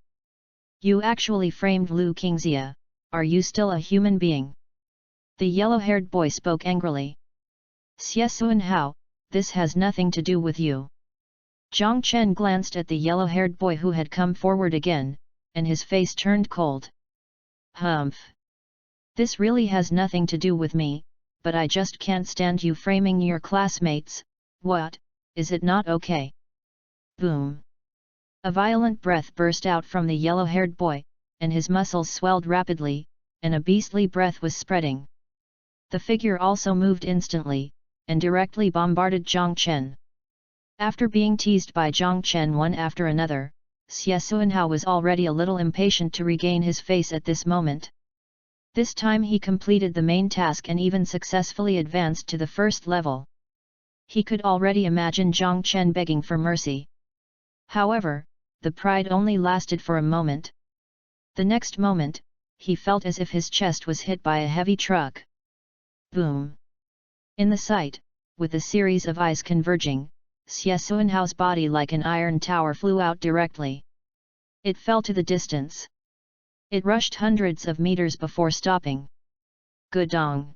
You actually framed Lu Qingxia. Are you still a human being? The yellow-haired boy spoke angrily. Xie Hao, this has nothing to do with you. Jiang Chen glanced at the yellow-haired boy who had come forward again, and his face turned cold. Humph. This really has nothing to do with me, but I just can't stand you framing your classmates. What, is it not okay? Boom. A violent breath burst out from the yellow-haired boy, and his muscles swelled rapidly, and a beastly breath was spreading. The figure also moved instantly, and directly bombarded Jiang Chen. After being teased by Jiang Chen one after another, Xie Hao was already a little impatient to regain his face at this moment. This time he completed the main task and even successfully advanced to the first level. He could already imagine Jiang Chen begging for mercy. However, the pride only lasted for a moment. The next moment, he felt as if his chest was hit by a heavy truck. Boom! In the sight, with a series of eyes converging, Xie Hao's body like an iron tower flew out directly. It fell to the distance. It rushed hundreds of meters before stopping. Gudong!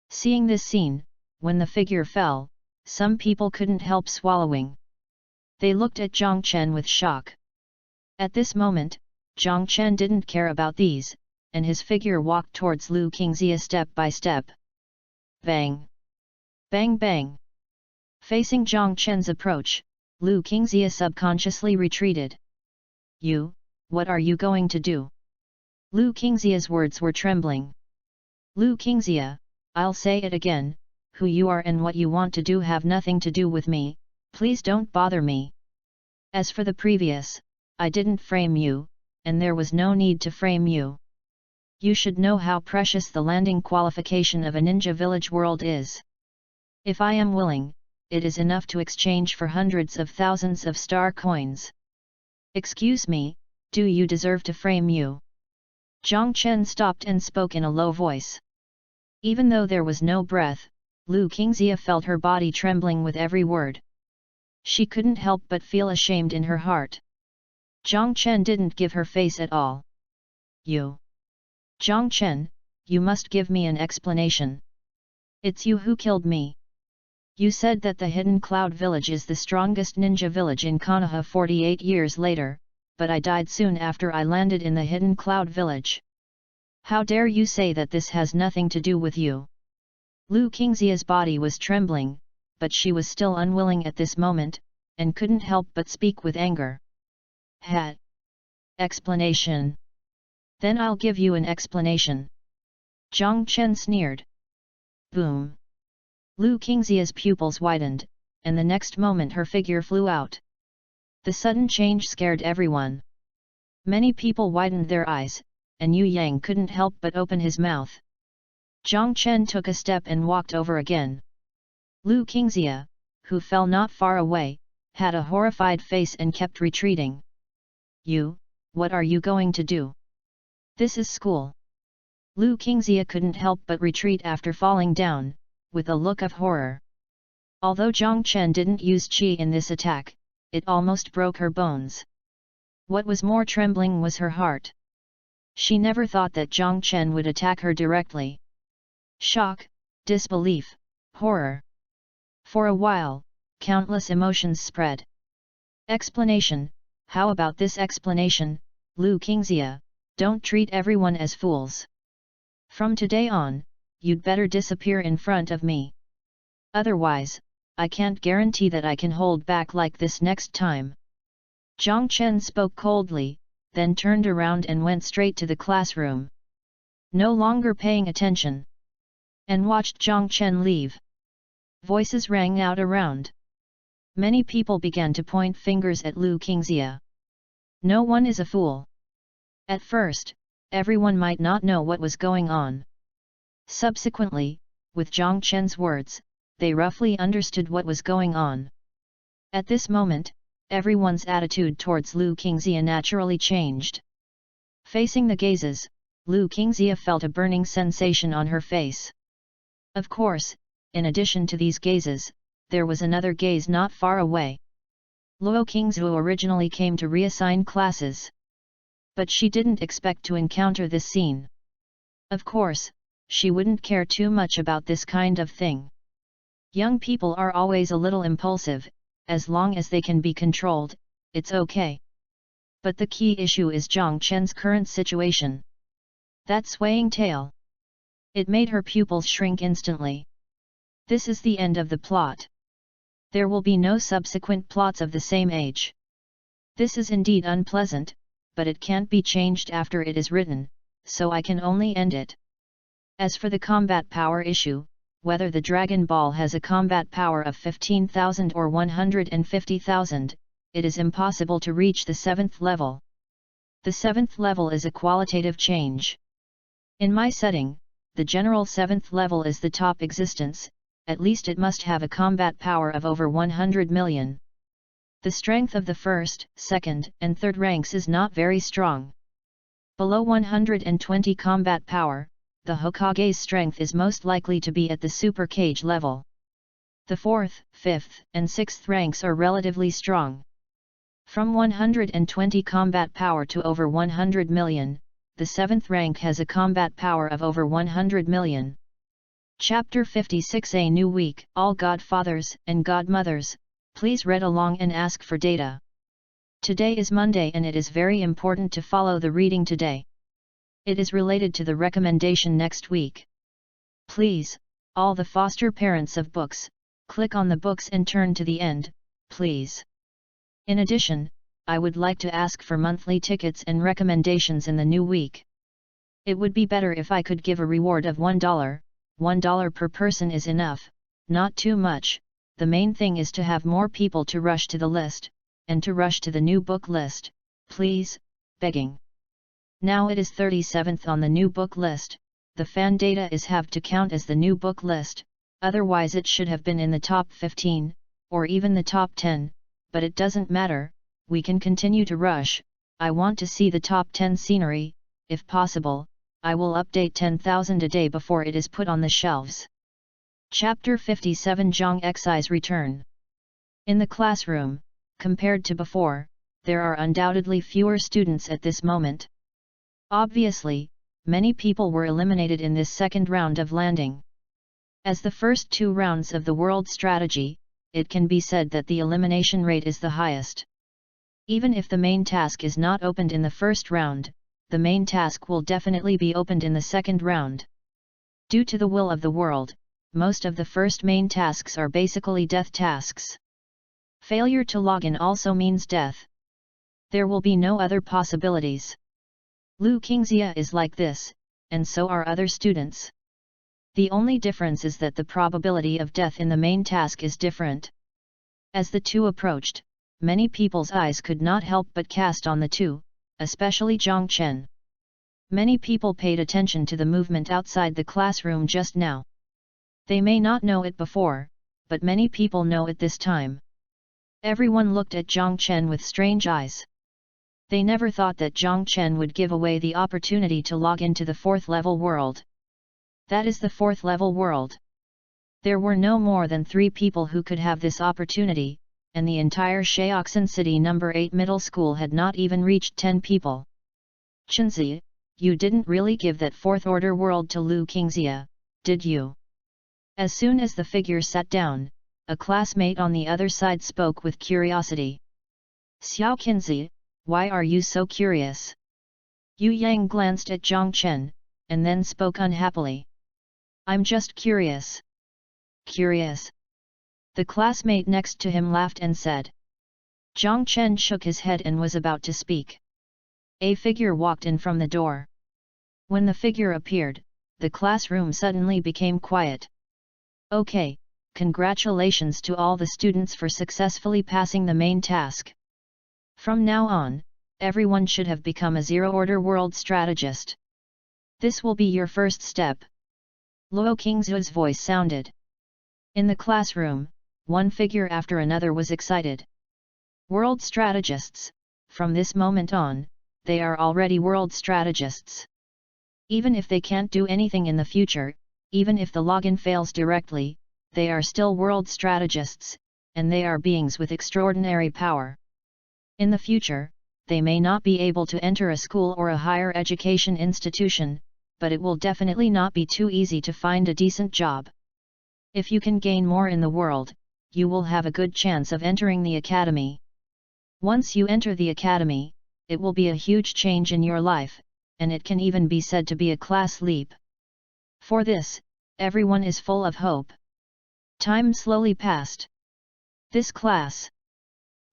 Seeing this scene, when the figure fell, some people couldn't help swallowing. They looked at Jiang Chen with shock. At this moment, Jiang Chen didn't care about these, and his figure walked towards Lu Qingxia step by step. Bang! Bang bang! Facing Jiang Chen's approach, Lu Qingxia subconsciously retreated. You, what are you going to do? Lu Qingxia's words were trembling. Lu Qingxia, I'll say it again, who you are and what you want to do have nothing to do with me, please don't bother me. As for the previous, I didn't frame you, and there was no need to frame you. You should know how precious the landing qualification of a ninja village world is. If I am willing, it is enough to exchange for hundreds of thousands of star coins. Excuse me, do you deserve to frame you? Jiang Chen stopped and spoke in a low voice. Even though there was no breath, Lu Qingxia felt her body trembling with every word. She couldn't help but feel ashamed in her heart. Jiang Chen didn't give her face at all. You. Jiang Chen, you must give me an explanation. It's you who killed me. You said that the Hidden Cloud Village is the strongest ninja village in Konoha 48 years later, but I died soon after I landed in the Hidden Cloud Village. How dare you say that this has nothing to do with you? Lu Qingxia's body was trembling, but she was still unwilling at this moment, and couldn't help but speak with anger. Had. Explanation. Then I'll give you an explanation. Zhang Chen sneered. Boom. Lu Qingxia's pupils widened, and the next moment her figure flew out. The sudden change scared everyone. Many people widened their eyes, and Yu Yang couldn't help but open his mouth. Zhang Chen took a step and walked over again. Lu Qingxia, who fell not far away, had a horrified face and kept retreating. You, what are you going to do? This is school. Lu Qingxia couldn't help but retreat after falling down, with a look of horror. Although Zhang Chen didn't use qi in this attack, it almost broke her bones. What was more trembling was her heart. She never thought that Zhang Chen would attack her directly. Shock, disbelief, horror. For a while, countless emotions spread. Explanation. How about this explanation, Lu Qingxia? Don't treat everyone as fools. From today on, you'd better disappear in front of me. Otherwise, I can't guarantee that I can hold back like this next time. Zhang Chen spoke coldly, then turned around and went straight to the classroom. No longer paying attention. And watched Zhang Chen leave. Voices rang out around. Many people began to point fingers at Lu Qingxia. No one is a fool. At first, everyone might not know what was going on. Subsequently, with Zhang Chen's words, they roughly understood what was going on. At this moment, everyone's attitude towards Lu Qingxia naturally changed. Facing the gazes, Lu Qingxia felt a burning sensation on her face. Of course, in addition to these gazes, there was another gaze not far away. Luo Qingzhu originally came to reassign classes. But she didn't expect to encounter this scene. Of course, she wouldn't care too much about this kind of thing. Young people are always a little impulsive, as long as they can be controlled, it's okay. But the key issue is Zhang Chen's current situation. That swaying tail. It made her pupils shrink instantly. This is the end of the plot. There will be no subsequent plots of the same age. This is indeed unpleasant, but it can't be changed after it is written, so I can only end it. As for the combat power issue, whether the Dragon Ball has a combat power of 15,000 or 150,000, it is impossible to reach the 7th level. The 7th level is a qualitative change. In my setting, the general 7th level is the top existence, at least it must have a combat power of over 100 million. The strength of the 1st, 2nd, and 3rd ranks is not very strong. Below 120 combat power, the Hokage's strength is most likely to be at the Super Cage level. The 4th, 5th, and 6th ranks are relatively strong. From 120 combat power to over 100 million, the 7th rank has a combat power of over 100 million. Chapter 56. A New Week. All godfathers and godmothers, please read along and ask for data. Today is Monday and it is very important to follow the reading today. It is related to the recommendation next week. Please, all the foster parents of books, click on the books and turn to the end, please. In addition, I would like to ask for monthly tickets and recommendations in the new week. It would be better if I could give a reward of $1. $1 per person is enough, not too much. The main thing is to have more people to rush to the list, and to rush to the new book list, please, begging. Now it is 37th on the new book list, the fan data is have to count as the new book list, otherwise it should have been in the top 15, or even the top 10, but it doesn't matter, we can continue to rush. I want to see the top 10 scenery, if possible. I will update 10,000 a day before it is put on the shelves. Chapter 57. Zhang Xi's return. In the classroom, compared to before, there are undoubtedly fewer students at this moment. Obviously, many people were eliminated in this second round of landing. As the first 2 rounds of the world strategy, it can be said that the elimination rate is the highest. Even if the main task is not opened in the first round, the main task will definitely be opened in the second round. Due to the will of the world, most of the first main tasks are basically death tasks. Failure to log in also means death. There will be no other possibilities. Lu Qingxia is like this, and so are other students. The only difference is that the probability of death in the main task is different. As the two approached, many people's eyes could not help but cast on the two, especially Zhang Chen. Many people paid attention to the movement outside the classroom just now. They may not know it before, but many people know it this time. Everyone looked at Zhang Chen with strange eyes. They never thought that Zhang Chen would give away the opportunity to log into the 4th level world. That is the 4th level world. There were no more than 3 people who could have this opportunity, and the entire Shaoxin City No. 8 middle school had not even reached 10 people. Chenzi, you didn't really give that 4th order world to Lu Qingxia, did you? As soon as the figure sat down, a classmate on the other side spoke with curiosity. Xiao Qinzi, why are you so curious? Yu Yang glanced at Zhang Chen, and then spoke unhappily. I'm just curious. Curious? The classmate next to him laughed and said. Zhang Chen shook his head and was about to speak. A figure walked in from the door. When the figure appeared, the classroom suddenly became quiet. Okay, congratulations to all the students for successfully passing the main task. From now on, everyone should have become a zero-order world strategist. This will be your first step. Luo Qingzu's voice sounded. In the classroom, one figure after another was excited. World strategists, from this moment on, they are already world strategists. Even if they can't do anything in the future, even if the login fails directly, they are still world strategists, and they are beings with extraordinary power. In the future, they may not be able to enter a school or a higher education institution, but it will definitely not be too easy to find a decent job. If you can gain more in the world, you will have a good chance of entering the academy. Once you enter the academy, it will be a huge change in your life, and it can even be said to be a class leap. For this, everyone is full of hope. Time slowly passed. This class.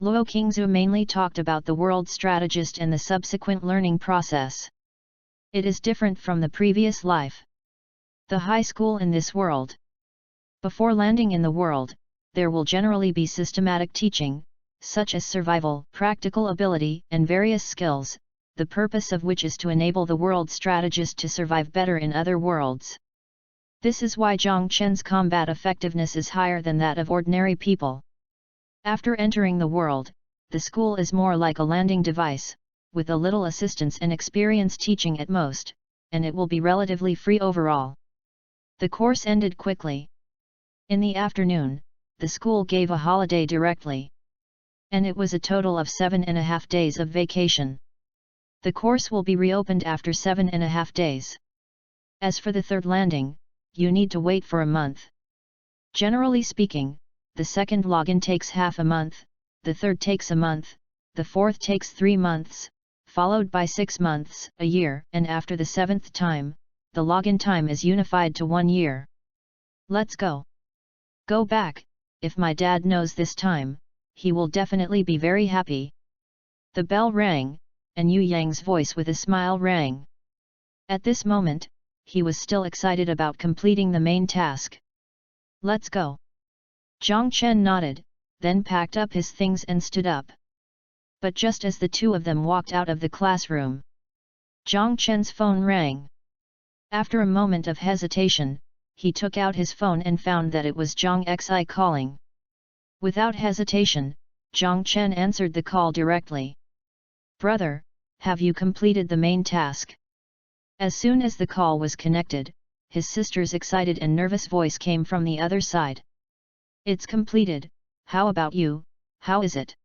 Luo Qingzu mainly talked about the world strategist and the subsequent learning process. It is different from the previous life. The high school in this world. Before landing in the world, there will generally be systematic teaching, such as survival, practical ability, and various skills, the purpose of which is to enable the world strategist to survive better in other worlds. This is why Zhang Chen's combat effectiveness is higher than that of ordinary people. After entering the world, the school is more like a landing device, with a little assistance and experience teaching at most, and it will be relatively free overall. The course ended quickly. In the afternoon, the school gave a holiday directly. And it was a total of 7.5 days of vacation. The course will be reopened after 7.5 days. As for the third landing, you need to wait for a month. Generally speaking, the second login takes half a month, the third takes a month, the fourth takes 3 months, followed by 6 months, a year, and after the 7th time, the login time is unified to 1 year. Let's go. Go back, if my dad knows this time, he will definitely be very happy. The bell rang, and Yu Yang's voice with a smile rang. At this moment, he was still excited about completing the main task. Let's go. Zhang Chen nodded, then packed up his things and stood up. But just as the two of them walked out of the classroom, Zhang Chen's phone rang. After a moment of hesitation, he took out his phone and found that it was Zhang Xi calling. Without hesitation, Zhang Chen answered the call directly. Brother, have you completed the main task? As soon as the call was connected, his sister's excited and nervous voice came from the other side. It's completed, how about you, how is it?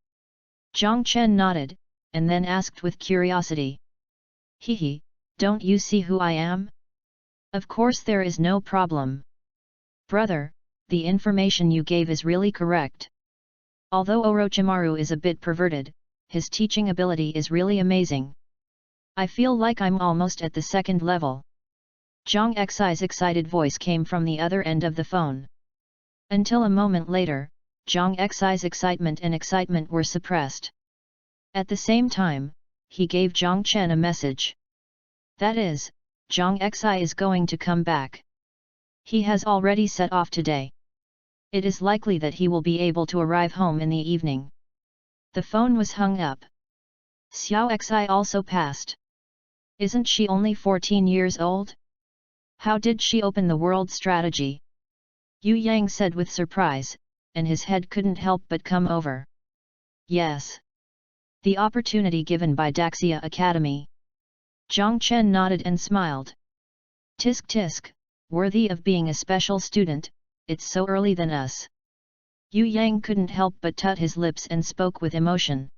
Zhang Chen nodded, and then asked with curiosity. Hehe, don't you see who I am? Of course there is no problem. Brother, the information you gave is really correct. Although Orochimaru is a bit perverted, his teaching ability is really amazing. I feel like I'm almost at the 2nd level. Zhang Xi's excited voice came from the other end of the phone. Until a moment later, Zhang Xi's excitement were suppressed. At the same time, he gave Zhang Chen a message. That is, Zhang Xi is going to come back. He has already set off today. It is likely that he will be able to arrive home in the evening. The phone was hung up. Xiao Xi also passed. Isn't she only 14 years old? How did she open the world strategy? Yu Yang said with surprise, and his head couldn't help but come over. Yes. The opportunity given by Daxia Academy. Zhang Chen nodded and smiled. Tisk tisk, worthy of being a special student, it's so early than us. Yu Yang couldn't help but tut his lips and spoke with emotion.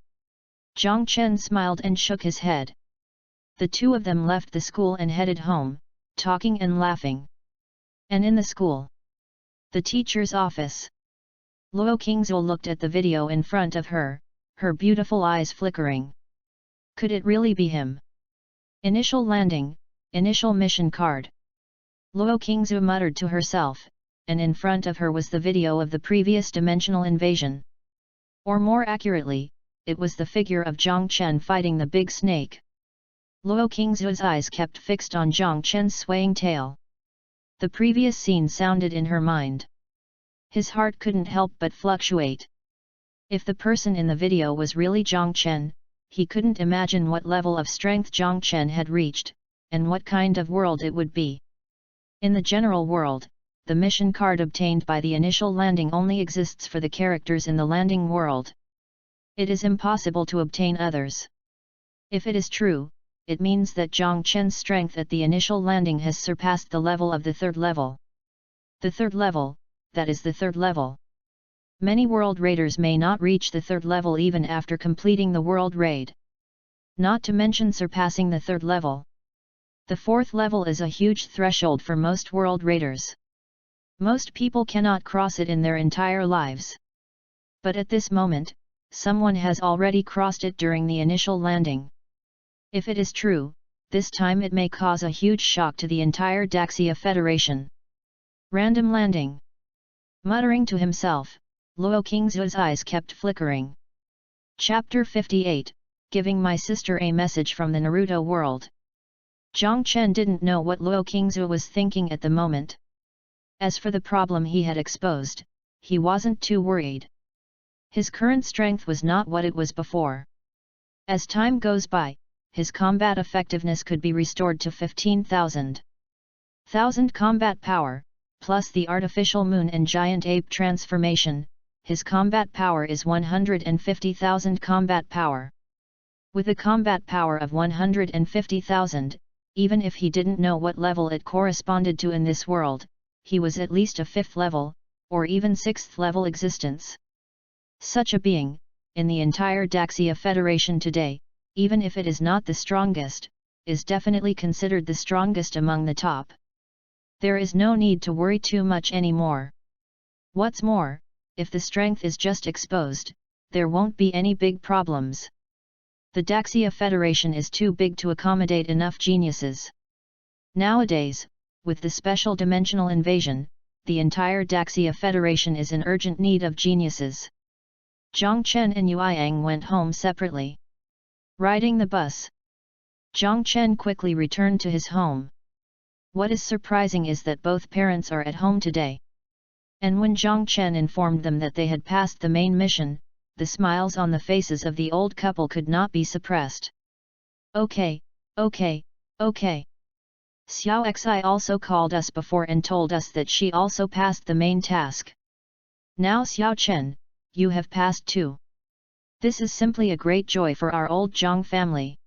Zhang Chen smiled and shook his head. The two of them left the school and headed home, talking and laughing. And in the school, the teacher's office, Luo Qingzhou looked at the video in front of her, her beautiful eyes flickering. Could it really be him? Initial landing, initial mission card. Luo Qingzhou muttered to herself, and in front of her was the video of the previous dimensional invasion. Or more accurately, it was the figure of Zhang Chen fighting the big snake. Luo Qingzhou's eyes kept fixed on Zhang Chen's swaying tail. The previous scene sounded in her mind. His heart couldn't help but fluctuate. If the person in the video was really Zhang Chen, he couldn't imagine what level of strength Zhang Chen had reached, and what kind of world it would be. In the general world, the mission card obtained by the initial landing only exists for the characters in the landing world. It is impossible to obtain others. If it is true, it means that Zhang Chen's strength at the initial landing has surpassed the level of the third level. The third level, that is the third level. Many world raiders may not reach the third level even after completing the world raid. Not to mention surpassing the third level. The fourth level is a huge threshold for most world raiders. Most people cannot cross it in their entire lives. But at this moment, someone has already crossed it during the initial landing. If it is true, this time it may cause a huge shock to the entire Daxia Federation. Random landing. Muttering to himself, Luo Qingzhou's eyes kept flickering. Chapter 58, Giving My Sister a Message from the Naruto World. Zhang Chen didn't know what Luo Qingzhou was thinking at the moment. As for the problem he had exposed, he wasn't too worried. His current strength was not what it was before. As time goes by, his combat effectiveness could be restored to 15,000 combat power, plus the artificial moon and giant ape transformation, his combat power is 150,000 combat power. With a combat power of 150,000, even if he didn't know what level it corresponded to in this world, he was at least a 5th level, or even 6th level existence. Such a being, in the entire Daxia Federation today, even if it is not the strongest, is definitely considered the strongest among the top. There is no need to worry too much anymore. What's more, if the strength is just exposed, there won't be any big problems. The Daxia Federation is too big to accommodate enough geniuses. Nowadays, with the special dimensional invasion, the entire Daxia Federation is in urgent need of geniuses. Zhang Chen and Yu Yang went home separately. Riding the bus, Zhang Chen quickly returned to his home. What is surprising is that both parents are at home today. And when Zhang Chen informed them that they had passed the main mission, the smiles on the faces of the old couple could not be suppressed. Okay. Xiao Xi also called us before and told us that she also passed the main task. Now Xiao Chen, you have passed too. This is simply a great joy for our old Zhang family.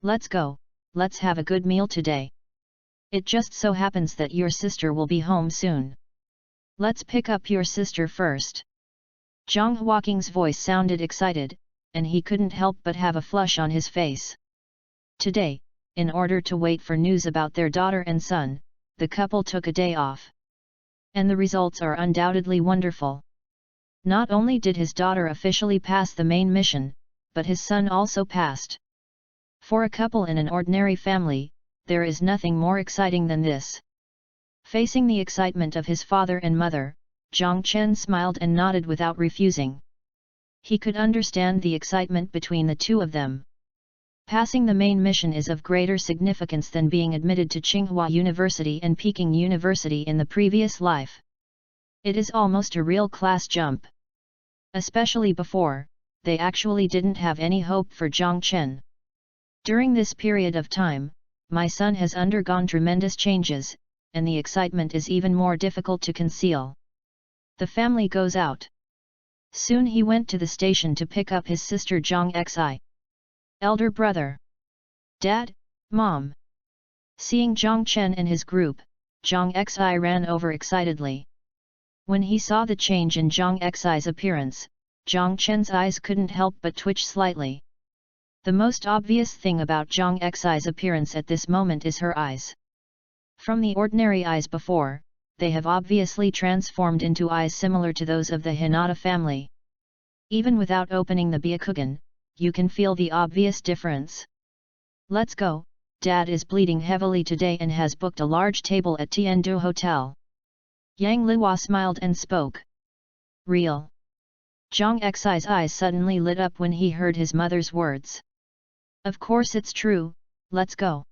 Let's go, let's have a good meal today. It just so happens that your sister will be home soon. Let's pick up your sister first. Zhang Huaqing's voice sounded excited, and he couldn't help but have a flush on his face. Today, in order to wait for news about their daughter and son, the couple took a day off. And the results are undoubtedly wonderful. Not only did his daughter officially pass the main mission, but his son also passed. For a couple in an ordinary family, there is nothing more exciting than this. Facing the excitement of his father and mother, Jiang Chen smiled and nodded without refusing. He could understand the excitement between the two of them. Passing the main mission is of greater significance than being admitted to Tsinghua University and Peking University in the previous life. It is almost a real class jump. Especially before, they actually didn't have any hope for Jiang Chen. During this period of time, my son has undergone tremendous changes, and the excitement is even more difficult to conceal. The family goes out. Soon he went to the station to pick up his sister Jiang Xi. Elder brother. Dad, Mom. Seeing Jiang Chen and his group, Jiang Xi ran over excitedly. When he saw the change in Jiang Xi's appearance, Jiang Chen's eyes couldn't help but twitch slightly. The most obvious thing about Jiang Xi's appearance at this moment is her eyes. From the ordinary eyes before, they have obviously transformed into eyes similar to those of the Hinata family. Even without opening the Byakugan, you can feel the obvious difference. Let's go, Dad is bleeding heavily today and has booked a large table at Tiandu Hotel. Yang Liwa smiled and spoke. Real. Jiang Xi's eyes suddenly lit up when he heard his mother's words. Of course it's true, let's go.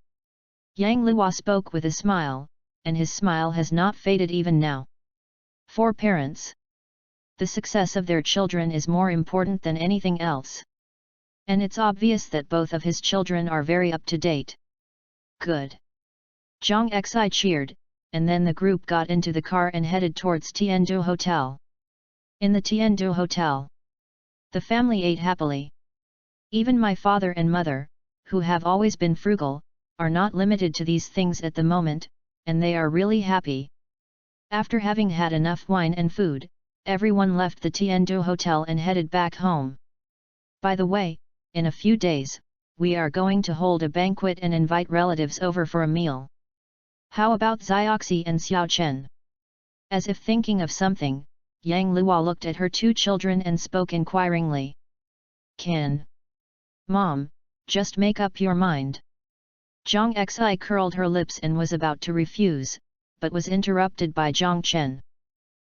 Yang Liwa spoke with a smile, and his smile has not faded even now. For parents, the success of their children is more important than anything else. And it's obvious that both of his children are very up to date. Good. Jiang Xi cheered, and then the group got into the car and headed towards Tiandu Hotel. In the Tiandu Hotel, the family ate happily. Even my father and mother, who have always been frugal, are not limited to these things at the moment, and they are really happy. After having had enough wine and food, everyone left the Tiandu Hotel and headed back home. By the way, in a few days, we are going to hold a banquet and invite relatives over for a meal. How about Xiaoxi and Xiao Chen? As if thinking of something, Yang Liwa looked at her two children and spoke inquiringly. Can? Mom, just make up your mind. Jiang Xi curled her lips and was about to refuse, but was interrupted by Jiang Chen.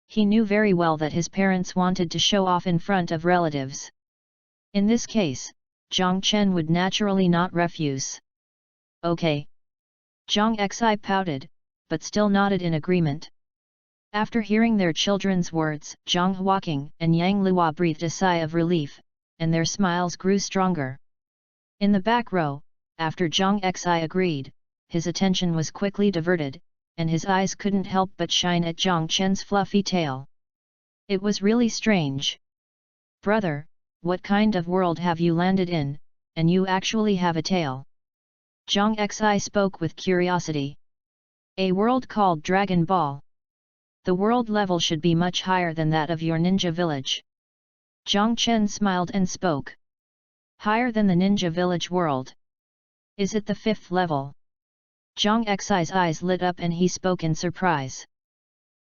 He knew very well that his parents wanted to show off in front of relatives. In this case, Jiang Chen would naturally not refuse. Okay. Jiang Xi pouted, but still nodded in agreement. After hearing their children's words, Zhang Huaqing and Yang Liwa breathed a sigh of relief, and their smiles grew stronger. In the back row, after Jiang Xi agreed, his attention was quickly diverted, and his eyes couldn't help but shine at Jiang Chen's fluffy tail. It was really strange. Brother, what kind of world have you landed in, and you actually have a tail? Jiang Xi spoke with curiosity. A world called Dragon Ball. The world level should be much higher than that of your ninja village. Jiang Chen smiled and spoke. Higher than the ninja village world. Is it the 5th level? Jiang Xi's eyes lit up and he spoke in surprise.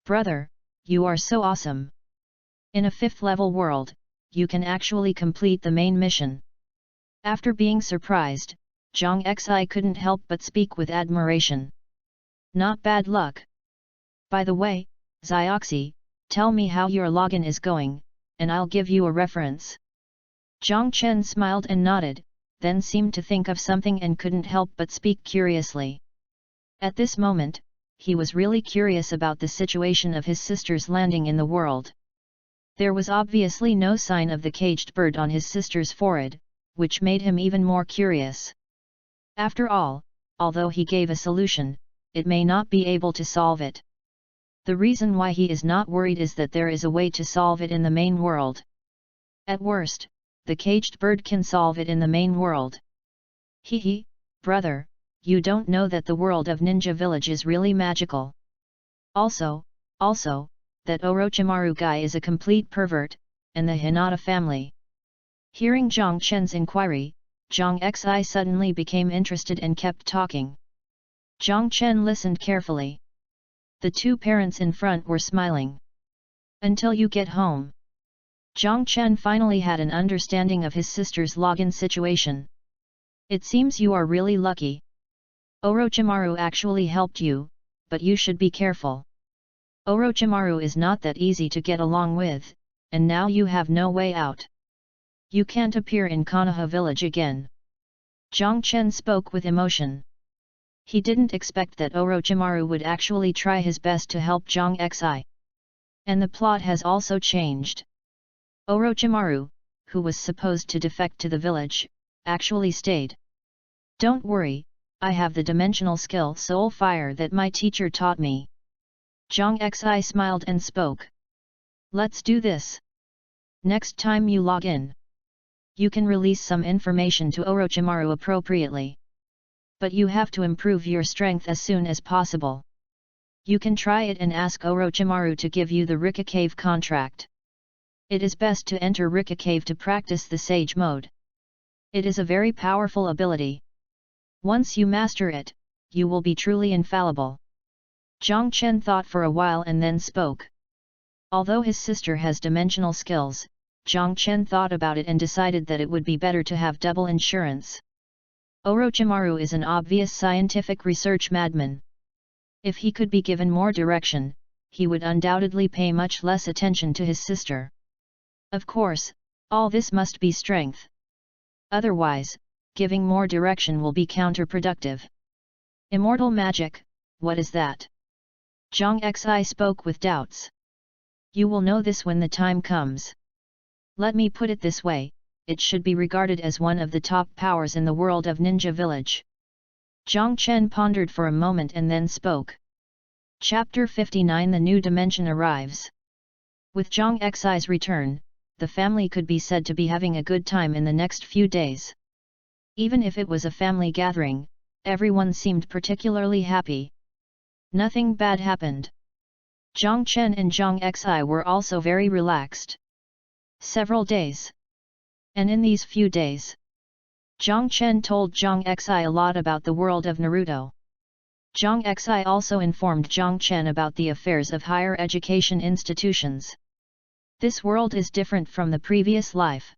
Brother, you are so awesome. In a 5th level world, you can actually complete the main mission. After being surprised, Jiang Xi couldn't help but speak with admiration. Not bad luck. By the way, Xiaoxi, tell me how your login is going, and I'll give you a reference. Jiang Chen smiled and nodded, then seemed to think of something and couldn't help but speak curiously. At this moment, he was really curious about the situation of his sister's landing in the world. There was obviously no sign of the caged bird on his sister's forehead, which made him even more curious. After all, although he gave a solution, it may not be able to solve it. The reason why he is not worried is that there is a way to solve it in the main world. At worst, the caged bird can solve it in the main world. Hee, brother, you don't know that the world of Ninja Village is really magical. Also, that Orochimaru guy is a complete pervert, and the Hinata family. Hearing Jiang Chen's inquiry, Jiang Xi suddenly became interested and kept talking. Jiang Chen listened carefully. The two parents in front were smiling. Until you get home. Jiang Chen finally had an understanding of his sister's login situation. It seems you are really lucky. Orochimaru actually helped you, but you should be careful. Orochimaru is not that easy to get along with, and now you have no way out. You can't appear in Konoha village again. Jiang Chen spoke with emotion. He didn't expect that Orochimaru would actually try his best to help Jiang Xi. And the plot has also changed. Orochimaru, who was supposed to defect to the village, actually stayed. Don't worry, I have the dimensional skill Soul Fire that my teacher taught me. Jiang Xi smiled and spoke. Let's do this. Next time you log in, you can release some information to Orochimaru appropriately. But you have to improve your strength as soon as possible. You can try it and ask Orochimaru to give you the Rika Cave contract. It is best to enter Rika Cave to practice the Sage Mode. It is a very powerful ability. Once you master it, you will be truly infallible. Jiang Chen thought for a while and then spoke. Although his sister has dimensional skills, Jiang Chen thought about it and decided that it would be better to have double insurance. Orochimaru is an obvious scientific research madman. If he could be given more direction, he would undoubtedly pay much less attention to his sister. Of course, all this must be strength. Otherwise, giving more direction will be counterproductive. Immortal magic, what is that? Jiang Xi spoke with doubts. You will know this when the time comes. Let me put it this way, it should be regarded as one of the top powers in the world of Ninja Village. Jiang Chen pondered for a moment and then spoke. Chapter 59 The New Dimension arrives. With Jiang Xi's return, the family could be said to be having a good time in the next few days. Even if it was a family gathering, everyone seemed particularly happy. Nothing bad happened. Jiang Chen and Jiang Xi were also very relaxed. Several days. And in these few days, Jiang Chen told Jiang Xi a lot about the world of Naruto. Jiang Xi also informed Jiang Chen about the affairs of higher education institutions. This world is different from the previous life.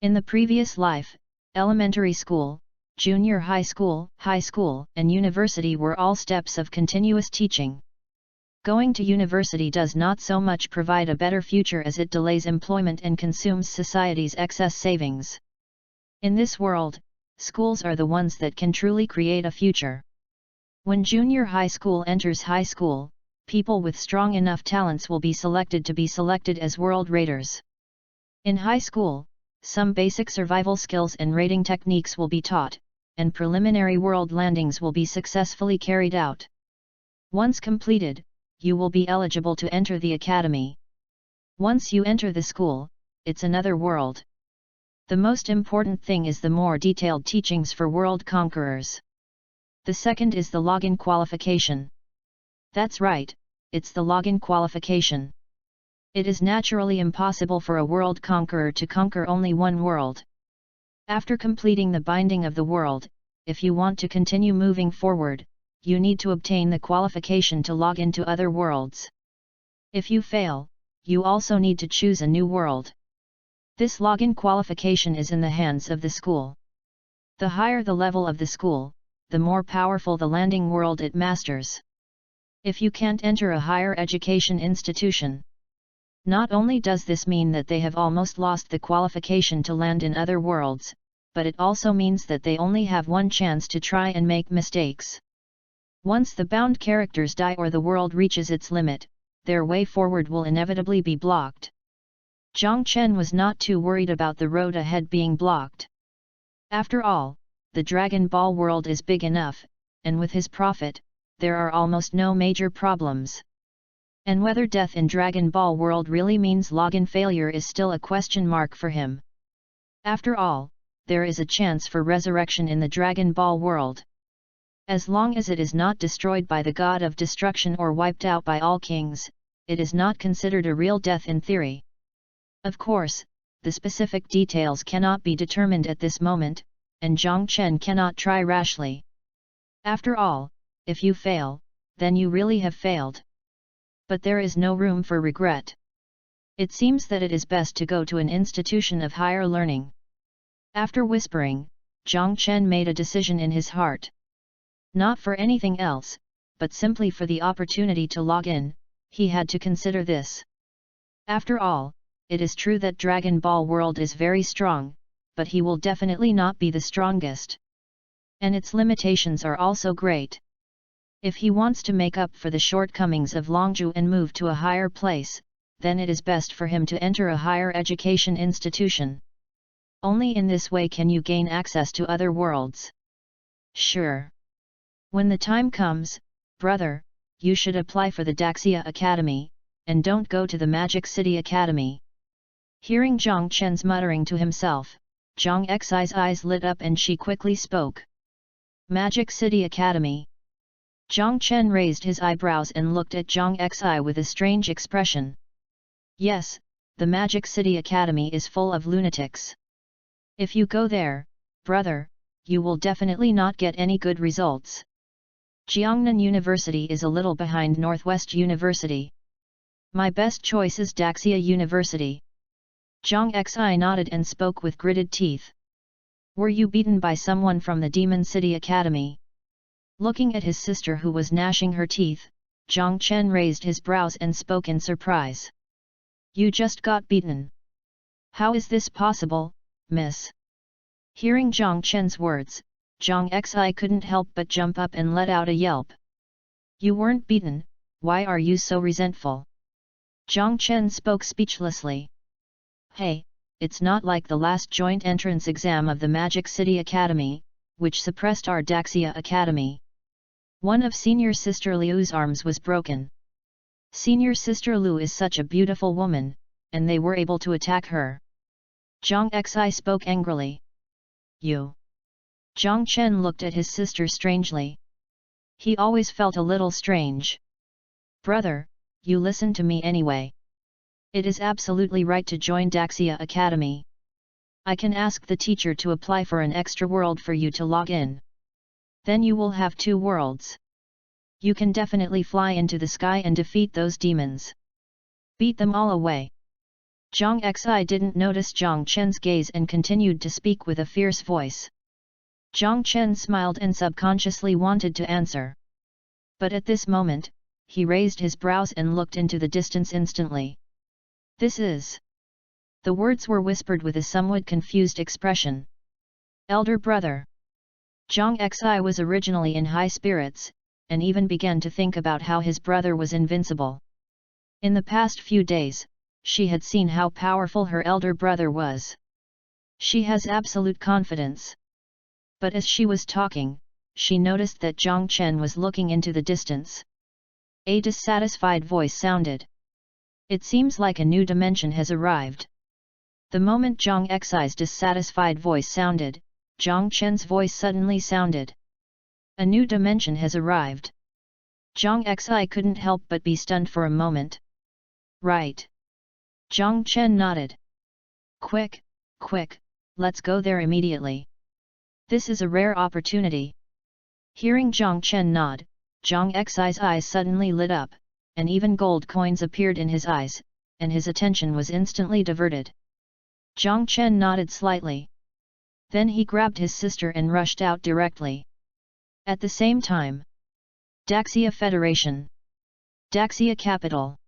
In the previous life, elementary school, junior high school, and university were all steps of continuous teaching. Going to university does not so much provide a better future as it delays employment and consumes society's excess savings. In this world, schools are the ones that can truly create a future. When junior high school enters high school, people with strong enough talents will be selected as world raiders. In high school, some basic survival skills and raiding techniques will be taught, and preliminary world landings will be successfully carried out. Once completed, you will be eligible to enter the academy. Once you enter the school, it's another world. The most important thing is the more detailed teachings for world conquerors. The second is the login qualification. That's right, it's the login qualification. It is naturally impossible for a world conqueror to conquer only one world. After completing the binding of the world, if you want to continue moving forward, you need to obtain the qualification to log into other worlds. If you fail, you also need to choose a new world. This login qualification is in the hands of the school. The higher the level of the school, the more powerful the landing world it masters. If you can't enter a higher education institution, not only does this mean that they have almost lost the qualification to land in other worlds, but it also means that they only have one chance to try and make mistakes. Once the bound characters die or the world reaches its limit, their way forward will inevitably be blocked. Jiang Chen was not too worried about the road ahead being blocked. After all, the Dragon Ball world is big enough, and with his profit, there are almost no major problems. And whether death in Dragon Ball world really means login failure is still a question mark for him. After all, there is a chance for resurrection in the Dragon Ball world. As long as it is not destroyed by the god of destruction or wiped out by all kings, it is not considered a real death in theory. Of course, the specific details cannot be determined at this moment, and Jiang Chen cannot try rashly. After all, if you fail, then you really have failed. But there is no room for regret. It seems that it is best to go to an institution of higher learning. After whispering, Jiang Chen made a decision in his heart. Not for anything else, but simply for the opportunity to log in, he had to consider this. After all, it is true that Dragon Ball World is very strong, but he will definitely not be the strongest. And its limitations are also great. If he wants to make up for the shortcomings of Longzhou and move to a higher place, then it is best for him to enter a higher education institution. Only in this way can you gain access to other worlds. Sure. When the time comes, brother, you should apply for the Daxia Academy, and don't go to the Magic City Academy. Hearing Zhang Chen's muttering to himself, Zhang Xi's eyes lit up and she quickly spoke. Magic City Academy. Zhang Chen raised his eyebrows and looked at Zhang Xi with a strange expression. Yes, the Magic City Academy is full of lunatics. If you go there, brother, you will definitely not get any good results. Jiangnan University is a little behind Northwest University. My best choice is Daxia University. Zhang Xi nodded and spoke with gritted teeth. Were you beaten by someone from the Demon City Academy? Looking at his sister who was gnashing her teeth, Zhang Chen raised his brows and spoke in surprise. You just got beaten. How is this possible, miss? Hearing Zhang Chen's words, Zhang Xi couldn't help but jump up and let out a yelp. You weren't beaten, why are you so resentful? Zhang Chen spoke speechlessly. Hey, it's not like the last joint entrance exam of the Magic City Academy, which suppressed our Daxia Academy. One of Senior Sister Liu's arms was broken. Senior Sister Liu is such a beautiful woman, and they were able to attack her. Zhang Xi spoke angrily. You. Zhang Chen looked at his sister strangely. He always felt a little strange. Brother, you listen to me anyway. It is absolutely right to join Daxia Academy. I can ask the teacher to apply for an extra world for you to log in. Then you will have 2 worlds. You can definitely fly into the sky and defeat those demons. Beat them all away. Zhang Xi didn't notice Zhang Chen's gaze and continued to speak with a fierce voice. Zhang Chen smiled and subconsciously wanted to answer. But at this moment, he raised his brows and looked into the distance instantly. This is... The words were whispered with a somewhat confused expression. Elder brother. Zhang Xi was originally in high spirits, and even began to think about how his brother was invincible. In the past few days, she had seen how powerful her elder brother was. She has absolute confidence. But as she was talking, she noticed that Zhang Chen was looking into the distance. A dissatisfied voice sounded. It seems like a new dimension has arrived. The moment Zhang Xi's dissatisfied voice sounded, Zhang Chen's voice suddenly sounded. A new dimension has arrived. Zhang Xi couldn't help but be stunned for a moment. Right. Zhang Chen nodded. Quick, quick, let's go there immediately. This is a rare opportunity. Hearing Zhang Chen nod, Zhang Xi's eyes suddenly lit up, and even gold coins appeared in his eyes, and his attention was instantly diverted. Zhang Chen nodded slightly. Then he grabbed his sister and rushed out directly. At the same time, Daxia Federation, Daxia Capital,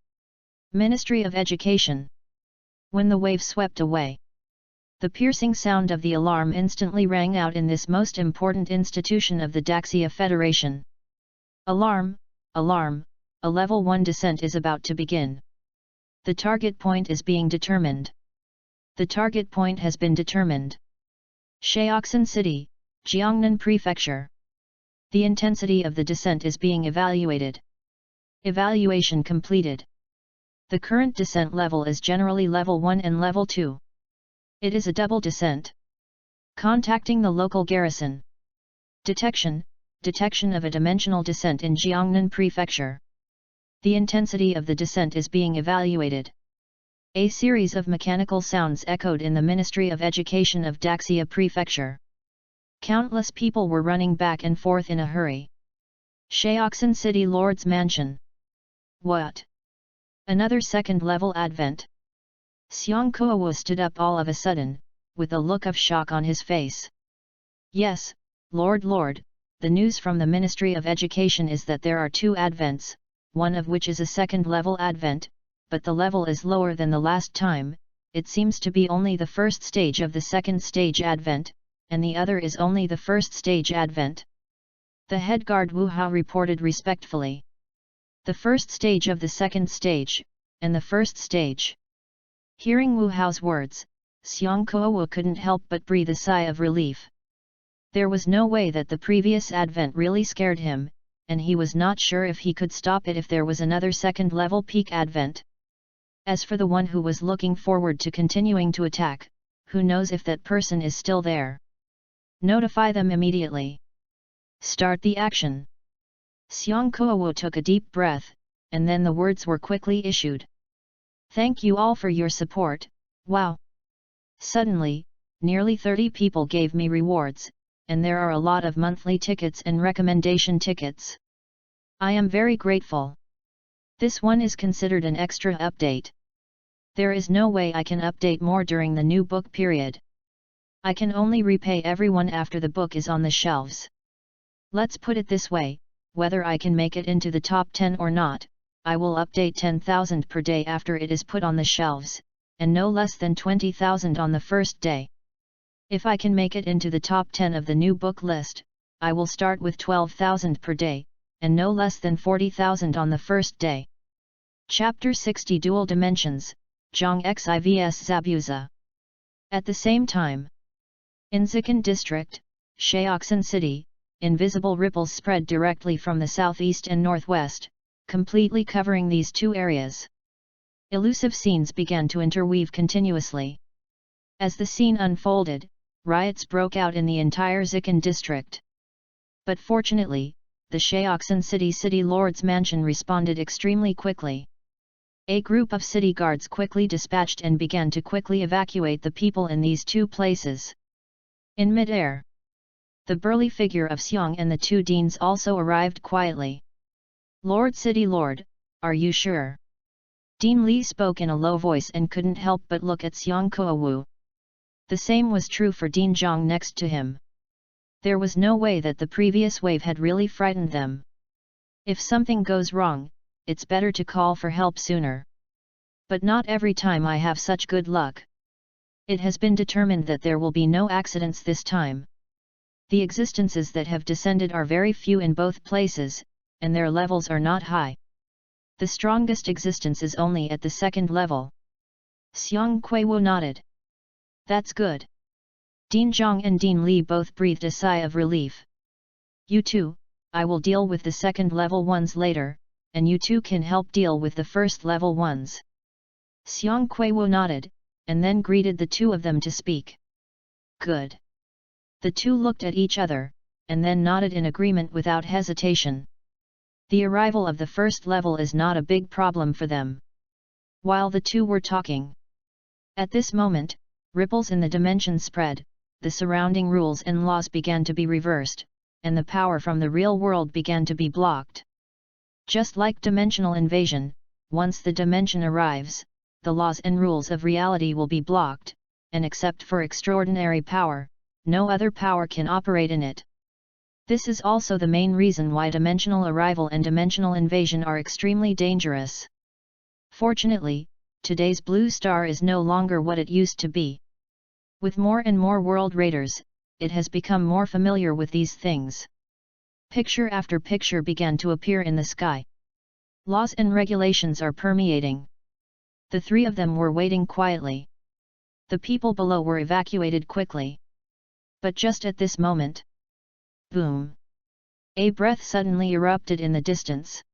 Ministry of Education. When the wave swept away, the piercing sound of the alarm instantly rang out in this most important institution of the Daxia Federation. Alarm, alarm, a level 1 descent is about to begin. The target point is being determined. The target point has been determined. Shaoxin City, Jiangnan Prefecture. The intensity of the descent is being evaluated. Evaluation completed. The current descent level is generally level 1 and level 2. It is a double descent. Contacting the local garrison. Detection of a dimensional descent in Jiangnan Prefecture. The intensity of the descent is being evaluated. A series of mechanical sounds echoed in the Ministry of Education of Daxia Prefecture. Countless people were running back and forth in a hurry. Shaoxin City Lord's Mansion. What? Another second-level advent? Xiang Kuo stood up all of a sudden, with a look of shock on his face. Yes, Lord, the news from the Ministry of Education is that there are 2 advents, one of which is a second-level advent, but the level is lower than the last time. It seems to be only the first stage of the second stage advent, and the other is only the first stage advent. The head guard Wu Hao reported respectfully. The first stage of the second stage, and the first stage. Hearing Wu Hao's words, Xiang Kuo couldn't help but breathe a sigh of relief. There was no way that the previous advent really scared him, and he was not sure if he could stop it if there was another second-level peak advent. As for the one who was looking forward to continuing to attack, who knows if that person is still there? Notify them immediately. Start the action. Xiang Kuo took a deep breath, and then the words were quickly issued. Thank you all for your support, wow! Suddenly, nearly 30 people gave me rewards, and there are a lot of monthly tickets and recommendation tickets. I am very grateful. This one is considered an extra update. There is no way I can update more during the new book period. I can only repay everyone after the book is on the shelves. Let's put it this way, whether I can make it into the top 10 or not, I will update 10,000 per day after it is put on the shelves, and no less than 20,000 on the first day. If I can make it into the top 10 of the new book list, I will start with 12,000 per day, and no less than 40,000 on the first day. Chapter 60 Dual Dimensions, Zhang Xivs Zabuza. At the same time, in Zikan District, Shaoxin City, invisible ripples spread directly from the southeast and northwest, completely covering these 2 areas. Elusive scenes began to interweave continuously. As the scene unfolded, riots broke out in the entire Zikan district. But fortunately, the Shaoxin City Lord's mansion responded extremely quickly. A group of city guards quickly dispatched and began to quickly evacuate the people in these 2 places. In mid-air, the burly figure of Xiang and the 2 deans also arrived quietly. City Lord, are you sure? Dean Li spoke in a low voice and couldn't help but look at Xiang Kuo. The same was true for Dean Zhang next to him. There was no way that the previous wave had really frightened them. If something goes wrong, it's better to call for help sooner. But not every time I have such good luck. It has been determined that there will be no accidents this time. The existences that have descended are very few in both places, and their levels are not high. The strongest existence is only at the second level. Xiang Kuo nodded. That's good. Dean Zhang and Dean Li both breathed a sigh of relief. You two, I will deal with the second level ones later, and you two can help deal with the first level ones. Xiang Kuo nodded, and then greeted the 2 of them to speak. Good. The 2 looked at each other, and then nodded in agreement without hesitation. The arrival of the first level is not a big problem for them. While the 2 were talking, at this moment, ripples in the dimension spread, the surrounding rules and laws began to be reversed, and the power from the real world began to be blocked. Just like dimensional invasion, once the dimension arrives, the laws and rules of reality will be blocked, and except for extraordinary power, no other power can operate in it. This is also the main reason why dimensional arrival and dimensional invasion are extremely dangerous. Fortunately, today's Blue Star is no longer what it used to be. With more and more world raiders, it has become more familiar with these things. Picture after picture began to appear in the sky. Laws and regulations are permeating. The 3 of them were waiting quietly. The people below were evacuated quickly. But just at this moment, boom! A breath suddenly erupted in the distance.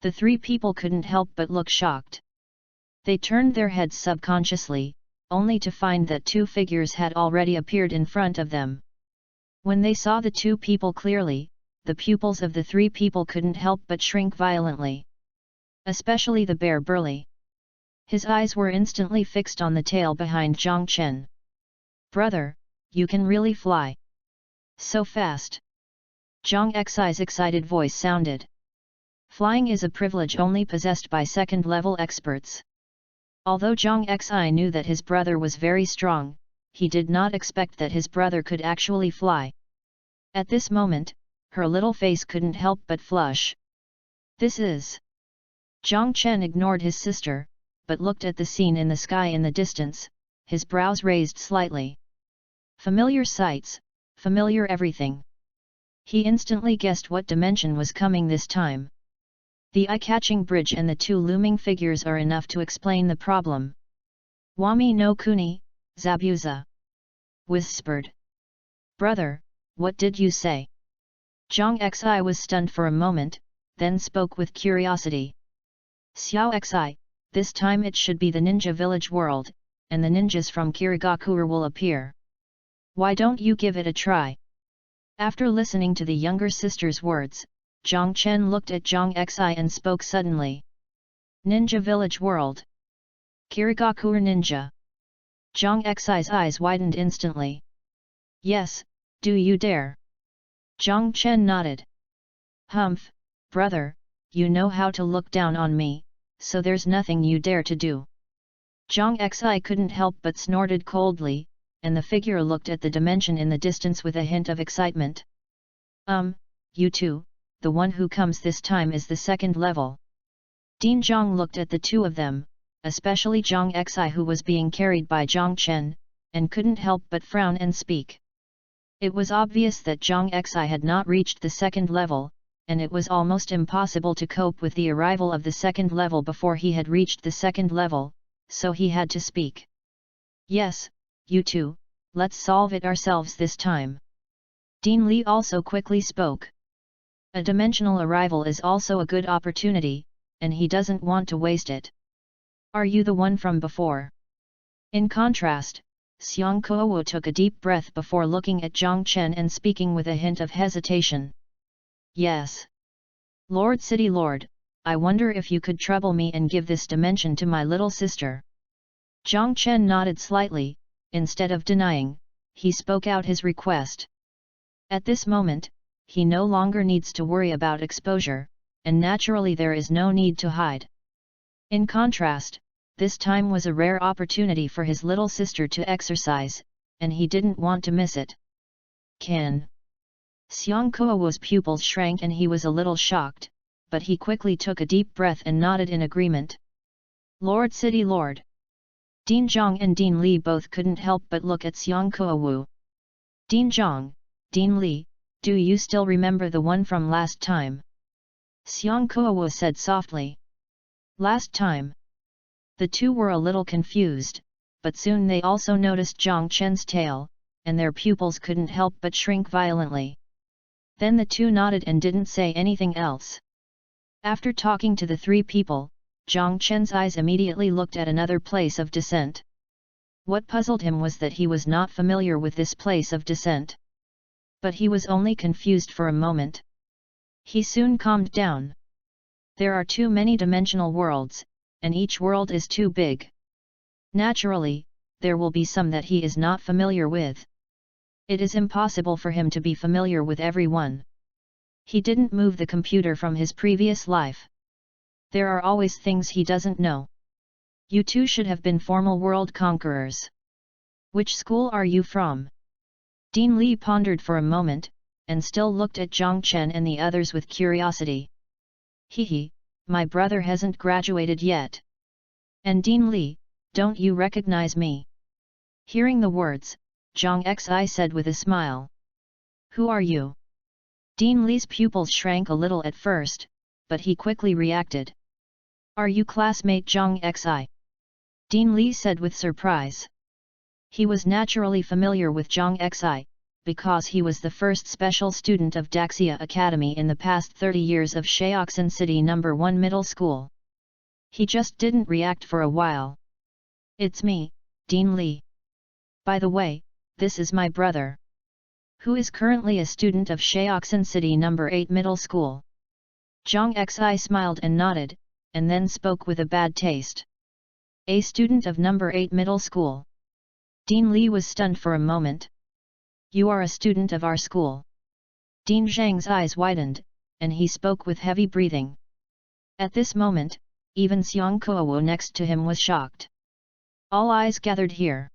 The 3 people couldn't help but look shocked. They turned their heads subconsciously, only to find that 2 figures had already appeared in front of them. When they saw the 2 people clearly, the pupils of the 3 people couldn't help but shrink violently. Especially the bear Burly. His eyes were instantly fixed on the tail behind Zhang Chen. Brother, you can really fly. So fast. Zhang Xi's excited voice sounded. Flying is a privilege only possessed by second-level experts. Although Zhang Xi knew that his brother was very strong, he did not expect that his brother could actually fly. At this moment, her little face couldn't help but flush. This is... Jiang Chen ignored his sister, but looked at the scene in the sky in the distance, his brows raised slightly. Familiar sights, familiar everything. He instantly guessed what dimension was coming this time. The eye-catching bridge and the two looming figures are enough to explain the problem. Wami no Kuni, Zabuza whispered. Brother, what did you say? Jiang Xi was stunned for a moment, then spoke with curiosity. Xiao Xi, this time it should be the ninja village world, and the ninjas from Kirigakure will appear. Why don't you give it a try? After listening to the younger sister's words, Jiang Chen looked at Jiang Xi and spoke suddenly. Ninja village world. Kirigakure ninja. Jiang Xi's eyes widened instantly. Yes, do you dare? Jiang Chen nodded. Humph, brother, you know how to look down on me, so there's nothing you dare to do. Jiang Xi couldn't help but snorted coldly, and the figure looked at the dimension in the distance with a hint of excitement. You two, the one who comes this time is the second level. Din Zhang looked at the two of them, especially Jiang Xi who was being carried by Jiang Chen, and couldn't help but frown and speak. It was obvious that Jiang Xi had not reached the second level, and it was almost impossible to cope with the arrival of the second level before he had reached the second level, so he had to speak. Yes, you two, let's solve it ourselves this time. Dean Li also quickly spoke. A dimensional arrival is also a good opportunity, and he doesn't want to waste it. Are you the one from before? In contrast, Xiang Kuowu took a deep breath before looking at Jiang Chen and speaking with a hint of hesitation. Yes. Lord City Lord, I wonder if you could trouble me and give this dimension to my little sister. Jiang Chen nodded slightly, instead of denying, he spoke out his request. At this moment, he no longer needs to worry about exposure, and naturally there is no need to hide. In contrast, this time was a rare opportunity for his little sister to exercise, and he didn't want to miss it. Can. Xiang Kuowu's pupils shrank and he was a little shocked, but he quickly took a deep breath and nodded in agreement. Lord City Lord. Din Zhang and Din Li both couldn't help but look at Xiang Kuowu. Din Zhang, Din Li, do you still remember the one from last time? Xiang Kuowu said softly. Last time. The two were a little confused, but soon they also noticed Jiang Chen's tail, and their pupils couldn't help but shrink violently. Then the two nodded and didn't say anything else. After talking to the three people, Jiang Chen's eyes immediately looked at another place of descent. What puzzled him was that he was not familiar with this place of descent. But he was only confused for a moment. He soon calmed down. There are too many dimensional worlds, and each world is too big. Naturally, there will be some that he is not familiar with. It is impossible for him to be familiar with everyone. He didn't move the computer from his previous life. There are always things he doesn't know. You two should have been formal world conquerors. Which school are you from? Dean Li pondered for a moment, and still looked at Jiang Chen and the others with curiosity. Hehe, my brother hasn't graduated yet. And Dean Li, don't you recognize me? Hearing the words, Jiang Xi said with a smile. Who are you? Dean Li's pupils shrank a little at first, but he quickly reacted. Are you classmate Jiang Xi? Dean Li said with surprise. He was naturally familiar with Jiang Xi, because he was the first special student of Daxia Academy in the past 30 years of Sheoxin City No. 1 Middle School. He just didn't react for a while. It's me, Dean Li. By the way, this is my brother, who is currently a student of Sheoxin City No. 8 Middle School. Jiang Xi smiled and nodded, and then spoke with a bad taste. A student of No. 8 Middle School. Dean Li was stunned for a moment. You are a student of our school. Dean Zhang's eyes widened, and he spoke with heavy breathing. At this moment, even Xiang Kuowu next to him was shocked. All eyes gathered here.